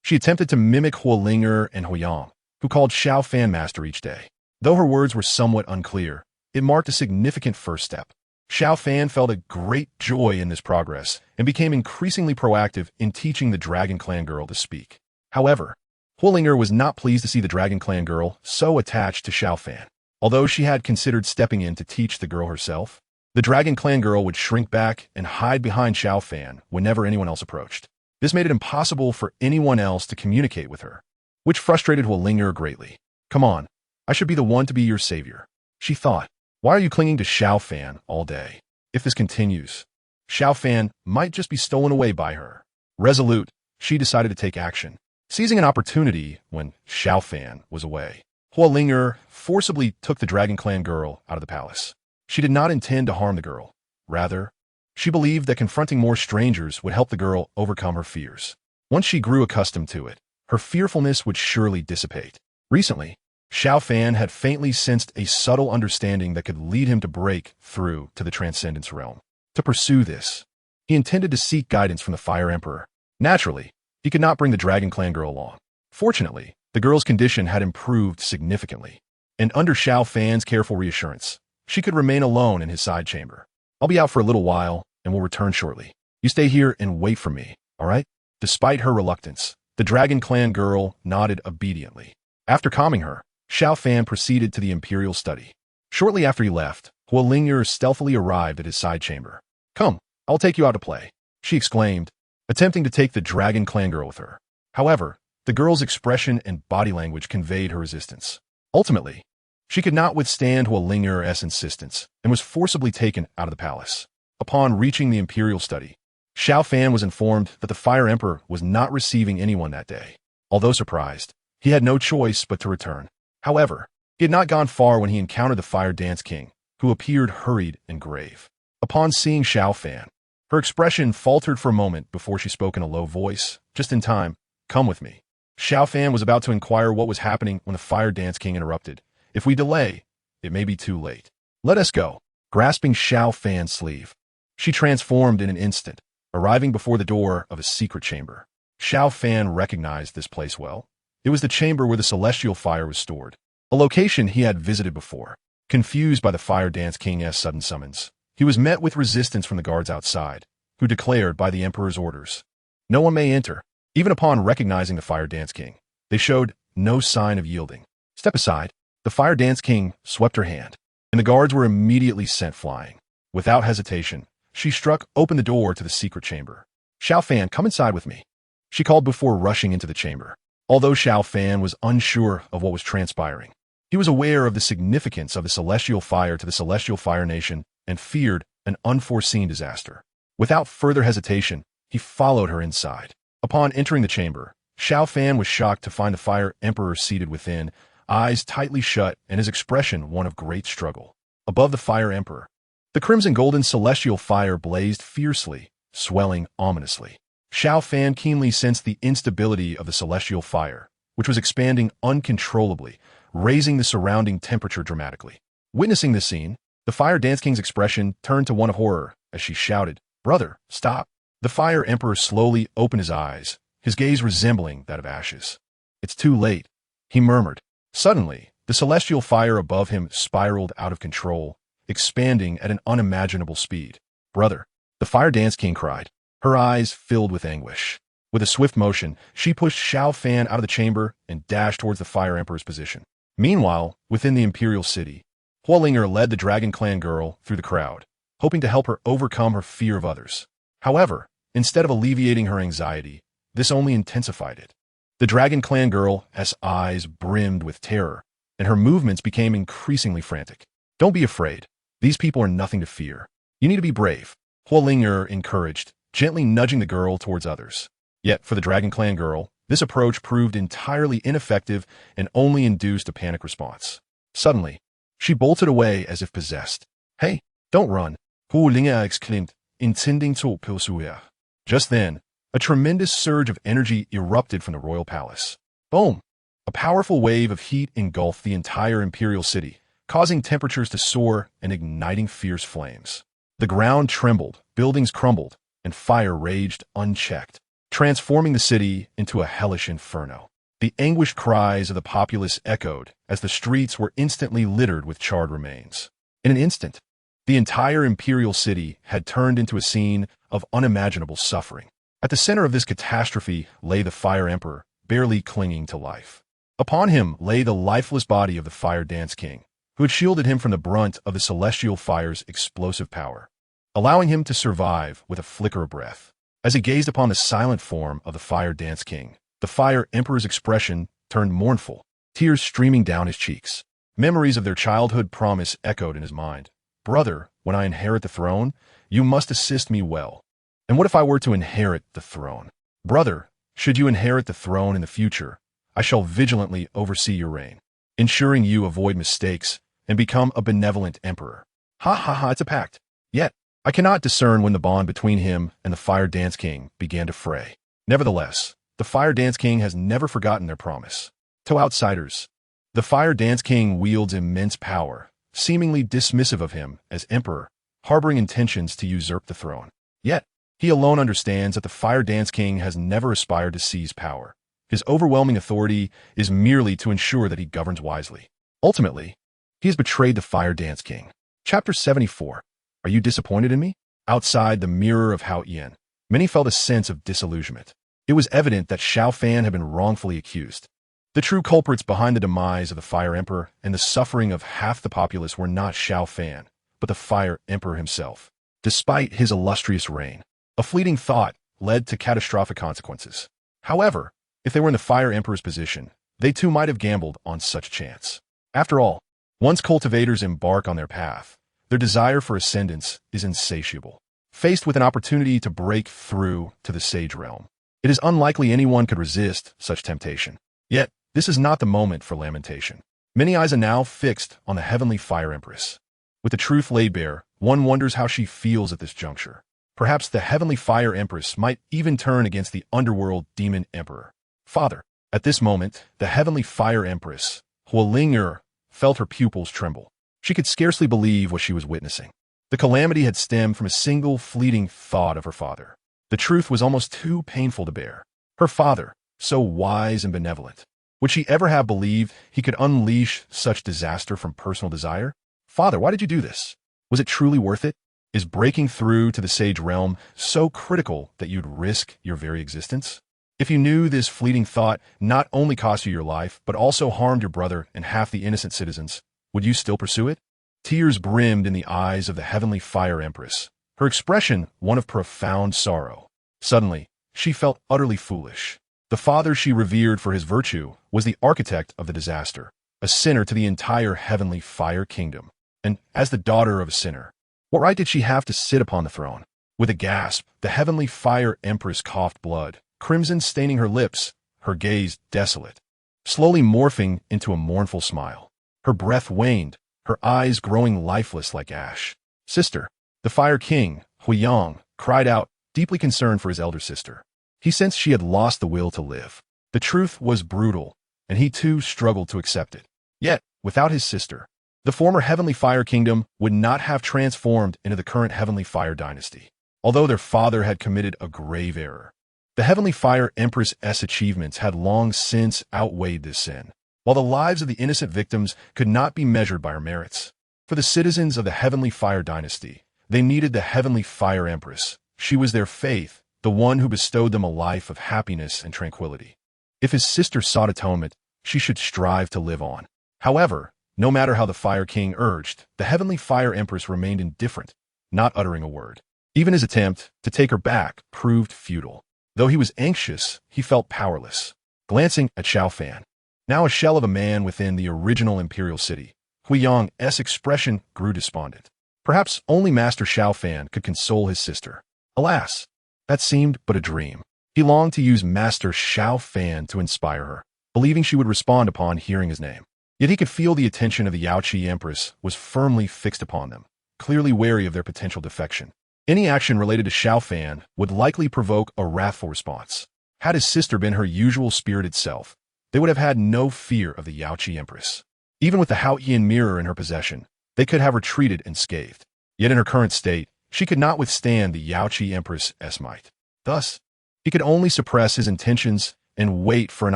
She attempted to mimic Huolinger and Huiyang, who called Xiao Fan master each day. Though her words were somewhat unclear, it marked a significant first step. Xiao Fan felt a great joy in this progress and became increasingly proactive in teaching the Dragon Clan girl to speak. However, Huolinger was not pleased to see the Dragon Clan girl so attached to Xiao Fan. Although she had considered stepping in to teach the girl herself, the Dragon Clan girl would shrink back and hide behind Xiao Fan whenever anyone else approached. This made it impossible for anyone else to communicate with her, which frustrated Huolinger greatly. Come on, I should be the one to be your savior, she thought. Why are you clinging to Xiao Fan all day? If this continues, Xiao Fan might just be stolen away by her. Resolute, she decided to take action. Seizing an opportunity when Xiao Fan was away, Huolinger forcibly took the Dragon Clan girl out of the palace. She did not intend to harm the girl. Rather, she believed that confronting more strangers would help the girl overcome her fears. Once she grew accustomed to it, her fearfulness would surely dissipate. Recently, Xiao Fan had faintly sensed a subtle understanding that could lead him to break through to the Transcendence realm. To pursue this, he intended to seek guidance from the Fire Emperor. Naturally, he could not bring the Dragon Clan girl along. Fortunately, the girl's condition had improved significantly, and under Xiao Fan's careful reassurance, she could remain alone in his side chamber. I'll be out for a little while, and will return shortly. You stay here and wait for me, all right? Despite her reluctance, the Dragon Clan girl nodded obediently. After calming her, Xiao Fan proceeded to the Imperial study. Shortly after he left, Hua Ling'er stealthily arrived at his side chamber. Come, I'll take you out to play, she exclaimed, attempting to take the Dragon Clan girl with her. However, the girl's expression and body language conveyed her resistance. Ultimately, she could not withstand Hua Ling'er's insistence and was forcibly taken out of the palace. Upon reaching the Imperial study, Xiao Fan was informed that the Fire Emperor was not receiving anyone that day. Although surprised, he had no choice but to return. However, he had not gone far when he encountered the Fire Dance King, who appeared hurried and grave. Upon seeing Xiao Fan, her expression faltered for a moment before she spoke in a low voice. Just in time, come with me. Xiao Fan was about to inquire what was happening when the Fire Dance King interrupted. If we delay, it may be too late. Let us go. Grasping Xiao Fan's sleeve, she transformed in an instant, arriving before the door of a secret chamber. Xiao Fan recognized this place well. It was the chamber where the celestial fire was stored, a location he had visited before. Confused by the Fire Dance King's sudden summons, he was met with resistance from the guards outside, who declared by the Emperor's orders, no one may enter. Even upon recognizing the Fire Dance King, they showed no sign of yielding. Step aside. The Fire Dance King swept her hand, and the guards were immediately sent flying. Without hesitation, she struck open the door to the secret chamber. Xiao Fan, come inside with me, she called before rushing into the chamber. Although Xiao Fan was unsure of what was transpiring, he was aware of the significance of the celestial fire to the celestial fire nation and feared an unforeseen disaster. Without further hesitation, he followed her inside. Upon entering the chamber, Xiao Fan was shocked to find the Fire Emperor seated within, eyes tightly shut and his expression one of great struggle. Above the Fire Emperor, the crimson-golden celestial fire blazed fiercely, swelling ominously. Xiao Fan keenly sensed the instability of the celestial fire, which was expanding uncontrollably, raising the surrounding temperature dramatically. Witnessing this scene, the Fire Dance King's expression turned to one of horror as she shouted, "Brother, stop!" The Fire Emperor slowly opened his eyes, his gaze resembling that of ashes. "It's too late," he murmured. Suddenly, the celestial fire above him spiraled out of control, expanding at an unimaginable speed. "Brother," the Fire Dance King cried, her eyes filled with anguish. With a swift motion, she pushed Xiao Fan out of the chamber and dashed towards the Fire Emperor's position. Meanwhile, within the Imperial City, Hua Ling'er led the Dragon Clan girl through the crowd, hoping to help her overcome her fear of others. However, instead of alleviating her anxiety, this only intensified it. The Dragon Clan girl's eyes brimmed with terror, and her movements became increasingly frantic. "Don't be afraid. These people are nothing to fear. You need to be brave," Hua Ling'er encouraged, gently nudging the girl towards others. Yet, for the Dragon Clan girl, this approach proved entirely ineffective and only induced a panic response. Suddenly, she bolted away as if possessed. "Hey, don't run," Hua Ling'er exclaimed, intending to pursue her. Just then, a tremendous surge of energy erupted from the royal palace. Boom! A powerful wave of heat engulfed the entire imperial city, causing temperatures to soar and igniting fierce flames. The ground trembled, buildings crumbled, and fire raged unchecked, transforming the city into a hellish inferno. The anguished cries of the populace echoed as the streets were instantly littered with charred remains. In an instant, the entire imperial city had turned into a scene of unimaginable suffering. At the center of this catastrophe lay the Fire Emperor, barely clinging to life. Upon him lay the lifeless body of the Fire Dance King, who had shielded him from the brunt of the celestial fire's explosive power, allowing him to survive with a flicker of breath. As he gazed upon the silent form of the Fire Dance King, the Fire Emperor's expression turned mournful, tears streaming down his cheeks. Memories of their childhood promise echoed in his mind. "Brother, when I inherit the throne, you must assist me well. And what if I were to inherit the throne? Brother, should you inherit the throne in the future, I shall vigilantly oversee your reign, ensuring you avoid mistakes and become a benevolent emperor." Ha ha ha, it's a pact. Yet, I cannot discern when the bond between him and the Fire Dance King began to fray. Nevertheless, the Fire Dance King has never forgotten their promise. To outsiders, the Fire Dance King wields immense power, seemingly dismissive of him as emperor, harboring intentions to usurp the throne. Yet, he alone understands that the Fire Dance King has never aspired to seize power. His overwhelming authority is merely to ensure that he governs wisely. Ultimately, he has betrayed the Fire Dance King. Chapter 74. Are you disappointed in me? Outside the mirror of Hao Yan, many felt a sense of disillusionment. It was evident that Xiao Fan had been wrongfully accused. The true culprits behind the demise of the Fire Emperor and the suffering of half the populace were not Xiao Fan, but the Fire Emperor himself. Despite his illustrious reign, a fleeting thought led to catastrophic consequences. However, if they were in the Fire Emperor's position, they too might have gambled on such a chance. After all, once cultivators embark on their path, their desire for ascendance is insatiable. Faced with an opportunity to break through to the sage realm, it is unlikely anyone could resist such temptation. Yet, this is not the moment for lamentation. Many eyes are now fixed on the heavenly Fire Empress. With the truth laid bare, one wonders how she feels at this juncture. Perhaps the heavenly Fire Empress might even turn against the underworld demon emperor. Father, at this moment, the heavenly Fire Empress, Huoling'er, felt her pupils tremble. She could scarcely believe what she was witnessing. The calamity had stemmed from a single fleeting thought of her father. The truth was almost too painful to bear. Her father, so wise and benevolent. Would she ever have believed he could unleash such disaster from personal desire? Father, why did you do this? Was it truly worth it? Is breaking through to the sage realm so critical that you'd risk your very existence? If you knew this fleeting thought not only cost you your life, but also harmed your brother and half the innocent citizens, would you still pursue it? Tears brimmed in the eyes of the heavenly Fire Empress, her expression one of profound sorrow. Suddenly, she felt utterly foolish. The father she revered for his virtue was the architect of the disaster, a sinner to the entire heavenly Fire Kingdom. And as the daughter of a sinner, what right did she have to sit upon the throne? With a gasp, the heavenly Fire Empress coughed blood, crimson staining her lips, her gaze desolate, slowly morphing into a mournful smile. Her breath waned, her eyes growing lifeless like ash. Sister, the Fire King, Huiyang, cried out, deeply concerned for his elder sister. He sensed she had lost the will to live. The truth was brutal, and he too struggled to accept it. Yet, without his sister, the former Heavenly Fire Kingdom would not have transformed into the current Heavenly Fire Dynasty, although their father had committed a grave error. The Heavenly Fire Empress's achievements had long since outweighed this sin, while the lives of the innocent victims could not be measured by her merits. For the citizens of the Heavenly Fire Dynasty, they needed the Heavenly Fire Empress. She was their faith, the one who bestowed them a life of happiness and tranquility. If his sister sought atonement, she should strive to live on. However, no matter how the Fire King urged, the Heavenly Fire Empress remained indifferent, not uttering a word. Even his attempt to take her back proved futile. Though he was anxious, he felt powerless. Glancing at Xiao Fan, now a shell of a man within the original imperial city, Huiyang's expression grew despondent. Perhaps only Master Xiao Fan could console his sister. Alas, that seemed but a dream. He longed to use Master Xiao Fan to inspire her, believing she would respond upon hearing his name. Yet he could feel the attention of the Yaoqi Empress was firmly fixed upon them, clearly wary of their potential defection. Any action related to Xiao Fan would likely provoke a wrathful response. Had his sister been her usual spirited self, they would have had no fear of the Yaoqi Empress. Even with the Haoyan mirror in her possession, they could have retreated unscathed. Yet in her current state, she could not withstand the Yaoqi Empress's might. Thus, he could only suppress his intentions and wait for an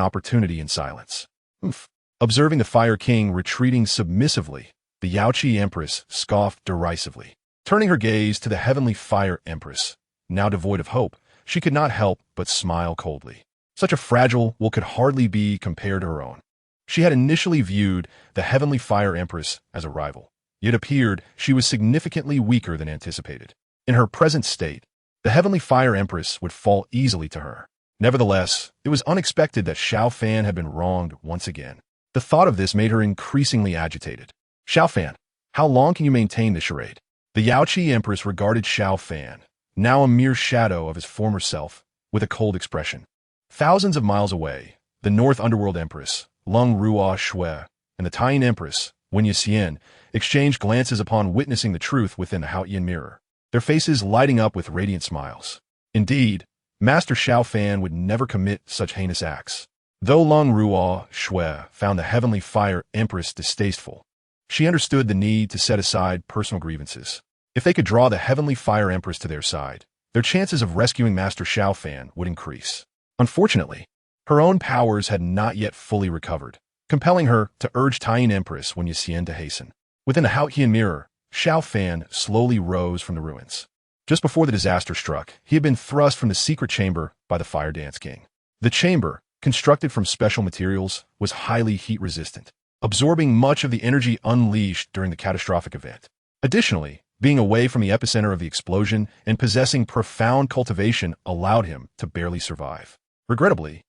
opportunity in silence. Observing the Fire King retreating submissively, the Yaoqi Empress scoffed derisively. Turning her gaze to the Heavenly Fire Empress, now devoid of hope, she could not help but smile coldly. Such a fragile will could hardly be compared to her own. She had initially viewed the Heavenly Fire Empress as a rival, yet appeared she was significantly weaker than anticipated. In her present state, the Heavenly Fire Empress would fall easily to her. Nevertheless, it was unexpected that Xiao Fan had been wronged once again. The thought of this made her increasingly agitated. Xiao Fan, how long can you maintain this charade? The Yaoqi Empress regarded Xiao Fan, now a mere shadow of his former self, with a cold expression. Thousands of miles away, the North Underworld Empress, Lung Ruo Shui, and the Taiyan Empress, Wen Yixian, exchanged glances upon witnessing the truth within the Haoyan mirror, their faces lighting up with radiant smiles. Indeed, Master Xiao Fan would never commit such heinous acts. Though Long Ruo Shui found the Heavenly Fire Empress distasteful, she understood the need to set aside personal grievances. If they could draw the Heavenly Fire Empress to their side, their chances of rescuing Master Xiao Fan would increase. Unfortunately, her own powers had not yet fully recovered, compelling her to urge Taiyin Empress Wen Yuxian to hasten. Within the Haotian mirror, Xiao Fan slowly rose from the ruins. Just before the disaster struck, he had been thrust from the secret chamber by the Fire Dance King. The chamber, constructed from special materials, was highly heat-resistant, absorbing much of the energy unleashed during the catastrophic event. Additionally, being away from the epicenter of the explosion and possessing profound cultivation allowed him to barely survive. Regrettably,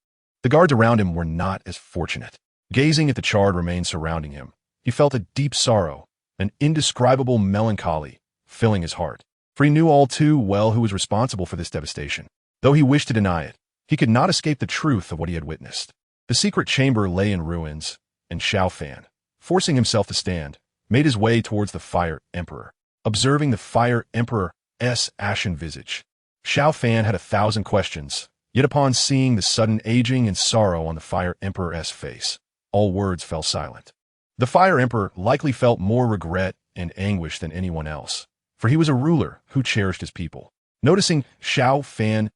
the guards around him were not as fortunate. Gazing at the charred remains surrounding him, he felt a deep sorrow, an indescribable melancholy filling his heart. For he knew all too well who was responsible for this devastation. Though he wished to deny it, he could not escape the truth of what he had witnessed. The secret chamber lay in ruins, and Xiao Fan, forcing himself to stand, made his way towards the Fire Emperor. Observing the Fire Emperor's ashen visage, Xiao Fan had 1,000 questions, yet upon seeing the sudden aging and sorrow on the Fire Emperor's face, all words fell silent. The Fire Emperor likely felt more regret and anguish than anyone else, for he was a ruler who cherished his people. Noticing Xiao Fan's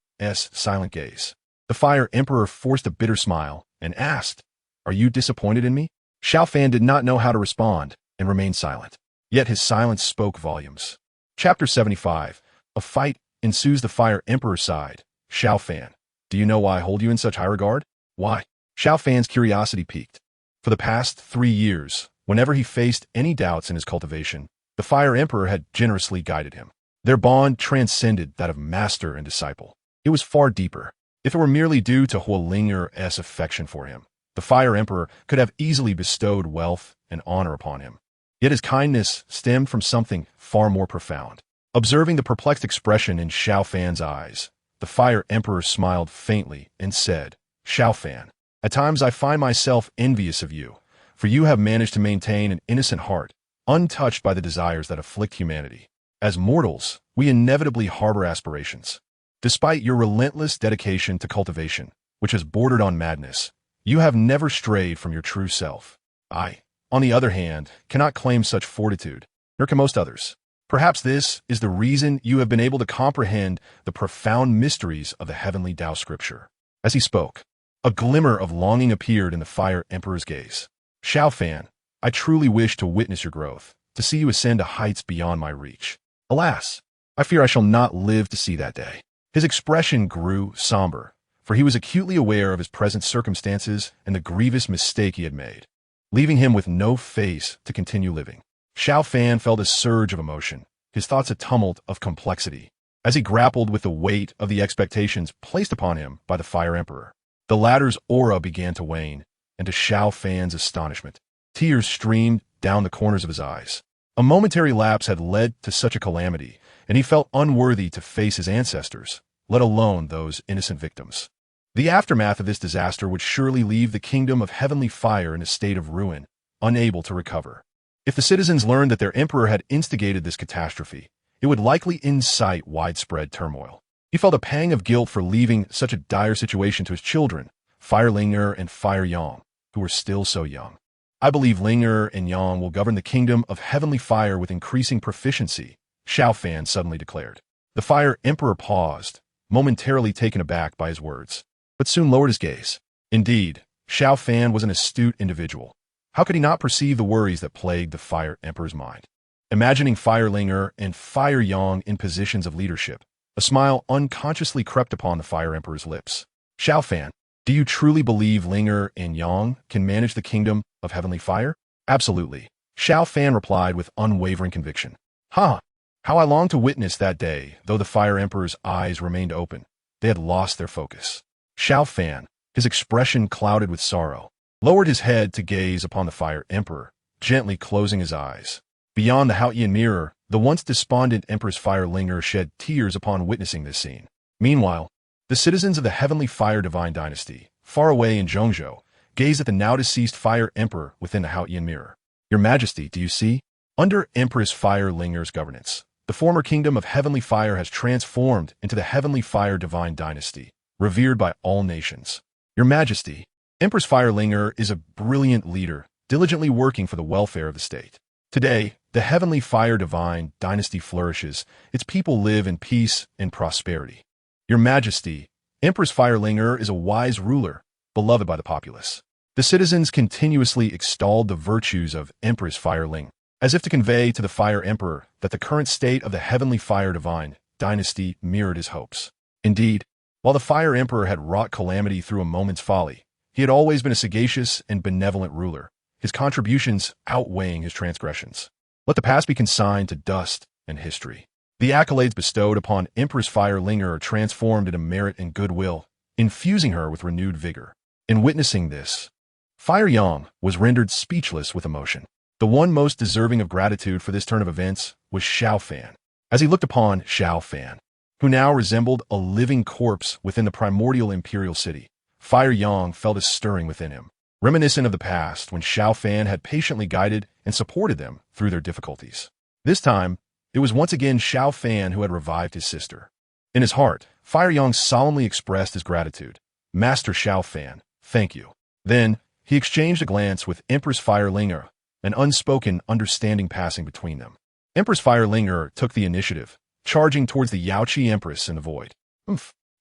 silent gaze, the Fire Emperor forced a bitter smile and asked, "Are you disappointed in me?" Xiao Fan did not know how to respond and remained silent. Yet his silence spoke volumes. Chapter 75. A fight ensues. The Fire Emperor sighed. Xiao Fan, do you know why I hold you in such high regard? Why? Xiao Fan's curiosity piqued. For the past 3 years, whenever he faced any doubts in his cultivation, the Fire Emperor had generously guided him. Their bond transcended that of master and disciple. It was far deeper. If it were merely due to Huolinger's affection for him, the Fire Emperor could have easily bestowed wealth and honor upon him. Yet his kindness stemmed from something far more profound. Observing the perplexed expression in Xiao Fan's eyes, the Fire Emperor smiled faintly and said, "Xiao Fan, at times I find myself envious of you, for you have managed to maintain an innocent heart, untouched by the desires that afflict humanity. As mortals, we inevitably harbor aspirations. Despite your relentless dedication to cultivation, which has bordered on madness, you have never strayed from your true self. I, on the other hand, cannot claim such fortitude, nor can most others. Perhaps this is the reason you have been able to comprehend the profound mysteries of the heavenly Tao scripture." As he spoke, a glimmer of longing appeared in the Fire Emperor's gaze. "Xiao Fan, I truly wish to witness your growth, to see you ascend to heights beyond my reach. Alas, I fear I shall not live to see that day." His expression grew somber, for he was acutely aware of his present circumstances and the grievous mistake he had made, leaving him with no face to continue living. Xiao Fan felt a surge of emotion, his thoughts a tumult of complexity, as he grappled with the weight of the expectations placed upon him by the Fire Emperor. The latter's aura began to wane, and to Xiao Fan's astonishment, tears streamed down the corners of his eyes. A momentary lapse had led to such a calamity, and he felt unworthy to face his ancestors, let alone those innocent victims. The aftermath of this disaster would surely leave the kingdom of heavenly fire in a state of ruin, unable to recover. If the citizens learned that their emperor had instigated this catastrophe, it would likely incite widespread turmoil. He felt a pang of guilt for leaving such a dire situation to his children, Fire Linger and Fire Yang, who were still so young. "I believe Linger and Yang will govern the kingdom of heavenly fire with increasing proficiency," Xiao Fan suddenly declared. The Fire Emperor paused, momentarily taken aback by his words, but soon lowered his gaze. Indeed, Xiao Fan was an astute individual. How could he not perceive the worries that plagued the Fire Emperor's mind? Imagining Fire Linger and Fire Yang in positions of leadership, a smile unconsciously crept upon the Fire Emperor's lips. "Xiao Fan, do you truly believe Linger and Yang can manage the kingdom of heavenly fire?" "Absolutely," Xiao Fan replied with unwavering conviction. "Ha! How I longed to witness that day." Though the Fire Emperor's eyes remained open, they had lost their focus. Xiao Fan, his expression clouded with sorrow, lowered his head to gaze upon the Fire Emperor, gently closing his eyes. Beyond the Haotian mirror, the once despondent Empress Fire Linger shed tears upon witnessing this scene. Meanwhile, the citizens of the Heavenly Fire Divine Dynasty, far away in Zhongzhou, gazed at the now-deceased Fire Emperor within the Haotian mirror. "Your Majesty, do you see? Under Empress Fire Linger's governance, the former kingdom of heavenly fire has transformed into the heavenly fire divine dynasty, revered by all nations. Your Majesty, Empress Firelinger is a brilliant leader, diligently working for the welfare of the state. Today, the heavenly fire divine dynasty flourishes, its people live in peace and prosperity. Your Majesty, Empress Firelinger is a wise ruler, beloved by the populace. The citizens continuously extolled the virtues of Empress Firelinger, as if to convey to the Fire Emperor that the current state of the heavenly fire divine dynasty mirrored his hopes. Indeed, while the Fire Emperor had wrought calamity through a moment's folly, he had always been a sagacious and benevolent ruler, his contributions outweighing his transgressions. Let the past be consigned to dust and history. The accolades bestowed upon Empress Firelinger are transformed into merit and goodwill, infusing her with renewed vigor. In witnessing this, Fire Yang was rendered speechless with emotion. The one most deserving of gratitude for this turn of events was Xiao Fan. As he looked upon Xiao Fan, who now resembled a living corpse within the primordial imperial city, Fire Yang felt a stirring within him, reminiscent of the past when Xiao Fan had patiently guided and supported them through their difficulties. This time, it was once again Xiao Fan who had revived his sister. In his heart, Fire Yang solemnly expressed his gratitude. Master Xiao Fan, thank you. Then, he exchanged a glance with Empress Firelinger, an unspoken understanding passing between them. Empress Firelinger took the initiative, charging towards the Yaoqi Empress in the void.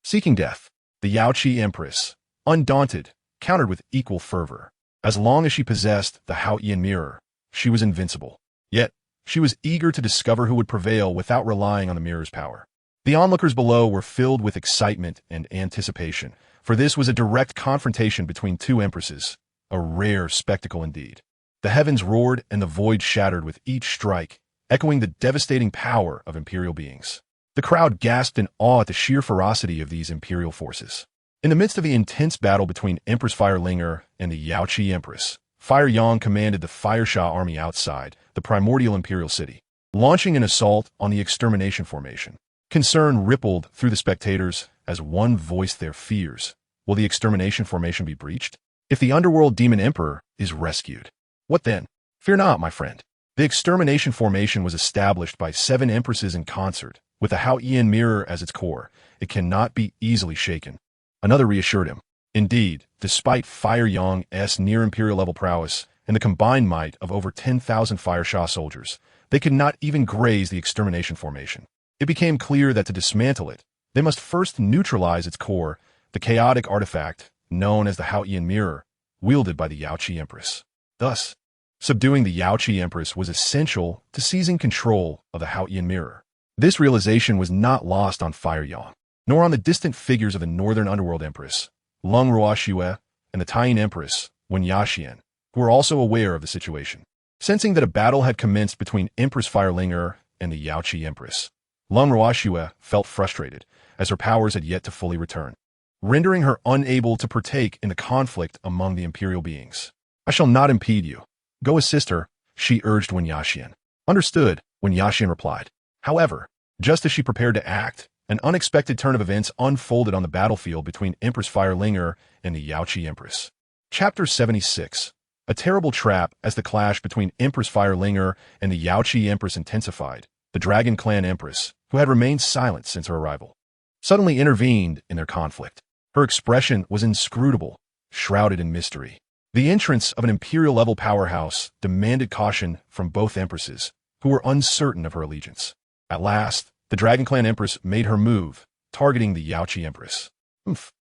Seeking death, the Yaoqi Empress, undaunted, countered with equal fervor. As long as she possessed the Haotian mirror, she was invincible. Yet, she was eager to discover who would prevail without relying on the mirror's power. The onlookers below were filled with excitement and anticipation, for this was a direct confrontation between two empresses, a rare spectacle indeed. The heavens roared and the void shattered with each strike, echoing the devastating power of imperial beings. The crowd gasped in awe at the sheer ferocity of these imperial forces. In the midst of the intense battle between Empress Firelinger and the Yaoqi Empress, Fire Yang commanded the Firesha army outside the primordial imperial city, launching an assault on the extermination formation. Concern rippled through the spectators as one voiced their fears. Will the extermination formation be breached? If the underworld demon emperor is rescued, what then? Fear not, my friend. The extermination formation was established by 7 empresses in concert, with the Haotian mirror as its core. It cannot be easily shaken. Another reassured him. Indeed, despite Fire Yang's near-imperial level prowess and the combined might of over 10,000 Firesha soldiers, they could not even graze the extermination formation. It became clear that to dismantle it, they must first neutralize its core, the chaotic artifact known as the Haotian mirror, wielded by the Yaoqi Empress. Thus, subduing the Yaoqi Empress was essential to seizing control of the Haotian mirror. This realization was not lost on Fire Yang, nor on the distant figures of the Northern Underworld Empress, Lung Ruoxue, and the Taiyin Empress, Wen Yaxian, who were also aware of the situation. Sensing that a battle had commenced between Empress Firelinger and the Yaoqi Empress, Lung Ruoxue felt frustrated, as her powers had yet to fully return, rendering her unable to partake in the conflict among the imperial beings. I shall not impede you. Go assist her, she urged Wen Yaxian. Understood, Wen Yaxian replied. However, just as she prepared to act, an unexpected turn of events unfolded on the battlefield between Empress Firelinger and the Yaoqi Empress. Chapter 76. A terrible trap. As the clash between Empress Firelinger and the Yaoqi Empress intensified, the Dragon Clan Empress, who had remained silent since her arrival, suddenly intervened in their conflict. Her expression was inscrutable, shrouded in mystery. The entrance of an imperial-level powerhouse demanded caution from both empresses, who were uncertain of her allegiance. At last, the Dragon Clan Empress made her move, targeting the Yaoqi Empress.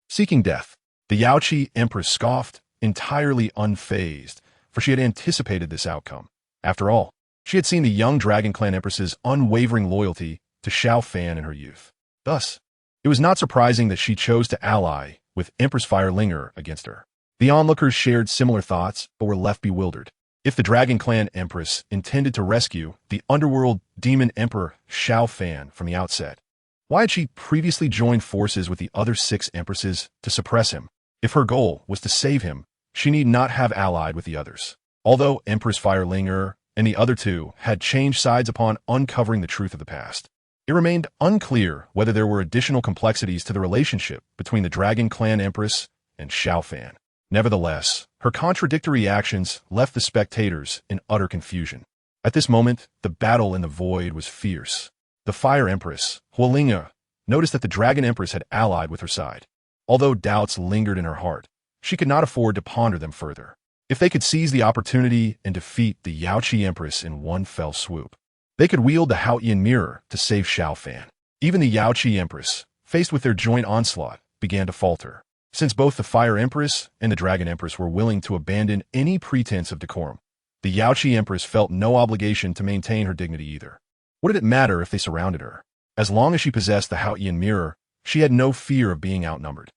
Seeking death, the Yaoqi Empress scoffed, entirely unfazed, for she had anticipated this outcome. After all, she had seen the young Dragon Clan Empress's unwavering loyalty to Xiao Fan in her youth. Thus, it was not surprising that she chose to ally with Empress Firelinger against her. The onlookers shared similar thoughts, but were left bewildered. If the Dragon Clan Empress intended to rescue the underworld demon emperor Xiao Fan from the outset, why had she previously joined forces with the other 6 empresses to suppress him? If her goal was to save him, she need not have allied with the others. Although Empress Firelinger and the other 2 had changed sides upon uncovering the truth of the past, it remained unclear whether there were additional complexities to the relationship between the Dragon Clan Empress and Xiao Fan. Nevertheless, her contradictory actions left the spectators in utter confusion. At this moment, the battle in the void was fierce. The Fire Empress, Huolinga, noticed that the Dragon Empress had allied with her side. Although doubts lingered in her heart, she could not afford to ponder them further. If they could seize the opportunity and defeat the Yaoqi Empress in one fell swoop, they could wield the Haotian mirror to save Xiao Fan. Even the Yaoqi Empress, faced with their joint onslaught, began to falter. Since both the Fire Empress and the Dragon Empress were willing to abandon any pretense of decorum, the Yaoqi Empress felt no obligation to maintain her dignity either. What did it matter if they surrounded her? As long as she possessed the Haotian mirror, she had no fear of being outnumbered.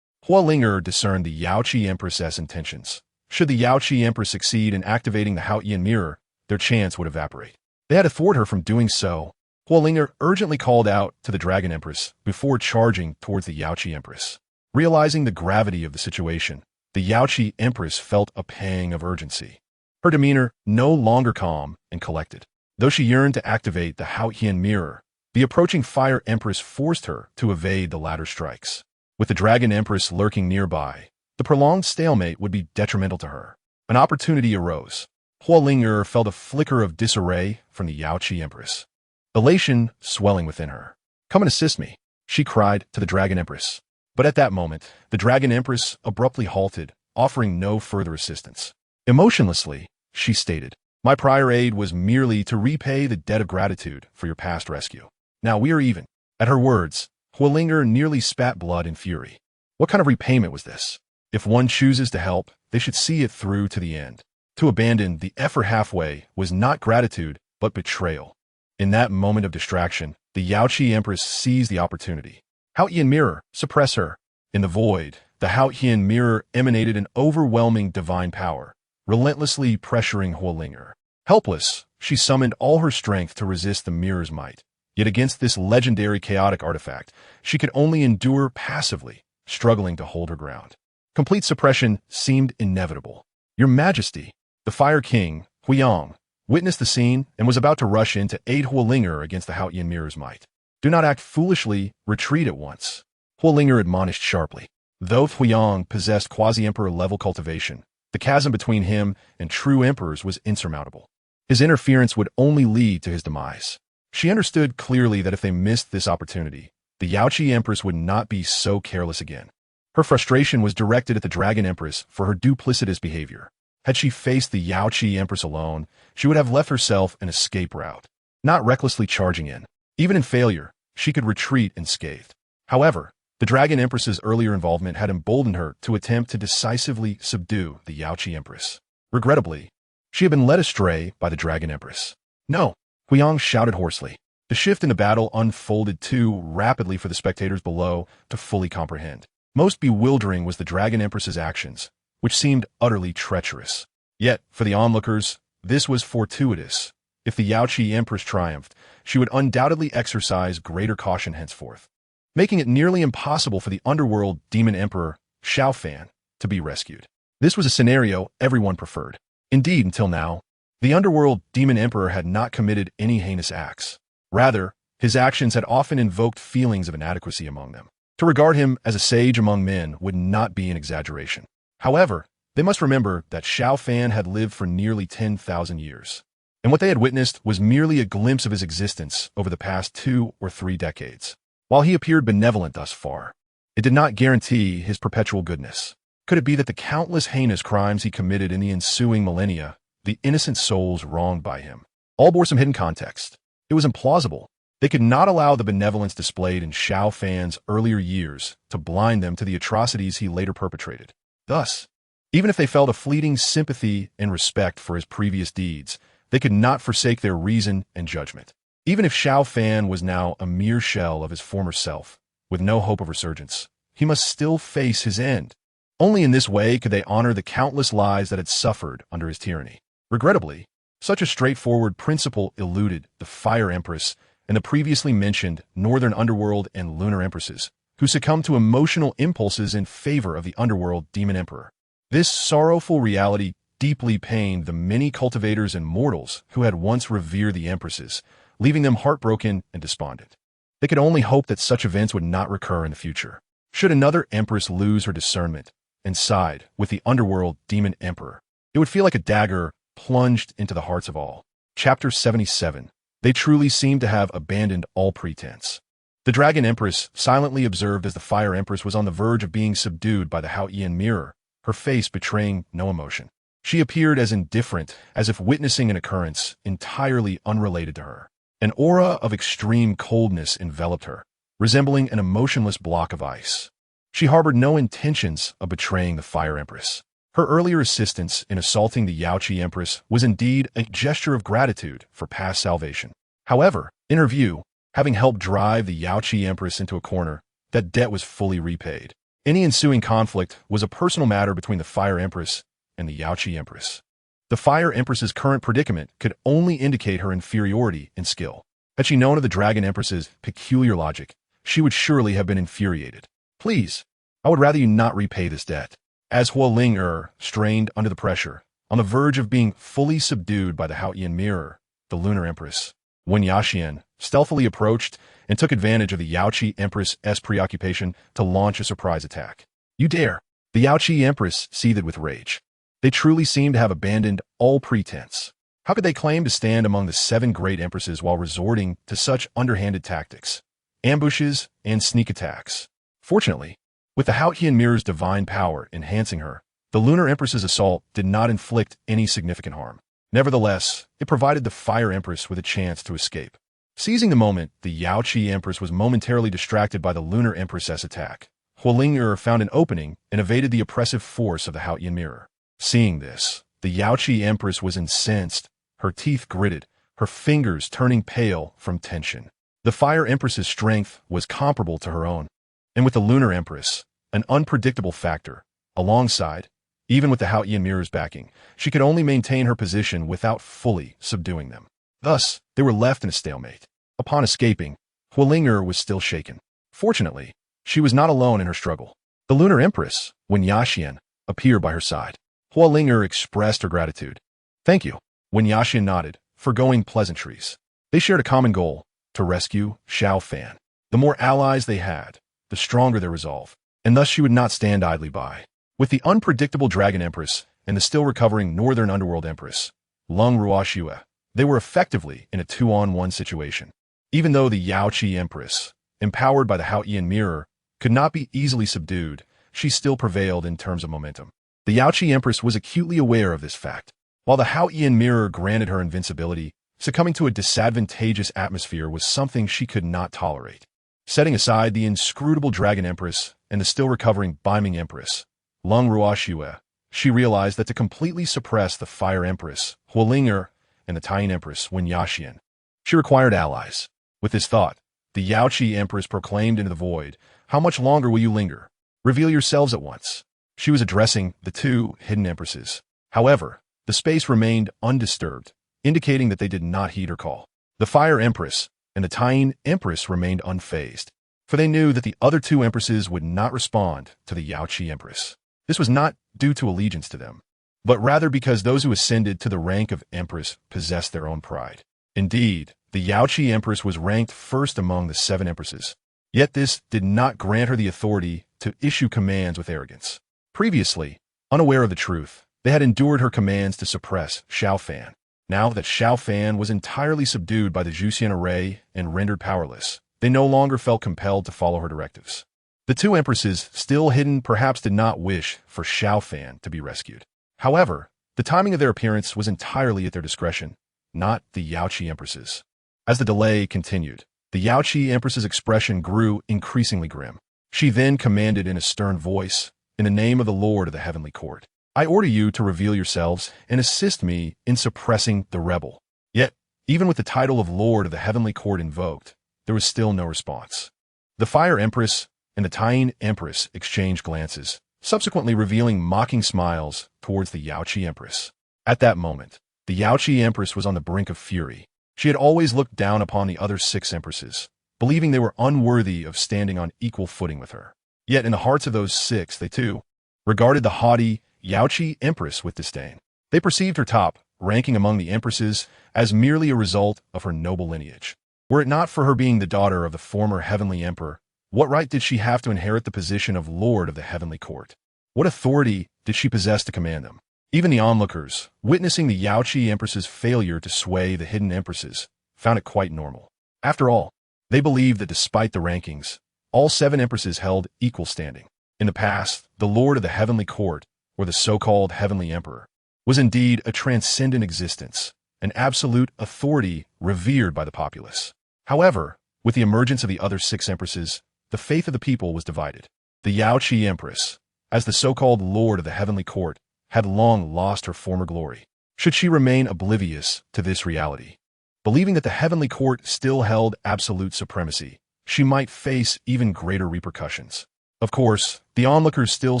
Huolinger discerned the Yaoqi Empress's intentions. Should the Yaoqi Empress succeed in activating the Haotian mirror, their chance would evaporate. They had to thwart her from doing so. Huolinger urgently called out to the Dragon Empress before charging towards the Yaoqi Empress. Realizing the gravity of the situation, the Yaoqi Empress felt a pang of urgency. Her demeanor no longer calm and collected. Though she yearned to activate the Haotian mirror, the approaching Fire Empress forced her to evade the latter's strikes. With the Dragon Empress lurking nearby, the prolonged stalemate would be detrimental to her. An opportunity arose. Huolinger felt a flicker of disarray from the Yaoqi Empress. Elation swelling within her. "Come and assist me," she cried to the Dragon Empress. But at that moment, the Dragon Empress abruptly halted, offering no further assistance. Emotionlessly, she stated, "My prior aid was merely to repay the debt of gratitude for your past rescue. Now we are even." At her words, Huolinger nearly spat blood in fury. What kind of repayment was this? If one chooses to help, they should see it through to the end. To abandon the effort halfway was not gratitude, but betrayal. In that moment of distraction, the Yaoqi Empress seized the opportunity. Haotian mirror, suppress her. In the void, the Haotian mirror emanated an overwhelming divine power, relentlessly pressuring Huolinger. Helpless, she summoned all her strength to resist the mirror's might. Yet against this legendary chaotic artifact, she could only endure passively, struggling to hold her ground. Complete suppression seemed inevitable. "Your Majesty," the Fire King, Huiyang, witnessed the scene and was about to rush in to aid Huolinger against the Haotian mirror's might. "Do not act foolishly, retreat at once," Huolinger admonished sharply. Though Huiyang possessed quasi-emperor level cultivation, the chasm between him and true emperors was insurmountable. His interference would only lead to his demise. She understood clearly that if they missed this opportunity, the Yaoqi Empress would not be so careless again. Her frustration was directed at the Dragon Empress for her duplicitous behavior. Had she faced the Yaoqi Empress alone, she would have left herself an escape route, not recklessly charging in. Even in failure, she could retreat unscathed. However, the Dragon Empress's earlier involvement had emboldened her to attempt to decisively subdue the Yaoqi Empress. Regrettably, she had been led astray by the Dragon Empress. "No!" Huiyang shouted hoarsely. The shift in the battle unfolded too rapidly for the spectators below to fully comprehend. Most bewildering was the Dragon Empress's actions, which seemed utterly treacherous. Yet, for the onlookers, this was fortuitous. If the Yaoqi Empress triumphed, she would undoubtedly exercise greater caution henceforth, making it nearly impossible for the underworld demon emperor, Xiao Fan, to be rescued. This was a scenario everyone preferred. Indeed, until now, the underworld demon emperor had not committed any heinous acts. Rather, his actions had often invoked feelings of inadequacy among them. To regard him as a sage among men would not be an exaggeration. However, they must remember that Xiao Fan had lived for nearly 10,000 years, and what they had witnessed was merely a glimpse of his existence over the past 2 or 3 decades. While he appeared benevolent thus far, it did not guarantee his perpetual goodness. Could it be that the countless heinous crimes he committed in the ensuing millennia, the innocent souls wronged by him, all bore some hidden context? It was implausible. They could not allow the benevolence displayed in Xiao Fan's earlier years to blind them to the atrocities he later perpetrated. Thus, even if they felt a fleeting sympathy and respect for his previous deeds, they could not forsake their reason and judgment. Even if Xiao Fan was now a mere shell of his former self, with no hope of resurgence, he must still face his end. Only in this way could they honor the countless lives that had suffered under his tyranny. Regrettably, such a straightforward principle eluded the Fire Empress and the previously mentioned Northern Underworld and Lunar Empresses, who succumbed to emotional impulses in favor of the Underworld Demon Emperor. This sorrowful reality deeply pained the many cultivators and mortals who had once revered the Empresses, leaving them heartbroken and despondent. They could only hope that such events would not recur in the future. Should another Empress lose her discernment and side with the Underworld Demon Emperor, it would feel like a dagger plunged into the hearts of all. Chapter 77. They truly seemed to have abandoned all pretense. The Dragon Empress silently observed as the Fire Empress was on the verge of being subdued by the Haotian mirror, her face betraying no emotion. She appeared as indifferent as if witnessing an occurrence entirely unrelated to her. An aura of extreme coldness enveloped her, resembling an emotionless block of ice. She harbored no intentions of betraying the Fire Empress. Her earlier assistance in assaulting the Yaoqi Empress was indeed a gesture of gratitude for past salvation. However, in her view, having helped drive the Yaoqi Empress into a corner, that debt was fully repaid. Any ensuing conflict was a personal matter between the Fire Empress and the Yaoqi Empress. The Fire Empress's current predicament could only indicate her inferiority in skill. Had she known of the Dragon Empress's peculiar logic, she would surely have been infuriated. Please, I would rather you not repay this debt. As Huoling strained under the pressure, on the verge of being fully subdued by the Haotian mirror, the Lunar Empress, Wen Yaxian, stealthily approached and took advantage of the Yaoqi Empress's preoccupation to launch a surprise attack. You dare! The Yaoqi Empress seethed with rage. They truly seemed to have abandoned all pretense. How could they claim to stand among the 7 great empresses while resorting to such underhanded tactics, ambushes, and sneak attacks? Fortunately, with the Haotian mirror's divine power enhancing her, the Lunar Empress's assault did not inflict any significant harm. Nevertheless, it provided the Fire Empress with a chance to escape. Seizing the moment, the Yaoqi Empress was momentarily distracted by the Lunar Empress's attack. Huoling found an opening and evaded the oppressive force of the Haotian mirror. Seeing this, the Yaoqi Empress was incensed, her teeth gritted, her fingers turning pale from tension. The Fire Empress's strength was comparable to her own, and with the Lunar Empress, an unpredictable factor, alongside, even with the Haotian mirror's backing, she could only maintain her position without fully subduing them. Thus, they were left in a stalemate. Upon escaping, Huoling was still shaken. Fortunately, she was not alone in her struggle. The Lunar Empress, Wen Yaxian, appeared by her side. Huoling expressed her gratitude. Thank you, Wen Yaxian nodded, foregoing pleasantries. They shared a common goal, to rescue Xiao Fan. The more allies they had, the stronger their resolve, and thus she would not stand idly by. With the unpredictable Dragon Empress and the still recovering Northern Underworld Empress, Lung Ruoxue, they were effectively in a 2-on-1 situation. Even though the Yaoqi Empress, empowered by the Haotian mirror, could not be easily subdued, she still prevailed in terms of momentum. The Yaoqi Empress was acutely aware of this fact. While the Haotian mirror granted her invincibility, succumbing to a disadvantageous atmosphere was something she could not tolerate. Setting aside the inscrutable Dragon Empress and the still recovering Beiming Empress, Lung Ruoxue, she realized that to completely suppress the Fire Empress, Huoling and the Tian Empress, Wen Yaxian, she required allies. With this thought, the Yaoqi Empress proclaimed into the void, "How much longer will you linger? Reveal yourselves at once." She was addressing the 2 hidden empresses. However, the space remained undisturbed, indicating that they did not heed her call. The Fire Empress and the Tian Empress remained unfazed, for they knew that the other 2 empresses would not respond to the Yaoqi Empress. This was not due to allegiance to them, but rather because those who ascended to the rank of Empress possessed their own pride. Indeed, the Yaoqi Empress was ranked first among the 7 empresses, yet this did not grant her the authority to issue commands with arrogance. Previously, unaware of the truth, they had endured her commands to suppress Xiao Fan. Now that Xiao Fan was entirely subdued by the Zhuxian array and rendered powerless, they no longer felt compelled to follow her directives. The 2 empresses, still hidden, perhaps did not wish for Xiao Fan to be rescued. However, the timing of their appearance was entirely at their discretion, not the Yaoqi Empress's. As the delay continued, the Yaoqi Empress's expression grew increasingly grim. She then commanded in a stern voice, "In the name of the Lord of the Heavenly Court, I order you to reveal yourselves and assist me in suppressing the rebel." Yet, even with the title of Lord of the Heavenly Court invoked, there was still no response. The Fire Empress and the Tian Empress exchanged glances, subsequently revealing mocking smiles towards the Yaoqi Empress. At that moment, the Yaoqi Empress was on the brink of fury. She had always looked down upon the other 6 empresses, believing they were unworthy of standing on equal footing with her. Yet in the hearts of those 6, they too regarded the haughty Yaoqi Empress with disdain. They perceived her top, ranking among the empresses, as merely a result of her noble lineage. Were it not for her being the daughter of the former heavenly emperor, what right did she have to inherit the position of Lord of the Heavenly Court? What authority did she possess to command them? Even the onlookers, witnessing the Yaoqi Empress's failure to sway the hidden empresses, found it quite normal. After all, they believed that despite the rankings, all 7 empresses held equal standing. In the past, the Lord of the Heavenly Court, or the so-called Heavenly Emperor, was indeed a transcendent existence, an absolute authority revered by the populace. However, with the emergence of the other 6 empresses, the faith of the people was divided. The Yaoqi Empress, as the so-called Lord of the Heavenly Court, had long lost her former glory. Should she remain oblivious to this reality? Believing that the Heavenly Court still held absolute supremacy, she might face even greater repercussions. Of course, the onlookers still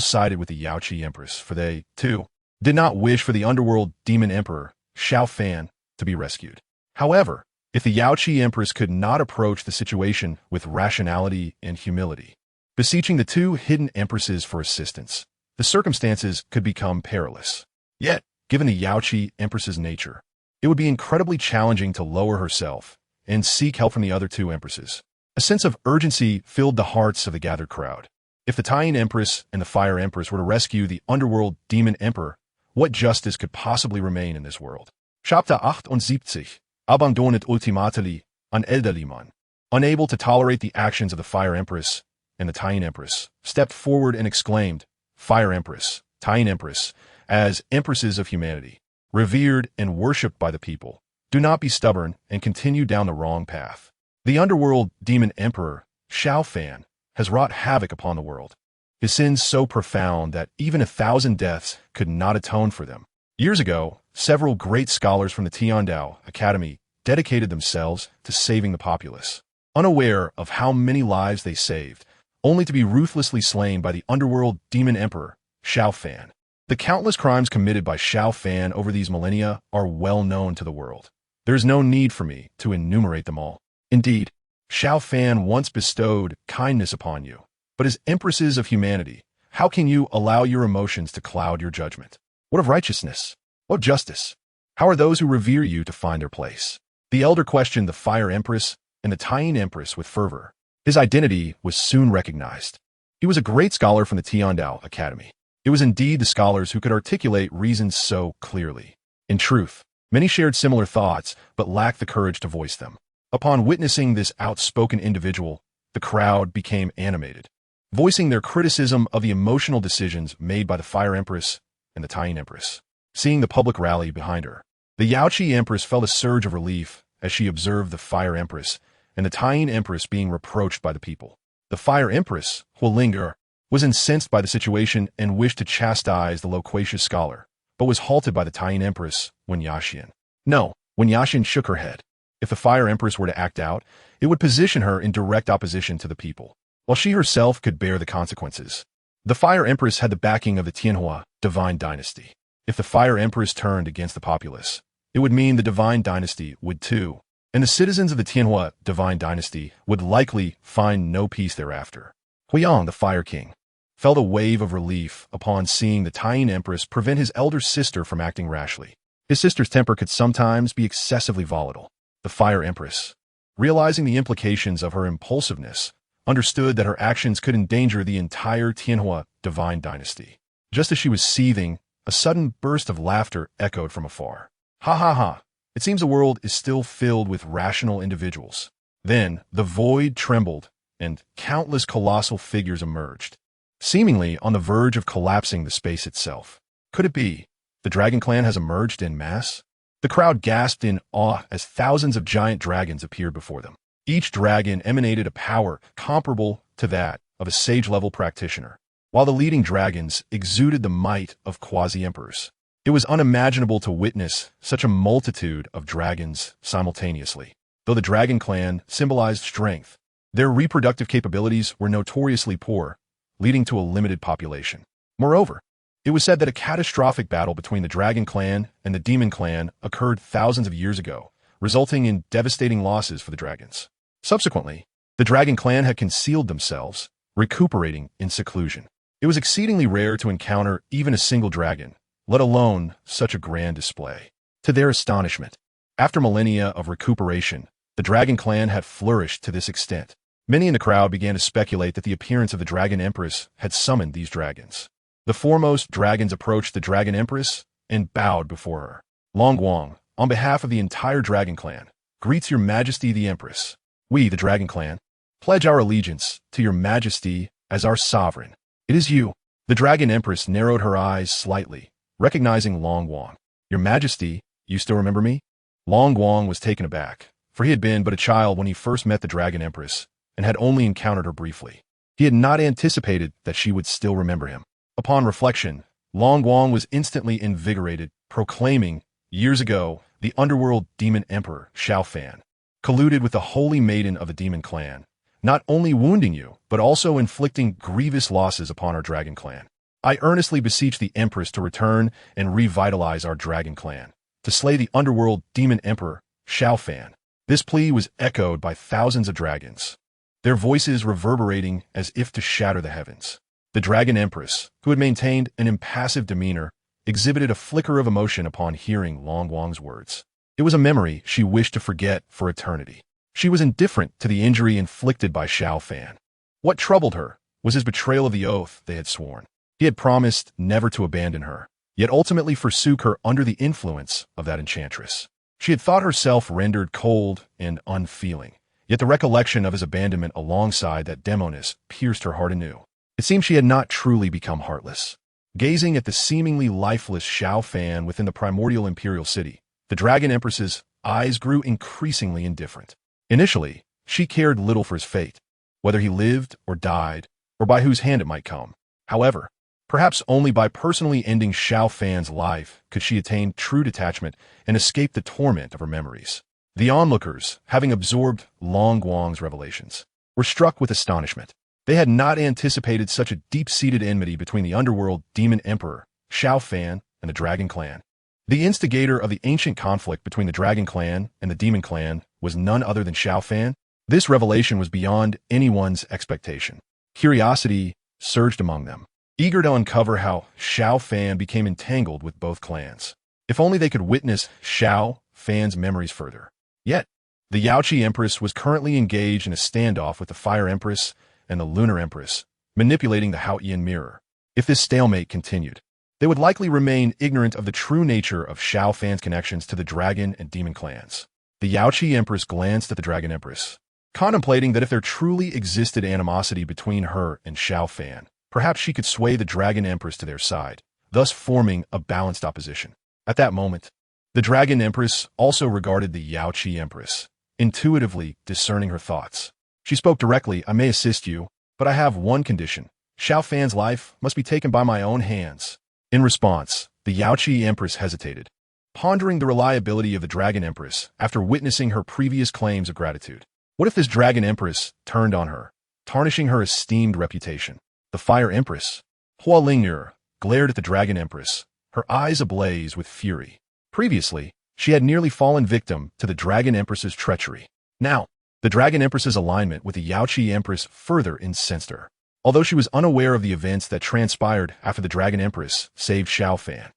sided with the Yaoqi Empress, for they, too, did not wish for the underworld demon emperor, Xiao Fan, to be rescued. However, if the Yaoqi Empress could not approach the situation with rationality and humility, beseeching the 2 hidden empresses for assistance, the circumstances could become perilous. Yet, given the Yaoqi Empress's nature, it would be incredibly challenging to lower herself and seek help from the other 2 empresses. A sense of urgency filled the hearts of the gathered crowd. If the Tian Empress and the Fire Empress were to rescue the underworld demon emperor, what justice could possibly remain in this world? Chapter 78. Abandoned ultimately, an elderly man, unable to tolerate the actions of the Fire Empress and the Tian Empress, stepped forward and exclaimed, Fire Empress, Tian Empress, as empresses of humanity, revered and worshipped by the people, do not be stubborn and continue down the wrong path. The underworld demon emperor, Xiao Fan, has wrought havoc upon the world. His sins so profound that even 1,000 deaths could not atone for them. Years ago, several great scholars from the Tianwu Academy dedicated themselves to saving the populace, unaware of how many lives they saved, only to be ruthlessly slain by the underworld demon emperor, Xiao Fan. The countless crimes committed by Xiao Fan over these millennia are well known to the world. There is no need for me to enumerate them all. Indeed, Xiao Fan once bestowed kindness upon you, but as empresses of humanity, how can you allow your emotions to cloud your judgment? What of righteousness? What of justice? How are those who revere you to find their place? The elder questioned the Fire Empress and the Tian Empress with fervor. His identity was soon recognized. He was a great scholar from the Tianwu Academy. It was indeed the scholars who could articulate reasons so clearly. In truth, many shared similar thoughts, but lacked the courage to voice them. Upon witnessing this outspoken individual, the crowd became animated, voicing their criticism of the emotional decisions made by the Fire Empress and the Tian Empress. Seeing the public rally behind her, the Yaoqi Empress felt a surge of relief as she observed the Fire Empress and the Tian Empress being reproached by the people. The Fire Empress, Huolinger, was incensed by the situation and wished to chastise the loquacious scholar, but was halted by the Tian Empress, Wen Yaxian. No, Wen Yaxian shook her head. If the Fire Empress were to act out, it would position her in direct opposition to the people, while she herself could bear the consequences. The Fire Empress had the backing of the Tianwu divine dynasty. If the Fire Empress turned against the populace, it would mean the divine dynasty would too, and the citizens of the Tianwu divine dynasty would likely find no peace thereafter. Huiyang, the Fire King, felt a wave of relief upon seeing the Tian Empress prevent his elder sister from acting rashly. His sister's temper could sometimes be excessively volatile. The Fire Empress, realizing the implications of her impulsiveness, understood that her actions could endanger the entire Tianwu divine dynasty. Just as she was seething, a sudden burst of laughter echoed from afar. Ha ha ha! It seems the world is still filled with rational individuals. Then the void trembled, and countless colossal figures emerged, seemingly on the verge of collapsing the space itself. Could it be? The Dragon Clan has emerged en masse? The crowd gasped in awe as thousands of giant dragons appeared before them. Each dragon emanated a power comparable to that of a sage-level practitioner, while the leading dragons exuded the might of quasi-emperors. It was unimaginable to witness such a multitude of dragons simultaneously. Though the Dragon Clan symbolized strength, their reproductive capabilities were notoriously poor, leading to a limited population. Moreover, it was said that a catastrophic battle between the Dragon Clan and the Demon Clan occurred thousands of years ago, resulting in devastating losses for the dragons. Subsequently, the Dragon Clan had concealed themselves, recuperating in seclusion. It was exceedingly rare to encounter even a single dragon, let alone such a grand display. To their astonishment, after millennia of recuperation, the Dragon Clan had flourished to this extent. Many in the crowd began to speculate that the appearance of the Dragon Empress had summoned these dragons. The foremost dragons approached the Dragon Empress and bowed before her. Long Guang, on behalf of the entire Dragon Clan, greets your majesty the empress. We, the Dragon Clan, pledge our allegiance to your majesty as our sovereign. It is you. The Dragon Empress narrowed her eyes slightly, recognizing Long Guang. Your majesty, you still remember me? Long Guang was taken aback, for he had been but a child when he first met the Dragon Empress and had only encountered her briefly. He had not anticipated that she would still remember him. Upon reflection, Long Guang was instantly invigorated, proclaiming, years ago, the underworld demon emperor, Xiao Fan, colluded with the holy maiden of the demon clan, not only wounding you, but also inflicting grievous losses upon our dragon clan. I earnestly beseech the empress to return and revitalize our dragon clan, to slay the underworld demon emperor, Xiao Fan. This plea was echoed by thousands of dragons, their voices reverberating as if to shatter the heavens. The dragon empress, who had maintained an impassive demeanor, exhibited a flicker of emotion upon hearing Long Guang's words. It was a memory she wished to forget for eternity. She was indifferent to the injury inflicted by Xiao Fan. What troubled her was his betrayal of the oath they had sworn. He had promised never to abandon her, yet ultimately forsook her under the influence of that enchantress. She had thought herself rendered cold and unfeeling, yet the recollection of his abandonment alongside that demoness pierced her heart anew. It seemed she had not truly become heartless. Gazing at the seemingly lifeless Xiao Fan within the primordial imperial city, the Dragon Empress's eyes grew increasingly indifferent. Initially, she cared little for his fate, whether he lived or died, or by whose hand it might come. However, perhaps only by personally ending Xiao Fan's life could she attain true detachment and escape the torment of her memories. The onlookers, having absorbed Long Guang's revelations, were struck with astonishment. They had not anticipated such a deep-seated enmity between the underworld demon emperor, Xiao Fan, and the Dragon Clan. The instigator of the ancient conflict between the Dragon Clan and the Demon Clan was none other than Xiao Fan. This revelation was beyond anyone's expectation. Curiosity surged among them, eager to uncover how Xiao Fan became entangled with both clans. If only they could witness Xiao Fan's memories further. Yet, the Yaoqi Empress was currently engaged in a standoff with the Fire Empress and the Lunar Empress, manipulating the Haotian mirror. If this stalemate continued, they would likely remain ignorant of the true nature of Xiao Fan's connections to the Dragon and Demon clans. The Yaoqi Empress glanced at the Dragon Empress, contemplating that if there truly existed animosity between her and Xiao Fan, perhaps she could sway the Dragon Empress to their side, thus forming a balanced opposition. At that moment, the Dragon Empress also regarded the Yaoqi Empress, intuitively discerning her thoughts. She spoke directly. I may assist you, but I have one condition. Xiao Fan's life must be taken by my own hands. In response, the Yaoqi Empress hesitated, pondering the reliability of the Dragon Empress after witnessing her previous claims of gratitude. What if this Dragon Empress turned on her, tarnishing her esteemed reputation? The Fire Empress, Hua Ling'er, glared at the Dragon Empress, her eyes ablaze with fury. Previously, she had nearly fallen victim to the Dragon Empress's treachery. Now, the Dragon Empress's alignment with the Yaoqi Empress further incensed her. Although she was unaware of the events that transpired after the Dragon Empress saved Xiao Fan,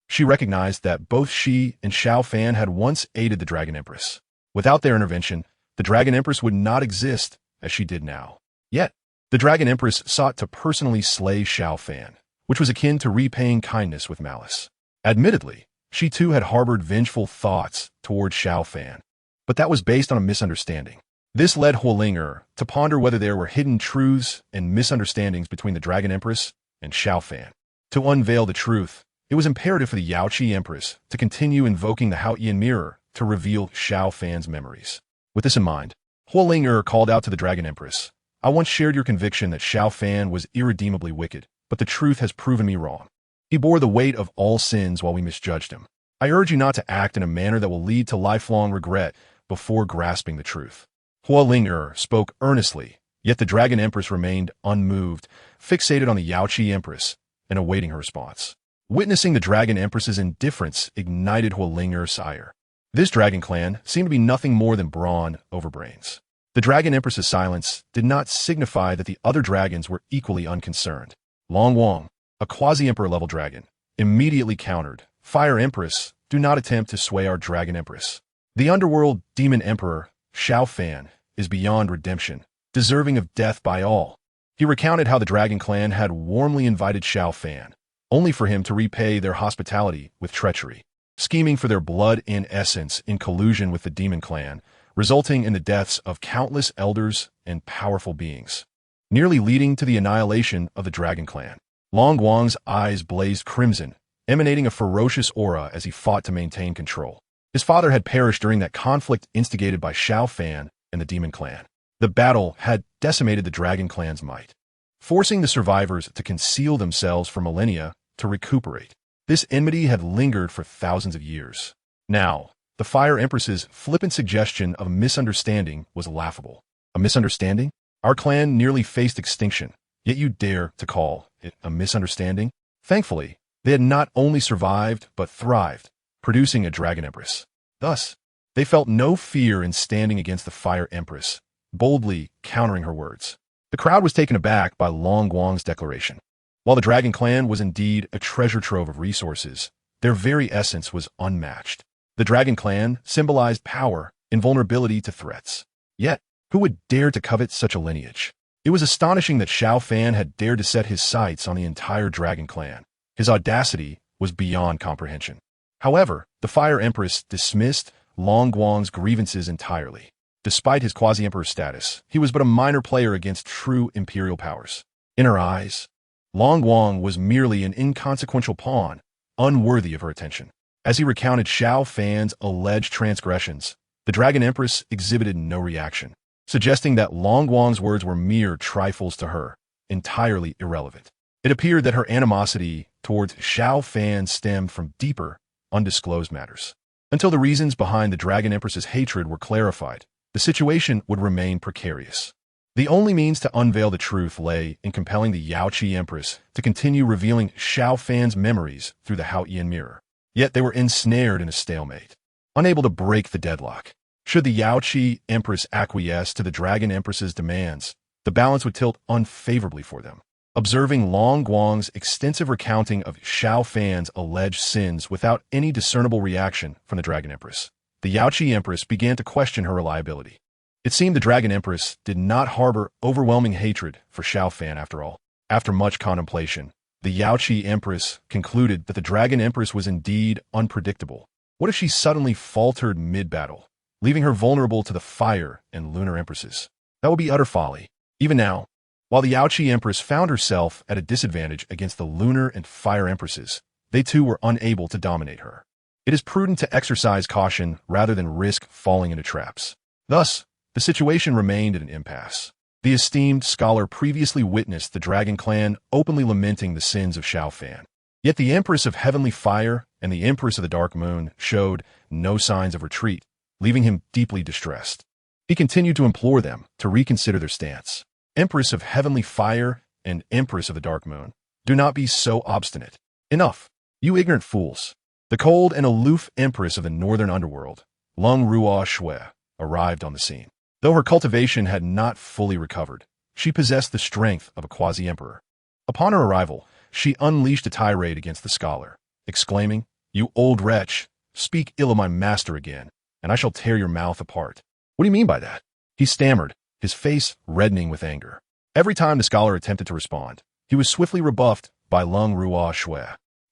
she recognized that both she and Xiao Fan had once aided the Dragon Empress. Without their intervention, the Dragon Empress would not exist as she did now. Yet, the Dragon Empress sought to personally slay Xiao Fan, which was akin to repaying kindness with malice. Admittedly, she too had harbored vengeful thoughts toward Xiao Fan, but that was based on a misunderstanding. This led Huolinger to ponder whether there were hidden truths and misunderstandings between the Dragon Empress and Xiao Fan. To unveil the truth, it was imperative for the Yaoqi Empress to continue invoking the Haotian mirror to reveal Xiao Fan's memories. With this in mind, Huolinger called out to the Dragon Empress, I once shared your conviction that Xiao Fan was irredeemably wicked, but the truth has proven me wrong. He bore the weight of all sins while we misjudged him. I urge you not to act in a manner that will lead to lifelong regret before grasping the truth. Huolinger spoke earnestly, yet the Dragon Empress remained unmoved, fixated on the Yaoqi Empress and awaiting her response. Witnessing the Dragon Empress's indifference ignited Huolinger's ire. This Dragon Clan seemed to be nothing more than brawn over brains. The Dragon Empress's silence did not signify that the other dragons were equally unconcerned. Long Guang, a quasi-emperor level dragon, immediately countered, Fire Empress, do not attempt to sway our Dragon Empress. The underworld demon emperor, Xiao Fan, is beyond redemption, deserving of death by all. He recounted how the Dragon Clan had warmly invited Xiao Fan, only for him to repay their hospitality with treachery. Scheming for their blood and essence in collusion with the Demon Clan, resulting in the deaths of countless elders and powerful beings, nearly leading to the annihilation of the Dragon Clan. Long Guang's eyes blazed crimson, emanating a ferocious aura as he fought to maintain control. His father had perished during that conflict instigated by Xiao Fan and the Demon Clan. The battle had decimated the Dragon Clan's might, forcing the survivors to conceal themselves for millennia to recuperate. This enmity had lingered for thousands of years. Now, the Fire Empress's flippant suggestion of a misunderstanding was laughable. A misunderstanding? Our clan nearly faced extinction, yet you dare to call it a misunderstanding? Thankfully, they had not only survived, but thrived, producing a Dragon Empress. Thus, they felt no fear in standing against the Fire Empress, boldly countering her words. The crowd was taken aback by Long Guang's declaration. While the Dragon Clan was indeed a treasure trove of resources, their very essence was unmatched. The Dragon Clan symbolized power and vulnerability to threats. Yet, who would dare to covet such a lineage? It was astonishing that Xiao Fan had dared to set his sights on the entire Dragon Clan. His audacity was beyond comprehension. However, the Fire Empress dismissed Long Guang's grievances entirely. Despite his quasi-emperor status, he was but a minor player against true imperial powers. In her eyes, Long Guang was merely an inconsequential pawn, unworthy of her attention. As he recounted Xiao Fan's alleged transgressions, the Dragon Empress exhibited no reaction, suggesting that Long Guang's words were mere trifles to her, entirely irrelevant. It appeared that her animosity towards Xiao Fan stemmed from deeper, undisclosed matters. Until the reasons behind the Dragon Empress's hatred were clarified, the situation would remain precarious. The only means to unveil the truth lay in compelling the Yaoqi Empress to continue revealing Xiao Fan's memories through the Haotian mirror. Yet they were ensnared in a stalemate, unable to break the deadlock. Should the Yaoqi Empress acquiesce to the Dragon Empress's demands, the balance would tilt unfavorably for them. Observing Long Guang's extensive recounting of Xiao Fan's alleged sins without any discernible reaction from the Dragon Empress, the Yaoqi Empress began to question her reliability. It seemed the Dragon Empress did not harbor overwhelming hatred for Xiao Fan after all. After much contemplation, the Yaoqi Empress concluded that the Dragon Empress was indeed unpredictable. What if she suddenly faltered mid-battle, leaving her vulnerable to the Fire and Lunar Empresses? That would be utter folly. Even now, while the Yaoqi Empress found herself at a disadvantage against the Lunar and Fire Empresses, they too were unable to dominate her. It is prudent to exercise caution rather than risk falling into traps. Thus, the situation remained at an impasse. The esteemed scholar previously witnessed the Dragon Clan openly lamenting the sins of Xiao Fan. Yet the Empress of Heavenly Fire and the Empress of the Dark Moon showed no signs of retreat, leaving him deeply distressed. He continued to implore them to reconsider their stance. Empress of Heavenly Fire and Empress of the Dark Moon, do not be so obstinate. Enough, you ignorant fools. The cold and aloof Empress of the Northern Underworld, Lung Ruo Shui, arrived on the scene. Though her cultivation had not fully recovered, she possessed the strength of a quasi-emperor. Upon her arrival, she unleashed a tirade against the scholar, exclaiming, "You old wretch, speak ill of my master again, and I shall tear your mouth apart." What do you mean by that? He stammered, his face reddening with anger. Every time the scholar attempted to respond, he was swiftly rebuffed by Lung Ruo Shui,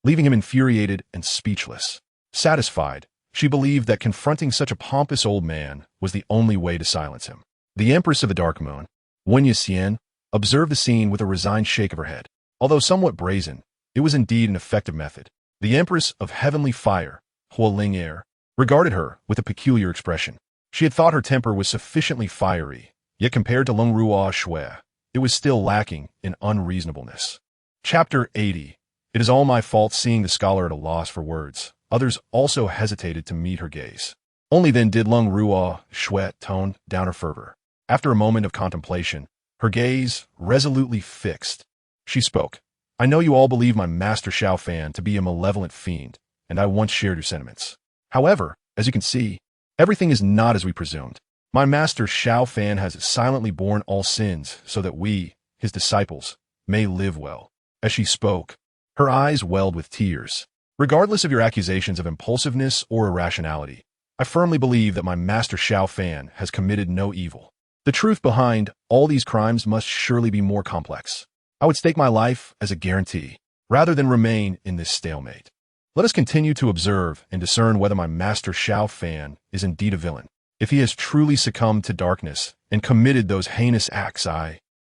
leaving him infuriated and speechless. Satisfied, she believed that confronting such a pompous old man was the only way to silence him. The Empress of the Dark Moon, Wen Yixian, observed the scene with a resigned shake of her head. Although somewhat brazen, it was indeed an effective method. The Empress of Heavenly Fire, Huoling Air, regarded her with a peculiar expression. She had thought her temper was sufficiently fiery, yet compared to Lung Ruo Shui, it was still lacking in unreasonableness. Chapter 80. It is all my fault. Seeing the scholar at a loss for words, others also hesitated to meet her gaze. Only then did Lung Ruo Shui tone down her fervor. After a moment of contemplation, her gaze resolutely fixed, she spoke. "I know you all believe my master Xiao Fan to be a malevolent fiend, and I once shared your sentiments. However, as you can see, everything is not as we presumed. My master Xiao Fan has silently borne all sins so that we, his disciples, may live well." As she spoke, her eyes welled with tears. "Regardless of your accusations of impulsiveness or irrationality, I firmly believe that my master Xiao Fan has committed no evil. The truth behind all these crimes must surely be more complex. I would stake my life as a guarantee, rather than remain in this stalemate. Let us continue to observe and discern whether my master Xiao Fan is indeed a villain. If he has truly succumbed to darkness and committed those heinous acts,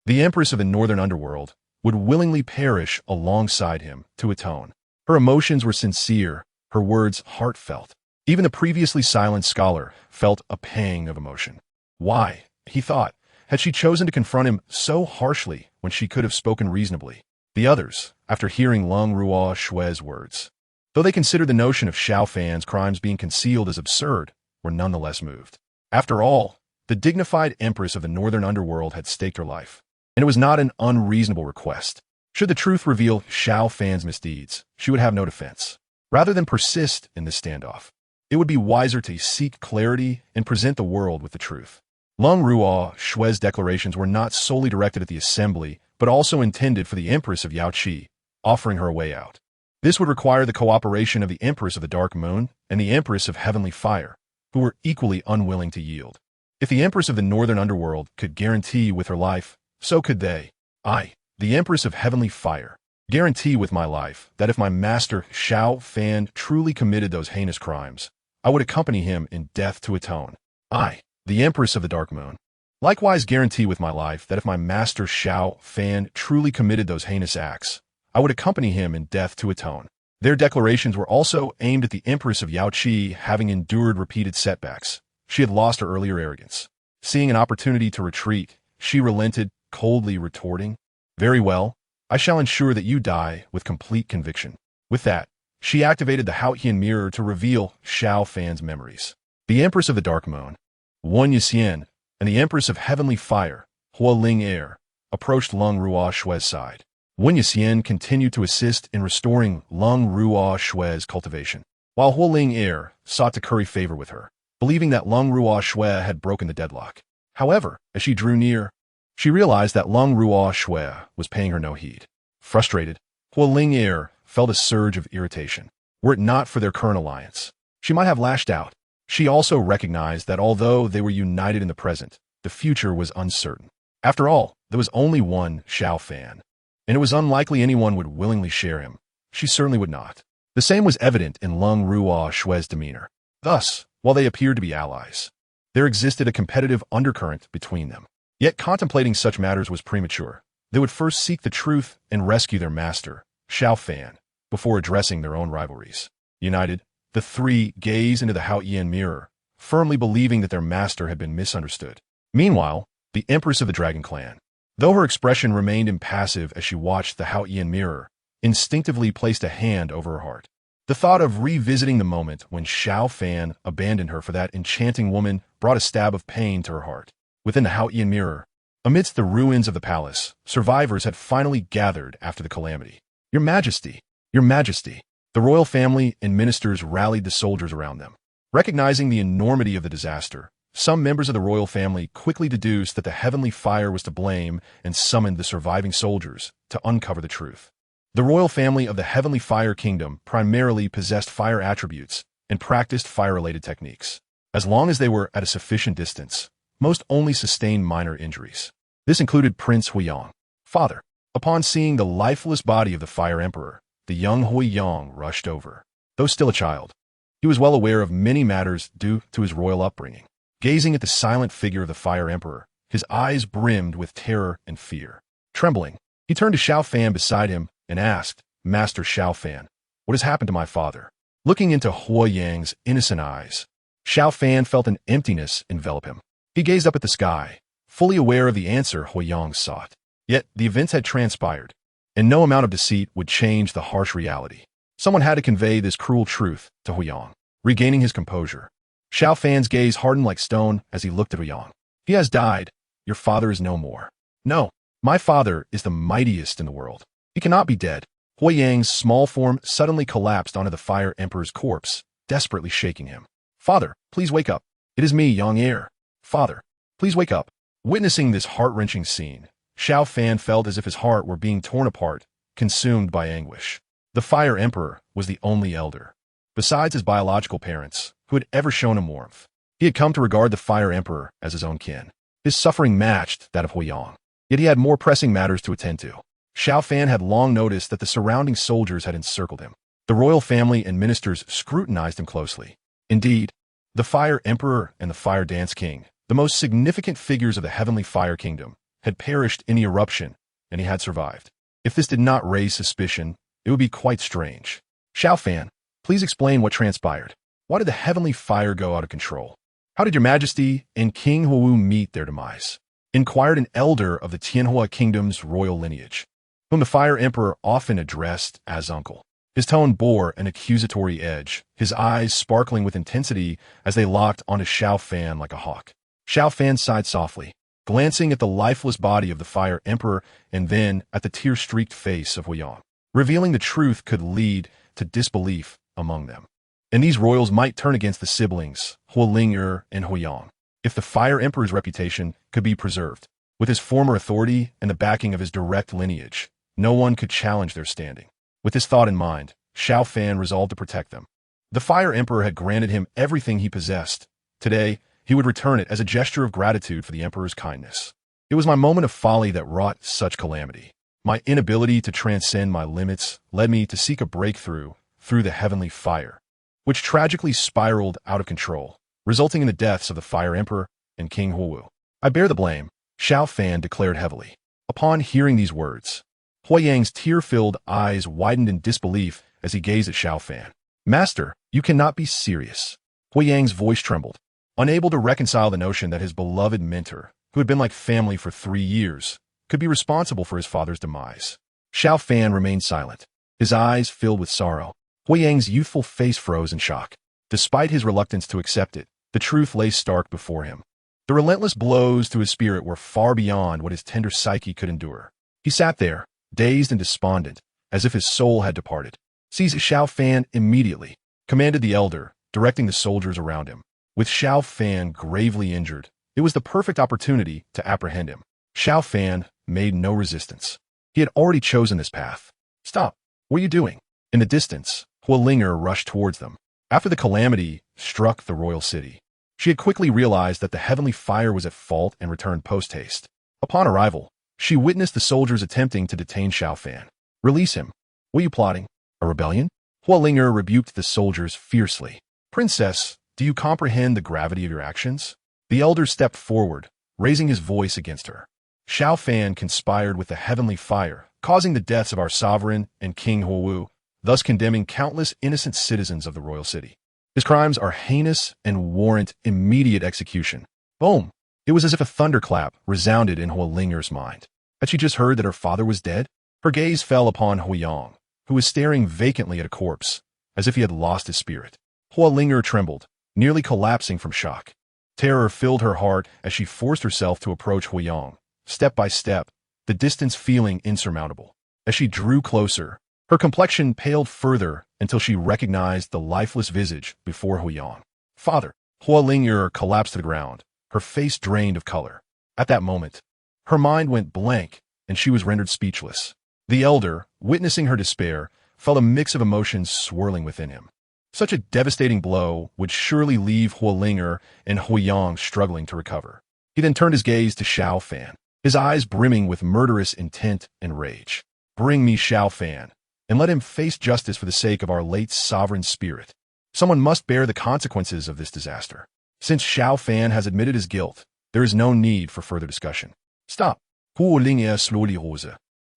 the Empress of the Northern Underworld, would willingly perish alongside him to atone. Her emotions were sincere, her words heartfelt. Even the previously silent scholar felt a pang of emotion. Why, he thought, had she chosen to confront him so harshly when she could have spoken reasonably? The others, after hearing Lung Ruo Shui's words, though they considered the notion of Xiao Fan's crimes being concealed as absurd, were nonetheless moved. After all, the dignified Empress of the Northern Underworld had staked her life, and it was not an unreasonable request. Should the truth reveal Xiao Fan's misdeeds, she would have no defense. Rather than persist in this standoff, it would be wiser to seek clarity and present the world with the truth. Lung Ruo Shui's declarations were not solely directed at the assembly, but also intended for the Empress of Yaoqi, offering her a way out. This would require the cooperation of the Empress of the Dark Moon and the Empress of Heavenly Fire, who were equally unwilling to yield. If the Empress of the Northern Underworld could guarantee with her life, so could they. I, the Empress of Heavenly Fire, guarantee with my life that if my master Xiao Fan truly committed those heinous crimes, I would accompany him in death to atone. I, the Empress of the Dark Moon, likewise guarantee with my life that if my master Xiao Fan truly committed those heinous acts, I would accompany him in death to atone. Their declarations were also aimed at the Empress of Yaoqi, having endured repeated setbacks. She had lost her earlier arrogance. Seeing an opportunity to retreat, she relented, coldly retorting, "Very well, I shall ensure that you die with complete conviction." With that, she activated the Haotian mirror to reveal Xiao Fan's memories. The Empress of the Dark Moon, Wan Yixian, and the Empress of Heavenly Fire, Hua Ling Er, approached Lung Ruo Shui's side. Wan Yixian continued to assist in restoring Lung Ruo Shui's cultivation, while Hua Ling Er sought to curry favor with her, believing that Lung Ruo Shui had broken the deadlock. However, as she drew near, she realized that Lung Ruo Shui was paying her no heed. Frustrated, Hua Ling Er felt a surge of irritation. Were it not for their current alliance, she might have lashed out. She also recognized that although they were united in the present, the future was uncertain. After all, there was only one Xiao Fan, and it was unlikely anyone would willingly share him. She certainly would not. The same was evident in Lung Ruo Shui's demeanor. Thus, while they appeared to be allies, there existed a competitive undercurrent between them. Yet contemplating such matters was premature. They would first seek the truth and rescue their master, Xiao Fan, before addressing their own rivalries. United, the three gazed into the Haotian mirror, firmly believing that their master had been misunderstood. Meanwhile, the Empress of the Dragon Clan, though her expression remained impassive as she watched the Haotian mirror, instinctively placed a hand over her heart. The thought of revisiting the moment when Xiao Fan abandoned her for that enchanting woman brought a stab of pain to her heart. Within the Haotian mirror, amidst the ruins of the palace, survivors had finally gathered after the calamity. "Your Majesty, Your Majesty." The royal family and ministers rallied the soldiers around them. Recognizing the enormity of the disaster, some members of the royal family quickly deduced that the Heavenly Fire was to blame and summoned the surviving soldiers to uncover the truth. The royal family of the Heavenly Fire Kingdom primarily possessed fire attributes and practiced fire-related techniques. As long as they were at a sufficient distance, most only sustained minor injuries. This included Prince Huiyang. Father, upon seeing the lifeless body of the Fire Emperor, the young Huiyang rushed over. Though still a child, he was well aware of many matters due to his royal upbringing. Gazing at the silent figure of the Fire Emperor, his eyes brimmed with terror and fear. Trembling, he turned to Xiao Fan beside him and asked, "Master Xiao Fan, what has happened to my father?" Looking into Huiyang's innocent eyes, Xiao Fan felt an emptiness envelop him. He gazed up at the sky, fully aware of the answer Huiyang sought. Yet the events had transpired, and no amount of deceit would change the harsh reality. Someone had to convey this cruel truth to Huiyang. Regaining his composure, Xiao Fan's gaze hardened like stone as he looked at Huiyang. "He has died. Your father is no more." "No, my father is the mightiest in the world. He cannot be dead." Huiyang's small form suddenly collapsed onto the Fire Emperor's corpse, desperately shaking him. "Father, please wake up. It is me, Yang Er. Father, please wake up." Witnessing this heart-wrenching scene, Xiao Fan felt as if his heart were being torn apart, consumed by anguish. The Fire Emperor was the only elder, besides his biological parents, who had ever shown him warmth. He had come to regard the Fire Emperor as his own kin. His suffering matched that of Huiyang, yet he had more pressing matters to attend to. Xiao Fan had long noticed that the surrounding soldiers had encircled him. The royal family and ministers scrutinized him closely. Indeed, The Fire Emperor and the Fire Dance King, the most significant figures of the Heavenly Fire Kingdom, had perished in the eruption, and he had survived. If this did not raise suspicion, it would be quite strange. Xiao Fan, please explain what transpired. Why did the Heavenly Fire go out of control? How did Your Majesty and King Huwu meet their demise? Inquired an elder of the Tianwu Kingdom's royal lineage, whom the Fire Emperor often addressed as uncle. His tone bore an accusatory edge, his eyes sparkling with intensity as they locked onto Xiao Fan like a hawk. Xiao Fan sighed softly, glancing at the lifeless body of the Fire Emperor and then at the tear-streaked face of Huiyang. Revealing the truth could lead to disbelief among them, and these royals might turn against the siblings, Huoling'er and Huiyang, if the Fire Emperor's reputation could be preserved. With his former authority and the backing of his direct lineage, no one could challenge their standing. With this thought in mind, Xiao Fan resolved to protect them. The Fire Emperor had granted him everything he possessed. Today, he would return it as a gesture of gratitude for the Emperor's kindness. It was my moment of folly that wrought such calamity. My inability to transcend my limits led me to seek a breakthrough through the Heavenly Fire, which tragically spiraled out of control, resulting in the deaths of the Fire Emperor and King Huwu. I bear the blame, Xiao Fan declared heavily. Upon hearing these words, Huiyang's tear-filled eyes widened in disbelief as he gazed at Xiao Fan. Master, you cannot be serious. Huiyang's voice trembled, unable to reconcile the notion that his beloved mentor, who had been like family for 3 years, could be responsible for his father's demise. Xiao Fan remained silent, his eyes filled with sorrow. Huiyang's youthful face froze in shock. Despite his reluctance to accept it, the truth lay stark before him. The relentless blows to his spirit were far beyond what his tender psyche could endure. He sat there, dazed and despondent, as if his soul had departed. Seize Xiao Fan immediately, commanded the elder, directing the soldiers around him. With Xiao Fan gravely injured, it was the perfect opportunity to apprehend him. Xiao Fan made no resistance. He had already chosen this path. Stop! What are you doing? In the distance, Huoling'er rushed towards them. After the calamity struck the royal city, she had quickly realized that the Heavenly Fire was at fault and returned post-haste. Upon arrival, she witnessed the soldiers attempting to detain Xiao Fan. Release him. What are you plotting? A rebellion? Huoling'er rebuked the soldiers fiercely. Princess, do you comprehend the gravity of your actions? The elder stepped forward, raising his voice against her. Xiao Fan conspired with the Heavenly Fire, causing the deaths of our sovereign and King Huwu, thus condemning countless innocent citizens of the royal city. His crimes are heinous and warrant immediate execution. Boom! It was as if a thunderclap resounded in Huoling'er's mind. Had she just heard that her father was dead? Her gaze fell upon Huiyang, who was staring vacantly at a corpse, as if he had lost his spirit. Huoling'er trembled, nearly collapsing from shock. Terror filled her heart as she forced herself to approach Huiyang, step by step, the distance feeling insurmountable. As she drew closer, her complexion paled further until she recognized the lifeless visage before Huiyang. Father! Huoling'er collapsed to the ground, her face drained of color. At that moment, her mind went blank and she was rendered speechless. The elder, witnessing her despair, felt a mix of emotions swirling within him. Such a devastating blow would surely leave Huoling'er and Huiyang struggling to recover. He then turned his gaze to Xiao Fan, his eyes brimming with murderous intent and rage. Bring me Xiao Fan, and let him face justice for the sake of our late sovereign's spirit. Someone must bear the consequences of this disaster. Since Xiao Fan has admitted his guilt, there is no need for further discussion. Stop! Huoling'er slowly rose,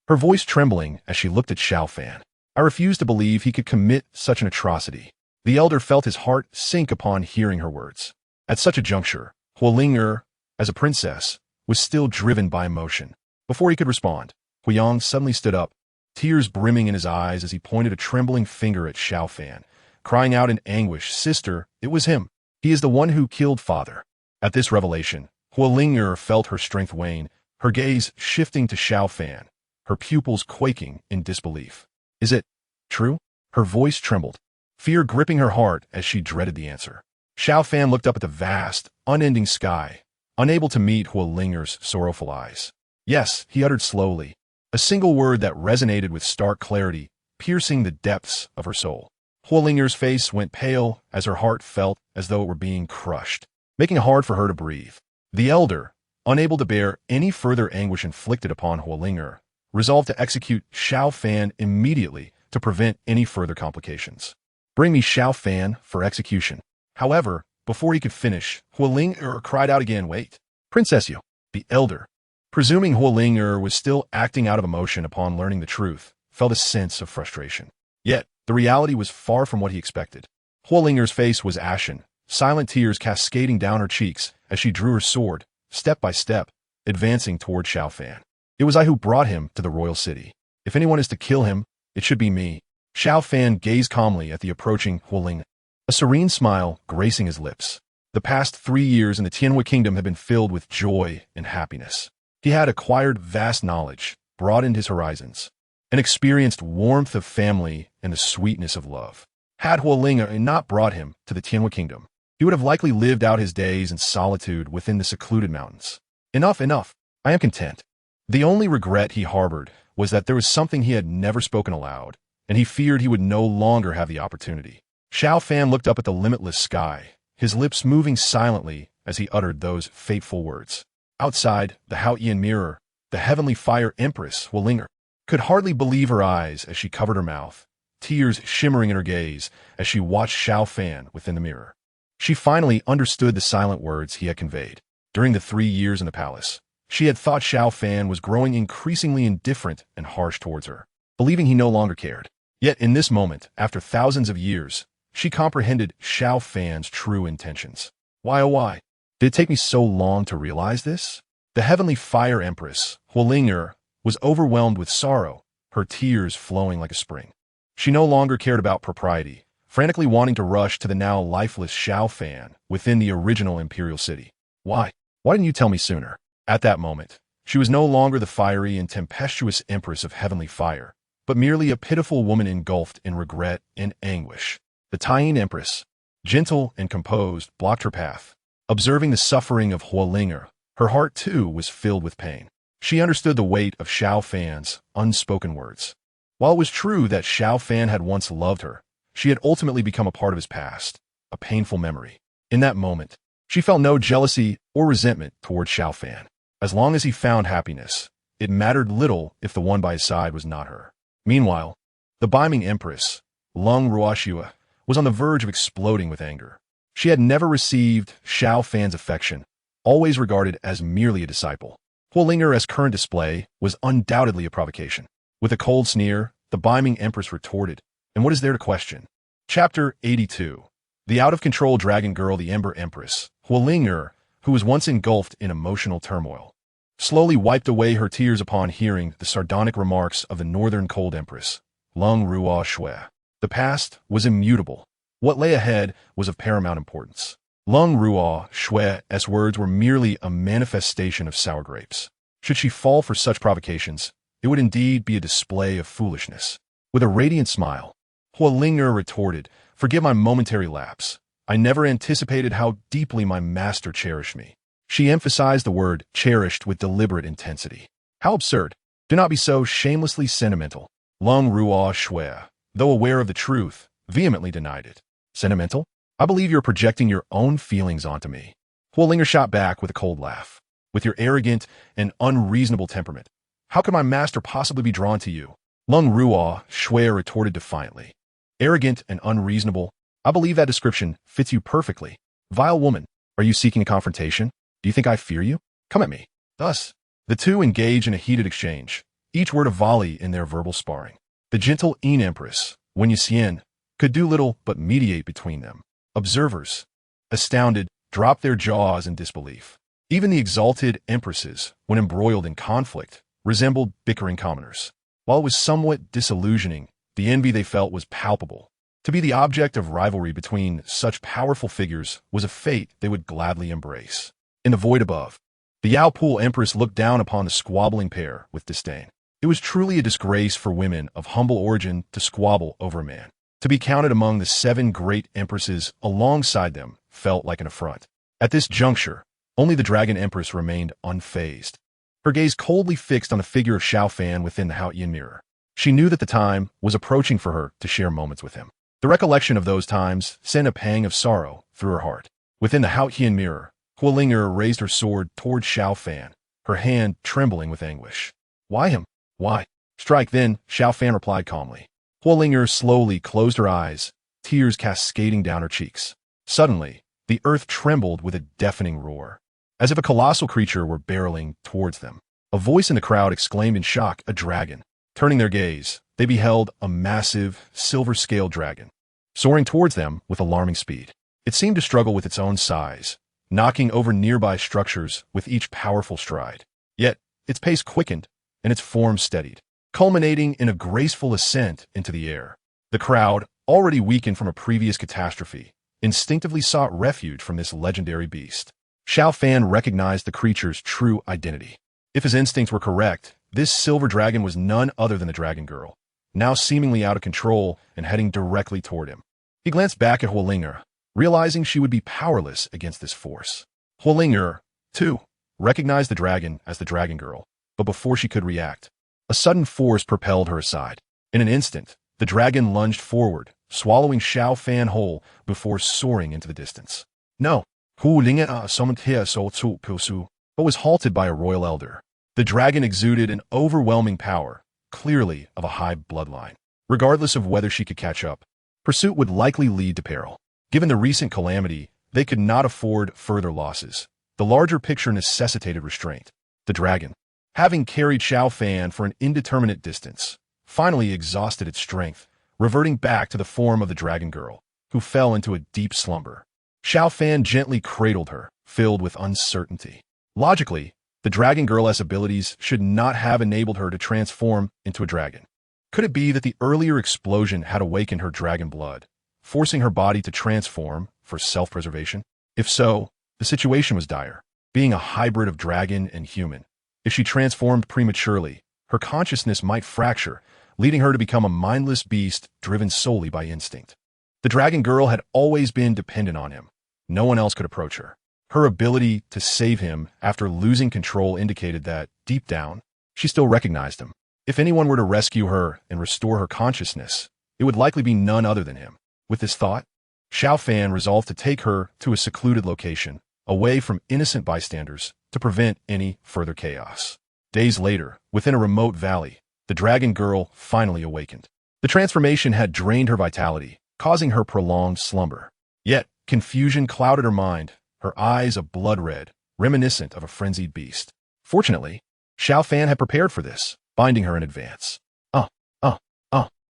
her voice trembling as she looked at Xiao Fan. I refuse to believe he could commit such an atrocity. The elder felt his heart sink upon hearing her words. At such a juncture, Huoling'er, as a princess, was still driven by emotion. Before he could respond, Huiyang suddenly stood up, tears brimming in his eyes as he pointed a trembling finger at Xiao Fan, crying out in anguish, Sister, it was him. He is the one who killed father. At this revelation, Huoling'er felt her strength wane, her gaze shifting to Xiao Fan, her pupils quaking in disbelief. Is it true? Her voice trembled, fear gripping her heart as she dreaded the answer. Xiao Fan looked up at the vast, unending sky, unable to meet Huoling'er's sorrowful eyes. Yes, he uttered slowly, a single word that resonated with stark clarity, piercing the depths of her soul. Huoling'er's face went pale as her heart felt as though it were being crushed, making it hard for her to breathe. The elder, unable to bear any further anguish inflicted upon Huoling'er, resolved to execute Xiao Fan immediately to prevent any further complications. Bring me Xiao Fan for execution. However, Before he could finish, Huoling cried out again, "Wait! Princess Yu!" The elder, presuming Huoling was still acting out of emotion upon learning the truth, felt a sense of frustration. Yet, the reality was far from what he expected. Huoling's face was ashen, silent tears cascading down her cheeks as she drew her sword, step by step, advancing toward Xiao Fan. "It was I who brought him to the royal city. If anyone is to kill him, it should be me." Xiao Fan gazed calmly at the approaching Huoling, a serene smile gracing his lips. The past 3 years in the Tianwu kingdom had been filled with joy and happiness. He had acquired vast knowledge, broadened his horizons, and experienced warmth of family and the sweetness of love. Had Huoling not brought him to the Tianwu kingdom, he would have likely lived out his days in solitude within the secluded mountains. Enough, enough. I am content. The only regret he harbored was that there was something he had never spoken aloud, and he feared he would no longer have the opportunity. Xiao Fan looked up at the limitless sky, his lips moving silently as he uttered those fateful words. Outside the Haotian mirror, the heavenly fire empress, Huoling, could hardly believe her eyes as she covered her mouth, tears shimmering in her gaze as she watched Xiao Fan within the mirror. She finally understood the silent words he had conveyed. During the 3 years in the palace, she had thought Xiao Fan was growing increasingly indifferent and harsh towards her, believing he no longer cared. Yet in this moment, after thousands of years, she comprehended Xiao Fan's true intentions. Why, oh why, did it take me so long to realize this? The heavenly fire empress, Huoling, was overwhelmed with sorrow, her tears flowing like a spring. She no longer cared about propriety, frantically wanting to rush to the now lifeless Xiao Fan within the original imperial city. Why didn't you tell me sooner? At that moment, she was no longer the fiery and tempestuous empress of heavenly fire, but merely a pitiful woman engulfed in regret and anguish. The Tian empress, gentle and composed, blocked her path. Observing the suffering of Huoling, her heart too was filled with pain. She understood the weight of Xiao Fan's unspoken words. While it was true that Xiao Fan had once loved her, she had ultimately become a part of his past, a painful memory. In that moment, she felt no jealousy or resentment toward Xiao Fan. As long as he found happiness, it mattered little if the one by his side was not her. Meanwhile, the beaming empress, unrighteous, was on the verge of exploding with anger. She had never received Xiao Fan's affection, always regarded as merely a disciple. Huoling's current display was undoubtedly a provocation. With a cold sneer, the beaming empress retorted, "And what is there to question?" Chapter 82. The out-of-control dragon girl, the Ember Empress, Huoling, who was once engulfed in emotional turmoil, slowly wiped away her tears upon hearing the sardonic remarks of the Northern Cold Empress, unrighteous. The past was immutable. What lay ahead was of paramount importance. Unrighteous' words were merely a manifestation of sour grapes. Should she fall for such provocations, it would indeed be a display of foolishness. With a radiant smile, Huoling retorted, "Forgive my momentary lapse. I never anticipated how deeply my master cherished me." She emphasized the word cherished with deliberate intensity. How absurd. Do not be so shamelessly sentimental. Unrighteous, though aware of the truth, vehemently denied it. Sentimental? I believe you're projecting your own feelings onto me. Huoling shot back with a cold laugh. With your arrogant and unreasonable temperament, how could my master possibly be drawn to you? Unrighteous retorted defiantly. Arrogant and unreasonable? I believe that description fits you perfectly. Vile woman, are you seeking a confrontation? Do you think I fear you? Come at me. Thus, the two engaged in a heated exchange, each word a volley in their verbal sparring. The gentle Empress, Wen Yuxian, could do little but mediate between them. Observers, astounded, dropped their jaws in disbelief. Even the exalted empresses, when embroiled in conflict, resembled bickering commoners. While it was somewhat disillusioning, the envy they felt was palpable. To be the object of rivalry between such powerful figures was a fate they would gladly embrace. In the void above, the Yaopool Empress looked down upon the squabbling pair with disdain. It was truly a disgrace for women of humble origin to squabble over a man. To be counted among the 7 great empresses alongside them felt like an affront. At this juncture, only the Dragon Empress remained unfazed, her gaze coldly fixed on the figure of Xiao Fan within the Haotian mirror. She knew that the time was approaching for her to share moments with him. The recollection of those times sent a pang of sorrow through her heart. Within the Haotian mirror, Huoling raised her sword toward Xiao Fan, her hand trembling with anguish. "Why him? Why?" "Strike then," Xiao Fan replied calmly. Huoling slowly closed her eyes, tears cascading down her cheeks. Suddenly, The earth trembled with a deafening roar, as if a colossal creature were barreling towards them. A voice in the crowd exclaimed in shock, "A dragon!" Turning their gaze, they beheld a massive, silver-scaled dragon, soaring towards them with alarming speed. It seemed to struggle with its own size, knocking over nearby structures with each powerful stride. Yet, its pace quickened, and its form steadied, culminating in a graceful ascent into the air. The crowd, already weakened from a previous catastrophe, instinctively sought refuge from this legendary beast. Xiao Fan recognized the creature's true identity. If his instincts were correct, this silver dragon was none other than the Dragon Girl, now seemingly out of control and heading directly toward him. He glanced back at Huolinger, realizing she would be powerless against this force. Huolinger, too, recognized the dragon as the Dragon Girl, but before she could react, a sudden force propelled her aside. In an instant, the dragon lunged forward, swallowing Xiao Fan whole before soaring into the distance. No, Huolinger summoned here so to pursue, but was halted by a royal elder. The dragon exuded an overwhelming power, clearly of a high bloodline. Regardless of whether she could catch up, pursuit would likely lead to peril. Given the recent calamity, they could not afford further losses. The larger picture necessitated restraint. The dragon, having carried Xiao Fan for an indeterminate distance, finally exhausted its strength, reverting back to the form of the Dragon Girl, who fell into a deep slumber. Xiao Fan gently cradled her, filled with uncertainty. Logically, the Dragon Girl's abilities should not have enabled her to transform into a dragon. Could it be that the earlier explosion had awakened her dragon blood, forcing her body to transform for self-preservation? If so, the situation was dire. Being a hybrid of dragon and human, if she transformed prematurely, her consciousness might fracture, leading her to become a mindless beast driven solely by instinct. The Dragon Girl had always been dependent on him. No one else could approach her. Her ability to save him after losing control indicated that, deep down, she still recognized him. If anyone were to rescue her and restore her consciousness, it would likely be none other than him. With this thought, Xiao Fan resolved to take her to a secluded location, away from innocent bystanders, to prevent any further chaos. Days later, within a remote valley, the Dragon Girl finally awakened. The transformation had drained her vitality, causing her prolonged slumber. Yet, confusion clouded her mind, her eyes a blood red, reminiscent of a frenzied beast. Fortunately, Xiao Fan had prepared for this, binding her in advance.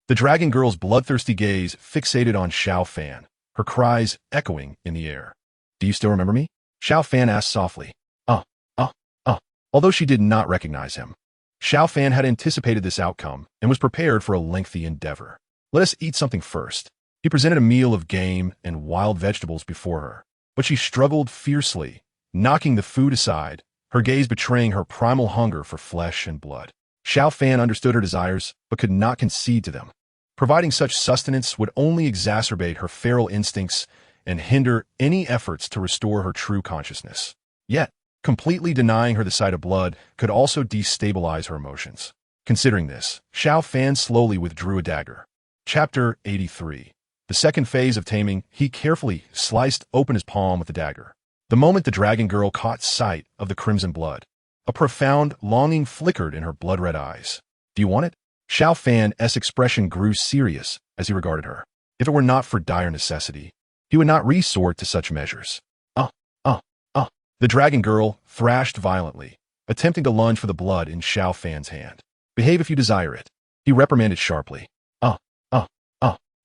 The Dragon Girl's bloodthirsty gaze fixated on Xiao Fan, her cries echoing in the air. "Do you still remember me?" Xiao Fan asked softly. Although she did not recognize him, Xiao Fan had anticipated this outcome and was prepared for a lengthy endeavor. "Let us eat something first." He presented a meal of game and wild vegetables before her, but she struggled fiercely, knocking the food aside, her gaze betraying her primal hunger for flesh and blood. Xiao Fan understood her desires, but could not concede to them. Providing such sustenance would only exacerbate her feral instincts and hinder any efforts to restore her true consciousness. Yet, completely denying her the sight of blood could also destabilize her emotions. Considering this, Xiao Fan slowly withdrew a dagger. Chapter 83. The second phase of taming, he carefully sliced open his palm with the dagger. The moment the Dragon Girl caught sight of the crimson blood, a profound longing flickered in her blood-red eyes. "Do you want it?" Xiao Fan's expression grew serious as he regarded her. If it were not for dire necessity, he would not resort to such measures. The Dragon Girl thrashed violently, attempting to lunge for the blood in Xiao Fan's hand. "Behave if you desire it," he reprimanded sharply.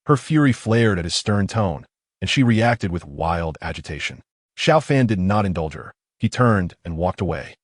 Her fury flared at his stern tone, and she reacted with wild agitation. Xiao Fan did not indulge her. He turned and walked away.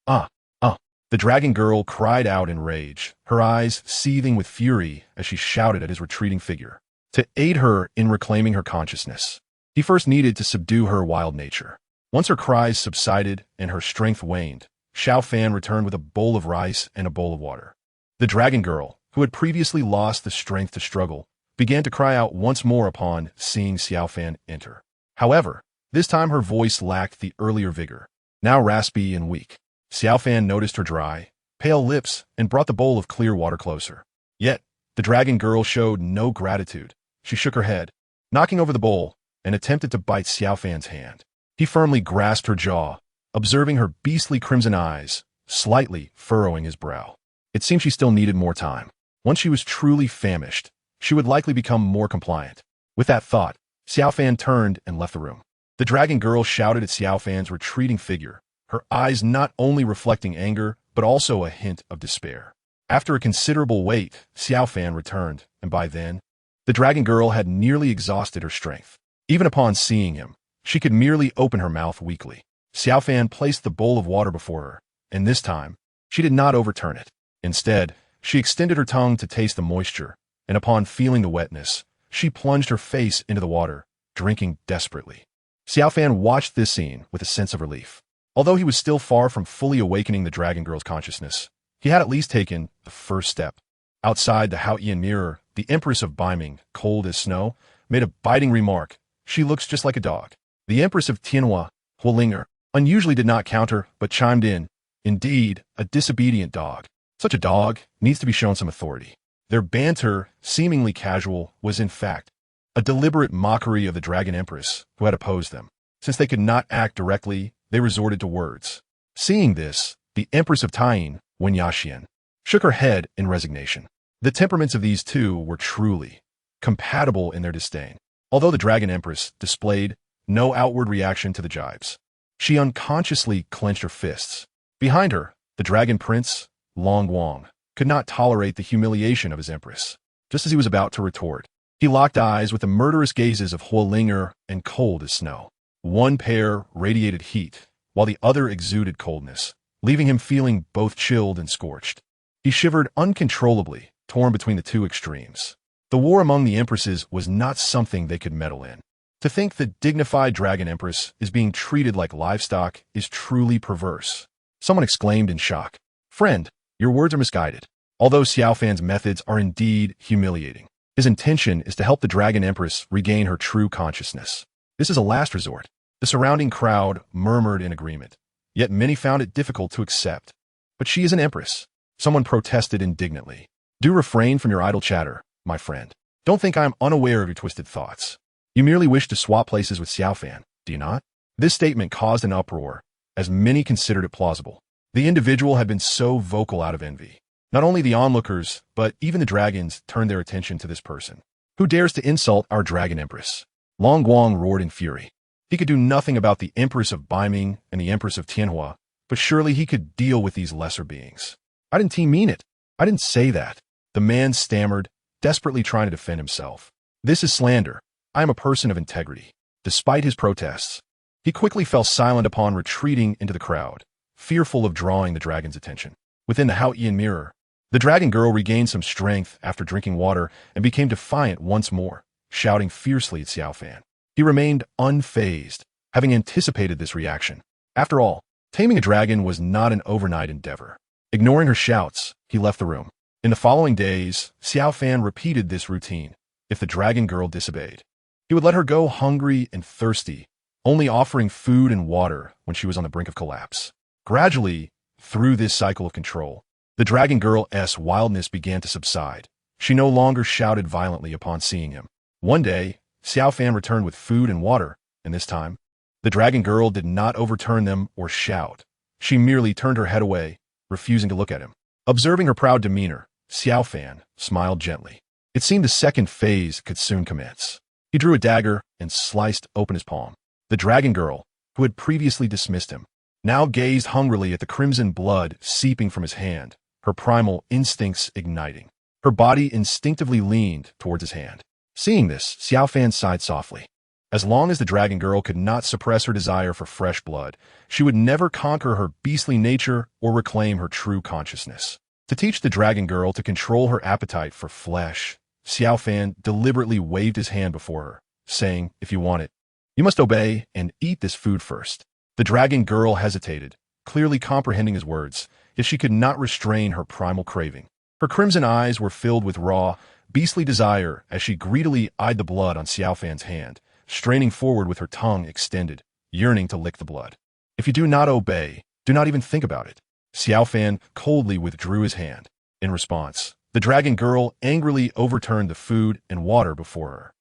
The Dragon Girl cried out in rage, her eyes seething with fury as she shouted at his retreating figure. To aid her in reclaiming her consciousness, he first needed to subdue her wild nature. Once her cries subsided and her strength waned, Xiao Fan returned with a bowl of rice and a bowl of water. The Dragon Girl, who had previously lost the strength to struggle, began to cry out once more upon seeing Xiao Fan enter. However, this time her voice lacked the earlier vigor, now raspy and weak. Xiao Fan noticed her dry, pale lips and brought the bowl of clear water closer. Yet, the Dragon Girl showed no gratitude. She shook her head, knocking over the bowl, and attempted to bite Xiao Fan's hand. He firmly grasped her jaw, observing her beastly crimson eyes, slightly furrowing his brow. It seemed she still needed more time. Once she was truly famished, she would likely become more compliant. With that thought, Xiao Fan turned and left the room. The dragon girl shouted at Xiao Fan's retreating figure, her eyes not only reflecting anger, but also a hint of despair. After a considerable wait, Xiao Fan returned, and by then, the dragon girl had nearly exhausted her strength. Even upon seeing him, she could merely open her mouth weakly. Xiao Fan placed the bowl of water before her, and this time, she did not overturn it. Instead, she extended her tongue to taste the moisture, and upon feeling the wetness, she plunged her face into the water, drinking desperately. Xiao Fan watched this scene with a sense of relief. Although he was still far from fully awakening the dragon girl's consciousness, he had at least taken the first step. Outside the Haotian mirror, the Empress of Beiming, cold as snow, made a biting remark. She looks just like a dog. The Empress of Tianwu, Huolinger, unusually did not counter, but chimed in. Indeed, a disobedient dog. Such a dog needs to be shown some authority. Their banter, seemingly casual, was in fact a deliberate mockery of the Dragon Empress who had opposed them. Since they could not act directly, they resorted to words. Seeing this, the Empress of Tying, Wen Yaxian, shook her head in resignation. The temperaments of these two were truly compatible in their disdain. Although the Dragon Empress displayed no outward reaction to the jibes, she unconsciously clenched her fists. Behind her, the Dragon Prince, Long Wang, could not tolerate the humiliation of his empress. Just as he was about to retort, he locked eyes with the murderous gazes of Huolinger and cold as snow. One pair radiated heat, while the other exuded coldness, leaving him feeling both chilled and scorched. He shivered uncontrollably, torn between the two extremes. The war among the empresses was not something they could meddle in. To think the dignified Dragon Empress is being treated like livestock is truly perverse. Someone exclaimed in shock. Friend, your words are misguided. Although Xiao Fan's methods are indeed humiliating, his intention is to help the Dragon Empress regain her true consciousness. This is a last resort. The surrounding crowd murmured in agreement, yet many found it difficult to accept. But she is an empress. Someone protested indignantly. Do refrain from your idle chatter, my friend. Don't think I am unaware of your twisted thoughts. You merely wish to swap places with Xiao Fan, do you not? This statement caused an uproar, as many considered it plausible. The individual had been so vocal out of envy. Not only the onlookers, but even the dragons turned their attention to this person. Who dares to insult our Dragon Empress? Long Guang roared in fury. He could do nothing about the Empress of Beiming and the Empress of Tianwu, but surely he could deal with these lesser beings. I didn't mean it. I didn't say that. The man stammered, desperately trying to defend himself. This is slander. I am a person of integrity. Despite his protests, he quickly fell silent upon retreating into the crowd, fearful of drawing the dragon's attention. Within the Haotian mirror, the dragon girl regained some strength after drinking water and became defiant once more, shouting fiercely at Xiao Fan. He remained unfazed, having anticipated this reaction. After all, taming a dragon was not an overnight endeavor. Ignoring her shouts, he left the room. In the following days, Xiao Fan repeated this routine. If the dragon girl disobeyed, he would let her go hungry and thirsty, only offering food and water when she was on the brink of collapse. Gradually, through this cycle of control, the dragon girl's wildness began to subside. She no longer shouted violently upon seeing him. One day, Xiao Fan returned with food and water, and this time, the dragon girl did not overturn them or shout. She merely turned her head away, refusing to look at him. Observing her proud demeanor, Xiao Fan smiled gently. It seemed the second phase could soon commence. He drew a dagger and sliced open his palm. The dragon girl, who had previously dismissed him, now gazed hungrily at the crimson blood seeping from his hand, her primal instincts igniting. Her body instinctively leaned towards his hand. Seeing this, Xiao Fan sighed softly. As long as the dragon girl could not suppress her desire for fresh blood, she would never conquer her beastly nature or reclaim her true consciousness. To teach the dragon girl to control her appetite for flesh, Xiao Fan deliberately waved his hand before her, saying, if you want it, you must obey and eat this food first. The dragon girl hesitated, clearly comprehending his words, yet she could not restrain her primal craving. Her crimson eyes were filled with raw, beastly desire as she greedily eyed the blood on Xiao Fan's hand, straining forward with her tongue extended, yearning to lick the blood. If you do not obey, do not even think about it. Xiao Fan coldly withdrew his hand. In response, the dragon girl angrily overturned the food and water before her.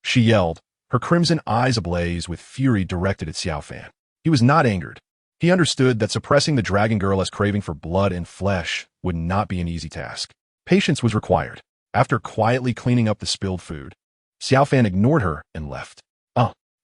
She yelled, her crimson eyes ablaze with fury directed at Xiao Fan. He was not angered. He understood that suppressing the dragon girl's craving for blood and flesh would not be an easy task. Patience was required. After quietly cleaning up the spilled food, Xiao Fan ignored her and left.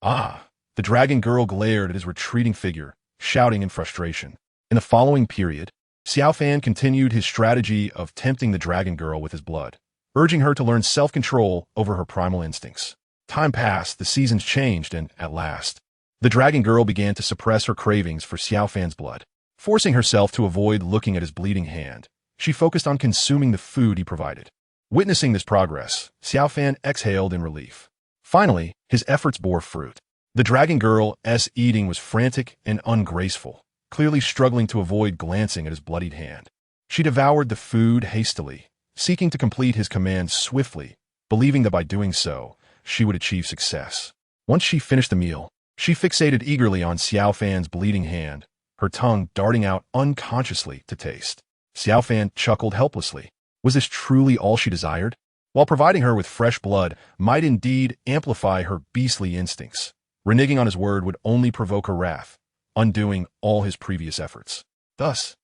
Ah! The dragon girl glared at his retreating figure, shouting in frustration. In the following period, Xiao Fan continued his strategy of tempting the dragon girl with his blood, urging her to learn self-control over her primal instincts. Time passed, the seasons changed, and, at last, the dragon girl began to suppress her cravings for Xiao Fan's blood. Forcing herself to avoid looking at his bleeding hand, she focused on consuming the food he provided. Witnessing this progress, Xiao Fan exhaled in relief. Finally, his efforts bore fruit. The dragon girl's eating was frantic and ungraceful, clearly struggling to avoid glancing at his bloodied hand. She devoured the food hastily, seeking to complete his commands swiftly, believing that by doing so, she would achieve success. Once she finished the meal, she fixated eagerly on Xiao Fan's bleeding hand, her tongue darting out unconsciously to taste. Xiao Fan chuckled helplessly. Was this truly all she desired? While providing her with fresh blood might indeed amplify her beastly instincts, reneging on his word would only provoke her wrath, undoing all his previous efforts. Thus,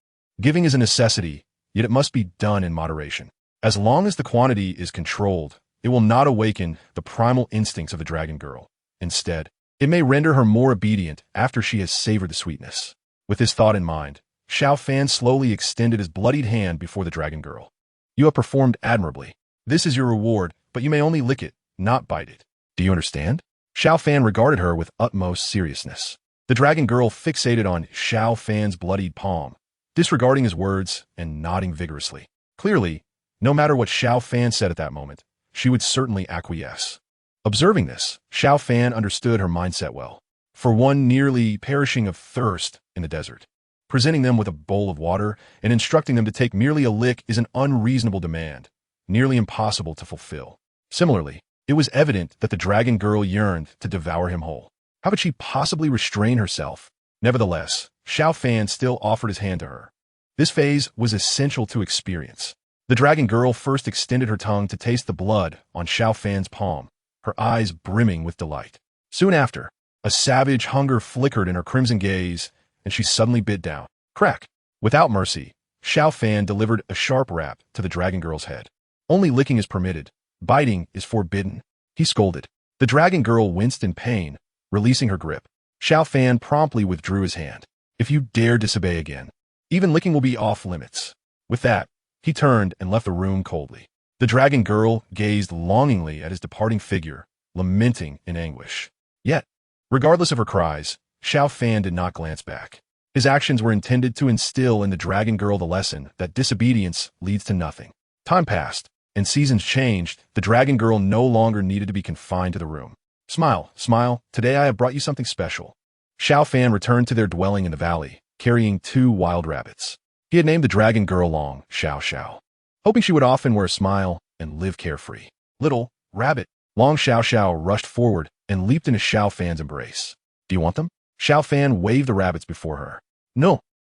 giving is a necessity, yet it must be done in moderation. As long as the quantity is controlled, it will not awaken the primal instincts of the dragon girl. Instead, it may render her more obedient after she has savored the sweetness. With this thought in mind, Xiao Fan slowly extended his bloodied hand before the dragon girl. You have performed admirably. This is your reward, but you may only lick it, not bite it. Do you understand? Xiao Fan regarded her with utmost seriousness. The dragon girl fixated on Xiao Fan's bloodied palm, disregarding his words and nodding vigorously. Clearly, no matter what Xiao Fan said at that moment, she would certainly acquiesce. Observing this, Xiao Fan understood her mindset well. For one nearly perishing of thirst in the desert, presenting them with a bowl of water and instructing them to take merely a lick is an unreasonable demand, nearly impossible to fulfill. Similarly, it was evident that the dragon girl yearned to devour him whole. How could she possibly restrain herself? Nevertheless, Xiao Fan still offered his hand to her. This phase was essential to experience. The dragon girl first extended her tongue to taste the blood on Xiao Fan's palm, her eyes brimming with delight. Soon after, a savage hunger flickered in her crimson gaze, and she suddenly bit down. Crack! Without mercy, Xiao Fan delivered a sharp rap to the dragon girl's head. Only licking is permitted. Biting is forbidden, he scolded. The dragon girl winced in pain, releasing her grip. Xiao Fan promptly withdrew his hand. If you dare disobey again, even licking will be off limits. With that, he turned and left the room coldly. The dragon girl gazed longingly at his departing figure, lamenting in anguish. Yet, regardless of her cries, Xiao Fan did not glance back. His actions were intended to instill in the dragon girl the lesson that disobedience leads to nothing. Time passed, and seasons changed. The dragon girl no longer needed to be confined to the room. Smile, smile, today I have brought you something special. Xiao Fan returned to their dwelling in the valley, carrying 2 wild rabbits. He had named the dragon girl Long Xiao Xiao, hoping she would often wear a smile and live carefree. Little rabbit, Long Xiao Xiao rushed forward and leaped into Xiao Fan's embrace. Do you want them? Xiao Fan waved the rabbits before her. No,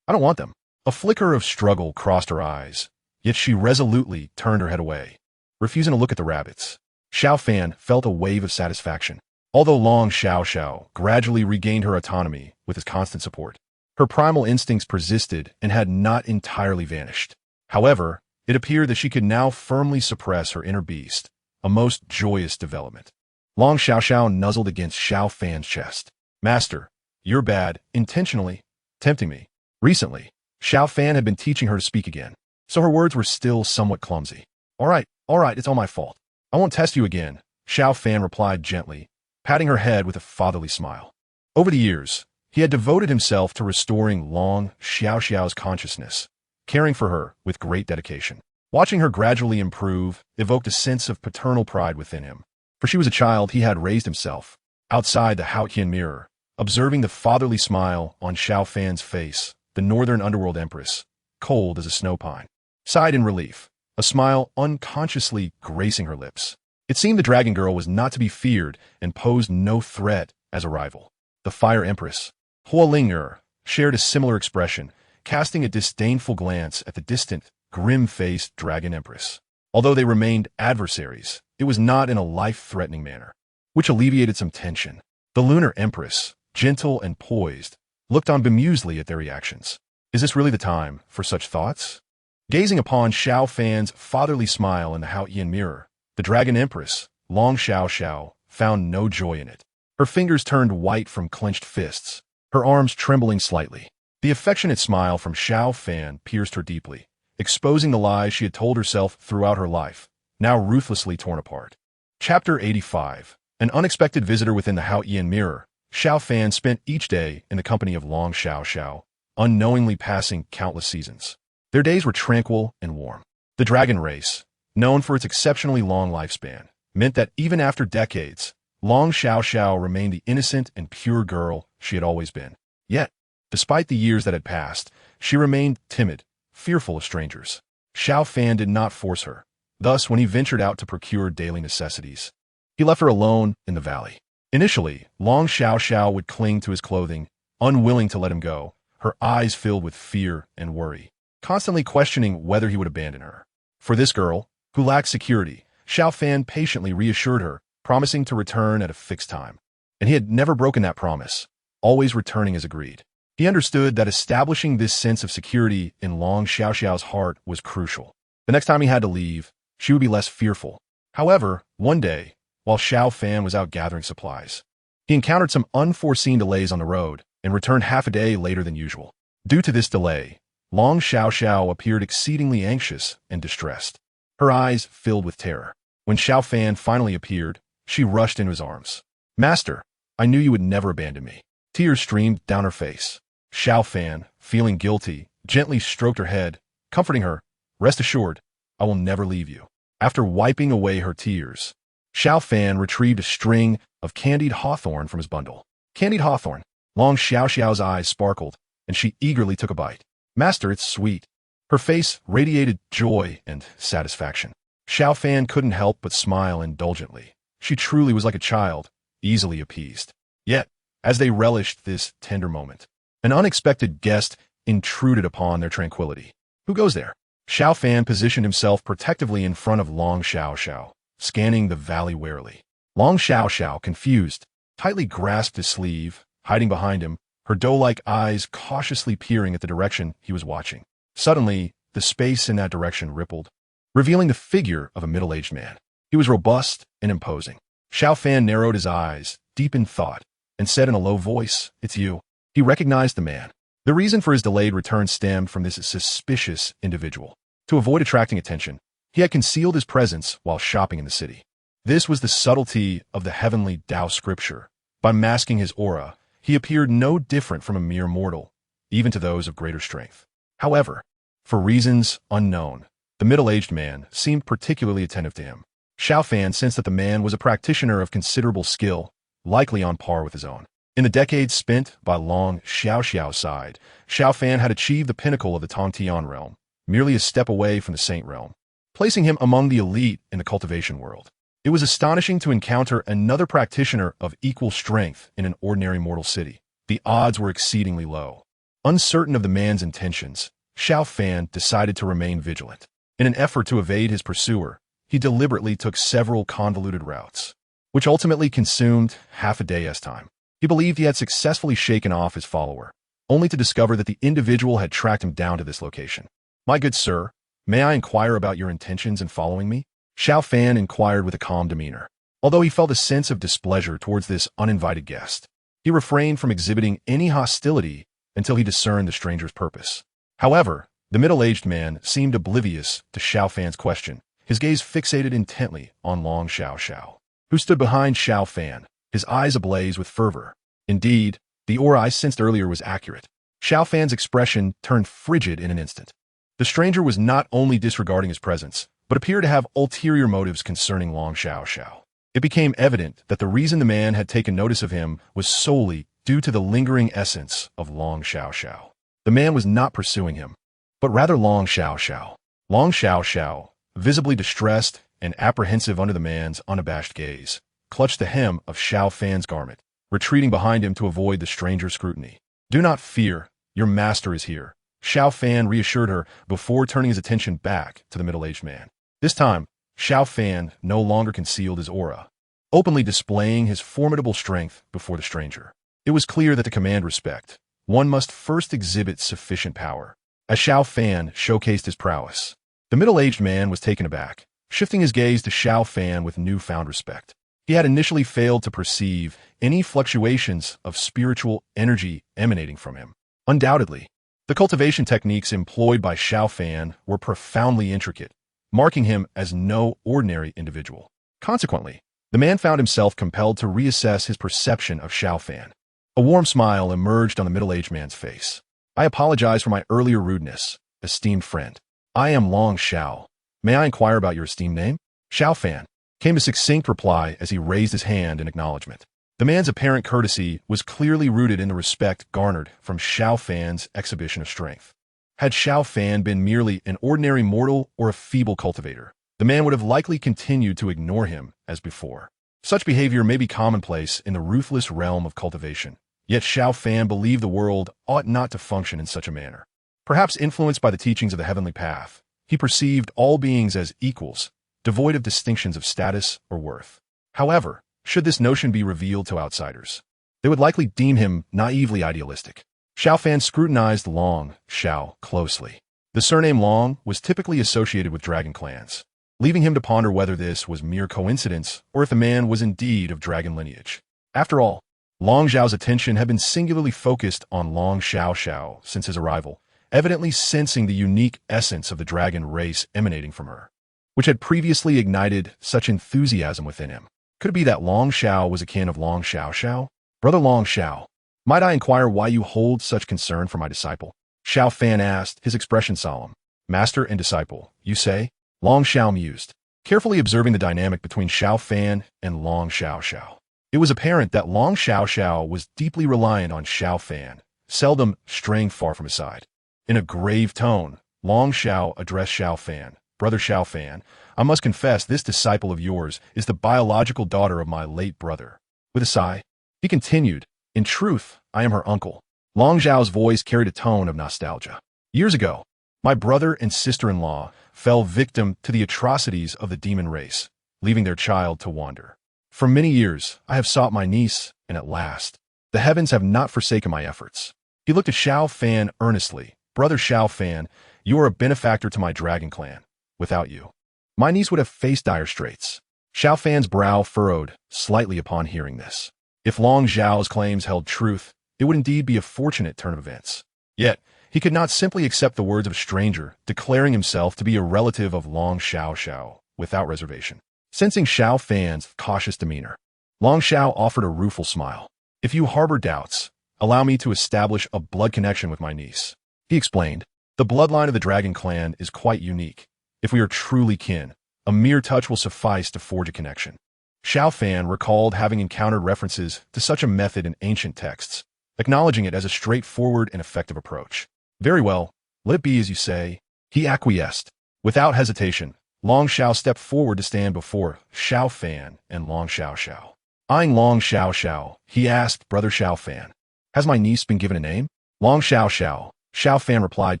I don't want them. A flicker of struggle crossed her eyes, yet she resolutely turned her head away, refusing to look at the rabbits. Xiao Fan felt a wave of satisfaction. Although Long Xiao Xiao gradually regained her autonomy with his constant support, her primal instincts persisted and had not entirely vanished. However, it appeared that she could now firmly suppress her inner beast, a most joyous development. Long Xiao Xiao nuzzled against Xiao Fan's chest. Master, you're bad, intentionally tempting me. Recently, Xiao Fan had been teaching her to speak again, so her words were still somewhat clumsy. All right, it's all my fault. I won't test you again, Xiao Fan replied gently, patting her head with a fatherly smile. Over the years, he had devoted himself to restoring Long Xiao Xiao's consciousness, caring for her with great dedication. Watching her gradually improve evoked a sense of paternal pride within him. For she was a child he had raised himself. Outside the Haotian mirror, observing the fatherly smile on Xiao Fan's face, the northern underworld empress, cold as a snow pine, sighed in relief, a smile unconsciously gracing her lips. It seemed the dragon girl was not to be feared and posed no threat as a rival. The fire empress, Hua Ling'er, shared a similar expression, casting a disdainful glance at the distant, grim-faced dragon empress. Although they remained adversaries, it was not in a life-threatening manner, which alleviated some tension. The lunar empress, gentle and poised, looked on bemusedly at their reactions. Is this really the time for such thoughts? Gazing upon Xiao Fan's fatherly smile in the Haotian mirror, the dragon empress, Long Xiao Xiao, found no joy in it. Her fingers turned white from clenched fists, her arms trembling slightly. The affectionate smile from Xiao Fan pierced her deeply, exposing the lies she had told herself throughout her life, now ruthlessly torn apart. Chapter 85. An unexpected visitor within the Haotian mirror. Xiao Fan spent each day in the company of Long Xiao Xiao, unknowingly passing countless seasons. Their days were tranquil and warm. The dragon race, known for its exceptionally long lifespan, meant that even after decades, Long Xiao Xiao remained the innocent and pure girl she had always been. Yet, despite the years that had passed, she remained timid, fearful of strangers. Xiao Fan did not force her. Thus, when he ventured out to procure daily necessities, he left her alone in the valley. Initially, Long Xiao Xiao would cling to his clothing, unwilling to let him go, her eyes filled with fear and worry, constantly questioning whether he would abandon her. For this girl, who lacked security, Xiao Fan patiently reassured her, promising to return at a fixed time. And he had never broken that promise, always returning as agreed. He understood that establishing this sense of security in Long Xiao Xiao's heart was crucial. The next time he had to leave, she would be less fearful. However, one day, while Xiao Fan was out gathering supplies, he encountered some unforeseen delays on the road and returned half a day later than usual. Due to this delay, Long Xiao Xiao appeared exceedingly anxious and distressed, her eyes filled with terror. When Xiao Fan finally appeared, she rushed into his arms. "Master, I knew you would never abandon me." Tears streamed down her face. Xiao Fan, feeling guilty, gently stroked her head, comforting her. "Rest assured, I will never leave you." After wiping away her tears, Xiao Fan retrieved a string of candied hawthorn from his bundle. Candied hawthorn. Long Xiao Xiao's eyes sparkled, and she eagerly took a bite. "Master, it's sweet." Her face radiated joy and satisfaction. Xiao Fan couldn't help but smile indulgently. She truly was like a child, easily appeased. Yet, as they relished this tender moment, an unexpected guest intruded upon their tranquility. "Who goes there?" Xiao Fan positioned himself protectively in front of Long Xiao Xiao, scanning the valley warily. Long Xiao Xiao, confused, tightly grasped his sleeve, hiding behind him, her doe-like eyes cautiously peering at the direction he was watching. Suddenly, the space in that direction rippled, revealing the figure of a middle-aged man. He was robust and imposing. Xiao Fan narrowed his eyes, deep in thought, and said in a low voice, "It's you." He recognized the man. The reason for his delayed return stemmed from this suspicious individual. To avoid attracting attention, he had concealed his presence while shopping in the city. This was the subtlety of the heavenly Tao scripture. By masking his aura, he appeared no different from a mere mortal, even to those of greater strength. However, for reasons unknown, the middle-aged man seemed particularly attentive to him. Xiao Fan sensed that the man was a practitioner of considerable skill, likely on par with his own. In the decades spent by Long Xiao Xiao's side, Xiao Fan had achieved the pinnacle of the Tongtian realm, merely a step away from the Saint realm, placing him among the elite in the cultivation world. It was astonishing to encounter another practitioner of equal strength in an ordinary mortal city. The odds were exceedingly low. Uncertain of the man's intentions, Xiao Fan decided to remain vigilant. In an effort to evade his pursuer, he deliberately took several convoluted routes, which ultimately consumed half a day's time. He believed he had successfully shaken off his follower, only to discover that the individual had tracked him down to this location. "My good sir, may I inquire about your intentions in following me?" Xiao Fan inquired with a calm demeanor. Although he felt a sense of displeasure towards this uninvited guest, he refrained from exhibiting any hostility until he discerned the stranger's purpose. However, the middle-aged man seemed oblivious to Xiao Fan's question, his gaze fixated intently on Long Xiao Xiao, who stood behind Xiao Fan, his eyes ablaze with fervor. Indeed, the aura I sensed earlier was accurate. Xiao Fan's expression turned frigid in an instant. The stranger was not only disregarding his presence, but appeared to have ulterior motives concerning Long Xiao Xiao. It became evident that the reason the man had taken notice of him was solely due to the lingering essence of Long Xiao Xiao. The man was not pursuing him, but rather Long Xiao Xiao. Long Xiao Xiao, visibly distressed and apprehensive under the man's unabashed gaze, clutched the hem of Xiao Fan's garment, retreating behind him to avoid the stranger's scrutiny. "Do not fear, your master is here," Xiao Fan reassured her before turning his attention back to the middle-aged man. This time, Xiao Fan no longer concealed his aura, openly displaying his formidable strength before the stranger. It was clear that to command respect, one must first exhibit sufficient power. As Xiao Fan showcased his prowess, the middle-aged man was taken aback, shifting his gaze to Xiao Fan with newfound respect. He had initially failed to perceive any fluctuations of spiritual energy emanating from him. Undoubtedly, the cultivation techniques employed by Xiao Fan were profoundly intricate, marking him as no ordinary individual. Consequently, the man found himself compelled to reassess his perception of Xiao Fan. A warm smile emerged on the middle-aged man's face. I apologize for my earlier rudeness, esteemed friend. I am Long Xiao. May I inquire about your esteemed name? Xiao Fan, came a succinct reply as he raised his hand in acknowledgement. The man's apparent courtesy was clearly rooted in the respect garnered from Xiao Fan's exhibition of strength. Had Xiao Fan been merely an ordinary mortal or a feeble cultivator, the man would have likely continued to ignore him as before. Such behavior may be commonplace in the ruthless realm of cultivation, yet Xiao Fan believed the world ought not to function in such a manner. Perhaps influenced by the teachings of the heavenly path, he perceived all beings as equals, devoid of distinctions of status or worth. However, should this notion be revealed to outsiders, they would likely deem him naively idealistic. Xiao Fan scrutinized Long Xiao closely. The surname Long was typically associated with dragon clans, leaving him to ponder whether this was mere coincidence or if the man was indeed of dragon lineage. After all, Long Xiao's attention had been singularly focused on Long Xiao Xiao since his arrival, evidently sensing the unique essence of the dragon race emanating from her, which had previously ignited such enthusiasm within him. Could it be that Long Xiao was akin of Long Xiao Xiao? Brother Long Xiao, might I inquire why you hold such concern for my disciple? Xiao Fan asked, his expression solemn. Master and disciple, you say? Long Xiao mused, carefully observing the dynamic between Xiao Fan and Long Xiao Xiao. It was apparent that Long Xiao Xiao was deeply reliant on Xiao Fan, seldom straying far from his side. In a grave tone, Long Xiao addressed Xiao Fan. Brother Xiao Fan, I must confess this disciple of yours is the biological daughter of my late brother. With a sigh, he continued, in truth, I am her uncle. Long Xiao's voice carried a tone of nostalgia. Years ago, my brother and sister-in-law fell victim to the atrocities of the demon race, leaving their child to wander. For many years, I have sought my niece, and at last, the heavens have not forsaken my efforts. He looked at Xiao Fan earnestly. Brother Xiao Fan, you are a benefactor to my dragon clan. Without you, my niece would have faced dire straits. Xiao Fan's brow furrowed slightly upon hearing this. If Long Xiao's claims held truth, it would indeed be a fortunate turn of events. Yet, he could not simply accept the words of a stranger, declaring himself to be a relative of Long Xiao Xiao, without reservation. Sensing Xiao Fan's cautious demeanor, Long Xiao offered a rueful smile. If you harbor doubts, allow me to establish a blood connection with my niece. He explained, the bloodline of the dragon clan is quite unique. If we are truly kin, a mere touch will suffice to forge a connection. Xiao Fan recalled having encountered references to such a method in ancient texts, acknowledging it as a straightforward and effective approach. Very well, let it be as you say. He acquiesced. Without hesitation, Long Xiao stepped forward to stand before Xiao Fan and Long Xiao Xiao. Eyeing Long Xiao Xiao, he asked, Brother Xiao Fan, has my niece been given a name? Long Xiao Xiao, Xiao Fan replied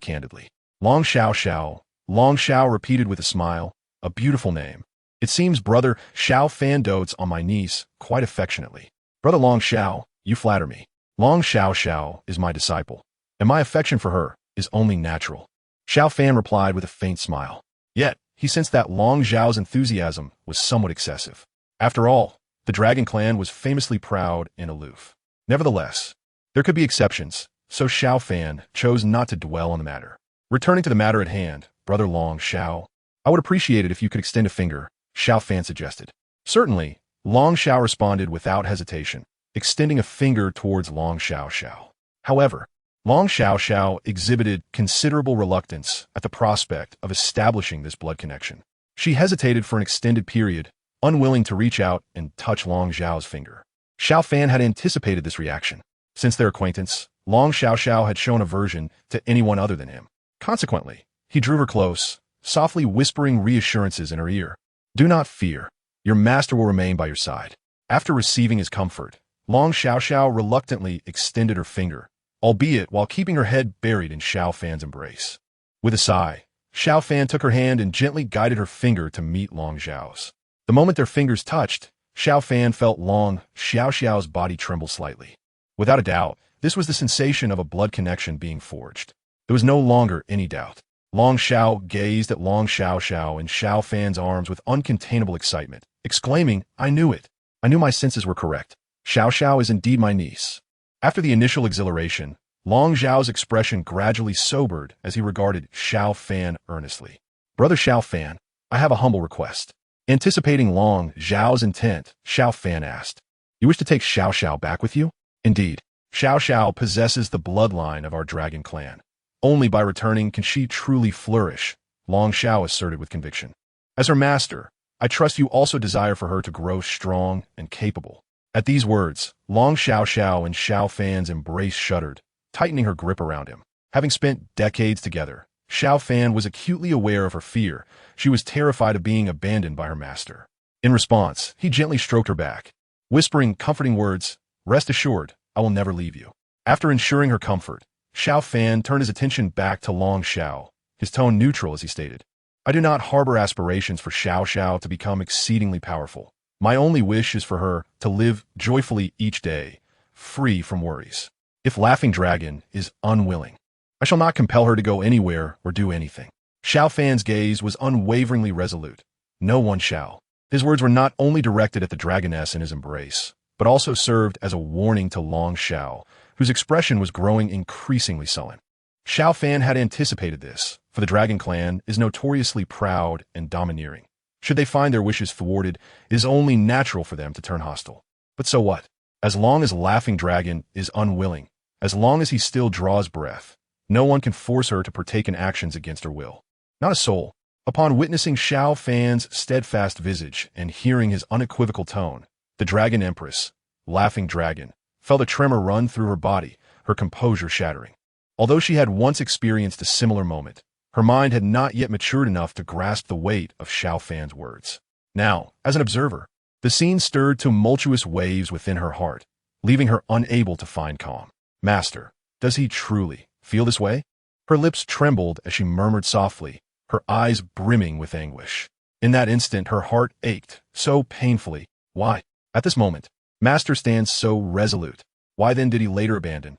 candidly. Long Xiao Xiao, Long Xiao repeated with a smile, a beautiful name. It seems Brother Xiao Fan dotes on my niece quite affectionately. Brother Long Xiao, you flatter me. Long Xiao Xiao is my disciple, and my affection for her is only natural. Xiao Fan replied with a faint smile. Yet, he sensed that Long Xiao's enthusiasm was somewhat excessive. After all, the dragon clan was famously proud and aloof. Nevertheless, there could be exceptions, so Xiao Fan chose not to dwell on the matter. Returning to the matter at hand, Brother Long Xiao, I would appreciate it if you could extend a finger, Xiao Fan suggested. Certainly, Long Xiao responded without hesitation, extending a finger towards Long Xiao Xiao. However, Long Xiao Xiao exhibited considerable reluctance at the prospect of establishing this blood connection. She hesitated for an extended period, unwilling to reach out and touch Long Xiao's finger. Xiao Fan had anticipated this reaction. Since their acquaintance, Long Xiao Xiao had shown aversion to anyone other than him. Consequently, he drew her close, softly whispering reassurances in her ear. Do not fear. Your master will remain by your side. After receiving his comfort, Long Xiao Xiao reluctantly extended her finger, albeit while keeping her head buried in Xiao Fan's embrace. With a sigh, Xiao Fan took her hand and gently guided her finger to meet Long Xiao's. The moment their fingers touched, Xiao Fan felt Long Xiao Xiao's body tremble slightly. Without a doubt, this was the sensation of a blood connection being forged. There was no longer any doubt. Long Xiao gazed at Long Xiao Xiao in Xiao Fan's arms with uncontainable excitement, exclaiming, I knew it. I knew my senses were correct. Xiao Xiao is indeed my niece. After the initial exhilaration, Long Zhao's expression gradually sobered as he regarded Xiao Fan earnestly. Brother Xiao Fan, I have a humble request. Anticipating Long Zhao's intent, Xiao Fan asked, You wish to take Xiao Xiao back with you? Indeed, Xiao Xiao possesses the bloodline of our dragon clan. Only by returning can she truly flourish, Long Xiao asserted with conviction. As her master, I trust you also desire for her to grow strong and capable. At these words, Long Xiao Xiao and Xiao Fan's embrace shuddered, tightening her grip around him. Having spent decades together, Xiao Fan was acutely aware of her fear. She was terrified of being abandoned by her master. In response, he gently stroked her back, whispering comforting words, Rest assured, I will never leave you. After ensuring her comfort, Xiao Fan turned his attention back to Long Xiao, his tone neutral as he stated, I do not harbor aspirations for Xiao Xiao to become exceedingly powerful. My only wish is for her to live joyfully each day, free from worries. If Laughing Dragon is unwilling, I shall not compel her to go anywhere or do anything. Xiao Fan's gaze was unwaveringly resolute. No one shall. His words were not only directed at the dragoness in his embrace, but also served as a warning to Long Xiao, whose expression was growing increasingly sullen. Xiao Fan had anticipated this, for the Dragon Clan is notoriously proud and domineering. Should they find their wishes thwarted, it is only natural for them to turn hostile. But so what? As long as Laughing Dragon is unwilling, as long as he still draws breath, no one can force her to partake in actions against her will. Not a soul. Upon witnessing Xiao Fan's steadfast visage and hearing his unequivocal tone, the Dragon Empress, Laughing Dragon, felt a tremor run through her body, her composure shattering. Although she had once experienced a similar moment, her mind had not yet matured enough to grasp the weight of Xiao Fan's words. Now, as an observer, the scene stirred tumultuous waves within her heart, leaving her unable to find calm. Master, does he truly feel this way? Her lips trembled as she murmured softly, her eyes brimming with anguish. In that instant, her heart ached, so painfully. Why? At this moment, Master stands so resolute. Why then did he later abandon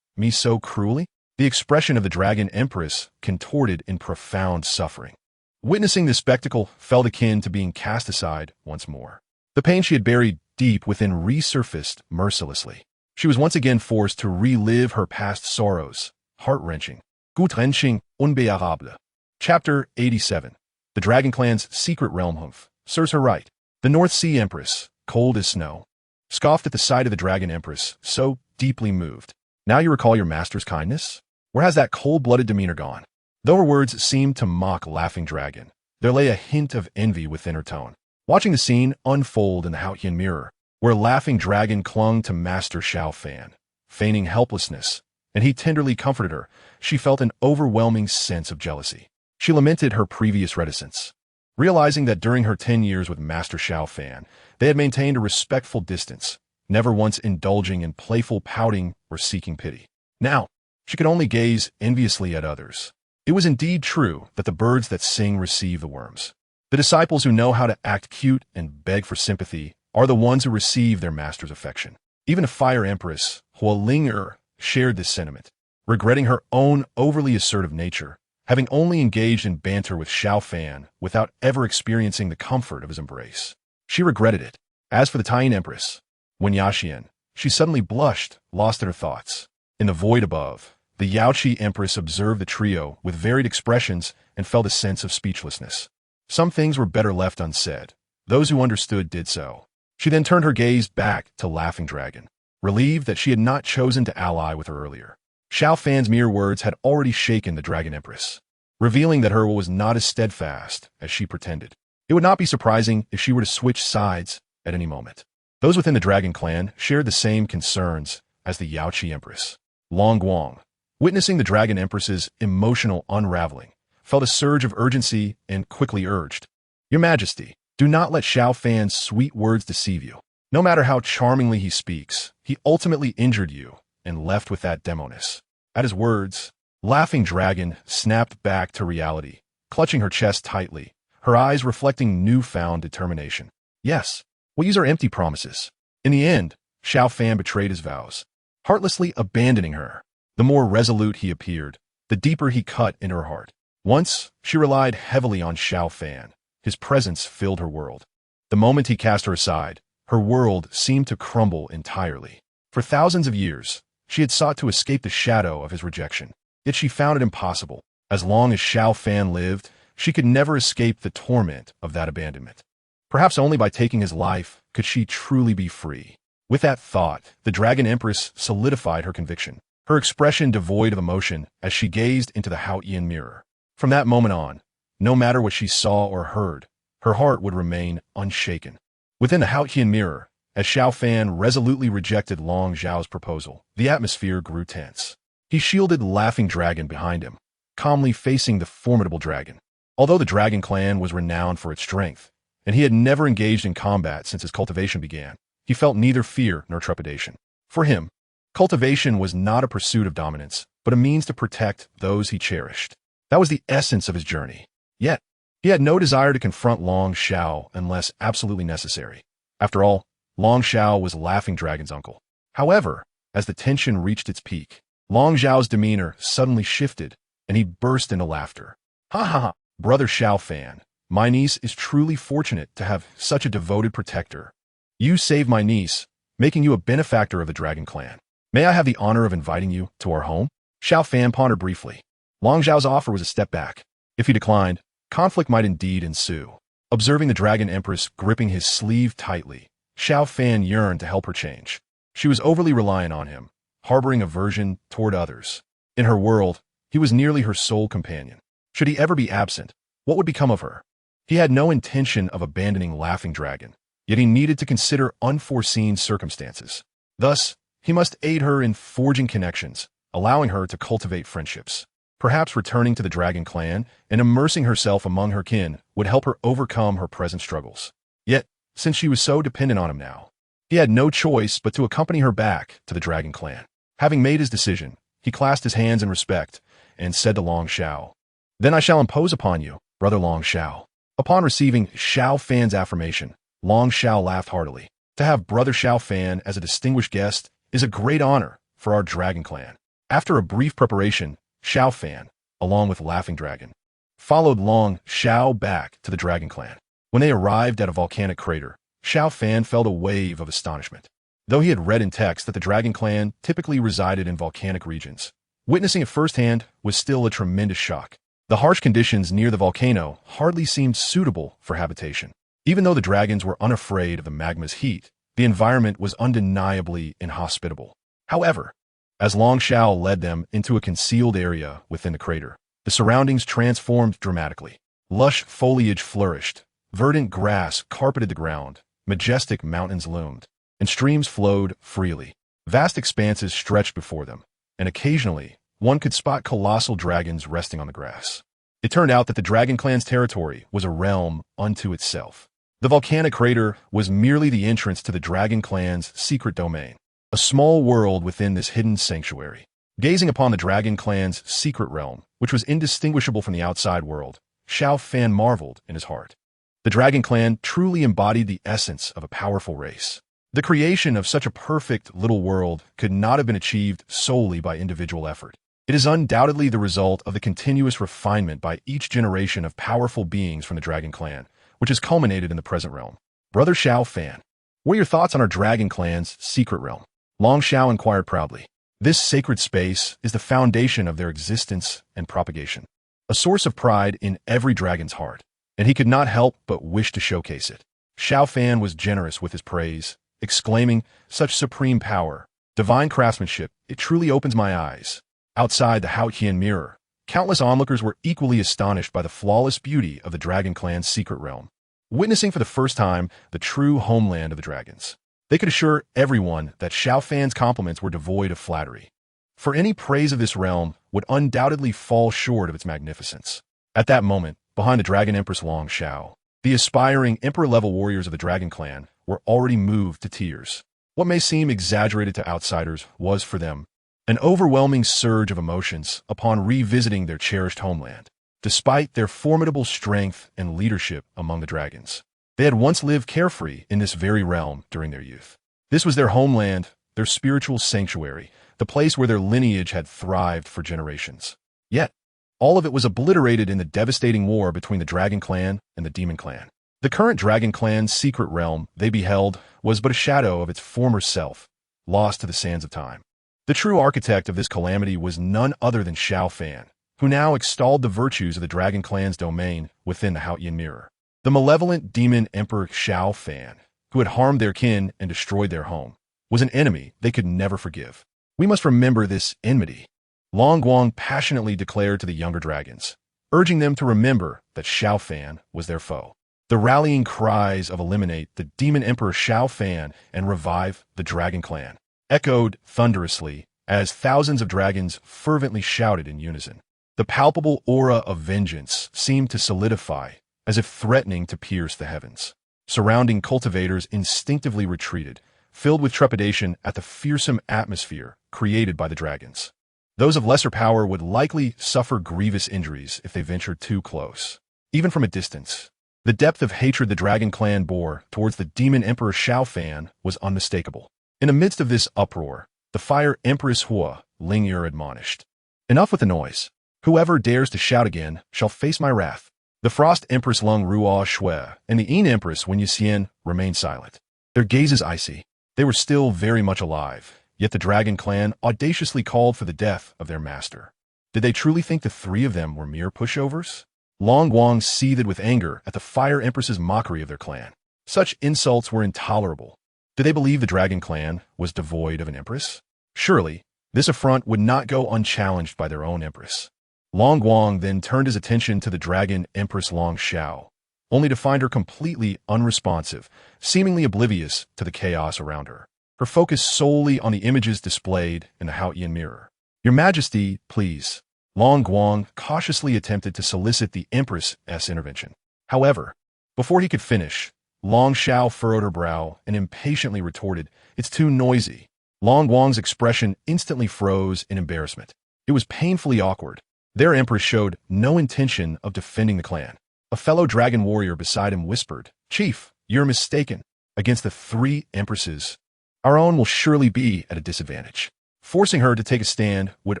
me so cruelly? The expression of the Dragon Empress contorted in profound suffering. Witnessing this spectacle felt akin to being cast aside once more. The pain she had buried deep within resurfaced mercilessly. She was once again forced to relive her past sorrows, heart-wrenching. Gut-wrenching, unbearable. Chapter 87. The Dragon Clan's secret realm serves her right. The North Sea Empress, cold as snow, scoffed at the sight of the Dragon Empress, so deeply moved. Now you recall your master's kindness? Where has that cold-blooded demeanor gone? Though her words seemed to mock Laughing Dragon, there lay a hint of envy within her tone. Watching the scene unfold in the Haotian mirror, where Laughing Dragon clung to Master Xiao Fan, feigning helplessness, and he tenderly comforted her, she felt an overwhelming sense of jealousy. She lamented her previous reticence, realizing that during her 10 years with Master Xiao Fan, they had maintained a respectful distance, never once indulging in playful pouting or seeking pity. Now, she could only gaze enviously at others. It was indeed true that the birds that sing receive the worms. The disciples who know how to act cute and beg for sympathy are the ones who receive their master's affection. Even a Fire Empress, Huolinger, shared this sentiment, regretting her own overly assertive nature, having only engaged in banter with Xiao Fan without ever experiencing the comfort of his embrace. She regretted it. As for the Taiyan Empress, Wen Yaxian, she suddenly blushed, lost in her thoughts. In the void above, the Yaoqi Empress observed the trio with varied expressions and felt a sense of speechlessness. Some things were better left unsaid. Those who understood did so. She then turned her gaze back to Laughing Dragon, relieved that she had not chosen to ally with her earlier. Xiao Fan's mere words had already shaken the Dragon Empress, revealing that her will was not as steadfast as she pretended. It would not be surprising if she were to switch sides at any moment. Those within the Dragon Clan shared the same concerns as the Yaoqi Empress. Long Guang, witnessing the Dragon Empress's emotional unraveling, felt a surge of urgency and quickly urged, Your Majesty, do not let Xiao Fan's sweet words deceive you. No matter how charmingly he speaks, he ultimately injured you and left with that demoness. At his words, Laughing Dragon snapped back to reality, clutching her chest tightly, her eyes reflecting newfound determination. Yes, these are empty promises. In the end, Xiao Fan betrayed his vows, heartlessly abandoning her. The more resolute he appeared, the deeper he cut into her heart. Once, she relied heavily on Xiao Fan. His presence filled her world. The moment he cast her aside, her world seemed to crumble entirely. For thousands of years, she had sought to escape the shadow of his rejection. Yet she found it impossible. As long as Xiao Fan lived, she could never escape the torment of that abandonment. Perhaps only by taking his life could she truly be free. With that thought, the Dragon Empress solidified her conviction, her expression devoid of emotion as she gazed into the Haotian mirror. From that moment on, no matter what she saw or heard, her heart would remain unshaken. Within the Haotian mirror, as Xiao Fan resolutely rejected Long Zhao's proposal, the atmosphere grew tense. He shielded the laughing dragon behind him, calmly facing the formidable dragon. Although the Dragon Clan was renowned for its strength, and he had never engaged in combat since his cultivation began, he felt neither fear nor trepidation. For him, cultivation was not a pursuit of dominance, but a means to protect those he cherished. That was the essence of his journey. Yet, he had no desire to confront Long Zhao unless absolutely necessary. After all, Long Zhao was Laughing Dragon's uncle. However, as the tension reached its peak, Long Zhao's demeanor suddenly shifted, and he burst into laughter. Ha ha ha, brother Xiao Fan, my niece is truly fortunate to have such a devoted protector. You saved my niece, making you a benefactor of the Dragon Clan. May I have the honor of inviting you to our home? Xiao Fan pondered briefly. Long Zhao's offer was a step back. If he declined, conflict might indeed ensue. Observing the Dragon Empress gripping his sleeve tightly, Xiao Fan yearned to help her change. She was overly reliant on him, harboring aversion toward others. In her world, he was nearly her sole companion. Should he ever be absent, what would become of her? He had no intention of abandoning Laughing Dragon, yet he needed to consider unforeseen circumstances. Thus, he must aid her in forging connections, allowing her to cultivate friendships. Perhaps returning to the Dragon Clan and immersing herself among her kin would help her overcome her present struggles. Yet, since she was so dependent on him now, he had no choice but to accompany her back to the Dragon Clan. Having made his decision, he clasped his hands in respect and said to Long Zhao, "Then I shall impose upon you, brother Long Zhao." Upon receiving Xiao Fan's affirmation, Long Zhao laughed heartily. To have brother Xiao Fan as a distinguished guest is a great honor for our Dragon Clan. After a brief preparation, Xiao Fan, along with Laughing Dragon, followed Long Zhao back to the Dragon Clan. When they arrived at a volcanic crater, Xiao Fan felt a wave of astonishment. Though he had read in text that the Dragon Clan typically resided in volcanic regions, witnessing it firsthand was still a tremendous shock. The harsh conditions near the volcano hardly seemed suitable for habitation. Even though the dragons were unafraid of the magma's heat, the environment was undeniably inhospitable. However, as Long Zhao led them into a concealed area within the crater, the surroundings transformed dramatically. Lush foliage flourished, verdant grass carpeted the ground, majestic mountains loomed, and streams flowed freely. Vast expanses stretched before them, and occasionally, one could spot colossal dragons resting on the grass. It turned out that the Dragon Clan's territory was a realm unto itself. The volcanic crater was merely the entrance to the Dragon Clan's secret domain, a small world within this hidden sanctuary. Gazing upon the Dragon Clan's secret realm, which was indistinguishable from the outside world, Xiao Fan marveled in his heart. The Dragon Clan truly embodied the essence of a powerful race. The creation of such a perfect little world could not have been achieved solely by individual effort. It is undoubtedly the result of the continuous refinement by each generation of powerful beings from the Dragon Clan, which has culminated in the present realm. Brother Xiao Fan, what are your thoughts on our Dragon Clan's secret realm? Long Zhao inquired proudly. This sacred space is the foundation of their existence and propagation, a source of pride in every dragon's heart, and he could not help but wish to showcase it. Xiao Fan was generous with his praise, exclaiming, "Such supreme power, divine craftsmanship, it truly opens my eyes." Outside the Haotian mirror, countless onlookers were equally astonished by the flawless beauty of the Dragon Clan's secret realm, witnessing for the first time the true homeland of the dragons. They could assure everyone that Xiao Fan's compliments were devoid of flattery, for any praise of this realm would undoubtedly fall short of its magnificence. At that moment, behind the Dragon Empress Long Zhao, the aspiring Emperor-level warriors of the Dragon Clan were already moved to tears. What may seem exaggerated to outsiders was, for them, an overwhelming surge of emotions upon revisiting their cherished homeland. Despite their formidable strength and leadership among the dragons, they had once lived carefree in this very realm during their youth. This was their homeland, their spiritual sanctuary, the place where their lineage had thrived for generations. Yet, all of it was obliterated in the devastating war between the Dragon Clan and the Demon Clan. The current Dragon Clan's secret realm they beheld was but a shadow of its former self, lost to the sands of time. The true architect of this calamity was none other than Xiao Fan, who now extolled the virtues of the Dragon Clan's domain within the Haotian Mirror. The malevolent demon Emperor Xiao Fan, who had harmed their kin and destroyed their home, was an enemy they could never forgive. We must remember this enmity, Long Guang passionately declared to the younger dragons, urging them to remember that Xiao Fan was their foe. The rallying cries of eliminate the demon Emperor Xiao Fan and revive the Dragon Clan echoed thunderously as thousands of dragons fervently shouted in unison. The palpable aura of vengeance seemed to solidify, as if threatening to pierce the heavens. Surrounding cultivators instinctively retreated, filled with trepidation at the fearsome atmosphere created by the dragons. Those of lesser power would likely suffer grievous injuries if they ventured too close. Even from a distance, the depth of hatred the Dragon Clan bore towards the demon Emperor Xiao Fan was unmistakable. In the midst of this uproar, the Fire Empress Hua Ling'er admonished, "Enough with the noise. Whoever dares to shout again shall face my wrath." The Frost Empress Lung Ruo Shui and the Yin Empress Wen Yuxian remained silent, their gazes icy. They were still very much alive, yet the Dragon Clan audaciously called for the death of their master. Did they truly think the three of them were mere pushovers? Long Guang seethed with anger at the Fire Empress's mockery of their clan. Such insults were intolerable. Did they believe the Dragon Clan was devoid of an empress? Surely, this affront would not go unchallenged by their own empress. Long Guang then turned his attention to the Dragon Empress Long Xiao, only to find her completely unresponsive, seemingly oblivious to the chaos around her. Her focus solely on the images displayed in the Haotian Mirror. "Your Majesty, please." Long Guang cautiously attempted to solicit the Empress's intervention. However, before he could finish, Long Xiao furrowed her brow and impatiently retorted, "It's too noisy." Long Guang's expression instantly froze in embarrassment. It was painfully awkward. Their empress showed no intention of defending the clan. A fellow dragon warrior beside him whispered, "Chief, you're mistaken. Against the three empresses, our own will surely be at a disadvantage." Forcing her to take a stand would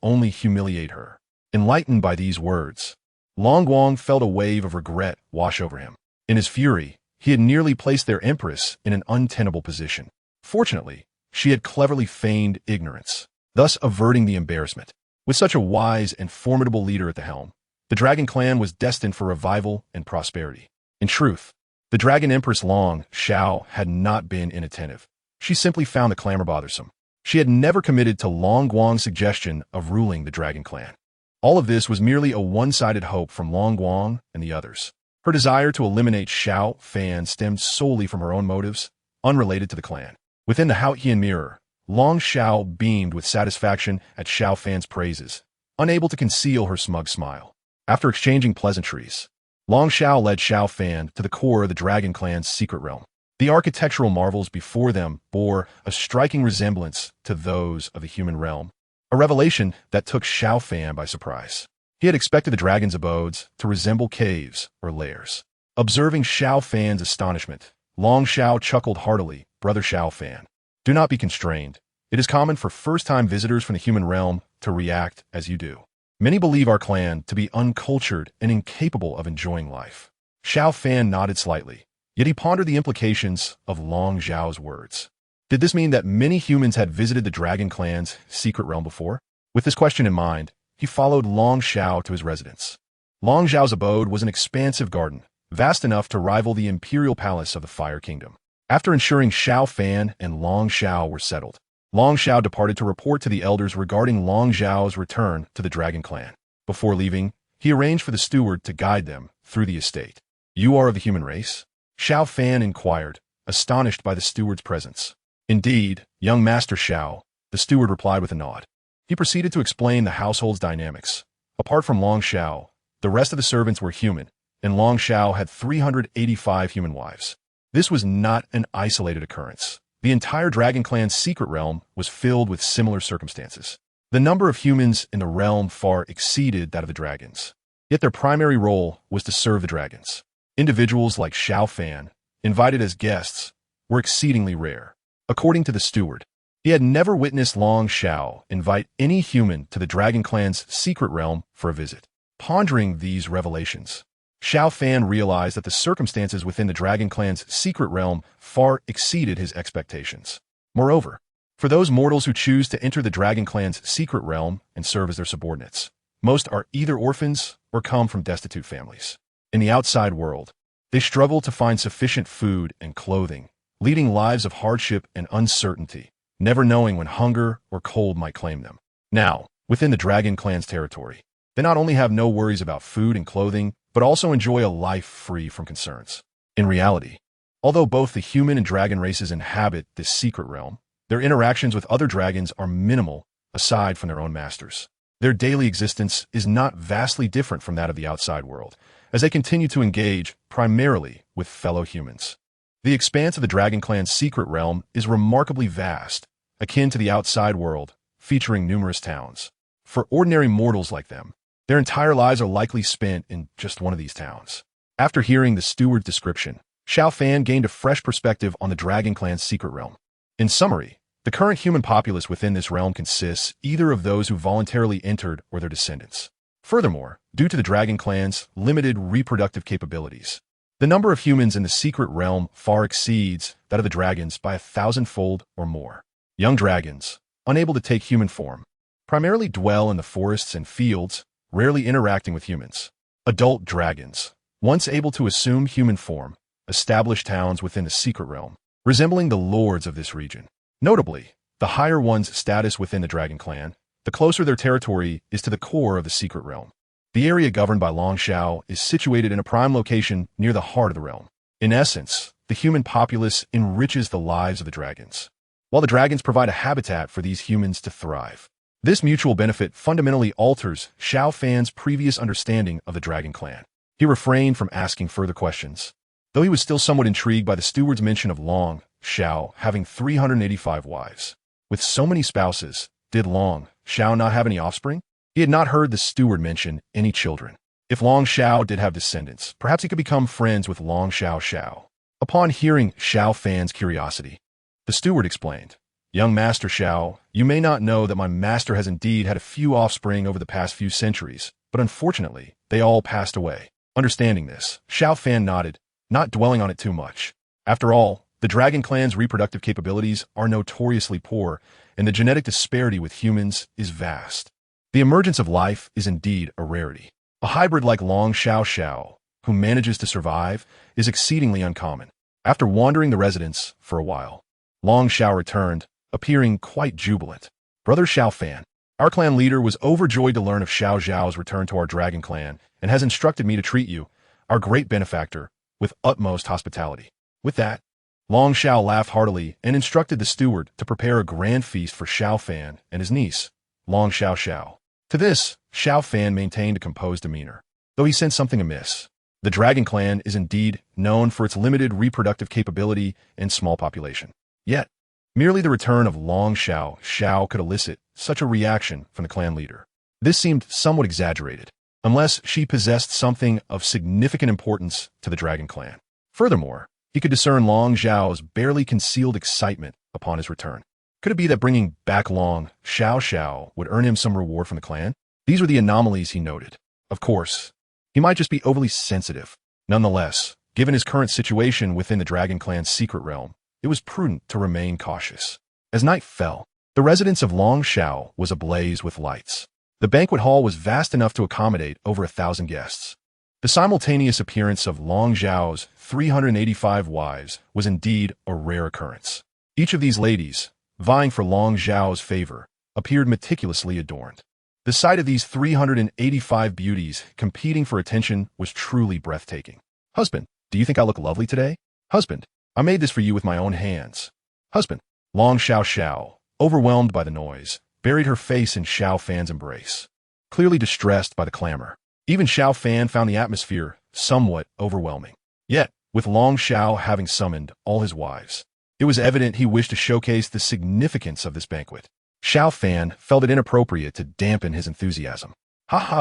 only humiliate her. Enlightened by these words, Long Guang felt a wave of regret wash over him. In his fury, he had nearly placed their empress in an untenable position. Fortunately, she had cleverly feigned ignorance, thus averting the embarrassment. With such a wise and formidable leader at the helm, the Dragon Clan was destined for revival and prosperity. In truth, the Dragon Empress Long Xiao had not been inattentive. She simply found the clamor bothersome. She had never committed to Long Guang's suggestion of ruling the Dragon Clan. All of this was merely a one-sided hope from Long Guang and the others. Her desire to eliminate Xiao Fan stemmed solely from her own motives, unrelated to the clan. Within the Haotian Mirror, Long Xiao beamed with satisfaction at Xiao Fan's praises, unable to conceal her smug smile. After exchanging pleasantries, Long Xiao led Xiao Fan to the core of the Dragon Clan's secret realm. The architectural marvels before them bore a striking resemblance to those of the human realm, a revelation that took Xiao Fan by surprise. He had expected the dragon's abodes to resemble caves or lairs. Observing Xiao Fan's astonishment, Long Xiao chuckled heartily, "Brother Xiao Fan, do not be constrained. It is common for first-time visitors from the human realm to react as you do. Many believe our clan to be uncultured and incapable of enjoying life." Xiao Fan nodded slightly, yet he pondered the implications of Long Xiao's words. Did this mean that many humans had visited the Dragon Clan's secret realm before? With this question in mind, he followed Long Xiao to his residence. Long Xiao's abode was an expansive garden, vast enough to rival the imperial palace of the Fire Kingdom. After ensuring Xiao Fan and Long Xiao were settled, Long Xiao departed to report to the elders regarding Long Xiao's return to the Dragon Clan. Before leaving, he arranged for the steward to guide them through the estate. "You are of the human race?" Xiao Fan inquired, astonished by the steward's presence. "Indeed, young Master Xiao," the steward replied with a nod. He proceeded to explain the household's dynamics. Apart from Long Xiao, the rest of the servants were human, and Long Xiao had 385 human wives. This was not an isolated occurrence. The entire Dragon Clan's secret realm was filled with similar circumstances. The number of humans in the realm far exceeded that of the dragons. Yet their primary role was to serve the dragons. Individuals like Xiao Fan, invited as guests, were exceedingly rare. According to the steward, he had never witnessed Long Xiao invite any human to the Dragon Clan's secret realm for a visit. Pondering these revelations, Xiao Fan realized that the circumstances within the Dragon Clan's secret realm far exceeded his expectations. Moreover, for those mortals who choose to enter the Dragon Clan's secret realm and serve as their subordinates, most are either orphans or come from destitute families. In the outside world, they struggle to find sufficient food and clothing, leading lives of hardship and uncertainty, never knowing when hunger or cold might claim them. Now, within the Dragon Clan's territory, they not only have no worries about food and clothing, but also enjoy a life free from concerns. In reality, although both the human and dragon races inhabit this secret realm, their interactions with other dragons are minimal aside from their own masters. Their daily existence is not vastly different from that of the outside world, as they continue to engage primarily with fellow humans. The expanse of the Dragon Clan's secret realm is remarkably vast, akin to the outside world, featuring numerous towns. For ordinary mortals like them, their entire lives are likely spent in just one of these towns. After hearing the steward's description, Xiao Fan gained a fresh perspective on the Dragon Clan's secret realm. In summary, the current human populace within this realm consists either of those who voluntarily entered or their descendants. Furthermore, due to the Dragon Clan's limited reproductive capabilities, the number of humans in the secret realm far exceeds that of the dragons by 1,000-fold or more. Young dragons, unable to take human form, primarily dwell in the forests and fields, rarely interacting with humans. Adult dragons, once able to assume human form, establish towns within the secret realm, resembling the lords of this region. Notably, the higher one's status within the Dragon Clan, the closer their territory is to the core of the secret realm. The area governed by Longshao is situated in a prime location near the heart of the realm. In essence, the human populace enriches the lives of the dragons, while the dragons provide a habitat for these humans to thrive. This mutual benefit fundamentally alters Xiao Fan's previous understanding of the Dragon Clan. He refrained from asking further questions, though he was still somewhat intrigued by the steward's mention of Long Xiao having 385 wives. With so many spouses, did Long Xiao not have any offspring? He had not heard the steward mention any children. If Long Xiao did have descendants, perhaps he could become friends with Long Xiao. Upon hearing Xiao Fan's curiosity, the steward explained, "Young Master Xiao, you may not know that my master has indeed had a few offspring over the past few centuries, but unfortunately, they all passed away." Understanding this, Xiao Fan nodded, not dwelling on it too much. After all, the Dragon Clan's reproductive capabilities are notoriously poor, and the genetic disparity with humans is vast. The emergence of life is indeed a rarity. A hybrid like Long Xiao, who manages to survive, is exceedingly uncommon. After wandering the residence for a while, Long Xiao returned, appearing quite jubilant. "Brother Xiao Fan, our clan leader was overjoyed to learn of Xiao Zhao's return to our Dragon Clan and has instructed me to treat you, our great benefactor, with utmost hospitality." With that, Long Xiao laughed heartily and instructed the steward to prepare a grand feast for Xiao Fan and his niece, Long Xiao. To this, Xiao Fan maintained a composed demeanor, though he sensed something amiss. The Dragon Clan is indeed known for its limited reproductive capability and small population. Yet, merely the return of Long Xiao could elicit such a reaction from the clan leader. This seemed somewhat exaggerated, unless she possessed something of significant importance to the Dragon Clan. Furthermore, he could discern Long Xiao's barely concealed excitement upon his return. Could it be that bringing back Long Xiao would earn him some reward from the clan? These were the anomalies he noted. Of course, he might just be overly sensitive. Nonetheless, given his current situation within the Dragon Clan's secret realm, it was prudent to remain cautious. As night fell, the residence of Long Xiao was ablaze with lights. The banquet hall was vast enough to accommodate over 1,000 guests. The simultaneous appearance of Long Xiao's 385 wives was indeed a rare occurrence. Each of these ladies, vying for Long Xiao's favor, appeared meticulously adorned. The sight of these 385 beauties competing for attention was truly breathtaking. "Husband, do you think I look lovely today?" "Husband, I made this for you with my own hands." "Husband." Long Xiao, overwhelmed by the noise, buried her face in Xiao Fan's embrace, clearly distressed by the clamor. Even Xiao Fan found the atmosphere somewhat overwhelming. Yet, with Long Xiao having summoned all his wives, it was evident he wished to showcase the significance of this banquet. Xiao Fan felt it inappropriate to dampen his enthusiasm.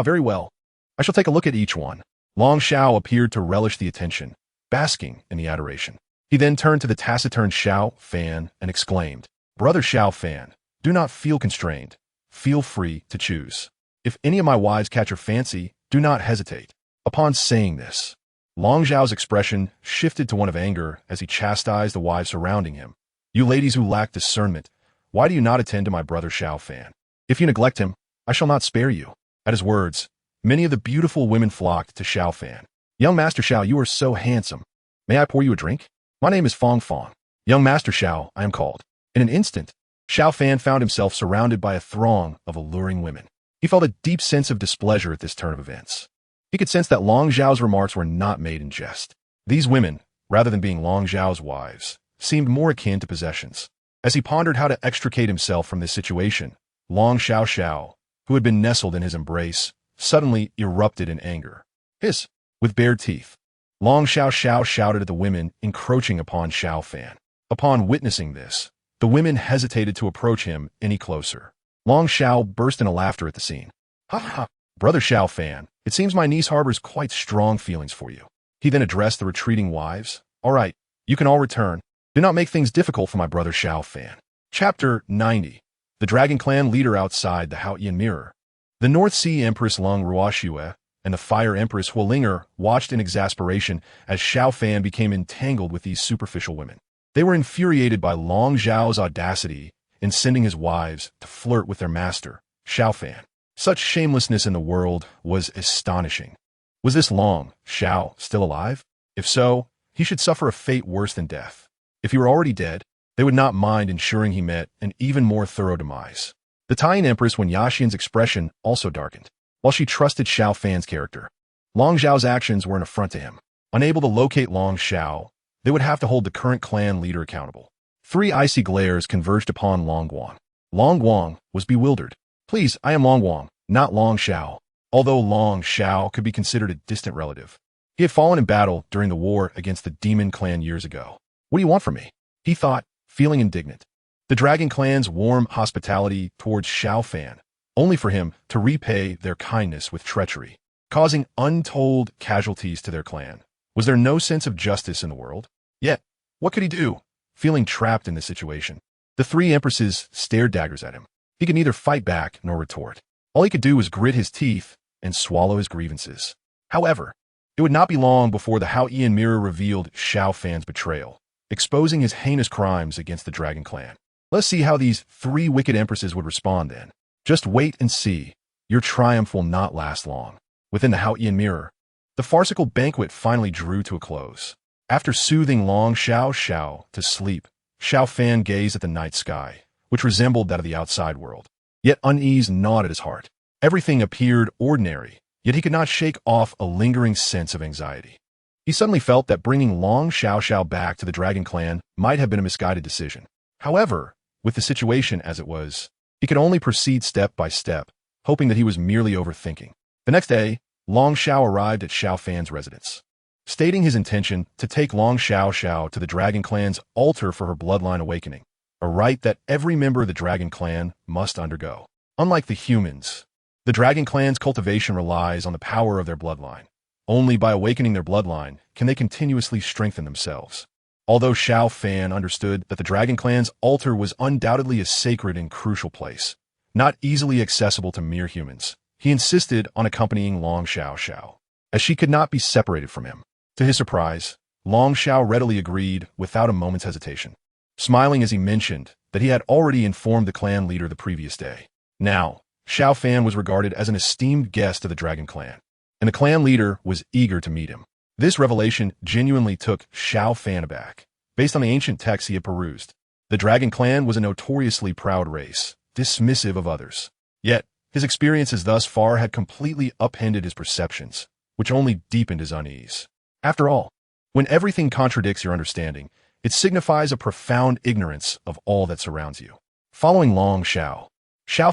Very well. I shall take a look at each one." Long Xiao appeared to relish the attention, basking in the adoration. He then turned to the taciturn Xiao Fan and exclaimed, "Brother Xiao Fan, do not feel constrained. Feel free to choose. If any of my wives catch your fancy, do not hesitate." Upon saying this, Long Zhao's expression shifted to one of anger as he chastised the wives surrounding him. You ladies who lack discernment, why do you not attend to my brother Xiao Fan? If you neglect him, I shall not spare you. At his words, many of the beautiful women flocked to Xiao Fan. Young Master Xiao, you are so handsome. May I pour you a drink? My name is Fong Fong. Young Master Xiao, I am called. In an instant, Xiao Fan found himself surrounded by a throng of alluring women. He felt a deep sense of displeasure at this turn of events. He could sense that Long Zhao's remarks were not made in jest. These women, rather than being Long Zhao's wives, seemed more akin to possessions. As he pondered how to extricate himself from this situation, Long Xiao, who had been nestled in his embrace, suddenly erupted in anger. Hiss! With bared teeth, Long Xiao shouted at the women encroaching upon Xiao Fan. Upon witnessing this, the women hesitated to approach him any closer. Long Xiao burst into laughter at the scene. Ha ha! Brother Xiao Fan, it seems my niece harbors quite strong feelings for you. He then addressed the retreating wives. All right, you can all return. Do not make things difficult for my brother Xiao Fan. Chapter 90. The Dragon Clan Leader Outside the Haotian Mirror. The North Sea Empress Lung Ruoxue and the Fire Empress Huolinger watched in exasperation as Xiao Fan became entangled with these superficial women. They were infuriated by Long Zhao's audacity in sending his wives to flirt with their master, Xiao Fan. Such shamelessness in the world was astonishing. Was this Long Xiao still alive? If so, he should suffer a fate worse than death. If he were already dead, they would not mind ensuring he met an even more thorough demise. The Taiyan Empress Wen Yaxian's expression also darkened. While she trusted Xiao Fan's character, Long Zhao's actions were an affront to him. Unable to locate Long Xiao, they would have to hold the current clan leader accountable. 3 icy glares converged upon Long Guang. Long Guang was bewildered. Please, I am Long Guang, not Long Xiao. Although Long Xiao could be considered a distant relative, he had fallen in battle during the war against the Demon Clan years ago. What do you want from me? He thought, feeling indignant. The Dragon Clan's warm hospitality towards Xiao Fan, only for him to repay their kindness with treachery, causing untold casualties to their clan. Was there no sense of justice in the world? Yet, what could he do? Feeling trapped in this situation, the 3 empresses stared daggers at him. He could neither fight back nor retort. All he could do was grit his teeth and swallow his grievances. However, it would not be long before the Haotian Mirror revealed Xiao Fan's betrayal, exposing his heinous crimes against the Dragon Clan. Let's see how these 3 wicked empresses would respond then. Just wait and see. Your triumph will not last long. Within the Haotian Mirror, the farcical banquet finally drew to a close. After soothing Long Xiao to sleep, Xiao Fan gazed at the night sky, which resembled that of the outside world. Yet unease gnawed at his heart. Everything appeared ordinary, yet he could not shake off a lingering sense of anxiety. He suddenly felt that bringing Long Xiao back to the Dragon Clan might have been a misguided decision. However, with the situation as it was, he could only proceed step by step, hoping that he was merely overthinking. The next day, Long Xiao arrived at Xiao Fan's residence, stating his intention to take Long Xiao to the Dragon Clan's altar for her bloodline awakening, a rite that every member of the Dragon Clan must undergo. Unlike the humans, the Dragon Clan's cultivation relies on the power of their bloodline. Only by awakening their bloodline can they continuously strengthen themselves. Although Xiao Fan understood that the Dragon Clan's altar was undoubtedly a sacred and crucial place, not easily accessible to mere humans, he insisted on accompanying Long Xiao, as she could not be separated from him. To his surprise, Long Xiao readily agreed without a moment's hesitation, smiling as he mentioned that he had already informed the clan leader the previous day. Now, Xiao Fan was regarded as an esteemed guest of the Dragon Clan, and the clan leader was eager to meet him. This revelation genuinely took Xiao Fan aback. Based on the ancient texts he had perused, the Dragon Clan was a notoriously proud race, dismissive of others. Yet, his experiences thus far had completely upended his perceptions, which only deepened his unease. After all, when everything contradicts your understanding, it signifies a profound ignorance of all that surrounds you. Following Long Xiao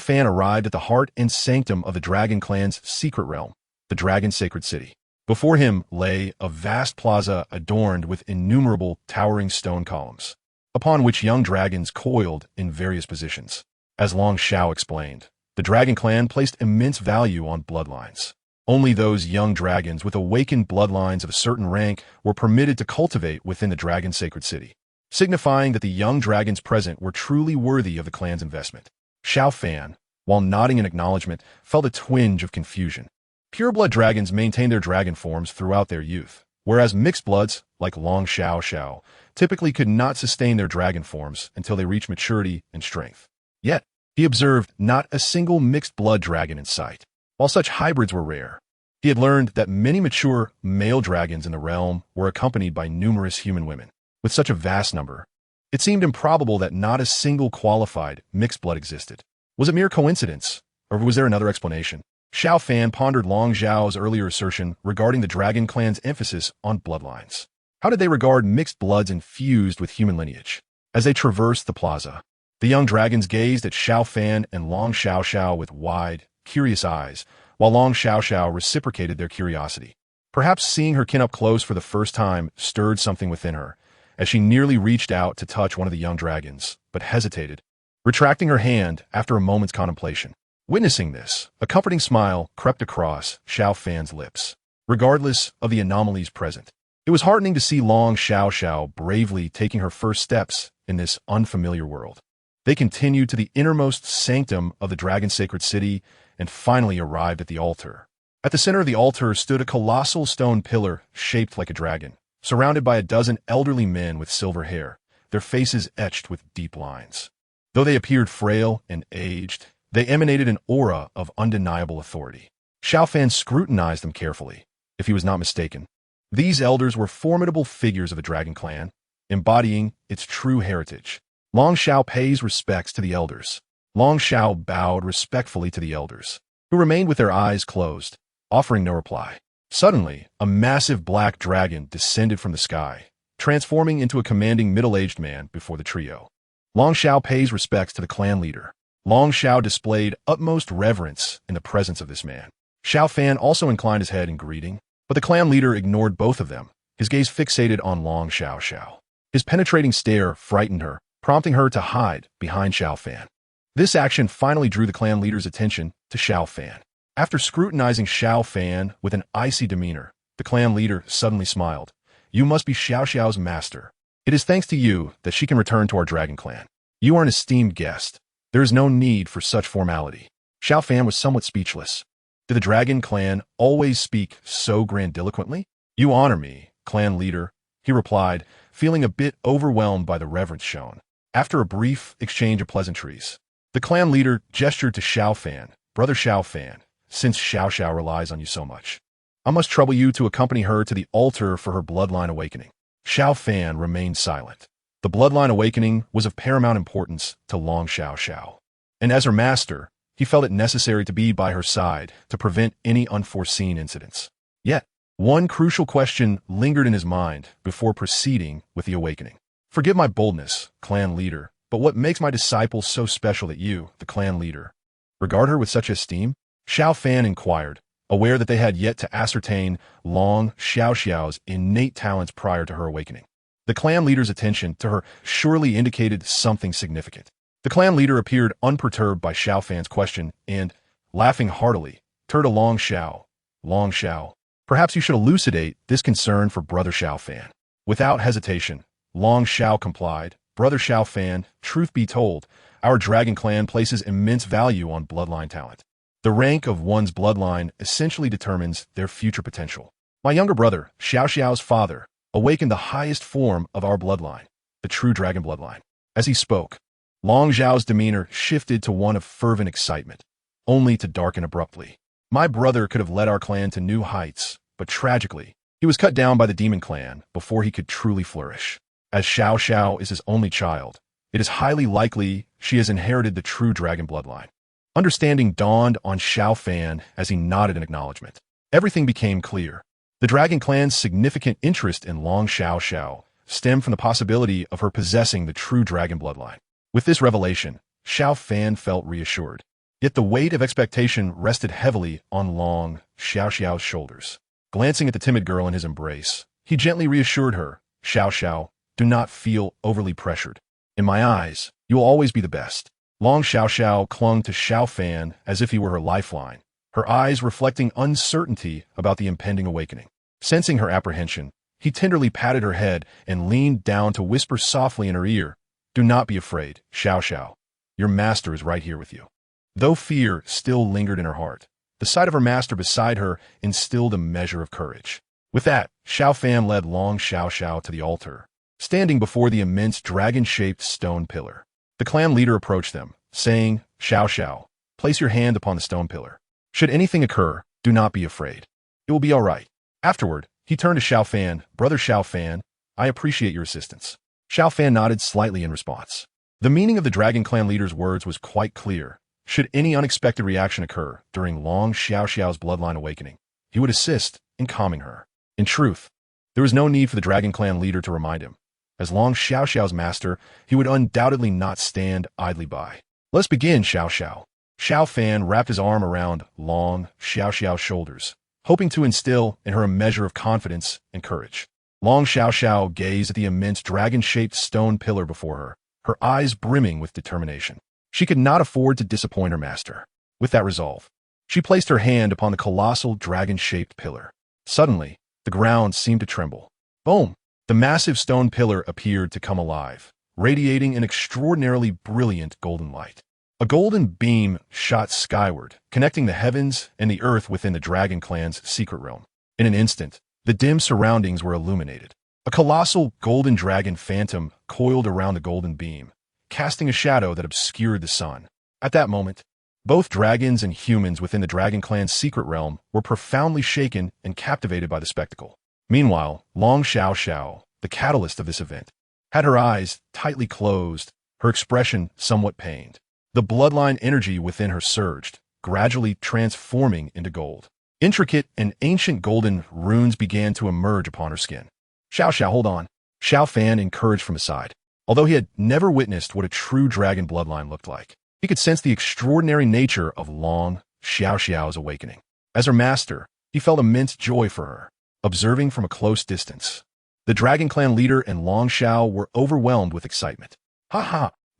Fan arrived at the heart and sanctum of the Dragon Clan's secret realm, the Dragon Sacred City. Before him lay a vast plaza adorned with innumerable towering stone columns, upon which young dragons coiled in various positions. As Long Xiao explained, the Dragon Clan placed immense value on bloodlines. Only those young dragons with awakened bloodlines of a certain rank were permitted to cultivate within the Dragon Sacred City, signifying that the young dragons present were truly worthy of the clan's investment. Xiao Fan, while nodding in acknowledgement, felt a twinge of confusion. Pureblood dragons maintain their dragon forms throughout their youth, whereas mixed bloods, like Long Xiao, typically could not sustain their dragon forms until they reach maturity and strength. Yet, he observed not a single mixed blood dragon in sight. While such hybrids were rare, he had learned that many mature male dragons in the realm were accompanied by numerous human women. With such a vast number, it seemed improbable that not a single qualified mixed blood existed. Was it mere coincidence, or was there another explanation? Xiao Fan pondered Long Zhao's earlier assertion regarding the dragon clan's emphasis on bloodlines. How did they regard mixed bloods infused with human lineage? As they traversed the plaza, the young dragons gazed at Xiao Fan and Long Xiao with wide, curious eyes, while Long Xiao reciprocated their curiosity. Perhaps seeing her kin up close for the first time stirred something within her, as she nearly reached out to touch one of the young dragons, but hesitated, retracting her hand after a moment's contemplation. Witnessing this, a comforting smile crept across Xiao Fan's lips. Regardless of the anomalies present, it was heartening to see Long Xiao bravely taking her first steps in this unfamiliar world. They continued to the innermost sanctum of the dragon sacred city and finally arrived at the altar. At the center of the altar stood a colossal stone pillar shaped like a dragon, surrounded by a dozen elderly men with silver hair, their faces etched with deep lines. Though they appeared frail and aged, they emanated an aura of undeniable authority. Xiao Fan scrutinized them carefully. If he was not mistaken, these elders were formidable figures of the dragon clan, embodying its true heritage. Long Xiao pays respects to the elders. Long Xiao bowed respectfully to the elders, who remained with their eyes closed, offering no reply. Suddenly, a massive black dragon descended from the sky, transforming into a commanding middle-aged man before the trio. Long Xiao pays respects to the clan leader. Long Xiao displayed utmost reverence in the presence of this man. Xiao Fan also inclined his head in greeting, but the clan leader ignored both of them, his gaze fixated on Long Xiao. His penetrating stare frightened her, prompting her to hide behind Xiao Fan. This action finally drew the clan leader's attention to Xiao Fan. After scrutinizing Xiao Fan with an icy demeanor, the clan leader suddenly smiled. "You must be Xiao's master. It is thanks to you that she can return to our dragon clan. You are an esteemed guest. There is no need for such formality." Xiao Fan was somewhat speechless. Did the dragon clan always speak so grandiloquently? "You honor me, clan leader," he replied, feeling a bit overwhelmed by the reverence shown. After a brief exchange of pleasantries, the clan leader gestured to Xiao Fan. "Brother Xiao Fan, since Xiao relies on you so much, I must trouble you to accompany her to the altar for her bloodline awakening." Xiao Fan remained silent. The bloodline awakening was of paramount importance to Long Xiao, and as her master, he felt it necessary to be by her side to prevent any unforeseen incidents. Yet, one crucial question lingered in his mind before proceeding with the awakening. "Forgive my boldness, clan leader, but what makes my disciple so special that you, the clan leader, regard her with such esteem?" Xiao Fan inquired, aware that they had yet to ascertain Long Xiao's innate talents prior to her awakening. The clan leader's attention to her surely indicated something significant. The clan leader appeared unperturbed by Xiao Fan's question and, laughing heartily, turned to Long Xiao. "Long Xiao, perhaps you should elucidate this concern for Brother Xiao Fan." Without hesitation, Long Xiao complied. "Brother Xiao Fan, truth be told, our dragon clan places immense value on bloodline talent. The rank of one's bloodline essentially determines their future potential. My younger brother, Xiao's father, awakened the highest form of our bloodline, the true dragon bloodline." As he spoke, Long Zhao's demeanor shifted to one of fervent excitement, only to darken abruptly. "My brother could have led our clan to new heights, but tragically, he was cut down by the demon clan before he could truly flourish. As Xiao is his only child, it is highly likely she has inherited the true dragon bloodline." Understanding dawned on Xiao Fan as he nodded in acknowledgement. Everything became clear. The dragon clan's significant interest in Long Xiao stemmed from the possibility of her possessing the true dragon bloodline. With this revelation, Xiao Fan felt reassured. Yet the weight of expectation rested heavily on Long Xiao's shoulders. Glancing at the timid girl in his embrace, he gently reassured her, "Xiao, do not feel overly pressured. In my eyes, you will always be the best." Long Xiao clung to Xiao Fan as if he were her lifeline, her eyes reflecting uncertainty about the impending awakening. Sensing her apprehension, he tenderly patted her head and leaned down to whisper softly in her ear, "Do not be afraid, Xiao. Your master is right here with you." Though fear still lingered in her heart, The sight of her master beside her instilled a measure of courage. With that, Xiao Fan led Long Xiao to the altar, standing before the immense dragon-shaped stone pillar. The clan leader approached them, saying, Xiao, place your hand upon the stone pillar. Should anything occur, do not be afraid. It will be all right. Afterward, he turned to Xiao Fan, Brother Xiao Fan, I appreciate your assistance. Xiao Fan nodded slightly in response. The meaning of the Dragon Clan leader's words was quite clear. Should any unexpected reaction occur during Long Xiao's bloodline awakening, he would assist in calming her. In truth, there was no need for the Dragon Clan leader to remind him. As Long Xiao's master, he would undoubtedly not stand idly by. Let's begin, Xiao. Xiao Fan wrapped his arm around Long Xiao's shoulders, hoping to instill in her a measure of confidence and courage. Long Xiao gazed at the immense dragon-shaped stone pillar before her eyes brimming with determination. She could not afford to disappoint her master. With that resolve, she placed her hand upon the colossal dragon-shaped pillar. Suddenly, the ground seemed to tremble. Boom! The massive stone pillar appeared to come alive, radiating an extraordinarily brilliant golden light. A golden beam shot skyward, connecting the heavens and the earth within the Dragon Clan's secret realm. In an instant, the dim surroundings were illuminated. A colossal golden dragon phantom coiled around the golden beam, casting a shadow that obscured the sun. At that moment, both dragons and humans within the Dragon Clan's secret realm were profoundly shaken and captivated by the spectacle. Meanwhile, Long Xiao, the catalyst of this event, had her eyes tightly closed, her expression somewhat pained. The bloodline energy within her surged, gradually transforming into gold. Intricate and ancient golden runes began to emerge upon her skin. Xiao, hold on. Xiao Fan encouraged from his side. Although he had never witnessed what a true dragon bloodline looked like, he could sense the extraordinary nature of Long Xiao's awakening. As her master, he felt immense joy for her, observing from a close distance. The Dragon Clan leader and Long Xiao were overwhelmed with excitement.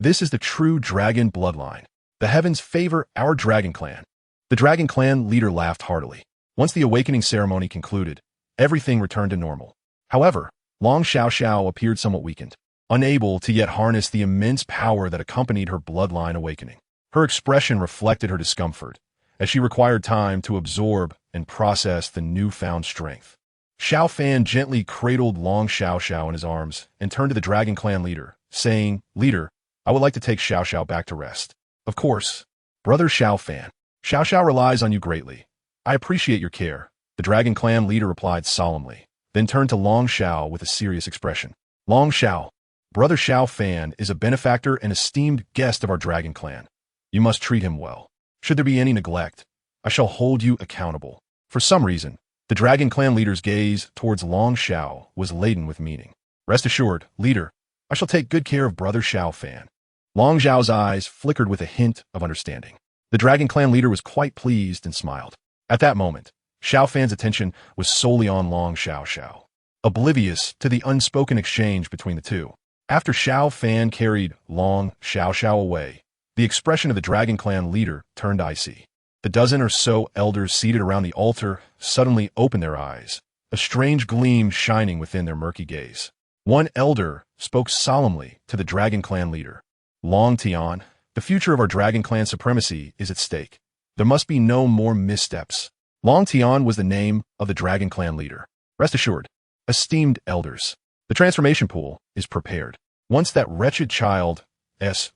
This is the true dragon bloodline. The heavens favor our Dragon Clan. The Dragon Clan leader laughed heartily. Once the awakening ceremony concluded, everything returned to normal. However, Long Xiao appeared somewhat weakened, unable to yet harness the immense power that accompanied her bloodline awakening. Her expression reflected her discomfort, as she required time to absorb and process the newfound strength. Xiao Fan gently cradled Long Xiao in his arms and turned to the Dragon Clan leader, saying, Leader, I would like to take Xiao back to rest. Of course, Brother Xiao Fan. Xiao relies on you greatly. I appreciate your care, the Dragon Clan leader replied solemnly, then turned to Long Xiao with a serious expression. Long Xiao, Brother Xiao Fan is a benefactor and esteemed guest of our Dragon Clan. You must treat him well. Should there be any neglect, I shall hold you accountable. For some reason, the Dragon Clan leader's gaze towards Long Xiao was laden with meaning. Rest assured, leader, I shall take good care of Brother Xiao Fan. Long Xiao's eyes flickered with a hint of understanding. The Dragon Clan leader was quite pleased and smiled. At that moment, Xiao Fan's attention was solely on Long Xiao, oblivious to the unspoken exchange between the two. After Xiao Fan carried Long Xiao away, the expression of the Dragon Clan leader turned icy. The dozen or so elders seated around the altar suddenly opened their eyes, a strange gleam shining within their murky gaze. One elder spoke solemnly to the Dragon Clan leader. Long Tian, the future of our Dragon Clan supremacy is at stake. There must be no more missteps. Long Tian was the name of the Dragon Clan leader. Rest assured, esteemed elders, the transformation pool is prepared. Once that wretched child's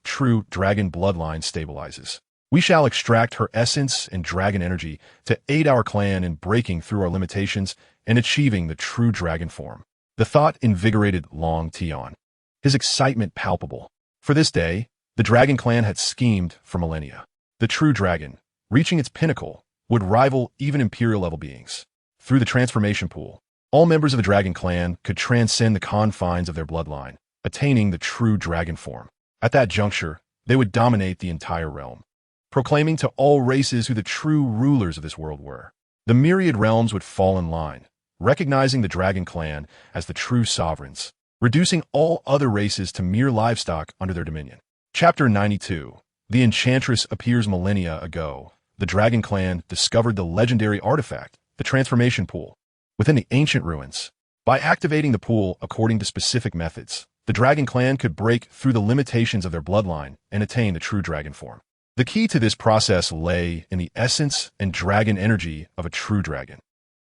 true dragon bloodline stabilizes, we shall extract her essence and dragon energy to aid our clan in breaking through our limitations and achieving the true dragon form. The thought invigorated Long Tian, his excitement palpable. For this day, the Dragon Clan had schemed for millennia. The true dragon, reaching its pinnacle, would rival even imperial-level beings. Through the transformation pool, all members of the Dragon Clan could transcend the confines of their bloodline, attaining the true dragon form. At that juncture, they would dominate the entire realm, proclaiming to all races who the true rulers of this world were. The myriad realms would fall in line, recognizing the Dragon Clan as the true sovereigns, reducing all other races to mere livestock under their dominion. Chapter 92. The Enchantress appears millennia ago. The Dragon Clan discovered the legendary artifact, the transformation pool, within the ancient ruins. By activating the pool according to specific methods, the Dragon Clan could break through the limitations of their bloodline and attain the true dragon form. The key to this process lay in the essence and dragon energy of a true dragon.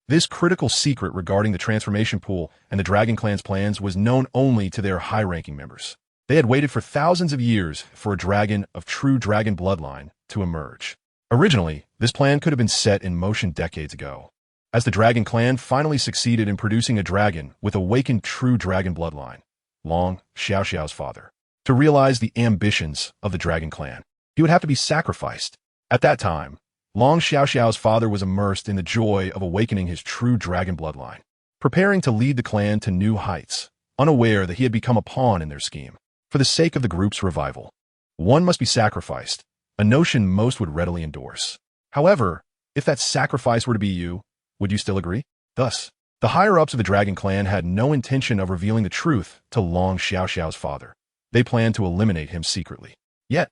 This critical secret regarding the transformation pool and the Dragon Clan's plans was known only to their high-ranking members. They had waited for thousands of years for a dragon of true dragon bloodline to emerge. Originally, this plan could have been set in motion decades ago, as the Dragon Clan finally succeeded in producing a dragon with awakened true dragon bloodline, Long Xiaoxiao's father. To realize the ambitions of the Dragon Clan, he would have to be sacrificed. At that time, Long Xiaoxiao's father was immersed in the joy of awakening his true dragon bloodline, preparing to lead the clan to new heights, unaware that he had become a pawn in their scheme. For the sake of the group's revival, one must be sacrificed, a notion most would readily endorse. However, if that sacrifice were to be you, would you still agree? Thus, the higher-ups of the Dragon Clan had no intention of revealing the truth to Long Xiaoxiao's father. They planned to eliminate him secretly. Yet,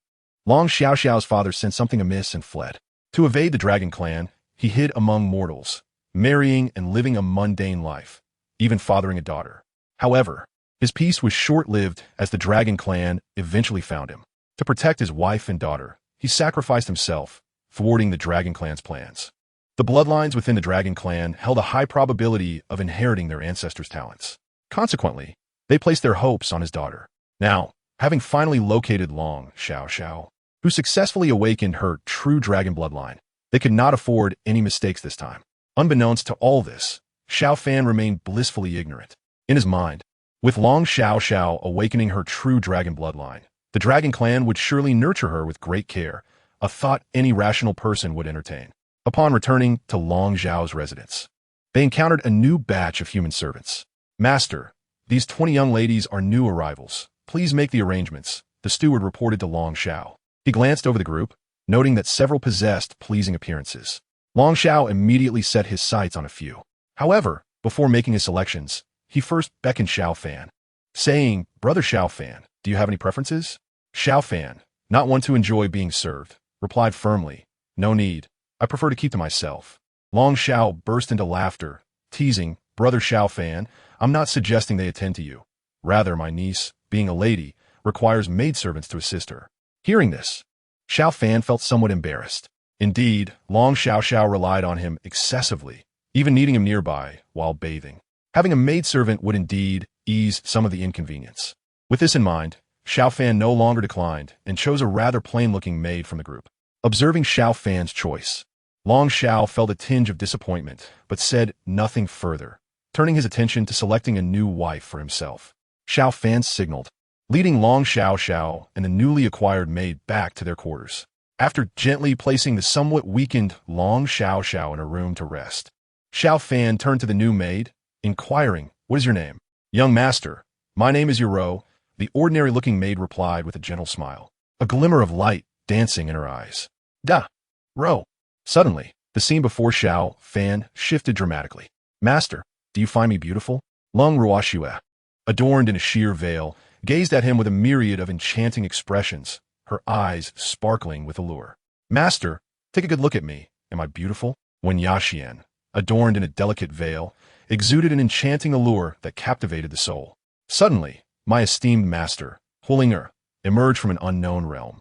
Long Xiaoxiao's father sensed something amiss and fled. To evade the Dragon Clan, he hid among mortals, marrying and living a mundane life, even fathering a daughter. However, his peace was short-lived as the Dragon Clan eventually found him. To protect his wife and daughter, he sacrificed himself, thwarting the Dragon Clan's plans. The bloodlines within the Dragon Clan held a high probability of inheriting their ancestors' talents. Consequently, they placed their hopes on his daughter. Now, having finally located Long Xiaoxiao, who successfully awakened her true dragon bloodline, they could not afford any mistakes this time. Unbeknownst to all this, Xiao Fan remained blissfully ignorant. In his mind, with Long Xiaoxiao awakening her true dragon bloodline, the Dragon Clan would surely nurture her with great care, a thought any rational person would entertain. Upon returning to Long Zhao's residence, they encountered a new batch of human servants. "Master, these 20 young ladies are new arrivals. Please make the arrangements," the steward reported to Long Xiao. He glanced over the group, noting that several possessed pleasing appearances. Long Xiao immediately set his sights on a few. However, before making his selections, he first beckoned Xiao Fan, saying, "Brother Xiao Fan, do you have any preferences?" Xiao Fan, not one to enjoy being served, replied firmly, "No need. I prefer to keep to myself." Long Xiao burst into laughter, teasing, "Brother Xiao Fan, I'm not suggesting they attend to you. Rather, my niece, being a lady, requires maidservants to assist her." Hearing this, Xiao Fan felt somewhat embarrassed. Indeed, Long Xiaoxiao relied on him excessively, even needing him nearby while bathing. Having a maidservant would indeed ease some of the inconvenience. With this in mind, Xiao Fan no longer declined and chose a rather plain-looking maid from the group. Observing Xiao Fan's choice, Long Xiao felt a tinge of disappointment, but said nothing further, turning his attention to selecting a new wife for himself. Xiao Fan signaled, leading Long Xiaoxiao and the newly acquired maid back to their quarters. After gently placing the somewhat weakened Long Xiaoxiao in a room to rest, Xiao Fan turned to the new maid, inquiring, "What is your name?" "Young master, my name is Yuro," the ordinary-looking maid replied with a gentle smile, a glimmer of light dancing in her eyes. "Da, Ro." Suddenly, the scene before Xiao Fan shifted dramatically. "Master, do you find me beautiful?" Lung Ruoxue, adorned in a sheer veil, gazed at him with a myriad of enchanting expressions, her eyes sparkling with allure. "Master, take a good look at me. Am I beautiful?" Wen Yaxian, adorned in a delicate veil, exuded an enchanting allure that captivated the soul. Suddenly, my esteemed master, Hulinger, emerged from an unknown realm,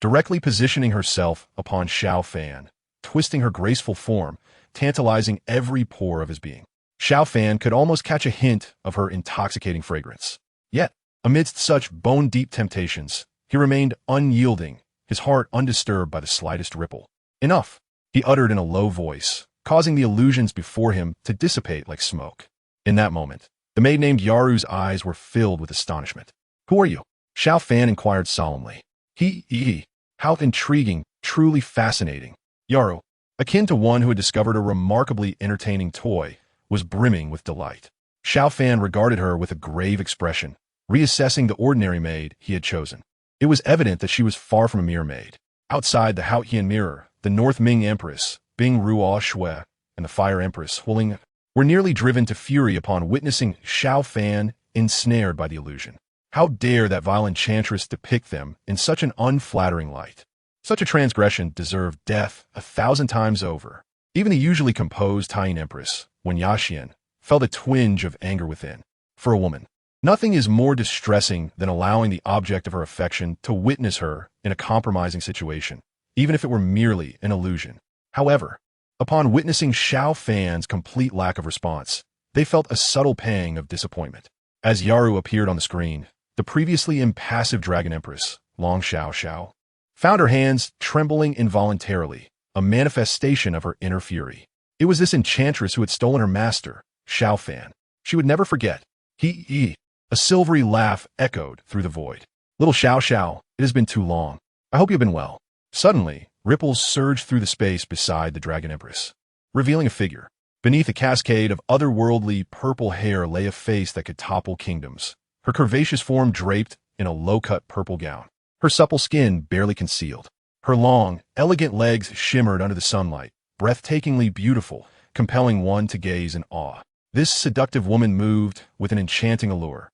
directly positioning herself upon Xiao Fan, twisting her graceful form, tantalizing every pore of his being. Xiao Fan could almost catch a hint of her intoxicating fragrance. Yet, amidst such bone-deep temptations, he remained unyielding, his heart undisturbed by the slightest ripple. "Enough," he uttered in a low voice, causing the illusions before him to dissipate like smoke. In that moment, the maid named Yaru's eyes were filled with astonishment. "Who are you?" Xiao Fan inquired solemnly. How intriguing, truly fascinating. Yaru, akin to one who had discovered a remarkably entertaining toy, was brimming with delight. Xiao Fan regarded her with a grave expression, reassessing the ordinary maid he had chosen. It was evident that she was far from a mere maid. Outside the Haotian mirror, the North Ming Empress, Bing Ruo Shui, and the Fire Empress, Huling, were nearly driven to fury upon witnessing Xiao Fan ensnared by the illusion. How dare that vile enchantress depict them in such an unflattering light? Such a transgression deserved death 1,000 times over. Even the usually composed Taiyan Empress, Wen Yaxian, felt a twinge of anger within. For a woman, nothing is more distressing than allowing the object of her affection to witness her in a compromising situation, even if it were merely an illusion. However, upon witnessing Xiao Fan's complete lack of response, they felt a subtle pang of disappointment. As Yaru appeared on the screen, the previously impassive Dragon Empress, Long Xiao, found her hands trembling involuntarily, a manifestation of her inner fury. It was this enchantress who had stolen her master, Xiao Fan. She would never forget. A silvery laugh echoed through the void. Little Xiao, it has been too long. I hope you've been well. Suddenly, ripples surged through the space beside the Dragon Empress, revealing a figure. Beneath a cascade of otherworldly purple hair lay a face that could topple kingdoms, her curvaceous form draped in a low-cut purple gown, her supple skin barely concealed. Her long, elegant legs shimmered under the sunlight, breathtakingly beautiful, compelling one to gaze in awe. This seductive woman moved with an enchanting allure,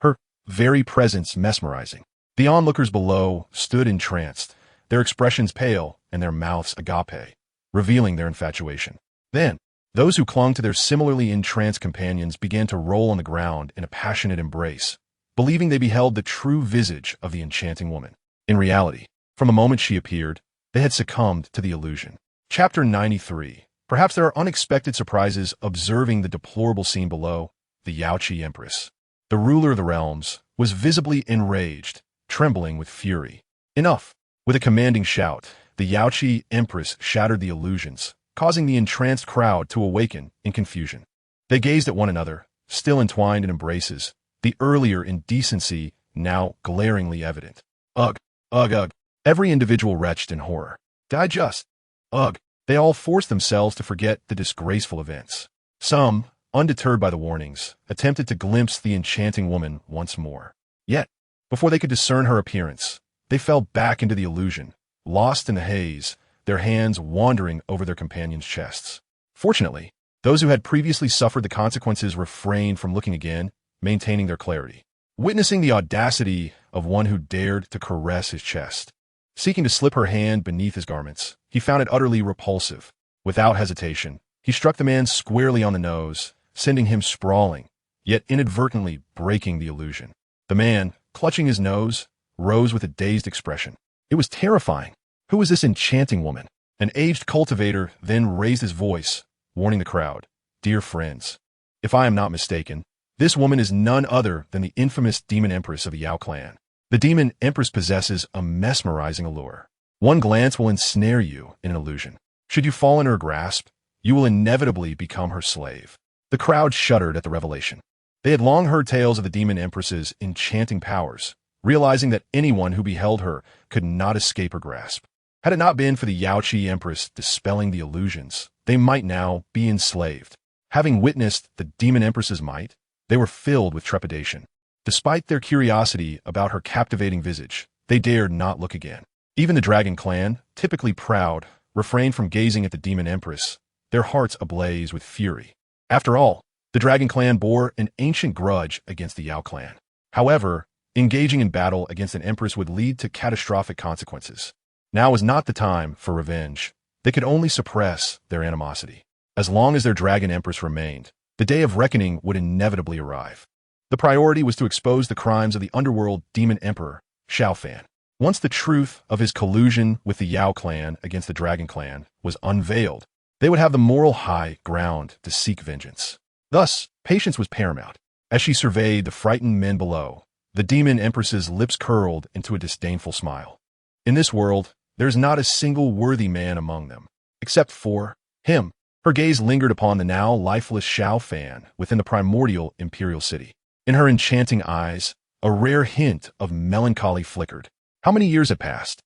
her very presence mesmerizing. The onlookers below stood entranced, their expressions pale and their mouths agape, revealing their infatuation. Then, those who clung to their similarly entranced companions began to roll on the ground in a passionate embrace, believing they beheld the true visage of the enchanting woman. In reality, from the moment she appeared, they had succumbed to the illusion. Chapter 93. Perhaps there are unexpected surprises observing the deplorable scene below. The Yaoqi Empress, the ruler of the realms, was visibly enraged, trembling with fury. Enough! With a commanding shout, the Yaoqi Empress shattered the illusions, causing the entranced crowd to awaken in confusion. They gazed at one another, still entwined in embraces, the earlier indecency now glaringly evident. Ugh! Ugh! Ugh! Every individual retched in horror. Did I just? Ugh! They all forced themselves to forget the disgraceful events. Some, undeterred by the warnings, attempted to glimpse the enchanting woman once more. Yet, before they could discern her appearance, they fell back into the illusion, lost in the haze, their hands wandering over their companions' chests. Fortunately, those who had previously suffered the consequences refrained from looking again, maintaining their clarity. Witnessing the audacity of one who dared to caress his chest, seeking to slip her hand beneath his garments, he found it utterly repulsive. Without hesitation, he struck the man squarely on the nose, sending him sprawling, yet inadvertently breaking the illusion. The man, clutching his nose, rose with a dazed expression. It was terrifying. Who was this enchanting woman? An aged cultivator then raised his voice, warning the crowd. Dear friends, if I am not mistaken, this woman is none other than the infamous Demon Empress of the Yao clan. The Demon Empress possesses a mesmerizing allure. One glance will ensnare you in an illusion. Should you fall in her grasp, you will inevitably become her slave. The crowd shuddered at the revelation. They had long heard tales of the Demon Empress's enchanting powers, realizing that anyone who beheld her could not escape her grasp. Had it not been for the Yaoqi Empress dispelling the illusions, they might now be enslaved. Having witnessed the Demon Empress's might, they were filled with trepidation. Despite their curiosity about her captivating visage, they dared not look again. Even the Dragon Clan, typically proud, refrained from gazing at the Demon Empress, their hearts ablaze with fury. After all, the Dragon Clan bore an ancient grudge against the Yao clan. However, engaging in battle against an empress would lead to catastrophic consequences. Now was not the time for revenge. They could only suppress their animosity. As long as their Dragon Empress remained, the day of reckoning would inevitably arrive. The priority was to expose the crimes of the underworld Demon Emperor, Xiao Fan. Once the truth of his collusion with the Yao clan against the Dragon Clan was unveiled, they would have the moral high ground to seek vengeance. Thus, patience was paramount. As she surveyed the frightened men below, the Demon Empress's lips curled into a disdainful smile. In this world, there is not a single worthy man among them, except for him. Her gaze lingered upon the now lifeless Xiao Fan within the primordial imperial city. In her enchanting eyes, a rare hint of melancholy flickered. How many years had passed?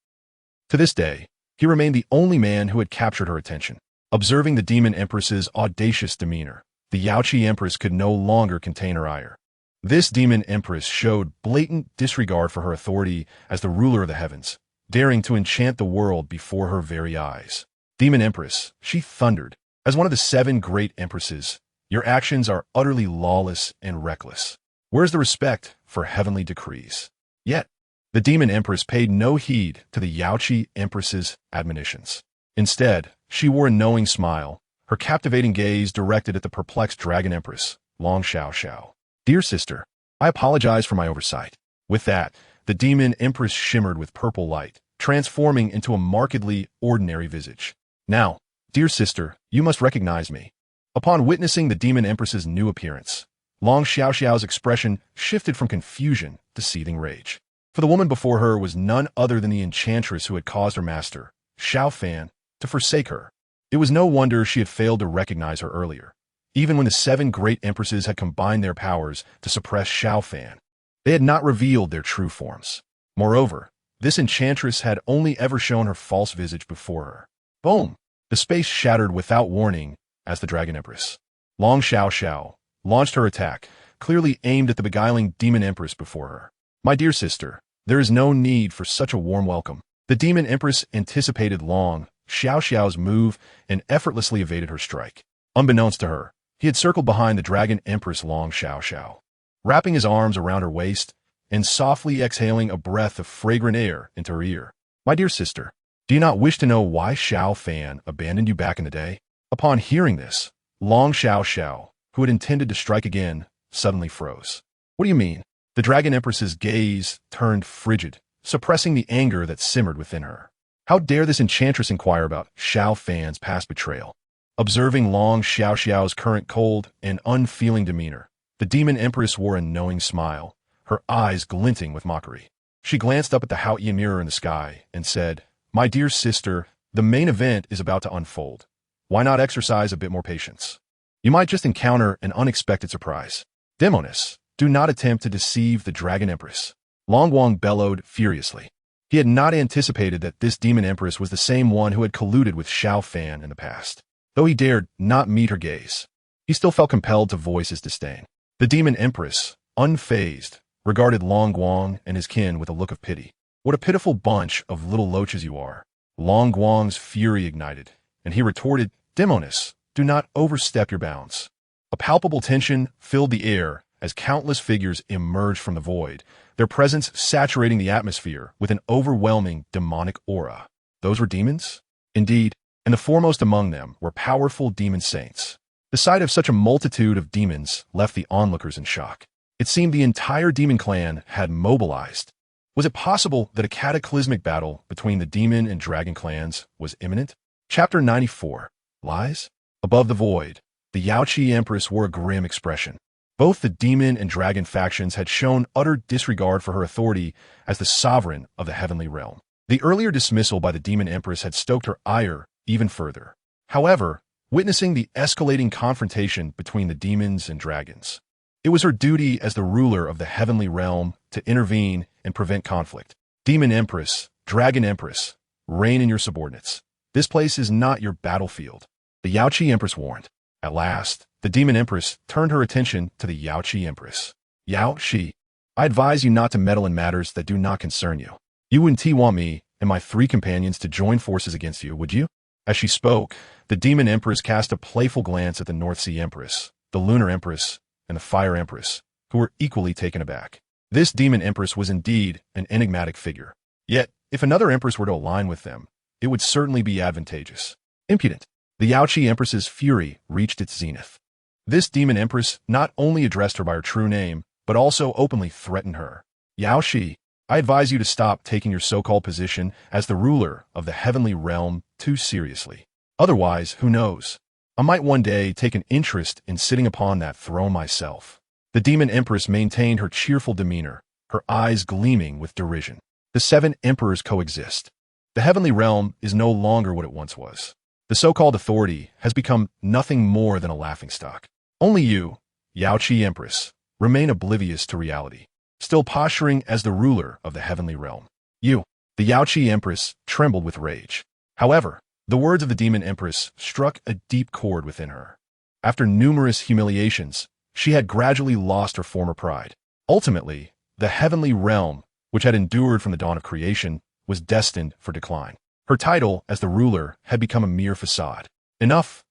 To this day, he remained the only man who had captured her attention. Observing the Demon Empress's audacious demeanor, the Yaoqi Empress could no longer contain her ire. This Demon Empress showed blatant disregard for her authority as the ruler of the heavens, daring to enchant the world before her very eyes. Demon Empress, she thundered, as one of the 7 great empresses, your actions are utterly lawless and reckless. Where's the respect for heavenly decrees? Yet, the Demon Empress paid no heed to the Yaoqi Empress's admonitions. Instead, she wore a knowing smile, her captivating gaze directed at the perplexed Dragon Empress, Long Xiao. Dear sister, I apologize for my oversight. With that, the Demon Empress shimmered with purple light, transforming into a markedly ordinary visage. Now, dear sister, you must recognize me. Upon witnessing the demon empress's new appearance, Long Xiaoxiao's expression shifted from confusion to seething rage. For the woman before her was none other than the enchantress who had caused her master, Xiao Fan, to forsake her. It was no wonder she had failed to recognize her earlier, even when the 7 great empresses had combined their powers to suppress Xiao Fan. They had not revealed their true forms. Moreover, this enchantress had only ever shown her false visage before her. Boom! The space shattered without warning as the Dragon Empress, Long Xiaoxiao, launched her attack, clearly aimed at the beguiling Demon Empress before her. My dear sister, there is no need for such a warm welcome. The Demon Empress anticipated Long Xiaoxiao's move and effortlessly evaded her strike. Unbeknownst to her, he had circled behind the Dragon Empress Long Xiaoxiao, wrapping his arms around her waist and softly exhaling a breath of fragrant air into her ear. My dear sister, do you not wish to know why Xiao Fan abandoned you back in the day? Upon hearing this, Long Xiaoxiao, who had intended to strike again, suddenly froze. What do you mean? The Dragon Empress's gaze turned frigid, suppressing the anger that simmered within her. How dare this enchantress inquire about Xiao Fan's past betrayal? Observing Long Xiaoxiao's current cold and unfeeling demeanor, the Demon Empress wore a knowing smile, her eyes glinting with mockery. She glanced up at the Haotian mirror in the sky and said, My dear sister, the main event is about to unfold. Why not exercise a bit more patience? You might just encounter an unexpected surprise. Demoness, do not attempt to deceive the Dragon Empress. Long Guang bellowed furiously. He had not anticipated that this Demon Empress was the same one who had colluded with Xiao Fan in the past. Though he dared not meet her gaze, he still felt compelled to voice his disdain. The Demon Empress, unfazed, regarded Long Guang and his kin with a look of pity. What a pitiful bunch of little loaches you are. Long Guang's fury ignited, and he retorted, Demoness, do not overstep your bounds. A palpable tension filled the air as countless figures emerged from the void, their presence saturating the atmosphere with an overwhelming demonic aura. Those were demons? Indeed, and the foremost among them were powerful demon saints. The sight of such a multitude of demons left the onlookers in shock. It seemed the entire demon clan had mobilized. Was it possible that a cataclysmic battle between the demon and dragon clans was imminent? Chapter 94. Lies? Above the void, the Yaoqi Empress wore a grim expression. Both the demon and dragon factions had shown utter disregard for her authority as the sovereign of the heavenly realm. The earlier dismissal by the Demon Empress had stoked her ire even further. However, witnessing the escalating confrontation between the demons and dragons, it was her duty as the ruler of the heavenly realm to intervene and prevent conflict. Demon Empress, Dragon Empress, reign in your subordinates. This place is not your battlefield, the Yaoqi Empress warned. At last, the Demon Empress turned her attention to the Yaoqi Empress. Yao Shi, I advise you not to meddle in matters that do not concern you. You wouldn't want me and my 3 companions to join forces against you, would you? As she spoke, the Demon Empress cast a playful glance at the North Sea Empress, the Lunar Empress, and the Fire Empress, who were equally taken aback. This Demon Empress was indeed an enigmatic figure. Yet, if another Empress were to align with them, it would certainly be advantageous. Impudent. The Yaoqi Empress's fury reached its zenith. This Demon Empress not only addressed her by her true name, but also openly threatened her. Yao Shi, I advise you to stop taking your so-called position as the ruler of the heavenly realm too seriously. Otherwise, who knows? I might one day take an interest in sitting upon that throne myself. The Demon Empress maintained her cheerful demeanor, her eyes gleaming with derision. The 7 emperors coexist. The heavenly realm is no longer what it once was. The so-called authority has become nothing more than a laughingstock. Only you, Yaoqi Empress, remain oblivious to reality, still posturing as the ruler of the heavenly realm. You, the Yaoqi Empress, trembled with rage. However, the words of the Demon Empress struck a deep chord within her. After numerous humiliations, she had gradually lost her former pride. Ultimately, the heavenly realm, which had endured from the dawn of creation, was destined for decline. Her title as the ruler had become a mere facade. Enough,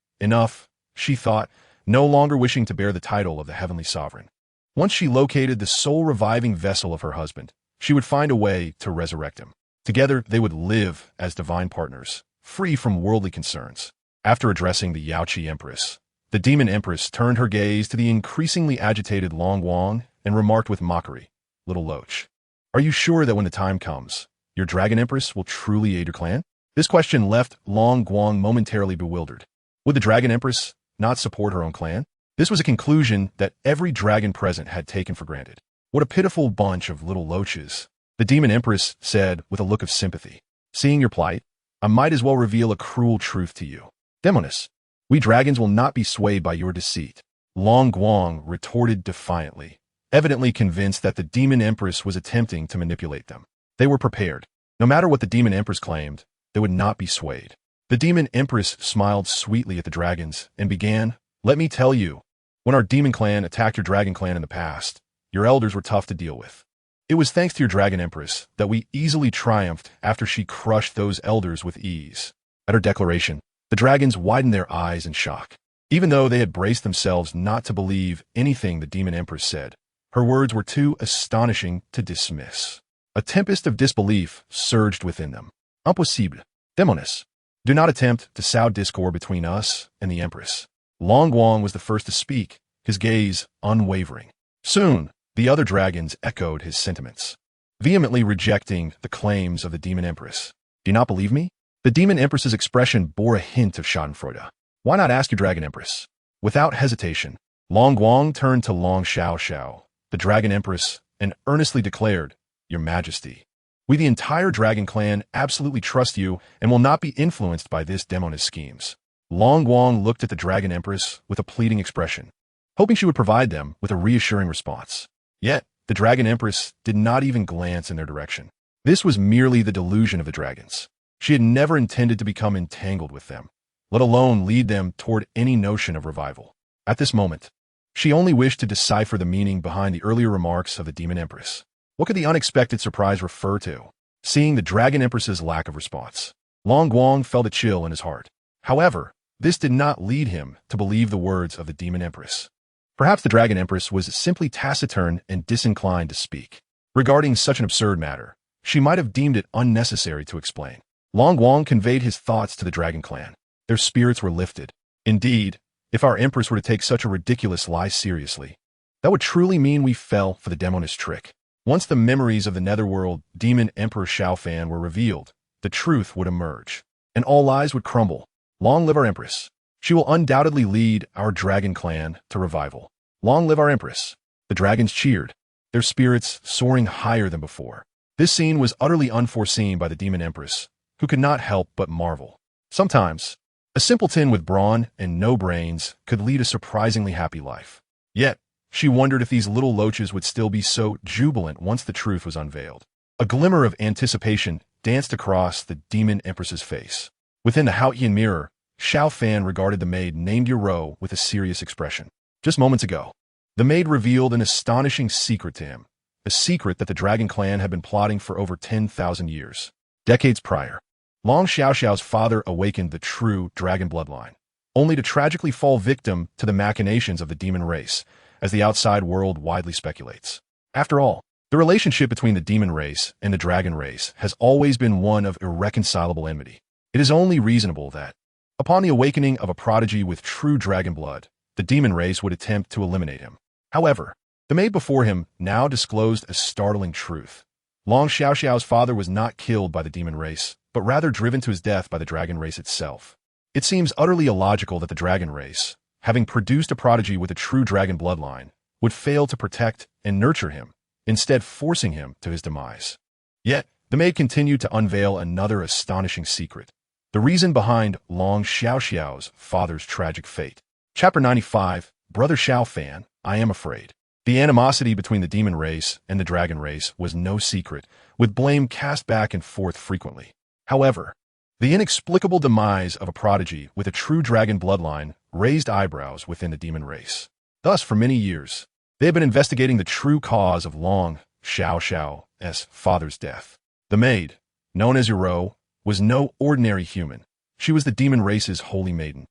she thought, no longer wishing to bear the title of the heavenly sovereign. Once she located the soul reviving vessel of her husband, she would find a way to resurrect him. Together, they would live as divine partners, free from worldly concerns. After addressing the Yaoqi Empress, the Demon Empress turned her gaze to the increasingly agitated Long Guang and remarked with mockery, Little Loach, are you sure that when the time comes, your Dragon Empress will truly aid your clan? This question left Long Guang momentarily bewildered. Would the Dragon Empress not support her own clan? This was a conclusion that every dragon present had taken for granted. What a pitiful bunch of little loaches, the Demon Empress said with a look of sympathy. Seeing your plight, I might as well reveal a cruel truth to you. Demoness, we dragons will not be swayed by your deceit. Long Guang retorted defiantly, evidently convinced that the Demon Empress was attempting to manipulate them. They were prepared. No matter what the Demon Empress claimed, they would not be swayed. The Demon Empress smiled sweetly at the dragons and began, let me tell you, when our demon clan attacked your dragon clan in the past, your elders were tough to deal with. It was thanks to your Dragon Empress that we easily triumphed after she crushed those elders with ease. At her declaration, the dragons widened their eyes in shock. Even though they had braced themselves not to believe anything the Demon Empress said, her words were too astonishing to dismiss. A tempest of disbelief surged within them. Impossible. Demoness. Do not attempt to sow discord between us and the Empress. Long Guang was the first to speak, his gaze unwavering. Soon, the other dragons echoed his sentiments, vehemently rejecting the claims of the Demon Empress. Do you not believe me? The Demon Empress's expression bore a hint of schadenfreude. Why not ask your Dragon Empress? Without hesitation, Long Guang turned to Long Xiao, the Dragon Empress, and earnestly declared, Your Majesty, we the entire dragon clan absolutely trust you and will not be influenced by this demoness schemes. Long Guang looked at the Dragon Empress with a pleading expression, hoping she would provide them with a reassuring response. Yet, the Dragon Empress did not even glance in their direction. This was merely the delusion of the dragons. She had never intended to become entangled with them, let alone lead them toward any notion of revival. At this moment, she only wished to decipher the meaning behind the earlier remarks of the Demon Empress. What could the unexpected surprise refer to? Seeing the Dragon Empress's lack of response, Long Guang felt a chill in his heart. However, this did not lead him to believe the words of the Demon Empress. Perhaps the Dragon Empress was simply taciturn and disinclined to speak. Regarding such an absurd matter, she might have deemed it unnecessary to explain. Long Guang conveyed his thoughts to the Dragon Clan. Their spirits were lifted. Indeed, if our Empress were to take such a ridiculous lie seriously, that would truly mean we fell for the demoness trick. Once the memories of the Netherworld Demon Emperor Xiaofan were revealed, the truth would emerge, and all lies would crumble. Long live our Empress. She will undoubtedly lead our Dragon Clan to revival. Long live our Empress. The dragons cheered, their spirits soaring higher than before. This scene was utterly unforeseen by the Demon Empress, who could not help but marvel. Sometimes, a simpleton with brawn and no brains could lead a surprisingly happy life. Yet, she wondered if these little loaches would still be so jubilant once the truth was unveiled. A glimmer of anticipation danced across the Demon Empress's face. Within the Haotian mirror, Xiaofan regarded the maid named Yero with a serious expression. Just moments ago, the maid revealed an astonishing secret to him, a secret that the Dragon Clan had been plotting for over 10,000 years. Decades prior, Long Xiaoxiao's father awakened the true dragon bloodline, only to tragically fall victim to the machinations of the demon race, as the outside world widely speculates. After all, the relationship between the demon race and the dragon race has always been one of irreconcilable enmity. It is only reasonable that, upon the awakening of a prodigy with true dragon blood, the demon race would attempt to eliminate him. However, the maid before him now disclosed a startling truth. Long Xiaoxiao's father was not killed by the demon race, but rather driven to his death by the dragon race itself. It seems utterly illogical that the dragon race, having produced a prodigy with a true dragon bloodline, would fail to protect and nurture him, instead forcing him to his demise. Yet, the maid continued to unveil another astonishing secret, the reason behind Long Xiaoxiao's father's tragic fate. Chapter 95, Brother Xiaofan, I am afraid. The animosity between the demon race and the dragon race was no secret, with blame cast back and forth frequently. However, the inexplicable demise of a prodigy with a true dragon bloodline raised eyebrows within the demon race. Thus, for many years, they had been investigating the true cause of Long Xiaoxiao's father's death. The maid, known as Yero, was no ordinary human. She was the demon race's holy maiden.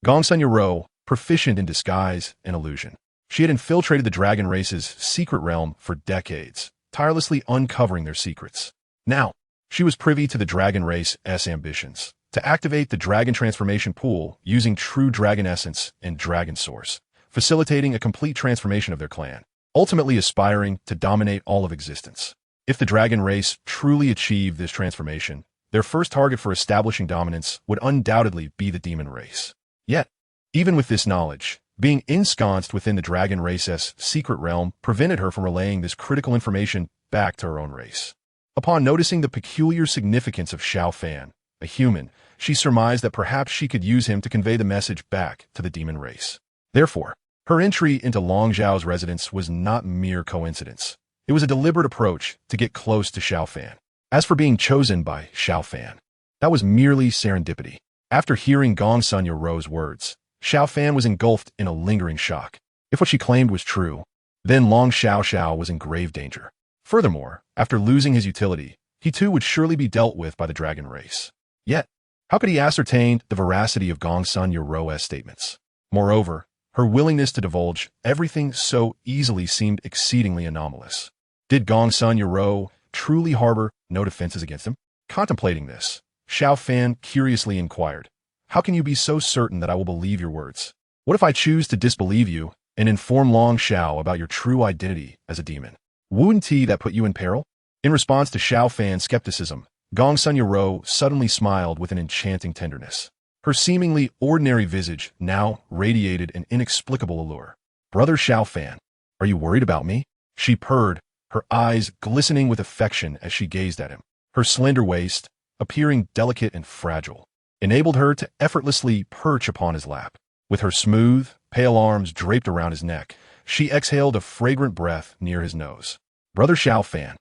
Gongsun Yero, proficient in disguise and illusion. She had infiltrated the dragon race's secret realm for decades, tirelessly uncovering their secrets. Now, she was privy to the dragon race's ambitions to activate the dragon transformation pool using true dragon essence and dragon source, facilitating a complete transformation of their clan, ultimately aspiring to dominate all of existence. If the dragon race truly achieved this transformation, their first target for establishing dominance would undoubtedly be the demon race. Yet, even with this knowledge, being ensconced within the dragon race's secret realm prevented her from relaying this critical information back to her own race. Upon noticing the peculiar significance of Xiao Fan, a human, she surmised that perhaps she could use him to convey the message back to the demon race. Therefore, her entry into Long Zhao's residence was not mere coincidence. It was a deliberate approach to get close to Xiao Fan. As for being chosen by Xiao Fan, that was merely serendipity. After hearing Gong Sun Yoro's words, Xiao Fan was engulfed in a lingering shock. If what she claimed was true, then Long Xiao was in grave danger. Furthermore, after losing his utility, he too would surely be dealt with by the dragon race. Yet, how could he ascertain the veracity of Gong Sun Yoro's statements? Moreover, her willingness to divulge everything so easily seemed exceedingly anomalous. Did Gong Sun Yoro truly harbor no defenses against him? Contemplating this, Xiao Fan curiously inquired, "How can you be so certain that I will believe your words? What if I choose to disbelieve you and inform Long Xiao about your true identity as a demon? Wouldn't that put you in peril?" In response to Xiao Fan's skepticism, Gong Sun Yoro suddenly smiled with an enchanting tenderness. Her seemingly ordinary visage now radiated an inexplicable allure. "Brother Xiao Fan, are you worried about me?" She purred, her eyes glistening with affection as she gazed at him. Her slender waist, appearing delicate and fragile, enabled her to effortlessly perch upon his lap. With her smooth, pale arms draped around his neck, she exhaled a fragrant breath near his nose. "Brother Xiao Fan,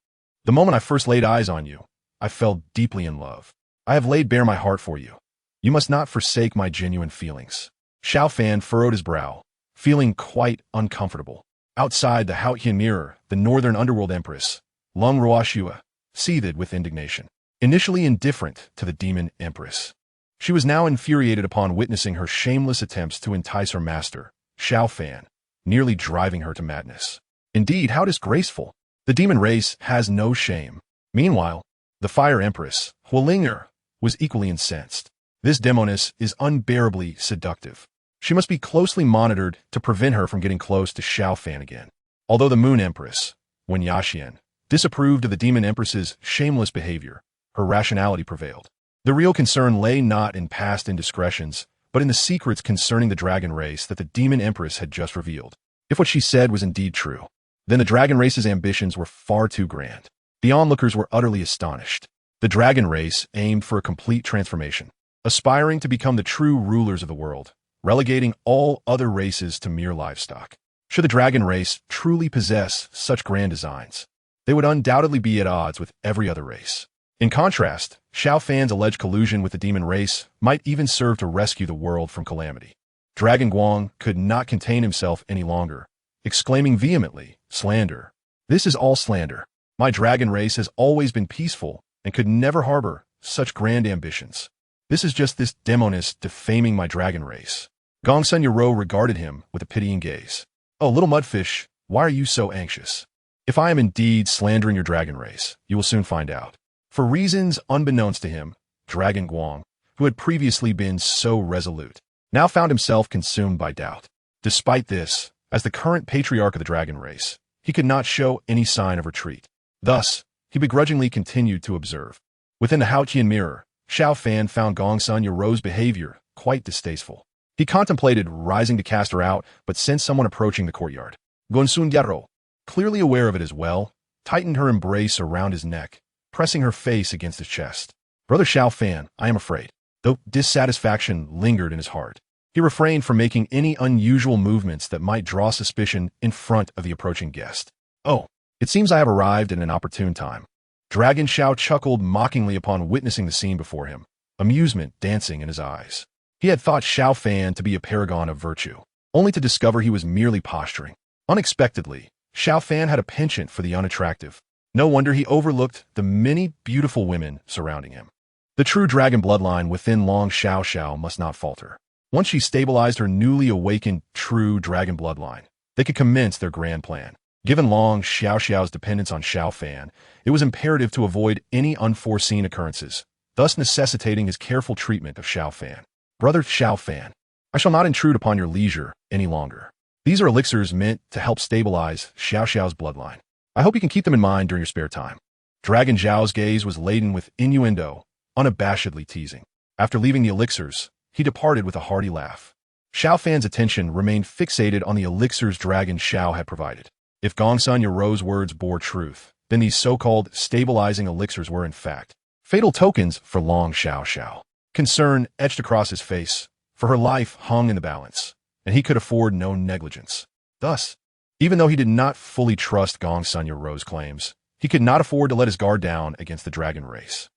the moment I first laid eyes on you, I fell deeply in love. I have laid bare my heart for you. You must not forsake my genuine feelings." Xiao Fan furrowed his brow, feeling quite uncomfortable. Outside the Haotian mirror, the northern underworld empress, Lung Ruoxua, seethed with indignation. Initially indifferent to the demon empress, she was now infuriated upon witnessing her shameless attempts to entice her master, Xiao Fan, nearly driving her to madness. Indeed, how disgraceful! The demon race has no shame. Meanwhile, the fire empress, Huolinger, was equally incensed. This demoness is unbearably seductive. She must be closely monitored to prevent her from getting close to Xiao Fan again. Although the moon empress, Wen Yaxian, disapproved of the demon empress's shameless behavior, her rationality prevailed. The real concern lay not in past indiscretions, but in the secrets concerning the dragon race that the demon empress had just revealed. If what she said was indeed true, then the dragon race's ambitions were far too grand. The onlookers were utterly astonished. The dragon race aimed for a complete transformation, aspiring to become the true rulers of the world, relegating all other races to mere livestock. Should the dragon race truly possess such grand designs, they would undoubtedly be at odds with every other race. In contrast, Xiao Fan's alleged collusion with the demon race might even serve to rescue the world from calamity. Dragon Guang could not contain himself any longer, exclaiming vehemently, "Slander! This is all slander. My dragon race has always been peaceful and could never harbor such grand ambitions. This is just this demoness defaming my dragon race." Gong Sun Yoro regarded him with a pitying gaze. "Oh, little mudfish, why are you so anxious? If I am indeed slandering your dragon race, you will soon find out." For reasons unbeknownst to him, Dragon Guang, who had previously been so resolute, now found himself consumed by doubt. Despite this, as the current patriarch of the dragon race, he could not show any sign of retreat. Thus, he begrudgingly continued to observe. Within the Haotian mirror, Xiao Fan found Gong Sun Yoro's behavior quite distasteful. He contemplated rising to cast her out, but sensed someone approaching the courtyard. Gonsun Yaro, clearly aware of it as well, tightened her embrace around his neck, pressing her face against his chest. "Brother Xiao Fan, I am afraid." Though dissatisfaction lingered in his heart, he refrained from making any unusual movements that might draw suspicion in front of the approaching guest. "Oh, it seems I have arrived at an opportune time." Dragon Xiao chuckled mockingly upon witnessing the scene before him, amusement dancing in his eyes. He had thought Xiao Fan to be a paragon of virtue, only to discover he was merely posturing. Unexpectedly, Xiao Fan had a penchant for the unattractive. No wonder he overlooked the many beautiful women surrounding him. The true dragon bloodline within Long Xiao must not falter. Once she stabilized her newly awakened true dragon bloodline, they could commence their grand plan. Given Long Xiao's dependence on Xiao Fan, it was imperative to avoid any unforeseen occurrences, thus necessitating his careful treatment of Xiao Fan. "Brother Xiao Fan, I shall not intrude upon your leisure any longer. These are elixirs meant to help stabilize Xiao's bloodline. I hope you can keep them in mind during your spare time." Dragon Zhao's gaze was laden with innuendo, unabashedly teasing. After leaving the elixirs, he departed with a hearty laugh. Xiao Fan's attention remained fixated on the elixirs Dragon Xiao had provided. If Gongsun Yaro's words bore truth, then these so-called stabilizing elixirs were in fact fatal tokens for Long Xiao Xiao. Concern etched across his face, for her life hung in the balance, and he could afford no negligence. Thus, even though he did not fully trust Gongsun Yaro's claims, he could not afford to let his guard down against the dragon race.